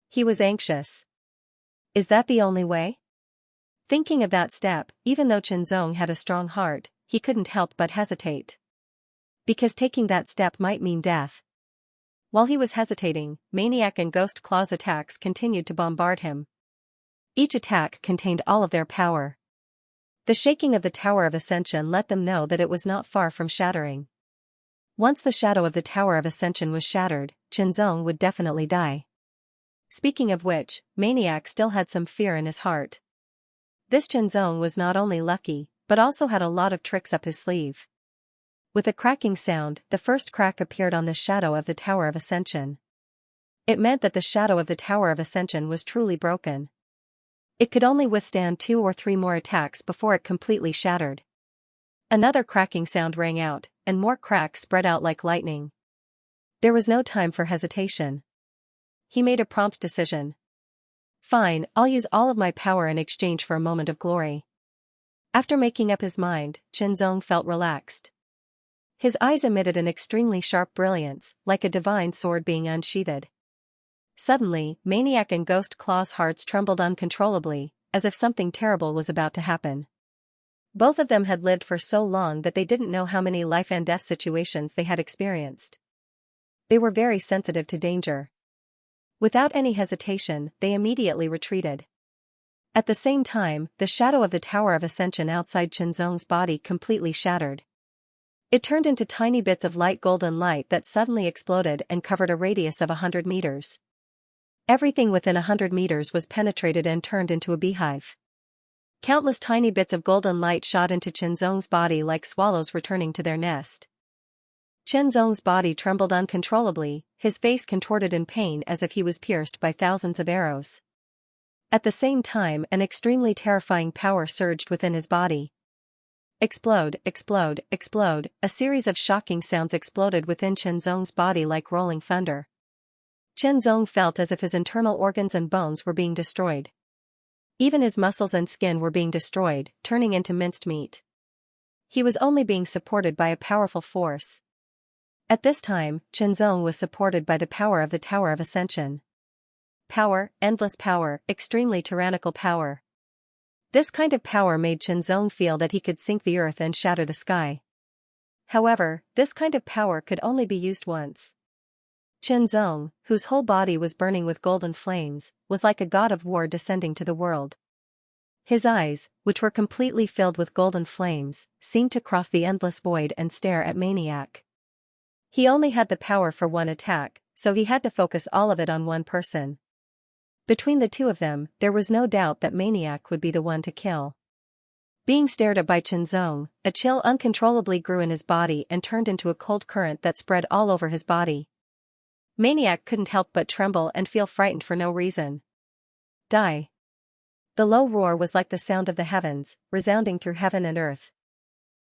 [SPEAKER 1] He was anxious. Is that the only way? Thinking of that step, even though Qianzong had a strong heart, he couldn't help but hesitate. Because taking that step might mean death. While he was hesitating, Maniac and Ghost Claw's attacks continued to bombard him. Each attack contained all of their power. The shaking of the Tower of Ascension let them know that it was not far from shattering. Once the shadow of the Tower of Ascension was shattered, Qianzong would definitely die. Speaking of which, Maniac still had some fear in his heart. This Qianzong was not only lucky, but also had a lot of tricks up his sleeve. With a cracking sound, the first crack appeared on the shadow of the Tower of Ascension. It meant that the shadow of the Tower of Ascension was truly broken. It could only withstand 2 or 3 more attacks before it completely shattered. Another cracking sound rang out, and more cracks spread out like lightning. There was no time for hesitation. He made a prompt decision. Fine, I'll use all of my power in exchange for a moment of glory. After making up his mind, Qianzong felt relaxed. His eyes emitted an extremely sharp brilliance, like a divine sword being unsheathed. Suddenly, Maniac and Ghost Claw's hearts trembled uncontrollably, as if something terrible was about to happen. Both of them had lived for so long that they didn't know how many life and death situations they had experienced. They were very sensitive to danger. Without any hesitation, they immediately retreated. At the same time, the shadow of the Tower of Ascension outside Qianzong's body completely shattered. It turned into tiny bits of light golden light that suddenly exploded and covered a radius of 100 meters. Everything within 100 meters was penetrated and turned into a beehive. Countless tiny bits of golden light shot into Qianzong's body like swallows returning to their nest. Qianzong's body trembled uncontrollably, his face contorted in pain as if he was pierced by thousands of arrows. At the same time, an extremely terrifying power surged within his body. Explode, explode, explode, a series of shocking sounds exploded within Qianzong's body like rolling thunder. Qianzong felt as if his internal organs and bones were being destroyed. Even his muscles and skin were being destroyed, turning into minced meat. He was only being supported by a powerful force. At this time, Qianzong was supported by the power of the Tower of Ascension. Power, endless power, extremely tyrannical power. This kind of power made Qianzong feel that he could sink the earth and shatter the sky. However, this kind of power could only be used once. Qianzong, whose whole body was burning with golden flames, was like a god of war descending to the world. His eyes, which were completely filled with golden flames, seemed to cross the endless void and stare at Maniac. He only had the power for one attack, so he had to focus all of it on one person. Between the two of them, there was no doubt that Maniac would be the one to kill. Being stared at by Qianzong, a chill uncontrollably grew in his body and turned into a cold current that spread all over his body. Maniac couldn't help but tremble and feel frightened for no reason. Die. The low roar was like the sound of the heavens, resounding through heaven and earth.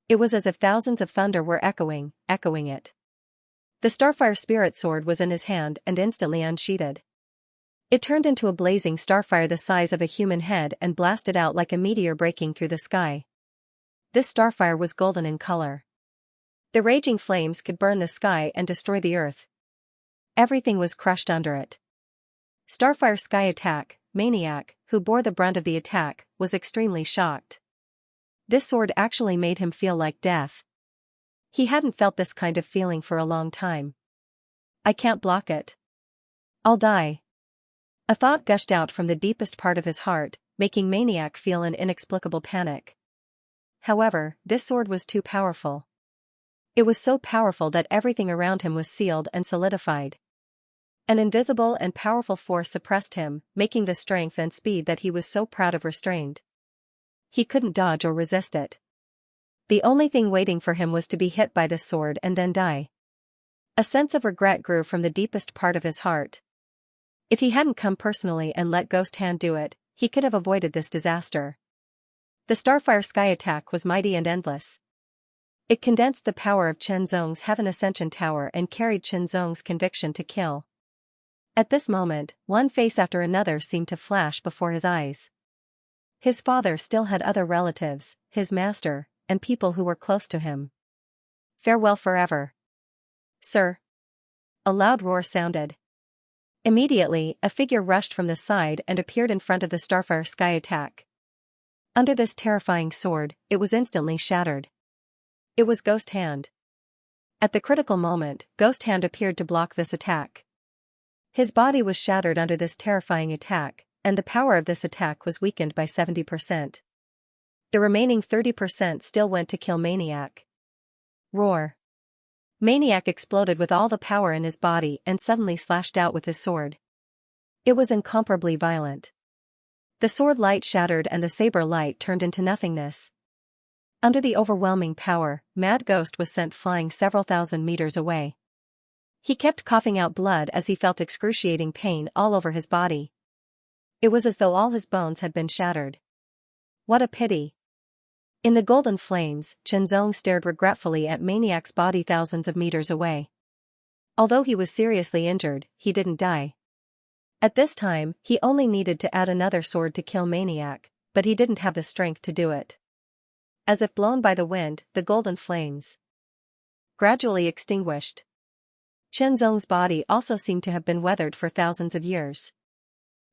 [SPEAKER 1] It was as if thousands of thunder were echoing it. The Starfire Spirit Sword was in his hand and instantly unsheathed. It turned into a blazing starfire the size of a human head and blasted out like a meteor breaking through the sky. This starfire was golden in color. The raging flames could burn the sky and destroy the earth. Everything was crushed under it. Starfire Sky Attack. Maniac, who bore the brunt of the attack, was extremely shocked. This sword actually made him feel like death. He hadn't felt this kind of feeling for a long time. I can't block it. I'll die. A thought gushed out from the deepest part of his heart, making Maniac feel an inexplicable panic. However, this sword was too powerful. It was so powerful that everything around him was sealed and solidified. An invisible and powerful force suppressed him, making the strength and speed that he was so proud of restrained. He couldn't dodge or resist it. The only thing waiting for him was to be hit by this sword and then die. A sense of regret grew from the deepest part of his heart. If he hadn't come personally and let Ghost Hand do it, he could have avoided this disaster. The Starfire Sky Attack was mighty and endless. It condensed the power of Qianzong's Heaven Ascension Tower and carried Qianzong's conviction to kill. At this moment, one face after another seemed to flash before his eyes. His father still had other relatives, his master, and people who were close to him. Farewell forever. Sir. A loud roar sounded. Immediately, a figure rushed from the side and appeared in front of the Starfire Sky Attack. Under this terrifying sword, it was instantly shattered. It was Ghost Hand. At the critical moment, Ghost Hand appeared to block this attack. His body was shattered under this terrifying attack, and the power of this attack was weakened by 70%. The remaining 30% still went to kill Maniac. Roar. Maniac exploded with all the power in his body and suddenly slashed out with his sword. It was incomparably violent. The sword light shattered and the saber light turned into nothingness. Under the overwhelming power, Mad Ghost was sent flying several thousand meters away. He kept coughing out blood as he felt excruciating pain all over his body. It was as though all his bones had been shattered. What a pity. In the golden flames, Qianzong stared regretfully at Maniac's body thousands of meters away. Although he was seriously injured, he didn't die. At this time, he only needed to add another sword to kill Maniac, but he didn't have the strength to do it. As if blown by the wind, the golden flames gradually extinguished. Qianzong's body also seemed to have been weathered for thousands of years.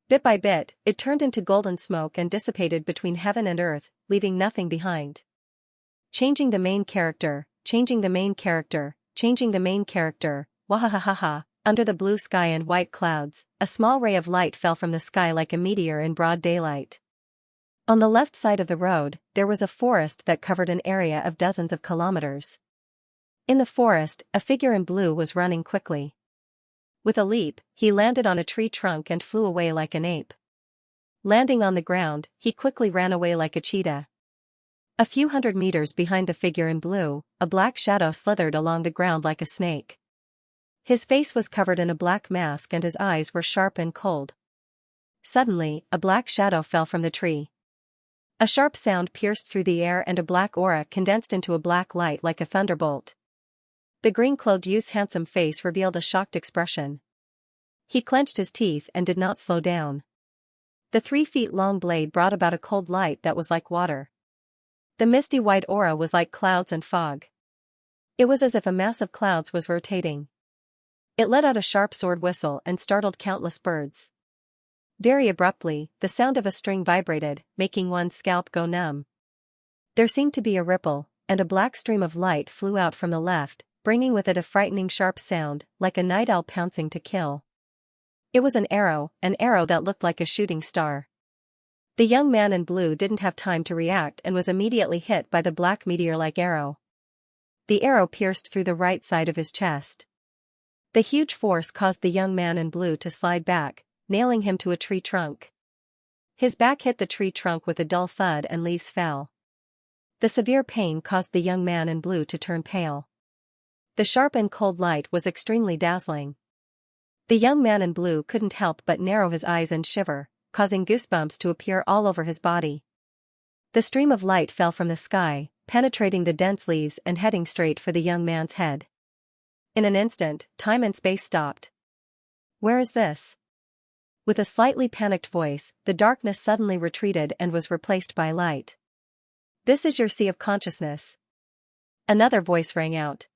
[SPEAKER 1] Bit by bit, it turned into golden smoke and dissipated between heaven and earth, leaving nothing behind. Changing the main character, changing the main character, changing the main character, wahahaha. Under the blue sky and white clouds, a small ray of light fell from the sky like a meteor in broad daylight. On the left side of the road, there was a forest that covered an area of dozens of kilometers. In the forest, a figure in blue was running quickly. With a leap, he landed on a tree trunk and flew away like an ape. Landing on the ground, he quickly ran away like a cheetah. A few hundred meters behind the figure in blue, a black shadow slithered along the ground like a snake. His face was covered in a black mask and his eyes were sharp and cold. Suddenly, a black shadow fell from the tree. A sharp sound pierced through the air and a black aura condensed into a black light like a thunderbolt. The green-cloaked youth's handsome face revealed a shocked expression. He clenched his teeth and did not slow down. The 3-feet-long blade brought about a cold light that was like water. The misty white aura was like clouds and fog. It was as if a mass of clouds was rotating. It let out a sharp sword whistle and startled countless birds. Very abruptly, the sound of a string vibrated, making one's scalp go numb. There seemed to be a ripple, and a black stream of light flew out from the left, bringing with it a frightening sharp sound, like a night owl pouncing to kill. It was an arrow that looked like a shooting star. The young man in blue didn't have time to react and was immediately hit by the black meteor-like arrow. The arrow pierced through the right side of his chest. The huge force caused the young man in blue to slide back, nailing him to a tree trunk. His back hit the tree trunk with a dull thud and leaves fell. The severe pain caused the young man in blue to turn pale. The sharp and cold light was extremely dazzling. The young man in blue couldn't help but narrow his eyes and shiver, causing goosebumps to appear all over his body. The stream of light fell from the sky, penetrating the dense leaves and heading straight for the young man's head. In an instant, time and space stopped. "Where is this?" With a slightly panicked voice, the darkness suddenly retreated and was replaced by light. "This is your sea of consciousness." Another voice rang out.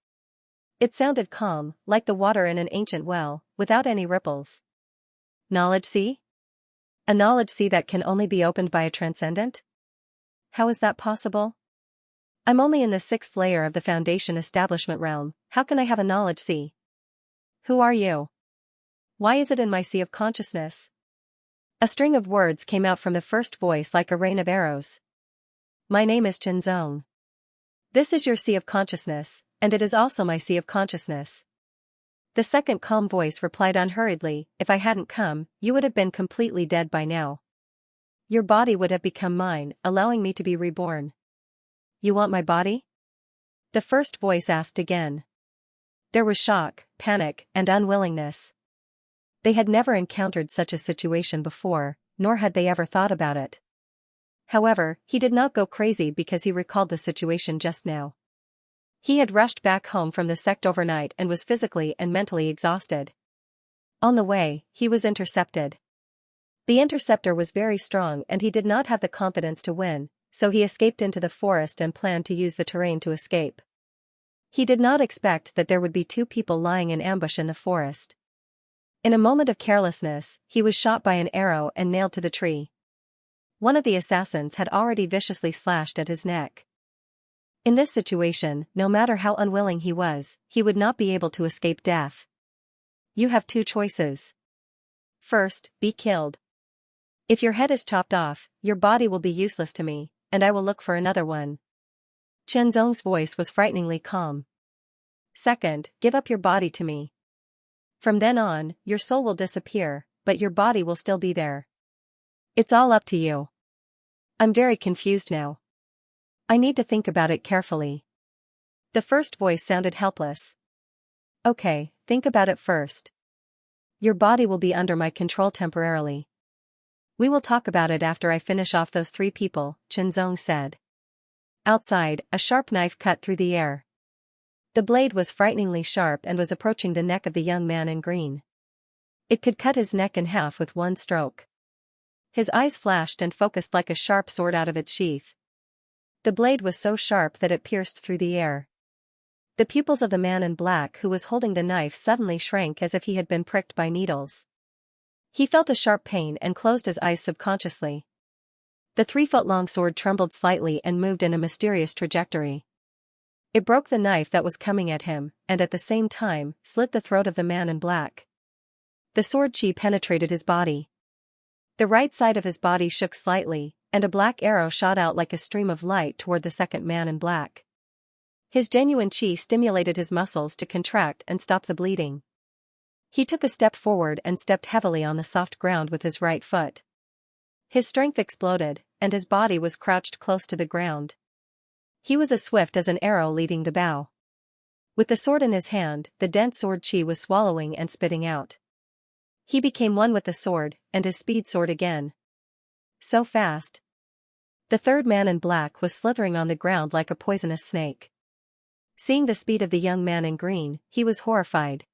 [SPEAKER 1] It sounded calm, like the water in an ancient well, without any ripples. "Knowledge sea? A knowledge sea that can only be opened by a transcendent? How is that possible? I'm only in the 6th layer of the Foundation establishment realm, how can I have a knowledge sea? Who are you? Why is it in my sea of consciousness?" A string of words came out from the first voice like a rain of arrows. "My name is Xianxia. This is your sea of consciousness, and it is also my sea of consciousness." The second calm voice replied unhurriedly, "If I hadn't come, you would have been completely dead by now. Your body would have become mine, allowing me to be reborn." "You want my body?" the first voice asked again. There was shock, panic, and unwillingness. They had never encountered such a situation before, nor had they ever thought about it. However, he did not go crazy because he recalled the situation just now. He had rushed back home from the sect overnight and was physically and mentally exhausted. On the way, he was intercepted. The interceptor was very strong and he did not have the confidence to win, so he escaped into the forest and planned to use the terrain to escape. He did not expect that there would be 2 people lying in ambush in the forest. In a moment of carelessness, he was shot by an arrow and nailed to the tree. One of the assassins had already viciously slashed at his neck. In this situation, no matter how unwilling he was, he would not be able to escape death. You have 2 choices. First, be killed. If your head is chopped off, your body will be useless to me, and I will look for another one. Xianxia's voice was frighteningly calm. Second, give up your body to me. From then on, your soul will disappear, but your body will still be there. It's all up to you. I'm very confused now. I need to think about it carefully. The first voice sounded helpless. Okay, think about it first. Your body will be under my control temporarily. We will talk about it after I finish off those 3 people, Xianxia said. Outside, a sharp knife cut through the air. The blade was frighteningly sharp and was approaching the neck of the young man in green. It could cut his neck in half with one stroke. His eyes flashed and focused like a sharp sword out of its sheath. The blade was so sharp that it pierced through the air. The pupils of the man in black who was holding the knife suddenly shrank as if he had been pricked by needles. He felt a sharp pain and closed his eyes subconsciously. The 3-foot-long sword trembled slightly and moved in a mysterious trajectory. It broke the knife that was coming at him, and at the same time, slit the throat of the man in black. The sword chi penetrated his body. The right side of his body shook slightly, and a black arrow shot out like a stream of light toward the second man in black. His genuine chi stimulated his muscles to contract and stop the bleeding. He took a step forward and stepped heavily on the soft ground with his right foot. His strength exploded, and his body was crouched close to the ground. He was as swift as an arrow leaving the bow. With the sword in his hand, the dense sword chi was swallowing and spitting out. He became one with the sword, and his speed soared again. So fast. The third man in black was slithering on the ground like a poisonous snake. Seeing the speed of the young man in green, he was horrified.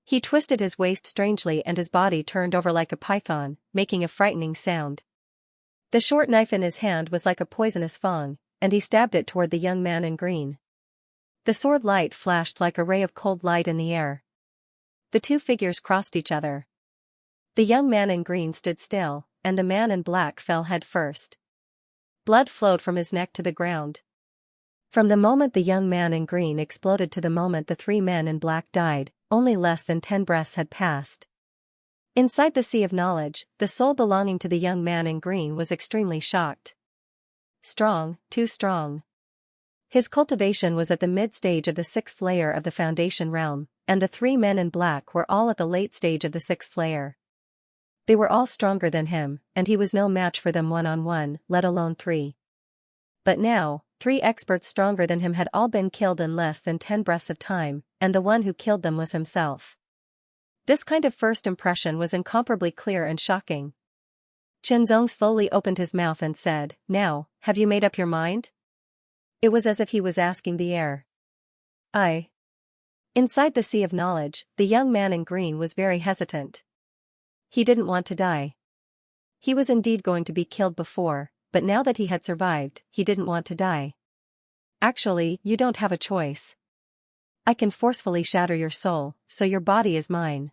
[SPEAKER 1] He twisted his waist strangely and his body turned over like a python, making a frightening sound. The short knife in his hand was like a poisonous fang, and he stabbed it toward the young man in green. The sword light flashed like a ray of cold light in the air. The 2 figures crossed each other. The young man in green stood still, and the man in black fell head first. Blood flowed from his neck to the ground. From the moment the young man in green exploded to the moment the 3 men in black died, only less than 10 breaths had passed. Inside the sea of knowledge, the soul belonging to the young man in green was extremely shocked. Strong, too strong. His cultivation was at the mid-stage of the 6th layer of the Foundation realm, and the 3 men in black were all at the late stage of the 6th layer. They were all stronger than him, and he was no match for them one-on-one, let alone 3. But now, 3 experts stronger than him had all been killed in less than 10 breaths of time, and the one who killed them was himself. This kind of first impression was incomparably clear and shocking. Qianzong slowly opened his mouth and said, "Now, have you made up your mind?" It was as if he was asking the air. Inside the sea of knowledge, the young man in green was very hesitant. He didn't want to die. He was indeed going to be killed before, but now that he had survived, he didn't want to die. "Actually, you don't have a choice. I can forcefully shatter your soul, so your body is mine."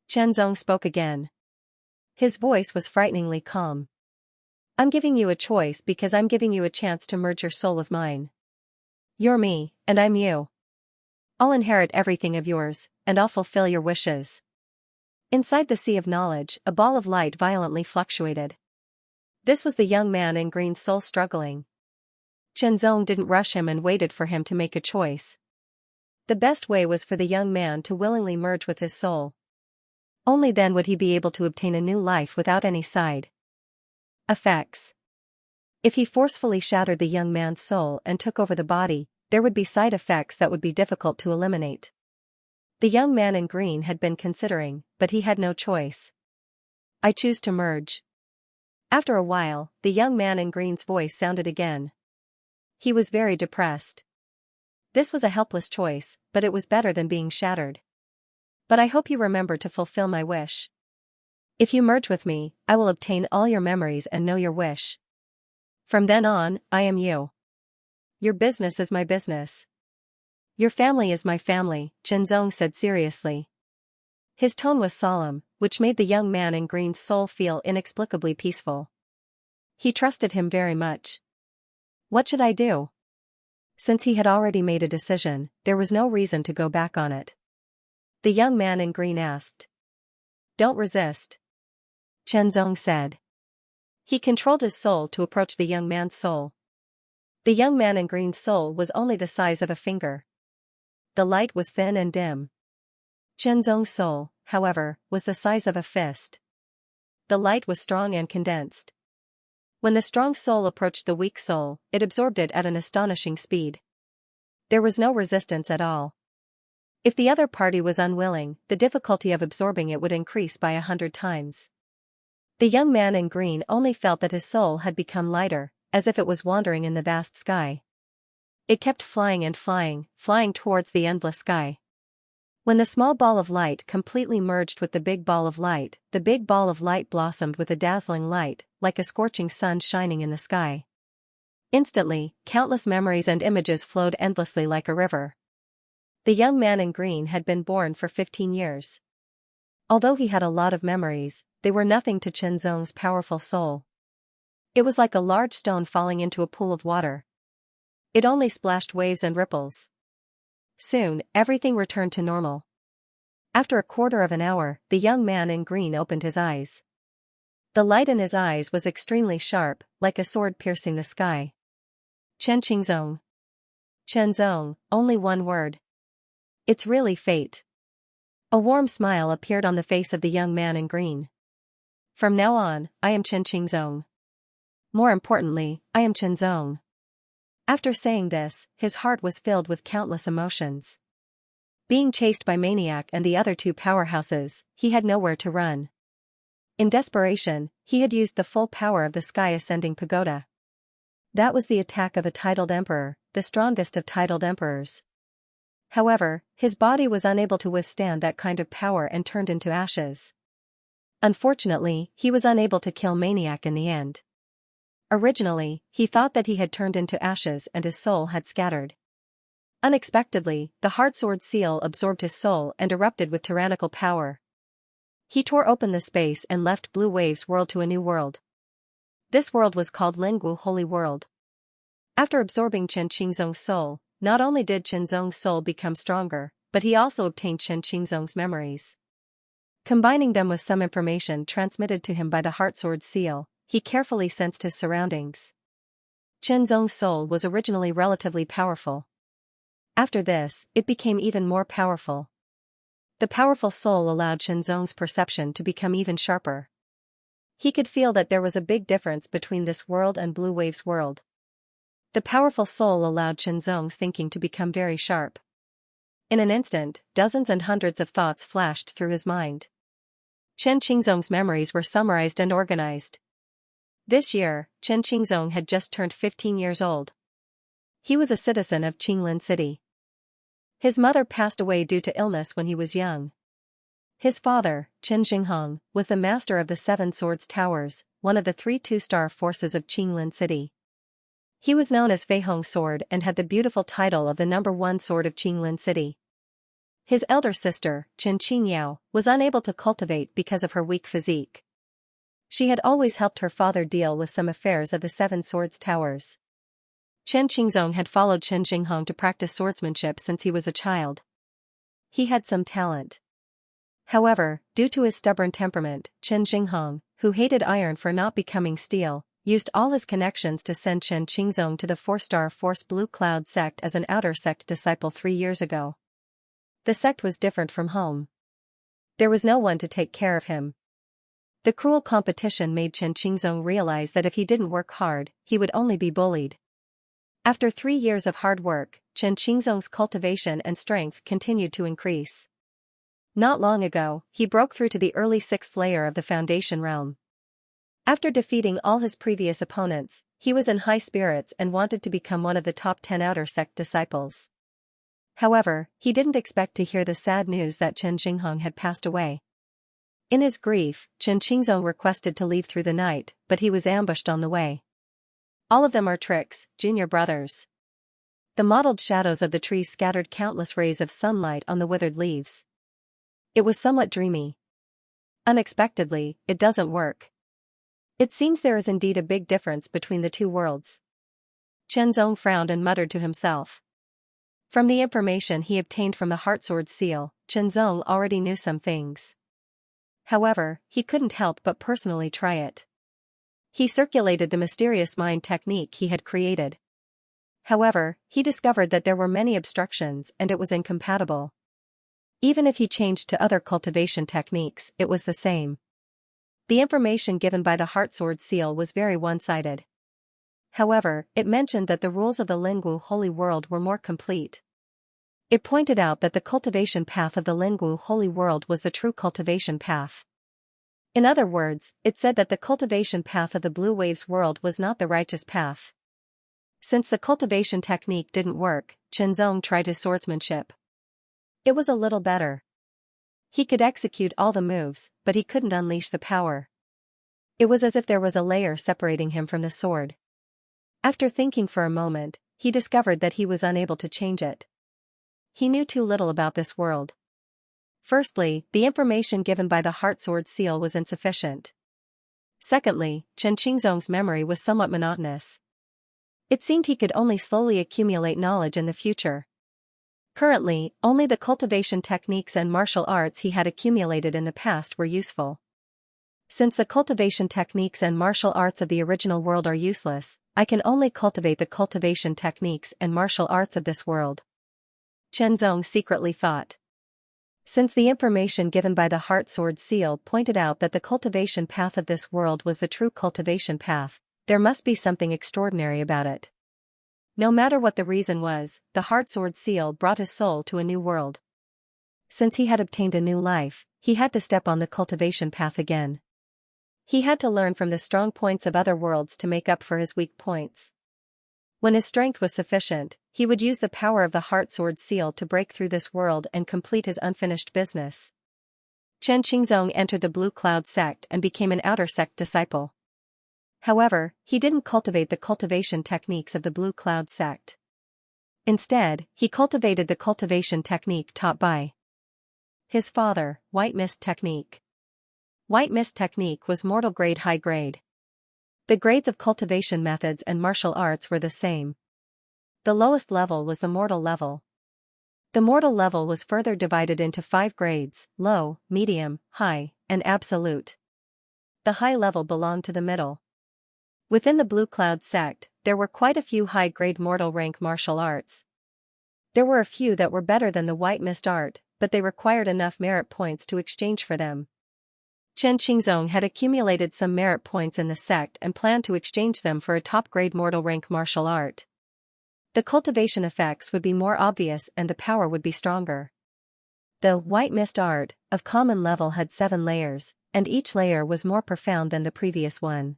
[SPEAKER 1] Qianzong spoke again. His voice was frighteningly calm. "I'm giving you a choice because I'm giving you a chance to merge your soul with mine. You're me, and I'm you. I'll inherit everything of yours, and I'll fulfill your wishes." Inside the sea of knowledge, a ball of light violently fluctuated. This was the young man in green's soul struggling. Qianzong didn't rush him and waited for him to make a choice. The best way was for the young man to willingly merge with his soul. Only then would he be able to obtain a new life without any side effects. If he forcefully shattered the young man's soul and took over the body, there would be side effects that would be difficult to eliminate. The young man in green had been considering, but he had no choice. "I choose to merge." After a while, the young man in green's voice sounded again. He was very depressed. This was a helpless choice, but it was better than being shattered. "But I hope you remember to fulfill my wish. If you merge with me, I will obtain all your memories and know your wish. From then on, I am you. Your business is my business. Your family is my family," Qianzong said seriously. His tone was solemn, which made the young man in green's soul feel inexplicably peaceful. He trusted him very much. What should I do? Since he had already made a decision, there was no reason to go back on it. The young man in green asked. "Don't resist," Qianzong said. He controlled his soul to approach the young man's soul. The young man in green's soul was only the size of a finger. The light was thin and dim. Qianzong's soul, however, was the size of a fist. The light was strong and condensed. When the strong soul approached the weak soul, it absorbed it at an astonishing speed. There was no resistance at all. If the other party was unwilling, the difficulty of absorbing it would increase by 100 times. The young man in green only felt that his soul had become lighter, as if it was wandering in the vast sky. It kept flying and flying, flying towards the endless sky. When the small ball of light completely merged with the big ball of light, the big ball of light blossomed with a dazzling light, like a scorching sun shining in the sky. Instantly, countless memories and images flowed endlessly like a river. The young man in green had been born for 15 years. Although he had a lot of memories, they were nothing to Qianzong's powerful soul. It was like a large stone falling into a pool of water. It only splashed waves and ripples. Soon, everything returned to normal. After a quarter of an hour, the young man in green opened his eyes. The light in his eyes was extremely sharp, like a sword piercing the sky. Qianxia. Qianzong, only one word. It's really fate. A warm smile appeared on the face of the young man in green. From now on, I am Qianxia. More importantly, I am Qianzong. After saying this, his heart was filled with countless emotions. Being chased by Maniac and the other 2 powerhouses, he had nowhere to run. In desperation, he had used the full power of the Sky Ascending Pagoda. That was the attack of a titled emperor, the strongest of titled emperors. However, his body was unable to withstand that kind of power and turned into ashes. Unfortunately, he was unable to kill Maniac in the end. Originally, he thought that he had turned into ashes and his soul had scattered. Unexpectedly, the Heartsword Seal absorbed his soul and erupted with tyrannical power. He tore open the space and left blue waves whirled to a new world. This world was called Lingwu Holy World. After absorbing Qianxing's soul, not only did Qianzong's soul become stronger, but he also obtained Qianxing's memories. Combining them with some information transmitted to him by the Heartsword Seal, he carefully sensed his surroundings. Chen Zong's soul was originally relatively powerful. After this, it became even more powerful. The powerful soul allowed Chen Zong's perception to become even sharper. He could feel that there was a big difference between this world and Blue Wave's world. The powerful soul allowed Chen Zong's thinking to become very sharp. In an instant, dozens and hundreds of thoughts flashed through his mind. Chen Qingzong's memories were summarized and organized. This year, Chen Qingzong had just turned 15 years old. He was a citizen of Qinglin City. His mother passed away due to illness when he was young. His father, Chen Xinghong, was the master of the Seven Swords Towers, one of the 3 two-star forces of Qinglin City. He was known as Fei Hong Sword and had the beautiful title of the #1 sword of Qinglin City. His elder sister, Chen Qingyao, was unable to cultivate because of her weak physique. She had always helped her father deal with some affairs of the Seven Swords Towers. Chen Qingzong had followed Chen Xinghong to practice swordsmanship since he was a child. He had some talent. However, due to his stubborn temperament, Chen Xinghong, who hated iron for not becoming steel, used all his connections to send Chen Qingzong to the 4-star Force Blue Cloud sect as an outer sect disciple 3 years ago. The sect was different from home. There was no one to take care of him. The cruel competition made Chen Qingzong realize that if he didn't work hard, he would only be bullied. After 3 years of hard work, Chen Qingzong's cultivation and strength continued to increase. Not long ago, he broke through to the early 6th layer of the Foundation realm. After defeating all his previous opponents, he was in high spirits and wanted to become one of the top 10 outer sect disciples. However, he didn't expect to hear the sad news that Chen Xinghong had passed away. In his grief, Chen Qingzong requested to leave through the night, but he was ambushed on the way. All of them are tricks, junior brothers. The mottled shadows of the trees scattered countless rays of sunlight on the withered leaves. It was somewhat dreamy. Unexpectedly, it doesn't work. It seems there is indeed a big difference between the 2 worlds. Chen Zong frowned and muttered to himself. From the information he obtained from the Heartsword seal, Chen Zong already knew some things. However, he couldn't help but personally try it. He circulated the mysterious mind technique he had created. However, he discovered that there were many obstructions and it was incompatible. Even if he changed to other cultivation techniques, it was the same. The information given by the Heartsword seal was very one-sided. However, it mentioned that the rules of the Lingwu Holy World were more complete. It pointed out that the cultivation path of the Lingwu Holy World was the true cultivation path. In other words, it said that the cultivation path of the Blue Waves world was not the righteous path. Since the cultivation technique didn't work, Chen Zong tried his swordsmanship. It was a little better. He could execute all the moves, but he couldn't unleash the power. It was as if there was a layer separating him from the sword. After thinking for a moment, he discovered that he was unable to change it. He knew too little about this world. Firstly, the information given by the Heartsword seal was insufficient. Secondly, Chen Qingzong's memory was somewhat monotonous. It seemed he could only slowly accumulate knowledge in the future. Currently, only the cultivation techniques and martial arts he had accumulated in the past were useful. Since the cultivation techniques and martial arts of the original world are useless, I can only cultivate the cultivation techniques and martial arts of this world. Chen Zong secretly thought. Since the information given by the Heartsword seal pointed out that the cultivation path of this world was the true cultivation path, there must be something extraordinary about it. No matter what the reason was, the Heartsword seal brought his soul to a new world. Since he had obtained a new life, he had to step on the cultivation path again. He had to learn from the strong points of other worlds to make up for his weak points. When his strength was sufficient, he would use the power of the Heartsword seal to break through this world and complete his unfinished business. Chen Qingzong entered the Blue Cloud sect and became an outer sect disciple. However, he didn't cultivate the cultivation techniques of the Blue Cloud sect. Instead, he cultivated the cultivation technique taught by his father, White Mist Technique. White Mist Technique was mortal grade high grade. The grades of cultivation methods and martial arts were the same. The lowest level was the mortal level. The mortal level was further divided into 5 grades: low, medium, high, and absolute. The high level belonged to the middle. Within the Blue Cloud sect, there were quite a few high-grade mortal rank martial arts. There were a few that were better than the White Mist art, but they required enough merit points to exchange for them. Chen Qingzong had accumulated some merit points in the sect and planned to exchange them for a top-grade mortal rank martial art. The cultivation effects would be more obvious and the power would be stronger. The White Mist art, of common level, had 7 layers, and each layer was more profound than the previous one.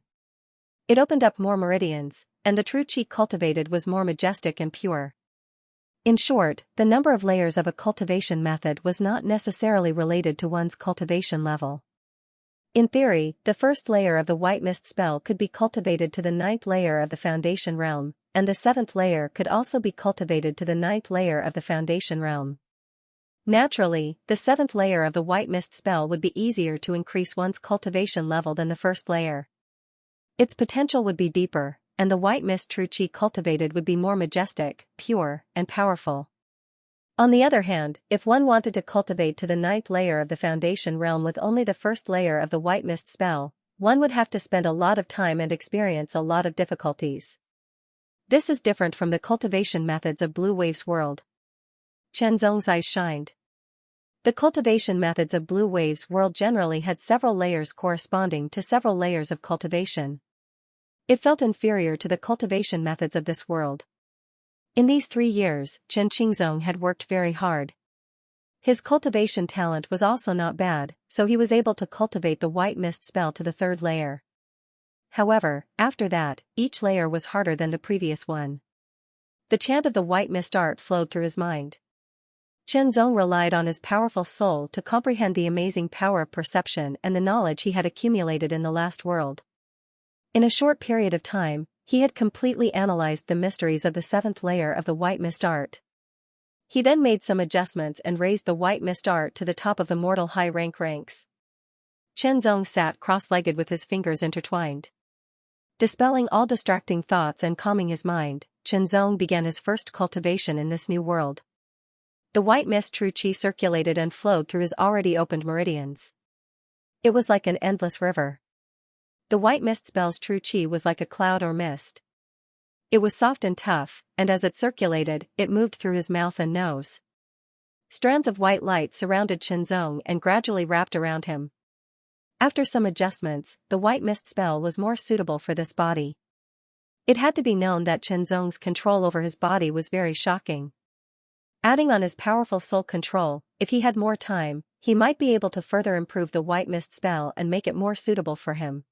[SPEAKER 1] It opened up more meridians, and the true qi cultivated was more majestic and pure. In short, the number of layers of a cultivation method was not necessarily related to one's cultivation level. In theory, the first layer of the White Mist spell could be cultivated to the 9th layer of the Foundation realm, and the 7th layer could also be cultivated to the 9th layer of the Foundation realm. Naturally, the 7th layer of the White Mist spell would be easier to increase one's cultivation level than the first layer. Its potential would be deeper, and the White Mist true qi cultivated would be more majestic, pure, and powerful. On the other hand, if one wanted to cultivate to the 9th layer of the Foundation realm with only the first layer of the White Mist spell, one would have to spend a lot of time and experience a lot of difficulties. This is different from the cultivation methods of Blue Wave's world. Chen Zong's eyes shined. The cultivation methods of Blue Wave's world generally had several layers corresponding to several layers of cultivation. It felt inferior to the cultivation methods of this world. In these 3 years, Chen Qingzong had worked very hard. His cultivation talent was also not bad, so he was able to cultivate the White Mist spell to the 3rd layer. However, after that, each layer was harder than the previous one. The chant of the White Mist art flowed through his mind. Chen Zong relied on his powerful soul to comprehend the amazing power of perception and the knowledge he had accumulated in the last world. In a short period of time, he had completely analyzed the mysteries of the 7th layer of the White Mist art. He then made some adjustments and raised the White Mist art to the top of the mortal high ranks. Chen Zong sat cross-legged with his fingers intertwined. Dispelling all distracting thoughts and calming his mind, Chen Zong began his first cultivation in this new world. The White Mist true qi circulated and flowed through his already opened meridians. It was like an endless river. The White Mist spell's true qi was like a cloud or mist. It was soft and tough, and as it circulated, it moved through his mouth and nose. Strands of white light surrounded Chen Zong and gradually wrapped around him. After some adjustments, the White Mist spell was more suitable for this body. It had to be known that Chen Zong's control over his body was very shocking. Adding on his powerful soul control, if he had more time, he might be able to further improve the White Mist spell and make it more suitable for him.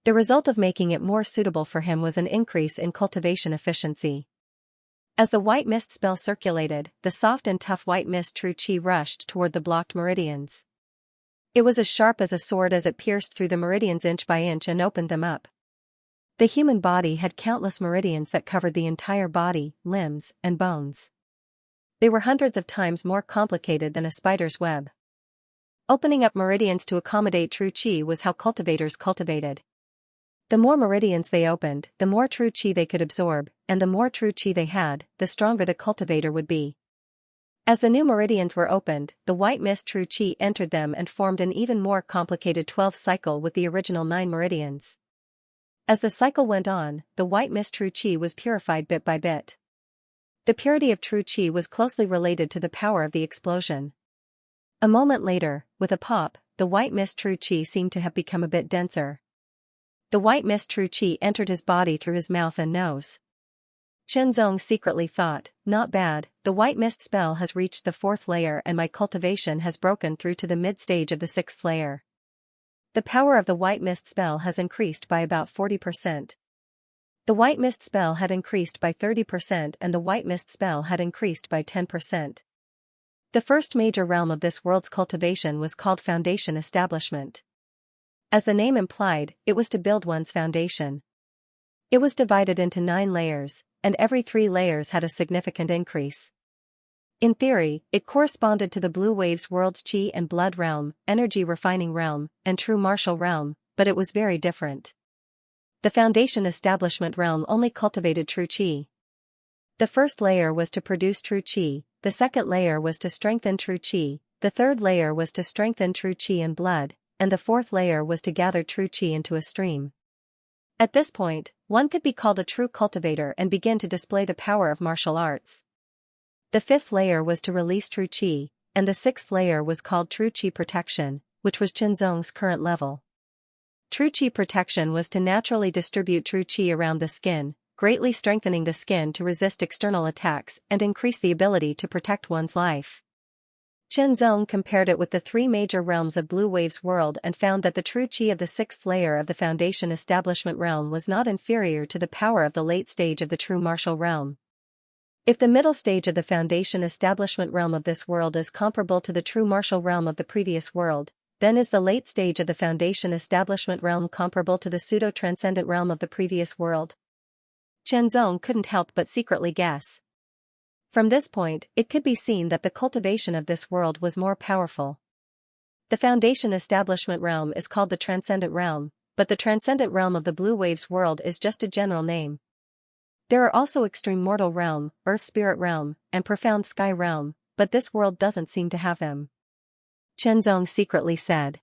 [SPEAKER 1] The result of making it more suitable for him was an increase in cultivation efficiency. As the White Mist spell circulated, the soft and tough White Mist true qi rushed toward the blocked meridians. It was as sharp as a sword as it pierced through the meridians inch by inch and opened them up. The human body had countless meridians that covered the entire body, limbs, and bones. They were hundreds of times more complicated than a spider's web. Opening up meridians to accommodate true qi was how cultivators cultivated. The more meridians they opened, the more true qi they could absorb, and the more true qi they had, the stronger the cultivator would be. As the new meridians were opened, the White Mist true qi entered them and formed an even more complicated 12th cycle with the original 9 meridians. As the cycle went on, the White Mist true qi was purified bit by bit. The purity of true qi was closely related to the power of the explosion. A moment later, with a pop, the White Mist true qi seemed to have become a bit denser. The White Mist true qi entered his body through his mouth and nose. Chen Zong secretly thought, not bad, the White Mist spell has reached the 4th layer and my cultivation has broken through to the mid-stage of the 6th layer. The power of the White Mist spell has increased by about 40%. The White Mist spell had increased by 30% and the White Mist spell had increased by 10%. The first major realm of this world's cultivation was called Foundation Establishment. As the name implied, it was to build one's foundation. It was divided into 9 layers, and every 3 layers had a significant increase. In theory, it corresponded to the Blue Wave's world's Qi and Blood realm, Energy Refining realm, and True Martial realm, but it was very different. The Foundation Establishment realm only cultivated true Qi. The first layer was to produce true Qi, the second layer was to strengthen true Qi, the third layer was to strengthen true Qi and Blood, and the fourth layer was to gather true Qi into a stream. At this point, one could be called a true cultivator and begin to display the power of martial arts. The fifth layer was to release true qi, and the sixth layer was called true qi protection, which was Qianzong's current level. True qi protection was to naturally distribute true qi around the skin, greatly strengthening the skin to resist external attacks and increase the ability to protect one's life. Qianzong compared it with the three major realms of Blue Wave's world and found that the true qi of the sixth layer of the Foundation Establishment realm was not inferior to the power of the late stage of the true martial realm. If the middle stage of the Foundation Establishment realm of this world is comparable to the true martial realm of the previous world, then is the late stage of the Foundation Establishment realm comparable to the pseudo-transcendent realm of the previous world? Qianzong couldn't help but secretly guess. From this point, it could be seen that the cultivation of this world was more powerful. The Foundation Establishment realm is called the Transcendent realm, but the Transcendent realm of the Blue Waves world is just a general name. There are also Extreme Mortal realm, Earth Spirit realm, and Profound Sky realm, but this world doesn't seem to have them. Qianzong secretly said.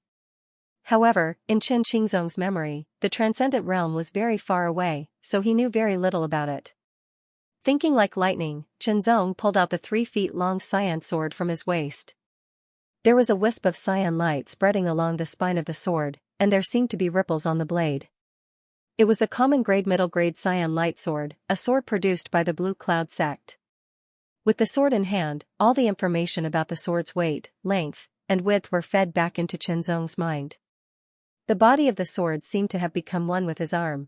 [SPEAKER 1] However, in Qin Qingzong's memory, the Transcendent realm was very far away, so he knew very little about it. Thinking like lightning, Qianzong pulled out the 3-feet-long cyan sword from his waist. There was a wisp of cyan light spreading along the spine of the sword, and there seemed to be ripples on the blade. It was the common-grade middle-grade cyan light sword, a sword produced by the Blue Cloud sect. With the sword in hand, all the information about the sword's weight, length, and width were fed back into Qianzong's mind. The body of the sword seemed to have become one with his arm.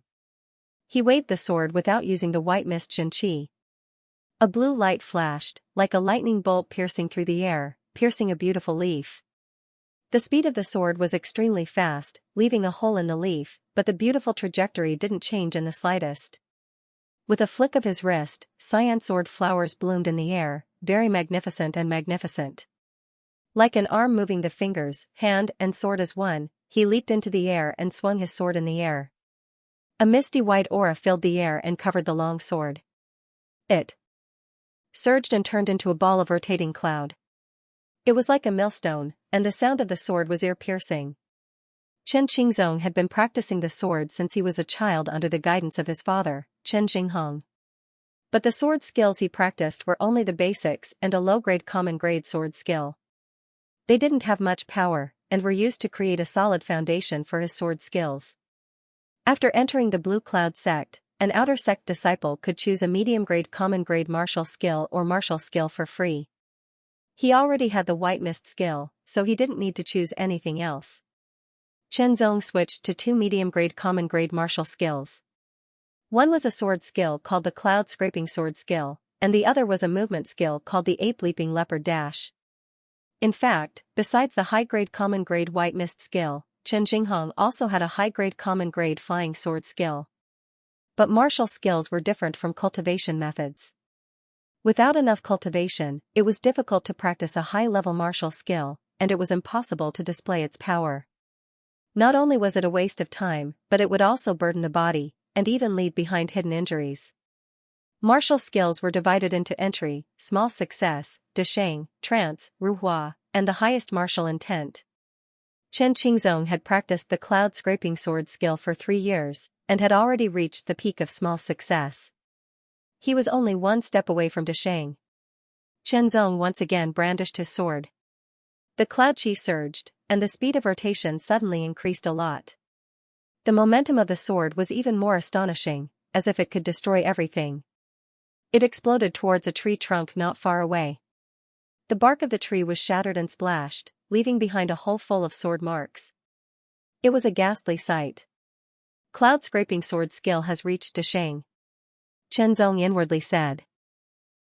[SPEAKER 1] He waved the sword without using the white mist Xianxia. A blue light flashed, like a lightning bolt piercing through the air, piercing a beautiful leaf. The speed of the sword was extremely fast, leaving a hole in the leaf, but the beautiful trajectory didn't change in the slightest. With a flick of his wrist, cyan sword flowers bloomed in the air, very magnificent and magnificent. Like an arm moving the fingers, hand and sword as one, he leaped into the air and swung his sword in the air. A misty white aura filled the air and covered the long sword. It surged and turned into a ball of rotating cloud. It was like a millstone, and the sound of the sword was ear-piercing. Qin Qingzong had been practicing the sword since he was a child under the guidance of his father, Qin Jinghong. But the sword skills he practiced were only the basics and a low-grade common-grade sword skill. They didn't have much power, and were used to create a solid foundation for his sword skills. After entering the Blue Cloud sect, an outer sect disciple could choose a medium-grade common-grade martial skill or martial skill for free. He already had the white mist skill, so he didn't need to choose anything else. Qianzong switched to 2 medium-grade common-grade martial skills. One was a sword skill called the Cloud Scraping Sword skill, and the other was a movement skill called the Ape Leaping Leopard Dash. In fact, besides the high-grade common-grade white mist skill, Qin Jinghong also had a high-grade common-grade flying sword skill. But martial skills were different from cultivation methods. Without enough cultivation, it was difficult to practice a high-level martial skill, and it was impossible to display its power. Not only was it a waste of time, but it would also burden the body, and even leave behind hidden injuries. Martial skills were divided into entry, small success, desheng, trance, ruhua, and the highest martial intent. Qin Qingzong had practiced the Cloud Scraping Sword skill for 3 years, and had already reached the peak of small success. He was only 1 step away from desheng. Qianzong once again brandished his sword. The cloud qi surged, and the speed of rotation suddenly increased a lot. The momentum of the sword was even more astonishing, as if it could destroy everything. It exploded towards a tree trunk not far away. The bark of the tree was shattered and splashed, leaving behind a hole full of sword marks. It was a ghastly sight. Cloud Scraping Sword skill has reached desheng. Qianzong inwardly said.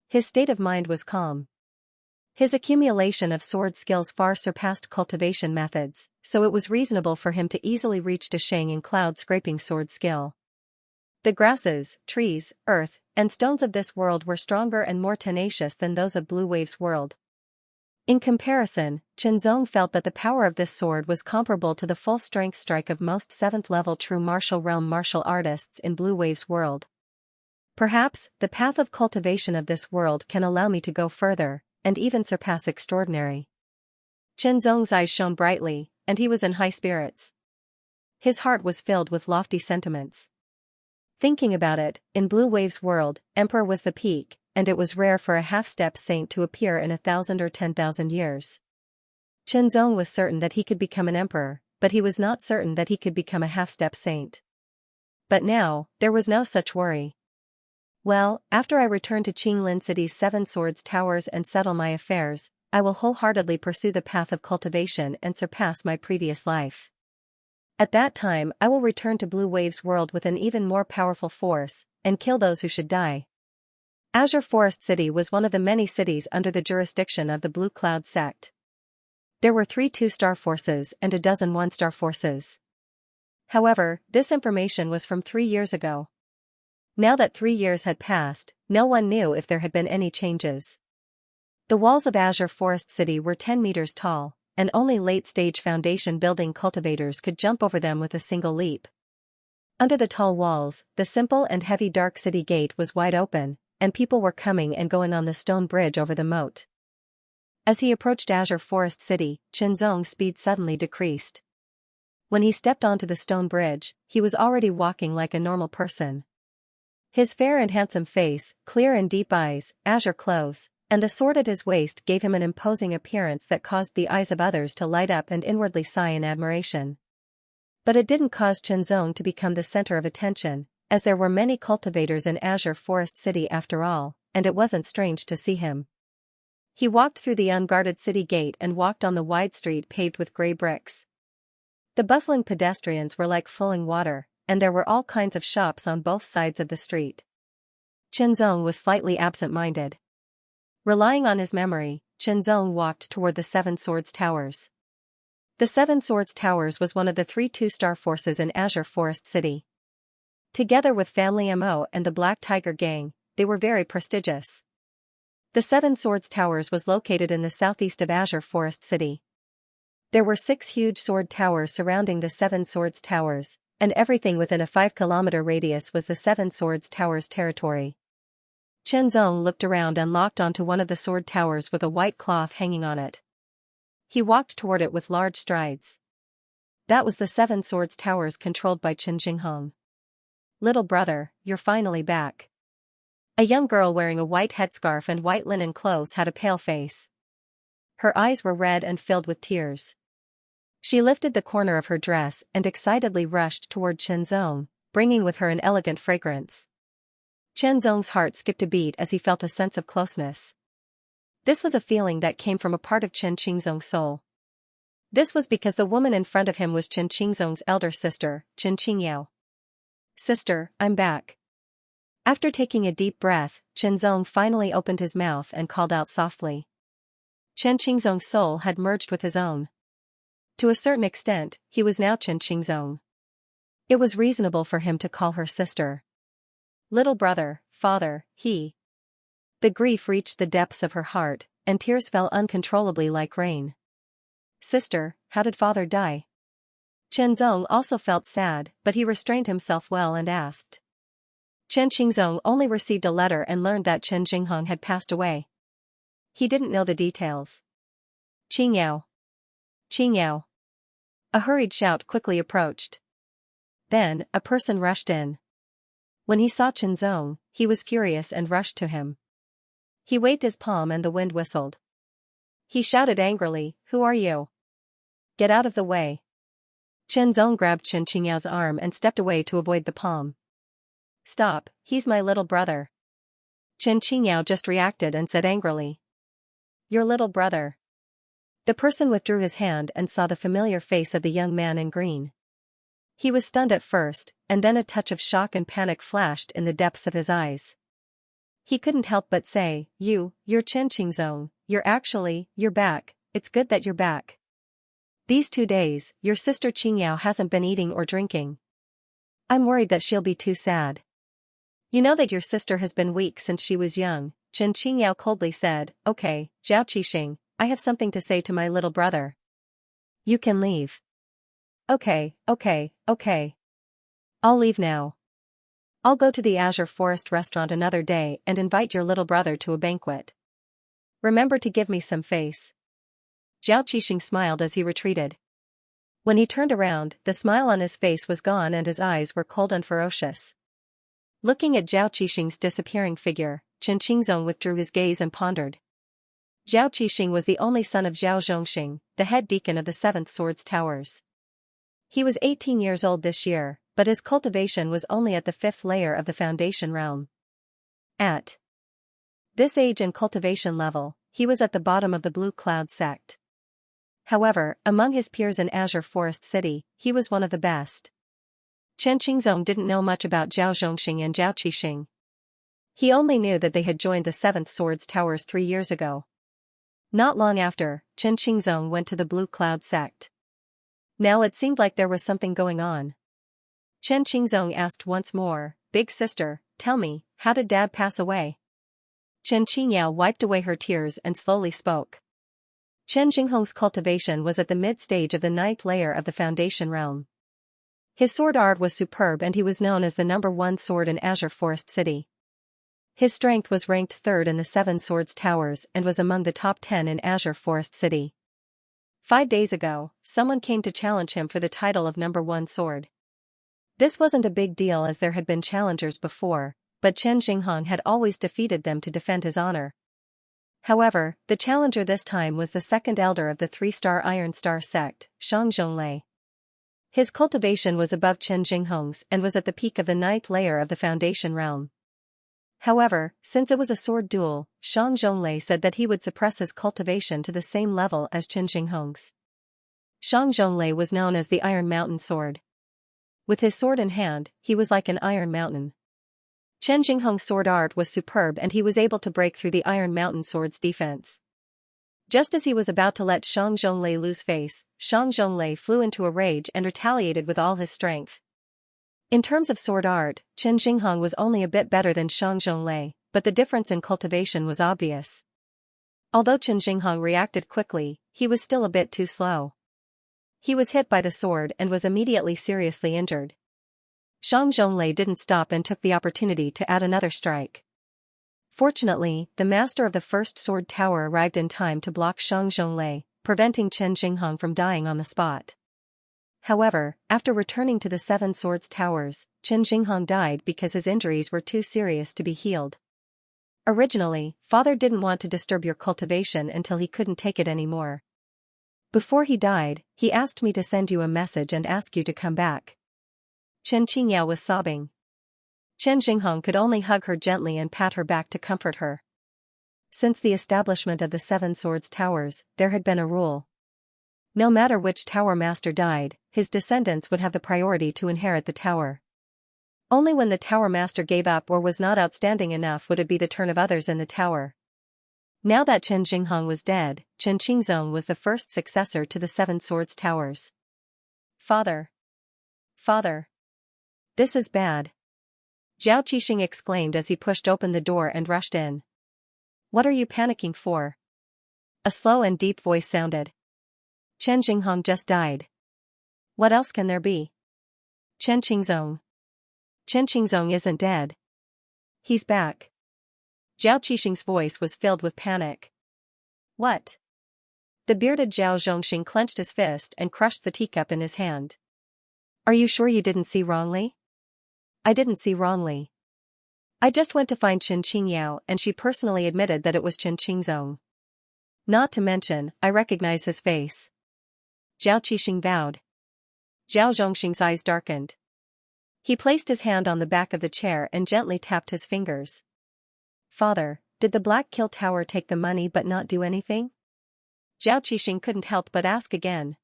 [SPEAKER 1] His state of mind was calm. His accumulation of sword skills far surpassed cultivation methods, so it was reasonable for him to easily reach desheng in Cloud Scraping Sword skill. The grasses, trees, earth, and stones of this world were stronger and more tenacious than those of Blue Wave's world. In comparison, Qianzong felt that the power of this sword was comparable to the full-strength strike of most 7th-level true martial realm martial artists in Blue Wave's world. Perhaps, the path of cultivation of this world can allow me to go further, and even surpass extraordinary. Qianzong's eyes shone brightly, and he was in high spirits. His heart was filled with lofty sentiments. Thinking about it, in Blue Wave's world, Emperor was the peak, and it was rare for a half-step saint to appear in 1,000 or 10,000 years. Chenzong was certain that he could become an emperor, but he was not certain that he could become a half-step saint. But now, there was no such worry. Well, after I return to Qinglin City's Seven Swords Towers and settle my affairs, I will wholeheartedly pursue the path of cultivation and surpass my previous life. At that time I will return to Blue Wave's world with an even more powerful force, and kill those who should die. Azure Forest City was one of the many cities under the jurisdiction of the Blue Cloud sect. There were 3 2-star forces and a dozen 1-star forces. However, this information was from 3 years ago. Now that 3 years had passed, no one knew if there had been any changes. The walls of Azure Forest City were 10 meters tall, and only late-stage foundation building cultivators could jump over them with a single leap. Under the tall walls, the simple and heavy dark city gate was wide open, and people were coming and going on the stone bridge over the moat. As he approached Azure Forest City, Chenzong's speed suddenly decreased. When he stepped onto the stone bridge, he was already walking like a normal person. His fair and handsome face, clear and deep eyes, azure clothes, and the sword at his waist gave him an imposing appearance that caused the eyes of others to light up and inwardly sigh in admiration. But it didn't cause Chenzong to become the center of attention, as there were many cultivators in Azure Forest City after all, and it wasn't strange to see him. He walked through the unguarded city gate and walked on the wide street paved with gray bricks. The bustling pedestrians were like flowing water, and there were all kinds of shops on both sides of the street. Chenzong was slightly absent-minded. Relying on his memory, Chenzong walked toward the Seven Swords Towers. The Seven Swords Towers was one of the 3 2-star forces in Azure Forest City. Together with Family Mo and the Black Tiger Gang, they were very prestigious. The Seven Swords Towers was located in the southeast of Azure Forest City. There were 6 huge sword towers surrounding the Seven Swords Towers, and everything within a 5-kilometer radius was the Seven Swords Towers territory. Chenzong looked around and locked onto one of the sword towers with a white cloth hanging on it. He walked toward it with large strides. That was the Seven Swords Towers controlled by Chen Jinghong. "Little brother, you're finally back." A young girl wearing a white headscarf and white linen clothes had a pale face. Her eyes were red and filled with tears. She lifted the corner of her dress and excitedly rushed toward Chenzong, bringing with her an elegant fragrance. Chenzong's heart skipped a beat as he felt a sense of closeness. This was a feeling that came from a part of Chen Qingzong's soul. This was because the woman in front of him was Chen Qingzong's elder sister, Chen Qingyao. "Sister, I'm back." After taking a deep breath, Chenzong finally opened his mouth and called out softly. Chen Qingzong's soul had merged with his own. To a certain extent, he was now Chen Qingzong. It was reasonable for him to call her sister. "Little brother, father, he." The grief reached the depths of her heart, and tears fell uncontrollably like rain. "Sister, how did father die?" Chenzong also felt sad, but he restrained himself well and asked. Chen Qingzong only received a letter and learned that Chen Jinghong had passed away. He didn't know the details. "Qingyao! Qingyao!" A hurried shout quickly approached. Then, a person rushed in. When he saw Chenzong, he was furious and rushed to him. He waved his palm and the wind whistled. He shouted angrily, "Who are you? Get out of the way." Chenzong grabbed Chen Qingyao's arm and stepped away to avoid the palm. "Stop, he's my little brother." Chen Qingyao just reacted and said angrily. "Your little brother." The person withdrew his hand and saw the familiar face of the young man in green. He was stunned at first, and then a touch of shock and panic flashed in the depths of his eyes. He couldn't help but say, You're Chen Qingzong, you're back, it's good that you're back. These 2 days, your sister Qingyao hasn't been eating or drinking. I'm worried that she'll be too sad." "You know that your sister has been weak since she was young," Chen Qingyao coldly said. "Okay, Zhao Qixing, I have something to say to my little brother. You can leave." Okay. I'll leave now. I'll go to the Azure Forest restaurant another day and invite your little brother to a banquet. Remember to give me some face." Zhao Qixing smiled as he retreated. When he turned around, the smile on his face was gone and his eyes were cold and ferocious. Looking at Zhao Qixing's disappearing figure, Chen Qingzong withdrew his gaze and pondered. Zhao Qixing was the only son of Zhao Zhongxing, the head deacon of the Seventh Swords Towers. He was 18 years old this year, but his cultivation was only at the 5th layer of the Foundation realm. At this age and cultivation level, he was at the bottom of the Blue Cloud sect. However, among his peers in Azure Forest City, he was one of the best. Chen Qingzong didn't know much about Zhao Zhongxing and Zhao Qixing. He only knew that they had joined the Seventh Swords Towers 3 years ago. Not long after, Chen Qingzong went to the Blue Cloud sect. Now it seemed like there was something going on. Chen Qingzong asked once more, "Big sister, tell me, how did Dad pass away?" Chen Qingyao wiped away her tears and slowly spoke. Chen Jinghong's cultivation was at the mid-stage of the 9th layer of the Foundation realm. His sword art was superb and he was known as the #1 sword in Azure Forest City. His strength was ranked 3rd in the 7 Swords Towers and was among the top 10 in Azure Forest City. 5 days ago, someone came to challenge him for the title of #1 sword. This wasn't a big deal as there had been challengers before, but Chen Jinghong had always defeated them to defend his honor. However, the challenger this time was the second elder of the 3-star Iron Star sect, Shang Zhonglei. His cultivation was above Chen Jinghong's and was at the peak of the 9th layer of the Foundation realm. However, since it was a sword duel, Shang Zhonglei said that he would suppress his cultivation to the same level as Chen Jinghong's. Shang Zhonglei was known as the Iron Mountain Sword. With his sword in hand, he was like an iron mountain. Chen Jinghong's sword art was superb and he was able to break through the Iron Mountain Sword's defense. Just as he was about to let Shang Zhonglei lose face, Shang Zhonglei flew into a rage and retaliated with all his strength. In terms of sword art, Chen Jinghong was only a bit better than Shang Zhonglei, but the difference in cultivation was obvious. Although Chen Jinghong reacted quickly, he was still a bit too slow. He was hit by the sword and was immediately seriously injured. Shang Zhonglei didn't stop and took the opportunity to add another strike. Fortunately, the master of the 1st Sword Tower arrived in time to block Shang Zhonglei, preventing Chen Jinghong from dying on the spot. However, after returning to the 7 Swords Towers, Chen Jinghong died because his injuries were too serious to be healed. Originally, father didn't want to disturb your cultivation until he couldn't take it anymore. Before he died, he asked me to send you a message and ask you to come back. Chen Qingyao was sobbing. Chen Jinghong could only hug her gently and pat her back to comfort her. Since the establishment of the 7 Swords Towers, there had been a rule. No matter which tower master died, his descendants would have the priority to inherit the tower. Only when the tower master gave up or was not outstanding enough would it be the turn of others in the tower. Now that Chen Jinghong was dead, Chen Qingzong was the first successor to the 7 Swords Towers. Father! Father! This is bad! Zhao Qixing exclaimed as he pushed open the door and rushed in. What are you panicking for? A slow and deep voice sounded. Chen Jinghong just died. What else can there be? Chen Qingzong. Chen Qingzong isn't dead. He's back. Zhao Qixing's voice was filled with panic. What? The bearded Zhao Zhongxing clenched his fist and crushed the teacup in his hand. Are you sure you didn't see wrongly? I didn't see wrongly. I just went to find Chen Qingyao and she personally admitted that it was Chen Qingzong. Not to mention, I recognize his face. Zhao Qixing vowed. Zhao Zhongxing's eyes darkened. He placed his hand on the back of the chair and gently tapped his fingers. Father, did the Black Kill Tower take the money but not do anything? Zhao Qixing couldn't help but ask again.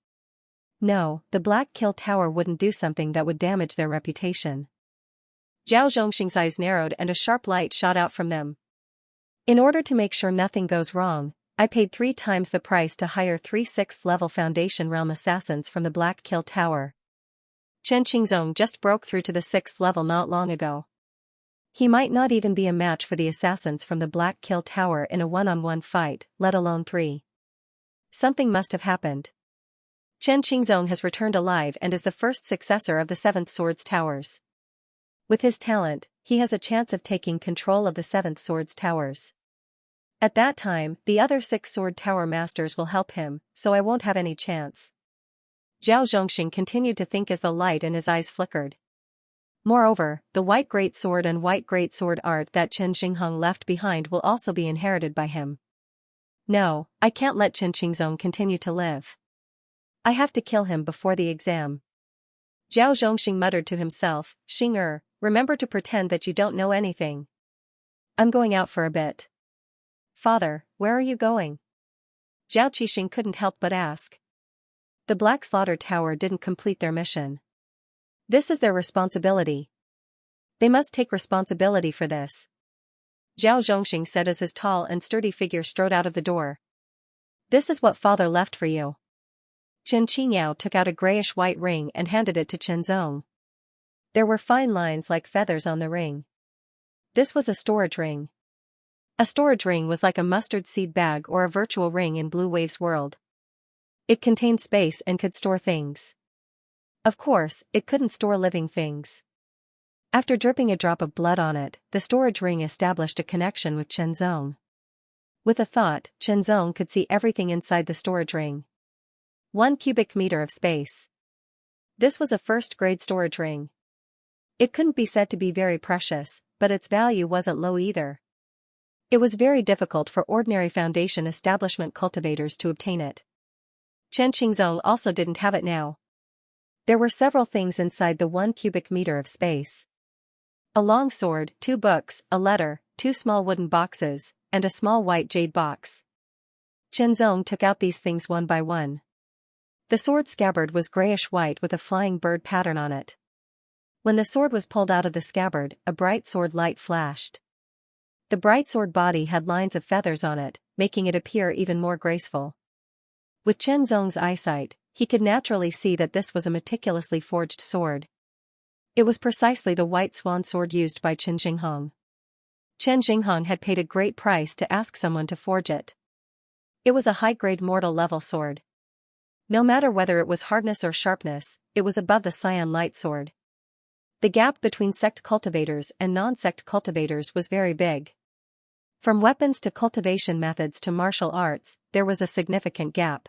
[SPEAKER 1] No, the Black Kill Tower wouldn't do something that would damage their reputation. Zhao Zhongxing's eyes narrowed and a sharp light shot out from them. In order to make sure nothing goes wrong, I paid 3 times the price to hire 3 6th-level Foundation Realm assassins from the Black Kill Tower. Chen Qingzong just broke through to the 6th level not long ago. He might not even be a match for the assassins from the Black Kill Tower in a one-on-one fight, let alone 3. Something must have happened. Chen Qingzong has returned alive and is the first successor of the 7th Swords Towers. With his talent, he has a chance of taking control of the 7th Swords Towers. At that time, the other 6 Sword Tower Masters will help him, so I won't have any chance. Zhao Zhongxing continued to think as the light in his eyes flickered. Moreover, the white greatsword and white greatsword art that Chen Xinghong left behind will also be inherited by him. No, I can't let Chen Qingzong continue to live. I have to kill him before the exam. Zhao Zhongxing muttered to himself, Xing remember to pretend that you don't know anything. I'm going out for a bit. Father, where are you going? Zhao Qixing couldn't help but ask. The Black Slaughter Tower didn't complete their mission. This is their responsibility. They must take responsibility for this. Zhao Zhongxing said as his tall and sturdy figure strode out of the door. This is what father left for you. Chen Qingyao took out a grayish-white ring and handed it to Chen Zong. There were fine lines like feathers on the ring. This was a storage ring. A storage ring was like a mustard seed bag or a virtual ring in Blue Wave's world. It contained space and could store things. Of course, it couldn't store living things. After dripping a drop of blood on it, the storage ring established a connection with Chen Zong. With a thought, Chen Zong could see everything inside the storage ring. 1 cubic meter of space. This was a first-grade storage ring. It couldn't be said to be very precious, but its value wasn't low either. It was very difficult for ordinary foundation establishment cultivators to obtain it. Chen Qingzong also didn't have it now. There were several things inside the 1 cubic meter of space. A long sword, 2 books, a letter, 2 small wooden boxes, and a small white jade box. Chen Zong took out these things one by one. The sword scabbard was grayish-white with a flying bird pattern on it. When the sword was pulled out of the scabbard, a bright sword light flashed. The bright sword body had lines of feathers on it, making it appear even more graceful. With Chen Zong's eyesight, he could naturally see that this was a meticulously forged sword. It was precisely the white swan sword used by Chen Xinghong. Chen Xinghong had paid a great price to ask someone to forge it. It was a high-grade mortal level sword. No matter whether it was hardness or sharpness, it was above the Scion light sword. The gap between sect cultivators and non-sect cultivators was very big. From weapons to cultivation methods to martial arts, there was a significant gap.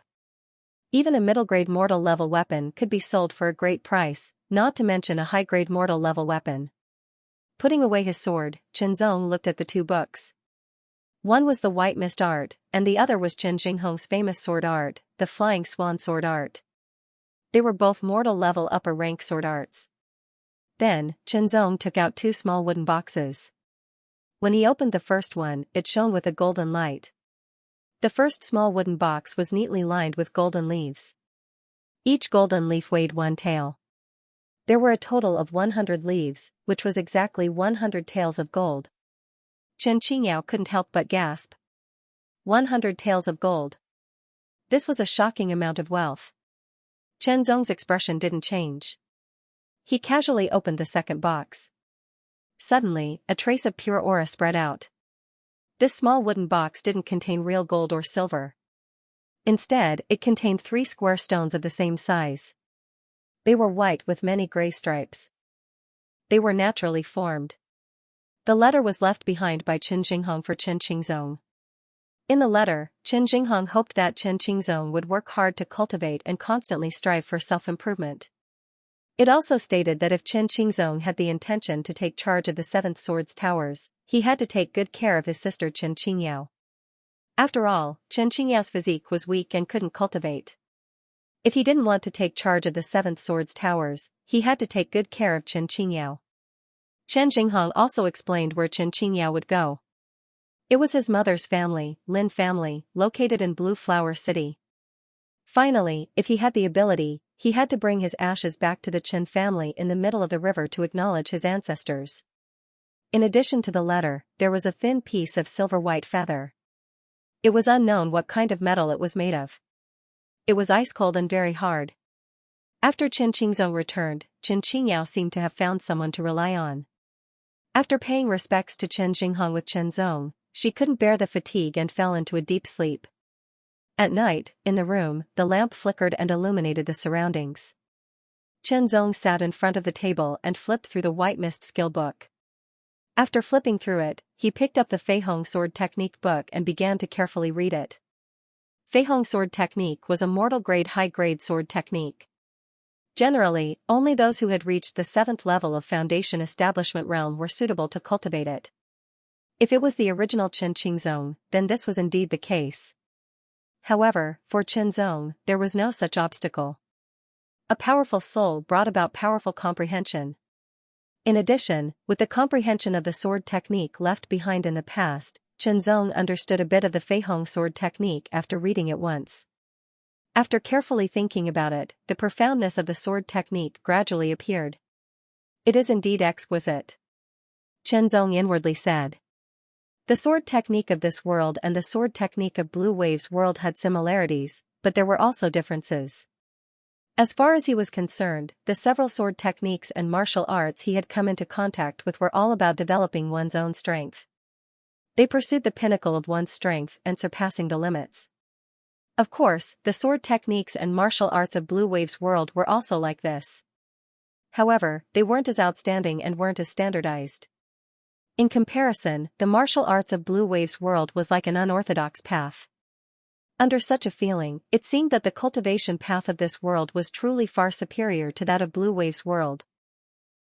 [SPEAKER 1] Even a middle-grade mortal level weapon could be sold for a great price, not to mention a high-grade mortal level weapon. Putting away his sword, Chen Zong looked at the 2 books. One was the White Mist art, and the other was Chen Xinghong's famous sword art, the Flying Swan sword art. They were both mortal level upper rank sword arts. Then, Chen Zong took out 2 small wooden boxes. When he opened the first one, it shone with a golden light. The first small wooden box was neatly lined with golden leaves. Each golden leaf weighed 1 tael. There were a total of 100 leaves, which was exactly 100 taels of gold. Chen Qingyao couldn't help but gasp. 100 taels of gold. This was a shocking amount of wealth. Chen Zong's expression didn't change. He casually opened the second box. Suddenly, a trace of pure aura spread out. This small wooden box didn't contain real gold or silver. Instead, it contained 3 square stones of the same size. They were white with many gray stripes. They were naturally formed. The letter was left behind by Chen Xinghong for Chen Qingzong. In the letter, Chen Xinghong hoped that Chen Qingzong would work hard to cultivate and constantly strive for self-improvement. It also stated that if Chen Qingzong had the intention to take charge of the 7th Sword's towers, he had to take good care of his sister Chen Qingyao. After all, Chen Qingyao's physique was weak and couldn't cultivate. If he didn't want to take charge of the 7th Sword's towers, he had to take good care of Chen Qingyao. Chen Xinghong also explained where Chen Qingyao would go. It was his mother's family, Lin family, located in Blue Flower City. Finally, if he had the ability, he had to bring his ashes back to the Chen family in the middle of the river to acknowledge his ancestors. In addition to the letter, there was a thin piece of silver-white feather. It was unknown what kind of metal it was made of. It was ice-cold and very hard. After Chen Qingzong returned, Chen Qingyao seemed to have found someone to rely on. After paying respects to Chen Xinghong with Chen Zong, she couldn't bear the fatigue and fell into a deep sleep. At night, in the room, the lamp flickered and illuminated the surroundings. Chen Zong sat in front of the table and flipped through the White Mist skill book. After flipping through it, he picked up the Feihong Sword Technique book and began to carefully read it. Feihong Sword Technique was a mortal-grade high-grade sword technique. Generally, only those who had reached the 7th level of Foundation Establishment realm were suitable to cultivate it. If it was the original Chen Qingzong, then this was indeed the case. However, for Qingzong, there was no such obstacle. A powerful soul brought about powerful comprehension. In addition, with the comprehension of the sword technique left behind in the past, Qingzong understood a bit of the Feihong sword technique after reading it once. After carefully thinking about it, the profoundness of the sword technique gradually appeared. It is indeed exquisite. Qingzong inwardly said. The sword technique of this world and the sword technique of Blue Wave's world had similarities, but there were also differences. As far as he was concerned, the several sword techniques and martial arts he had come into contact with were all about developing one's own strength. They pursued the pinnacle of one's strength and surpassing the limits. Of course, the sword techniques and martial arts of Blue Wave's world were also like this. However, they weren't as outstanding and weren't as standardized. In comparison, the martial arts of Blue Wave's world was like an unorthodox path. Under such a feeling, it seemed that the cultivation path of this world was truly far superior to that of Blue Wave's world.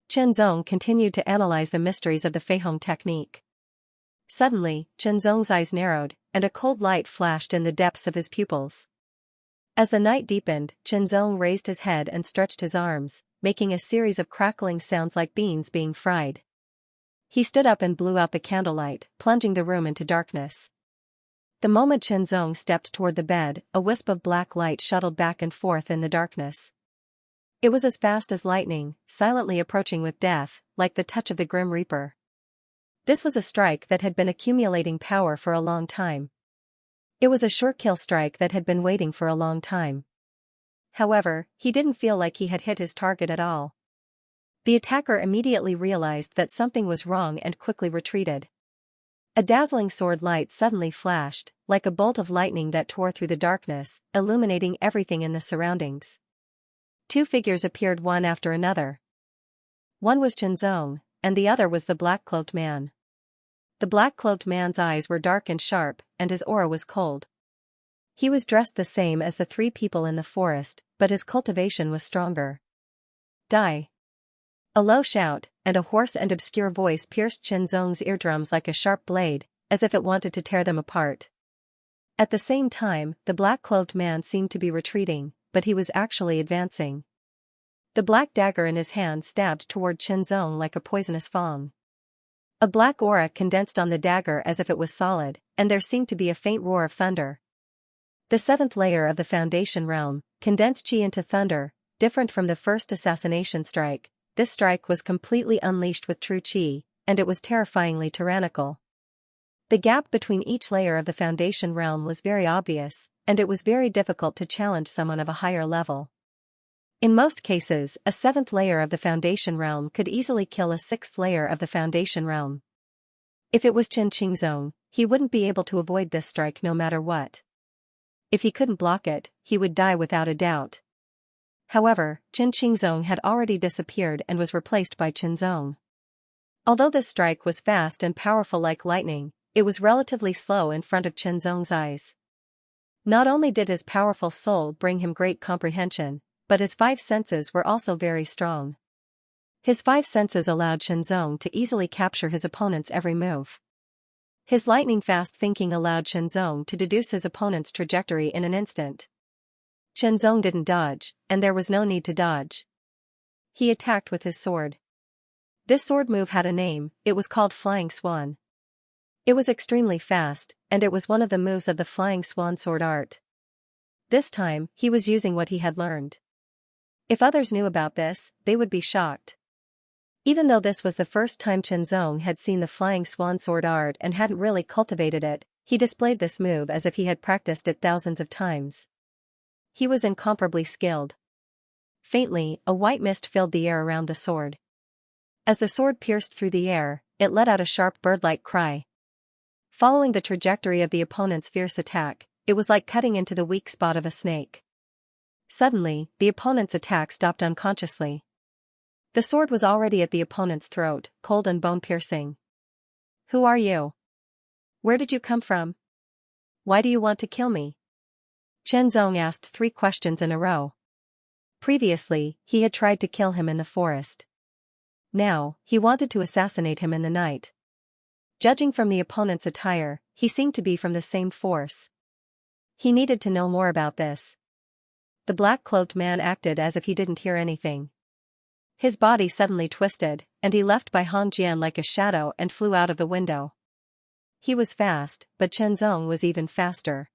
[SPEAKER 1] Qingzong continued to analyze the mysteries of the Feihong technique. Suddenly, Qingzong's eyes narrowed, and a cold light flashed in the depths of his pupils. As the night deepened, Qingzong raised his head and stretched his arms, making a series of crackling sounds like beans being fried. He stood up and blew out the candlelight, plunging the room into darkness. The moment Qingzong stepped toward the bed, a wisp of black light shuttled back and forth in the darkness. It was as fast as lightning, silently approaching with death, like the touch of the Grim Reaper. This was a strike that had been accumulating power for a long time. It was a sure kill strike that had been waiting for a long time. However, he didn't feel like he had hit his target at all. The attacker immediately realized that something was wrong and quickly retreated. A dazzling sword light suddenly flashed, like a bolt of lightning that tore through the darkness, illuminating everything in the surroundings. Two figures appeared one after another. One was Qingzong, and the other was the black-cloaked man. The black-cloaked man's eyes were dark and sharp, and his aura was cold. He was dressed the same as the three people in the forest, but his cultivation was stronger. Die! A low shout, and a hoarse and obscure voice pierced Qingzong's eardrums like a sharp blade, as if it wanted to tear them apart. At the same time, the black-clothed man seemed to be retreating, but he was actually advancing. The black dagger in his hand stabbed toward Qingzong like a poisonous fang. A black aura condensed on the dagger as if it was solid, and there seemed to be a faint roar of thunder. The 7th layer of the Foundation realm condensed chi into thunder, different from the first assassination strike. This strike was completely unleashed with true chi, and it was terrifyingly tyrannical. The gap between each layer of the Foundation realm was very obvious, and it was very difficult to challenge someone of a higher level. In most cases, a 7th layer of the Foundation realm could easily kill a 6th layer of the Foundation realm. If it was Chen Qingzong, he wouldn't be able to avoid this strike no matter what. If he couldn't block it, he would die without a doubt. However, Chen Qingzong had already disappeared and was replaced by Qingzong. Although this strike was fast and powerful like lightning, it was relatively slow in front of Qingzong's eyes. Not only did his powerful soul bring him great comprehension, but his 5 senses were also very strong. His 5 senses allowed Qingzong to easily capture his opponent's every move. His lightning-fast thinking allowed Qingzong to deduce his opponent's trajectory in an instant. Qingzong didn't dodge, and there was no need to dodge. He attacked with his sword. This sword move had a name, it was called Flying Swan. It was extremely fast, and it was one of the moves of the Flying Swan sword art. This time, he was using what he had learned. If others knew about this, they would be shocked. Even though this was the first time Qingzong had seen the Flying Swan sword art and hadn't really cultivated it, he displayed this move as if he had practiced it thousands of times. He was incomparably skilled. Faintly, a white mist filled the air around the sword. As the sword pierced through the air, it let out a sharp bird-like cry. Following the trajectory of the opponent's fierce attack, it was like cutting into the weak spot of a snake. Suddenly, the opponent's attack stopped unconsciously. The sword was already at the opponent's throat, cold and bone-piercing. Who are you? Where did you come from? Why do you want to kill me? Qingzong asked 3 questions in a row. Previously, he had tried to kill him in the forest. Now, he wanted to assassinate him in the night. Judging from the opponent's attire, he seemed to be from the same force. He needed to know more about this. The black-cloaked man acted as if he didn't hear anything. His body suddenly twisted, and he left by Hong Jian like a shadow and flew out of the window. He was fast, but Chen Zong was even faster.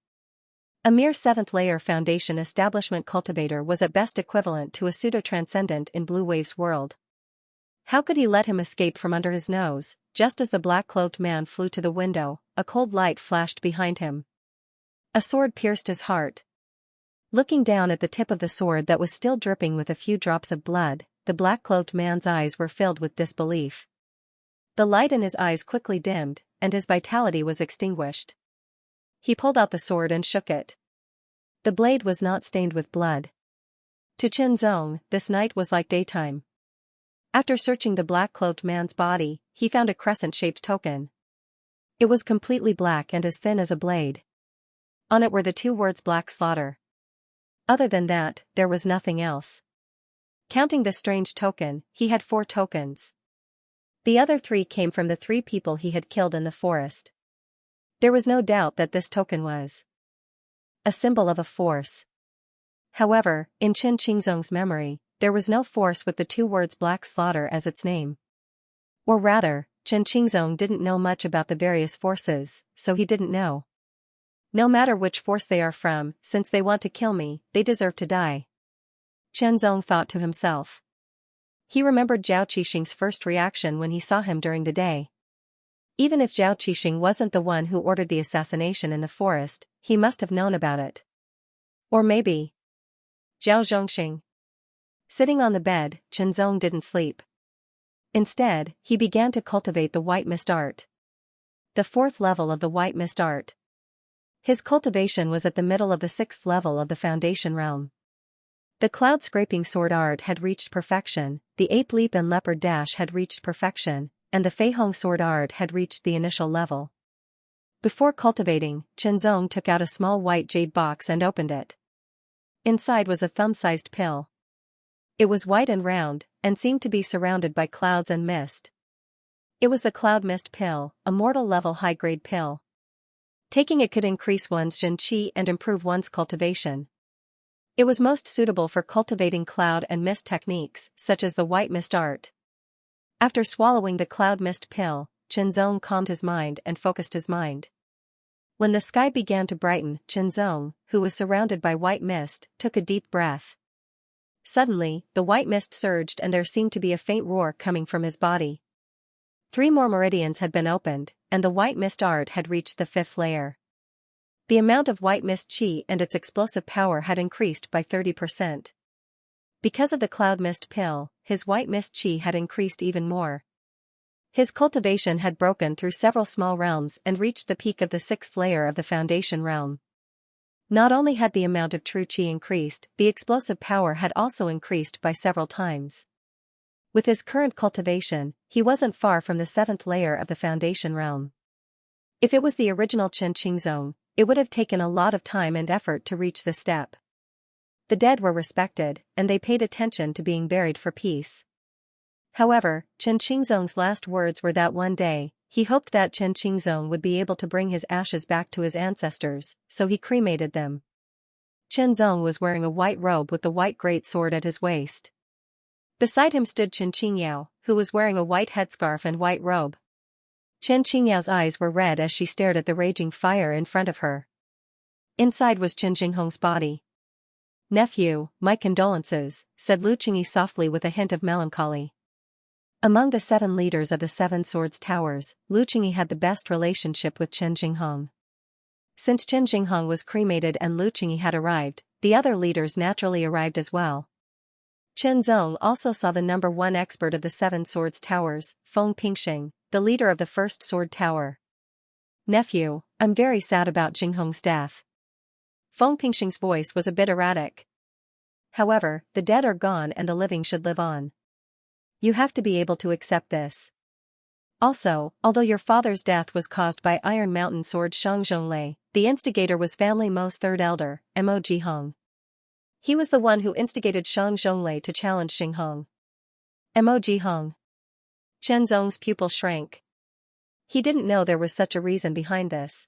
[SPEAKER 1] A mere 7th-layer foundation establishment cultivator was at best equivalent to a pseudo-transcendent in Blue Wave's world. How could he let him escape from under his nose? Just as the black-cloaked man flew to the window, a cold light flashed behind him. A sword pierced his heart. Looking down at the tip of the sword that was still dripping with a few drops of blood, the black-cloaked man's eyes were filled with disbelief. The light in his eyes quickly dimmed, and his vitality was extinguished. He pulled out the sword and shook it. The blade was not stained with blood. To Chen Zong, this night was like daytime. After searching the black-cloaked man's body, he found a crescent-shaped token. It was completely black and as thin as a blade. On it were the 2 words Black Slaughter. Other than that, there was nothing else. Counting the strange token, he had 4 tokens. The other 3 came from the 3 people he had killed in the forest. There was no doubt that this token was a symbol of a force. However, in Chen Qingzong's memory, there was no force with the 2 words Black Slaughter as its name. Or rather, Chen Qingzong didn't know much about the various forces, so he didn't know. No matter which force they are from, since they want to kill me, they deserve to die. Chen Zong thought to himself. He remembered Zhao Qixing's first reaction when he saw him during the day. Even if Zhao Qixing wasn't the one who ordered the assassination in the forest, he must have known about it. Or maybe Zhao Zhongxing. Sitting on the bed, Chen Zong didn't sleep. Instead, he began to cultivate the white mist art. The 4th level of the white mist art. His cultivation was at the middle of the 6th level of the foundation realm. The cloud-scraping sword art had reached perfection, the ape leap and leopard dash had reached perfection, and the Fei Hong sword art had reached the initial level. Before cultivating, Chen Zong took out a small white jade box and opened it. Inside was a thumb-sized pill. It was white and round, and seemed to be surrounded by clouds and mist. It was the Cloud Mist Pill, a mortal-level high-grade pill. Taking it could increase one's Jin Qi and improve one's cultivation. It was most suitable for cultivating cloud and mist techniques, such as the white mist art. After swallowing the Cloud Mist Pill, Chen Zong calmed his mind and focused his mind. When the sky began to brighten, Chen Zong, who was surrounded by white mist, took a deep breath. Suddenly, the white mist surged and there seemed to be a faint roar coming from his body. 3 more meridians had been opened, and the white mist art had reached the 5th layer. The amount of white mist chi and its explosive power had increased by 30%. Because of the Cloud Mist Pill, his white mist chi had increased even more. His cultivation had broken through several small realms and reached the peak of the 6th layer of the foundation realm. Not only had the amount of true chi increased, the explosive power had also increased by several times. With his current cultivation, he wasn't far from the 7th layer of the foundation realm. If it was the original Chen Qingzong, it would have taken a lot of time and effort to reach this step. The dead were respected, and they paid attention to being buried for peace. However, Chen Qingzong's last words were that one day, he hoped that Chen Qingzong would be able to bring his ashes back to his ancestors, so he cremated them. Chen Zong was wearing a white robe with the white great sword at his waist. Beside him stood Chen Qingyao, who was wearing a white headscarf and white robe. Chen Qingyao's eyes were red as she stared at the raging fire in front of her. Inside was Chen Jinghong's body. "Nephew, my condolences," said Lu Qingyi softly with a hint of melancholy. Among the 7 leaders of the 7 Swords Towers, Lu Qingyi had the best relationship with Chen Jinghong. Since Chen Jinghong was cremated and Lu Qingyi had arrived, the other leaders naturally arrived as well. Chen Zong also saw the number 1 expert of the 7 Swords Towers, Feng Pingxing, the leader of the first Sword Tower. "Nephew, I'm very sad about Jinghong's death." Feng Pingxing's voice was a bit erratic. "However, the dead are gone and the living should live on. You have to be able to accept this. Also, although your father's death was caused by Iron Mountain Sword Shang Zhonglei, the instigator was Family Mo's 3rd elder, Mo Jihong. He was the one who instigated Shang Zhonglei to challenge Xinghong. Mo Jihong. Chen Zong's pupil shrank. He didn't know there was such a reason behind this.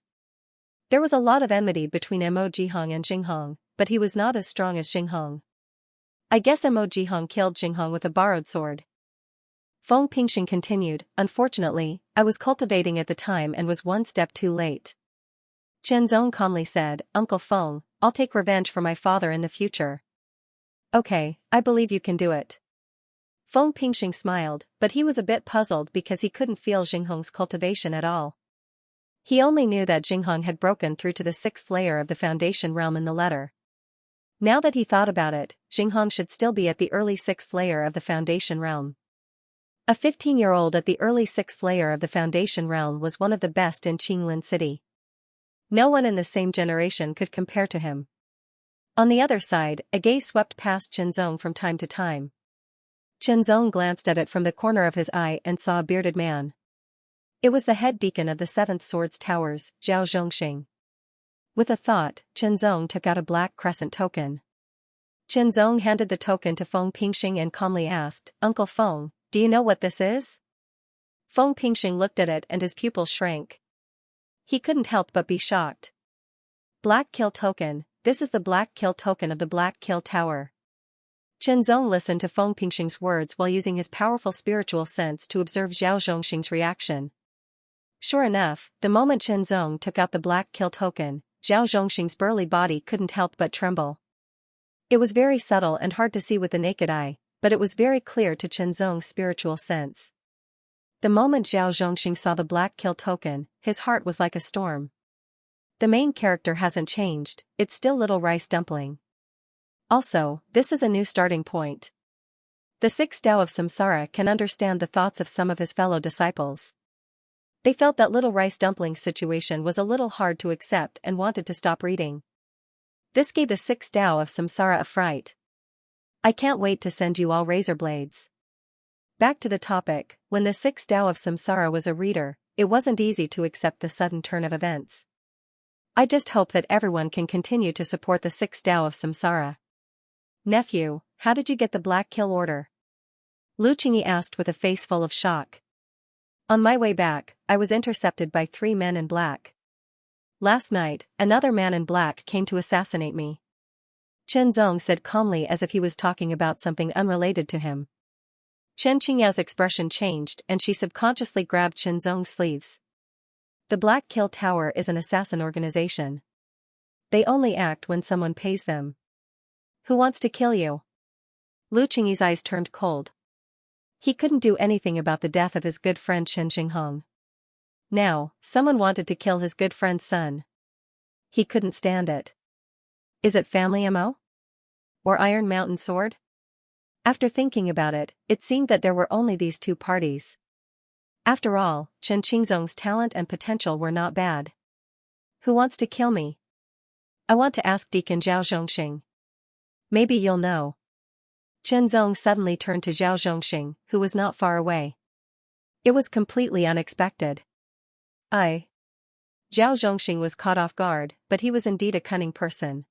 [SPEAKER 1] There was a lot of enmity between Mo Jihong and Xinghong, but he was not as strong as Xinghong. I guess Mo Jihong killed Xinghong with a borrowed sword. Feng Pingxing continued, unfortunately, I was cultivating at the time and was one step too late. Chen Zong calmly said, Uncle Feng, I'll take revenge for my father in the future. Okay, I believe you can do it. Feng Pingxing smiled, but he was a bit puzzled because he couldn't feel Xinghong's cultivation at all. He only knew that Xinghong had broken through to the 6th layer of the Foundation realm in the letter. Now that he thought about it, Xinghong should still be at the early 6th layer of the Foundation realm. A 15-year-old at the early 6th layer of the Foundation realm was one of the best in Qinglin City. No one in the same generation could compare to him. On the other side, a gaze swept past Chen Zong from time to time. Chen Zong glanced at it from the corner of his eye and saw a bearded man. It was the head deacon of the 7th Swords Towers, Zhao Zhongxing. With a thought, Chen Zong took out a black crescent token. Chen Zong handed the token to Feng Pingxing and calmly asked, Uncle Feng, do you know what this is? Feng Pingxing looked at it and his pupils shrank. He couldn't help but be shocked. Black Kill Token, this is the Black Kill Token of the Black Kill Tower. Chen Zong listened to Feng Pingxing's words while using his powerful spiritual sense to observe Zhao Zhongxing's reaction. Sure enough, the moment Chen Zong took out the Black Kill Token, Zhao Zhongxing's burly body couldn't help but tremble. It was very subtle and hard to see with the naked eye, but it was very clear to Chen Zong's spiritual sense. The moment Zhao Zhongxing saw the Black Kill Token, his heart was like a storm. The main character hasn't changed, it's still Little Rice Dumpling. Also, this is a new starting point. The 6th Tao of Samsara can understand the thoughts of some of his fellow disciples. They felt that Little Rice Dumpling's situation was a little hard to accept and wanted to stop reading. This gave the 6th Tao of Samsara a fright. I can't wait to send you all razor blades. Back to the topic, when the 6th Tao of Samsara was a reader, it wasn't easy to accept the sudden turn of events. I just hope that everyone can continue to support the 6th Tao of Samsara. Nephew, how did you get the Black Kill order? Lu Qingyi asked with a face full of shock. On my way back, I was intercepted by 3 men in black. Last night, another man in black came to assassinate me. Chen Zong said calmly as if he was talking about something unrelated to him. Chen Qingyao's expression changed and she subconsciously grabbed Chen Zong's sleeves. The Black Kill Tower is an assassin organization. They only act when someone pays them. Who wants to kill you? Lu Qingyi's eyes turned cold. He couldn't do anything about the death of his good friend Chen Xinghong. Now, someone wanted to kill his good friend's son. He couldn't stand it. Is it family MO? Or Iron Mountain Sword? After thinking about it, it seemed that there were only these 2 parties. After all, Chen Qingzong's talent and potential were not bad. Who wants to kill me? I want to ask Deacon Zhao Zhongxing. Maybe you'll know. Chen Zong suddenly turned to Zhao Zhongxing, who was not far away. It was completely unexpected. Zhao Zhongxing was caught off guard, but he was indeed a cunning person.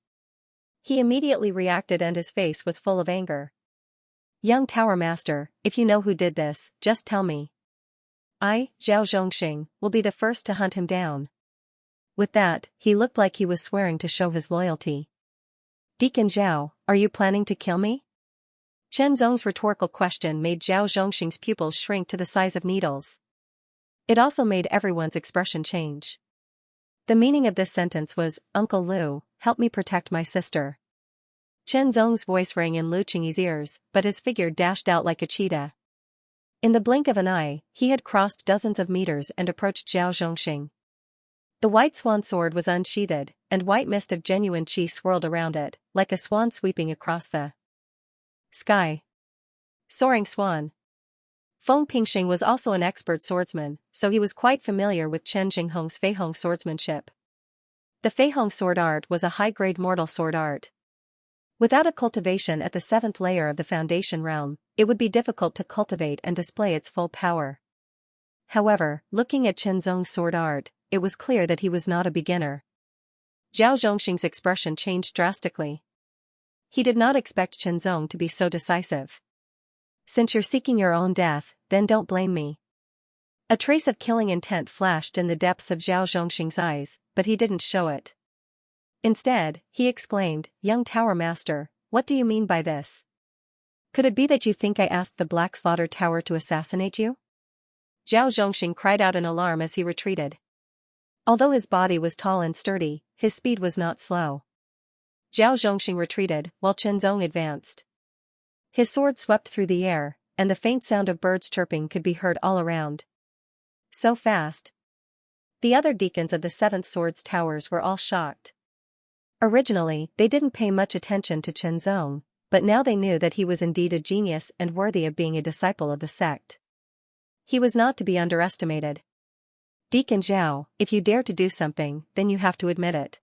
[SPEAKER 1] He immediately reacted and his face was full of anger. Young Tower Master, if you know who did this, just tell me. Zhao Zhongxing, will be the first to hunt him down. With that, he looked like he was swearing to show his loyalty. Deacon Zhao, are you planning to kill me? Chen Zong's rhetorical question made Zhao Zhongxing's pupils shrink to the size of needles. It also made everyone's expression change. The meaning of this sentence was, Uncle Lu, help me protect my sister. Chen Zong's voice rang in Lu Qingyi's ears, but his figure dashed out like a cheetah. In the blink of an eye, he had crossed dozens of meters and approached Zhao Zhongxing. The white swan sword was unsheathed, and white mist of genuine qi swirled around it, like a swan sweeping across the sky. Soaring swan. Feng Pingxing was also an expert swordsman, so he was quite familiar with Chen Jinghong's Feihong swordsmanship. The Feihong sword art was a high-grade mortal sword art. Without a cultivation at the 7th layer of the Foundation realm, it would be difficult to cultivate and display its full power. However, looking at Chen Zong's sword art, it was clear that he was not a beginner. Zhao Zhongxing's expression changed drastically. He did not expect Chenzong to be so decisive. Since you're seeking your own death, then don't blame me. A trace of killing intent flashed in the depths of Zhao Zhongxing's eyes, but he didn't show it. Instead, he exclaimed, "Young Tower Master, what do you mean by this? Could it be that you think I asked the Black Slaughter Tower to assassinate you?" Zhao Zhongxing cried out in alarm as he retreated. Although his body was tall and sturdy, his speed was not slow. Zhao Zhongxing retreated, while Chenzong advanced. His sword swept through the air, and the faint sound of birds chirping could be heard all around. So fast. The other deacons of the Seventh Sword's towers were all shocked. Originally, they didn't pay much attention to Chenzong, but now they knew that he was indeed a genius and worthy of being a disciple of the sect. He was not to be underestimated. "Deacon Zhao, if you dare to do something, then you have to admit it.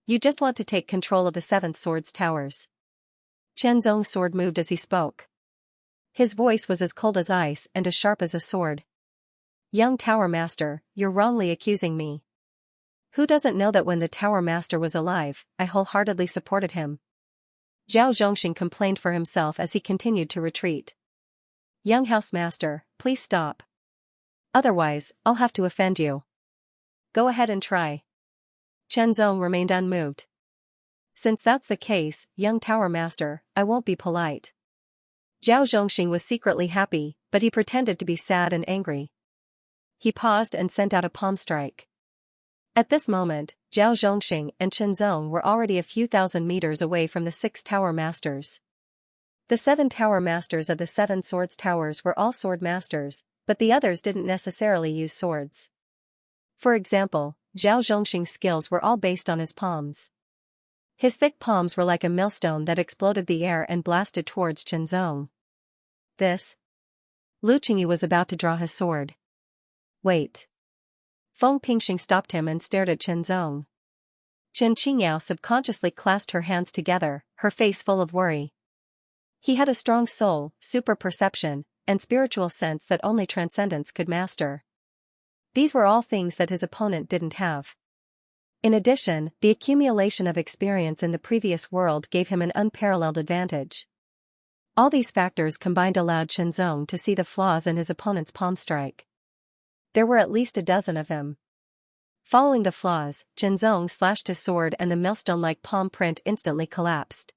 [SPEAKER 1] You just want to take control of the Seventh Sword's towers." Chenzong's sword moved as he spoke. His voice was as cold as ice and as sharp as a sword. "Young Tower Master, you're wrongly accusing me. Who doesn't know that when the Tower Master was alive, I wholeheartedly supported him?" Zhao Zhongxing complained for himself as he continued to retreat. "Young House Master, please stop. Otherwise, I'll have to offend you. Go ahead and try." Chenzong remained unmoved. "Since that's the case, young Tower Master, I won't be polite." Zhao Zhongxing was secretly happy, but he pretended to be sad and angry. He paused and sent out a palm strike. At this moment, Zhao Zhongxing and Chenzong were already a few thousand meters away from the 6 Tower Masters. The 7 Tower Masters of the 7 Swords Towers were all sword masters, but the others didn't necessarily use swords. For example, Zhao Zhongxing's skills were all based on his palms. His thick palms were like a millstone that exploded the air and blasted towards Chenzong. Lu Qingyi was about to draw his sword. "Wait." Feng Pingxing stopped him and stared at Chenzong. Chen Qingyao subconsciously clasped her hands together, her face full of worry. He had a strong soul, super perception, and spiritual sense that only transcendence could master. These were all things that his opponent didn't have. In addition, the accumulation of experience in the previous world gave him an unparalleled advantage. All these factors combined allowed Chenzong to see the flaws in his opponent's palm strike. There were at least a dozen of them. Following the flaws, Chenzong slashed his sword and the millstone-like palm print instantly collapsed.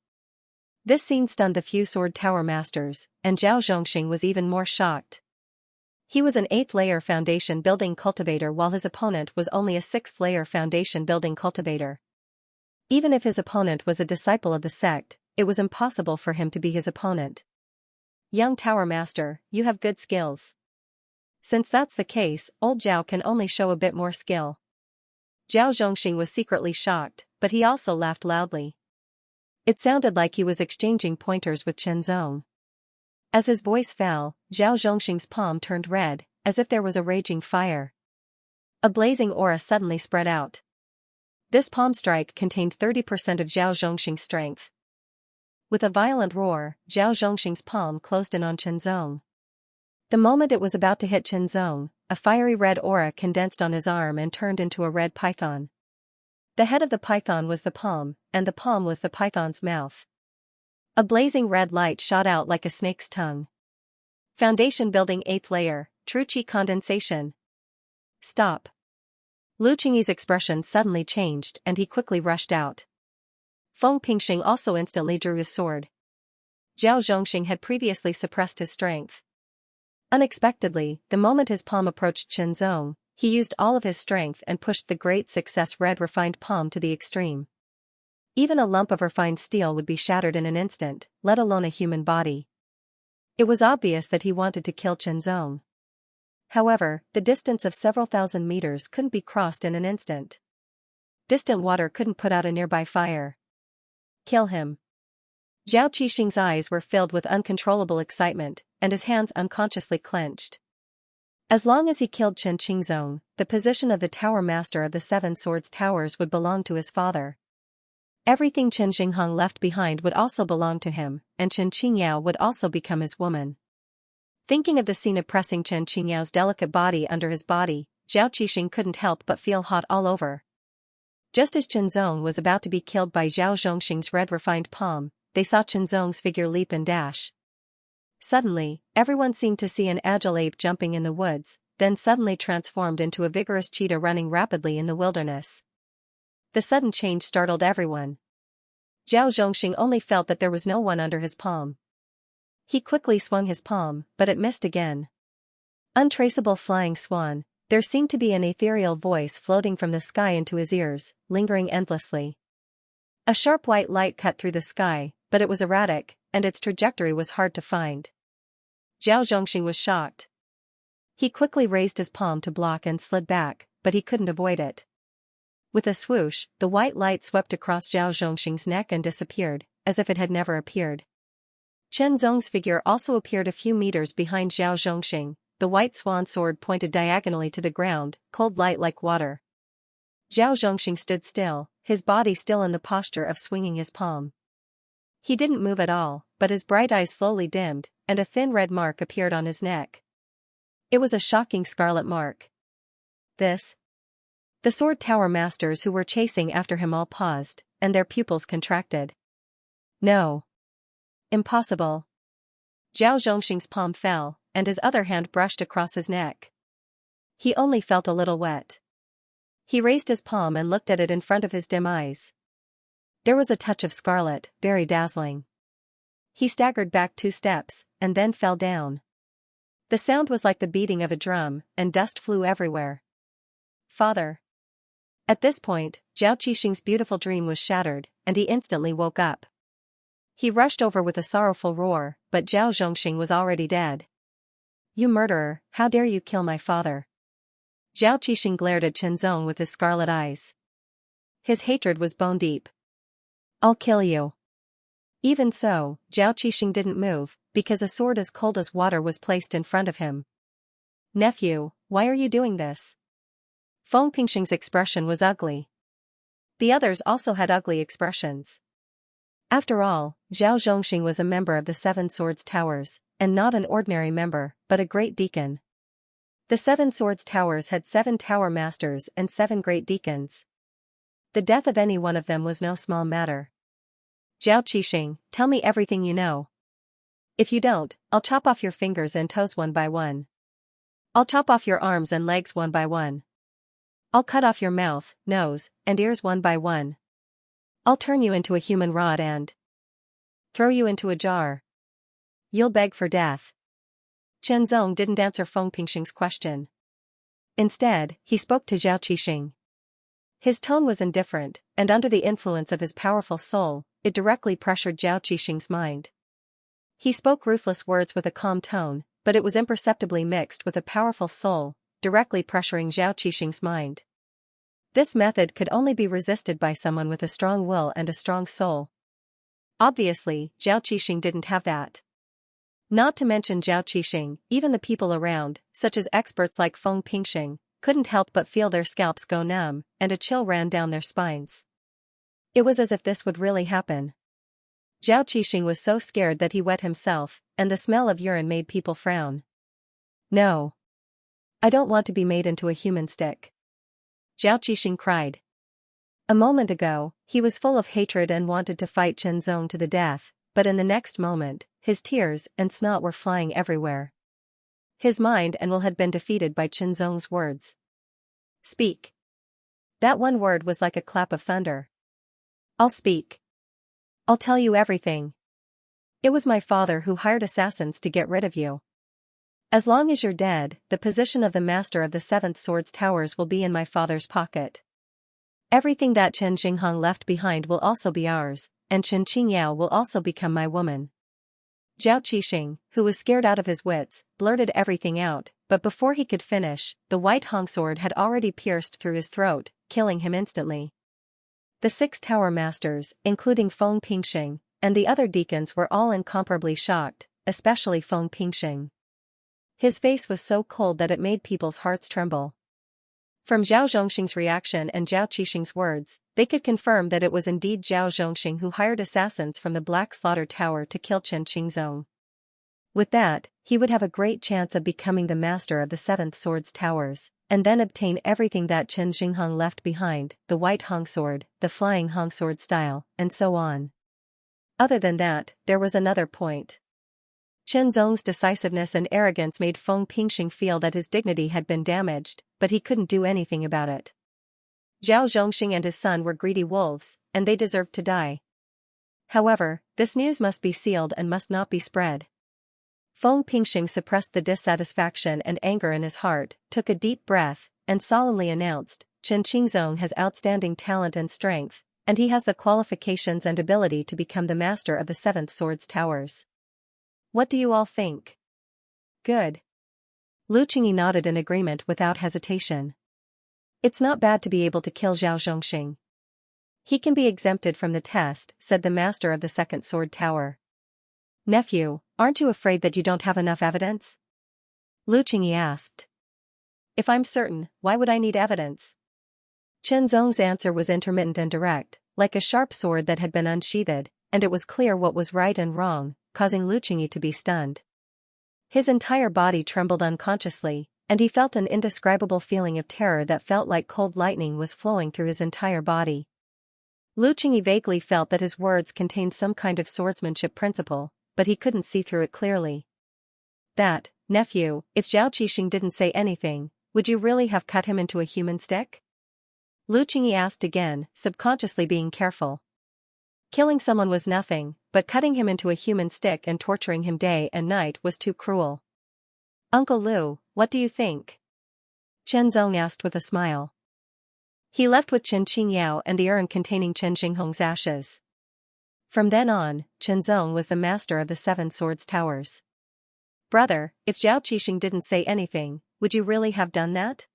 [SPEAKER 1] This scene stunned the few sword tower masters, and Zhao Zhongxing was even more shocked. He was an 8th-layer foundation building cultivator while his opponent was only a 6th-layer foundation building cultivator. Even if his opponent was a disciple of the sect, it was impossible for him to be his opponent. "Young Tower Master, you have good skills. Since that's the case, old Zhao can only show a bit more skill." Zhao Zhongxing was secretly shocked, but he also laughed loudly. It sounded like he was exchanging pointers with Chenzong. As his voice fell, Zhao Zhongxing's palm turned red, as if there was a raging fire. A blazing aura suddenly spread out. This palm strike contained 30% of Zhao Zhongxing's strength. With a violent roar, Zhao Zhongxing's palm closed in on Chenzong. The moment it was about to hit Chenzong, a fiery red aura condensed on his arm and turned into a red python. The head of the python was the palm, and the palm was the python's mouth. A blazing red light shot out like a snake's tongue. Foundation building 8th layer, true qi condensation. "Stop." Lu Qingyi's expression suddenly changed and he quickly rushed out. Feng Pingxing also instantly drew his sword. Zhao Zhongxing had previously suppressed his strength. Unexpectedly, the moment his palm approached Chenzong, he used all of his strength and pushed the great success red refined palm to the extreme. Even a lump of refined steel would be shattered in an instant, let alone a human body. It was obvious that he wanted to kill Chenzong. However, the distance of several thousand meters couldn't be crossed in an instant. Distant water couldn't put out a nearby fire. "Kill him." Zhao Qixing's eyes were filled with uncontrollable excitement, and his hands unconsciously clenched. As long as he killed Chen Qingzong, the position of the Tower Master of the 7 Swords Towers would belong to his father. Everything Chen Xinghong left behind would also belong to him, and Chen Qingyao would also become his woman. Thinking of the scene of pressing Chen Qingyao's delicate body under his body, Zhao Qixing couldn't help but feel hot all over. Just as Chenzong was about to be killed by Zhao Zhongxing's red refined palm, they saw Qinzong's figure leap and dash. Suddenly, everyone seemed to see an agile ape jumping in the woods, then suddenly transformed into a vigorous cheetah running rapidly in the wilderness. The sudden change startled everyone. Zhao Zhongxing only felt that there was no one under his palm. He quickly swung his palm, but it missed again. Untraceable flying swan, there seemed to be an ethereal voice floating from the sky into his ears, lingering endlessly. A sharp white light cut through the sky, but it was erratic, and its trajectory was hard to find. Zhao Zhongxing was shocked. He quickly raised his palm to block and slid back, but he couldn't avoid it. With a swoosh, the white light swept across Zhao Zhongxing's neck and disappeared, as if it had never appeared. Qinzong's figure also appeared a few meters behind Zhao Zhongxing, the white swan sword pointed diagonally to the ground, cold light like water. Zhao Zhongxing stood still, his body still in the posture of swinging his palm. He didn't move at all, but his bright eyes slowly dimmed, and a thin red mark appeared on his neck. It was a shocking scarlet mark. This? The Sword Tower masters who were chasing after him all paused, and their pupils contracted. No. Impossible. Zhao Zhongxing's palm fell, and his other hand brushed across his neck. He only felt a little wet. He raised his palm and looked at it in front of his dim eyes. There was a touch of scarlet, very dazzling. He staggered back 2 steps, and then fell down. The sound was like the beating of a drum, and dust flew everywhere. Father. At this point, Zhao Qixing's beautiful dream was shattered, and he instantly woke up. He rushed over with a sorrowful roar, but Zhao Zhongxing was already dead. You murderer, how dare you kill my father? Zhao Qixing glared at Qinzong with his scarlet eyes. His hatred was bone deep. I'll kill you. Even so, Zhao Qixing didn't move, because a sword as cold as water was placed in front of him. Nephew, why are you doing this? Feng Pingxing's expression was ugly. The others also had ugly expressions. After all, Zhao Zhongxing was a member of the 7 Swords Towers, and not an ordinary member, but a great deacon. The 7 Swords Towers had 7 tower masters and 7 great deacons. The death of any one of them was no small matter. Zhao Qixing, tell me everything you know. If you don't, I'll chop off your fingers and toes one by one. I'll chop off your arms and legs one by one. I'll cut off your mouth, nose, and ears one by one. I'll turn you into a human rod and throw you into a jar. You'll beg for death. Qinzong didn't answer Feng Pingxing's question. Instead, he spoke to Zhao Qixing. His tone was indifferent, and under the influence of his powerful soul, it directly pressured Zhao Qixing's mind. He spoke ruthless words with a calm tone, but it was imperceptibly mixed with a powerful soul, directly pressuring Zhao Qixing's mind. This method could only be resisted by someone with a strong will and a strong soul. Obviously, Zhao Qixing didn't have that. Not to mention Zhao Qixing, even the people around, such as experts like Feng Pingxing, couldn't help but feel their scalps go numb, and a chill ran down their spines. It was as if this would really happen. Zhao Qixing was so scared that he wet himself, and the smell of urine made people frown. No. I don't want to be made into a human stick. Zhao Qixing cried. A moment ago, he was full of hatred and wanted to fight Qinzong to the death, but in the next moment, his tears and snot were flying everywhere. His mind and will had been defeated by Qinzong's words. Speak. That one word was like a clap of thunder. I'll speak. I'll tell you everything. It was my father who hired assassins to get rid of you. As long as you're dead, the position of the master of the 7th Swords Towers will be in my father's pocket. Everything that Chen Jinghong left behind will also be ours, and Chen Qingyao will also become my woman. Zhao Qixing, who was scared out of his wits, blurted everything out, but before he could finish, the white Hong sword had already pierced through his throat, killing him instantly. The 6 tower masters, including Feng Pingxing, and the other deacons were all incomparably shocked, especially Feng Pingxing. His face was so cold that it made people's hearts tremble. From Zhao Zhongxing's reaction and Zhao Qixing's words, they could confirm that it was indeed Zhao Zhongxing who hired assassins from the Black Slaughter Tower to kill Chen Qingzong. With that, he would have a great chance of becoming the master of the 7th Swords Towers, and then obtain everything that Chen Jinghong left behind, the white Hong sword, the flying Hong sword style, and so on. Other than that, there was another point. Chen Zong's decisiveness and arrogance made Feng Pingxing feel that his dignity had been damaged, but he couldn't do anything about it. Zhao Zhongxing and his son were greedy wolves, and they deserved to die. However, this news must be sealed and must not be spread. Feng Pingxing suppressed the dissatisfaction and anger in his heart, took a deep breath, and solemnly announced, Chen Qingzong has outstanding talent and strength, and he has the qualifications and ability to become the master of the Seventh Sword's Towers. What do you all think? Good. Lu Qingyi nodded in agreement without hesitation. It's not bad to be able to kill Zhao Zhongxing. He can be exempted from the test, said the master of the Second Sword Tower. Nephew, aren't you afraid that you don't have enough evidence? Lu Qingyi asked. If I'm certain, why would I need evidence? Chen Zong's answer was intermittent and direct, like a sharp sword that had been unsheathed, and it was clear what was right and wrong, causing Lu Qingyi to be stunned. His entire body trembled unconsciously, and he felt an indescribable feeling of terror that felt like cold lightning was flowing through his entire body. Lu Qingyi vaguely felt that his words contained some kind of swordsmanship principle, but he couldn't see through it clearly. That, nephew, if Zhao Qixing didn't say anything, would you really have cut him into a human stick? Lu Qingyi asked again, subconsciously being careful. Killing someone was nothing, but cutting him into a human stick and torturing him day and night was too cruel. Uncle Lu, what do you think? Chen Zong asked with a smile. He left with Chen Qingyao and the urn containing Chen Xinghong's ashes. From then on, Chen Zong was the master of the Seven Swords Towers. Brother, if Zhao Qixing didn't say anything, would you really have done that?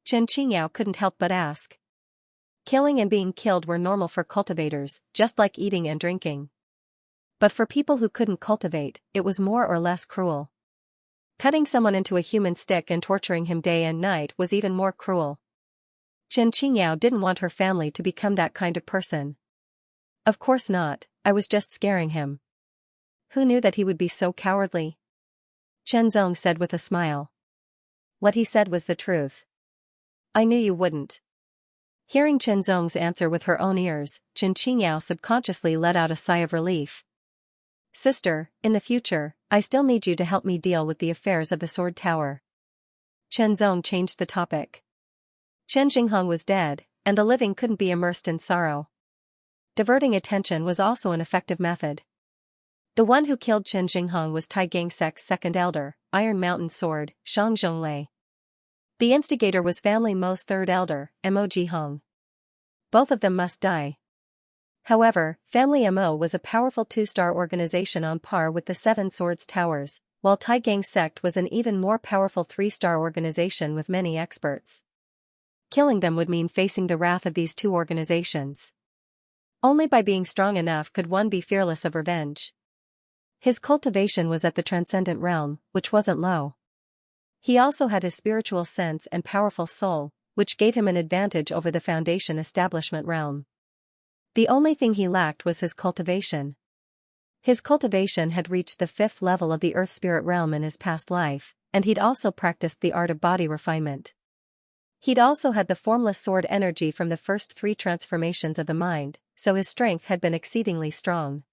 [SPEAKER 1] Chen Qingyao couldn't help but ask. Killing and being killed were normal for cultivators, just like eating and drinking. But for people who couldn't cultivate, it was more or less cruel. Cutting someone into a human stick and torturing him day and night was even more cruel. Chen Qingyao didn't want her family to become that kind of person. Of course not, I was just scaring him. Who knew that he would be so cowardly? Chen Zong said with a smile. What he said was the truth. I knew you wouldn't. Hearing Chen Zong's answer with her own ears, Chen Qingyao subconsciously let out a sigh of relief. Sister, in the future, I still need you to help me deal with the affairs of the Sword Tower. Chen Zong changed the topic. Chen Xinghong was dead, and the living couldn't be immersed in sorrow. Diverting attention was also an effective method. The one who killed Chen Xinghong was Tai Gangsek's second elder, Iron Mountain Sword, Shang Zhonglei. The instigator was Family Mo's third elder, Mo Jihong. Both of them must die. However, Family Mo was a powerful two-star organization on par with the Seven Swords Towers, while Tai Gang's sect was an even more powerful three-star organization with many experts. Killing them would mean facing the wrath of these two organizations. Only by being strong enough could one be fearless of revenge. His cultivation was at the transcendent realm, which wasn't low. He also had his spiritual sense and powerful soul, which gave him an advantage over the Foundation establishment realm. The only thing he lacked was his cultivation. His cultivation had reached the 5th level of the Earth Spirit realm in his past life, and he'd also practiced the art of body refinement. He'd also had the formless sword energy from the first 3 transformations of the mind, so his strength had been exceedingly strong.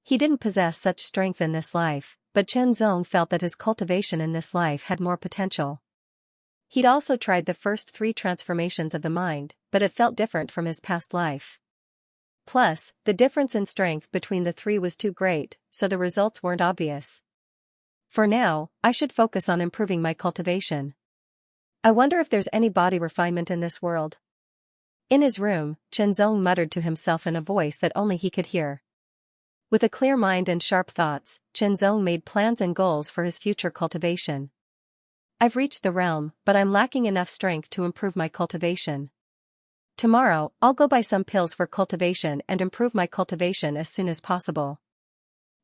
[SPEAKER 1] He didn't possess such strength in this life, but Chen Zong felt that his cultivation in this life had more potential. He'd also tried the first 3 transformations of the mind, but it felt different from his past life. Plus, the difference in strength between the 3 was too great, so the results weren't obvious. For now, I should focus on improving my cultivation. I wonder if there's any body refinement in this world. In his room, Chen Zong muttered to himself in a voice that only he could hear. With a clear mind and sharp thoughts, Chen Zong made plans and goals for his future cultivation. I've reached the realm, but I'm lacking enough strength to improve my cultivation. Tomorrow, I'll go buy some pills for cultivation and improve my cultivation as soon as possible.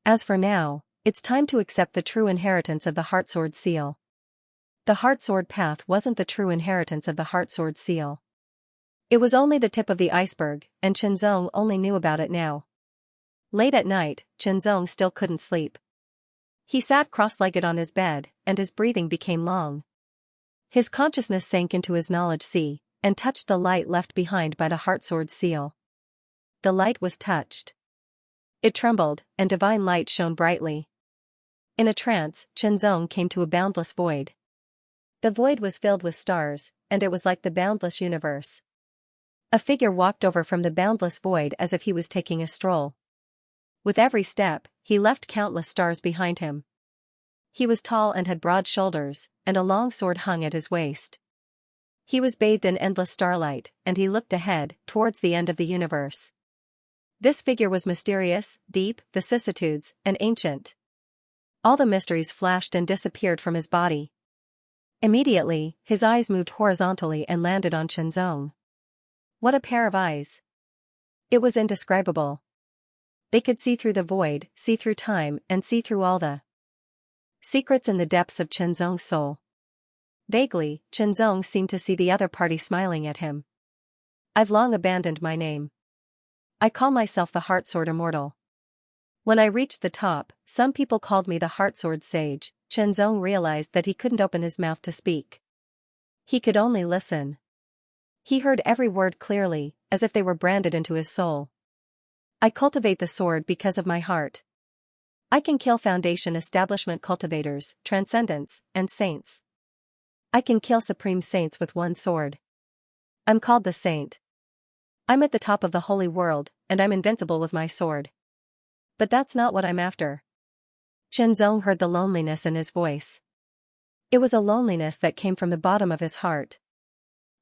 [SPEAKER 1] As for now, it's time to accept the true inheritance of the Heartsword Seal. The Heartsword Path wasn't the true inheritance of the Heartsword Seal. It was only the tip of the iceberg, and Chen Zong only knew about it now. Late at night, Chen Zong still couldn't sleep. He sat cross-legged on his bed, and his breathing became long. His consciousness sank into his knowledge sea, and touched the light left behind by the Heartsword Seal. The light was touched. It trembled, and divine light shone brightly. In a trance, Chenzong came to a boundless void. The void was filled with stars, and it was like the boundless universe. A figure walked over from the boundless void as if he was taking a stroll. With every step, he left countless stars behind him. He was tall and had broad shoulders, and a long sword hung at his waist. He was bathed in endless starlight, and he looked ahead, towards the end of the universe. This figure was mysterious, deep, vicissitudes, and ancient. All the mysteries flashed and disappeared from his body. Immediately, his eyes moved horizontally and landed on Chenzong. What a pair of eyes! It was indescribable. They could see through the void, see through time, and see through all the secrets in the depths of Chenzong's soul. Vaguely, Chenzong seemed to see the other party smiling at him. I've long abandoned my name. I call myself the Heartsword Immortal. When I reached the top, some people called me the Heartsword Sage. Chenzong realized that he couldn't open his mouth to speak. He could only listen. He heard every word clearly, as if they were branded into his soul. I cultivate the sword because of my heart. I can kill Foundation establishment cultivators, transcendents, and saints. I can kill supreme saints with one sword. I'm called the Saint. I'm at the top of the holy world, and I'm invincible with my sword. But that's not what I'm after. Chenzong heard the loneliness in his voice. It was a loneliness that came from the bottom of his heart.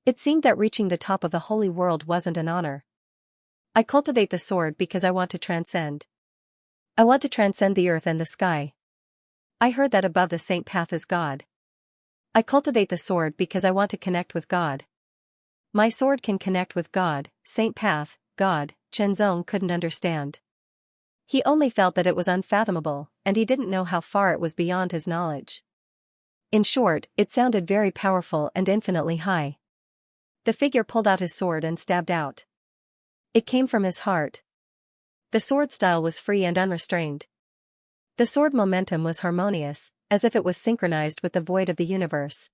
[SPEAKER 1] It seemed that reaching the top of the holy world wasn't an honor. I cultivate the sword because I want to transcend. I want to transcend the earth and the sky. I heard that above the saint path is God. I cultivate the sword because I want to connect with God. My sword can connect with God, saint path, God. Chenzong couldn't understand. He only felt that it was unfathomable, and he didn't know how far it was beyond his knowledge. In short, it sounded very powerful and infinitely high. The figure pulled out his sword and stabbed out. It came from his heart. The sword style was free and unrestrained. The sword momentum was harmonious, as if it was synchronized with the void of the universe.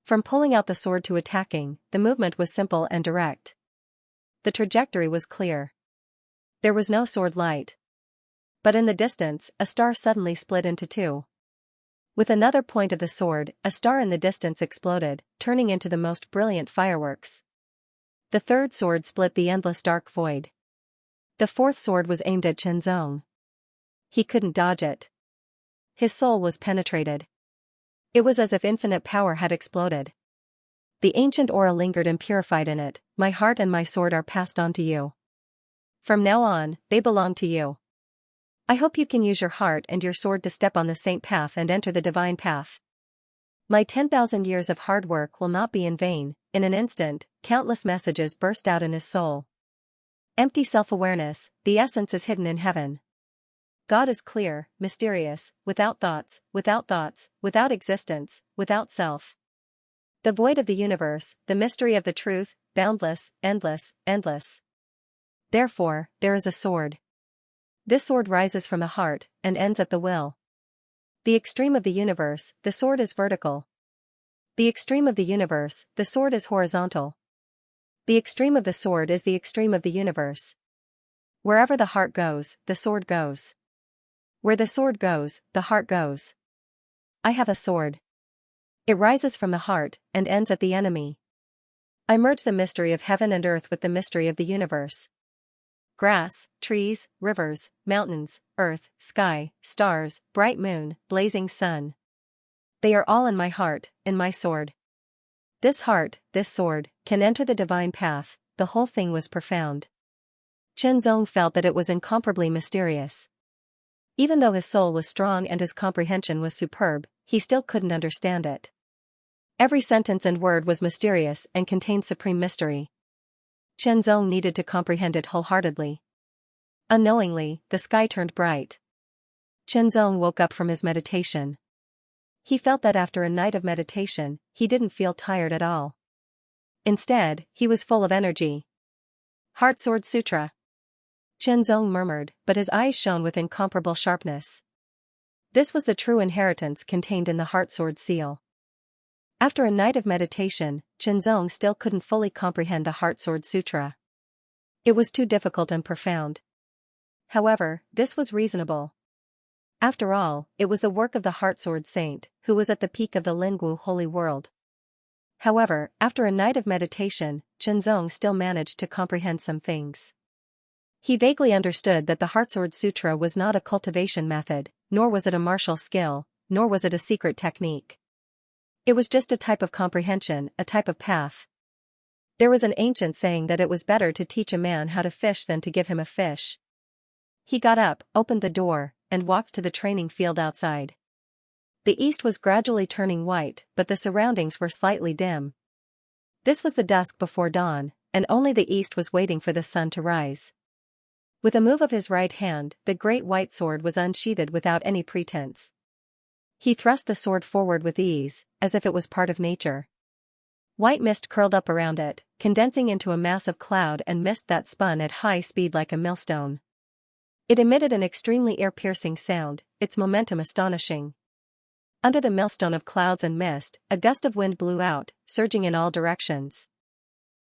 [SPEAKER 1] From pulling out the sword to attacking, the movement was simple and direct. The trajectory was clear. There was no sword light. But in the distance, a star suddenly split into two. With another point of the sword, a star in the distance exploded, turning into the most brilliant fireworks. The third sword split the endless dark void. The fourth sword was aimed at Chenzong. He couldn't dodge it. His soul was penetrated. It was as if infinite power had exploded. The ancient aura lingered and purified in it. My heart and my sword are passed on to you. From now on, they belong to you. I hope you can use your heart and your sword to step on the saint path and enter the divine path. My 10,000 years of hard work will not be in vain. In an instant, countless messages burst out in his soul. Empty self-awareness, the essence is hidden in heaven. God is clear, mysterious, without thoughts, without existence, without self. The void of the universe, the mystery of the truth, boundless, endless, endless. Therefore, there is a sword. This sword rises from the heart, and ends at the will. The extreme of the universe, the sword is vertical. The extreme of the universe, the sword is horizontal. The extreme of the sword is the extreme of the universe. Wherever the heart goes, the sword goes. Where the sword goes, the heart goes. I have a sword. It rises from the heart, and ends at the enemy. I merge the mystery of heaven and earth with the mystery of the universe. Grass, trees, rivers, mountains, earth, sky, stars, bright moon, blazing sun. They are all in my heart, in my sword. This heart, this sword, can enter the divine path. The whole thing was profound. Chenzong felt that it was incomparably mysterious. Even though his soul was strong and his comprehension was superb, he still couldn't understand it. Every sentence and word was mysterious and contained supreme mystery. Chenzong needed to comprehend it wholeheartedly. Unknowingly, the sky turned bright. Chenzong woke up from his meditation. He felt that after a night of meditation, he didn't feel tired at all. Instead, he was full of energy. Heart Sword Sutra. Chenzong murmured, but his eyes shone with incomparable sharpness. This was the true inheritance contained in the Heart Sword seal. After a night of meditation, Chenzong still couldn't fully comprehend the Heart Sword Sutra. It was too difficult and profound. However, this was reasonable. After all, it was the work of the Heartsword Saint, who was at the peak of the Lingwu holy world. However, after a night of meditation, Chenzong still managed to comprehend some things. He vaguely understood that the Heartsword Sutra was not a cultivation method, nor was it a martial skill, nor was it a secret technique. It was just a type of comprehension, a type of path. There was an ancient saying that it was better to teach a man how to fish than to give him a fish. He got up, opened the door, and walked to the training field outside. The east was gradually turning white, but the surroundings were slightly dim. This was the dusk before dawn, and only the east was waiting for the sun to rise. With a move of his right hand, the great white sword was unsheathed without any pretense. He thrust the sword forward with ease, as if it was part of nature. White mist curled up around it, condensing into a mass of cloud and mist that spun at high speed like a millstone. It emitted an extremely ear-piercing sound, its momentum astonishing. Under the millstone of clouds and mist, a gust of wind blew out, surging in all directions.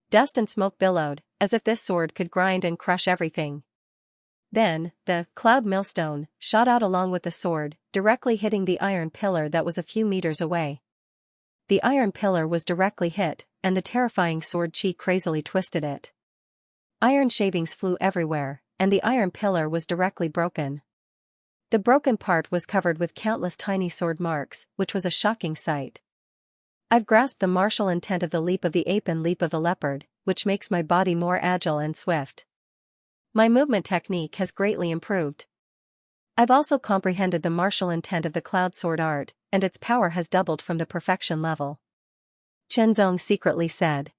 [SPEAKER 1] Dust and smoke billowed, as if this sword could grind and crush everything. Then, the cloud millstone shot out along with the sword, directly hitting the iron pillar that was a few meters away. The iron pillar was directly hit, and the terrifying sword chi crazily twisted it. Iron shavings flew everywhere, and the iron pillar was directly broken. The broken part was covered with countless tiny sword marks, which was a shocking sight. I've grasped the martial intent of the leap of the ape and leap of the leopard, which makes my body more agile and swift. My movement technique has greatly improved. I've also comprehended the martial intent of the cloud sword art, and its power has doubled from the perfection level. Chenzong secretly said.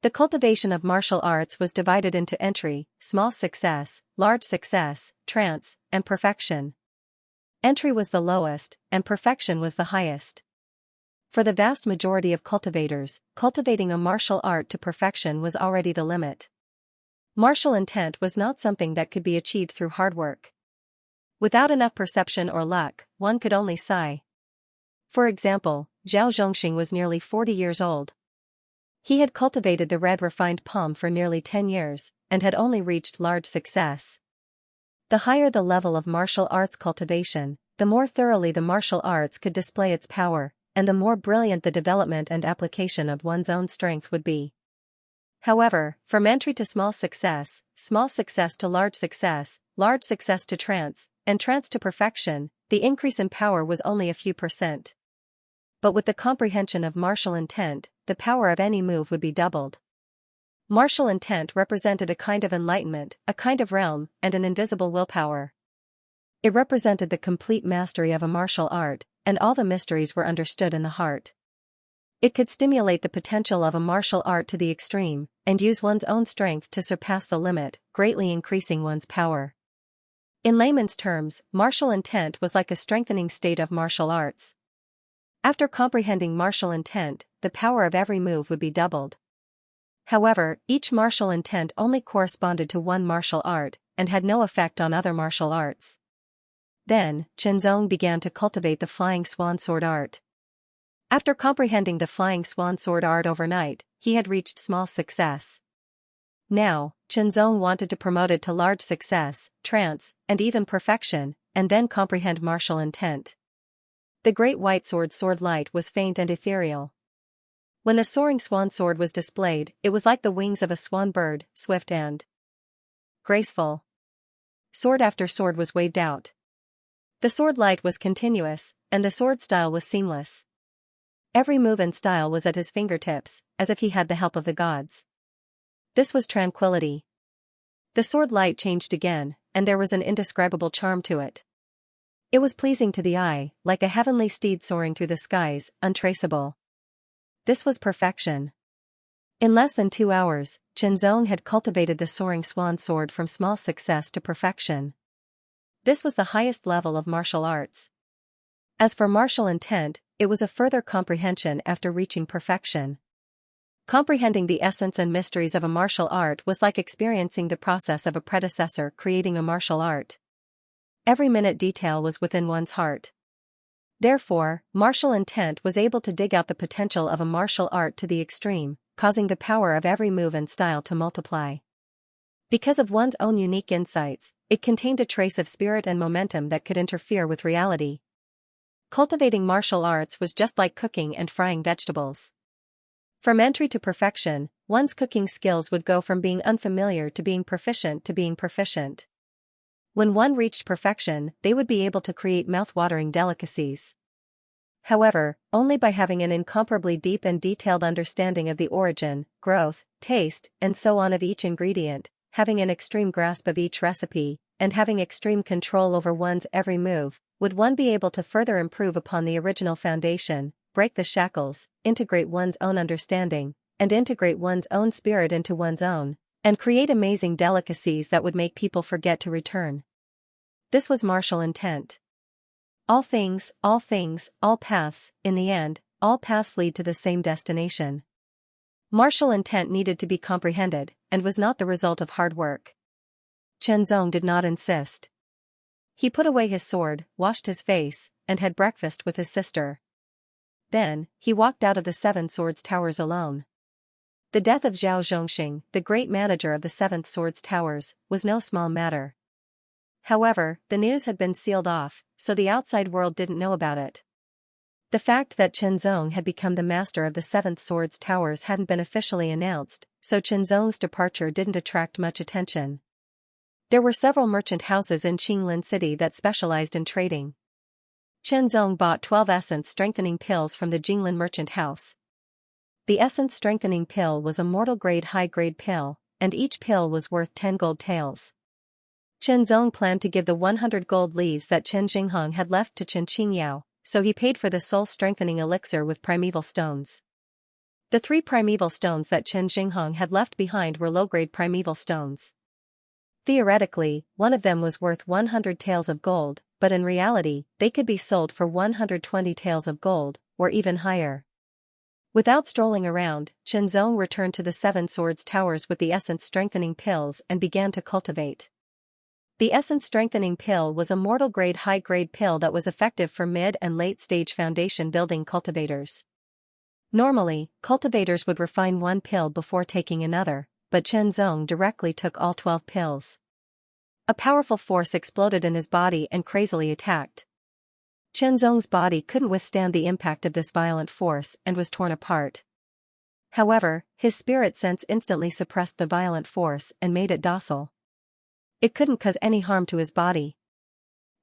[SPEAKER 1] The cultivation of martial arts was divided into entry, small success, large success, trance, and perfection. Entry was the lowest, and perfection was the highest. For the vast majority of cultivators, cultivating a martial art to perfection was already the limit. Martial intent was not something that could be achieved through hard work. Without enough perception or luck, one could only sigh. For example, Zhao Zhongxing was nearly 40 years old. He had cultivated the red refined palm for nearly 10 years, and had only reached large success. The higher the level of martial arts cultivation, the more thoroughly the martial arts could display its power, and the more brilliant the development and application of one's own strength would be. However, from entry to small success to large success to trance, and trance to perfection, the increase in power was only a few %. But with the comprehension of martial intent, the power of any move would be doubled. Martial intent represented a kind of enlightenment, a kind of realm, and an invisible willpower. It represented the complete mastery of a martial art, and all the mysteries were understood in the heart. It could stimulate the potential of a martial art to the extreme, and use one's own strength to surpass the limit, greatly increasing one's power. In layman's terms, martial intent was like a strengthening state of martial arts. After comprehending martial intent, the power of every move would be doubled. However, each martial intent only corresponded to one martial art, and had no effect on other martial arts. Then, Chenzong began to cultivate the flying swan sword art. After comprehending the flying swan sword art overnight, he had reached small success. Now, Chenzong wanted to promote it to large success, trance, and even perfection, and then comprehend martial intent. The great white sword light was faint and ethereal. When the soaring swan sword was displayed, it was like the wings of a swan bird, swift and graceful. Sword after sword was waved out. The sword light was continuous, and the sword style was seamless. Every move and style was at his fingertips, as if he had the help of the gods. This was tranquility. The sword light changed again, and there was an indescribable charm to it. It was pleasing to the eye, like a heavenly steed soaring through the skies, untraceable. This was perfection. In less than 2 hours, Chenzong had cultivated the soaring swan sword from small success to perfection. This was the highest level of martial arts. As for martial intent, it was a further comprehension after reaching perfection. Comprehending the essence and mysteries of a martial art was like experiencing the process of a predecessor creating a martial art. Every minute detail was within one's heart. Therefore, martial intent was able to dig out the potential of a martial art to the extreme, causing the power of every move and style to multiply. Because of one's own unique insights, it contained a trace of spirit and momentum that could interfere with reality. Cultivating martial arts was just like cooking and frying vegetables. From entry to perfection, one's cooking skills would go from being unfamiliar to being proficient to being proficient. When one reached perfection, they would be able to create mouth-watering delicacies. However, only by having an incomparably deep and detailed understanding of the origin, growth, taste, and so on of each ingredient, having an extreme grasp of each recipe, and having extreme control over one's every move, would one be able to further improve upon the original foundation, break the shackles, integrate one's own understanding, and integrate one's own spirit into one's own, and create amazing delicacies that would make people forget to return. This was martial intent. All things, all paths, in the end, all paths lead to the same destination. Martial intent needed to be comprehended, and was not the result of hard work. Chen Zong did not insist. He put away his sword, washed his face, and had breakfast with his sister. Then, he walked out of the Seven Swords Towers alone. The death of Zhao Zhongxing, the great manager of the Seventh Swords Towers, was no small matter. However, the news had been sealed off, so the outside world didn't know about it. The fact that Chen Zong had become the master of the Seventh Swords Towers hadn't been officially announced, so Chen Zong's departure didn't attract much attention. There were several merchant houses in Qinglin City that specialized in trading. Chen Zong bought 12 essence-strengthening pills from the Jinglin merchant house. The essence-strengthening pill was a mortal-grade high-grade pill, and each pill was worth 10 gold taels. Chen Zong planned to give the 100 gold leaves that Chen Jinghong had left to Chen Qingyao, so he paid for the soul-strengthening elixir with primeval stones. The 3 primeval stones that Chen Jinghong had left behind were low-grade primeval stones. Theoretically, one of them was worth 100 taels of gold, but in reality, they could be sold for 120 taels of gold, or even higher. Without strolling around, Chen Zong returned to the Seven Swords Towers with the essence-strengthening pills and began to cultivate. The essence-strengthening pill was a mortal-grade high-grade pill that was effective for mid- and late-stage foundation-building cultivators. Normally, cultivators would refine one pill before taking another, but Chen Zong directly took all 12 pills. A powerful force exploded in his body and crazily attacked. Chen Zong's body couldn't withstand the impact of this violent force and was torn apart. However, his spirit sense instantly suppressed the violent force and made it docile. It couldn't cause any harm to his body.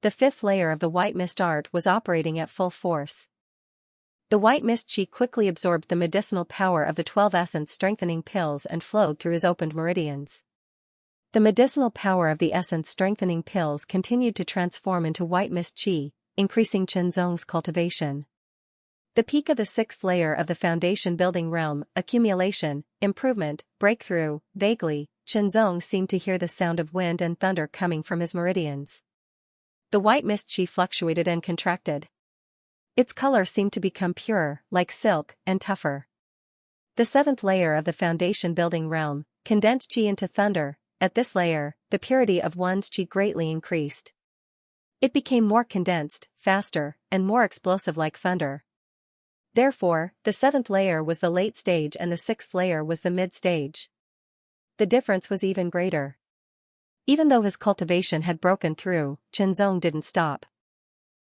[SPEAKER 1] The 5th layer of the white mist art was operating at full force. The white mist chi quickly absorbed the medicinal power of the 12 essence-strengthening pills and flowed through his opened meridians. The medicinal power of the essence-strengthening pills continued to transform into white mist chi, increasing Chen Zong's cultivation. The peak of the 6th layer of the foundation-building realm, accumulation, improvement, breakthrough, vaguely, Chen Zong seemed to hear the sound of wind and thunder coming from his meridians. The white mist chi fluctuated and contracted. Its color seemed to become purer, like silk, and tougher. The 7th layer of the foundation-building realm, condensed chi into thunder. At this layer, the purity of one's chi greatly increased. It became more condensed, faster, and more explosive like thunder. Therefore, the 7th layer was the late stage and the 6th layer was the mid stage. The difference was even greater. Even though his cultivation had broken through, Chen Zong didn't stop.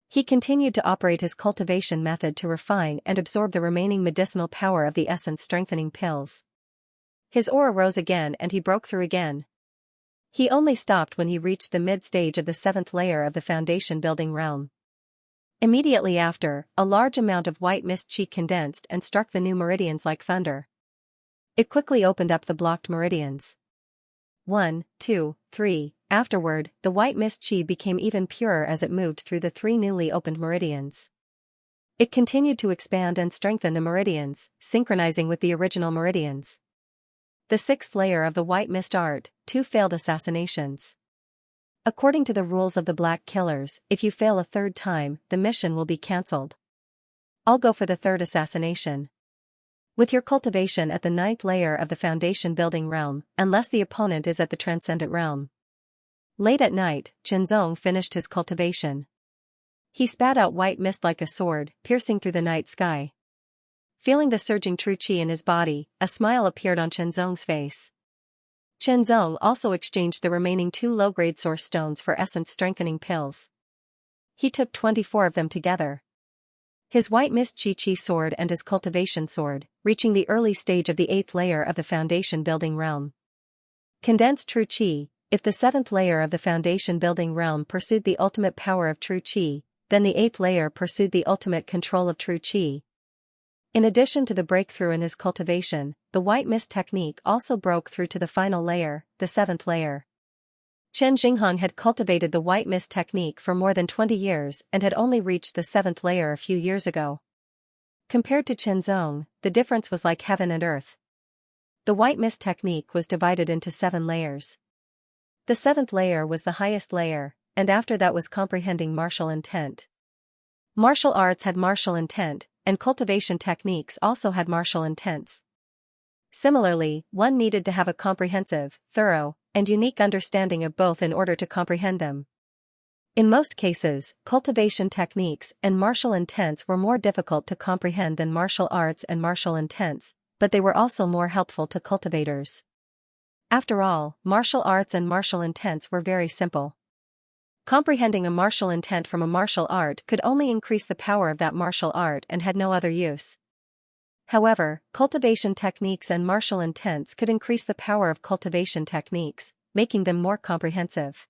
[SPEAKER 1] He continued to operate his cultivation method to refine and absorb the remaining medicinal power of the essence-strengthening pills. His aura rose again and he broke through again. He only stopped when he reached the mid-stage of the 7th layer of the foundation-building realm. Immediately after, a large amount of white mist chi condensed and struck the new meridians like thunder. It quickly opened up the blocked meridians. 1, 2, 3. Afterward, the white mist chi became even purer as it moved through the 3 newly opened meridians. It continued to expand and strengthen the meridians, synchronizing with the original meridians. The 6th layer of the white mist art, 2 failed assassinations. According to the rules of the Black Killers, if you fail a 3rd time, the mission will be cancelled. I'll go for the 3rd assassination. With your cultivation at the 9th layer of the foundation-building realm, unless the opponent is at the transcendent realm. Late at night, Chen Zong finished his cultivation. He spat out white mist like a sword, piercing through the night sky. Feeling the surging true chi in his body, a smile appeared on Chen Zong's face. Zhong also exchanged the remaining 2 low-grade source stones for essence-strengthening pills. He took 24 of them together. His white mist Chi sword and his cultivation sword, reaching the early stage of the 8th layer of the foundation building realm. Condensed true Qi. If the 7th layer of the foundation building realm pursued the ultimate power of true Qi, then the 8th layer pursued the ultimate control of true Qi. In addition to the breakthrough in his cultivation, the white mist technique also broke through to the final layer, the 7th layer. Chen Jinghan had cultivated the white mist technique for more than 20 years and had only reached the 7th layer a few years ago. Compared to Zhong, the difference was like heaven and earth. The white mist technique was divided into 7 layers. The 7th layer was the highest layer, and after that was comprehending martial intent. Martial arts had martial intent, and cultivation techniques also had martial intents. Similarly, one needed to have a comprehensive, thorough, and unique understanding of both in order to comprehend them. In most cases, cultivation techniques and martial intents were more difficult to comprehend than martial arts and martial intents, but they were also more helpful to cultivators. After all, martial arts and martial intents were very simple. Comprehending a martial intent from a martial art could only increase the power of that martial art and had no other use. However, cultivation techniques and martial intents could increase the power of cultivation techniques, making them more comprehensive.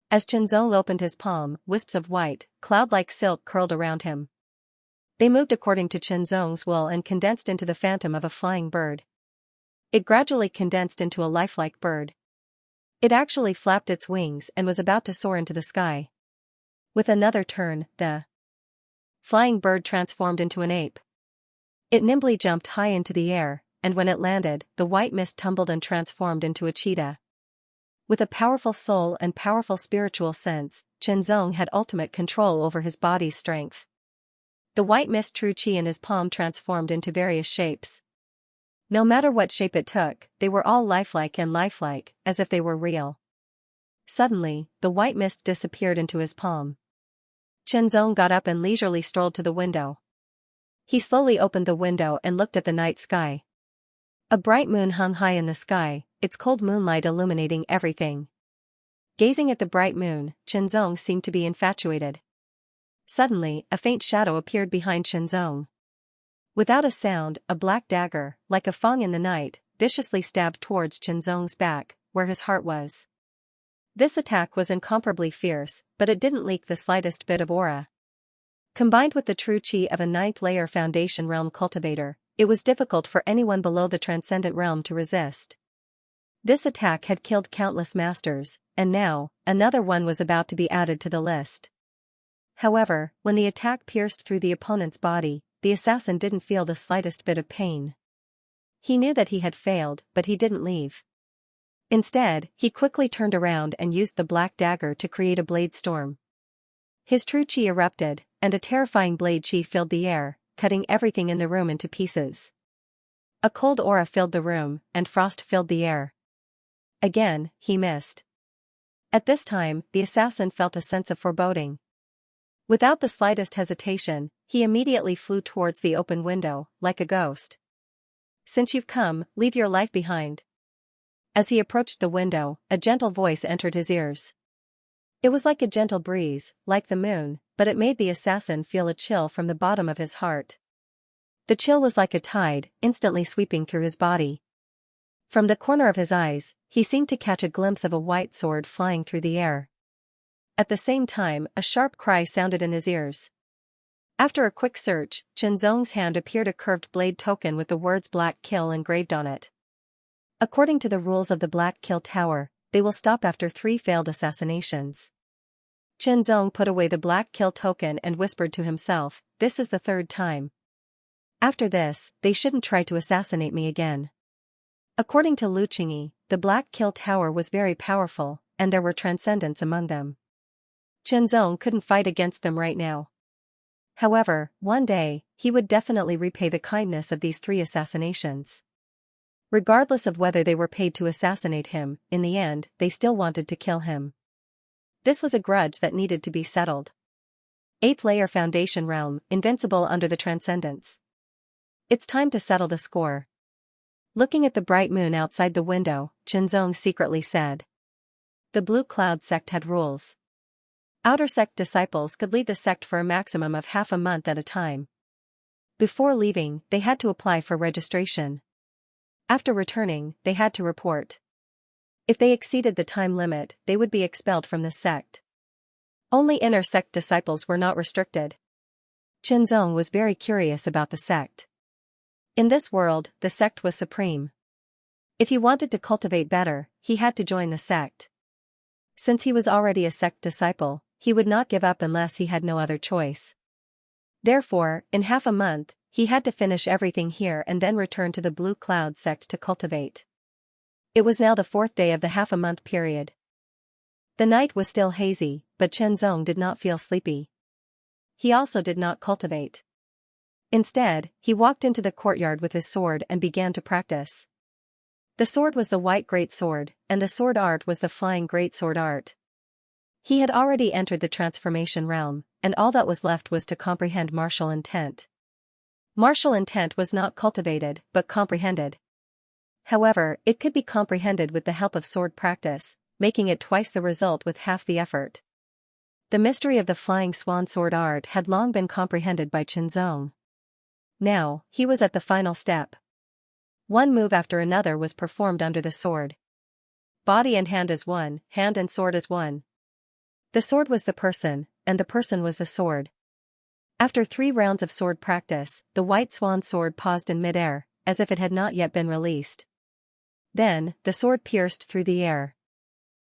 [SPEAKER 1] As Zhong opened his palm, wisps of white, cloud-like silk curled around him. They moved according to Zhong's will and condensed into the phantom of a flying bird. It gradually condensed into a lifelike bird. It actually flapped its wings and was about to soar into the sky. With another turn, the flying bird transformed into an ape. It nimbly jumped high into the air, and when it landed, the white mist tumbled and transformed into a cheetah. With a powerful soul and powerful spiritual sense, Zhong had ultimate control over his body's strength. The white mist true Qi in his palm transformed into various shapes. No matter what shape it took, they were all lifelike, as if they were real. Suddenly, the white mist disappeared into his palm. Zhong got up and leisurely strolled to the window. He slowly opened the window and looked at the night sky. A bright moon hung high in the sky, its cold moonlight illuminating everything. Gazing at the bright moon, Zhong seemed to be infatuated. Suddenly, a faint shadow appeared behind Zhong. Without a sound, a black dagger, like a fang in the night, viciously stabbed towards Zhong's back, where his heart was. This attack was incomparably fierce, but it didn't leak the slightest bit of aura. Combined with the true Qi of a 9th layer foundation realm cultivator, it was difficult for anyone below the transcendent realm to resist. This attack had killed countless masters, and now, another one was about to be added to the list. However, when the attack pierced through the opponent's body, the assassin didn't feel the slightest bit of pain. He knew that he had failed, but he didn't leave. Instead, he quickly turned around and used the black dagger to create a blade storm. His true Qi erupted, and a terrifying blade Qi filled the air, cutting everything in the room into pieces. A cold aura filled the room, and frost filled the air. Again, he missed. At this time, the assassin felt a sense of foreboding. Without the slightest hesitation, he immediately flew towards the open window, like a ghost. "Since you've come, leave your life behind." As he approached the window, a gentle voice entered his ears. It was like a gentle breeze, like the moon, but it made the assassin feel a chill from the bottom of his heart. The chill was like a tide, instantly sweeping through his body. From the corner of his eyes, he seemed to catch a glimpse of a white sword flying through the air. At the same time, a sharp cry sounded in his ears. After a quick search, Zhong's hand appeared a curved blade token with the words Black Kill engraved on it. According to the rules of the Black Kill Tower, they will stop after 3 failed assassinations. Zhong put away the Black Kill token and whispered to himself, "This is the 3rd time. After this, they shouldn't try to assassinate me again." According to Lu Qingyi, the Black Kill Tower was very powerful, and there were transcendents among them. Zhong couldn't fight against them right now. However, one day, he would definitely repay the kindness of these 3 assassinations. Regardless of whether they were paid to assassinate him, in the end, they still wanted to kill him. This was a grudge that needed to be settled. 8th layer foundation realm, invincible under the transcendence. It's time to settle the score. Looking at the bright moon outside the window, Chinzong secretly said. The Blue Cloud sect had rules. Outer sect disciples could lead the sect for a maximum of half a month at a time. Before leaving, they had to apply for registration. After returning, they had to report. If they exceeded the time limit, they would be expelled from the sect. Only inner sect disciples were not restricted. Chinzong was very curious about the sect. In this world, the sect was supreme. If he wanted to cultivate better, he had to join the sect. Since he was already a sect disciple, he would not give up unless he had no other choice. Therefore, in half a month, he had to finish everything here and then return to the Blue Cloud sect to cultivate. It was now the 4th day of the half-a-month period. The night was still hazy, but Chinzong did not feel sleepy. He also did not cultivate. Instead, he walked into the courtyard with his sword and began to practice. The sword was the white great sword, and the sword art was the flying great sword art. He had already entered the transformation realm, and all that was left was to comprehend martial intent. Martial intent was not cultivated, but comprehended. However, it could be comprehended with the help of sword practice, making it twice the result with half the effort. The mystery of the flying swan sword art had long been comprehended by Chinzong. Now, he was at the final step. One move after another was performed under the sword. Body and hand as one, hand and sword as one. The sword was the person, and the person was the sword. After 3 rounds of sword practice, the white swan sword paused in midair, as if it had not yet been released. Then, the sword pierced through the air.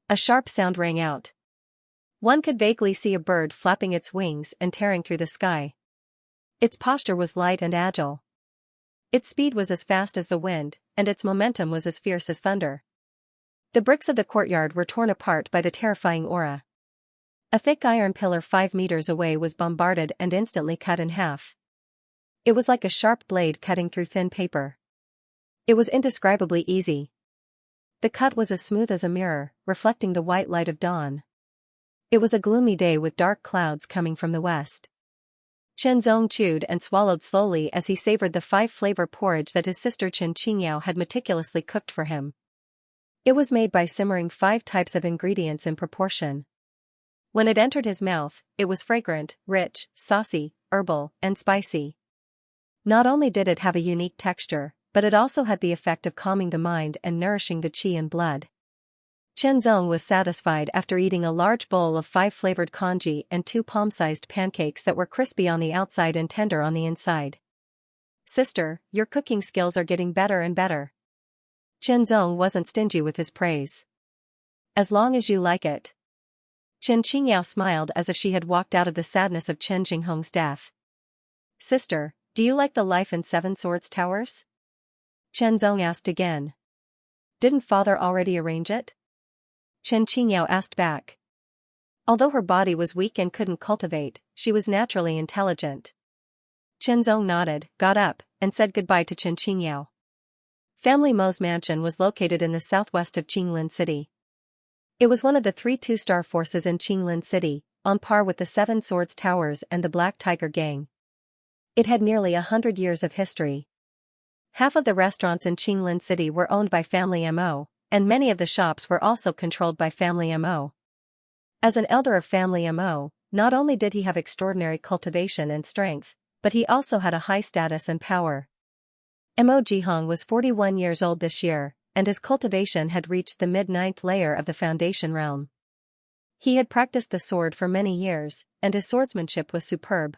[SPEAKER 1] A sharp sound rang out. One could vaguely see a bird flapping its wings and tearing through the sky. Its posture was light and agile. Its speed was as fast as the wind, and its momentum was as fierce as thunder. The bricks of the courtyard were torn apart by the terrifying aura. A thick iron pillar 5 meters away was bombarded and instantly cut in half. It was like a sharp blade cutting through thin paper. It was indescribably easy. The cut was as smooth as a mirror, reflecting the white light of dawn. It was a gloomy day with dark clouds coming from the west. Chinzong chewed and swallowed slowly as he savored the 5-flavor porridge that his sister Xianxia had meticulously cooked for him. It was made by simmering 5 types of ingredients in proportion. When it entered his mouth, it was fragrant, rich, saucy, herbal, and spicy. Not only did it have a unique texture, but it also had the effect of calming the mind and nourishing the qi and blood. Chinzong was satisfied after eating a large bowl of 5-flavored congee and 2 palm-sized pancakes that were crispy on the outside and tender on the inside. Sister, your cooking skills are getting better and better. Chinzong wasn't stingy with his praise. As long as you like it. Chen Qingyao smiled as if she had walked out of the sadness of Chen Jinghong's death. Sister, do you like the life in 7 Swords Towers? Chinzong asked again. Didn't father already arrange it? Chen Qingyao asked back. Although her body was weak and couldn't cultivate, she was naturally intelligent. Chinzong nodded, got up, and said goodbye to Chen Qingyao. Family Mo's mansion was located in the southwest of Qinglin City. It was one of the 3 two-star forces in Qinglin City, on par with the 7 Swords Towers and the Black Tiger Gang. It had nearly 100 years of history. Half of the restaurants in Qinglin City were owned by Family Mo, and many of the shops were also controlled by Family Mo. As an elder of Family Mo, not only did he have extraordinary cultivation and strength, but he also had a high status and power. Mo Jihong was 41 years old this year, and his cultivation had reached the mid-9th layer of the foundation realm. He had practiced the sword for many years, and his swordsmanship was superb.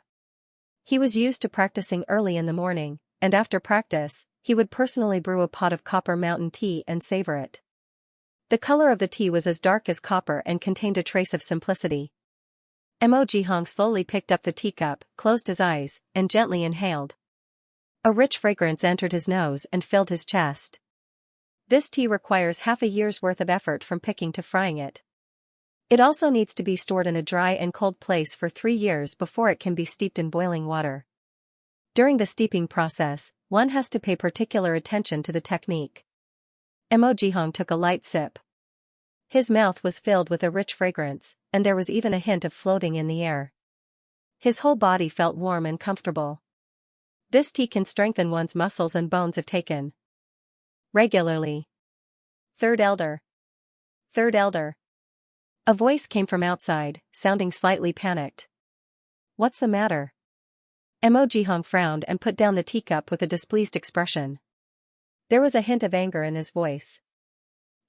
[SPEAKER 1] He was used to practicing early in the morning, and after practice, he would personally brew a pot of copper mountain tea and savor it. The color of the tea was as dark as copper and contained a trace of simplicity. Mo Jihong slowly picked up the teacup, closed his eyes, and gently inhaled. A rich fragrance entered his nose and filled his chest. This tea requires half a year's worth of effort from picking to frying it. It also needs to be stored in a dry and cold place for 3 years before it can be steeped in boiling water. During the steeping process, one has to pay particular attention to the technique. Mo Jihong took a light sip. His mouth was filled with a rich fragrance, and there was even a hint of floating in the air. His whole body felt warm and comfortable. This tea can strengthen one's muscles and bones if taken. Regularly. Third elder. Third elder. A voice came from outside, sounding slightly panicked. What's the matter? Jihong frowned and put down the teacup with a displeased expression. There was a hint of anger in his voice.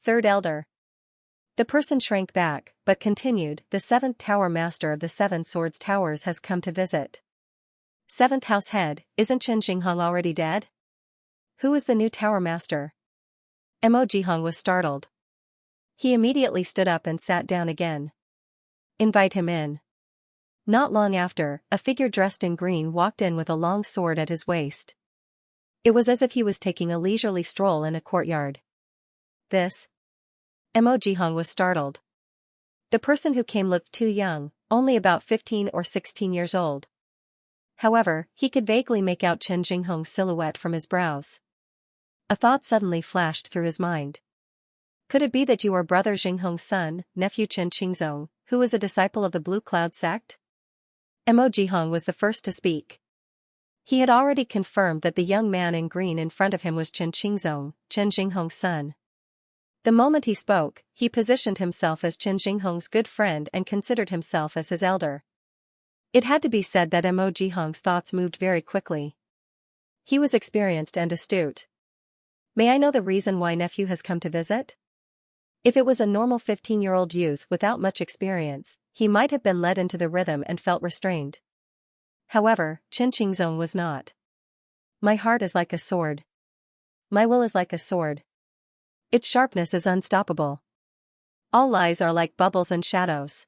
[SPEAKER 1] Third elder. The person shrank back, but continued, the 7th Tower Master of the 7 Swords Towers has come to visit. 7th House Head, isn't Chen Jinghong already dead? Who is the new Tower Master? Jihong was startled. He immediately stood up and sat down again. Invite him in. Not long after, a figure dressed in green walked in with a long sword at his waist. It was as if he was taking a leisurely stroll in a courtyard. This? Jihong was startled. The person who came looked too young, only about 15 or 16 years old. However, he could vaguely make out Chen Jinghong's silhouette from his brows. A thought suddenly flashed through his mind. Could it be that you are brother Jinghong's son, nephew Chen Qingzong, who is a disciple of the Blue Cloud sect? Jihong was the first to speak. He had already confirmed that the young man in green in front of him was Chen Qingzong, Chen Jinghong's son. The moment he spoke, he positioned himself as Chen Jinghong's good friend and considered himself as his elder. It had to be said that Jihong's thoughts moved very quickly. He was experienced and astute. May I know the reason why nephew has come to visit? If it was a normal 15-year-old youth without much experience, he might have been led into the rhythm and felt restrained. However, Chen Qingzong was not. My heart is like a sword. My will is like a sword. Its sharpness is unstoppable. All lies are like bubbles and shadows.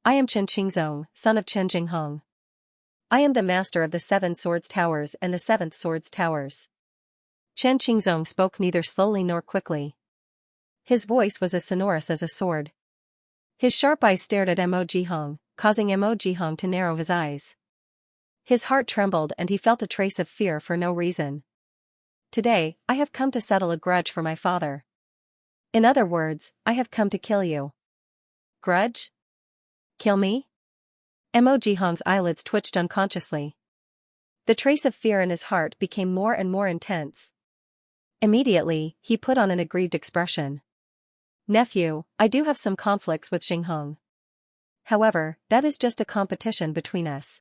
[SPEAKER 1] I am Chen Qingzong, son of Chen Jinghong. I am the master of the 7 Swords Towers and the 7th Swords Towers. Chen Qingzong spoke neither slowly nor quickly. His voice was as sonorous as a sword. His sharp eyes stared at Jihong, causing Jihong to narrow his eyes. His heart trembled and he felt a trace of fear for no reason. Today, I have come to settle a grudge for my father. In other words, I have come to kill you. Grudge? Kill me? Jihong's eyelids twitched unconsciously. The trace of fear in his heart became more and more intense. Immediately, he put on an aggrieved expression. Nephew, I do have some conflicts with Jinghong. However, that is just a competition between us.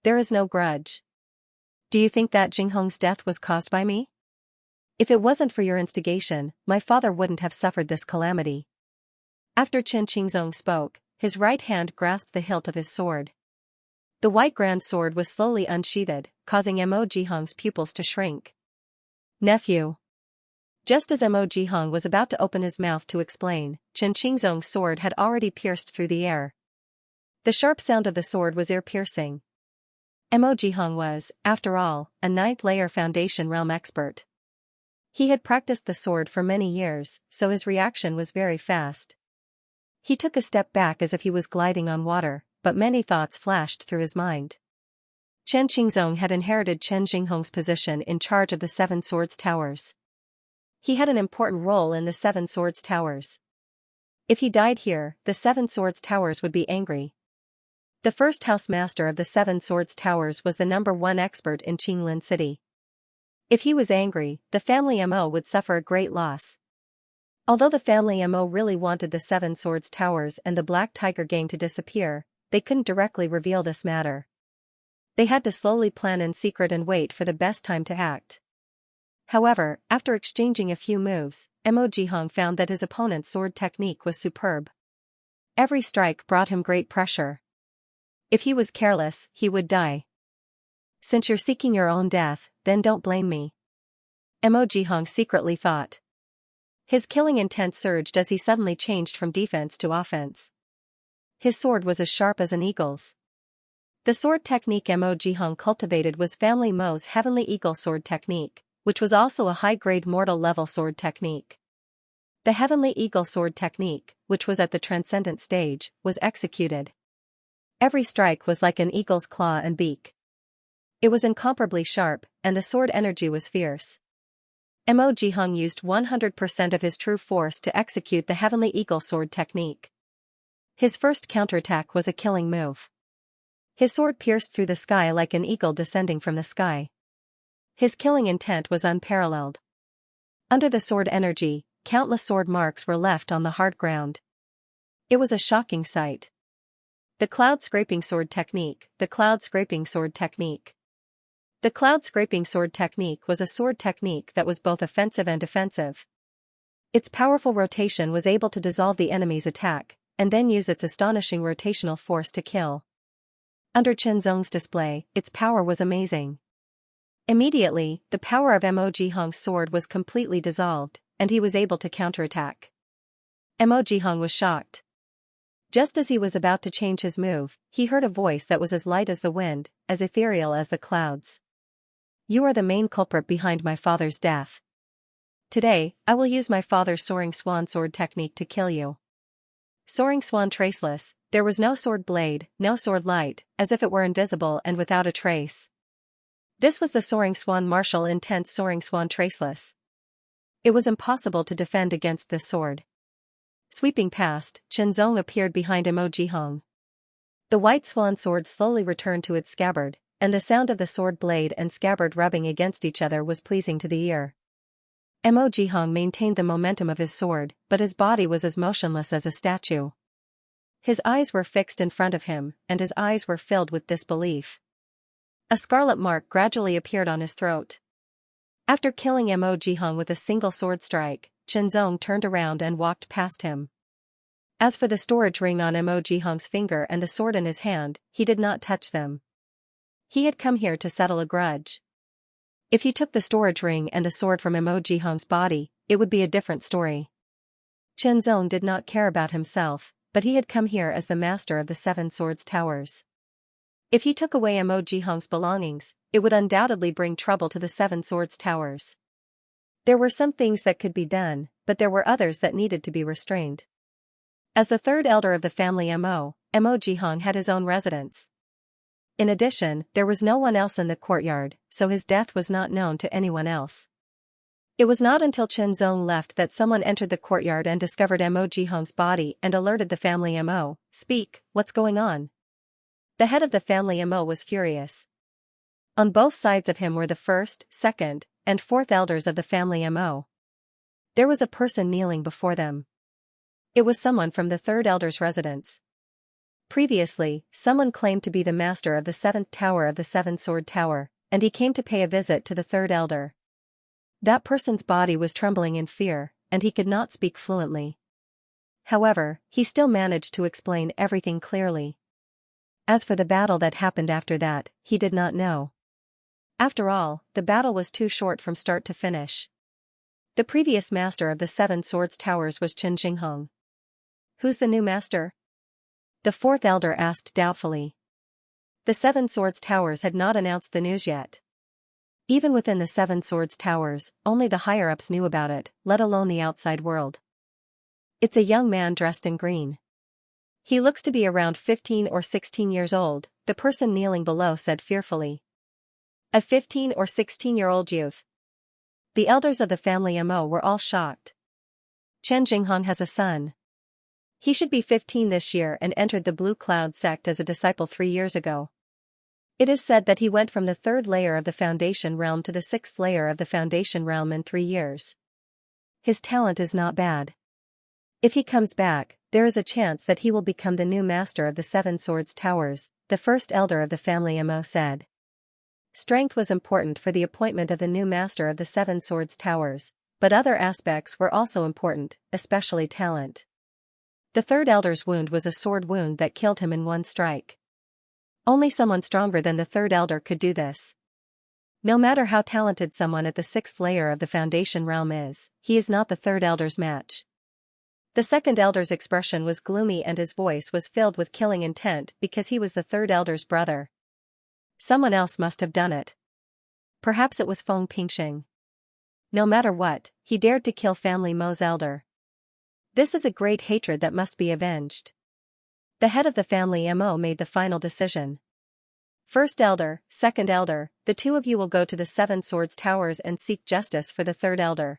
[SPEAKER 1] There is no grudge. Do you think that Jinghong's death was caused by me? If it wasn't for your instigation, my father wouldn't have suffered this calamity. After Chen Qingzong spoke, his right hand grasped the hilt of his sword. The white grand sword was slowly unsheathed, causing Jihong's pupils to shrink. Nephew. Just as Jihong was about to open his mouth to explain, Chen Qingzong's sword had already pierced through the air. The sharp sound of the sword was ear-piercing. Jihong was, after all, a 9th-layer Foundation realm expert. He had practiced the sword for many years, so his reaction was very fast. He took a step back as if he was gliding on water, but many thoughts flashed through his mind. Chen Qingzong had inherited Chen Jinghong's position in charge of the 7 Swords Towers. He had an important role in the 7 Swords Towers. If he died here, the 7 Swords Towers would be angry. The first house master of the 7 Swords Towers was the #1 expert in Qinglin City. If he was angry, the family Mo would suffer a great loss. Although the family Mo really wanted the 7 Swords Towers and the Black Tiger gang to disappear, they couldn't directly reveal this matter. They had to slowly plan in secret and wait for the best time to act. However, after exchanging a few moves, Jihong found that his opponent's sword technique was superb. Every strike brought him great pressure. If he was careless, he would die. Since you're seeking your own death, then don't blame me. Jihong secretly thought. His killing intent surged as he suddenly changed from defense to offense. His sword was as sharp as an eagle's. The sword technique Jihong cultivated was family Mo's Heavenly Eagle sword technique, which was also a high-grade mortal-level sword technique. The Heavenly Eagle sword technique, which was at the transcendent stage, was executed. Every strike was like an eagle's claw and beak. It was incomparably sharp, and the sword energy was fierce. Jihong used 100% of his true force to execute the Heavenly Eagle sword technique. His first counterattack was a killing move. His sword pierced through the sky like an eagle descending from the sky. His killing intent was unparalleled. Under the sword energy, countless sword marks were left on the hard ground. It was a shocking sight. The cloud scraping sword technique, the cloud scraping sword technique. The cloud scraping sword technique was a sword technique that was both offensive and defensive. Its powerful rotation was able to dissolve the enemy's attack, and then use its astonishing rotational force to kill. Under Chen Zong's display, its power was amazing. Immediately, the power of Mo Jihong's sword was completely dissolved, and he was able to counterattack. Mo Jihong was shocked. Just as he was about to change his move, he heard a voice that was as light as the wind, as ethereal as the clouds. You are the main culprit behind my father's death. Today, I will use my father's soaring swan sword technique to kill you. Soaring swan traceless, there was no sword blade, no sword light, as if it were invisible and without a trace. This was the soaring swan martial intense soaring swan traceless. It was impossible to defend against this sword. Sweeping past, Chen Zong appeared behind Mo Jihong. The white swan sword slowly returned to its scabbard, and the sound of the sword blade and scabbard rubbing against each other was pleasing to the ear. Mo Jihong maintained the momentum of his sword, but his body was as motionless as a statue. His eyes were fixed in front of him, and his eyes were filled with disbelief. A scarlet mark gradually appeared on his throat. After killing Mo Jihong with a single sword strike, Chen Zong turned around and walked past him. As for the storage ring on Mo Jihong's finger and the sword in his hand, he did not touch them. He had come here to settle a grudge. If he took the storage ring and the sword from Mo Jihong's body, it would be a different story. Chen Zong did not care about himself, but he had come here as the master of the Seven Swords Towers. If he took away Mo Jihong's belongings, it would undoubtedly bring trouble to the Seven Swords Towers. There were some things that could be done, but there were others that needed to be restrained. As the third elder of the family Mo Jihong had his own residence. In addition, there was no one else in the courtyard, so his death was not known to anyone else. It was not until Chen Zong left that someone entered the courtyard and discovered Mo Jihong's body and alerted the family Mo. Speak, what's going on? The head of the family Mo was furious. On both sides of him were the first, second, and fourth elders of the family Mo. There was a person kneeling before them. It was someone from the third elder's residence. Previously, someone claimed to be the master of the seventh tower of the Seven Sword Tower, and he came to pay a visit to the third elder. That person's body was trembling in fear, and he could not speak fluently. However, he still managed to explain everything clearly. As for the battle that happened after that, he did not know. After all, the battle was too short from start to finish. The previous master of the Seven Swords Towers was Chen Jinghong. Who's the new master? The fourth elder asked doubtfully. The Seven Swords Towers had not announced the news yet. Even within the Seven Swords Towers, only the higher-ups knew about it, let alone the outside world. It's a young man dressed in green. He looks to be around 15 or 16 years old, the person kneeling below said fearfully. A 15 or 16-year-old youth. The elders of the family Mo were all shocked. Chen Jinghong has a son. He should be 15 this year and entered the Blue Cloud sect as a disciple 3 years ago. It is said that he went from the third layer of the Foundation realm to the sixth layer of the Foundation realm in 3 years. His talent is not bad. If he comes back, there is a chance that he will become the new master of the Seven Swords Towers, the first elder of the family Mo said. Strength was important for the appointment of the new master of the Seven Swords Towers, but other aspects were also important, especially talent. The third elder's wound was a sword wound that killed him in one strike. Only someone stronger than the third elder could do this. No matter how talented someone at the sixth layer of the Foundation realm is, he is not the third elder's match. The second elder's expression was gloomy and his voice was filled with killing intent because he was the third elder's brother. Someone else must have done it. Perhaps it was Feng Pingxing. No matter what, he dared to kill family Mo's elder. This is a great hatred that must be avenged. The head of the family Mo made the final decision. First elder, second elder, the two of you will go to the Seven Swords Towers and seek justice for the third elder.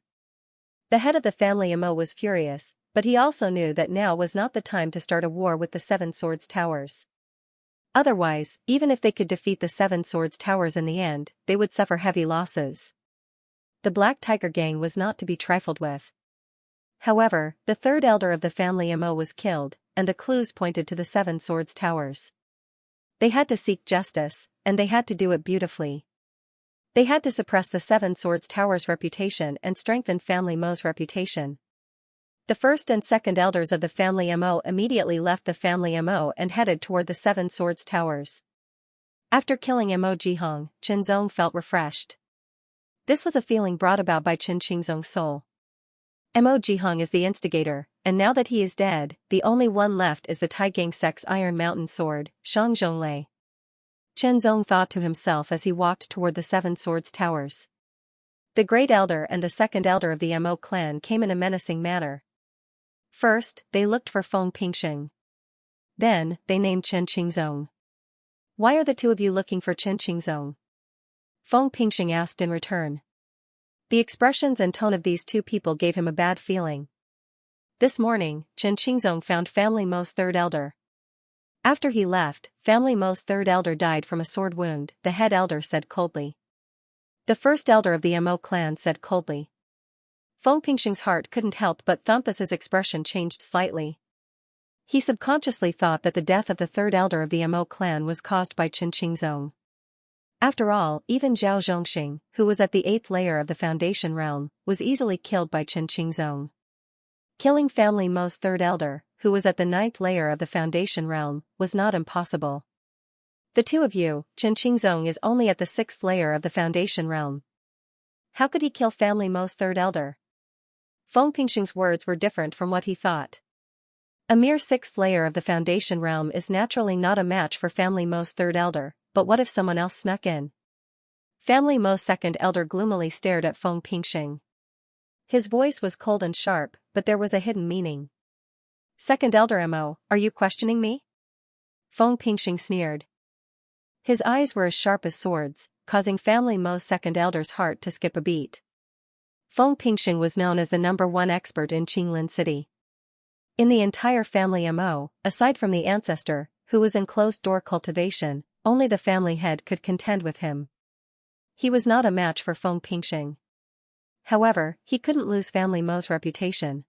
[SPEAKER 1] The head of the family Mo was furious, but he also knew that now was not the time to start a war with the Seven Swords Towers. Otherwise, even if they could defeat the Seven Swords Towers in the end, they would suffer heavy losses. The Black Tiger Gang was not to be trifled with. However, the third elder of the family Mo was killed, and the clues pointed to the Seven Swords Towers. They had to seek justice, and they had to do it beautifully. They had to suppress the Seven Swords Towers' reputation and strengthen family Mo's reputation. The first and second elders of the family Mo immediately left the family Mo and headed toward the Seven Swords Towers. After killing Mo Jihong, Chen Zong felt refreshed. This was a feeling brought about by Chen Qingzong's soul. Mo Jihong is the instigator, and now that he is dead, the only one left is the Taigang sect's Iron Mountain sword, Xianxia. Chen Zong thought to himself as he walked toward the Seven Swords Towers. The Great Elder and the Second Elder of the Mo clan came in a menacing manner. First, they looked for Feng Pingxing. Then, they named Chen Qingzong. "Why are the two of you looking for Chen Qingzong?" Feng Pingxing asked in return. The expressions and tone of these two people gave him a bad feeling. This morning, Chen Qingzong found family Mo's third elder. After he left, family Mo's third elder died from a sword wound, the head elder said coldly. The first elder of the Mo clan said coldly. Feng Pingxing's heart couldn't help but thump as his expression changed slightly. He subconsciously thought that the death of the third elder of the Mo clan was caused by Chen Qingzong. After all, even Zhao Zhongxing, who was at the 8th layer of the Foundation realm, was easily killed by Chen Qingzong. Killing family Mo's third elder, who was at the 9th layer of the Foundation realm, was not impossible. The two of you, Chen Qingzong is only at the 6th layer of the Foundation realm. How could he kill family Mo's third elder? Feng Pingxing's words were different from what he thought. A mere 6th layer of the Foundation realm is naturally not a match for family Mo's third elder, but what if someone else snuck in? Family Mo's second elder gloomily stared at Feng Pingxing. His voice was cold and sharp, but there was a hidden meaning. "Second elder Mo, are you questioning me?" Feng Pingxing sneered. His eyes were as sharp as swords, causing family Mo's second elder's heart to skip a beat. Feng Pingxing was known as the #1 expert in Qinglin City. In the entire family Mo, aside from the ancestor, who was in closed-door cultivation, only the family head could contend with him. He was not a match for Feng Pingxing. However, he couldn't lose family Mo's reputation.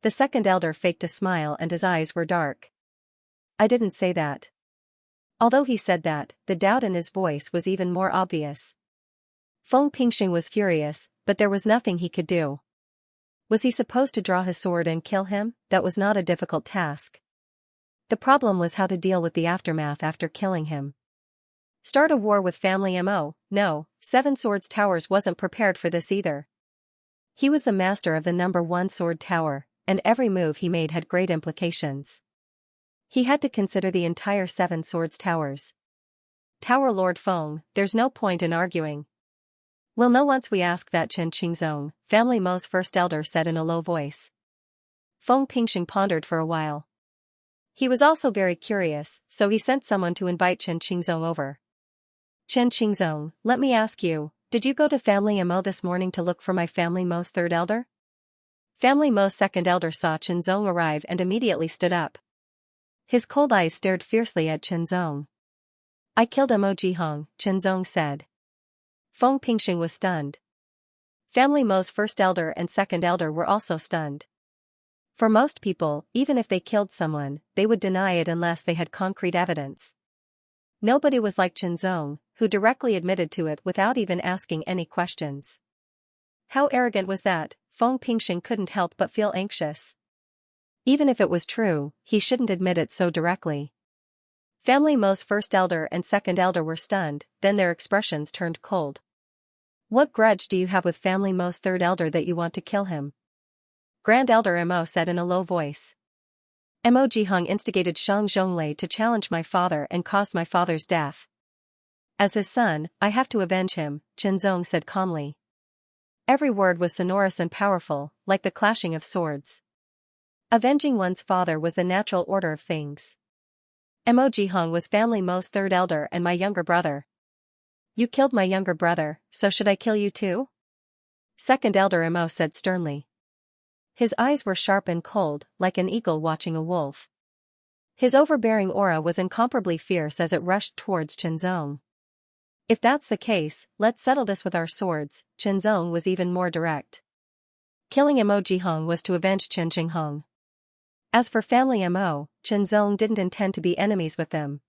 [SPEAKER 1] The second elder faked a smile and his eyes were dark. "I didn't say that." Although he said that, the doubt in his voice was even more obvious. Feng Pingxing was furious, but there was nothing he could do. Was he supposed to draw his sword and kill him? That was not a difficult task. The problem was how to deal with the aftermath after killing him. Start a war with family Mo? No, Seven Swords Towers wasn't prepared for this either. He was the master of the #1 sword tower, and every move he made had great implications. He had to consider the entire Seven Swords Towers. "Tower Lord Feng, there's no point in arguing. We'll know once we ask that Chen Qingzong," family Mo's first elder said in a low voice. Feng Pingxing pondered for a while. He was also very curious, so he sent someone to invite Chen Qingzong over. "Chen Qingzong, let me ask you, did you go to family Mo this morning to look for my family Mo's third elder?" Family Mo's second elder saw Chen Zong arrive and immediately stood up. His cold eyes stared fiercely at Chen Zong. "I killed Mo Jihong," Chen Zong said. Feng Pingxing was stunned. Family Mo's first elder and second elder were also stunned. For most people, even if they killed someone, they would deny it unless they had concrete evidence. Nobody was like Chen Zong, who directly admitted to it without even asking any questions. How arrogant was that? Feng Pingxing couldn't help but feel anxious. Even if it was true, he shouldn't admit it so directly. Family Mo's first elder and second elder were stunned, then their expressions turned cold. "What grudge do you have with family Mo's third elder that you want to kill him?" Grand Elder Mo said in a low voice. "Mo Jihong instigated Shang Zhonglei to challenge my father and caused my father's death. As his son, I have to avenge him," Chen Zong said calmly. Every word was sonorous and powerful, like the clashing of swords. Avenging one's father was the natural order of things. Mo Jihong was family Mo's third elder and my younger brother. "You killed my younger brother, so should I kill you too?" Second Elder Mo said sternly. His eyes were sharp and cold, like an eagle watching a wolf. His overbearing aura was incomparably fierce as it rushed towards Chen Zong. If that's the case, let's settle this with our swords. Qianzong was even more direct. Killing Mo Jihong was to avenge Chen Jinghong. As for family Mo, Qianzong didn't intend to be enemies with them.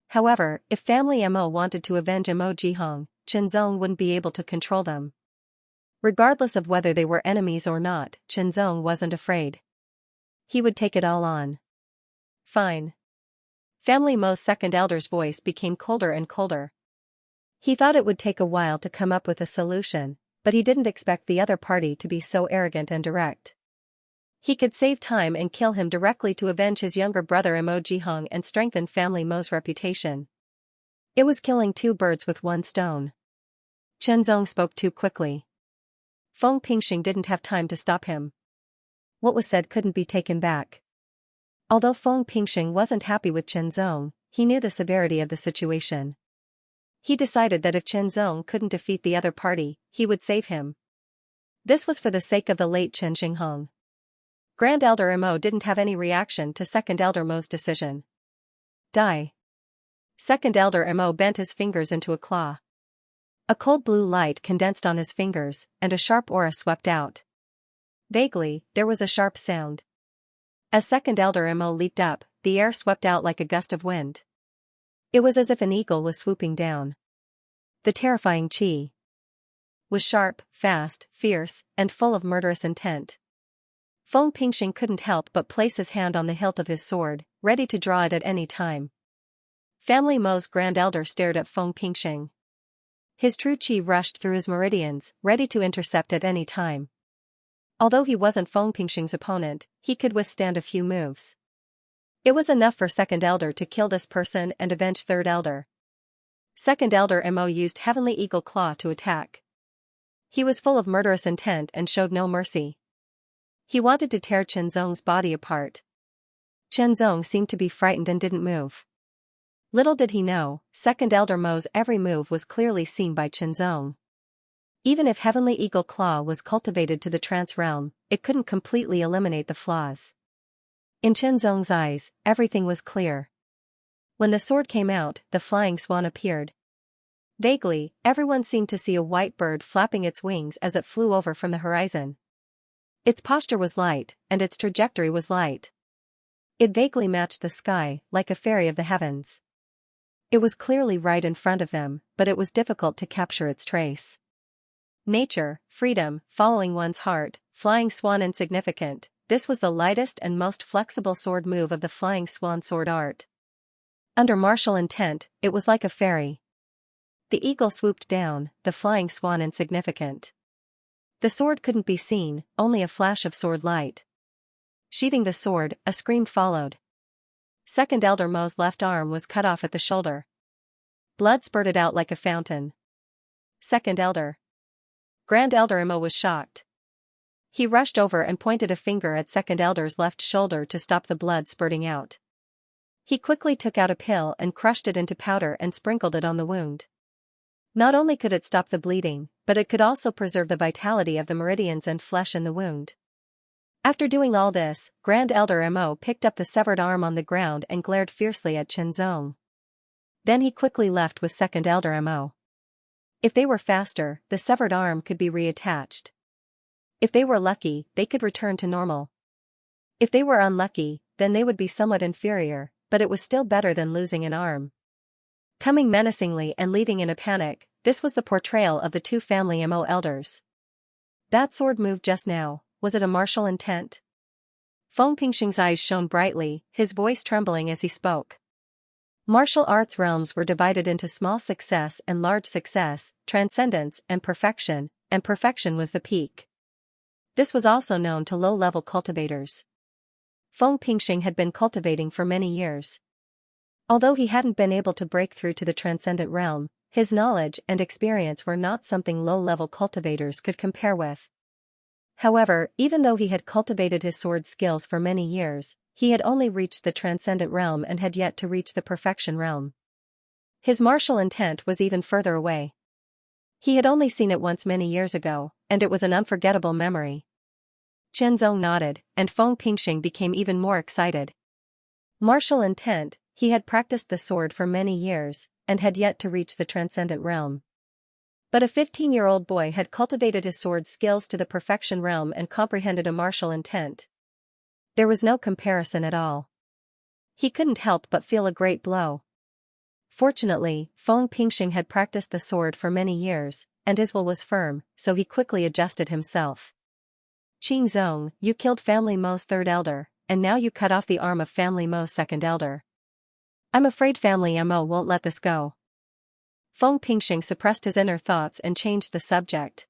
[SPEAKER 1] However, if family Mo wanted to avenge Mo Jihong, Qianzong wouldn't be able to control them. Regardless of whether they were enemies or not, Qianzong wasn't afraid. He would take it all on. Fine. Family Mo's second elder's voice became colder and colder. He thought it would take a while to come up with a solution, but he didn't expect the other party to be so arrogant and direct. He could save time and kill him directly to avenge his younger brother Mo Jihong and strengthen family Mo's reputation. It was killing two birds with one stone. Qianzong spoke too quickly. Feng Pingxing didn't have time to stop him. What was said couldn't be taken back. Although Feng Pingxing wasn't happy with Qianzong, he knew the severity of the situation. He decided that if Qianzong couldn't defeat the other party, he would save him. This was for the sake of the late Chen Jinghong. Grand Elder Mo didn't have any reaction to Second Elder Mo's decision. Die. Second Elder Mo bent his fingers into a claw. A cold blue light condensed on his fingers, and a sharp aura swept out. Vaguely, there was a sharp sound. As Second Elder Mo leaped up, the air swept out like a gust of wind. It was as if an eagle was swooping down. The terrifying qi was sharp, fast, fierce, and full of murderous intent. Feng Pingxing couldn't help but place his hand on the hilt of his sword, ready to draw it at any time. Family Mo's Grand Elder stared at Feng Pingxing. His true qi rushed through his meridians, ready to intercept at any time. Although he wasn't Feng Pingxing's opponent, he could withstand a few moves. It was enough for Second Elder to kill this person and avenge Third Elder. Second Elder Mo used Heavenly Eagle Claw to attack. He was full of murderous intent and showed no mercy. He wanted to tear Qianzong's body apart. Qianzong seemed to be frightened and didn't move. Little did he know, Second Elder Mo's every move was clearly seen by Qianzong. Even if Heavenly Eagle Claw was cultivated to the trance realm, it couldn't completely eliminate the flaws. In Qianzong's eyes, everything was clear. When the sword came out, the flying swan appeared. Vaguely, everyone seemed to see a white bird flapping its wings as it flew over from the horizon. Its posture was light, and its trajectory was light. It vaguely matched the sky, like a fairy of the heavens. It was clearly right in front of them, but it was difficult to capture its trace. Nature, freedom, following one's heart, flying swan insignificant, this was the lightest and most flexible sword move of the flying swan sword art. Under martial intent, it was like a fairy. The eagle swooped down, the flying swan insignificant. The sword couldn't be seen, only a flash of sword light. Sheathing the sword, a scream followed. Second Elder Mo's left arm was cut off at the shoulder. Blood spurted out like a fountain. Second Elder. Grand Elder Mo was shocked. He rushed over and pointed a finger at Second Elder's left shoulder to stop the blood spurting out. He quickly took out a pill and crushed it into powder and sprinkled it on the wound. Not only could it stop the bleeding, but it could also preserve the vitality of the meridians and flesh in the wound. After doing all this, Grand Elder Mo picked up the severed arm on the ground and glared fiercely at Qianzong. Then he quickly left with Second Elder Mo. If they were faster, the severed arm could be reattached. If they were lucky, they could return to normal. If they were unlucky, then they would be somewhat inferior, but it was still better than losing an arm. Coming menacingly and leaving in a panic, this was the portrayal of the two family Mo elders. That sword move just now, was it a martial intent? Feng Pingxing's eyes shone brightly, his voice trembling as he spoke. Martial arts realms were divided into small success and large success, transcendence and perfection was the peak. This was also known to low-level cultivators. Feng Pingxing had been cultivating for many years. Although he hadn't been able to break through to the transcendent realm, his knowledge and experience were not something low-level cultivators could compare with. However, even though he had cultivated his sword skills for many years, he had only reached the transcendent realm and had yet to reach the perfection realm. His martial intent was even further away. He had only seen it once many years ago, and it was an unforgettable memory. Qianzong nodded, and Feng Pingxing became even more excited. Martial intent, he had practiced the sword for many years, and had yet to reach the transcendent realm. But a 15-year-old boy had cultivated his sword skills to the perfection realm and comprehended a martial intent. There was no comparison at all. He couldn't help but feel a great blow. Fortunately, Feng Pingxing had practiced the sword for many years, and his will was firm, so he quickly adjusted himself. Qing Zong, you killed Family Mo's third elder, and now you cut off the arm of Family Mo's second elder. I'm afraid Family Mo won't let this go. Feng Pingxing suppressed his inner thoughts and changed the subject.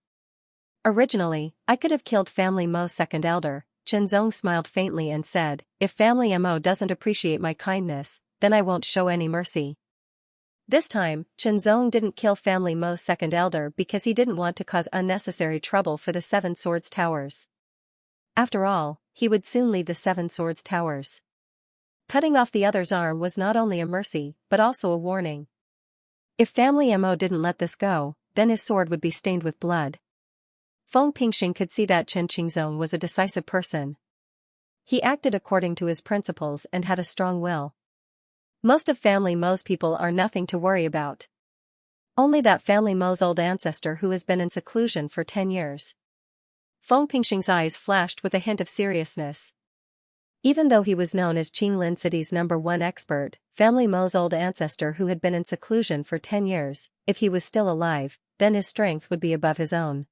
[SPEAKER 1] Originally, I could have killed Family Mo's second elder. Chen Zong smiled faintly and said, if Family Mo doesn't appreciate my kindness, then I won't show any mercy. This time, Chen Zong didn't kill Family Mo's second elder because he didn't want to cause unnecessary trouble for the Seven Swords Towers. After all, he would soon leave the Seven Swords Towers. Cutting off the other's arm was not only a mercy, but also a warning. If Family Mo didn't let this go, then his sword would be stained with blood. Feng Pingxing could see that Chen Qingzong was a decisive person. He acted according to his principles and had a strong will. Most of Family Mo's people are nothing to worry about. Only that Family Mo's old ancestor who has been in seclusion for 10 years. Feng Pingxing's eyes flashed with a hint of seriousness. Even though he was known as Qinglin City's #1 expert, Family Mo's old ancestor who had been in seclusion for 10 years, if he was still alive, then his strength would be above his own.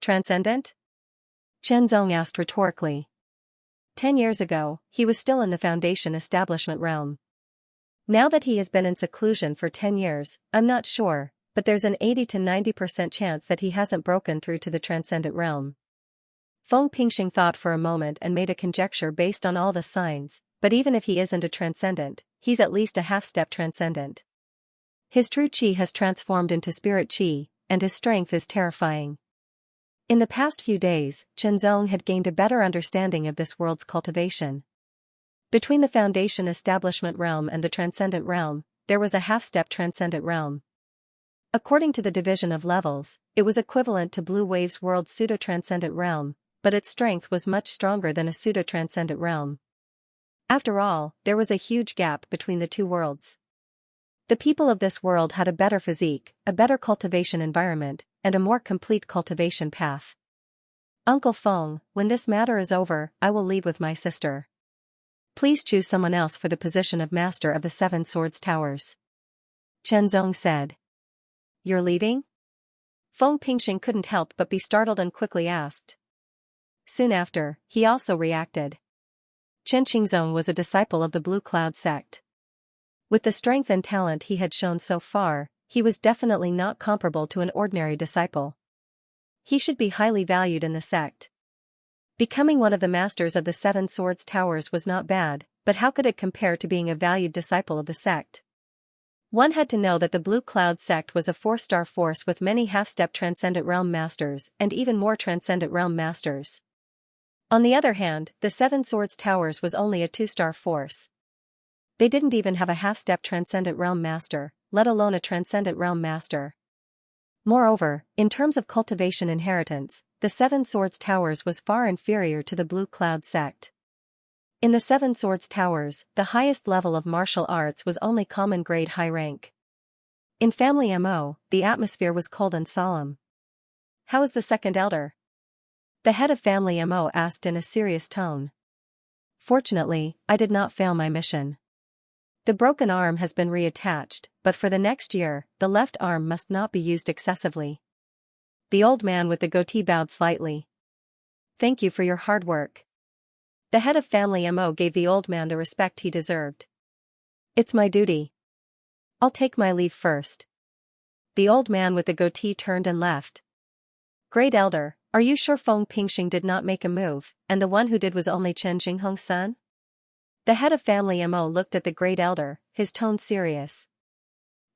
[SPEAKER 1] Transcendent? Chen Zong asked rhetorically. 10 years ago, he was still in the Foundation establishment realm. Now that he has been in seclusion for 10 years, I'm not sure, but there's an 80 to 90% chance that he hasn't broken through to the transcendent realm. Feng Pingxing thought for a moment and made a conjecture based on all the signs, but even if he isn't a transcendent, he's at least a half-step transcendent. His true qi has transformed into spirit qi, and his strength is terrifying. In the past few days, Chen Zong had gained a better understanding of this world's cultivation. Between the Foundation establishment realm and the transcendent realm, there was a half-step transcendent realm. According to the division of levels, it was equivalent to Blue Wave's world pseudo-transcendent realm, but its strength was much stronger than a pseudo-transcendent realm. After all, there was a huge gap between the two worlds. The people of this world had a better physique, a better cultivation environment, and a more complete cultivation path. Uncle Feng, when this matter is over, I will leave with my sister. Please choose someone else for the position of Master of the Seven Swords Towers. Chen Zong said. You're leaving? Feng Pingxing couldn't help but be startled and quickly asked. Soon after, he also reacted. Chen Qingzong was a disciple of the Blue Cloud sect. With the strength and talent he had shown so far, he was definitely not comparable to an ordinary disciple. He should be highly valued in the sect. Becoming one of the masters of the Seven Swords Towers was not bad, but how could it compare to being a valued disciple of the sect? One had to know that the Blue Cloud sect was a 4-star force with many half-step Transcendent Realm Masters and even more Transcendent Realm Masters. On the other hand, the Seven Swords Towers was only a 2-star force. They didn't even have a half-step Transcendent Realm Master, let alone a Transcendent Realm Master. Moreover, in terms of cultivation inheritance, the Seven Swords Towers was far inferior to the Blue Cloud sect. In the Seven Swords Towers, the highest level of martial arts was only common grade high rank. In Family Mo, the atmosphere was cold and solemn. How is the second elder? The head of Family Mo asked in a serious tone. Fortunately, I did not fail my mission. The broken arm has been reattached, but for the next year, the left arm must not be used excessively. The old man with the goatee bowed slightly. Thank you for your hard work. The head of Family Mo gave the old man the respect he deserved. It's my duty. I'll take my leave first. The old man with the goatee turned and left. Great elder, are you sure Feng Pingxing did not make a move, and the one who did was only Chen Jinghong's son? The head of Family Mo looked at the great elder, his tone serious.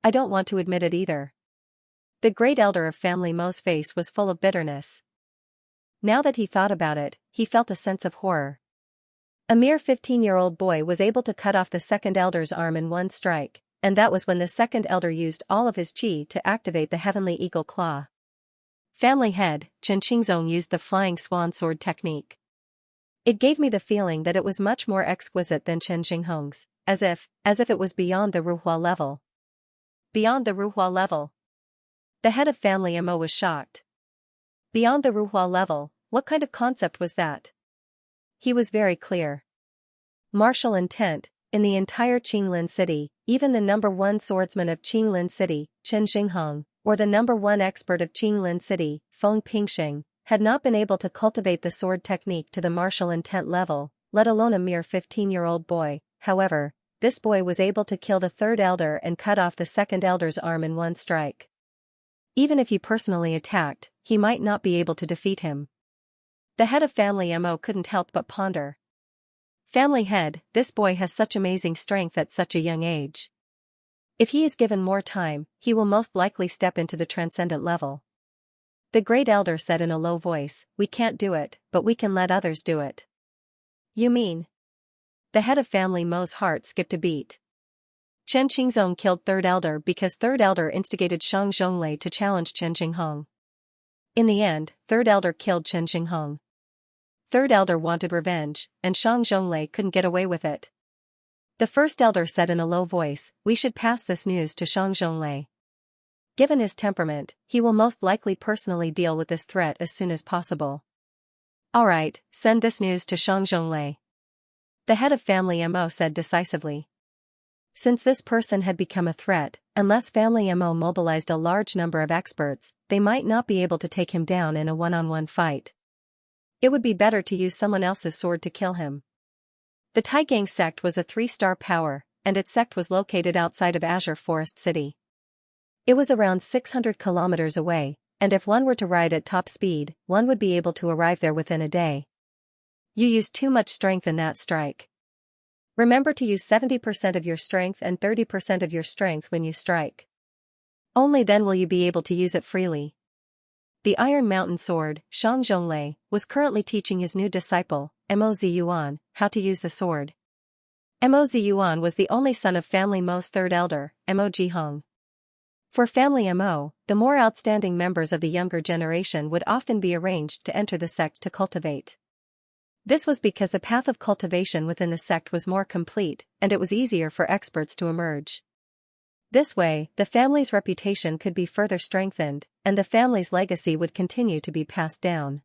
[SPEAKER 1] I don't want to admit it either. The great elder of Family Mo's face was full of bitterness. Now that he thought about it, he felt a sense of horror. A mere 15-year-old boy was able to cut off the second elder's arm in one strike, and that was when the second elder used all of his qi to activate the Heavenly Eagle Claw. Family head, Chen Qingzong used the Flying Swan Sword technique. It gave me the feeling that it was much more exquisite than Chen Jinghong's, as if it was beyond the Ruhua level. Beyond the Ruhua level. The head of family Mo was shocked. Beyond the Ruhua level, what kind of concept was that? He was very clear. Martial intent, in the entire Qinglin city, even the #1 swordsman of Qinglin city, Chen Xinghong, or the #1 expert of Qinglin city, Feng Pingxing, had not been able to cultivate the sword technique to the martial intent level, let alone a mere 15-year-old boy. However, this boy was able to kill the third elder and cut off the second elder's arm in one strike. Even if he personally attacked, he might not be able to defeat him. The head of family Mo couldn't help but ponder. Family head, this boy has such amazing strength at such a young age. If he is given more time, he will most likely step into the transcendent level. The great elder said in a low voice, "We can't do it, but we can let others do it." You mean? The head of family Mo's heart skipped a beat. Chen Qingzong killed third elder because third elder instigated Shang Zhonglei to challenge Chen Xinghong. In the end, third elder killed Chen Xinghong. Third elder wanted revenge, and Shang Zhonglei couldn't get away with it. The first elder said in a low voice, "We should pass this news to Shang Zhonglei. Given his temperament, he will most likely personally deal with this threat as soon as possible." "Alright, send this news to Shang Zhonglei," the head of family Mo said decisively. Since this person had become a threat, unless family Mo mobilized a large number of experts, they might not be able to take him down in a one-on-one fight. It would be better to use someone else's sword to kill him. The Taigang sect was a 3-star power, and its sect was located outside of Azure Forest City. It was around 600 kilometers away, and if one were to ride at top speed, one would be able to arrive there within a day. You used too much strength in that strike. Remember to use 70% of your strength and 30% of your strength when you strike. Only then will you be able to use it freely. The Iron Mountain Sword, Shang Zhonglei, was currently teaching his new disciple, Mo Ziyuan, how to use the sword. Mo Ziyuan was the only son of family Mo's third elder, Mo Jihong. For family Mo, the more outstanding members of the younger generation would often be arranged to enter the sect to cultivate. This was because the path of cultivation within the sect was more complete, and it was easier for experts to emerge. This way, the family's reputation could be further strengthened, and the family's legacy would continue to be passed down.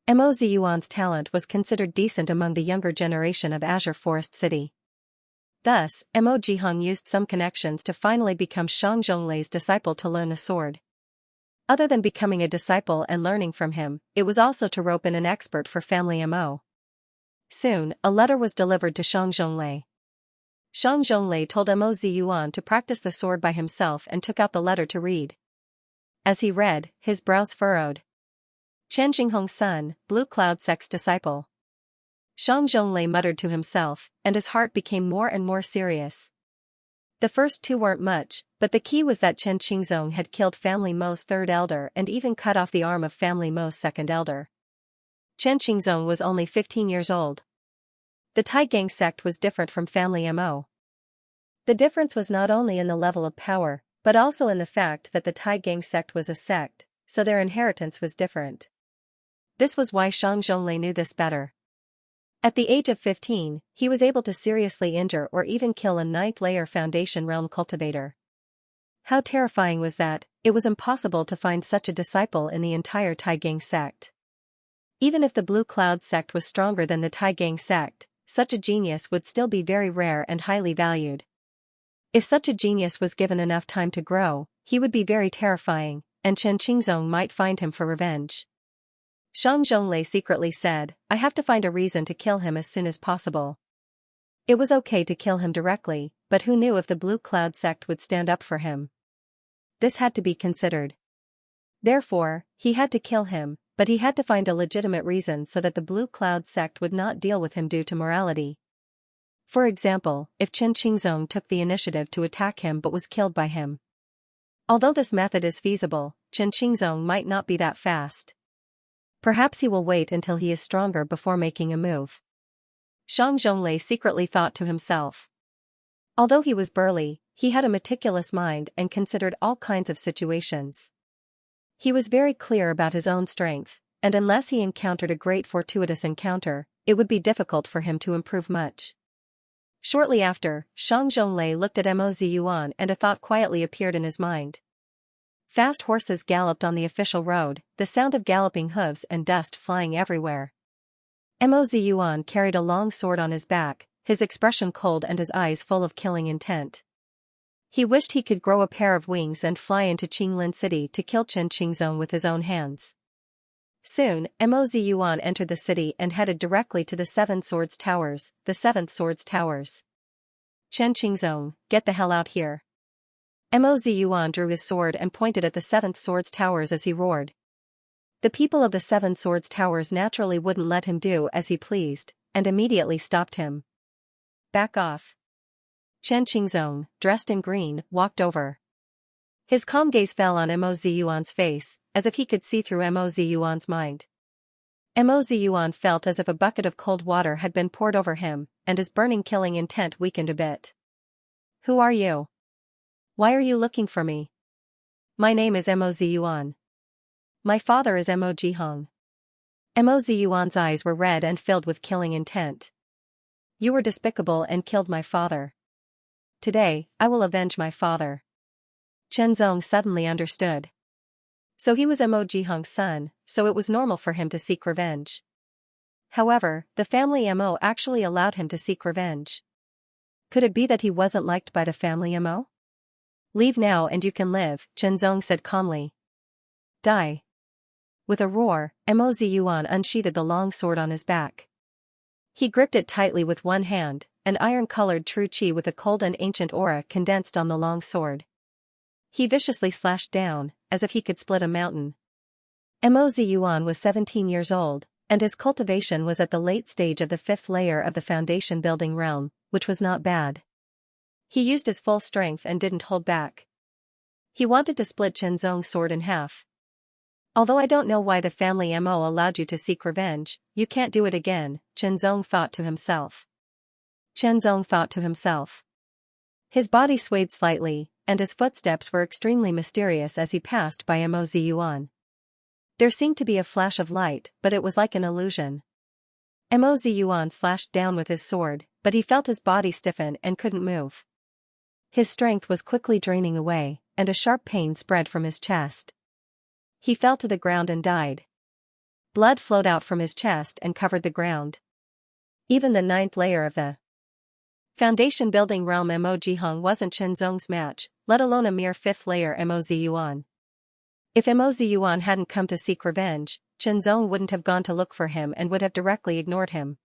[SPEAKER 1] Mo Ziyuan's talent was considered decent among the younger generation of Azure Forest City. Thus, Mo Jihong used some connections to finally become Shang Zhonglei's disciple to learn the sword. Other than becoming a disciple and learning from him, it was also to rope in an expert for family Mo. Soon, a letter was delivered to Shang Zhonglei. Shang Zhonglei told Mo Ziyuan to practice the sword by himself and took out the letter to read. As he read, his brows furrowed. Chen Xinghong's son, Blue Cloud Sect's disciple. Shang Zhonglei muttered to himself, and his heart became more and more serious. The first two weren't much, but the key was that Chen Qingzong had killed family Mo's third elder and even cut off the arm of family Mo's second elder. Chen Qingzong was only 15 years old. The Taigang sect was different from family Mo. The difference was not only in the level of power, but also in the fact that the Taigang sect was a sect, so their inheritance was different. This was why Shang Zhonglei knew this better. At the age of 15, he was able to seriously injure or even kill a 9th-layer Foundation Realm cultivator. How terrifying was that? It was impossible to find such a disciple in the entire Taigang sect. Even if the Blue Cloud sect was stronger than the Taigang sect, such a genius would still be very rare and highly valued. If such a genius was given enough time to grow, he would be very terrifying, and Chen Qingzong might find him for revenge. Shang Zhonglei secretly said, "I have to find a reason to kill him as soon as possible." It was okay to kill him directly, but who knew if the Blue Cloud sect would stand up for him? This had to be considered. Therefore, he had to kill him, but he had to find a legitimate reason so that the Blue Cloud sect would not deal with him due to morality. For example, if Chen Qingzong took the initiative to attack him but was killed by him. Although this method is feasible, Chen Qingzong might not be that fast. Perhaps he will wait until he is stronger before making a move. Shang Zhonglei secretly thought to himself. Although he was burly, he had a meticulous mind and considered all kinds of situations. He was very clear about his own strength, and unless he encountered a great fortuitous encounter, it would be difficult for him to improve much. Shortly after, Shang Zhonglei looked at Mo Ziyuan and a thought quietly appeared in his mind. Fast horses galloped on the official road, the sound of galloping hooves and dust flying everywhere. Mo Ziyuan carried a long sword on his back, his expression cold and his eyes full of killing intent. He wished he could grow a pair of wings and fly into Qinglin City to kill Chen Qingzong with his own hands. Soon, Mo Ziyuan entered the city and headed directly to the Seven Swords Towers, the Seventh Swords Towers. Chen Qingzong, get the hell out here. Mo Ziyuan drew his sword and pointed at the Seventh Swords Towers as he roared. The people of the Seven Swords Towers naturally wouldn't let him do as he pleased, and immediately stopped him. Back off. Chen Qingzong, dressed in green, walked over. His calm gaze fell on Mo Ziyuan's face, as if he could see through Mo Ziyuan's mind. Mo Ziyuan felt as if a bucket of cold water had been poured over him, and his burning killing intent weakened a bit. Who are you? Why are you looking for me? My name is Mo Ziyuan. My father is Mo Jihong. Mo Ziyuan's eyes were red and filled with killing intent. You were despicable and killed my father. Today, I will avenge my father. Chen Zong suddenly understood. So he was Mo Jihong's son, so it was normal for him to seek revenge. However, the family Mo actually allowed him to seek revenge. Could it be that he wasn't liked by the family Mo? Leave now and you can live, Chen Zong said calmly. Die. With a roar, Mo Ziyuan unsheathed the long sword on his back. He gripped it tightly with one hand, an iron-colored true qi with a cold and ancient aura condensed on the long sword. He viciously slashed down, as if he could split a mountain. Mo Ziyuan was 17 years old, and his cultivation was at the late stage of the 5th layer of the foundation building realm, which was not bad. He used his full strength and didn't hold back. He wanted to split Chen Zong's sword in half. Although I don't know why the family Mo allowed you to seek revenge, you can't do it again, Chen Zong thought to himself. Chen Zong thought to himself. His body swayed slightly, and his footsteps were extremely mysterious as he passed by Mo Ziyuan. There seemed to be a flash of light, but it was like an illusion. Mo Ziyuan slashed down with his sword, but he felt his body stiffen and couldn't move. His strength was quickly draining away, and a sharp pain spread from his chest. He fell to the ground and died. Blood flowed out from his chest and covered the ground. Even the 9th layer of the foundation building realm Mo Jihong wasn't Chen Zong's match, let alone a mere 5th layer Mo Ziyuan. If Mo Ziyuan hadn't come to seek revenge, Chen Zong wouldn't have gone to look for him and would have directly ignored him.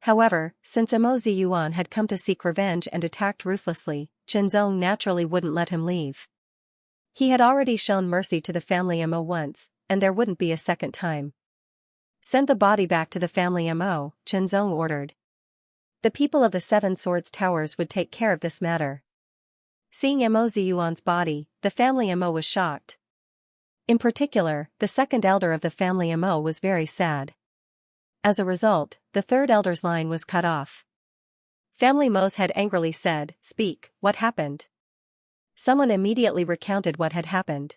[SPEAKER 1] However, since Mo Ziyuan had come to seek revenge and attacked ruthlessly, Chen Zong naturally wouldn't let him leave. He had already shown mercy to the family Mo once, and there wouldn't be a second time. Send the body back to the family Mo, Chen Zong ordered. The people of the Seven Swords Towers would take care of this matter. Seeing Mo Ziyuan's body, the family Mo was shocked. In particular, the second elder of the family Mo was very sad. As a result, the third elder's line was cut off. Family Mo's head angrily said, "Speak, what happened?" Someone immediately recounted what had happened.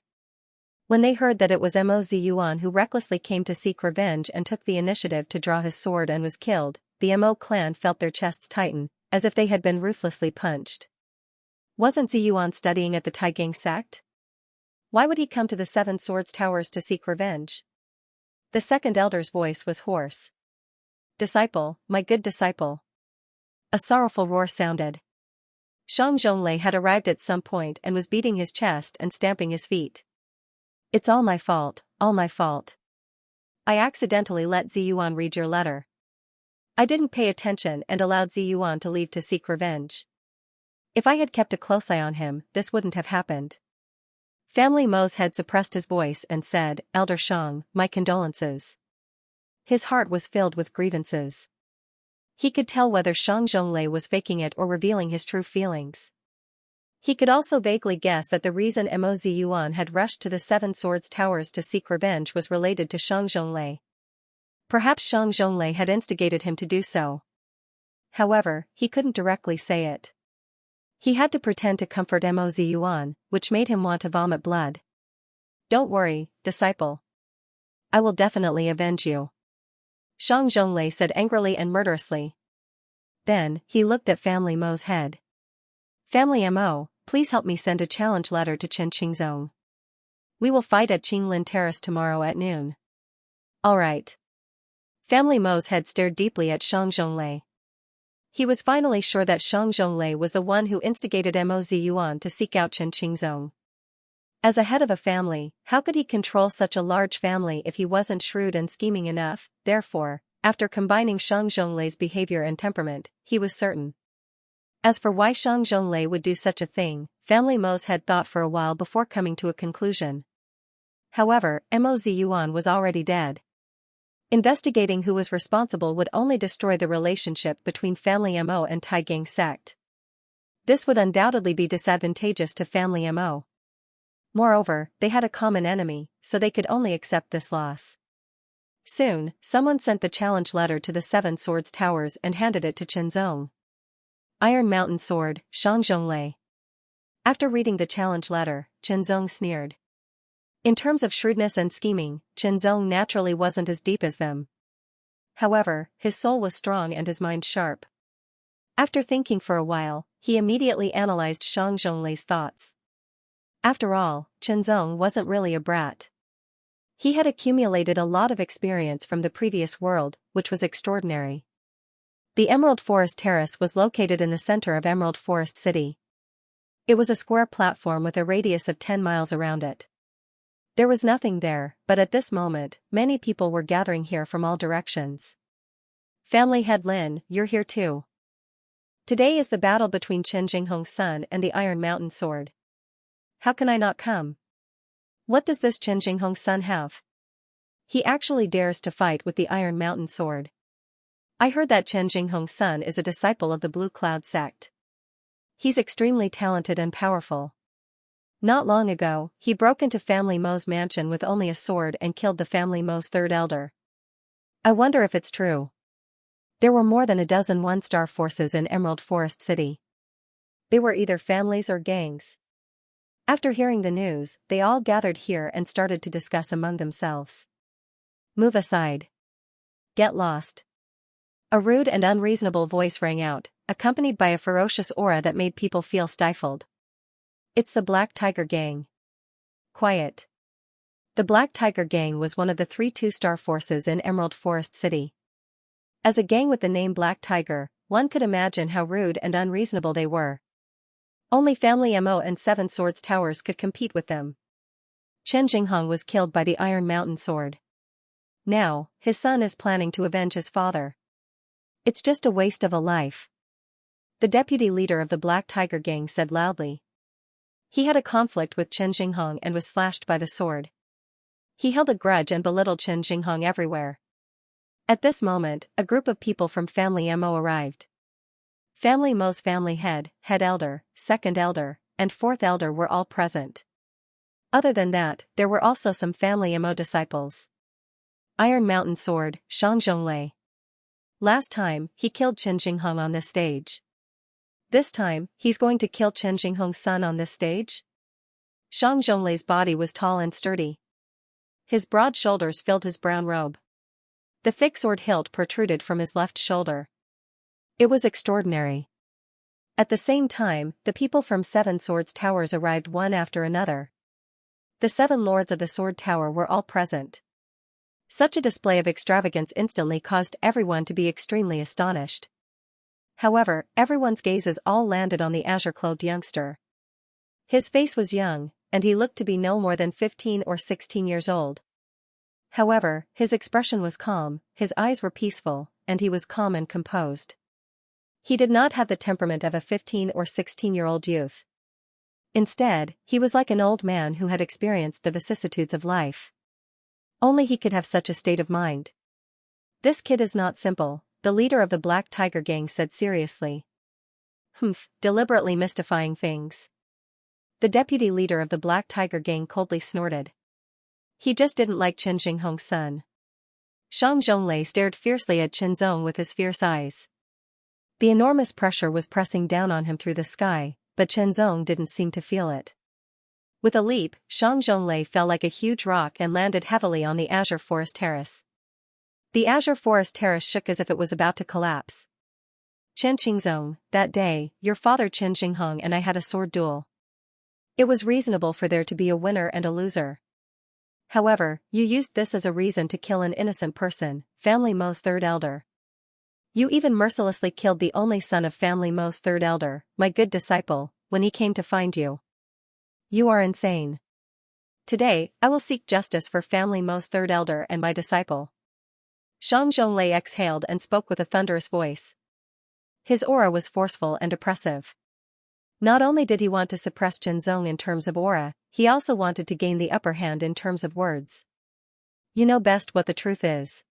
[SPEAKER 1] When they heard that it was Mo Ziyuan who recklessly came to seek revenge and took the initiative to draw his sword and was killed, the Mo clan felt their chests tighten, as if they had been ruthlessly punched. Wasn't Ziyuan studying at the Taigang sect? Why would he come to the Seven Swords Towers to seek revenge? The second elder's voice was hoarse. Disciple, my good disciple. A sorrowful roar sounded. Shang Zhonglei had arrived at some point and was beating his chest and stamping his feet. It's all my fault, all my fault. I accidentally let Ziyuan read your letter. I didn't pay attention and allowed Ziyuan to leave to seek revenge. If I had kept a close eye on him, this wouldn't have happened. Family Mo's head suppressed his voice and said, Elder Shang, my condolences. His heart was filled with grievances. He could tell whether Shang Zhonglei was faking it or revealing his true feelings. He could also vaguely guess that the reason Mo Ziyuan had rushed to the Seven Swords Towers to seek revenge was related to Shang Zhonglei. Perhaps Shang Zhonglei had instigated him to do so. However, he couldn't directly say it. He had to pretend to comfort Mo Ziyuan, which made him want to vomit blood. Don't worry, disciple. I will definitely avenge you. Shang Zhonglei said angrily and murderously. Then, he looked at Family Mo's head. Family Mo, please help me send a challenge letter to Chen Qingzong. We will fight at Qinglin Terrace tomorrow at noon. Alright. Family Mo's head stared deeply at Shang Zhonglei. He was finally sure that Shang Zhonglei was the one who instigated Mo Ziyuan to seek out Chen Qingzong. As a head of a family, how could he control such a large family if he wasn't shrewd and scheming enough? Therefore, after combining Shang Zhonglei's behavior and temperament, he was certain. As for why Shang Zhonglei would do such a thing, Family Mo's had thought for a while before coming to a conclusion. However, Mo Ziyuan was already dead. Investigating who was responsible would only destroy the relationship between Family Mo and Taigang sect. This would undoubtedly be disadvantageous to Family Mo. Moreover, they had a common enemy, so they could only accept this loss. Soon, someone sent the challenge letter to the Seven Swords Towers and handed it to Qinzong. Iron Mountain Sword, Shang Zhonglei. After reading the challenge letter, Qinzong sneered. In terms of shrewdness and scheming, Qinzong naturally wasn't as deep as them. However, his soul was strong and his mind sharp. After thinking for a while, he immediately analyzed Shang Zhonglei's thoughts. After all, Qinzong wasn't really a brat. He had accumulated a lot of experience from the previous world, which was extraordinary. The Emerald Forest Terrace was located in the center of Emerald Forest City. It was a square platform with a radius of 10 miles around it. There was nothing there, but at this moment, many people were gathering here from all directions. Family Head Lin, you're here too. Today is the battle between Chen Jinghong's son and the Iron Mountain Sword. How can I not come? What does this Chen Jinghong's son have? He actually dares to fight with the Iron Mountain Sword. I heard that Chen Jinghong's son is a disciple of the Blue Cloud sect. He's extremely talented and powerful. Not long ago, he broke into Family Mo's mansion with only a sword and killed the Family Mo's third elder. I wonder if it's true. There were more than a dozen one-star forces in Emerald Forest City. They were either families or gangs. After hearing the news, they all gathered here and started to discuss among themselves. Move aside. Get lost. A rude and unreasonable voice rang out, accompanied by a ferocious aura that made people feel stifled. It's the Black Tiger Gang. Quiet. The Black Tiger Gang was one of the 3 two-star forces in Emerald Forest City. As a gang with the name Black Tiger, one could imagine how rude and unreasonable they were. Only Family Mo and Seven Swords Towers could compete with them. Chen Jinghong was killed by the Iron Mountain Sword. Now, his son is planning to avenge his father. It's just a waste of a life. The deputy leader of the Black Tiger Gang said loudly. He had a conflict with Chen Jinghong and was slashed by the sword. He held a grudge and belittled Chen Jinghong everywhere. At this moment, a group of people from Family Mo arrived. Family Mo's family head elder, second elder, and fourth elder were all present. Other than that, there were also some Family Mo disciples. Iron Mountain Sword, Shang Zhonglei. Last time, he killed Chen Jinghong on this stage. This time, he's going to kill Chen Jinghong's son on this stage? Shang Zhonglei's body was tall and sturdy. His broad shoulders filled his brown robe. The thick sword hilt protruded from his left shoulder. It was extraordinary. At the same time, the people from Seven Swords Towers arrived one after another. The 7 lords of the Sword Tower were all present. Such a display of extravagance instantly caused everyone to be extremely astonished. However, everyone's gazes all landed on the azure-clothed youngster. His face was young, and he looked to be no more than 15 or 16 years old. However, his expression was calm, his eyes were peaceful, and he was calm and composed. He did not have the temperament of a 15 or 16-year-old youth. Instead, he was like an old man who had experienced the vicissitudes of life. Only he could have such a state of mind. This kid is not simple, the leader of the Black Tiger Gang said seriously. Deliberately mystifying things. The deputy leader of the Black Tiger Gang coldly snorted. He just didn't like Chen Jinghong's son. Shang Zhonglei stared fiercely at Qinzong with his fierce eyes. The enormous pressure was pressing down on him through the sky, but Qinzong didn't seem to feel it. With a leap, Shang Zhonglei fell like a huge rock and landed heavily on the Azure Forest Terrace. The Azure Forest Terrace shook as if it was about to collapse. Chen Qingzong, that day, your father Chen Xingheng and I had a sword duel. It was reasonable for there to be a winner and a loser. However, you used this as a reason to kill an innocent person, Family Mo's third elder. You even mercilessly killed the only son of Family Mo's third elder, my good disciple, when he came to find you. You are insane. Today, I will seek justice for Family Mo's third elder and my disciple. Shang Zhonglei exhaled and spoke with a thunderous voice. His aura was forceful and oppressive. Not only did he want to suppress Qinzong in terms of aura, he also wanted to gain the upper hand in terms of words. You know best what the truth is.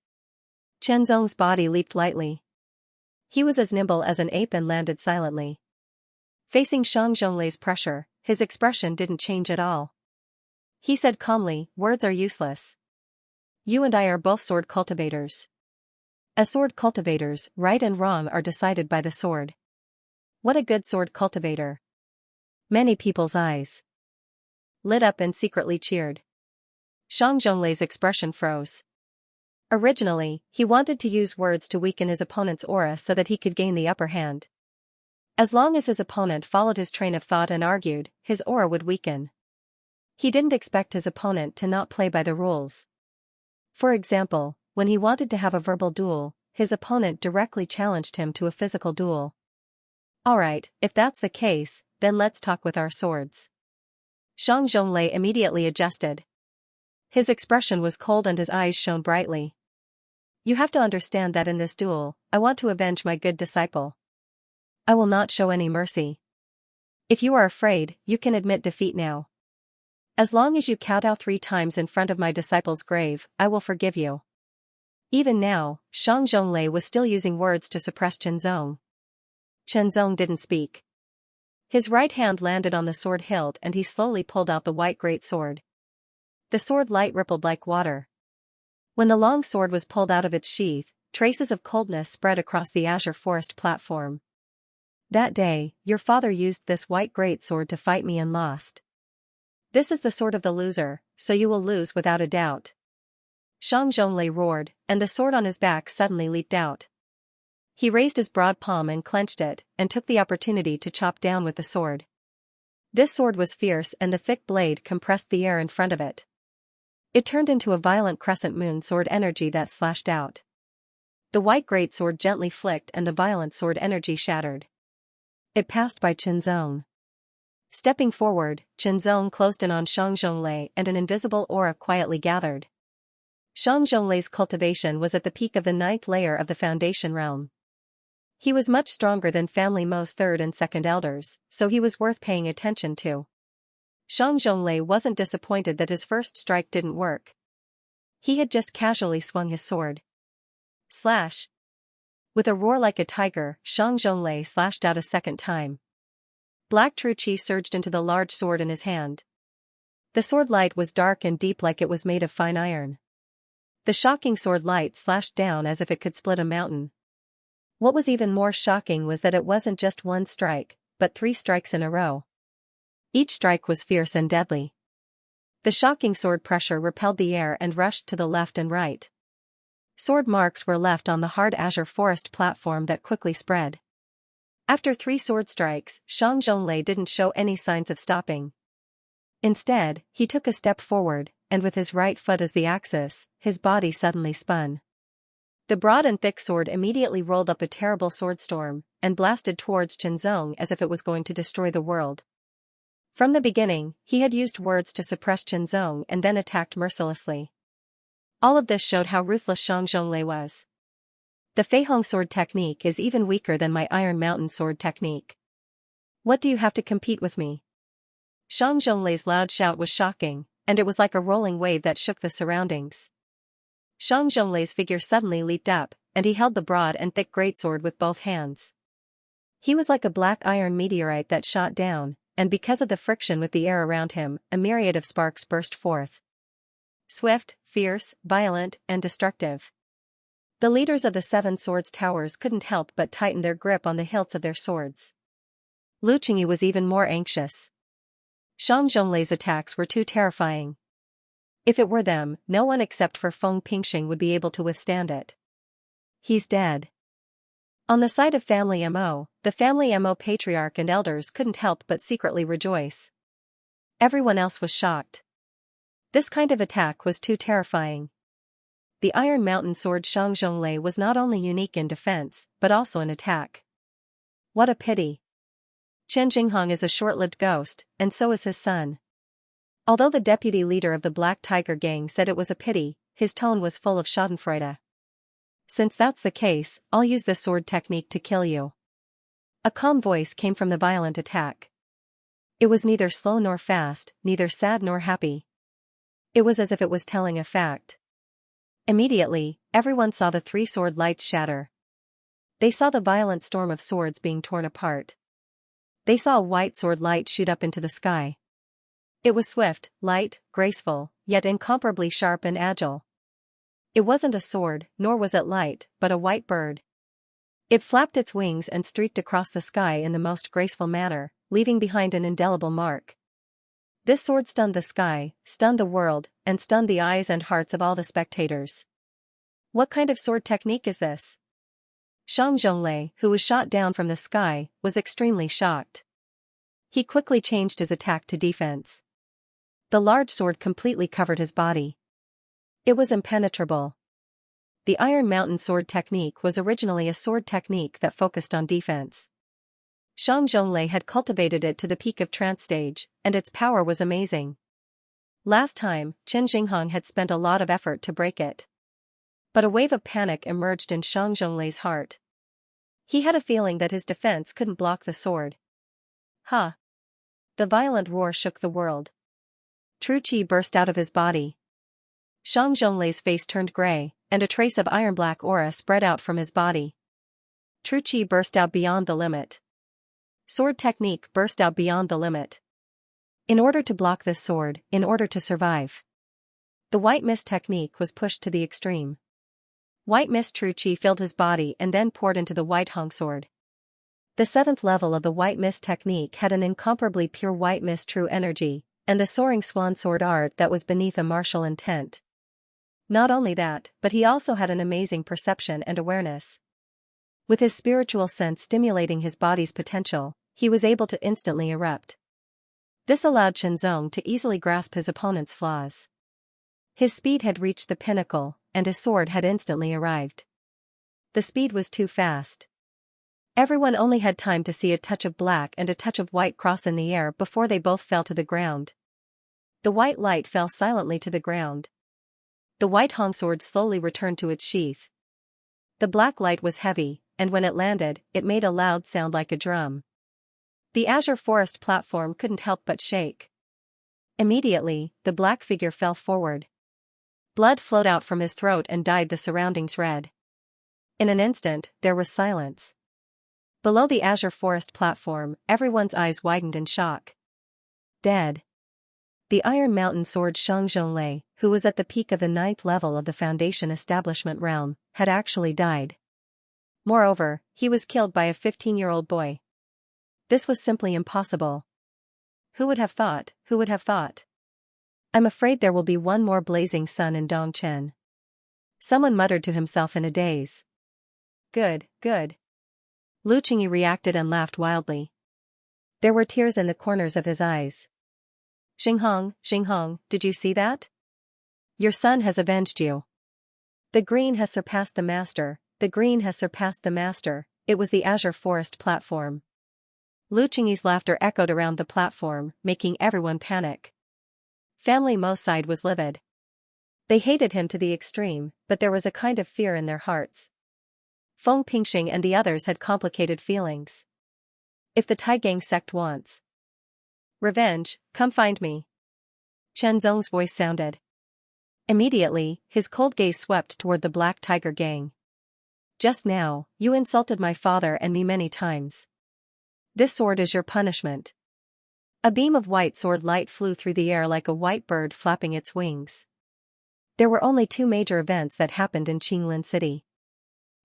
[SPEAKER 1] Qinzong's body leaped lightly. He was as nimble as an ape and landed silently. Facing Shang Zhonglei's pressure, his expression didn't change at all. He said calmly, words are useless. You and I are both sword cultivators. As sword cultivators, right and wrong are decided by the sword. What a good sword cultivator. Many people's eyes lit up and secretly cheered. Shang Zhonglei's expression froze. Originally, he wanted to use words to weaken his opponent's aura so that he could gain the upper hand. As long as his opponent followed his train of thought and argued, his aura would weaken. He didn't expect his opponent to not play by the rules. For example, when he wanted to have a verbal duel, his opponent directly challenged him to a physical duel. Alright, if that's the case, then let's talk with our swords. Shang Zhonglei immediately adjusted. His expression was cold and his eyes shone brightly. You have to understand that in this duel, I want to avenge my good disciple. I will not show any mercy. If you are afraid, you can admit defeat now. As long as you kowtow 3 times in front of my disciple's grave, I will forgive you. Even now, Shang Zhonglei was still using words to suppress Qinzong. Qinzong didn't speak. His right hand landed on the sword hilt and he slowly pulled out the white great sword. The sword light rippled like water. When the long sword was pulled out of its sheath, traces of coldness spread across the azure forest platform. That day, your father used this white great sword to fight me and lost. This is the sword of the loser, so you will lose without a doubt. Shang Zhonglei roared, and the sword on his back suddenly leaped out. He raised his broad palm and clenched it, and took the opportunity to chop down with the sword. This sword was fierce and the thick blade compressed the air in front of it. It turned into a violent crescent moon sword energy that slashed out. The white greatsword gently flicked and the violent sword energy shattered. It passed by Qinzong. Stepping forward, Qinzong closed in on Shang Zhonglei and an invisible aura quietly gathered. Shang Zhonglei's cultivation was at the peak of the 9th layer of the Foundation realm. He was much stronger than Family Mo's third and second elders, so he was worth paying attention to. Shang Zhonglei wasn't disappointed that his first strike didn't work. He had just casually swung his sword. Slash! With a roar like a tiger, Shang Zhonglei slashed out a second time. Black true qi surged into the large sword in his hand. The sword light was dark and deep like it was made of fine iron. The shocking sword light slashed down as if it could split a mountain. What was even more shocking was that it wasn't just one strike, but 3 strikes in a row. Each strike was fierce and deadly. The shocking sword pressure repelled the air and rushed to the left and right. Sword marks were left on the hard azure forest platform that quickly spread. After 3 sword strikes, Shang Zhonglei didn't show any signs of stopping. Instead, he took a step forward, and with his right foot as the axis, his body suddenly spun. The broad and thick sword immediately rolled up a terrible sword storm, and blasted towards Qinzong as if it was going to destroy the world. From the beginning, he had used words to suppress Qinzong and then attacked mercilessly. All of this showed how ruthless Shang Zhonglei was. The Feihong sword technique is even weaker than my Iron Mountain sword technique. What do you have to compete with me? Shang Zhonglei's loud shout was shocking, and it was like a rolling wave that shook the surroundings. Shang Zhonglei's figure suddenly leaped up, and he held the broad and thick greatsword with both hands. He was like a black iron meteorite that shot down, and because of the friction with the air around him, a myriad of sparks burst forth. Swift, fierce, violent, and destructive. The leaders of the 7 Swords Towers couldn't help but tighten their grip on the hilts of their swords. Lu Qingyu was even more anxious. Shang Zhonglei's attacks were too terrifying. If it were them, no one except for Feng Pingxing would be able to withstand it. He's dead. On the side of Family MO, the Family MO patriarch and elders couldn't help but secretly rejoice. Everyone else was shocked. This kind of attack was too terrifying. The Iron Mountain sword Xianxia was not only unique in defense, but also in attack. What a pity. Chen Jinghong is a short-lived ghost, and so is his son. Although the deputy leader of the Black Tiger gang said it was a pity, his tone was full of schadenfreude. Since that's the case, I'll use this sword technique to kill you. A calm voice came from the violent attack. It was neither slow nor fast, neither sad nor happy. It was as if it was telling a fact. Immediately, everyone saw the three sword lights shatter. They saw the violent storm of swords being torn apart. They saw a white sword light shoot up into the sky. It was swift, light, graceful, yet incomparably sharp and agile. It wasn't a sword, nor was it light, but a white bird. It flapped its wings and streaked across the sky in the most graceful manner, leaving behind an indelible mark. This sword stunned the sky, stunned the world, and stunned the eyes and hearts of all the spectators. What kind of sword technique is this? Xianxia, who was shot down from the sky, was extremely shocked. He quickly changed his attack to defense. The large sword completely covered his body. It was impenetrable. The Iron Mountain sword technique was originally a sword technique that focused on defense. Xianxia had cultivated it to the peak of trance stage, and its power was amazing. Last time, Chen Jinghong had spent a lot of effort to break it. But a wave of panic emerged in Xianxia's heart. He had a feeling that his defense couldn't block the sword. Huh! The violent roar shook the world. True qi burst out of his body. Xianxia's face turned gray, and a trace of iron-black aura spread out from his body. True qi burst out beyond the limit. Sword technique burst out beyond the limit. In order to block this sword, in order to survive. The white mist technique was pushed to the extreme. White mist true qi filled his body and then poured into the white hong sword. The 7th level of the white mist technique had an incomparably pure white mist true energy, and the soaring swan sword art that was beneath a martial intent. Not only that, but he also had an amazing perception and awareness. With his spiritual sense stimulating his body's potential, he was able to instantly erupt. This allowed Chen Zong to easily grasp his opponent's flaws. His speed had reached the pinnacle, and his sword had instantly arrived. The speed was too fast. Everyone only had time to see a touch of black and a touch of white cross in the air before they both fell to the ground. The white light fell silently to the ground. The white hong sword slowly returned to its sheath. The black light was heavy, and when it landed, it made a loud sound like a drum. The azure forest platform couldn't help but shake. Immediately, the black figure fell forward. Blood flowed out from his throat and dyed the surroundings red. In an instant, there was silence. Below the azure forest platform, everyone's eyes widened in shock. Dead. The Iron Mountain sword Xianxia, who was at the peak of the 9th level of the Foundation establishment realm, had actually died. Moreover, he was killed by a 15-year-old boy. This was simply impossible. Who would have thought, who would have thought? I'm afraid there will be one more blazing sun in Dongchen. Someone muttered to himself in a daze. Good, good. Lu Qingyi reacted and laughed wildly. There were tears in the corners of his eyes. Xinghong, did you see that? Your son has avenged you. The green has surpassed the master, the green has surpassed the master. It was the azure forest platform. Lu Qingyi's laughter echoed around the platform, making everyone panic. Family Mo's side was livid. They hated him to the extreme, but there was a kind of fear in their hearts. Feng Pingxing and the others had complicated feelings. If the Taigang sect wants revenge, come find me. Chen Zong's voice sounded. Immediately, his cold gaze swept toward the Black Tiger gang. Just now, you insulted my father and me many times. This sword is your punishment. A beam of white sword light flew through the air like a white bird flapping its wings. There were only two major events that happened in Qinglin City.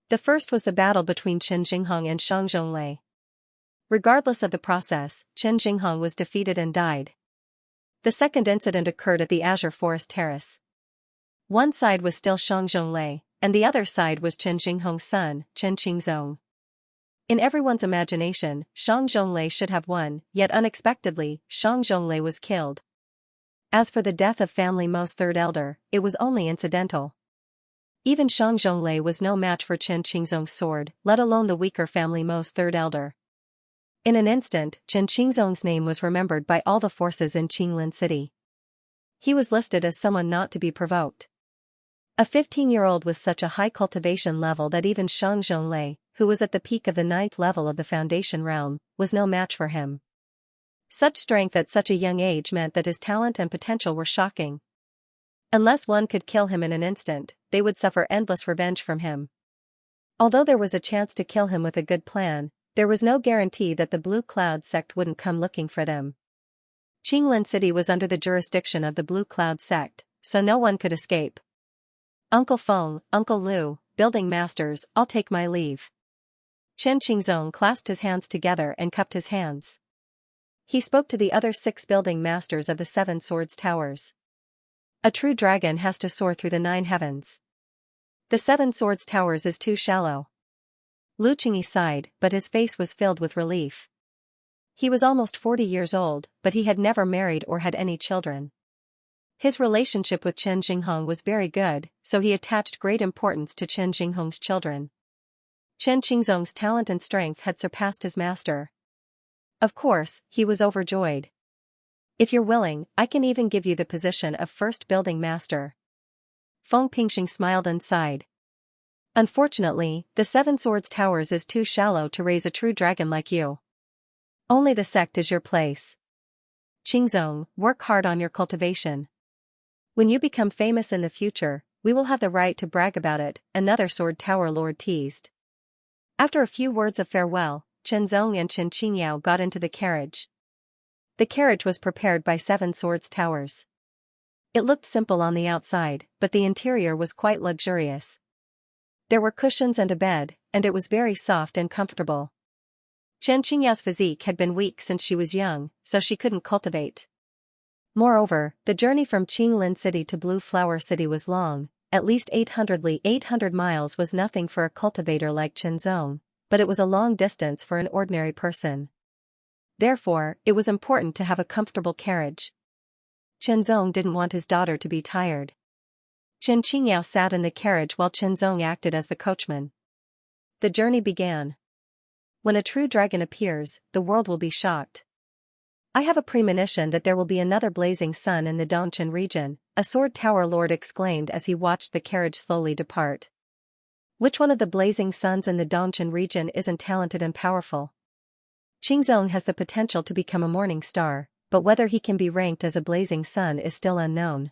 [SPEAKER 1] The first was the battle between Chen Jinghong and Xianxia. Regardless of the process, Chen Jinghong was defeated and died. The second incident occurred at the Azure Forest Terrace. One side was still Xianxia, and the other side was Chen Jinghong's son, Chen Qingzong. In everyone's imagination, Shang Zhonglei should have won, yet unexpectedly, Shang Zhonglei was killed. As for the death of family Mo's third elder, it was only incidental. Even Shang Zhonglei was no match for Chen Qingzong's sword, let alone the weaker family Mo's third elder. In an instant, Chen Qingzong's name was remembered by all the forces in Qinglin City. He was listed as someone not to be provoked. A 15-year-old with such a high cultivation level that even Shang Zhonglei, who was at the peak of the 9th level of the Foundation realm, was no match for him. Such strength at such a young age meant that his talent and potential were shocking. Unless one could kill him in an instant, they would suffer endless revenge from him. Although there was a chance to kill him with a good plan, there was no guarantee that the Blue Cloud sect wouldn't come looking for them. Qinglin City was under the jurisdiction of the Blue Cloud sect, so no one could escape. Uncle Feng, Uncle Lu, building masters, I'll take my leave. Chen Qingzong clasped his hands together and cupped his hands. He spoke to the other 6 building masters of the 7 Swords Towers. A true dragon has to soar through the 9 heavens. The 7 Swords Towers is too shallow. Lu Qingyi sighed, but his face was filled with relief. He was almost 40 years old, but he had never married or had any children. His relationship with Chen Jinghong was very good, so he attached great importance to Chen Jinghong's children. Chen Qingzong's talent and strength had surpassed his master. Of course, he was overjoyed. If you're willing, I can even give you the position of first building master. Feng Pingxing smiled and sighed. Unfortunately, the 7 Swords Towers is too shallow to raise a true dragon like you. Only the sect is your place. Qingzong, work hard on your cultivation. When you become famous in the future, we will have the right to brag about it, another Sword Tower lord teased. After a few words of farewell, Chen Zong and Chen Qingyao got into the carriage. The carriage was prepared by 7 Swords Towers. It looked simple on the outside, but the interior was quite luxurious. There were cushions and a bed, and it was very soft and comfortable. Chen Qingyao's physique had been weak since she was young, so she couldn't cultivate. Moreover, the journey from Qinglin City to Blue Flower City was long, at least 800 miles was nothing for a cultivator like Chen Zong, but it was a long distance for an ordinary person. Therefore, it was important to have a comfortable carriage. Chen Zong didn't want his daughter to be tired. Chen Qingyao sat in the carriage while Chen Zong acted as the coachman. The journey began. When a true dragon appears, the world will be shocked. I have a premonition that there will be another blazing sun in the Dongchen region, a Sword Tower lord exclaimed as he watched the carriage slowly depart. Which one of the blazing suns in the Dongchen region isn't talented and powerful? Qingzong has the potential to become a morning star, but whether he can be ranked as a blazing sun is still unknown.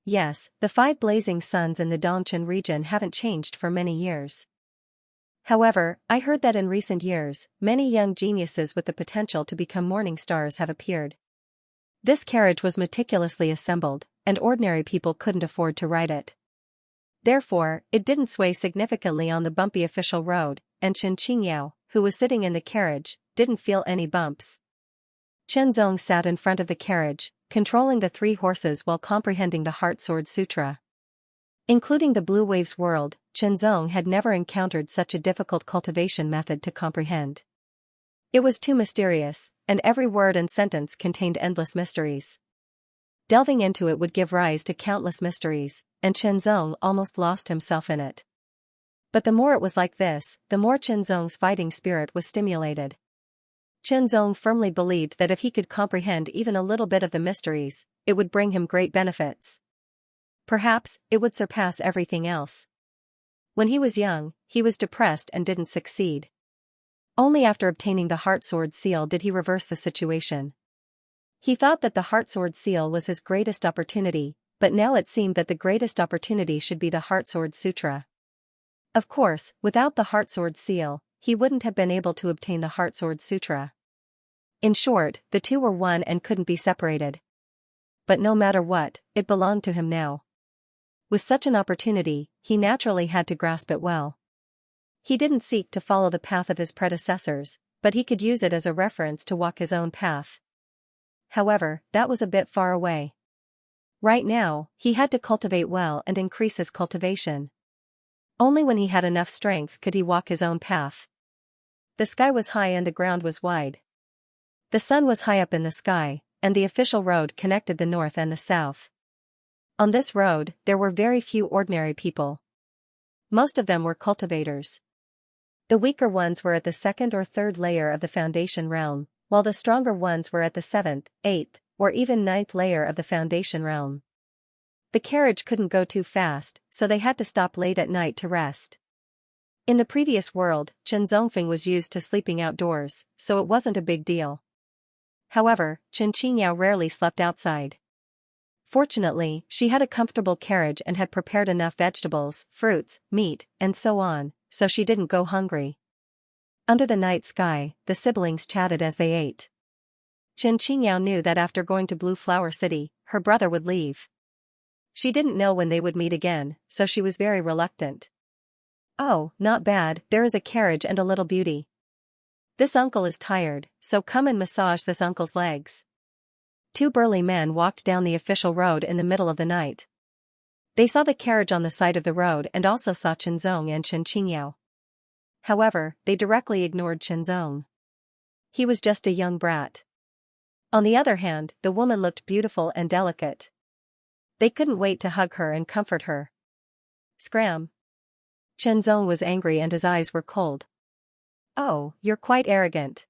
[SPEAKER 1] Yes, the 5 blazing suns in the Dongchen region haven't changed for many years. However, I heard that in recent years, many young geniuses with the potential to become morning stars have appeared. This carriage was meticulously assembled, and ordinary people couldn't afford to ride it. Therefore, it didn't sway significantly on the bumpy official road, and Chen Qingyao, who was sitting in the carriage, didn't feel any bumps. Chen Zong sat in front of the carriage, controlling the 3 horses while comprehending the Heart Sword Sutra. Including the Blue Waves world, Chen Zong had never encountered such a difficult cultivation method to comprehend. It was too mysterious, and every word and sentence contained endless mysteries. Delving into it would give rise to countless mysteries, and Chen Zong almost lost himself in it. But the more it was like this, the more Chen Zong's fighting spirit was stimulated. Chen Zong firmly believed that if he could comprehend even a little bit of the mysteries, it would bring him great benefits. Perhaps, it would surpass everything else. When he was young, he was depressed and didn't succeed. Only after obtaining the Heart Sword Seal did he reverse the situation. He thought that the Heart Sword Seal was his greatest opportunity, but now it seemed that the greatest opportunity should be the Heart Sword Sutra. Of course, without the Heart Sword Seal, he wouldn't have been able to obtain the Heart Sword Sutra. In short, the two were one and couldn't be separated. But no matter what, it belonged to him now. With such an opportunity, he naturally had to grasp it well. He didn't seek to follow the path of his predecessors, but he could use it as a reference to walk his own path. However, that was a bit far away. Right now, he had to cultivate well and increase his cultivation. Only when he had enough strength could he walk his own path. The sky was high and the ground was wide. The sun was high up in the sky, and the official road connected the north and the south. On this road, there were very few ordinary people. Most of them were cultivators. The weaker ones were at the second or third layer of the foundation realm, while the stronger ones were at the seventh, eighth, or even ninth layer of the foundation realm. The carriage couldn't go too fast, so they had to stop late at night to rest. In the previous world, Chen Zongfeng was used to sleeping outdoors, so it wasn't a big deal. However, Xianxia rarely slept outside. Fortunately, she had a comfortable carriage and had prepared enough vegetables, fruits, meat, and so on, so she didn't go hungry. Under the night sky, the siblings chatted as they ate. Xianxia knew that after going to Blue Flower City, her brother would leave. She didn't know when they would meet again, so she was very reluctant. "Oh, not bad, there is a carriage and a little beauty. This uncle is tired, so come and massage this uncle's legs." Two burly men walked down the official road in the middle of the night. They saw the carriage on the side of the road and also saw Chenzong and Xianxia. However, they directly ignored Chenzong. He was just a young brat. On the other hand, the woman looked beautiful and delicate. They couldn't wait to hug her and comfort her. Scram! Chenzong was angry and his eyes were cold. "Oh, you're quite arrogant.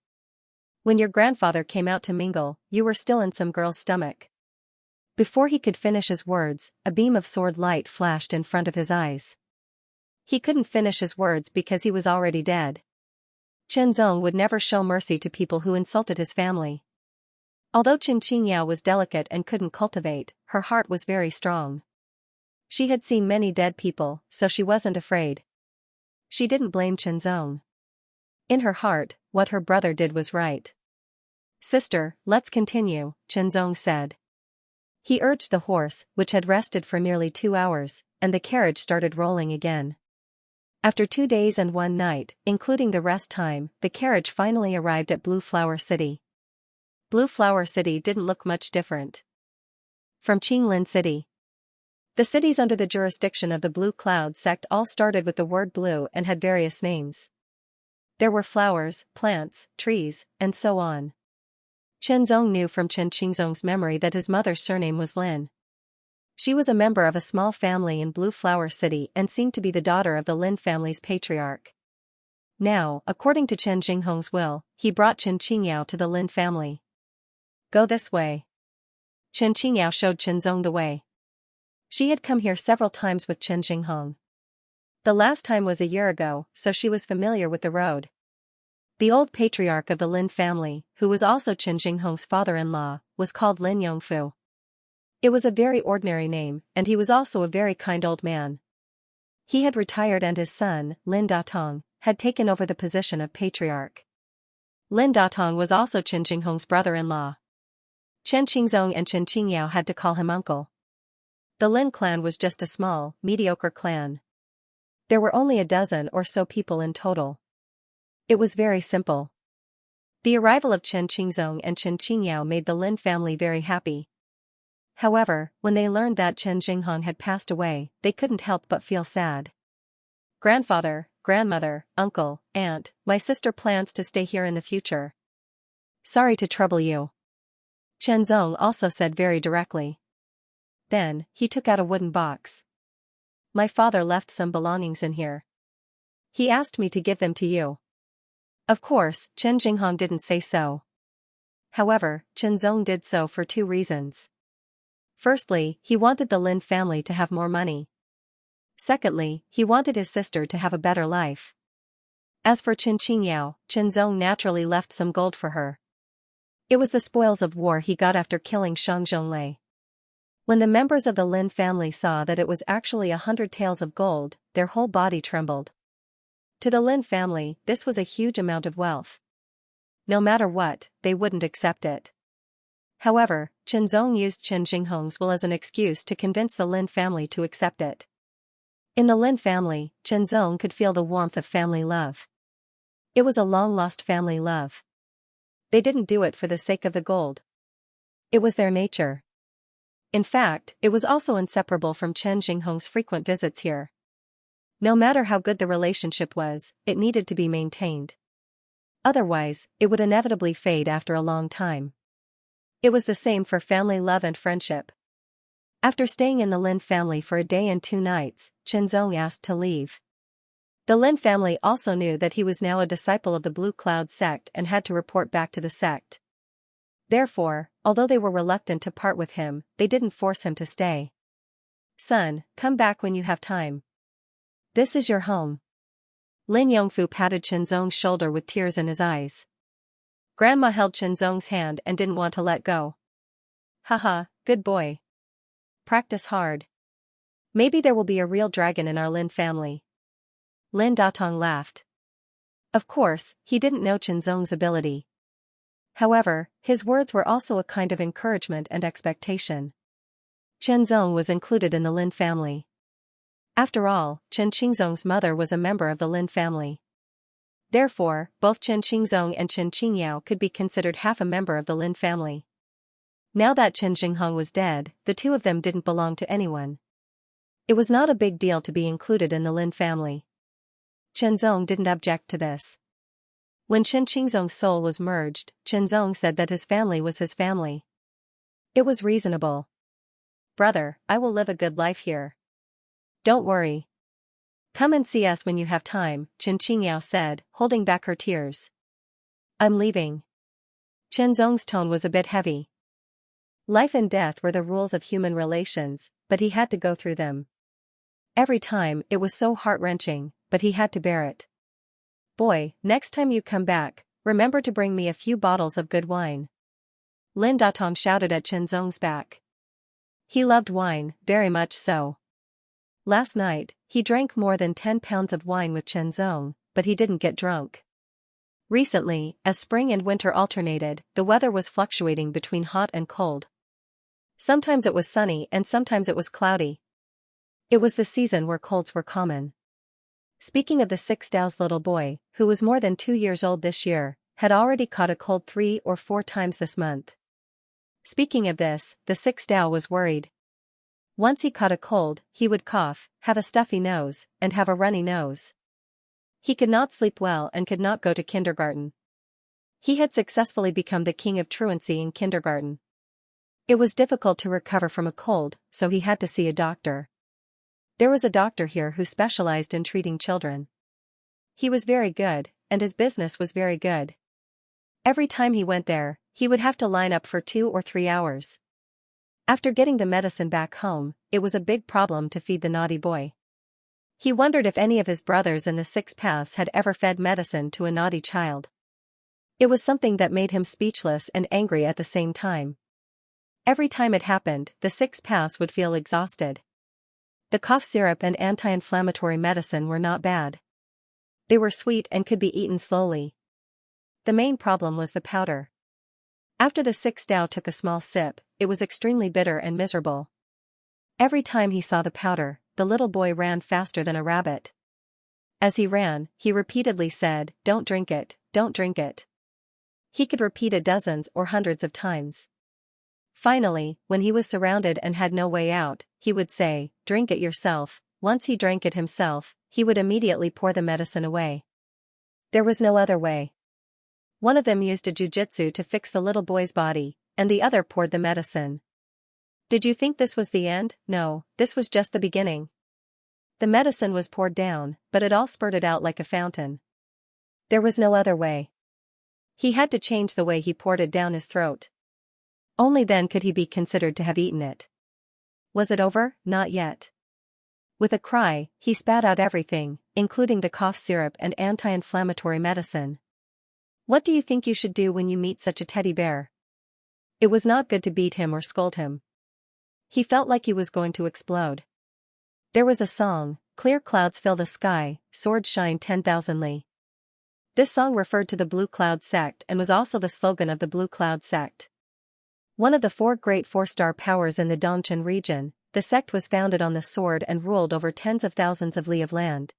[SPEAKER 1] When your grandfather came out to mingle, you were still in some girl's stomach." Before he could finish his words, a beam of sword light flashed in front of his eyes. He couldn't finish his words because he was already dead. Chenzong would never show mercy to people who insulted his family. Although Xianxia was delicate and couldn't cultivate, her heart was very strong. She had seen many dead people, so she wasn't afraid. She didn't blame Chenzong. In her heart, what her brother did was right. "Sister, let's continue," Chenzong said. He urged the horse, which had rested for nearly 2 hours, and the carriage started rolling again. After 2 days and 1 night, including the rest time, the carriage finally arrived at Blue Flower City. Blue Flower City didn't look much different from Qinglin City. The cities under the jurisdiction of the Blue Cloud sect all started with the word blue and had various names. There were flowers, plants, trees, and so on. Chenzong knew from Chen Qingzong's memory that his mother's surname was Lin. She was a member of a small family in Blue Flower City and seemed to be the daughter of the Lin family's patriarch. Now, according to Chen Jinghong's will, he brought Chen Qingyao to the Lin family. "Go this way." Chen Qingyao showed Chenzong the way. She had come here several times with Chen Jinghong. The last time was a year ago, so she was familiar with the road. The old patriarch of the Lin family, who was also Chen Jinghong's father-in-law, was called Lin Yongfu. It was a very ordinary name, and he was also a very kind old man. He had retired and his son, Lin Datong, had taken over the position of patriarch. Lin Datong was also Chen Jinghong's brother-in-law. Chen Qingzong and Chen Qingyao had to call him uncle. The Lin clan was just a small, mediocre clan. There were only a dozen or so people in total. It was very simple. The arrival of Chen Qingzong and Chen Qingyao made the Lin family very happy. However, when they learned that Chen Jinghong had passed away, they couldn't help but feel sad. "Grandfather, grandmother, uncle, aunt, my sister plans to stay here in the future. Sorry to trouble you," Chenzong also said very directly. Then, he took out a wooden box. "My father left some belongings in here. He asked me to give them to you." Of course, Chen Jinghong didn't say so. However, Chenzong did so for 2 reasons. Firstly, he wanted the Lin family to have more money. Secondly, he wanted his sister to have a better life. As for Chen Qingyao, Chenzong naturally left some gold for her. It was the spoils of war he got after killing Shang Zhonglei. When the members of the Lin family saw that it was actually 100 taels of gold, their whole body trembled. To the Lin family, this was a huge amount of wealth. No matter what, they wouldn't accept it. However, Chenzong used Chen Jinghong's will as an excuse to convince the Lin family to accept it. In the Lin family, Chenzong could feel the warmth of family love. It was a long-lost family love. They didn't do it for the sake of the gold. It was their nature. In fact, it was also inseparable from Chen Jinghong's frequent visits here. No matter how good the relationship was, it needed to be maintained. Otherwise, it would inevitably fade after a long time. It was the same for family love and friendship. After staying in the Lin family for a day and 2 nights, Chenzong asked to leave. The Lin family also knew that he was now a disciple of the Blue Cloud sect and had to report back to the sect. Therefore, although they were reluctant to part with him, they didn't force him to stay. "Son, come back when you have time. This is your home." Lin Yongfu patted Chenzong's shoulder with tears in his eyes. Grandma held Chenzong's hand and didn't want to let go. "Haha, good boy. Practice hard. Maybe there will be a real dragon in our Lin family." Lin Datong laughed. Of course, he didn't know Chenzong's ability. However, his words were also a kind of encouragement and expectation. Chenzong was included in the Lin family. After all, Chen Qingzong's mother was a member of the Lin family. Therefore, both Chen Qingzong and Chen Qingyao could be considered half a member of the Lin family. Now that Chen Xinghong was dead, the two of them didn't belong to anyone. It was not a big deal to be included in the Lin family. Chenzong didn't object to this. When Chen Qingzong's soul was merged, Chenzong said that his family was his family. It was reasonable. "Brother, I will live a good life here. Don't worry. Come and see us when you have time," Chen Qingyao said, holding back her tears. "I'm leaving." Chenzong's tone was a bit heavy. Life and death were the rules of human relations, but he had to go through them. Every time it was so heart-wrenching, but he had to bear it. "Boy, next time you come back, remember to bring me a few bottles of good wine." Lin Datong shouted at Chenzong's back. He loved wine, very much so. Last night, he drank more than 10 pounds of wine with Chenzong, but he didn't get drunk. Recently, as spring and winter alternated, the weather was fluctuating between hot and cold. Sometimes it was sunny and sometimes it was cloudy. It was the season where colds were common. Speaking of the Six Dao's little boy, who was more than 2 years old this year, had already caught a cold 3 or 4 times this month. Speaking of this, the Six Dao was worried. Once he caught a cold, he would cough, have a stuffy nose, and have a runny nose. He could not sleep well and could not go to kindergarten. He had successfully become the king of truancy in kindergarten. It was difficult to recover from a cold, so he had to see a doctor. There was a doctor here who specialized in treating children. He was very good, and his business was very good. Every time he went there, he would have to line up for 2 or 3 hours. After getting the medicine back home, it was a big problem to feed the naughty boy. He wondered if any of his brothers in the 6 paths had ever fed medicine to a naughty child. It was something that made him speechless and angry at the same time. Every time it happened, the 6 paths would feel exhausted. The cough syrup and anti-inflammatory medicine were not bad. They were sweet and could be eaten slowly. The main problem was the powder. After the 6 Dao took a small sip, it was extremely bitter and miserable. Every time he saw the powder, the little boy ran faster than a rabbit. As he ran, he repeatedly said, "Don't drink it, don't drink it." He could repeat it dozens or hundreds of times. Finally, when he was surrounded and had no way out, he would say, "Drink it yourself." Once he drank it himself, he would immediately pour the medicine away. There was no other way. One of them used a jujitsu to fix the little boy's body, and the other poured the medicine. Did you think this was the end? No, this was just the beginning. The medicine was poured down, but it all spurted out like a fountain. There was no other way. He had to change the way he poured it down his throat. Only then could he be considered to have eaten it. Was it over? Not yet. With a cry, he spat out everything, including the cough syrup and anti-inflammatory medicine. What do you think you should do when you meet such a teddy bear? It was not good to beat him or scold him. He felt like he was going to explode. There was a song, "Clear clouds fill the sky, swords shine 10,000 li." This song referred to the Blue Cloud sect and was also the slogan of the Blue Cloud sect. One of the 4 great 4-star powers in the Dongchen region, the sect was founded on the sword and ruled over tens of thousands of li of land.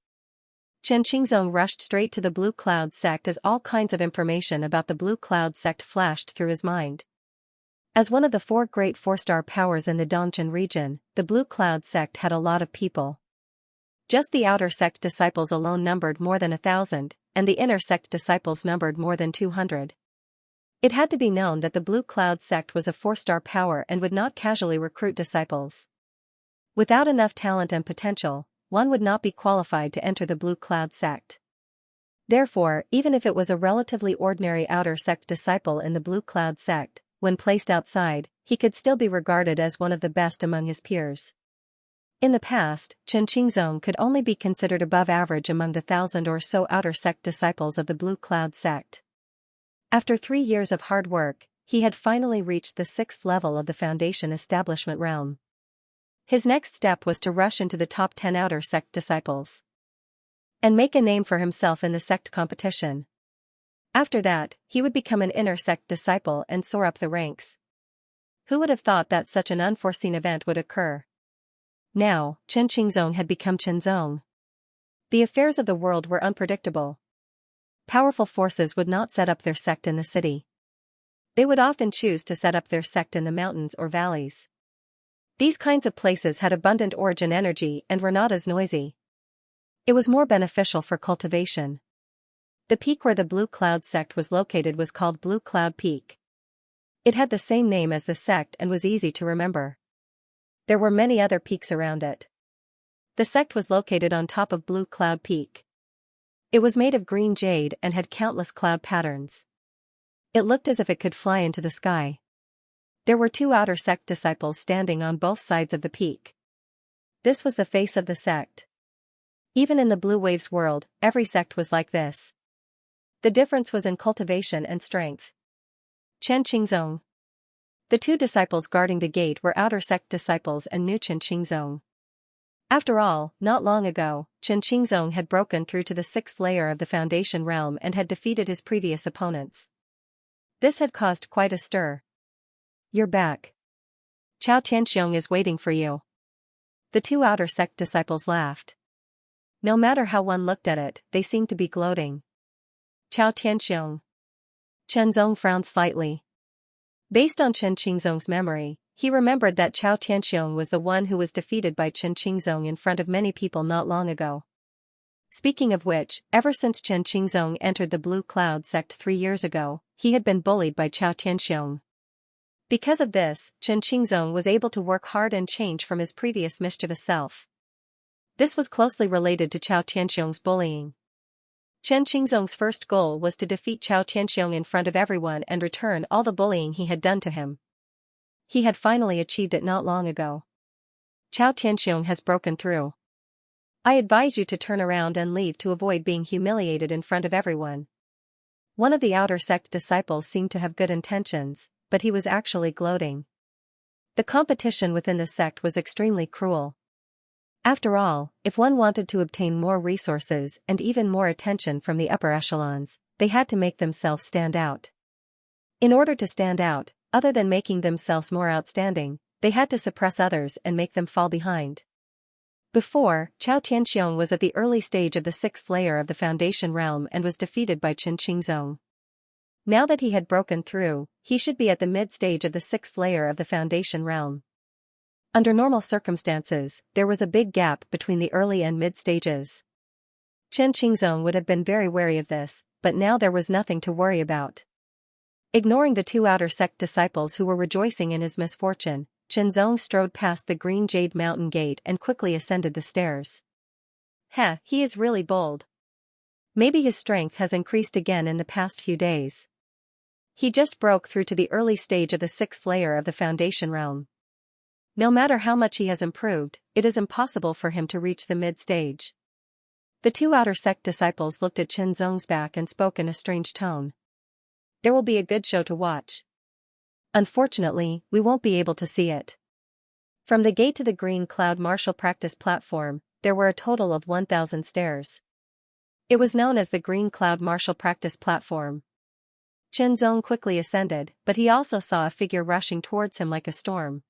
[SPEAKER 1] Chen Qingzong rushed straight to the Blue Cloud sect as all kinds of information about the Blue Cloud sect flashed through his mind. As one of the 4 great 4-star powers in the Dongchen region, the Blue Cloud sect had a lot of people. Just the outer sect disciples alone numbered more than 1,000, and the inner sect disciples numbered more than 200. It had to be known that the Blue Cloud sect was a 4-star power and would not casually recruit disciples. Without enough talent and potential, one would not be qualified to enter the Blue Cloud sect. Therefore, even if it was a relatively ordinary outer sect disciple in the Blue Cloud sect, when placed outside, he could still be regarded as one of the best among his peers. In the past, Chen Qingzong could only be considered above average among the 1,000 or so outer sect disciples of the Blue Cloud sect. After 3 years of hard work, he had finally reached the 6th level of the Foundation establishment realm. His next step was to rush into the top 10 outer sect disciples and make a name for himself in the sect competition. After that, he would become an inner sect disciple and soar up the ranks. Who would have thought that such an unforeseen event would occur? Now, Chen Qingzong had become Qinzong. The affairs of the world were unpredictable. Powerful forces would not set up their sect in the city. They would often choose to set up their sect in the mountains or valleys. These kinds of places had abundant origin energy and were not as noisy. It was more beneficial for cultivation. The peak where the Blue Cloud sect was located was called Blue Cloud Peak. It had the same name as the sect and was easy to remember. There were many other peaks around it. The sect was located on top of Blue Cloud Peak. It was made of green jade and had countless cloud patterns. It looked as if it could fly into the sky. There were 2 outer sect disciples standing on both sides of the peak. This was the face of the sect. Even in the Blue Waves world, every sect was like this. The difference was in cultivation and strength. Chen Qingzong. The 2 disciples guarding the gate were outer sect disciples and knew Chen Qingzong. After all, not long ago, Chen Qingzong had broken through to the 6th layer of the Foundation realm and had defeated his previous opponents. This had caused quite a stir. You're back. Chao Tianxiong is waiting for you. The 2 outer sect disciples laughed. No matter how one looked at it, they seemed to be gloating. Chao Tianxiong. Chen Zong frowned slightly. Based on Chen Qingzong's memory, he remembered that Chao Tianxiong was the one who was defeated by Chen Qingzong in front of many people not long ago. Speaking of which, ever since Chen Qingzong entered the Blue Cloud sect 3 years ago, he had been bullied by Chao Tianxiong. Because of this, Chen Qingzong was able to work hard and change from his previous mischievous self. This was closely related to Chao Tianxiong's bullying. Chen Qingzong's first goal was to defeat Chao Tianxiong in front of everyone and return all the bullying he had done to him. He had finally achieved it not long ago. Chao Tianxiong has broken through. I advise you to turn around and leave to avoid being humiliated in front of everyone. One of the outer sect disciples seemed to have good intentions, but he was actually gloating. The competition within the sect was extremely cruel. After all, if one wanted to obtain more resources and even more attention from the upper echelons, they had to make themselves stand out. In order to stand out, other than making themselves more outstanding, they had to suppress others and make them fall behind. Before, Chao Tianxiong was at the early stage of the 6th layer of the Foundation realm and was defeated by Chen Qingzong. Now that he had broken through, he should be at the mid-stage of the 6th layer of the Foundation realm. Under normal circumstances, there was a big gap between the early and mid-stages. Chen Qingzong would have been very wary of this, but now there was nothing to worry about. Ignoring the 2 outer sect disciples who were rejoicing in his misfortune, Qinzong strode past the green jade mountain gate and quickly ascended the stairs. He is really bold. Maybe his strength has increased again in the past few days. He just broke through to the early stage of the 6th layer of the Foundation realm. No matter how much he has improved, it is impossible for him to reach the mid-stage. The 2 outer sect disciples looked at Qinzong's back and spoke in a strange tone. There will be a good show to watch. Unfortunately, we won't be able to see it. From the gate to the Green Cloud martial practice platform, there were a total of 1,000 stairs. It was known as the Green Cloud martial practice platform. Qinzong quickly ascended, but he also saw a figure rushing towards him like a storm.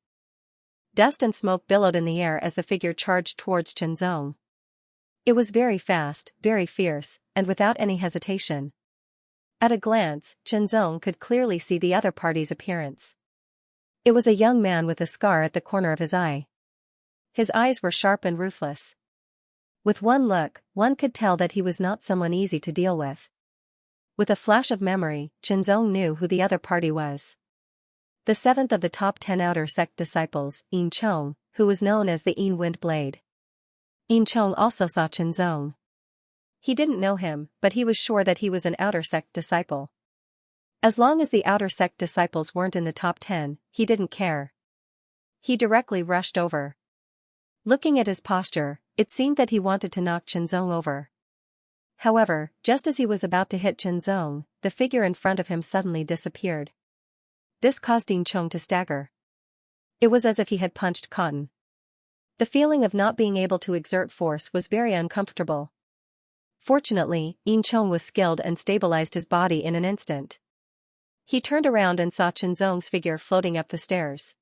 [SPEAKER 1] Dust and smoke billowed in the air as the figure charged towards Qinzong. It was very fast, very fierce, and without any hesitation. At a glance, Qinzong could clearly see the other party's appearance. It was a young man with a scar at the corner of his eye. His eyes were sharp and ruthless. With one look, one could tell that he was not someone easy to deal with. With a flash of memory, Qianzong knew who the other party was. The seventh of the top 10 outer sect disciples, Yin Chong, who was known as the Yin Wind Blade. Yin Chong also saw Qianzong. He didn't know him, but he was sure that he was an outer sect disciple. As long as the outer sect disciples weren't in the top 10, he didn't care. He directly rushed over. Looking at his posture, it seemed that he wanted to knock Qianzong over. However, just as he was about to hit Qianzong, the figure in front of him suddenly disappeared. This caused Yin Chong to stagger. It was as if he had punched cotton. The feeling of not being able to exert force was very uncomfortable. Fortunately, Yin Chong was skilled and stabilized his body in an instant. He turned around and saw Qianzong's figure floating up the stairs.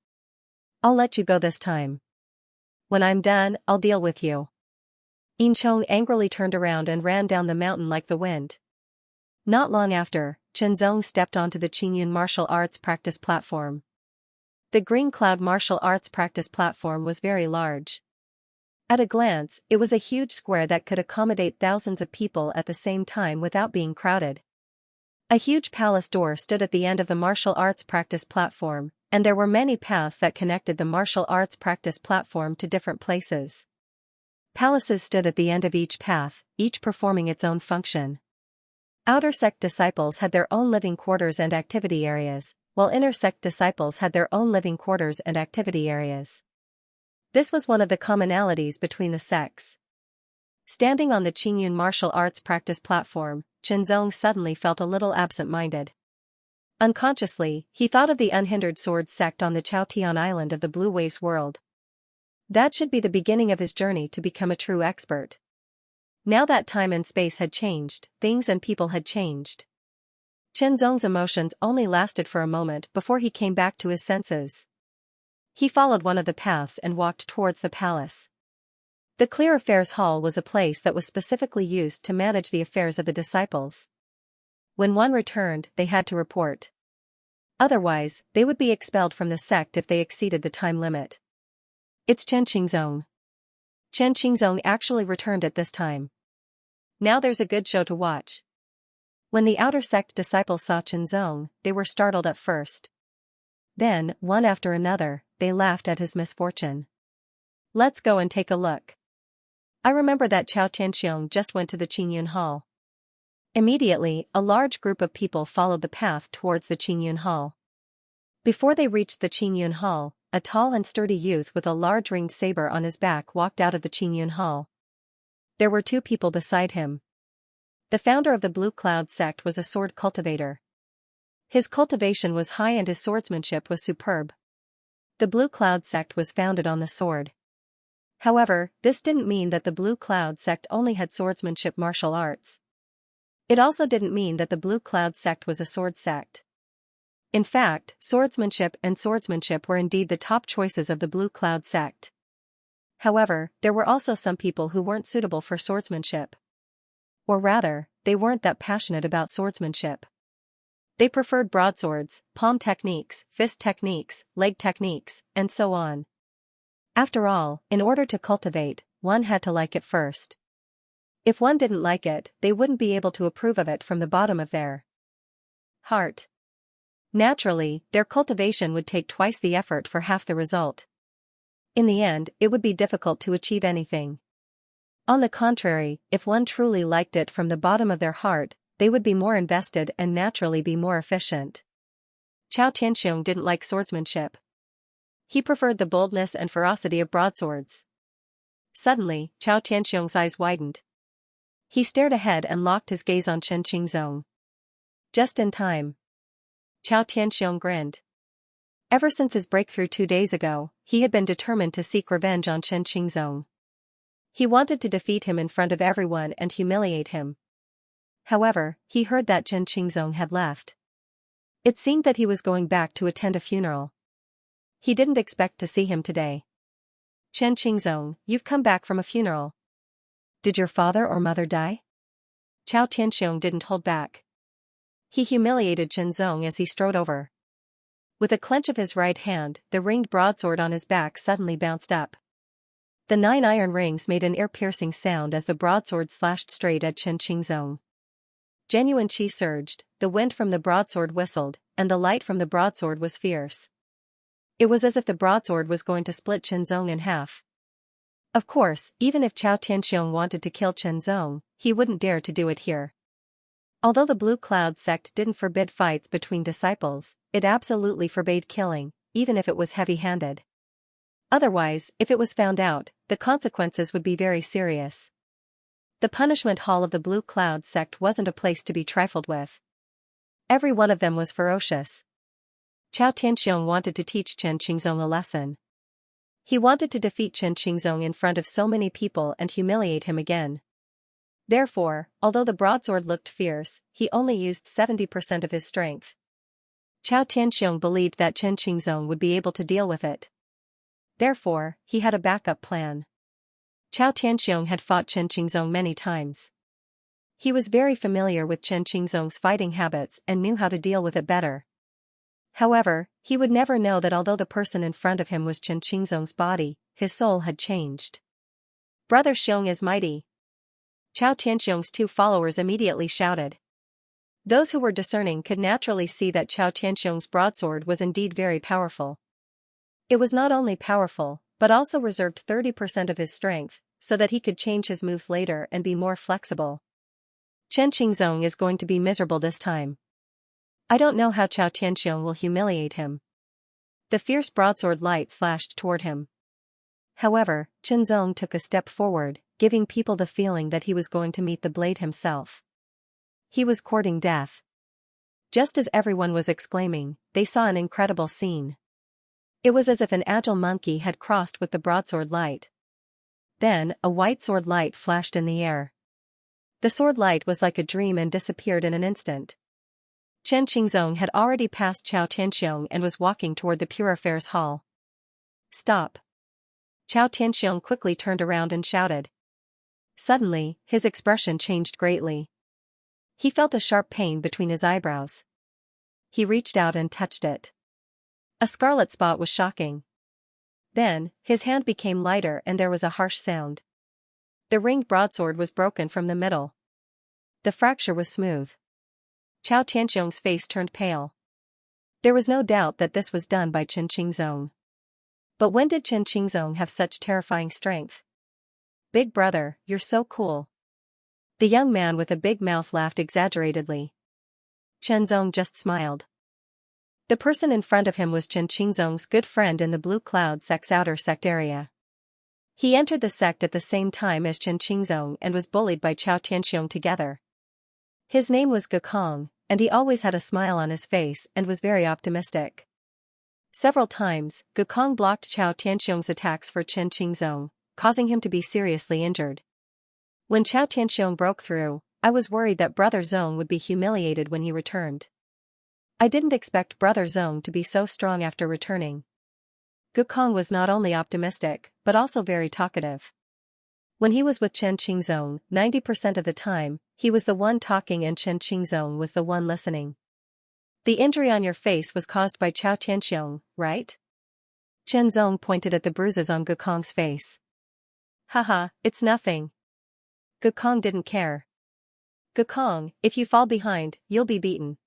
[SPEAKER 1] "I'll let you go this time. When I'm done, I'll deal with you." Yin Chong angrily turned around and ran down the mountain like the wind. Not long after, Qianzong stepped onto the Qingyun martial arts practice platform. The Green Cloud martial arts practice platform was very large. At a glance, it was a huge square that could accommodate thousands of people at the same time without being crowded. A huge palace door stood at the end of the martial arts practice platform, and there were many paths that connected the martial arts practice platform to different places. Palaces stood at the end of each path, each performing its own function. Outer sect disciples had their own living quarters and activity areas, while inner sect disciples had their own living quarters and activity areas. This was one of the commonalities between the sects. Standing on the Qingyun martial arts practice platform, Qianzong suddenly felt a little absent-minded. Unconsciously, he thought of the unhindered sword sect on the Chaotian island of the Blue Waves world. That should be the beginning of his journey to become a true expert. Now that time and space had changed, things and people had changed. Qianzong's emotions only lasted for a moment before he came back to his senses. He followed one of the paths and walked towards the palace. The Clear Affairs Hall was a place that was specifically used to manage the affairs of the disciples. When one returned, they had to report. Otherwise, they would be expelled from the sect if they exceeded the time limit. It's Qianxia. Qianxia actually returned at this time. Now there's a good show to watch. When the outer sect disciples saw Qianzong, they were startled at first. Then, one after another, they laughed at his misfortune. "Let's go and take a look. I remember that Chao Tianxiong just went to the Qingyun Hall." Immediately, a large group of people followed the path towards the Qingyun Hall. Before they reached the Qingyun Hall, a tall and sturdy youth with a large ringed saber on his back walked out of the Qingyun Hall. There were two people beside him. The founder of the Blue Cloud sect was a sword cultivator. His cultivation was high and his swordsmanship was superb. The Blue Cloud sect was founded on the sword. However, this didn't mean that the Blue Cloud sect only had swordsmanship martial arts. It also didn't mean that the Blue Cloud sect was a sword sect. In fact, swordsmanship and swordsmanship were indeed the top choices of the Blue Cloud sect. However, there were also some people who weren't suitable for swordsmanship. Or rather, they weren't that passionate about swordsmanship. They preferred broadswords, palm techniques, fist techniques, leg techniques, and so on. After all, in order to cultivate, one had to like it first. If one didn't like it, they wouldn't be able to approve of it from the bottom of their heart. Naturally, their cultivation would take twice the effort for half the result. In the end, it would be difficult to achieve anything. On the contrary, if one truly liked it from the bottom of their heart, they would be more invested and naturally be more efficient. Chao Tianxiong didn't like swordsmanship. He preferred the boldness and ferocity of broadswords. Suddenly, Chao Tianxiong's eyes widened. He stared ahead and locked his gaze on Qianxia. Just in time. Chao Tianxiong grinned. Ever since his breakthrough 2 days ago, he had been determined to seek revenge on Qianxia. He wanted to defeat him in front of everyone and humiliate him. However, he heard that Qianxia had left. It seemed that he was going back to attend a funeral. He didn't expect to see him today. "Qianxia, you've come back from a funeral. Did your father or mother die?" Chao Tianxiong didn't hold back. He humiliated Qianzong as he strode over. With a clench of his right hand, the ringed broadsword on his back suddenly bounced up. The 9 iron rings made an ear-piercing sound as the broadsword slashed straight at Chen Qingzong. Genuine qi surged, the wind from the broadsword whistled, and the light from the broadsword was fierce. It was as if the broadsword was going to split Qingzong in half. Of course, even if Chao Tianxiong wanted to kill Qingzong, he wouldn't dare to do it here. Although the Blue Cloud sect didn't forbid fights between disciples, it absolutely forbade killing, even if it was heavy-handed. Otherwise, if it was found out, the consequences would be very serious. The punishment hall of the Blue Cloud sect wasn't a place to be trifled with. Every one of them was ferocious. Chao Tianxiong wanted to teach Chen Qingzong a lesson. He wanted to defeat Chen Qingzong in front of so many people and humiliate him again. Therefore, although the broadsword looked fierce, he only used 70% of his strength. Chao Tianxiong believed that Chen Qingzong would be able to deal with it. Therefore, he had a backup plan. Chao Tianxiong had fought Chen Qingzong many times. He was very familiar with Chen Qingzong's fighting habits and knew how to deal with it better. However, he would never know that although the person in front of him was Chen Qingzong's body, his soul had changed. "Brother Xiong is mighty!" Chao Tianxiong's 2 followers immediately shouted. Those who were discerning could naturally see that Chao Tianxiong's broadsword was indeed very powerful. It was not only powerful, but also reserved 30% of his strength, so that he could change his moves later and be more flexible. Chen Qingzong is going to be miserable this time. I don't know how Chao Tianxiong will humiliate him. The fierce broadsword light slashed toward him. However, Qingzong took a step forward, giving people the feeling that he was going to meet the blade himself. He was courting death. Just as everyone was exclaiming, they saw an incredible scene. It was as if an agile monkey had crossed with the broadsword light. Then, a white sword light flashed in the air. The sword light was like a dream and disappeared in an instant. Chen Qingzong had already passed Chao Tianxiong and was walking toward the Pure Affairs Hall. "Stop!" Chao Tianxiong quickly turned around and shouted. Suddenly, his expression changed greatly. He felt a sharp pain between his eyebrows. He reached out and touched it. A scarlet spot was shocking. Then, his hand became lighter and there was a harsh sound. The ringed broadsword was broken from the middle. The fracture was smooth. Chao Tianxiong's face turned pale. There was no doubt that this was done by Chen Qingzong. But when did Chen Qingzong have such terrifying strength? "Big brother, you're so cool." The young man with a big mouth laughed exaggeratedly. Qingzong just smiled. The person in front of him was Chen Qingzong's good friend in the Blue Cloud sect's outer sect area. He entered the sect at the same time as Chen Qingzong and was bullied by Chao Tianxiong together. His name was Gukong, and he always had a smile on his face and was very optimistic. Several times, Gukong blocked Chao Tianxiong's attacks for Chen Qingzong, causing him to be seriously injured. When Chao Tianxiong broke through, I was worried that Brother Zong would be humiliated when he returned. I didn't expect Brother Zong to be so strong after returning. Gukong was not only optimistic, but also very talkative. When he was with Chen Qingzong, 90% of the time, he was the one talking and Chen Qingzong was the one listening. "The injury on your face was caused by Chao Tianxiong, right?" Qingzong pointed at the bruises on Gukong's face. "Haha, it's nothing." Gukong didn't care. "Gukong, if you fall behind, you'll be beaten.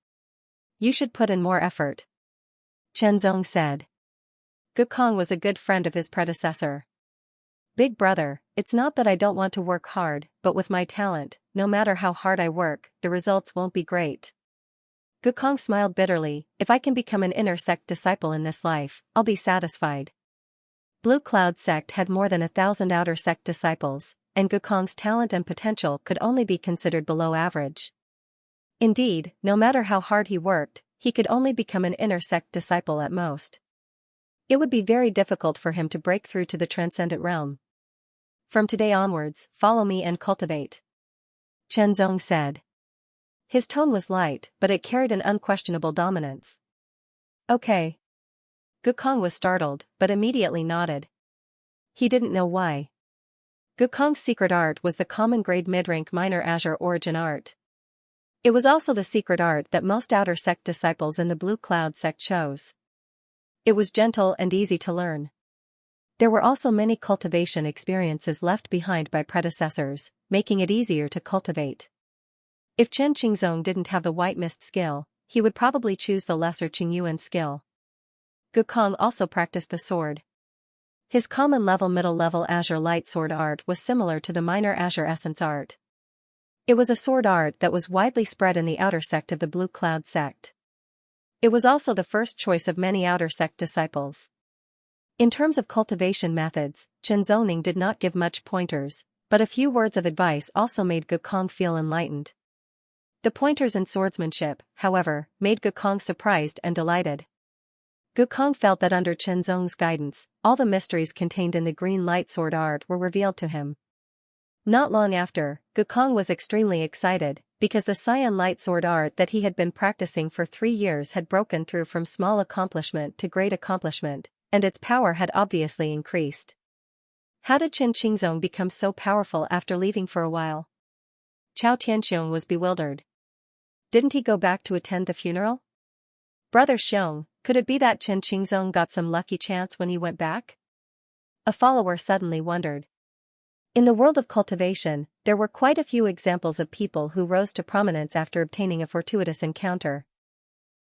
[SPEAKER 1] You should put in more effort," Qingzong said. Gukong was a good friend of his predecessor. "Big brother, it's not that I don't want to work hard, but with my talent, no matter how hard I work, the results won't be great." Gukong smiled bitterly. "If I can become an inner sect disciple in this life, I'll be satisfied." Blue Cloud sect had more than 1,000 outer sect disciples, and Gukong's talent and potential could only be considered below average. Indeed, no matter how hard he worked, he could only become an inner sect disciple at most. It would be very difficult for him to break through to the transcendent realm. "From today onwards, follow me and cultivate," Qingzong said. His tone was light, but it carried an unquestionable dominance. "Okay." Gukong was startled, but immediately nodded. He didn't know why. Gukong's secret art was the common grade mid-rank minor Azure origin art. It was also the secret art that most outer sect disciples in the Blue Cloud sect chose. It was gentle and easy to learn. There were also many cultivation experiences left behind by predecessors, making it easier to cultivate. If Chen Qingzong didn't have the white mist skill, he would probably choose the lesser Qingyuan skill. Gukong also practiced the sword. His common level middle level azure light sword art was similar to the minor azure essence art. It was a sword art that was widely spread in the outer sect of the Blue Cloud sect. It was also the first choice of many outer sect disciples. In terms of cultivation methods, Chen Zongning did not give much pointers, but a few words of advice also made Gukong feel enlightened. The pointers in swordsmanship, however, made Gukong surprised and delighted. Gukong felt that under Chen Zong's guidance, all the mysteries contained in the green light sword art were revealed to him. Not long after, Gukong was extremely excited, because the cyan light sword art that he had been practicing for 3 years had broken through from small accomplishment to great accomplishment, and its power had obviously increased. How did Chen Qingzong become so powerful after leaving for a while? Chao Tianxiong was bewildered. Didn't he go back to attend the funeral? Brother Xiong, could it be that Chen Qingzong got some lucky chance when he went back? A follower suddenly wondered. In the world of cultivation, there were quite a few examples of people who rose to prominence after obtaining a fortuitous encounter.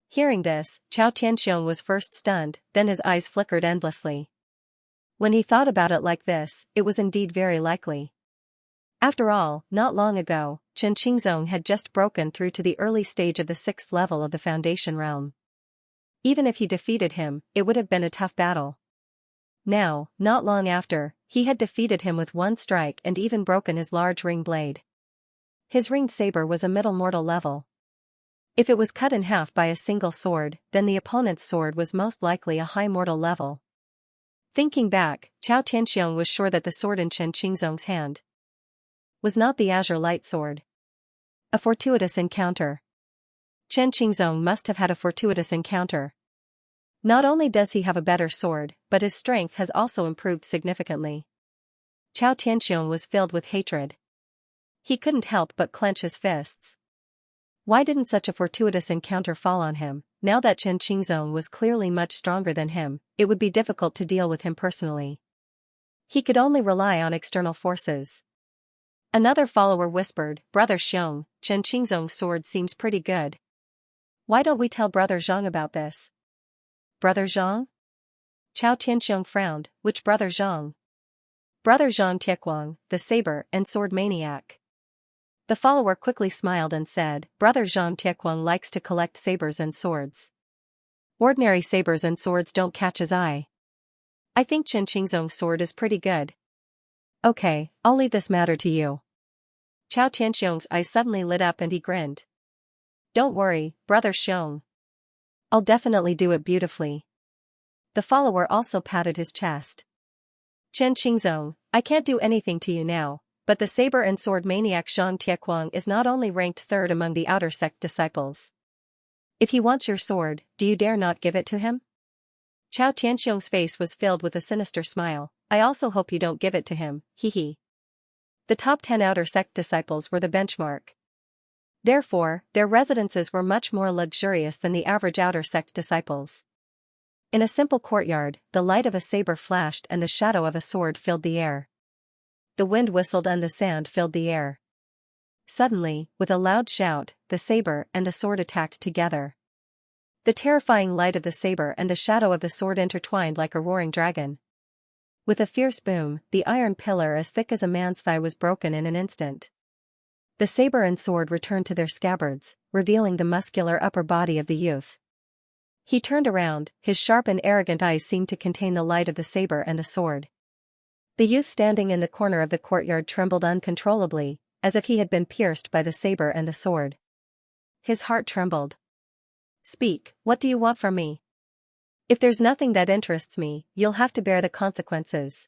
[SPEAKER 1] Hearing this, Chao Tianxiong was first stunned, then his eyes flickered endlessly. When he thought about it like this, it was indeed very likely. After all, not long ago, Chen Qingzong had just broken through to the early stage of the 6th level of the Foundation realm. Even if he defeated him, it would have been a tough battle. Now, not long after, he had defeated him with one strike and even broken his large ring blade. His ringed saber was a middle mortal level. If it was cut in half by a single sword, then the opponent's sword was most likely a high mortal level. Thinking back, Chao Tianxiong was sure that the sword in Chen Qingzong's hand was not the azure light sword. A fortuitous encounter. Chen Qingzong must have had a fortuitous encounter. Not only does he have a better sword, but his strength has also improved significantly. Chao Tianxiong was filled with hatred. He couldn't help but clench his fists. Why didn't such a fortuitous encounter fall on him? Now that Chen Qingzong was clearly much stronger than him, it would be difficult to deal with him personally. He could only rely on external forces. Another follower whispered, "Brother Xiong, Chen Qingzong's sword seems pretty good. Why don't we tell Brother Zhang about this?" Brother Zhang? Chao Tianxiong frowned. Which Brother Zhang? Brother Zhang Tiequang, the saber and sword maniac. The follower quickly smiled and said, "Brother Zhang Tiequang likes to collect sabers and swords. Ordinary sabers and swords don't catch his eye. I think Chen Qingzong's sword is pretty good. Okay, I'll leave this matter to you." Chao Tianxiong's eyes suddenly lit up and he grinned. "Don't worry, Brother Xiong. I'll definitely do it beautifully." The follower also patted his chest. "Chen Qingzong, I can't do anything to you now, but the saber and sword maniac Zhang Tiequang is not only ranked 3rd among the outer sect disciples. If he wants your sword, do you dare not give it to him?" Chao Tianxiong's face was filled with a sinister smile. "I also hope you don't give it to him, hee. The top 10 outer sect disciples were the benchmark. Therefore, their residences were much more luxurious than the average outer sect disciples. In a simple courtyard, the light of a saber flashed and the shadow of a sword filled the air. The wind whistled and the sand filled the air. Suddenly, with a loud shout, the saber and the sword attacked together. The terrifying light of the saber and the shadow of the sword intertwined like a roaring dragon. With a fierce boom, the iron pillar as thick as a man's thigh was broken in an instant. The saber and sword returned to their scabbards, revealing the muscular upper body of the youth. He turned around, his sharp and arrogant eyes seemed to contain the light of the saber and the sword. The youth standing in the corner of the courtyard trembled uncontrollably, as if he had been pierced by the saber and the sword. His heart trembled. "Speak, what do you want from me? If there's nothing that interests me, you'll have to bear the consequences."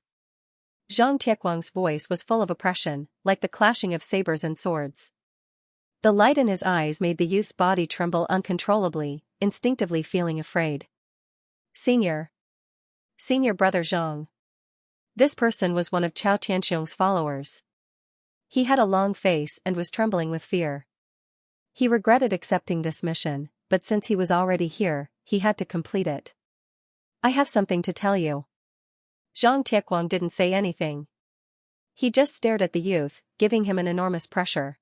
[SPEAKER 1] Zhang Tiequang's voice was full of oppression, like the clashing of sabers and swords. The light in his eyes made the youth's body tremble uncontrollably, instinctively feeling afraid. Senior Brother Zhang. This person was one of Chao Tianxiong's followers. He had a long face and was trembling with fear. He regretted accepting this mission, but since he was already here, he had to complete it. "I have something to tell you." Zhang Tieguang didn't say anything. He just stared at the youth, giving him an enormous pressure.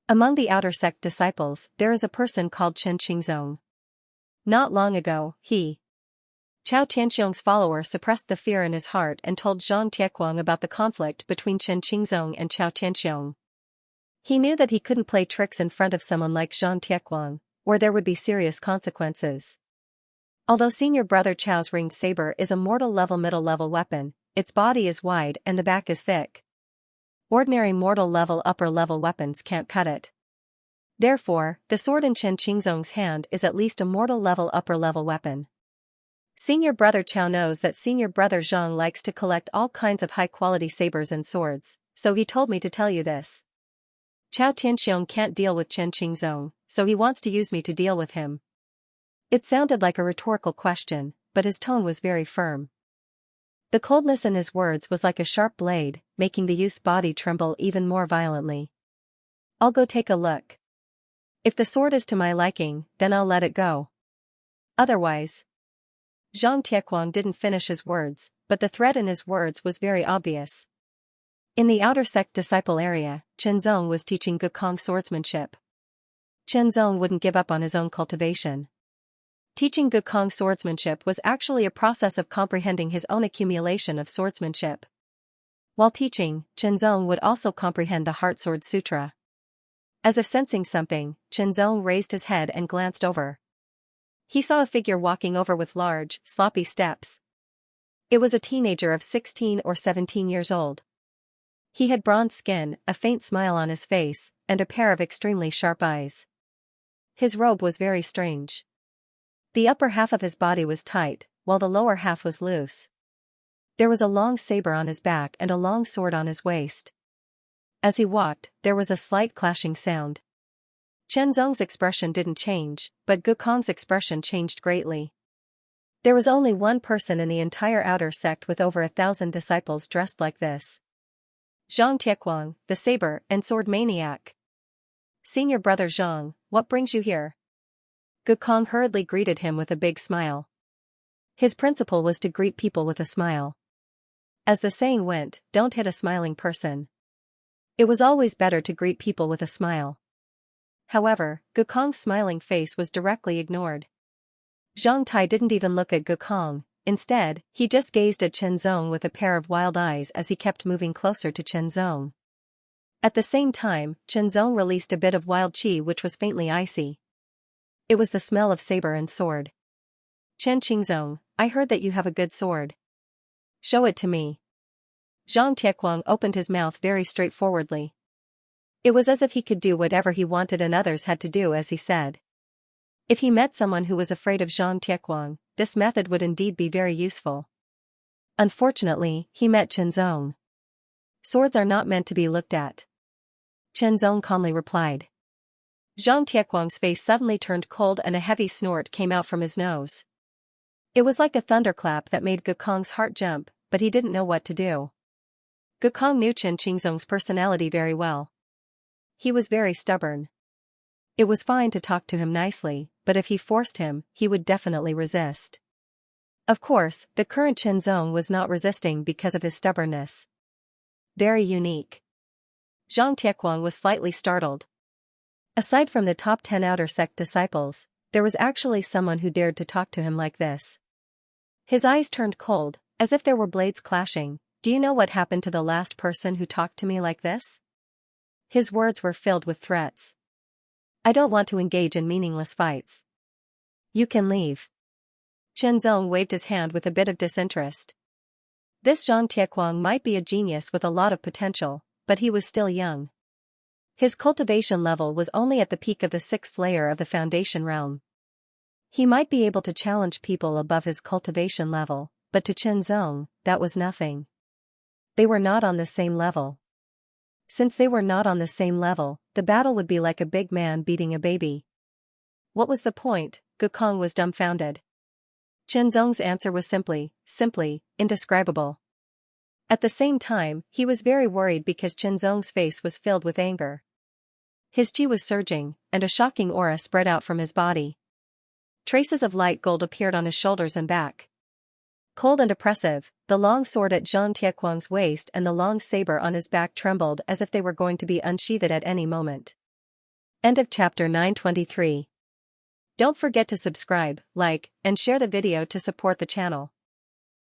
[SPEAKER 1] Among the outer sect disciples, there is a person called Chen Qingzong. Not long ago, Chao Tianxiong's follower suppressed the fear in his heart and told Zhang Tieguang about the conflict between Chen Qingzong and Chao Tianxiong. He knew that he couldn't play tricks in front of someone like Zhang Tieguang, or there would be serious consequences. Although senior brother Chao's ringed saber is a mortal-level middle-level weapon, its body is wide and the back is thick. Ordinary mortal-level upper-level weapons can't cut it. Therefore, the sword in Chen Qingzong's hand is at least a mortal-level upper-level weapon. Senior brother Chao knows that senior brother Zhang likes to collect all kinds of high-quality sabers and swords, so he told me to tell you this. Chao Tianxiong can't deal with Chen Qingzong, so he wants to use me to deal with him. It sounded like a rhetorical question, but his tone was very firm. The coldness in his words was like a sharp blade, making the youth's body tremble even more violently. I'll go take a look. If the sword is to my liking, then I'll let it go. Otherwise. Zhang Tieguang didn't finish his words, but the threat in his words was very obvious. In the outer sect disciple area, Chen Zong was teaching Gukong swordsmanship. Chen Zong wouldn't give up on his own cultivation. Teaching Gukong swordsmanship was actually a process of comprehending his own accumulation of swordsmanship. While teaching, Chen Zong would also comprehend the Heart Sword Sutra. As if sensing something, Chen Zong raised his head and glanced over. He saw a figure walking over with large, sloppy steps. It was a teenager of 16 or 17 years old. He had bronze skin, a faint smile on his face, and a pair of extremely sharp eyes. His robe was very strange. The upper half of his body was tight, while the lower half was loose. There was a long saber on his back and a long sword on his waist. As he walked, there was a slight clashing sound. Chen Zong's expression didn't change, but Gukong's expression changed greatly. There was only one person in the entire outer sect with over 1,000 disciples dressed like this. Zhang Tieguang, the saber and sword maniac. Senior brother Zhang, what brings you here? Gukong hurriedly greeted him with a big smile. His principle was to greet people with a smile. As the saying went, don't hit a smiling person. It was always better to greet people with a smile. However, Gukong's smiling face was directly ignored. Zhang Tai didn't even look at Gukong. Instead, he just gazed at Chen Zong with a pair of wild eyes as he kept moving closer to Chen Zong. At the same time, Chen Zong released a bit of wild qi which was faintly icy. It was the smell of saber and sword. Chen Qingzong, I heard that you have a good sword. Show it to me. Zhang Tieguang opened his mouth very straightforwardly. It was as if he could do whatever he wanted and others had to do as he said. If he met someone who was afraid of Zhang Tieguang, this method would indeed be very useful. Unfortunately, he met Chen Zong. Swords are not meant to be looked at. Chen Zong calmly replied. Zhang Tieguang's face suddenly turned cold and a heavy snort came out from his nose. It was like a thunderclap that made Gukong's heart jump, but he didn't know what to do. Gukong knew Chen Qingzong's personality very well. He was very stubborn. It was fine to talk to him nicely, but if he forced him, he would definitely resist. Of course, the current Chen Zong was not resisting because of his stubbornness. Very unique. Zhang Tieguang was slightly startled. Aside from the top 10 outer sect disciples, there was actually someone who dared to talk to him like this. His eyes turned cold, as if there were blades clashing. Do you know what happened to the last person who talked to me like this? His words were filled with threats. I don't want to engage in meaningless fights. You can leave. Chen Zong waved his hand with a bit of disinterest. This Zhang Tieguang might be a genius with a lot of potential, but he was still young. His cultivation level was only at the peak of the 6th layer of the foundation realm. He might be able to challenge people above his cultivation level, but to Chen Zong, that was nothing. They were not on the same level. Since they were not on the same level, the battle would be like a big man beating a baby. What was the point? Gukong was dumbfounded. Chen Zong's answer was simply indescribable. At the same time, he was very worried because Chen Zong's face was filled with anger. His qi was surging, and a shocking aura spread out from his body. Traces of light gold appeared on his shoulders and back. Cold and oppressive, The long sword at Zhang Tiequang's waist and the long saber on his back trembled as if they were going to be unsheathed at any moment. End of chapter 923. Don't forget to subscribe, like, and share the video to support the channel.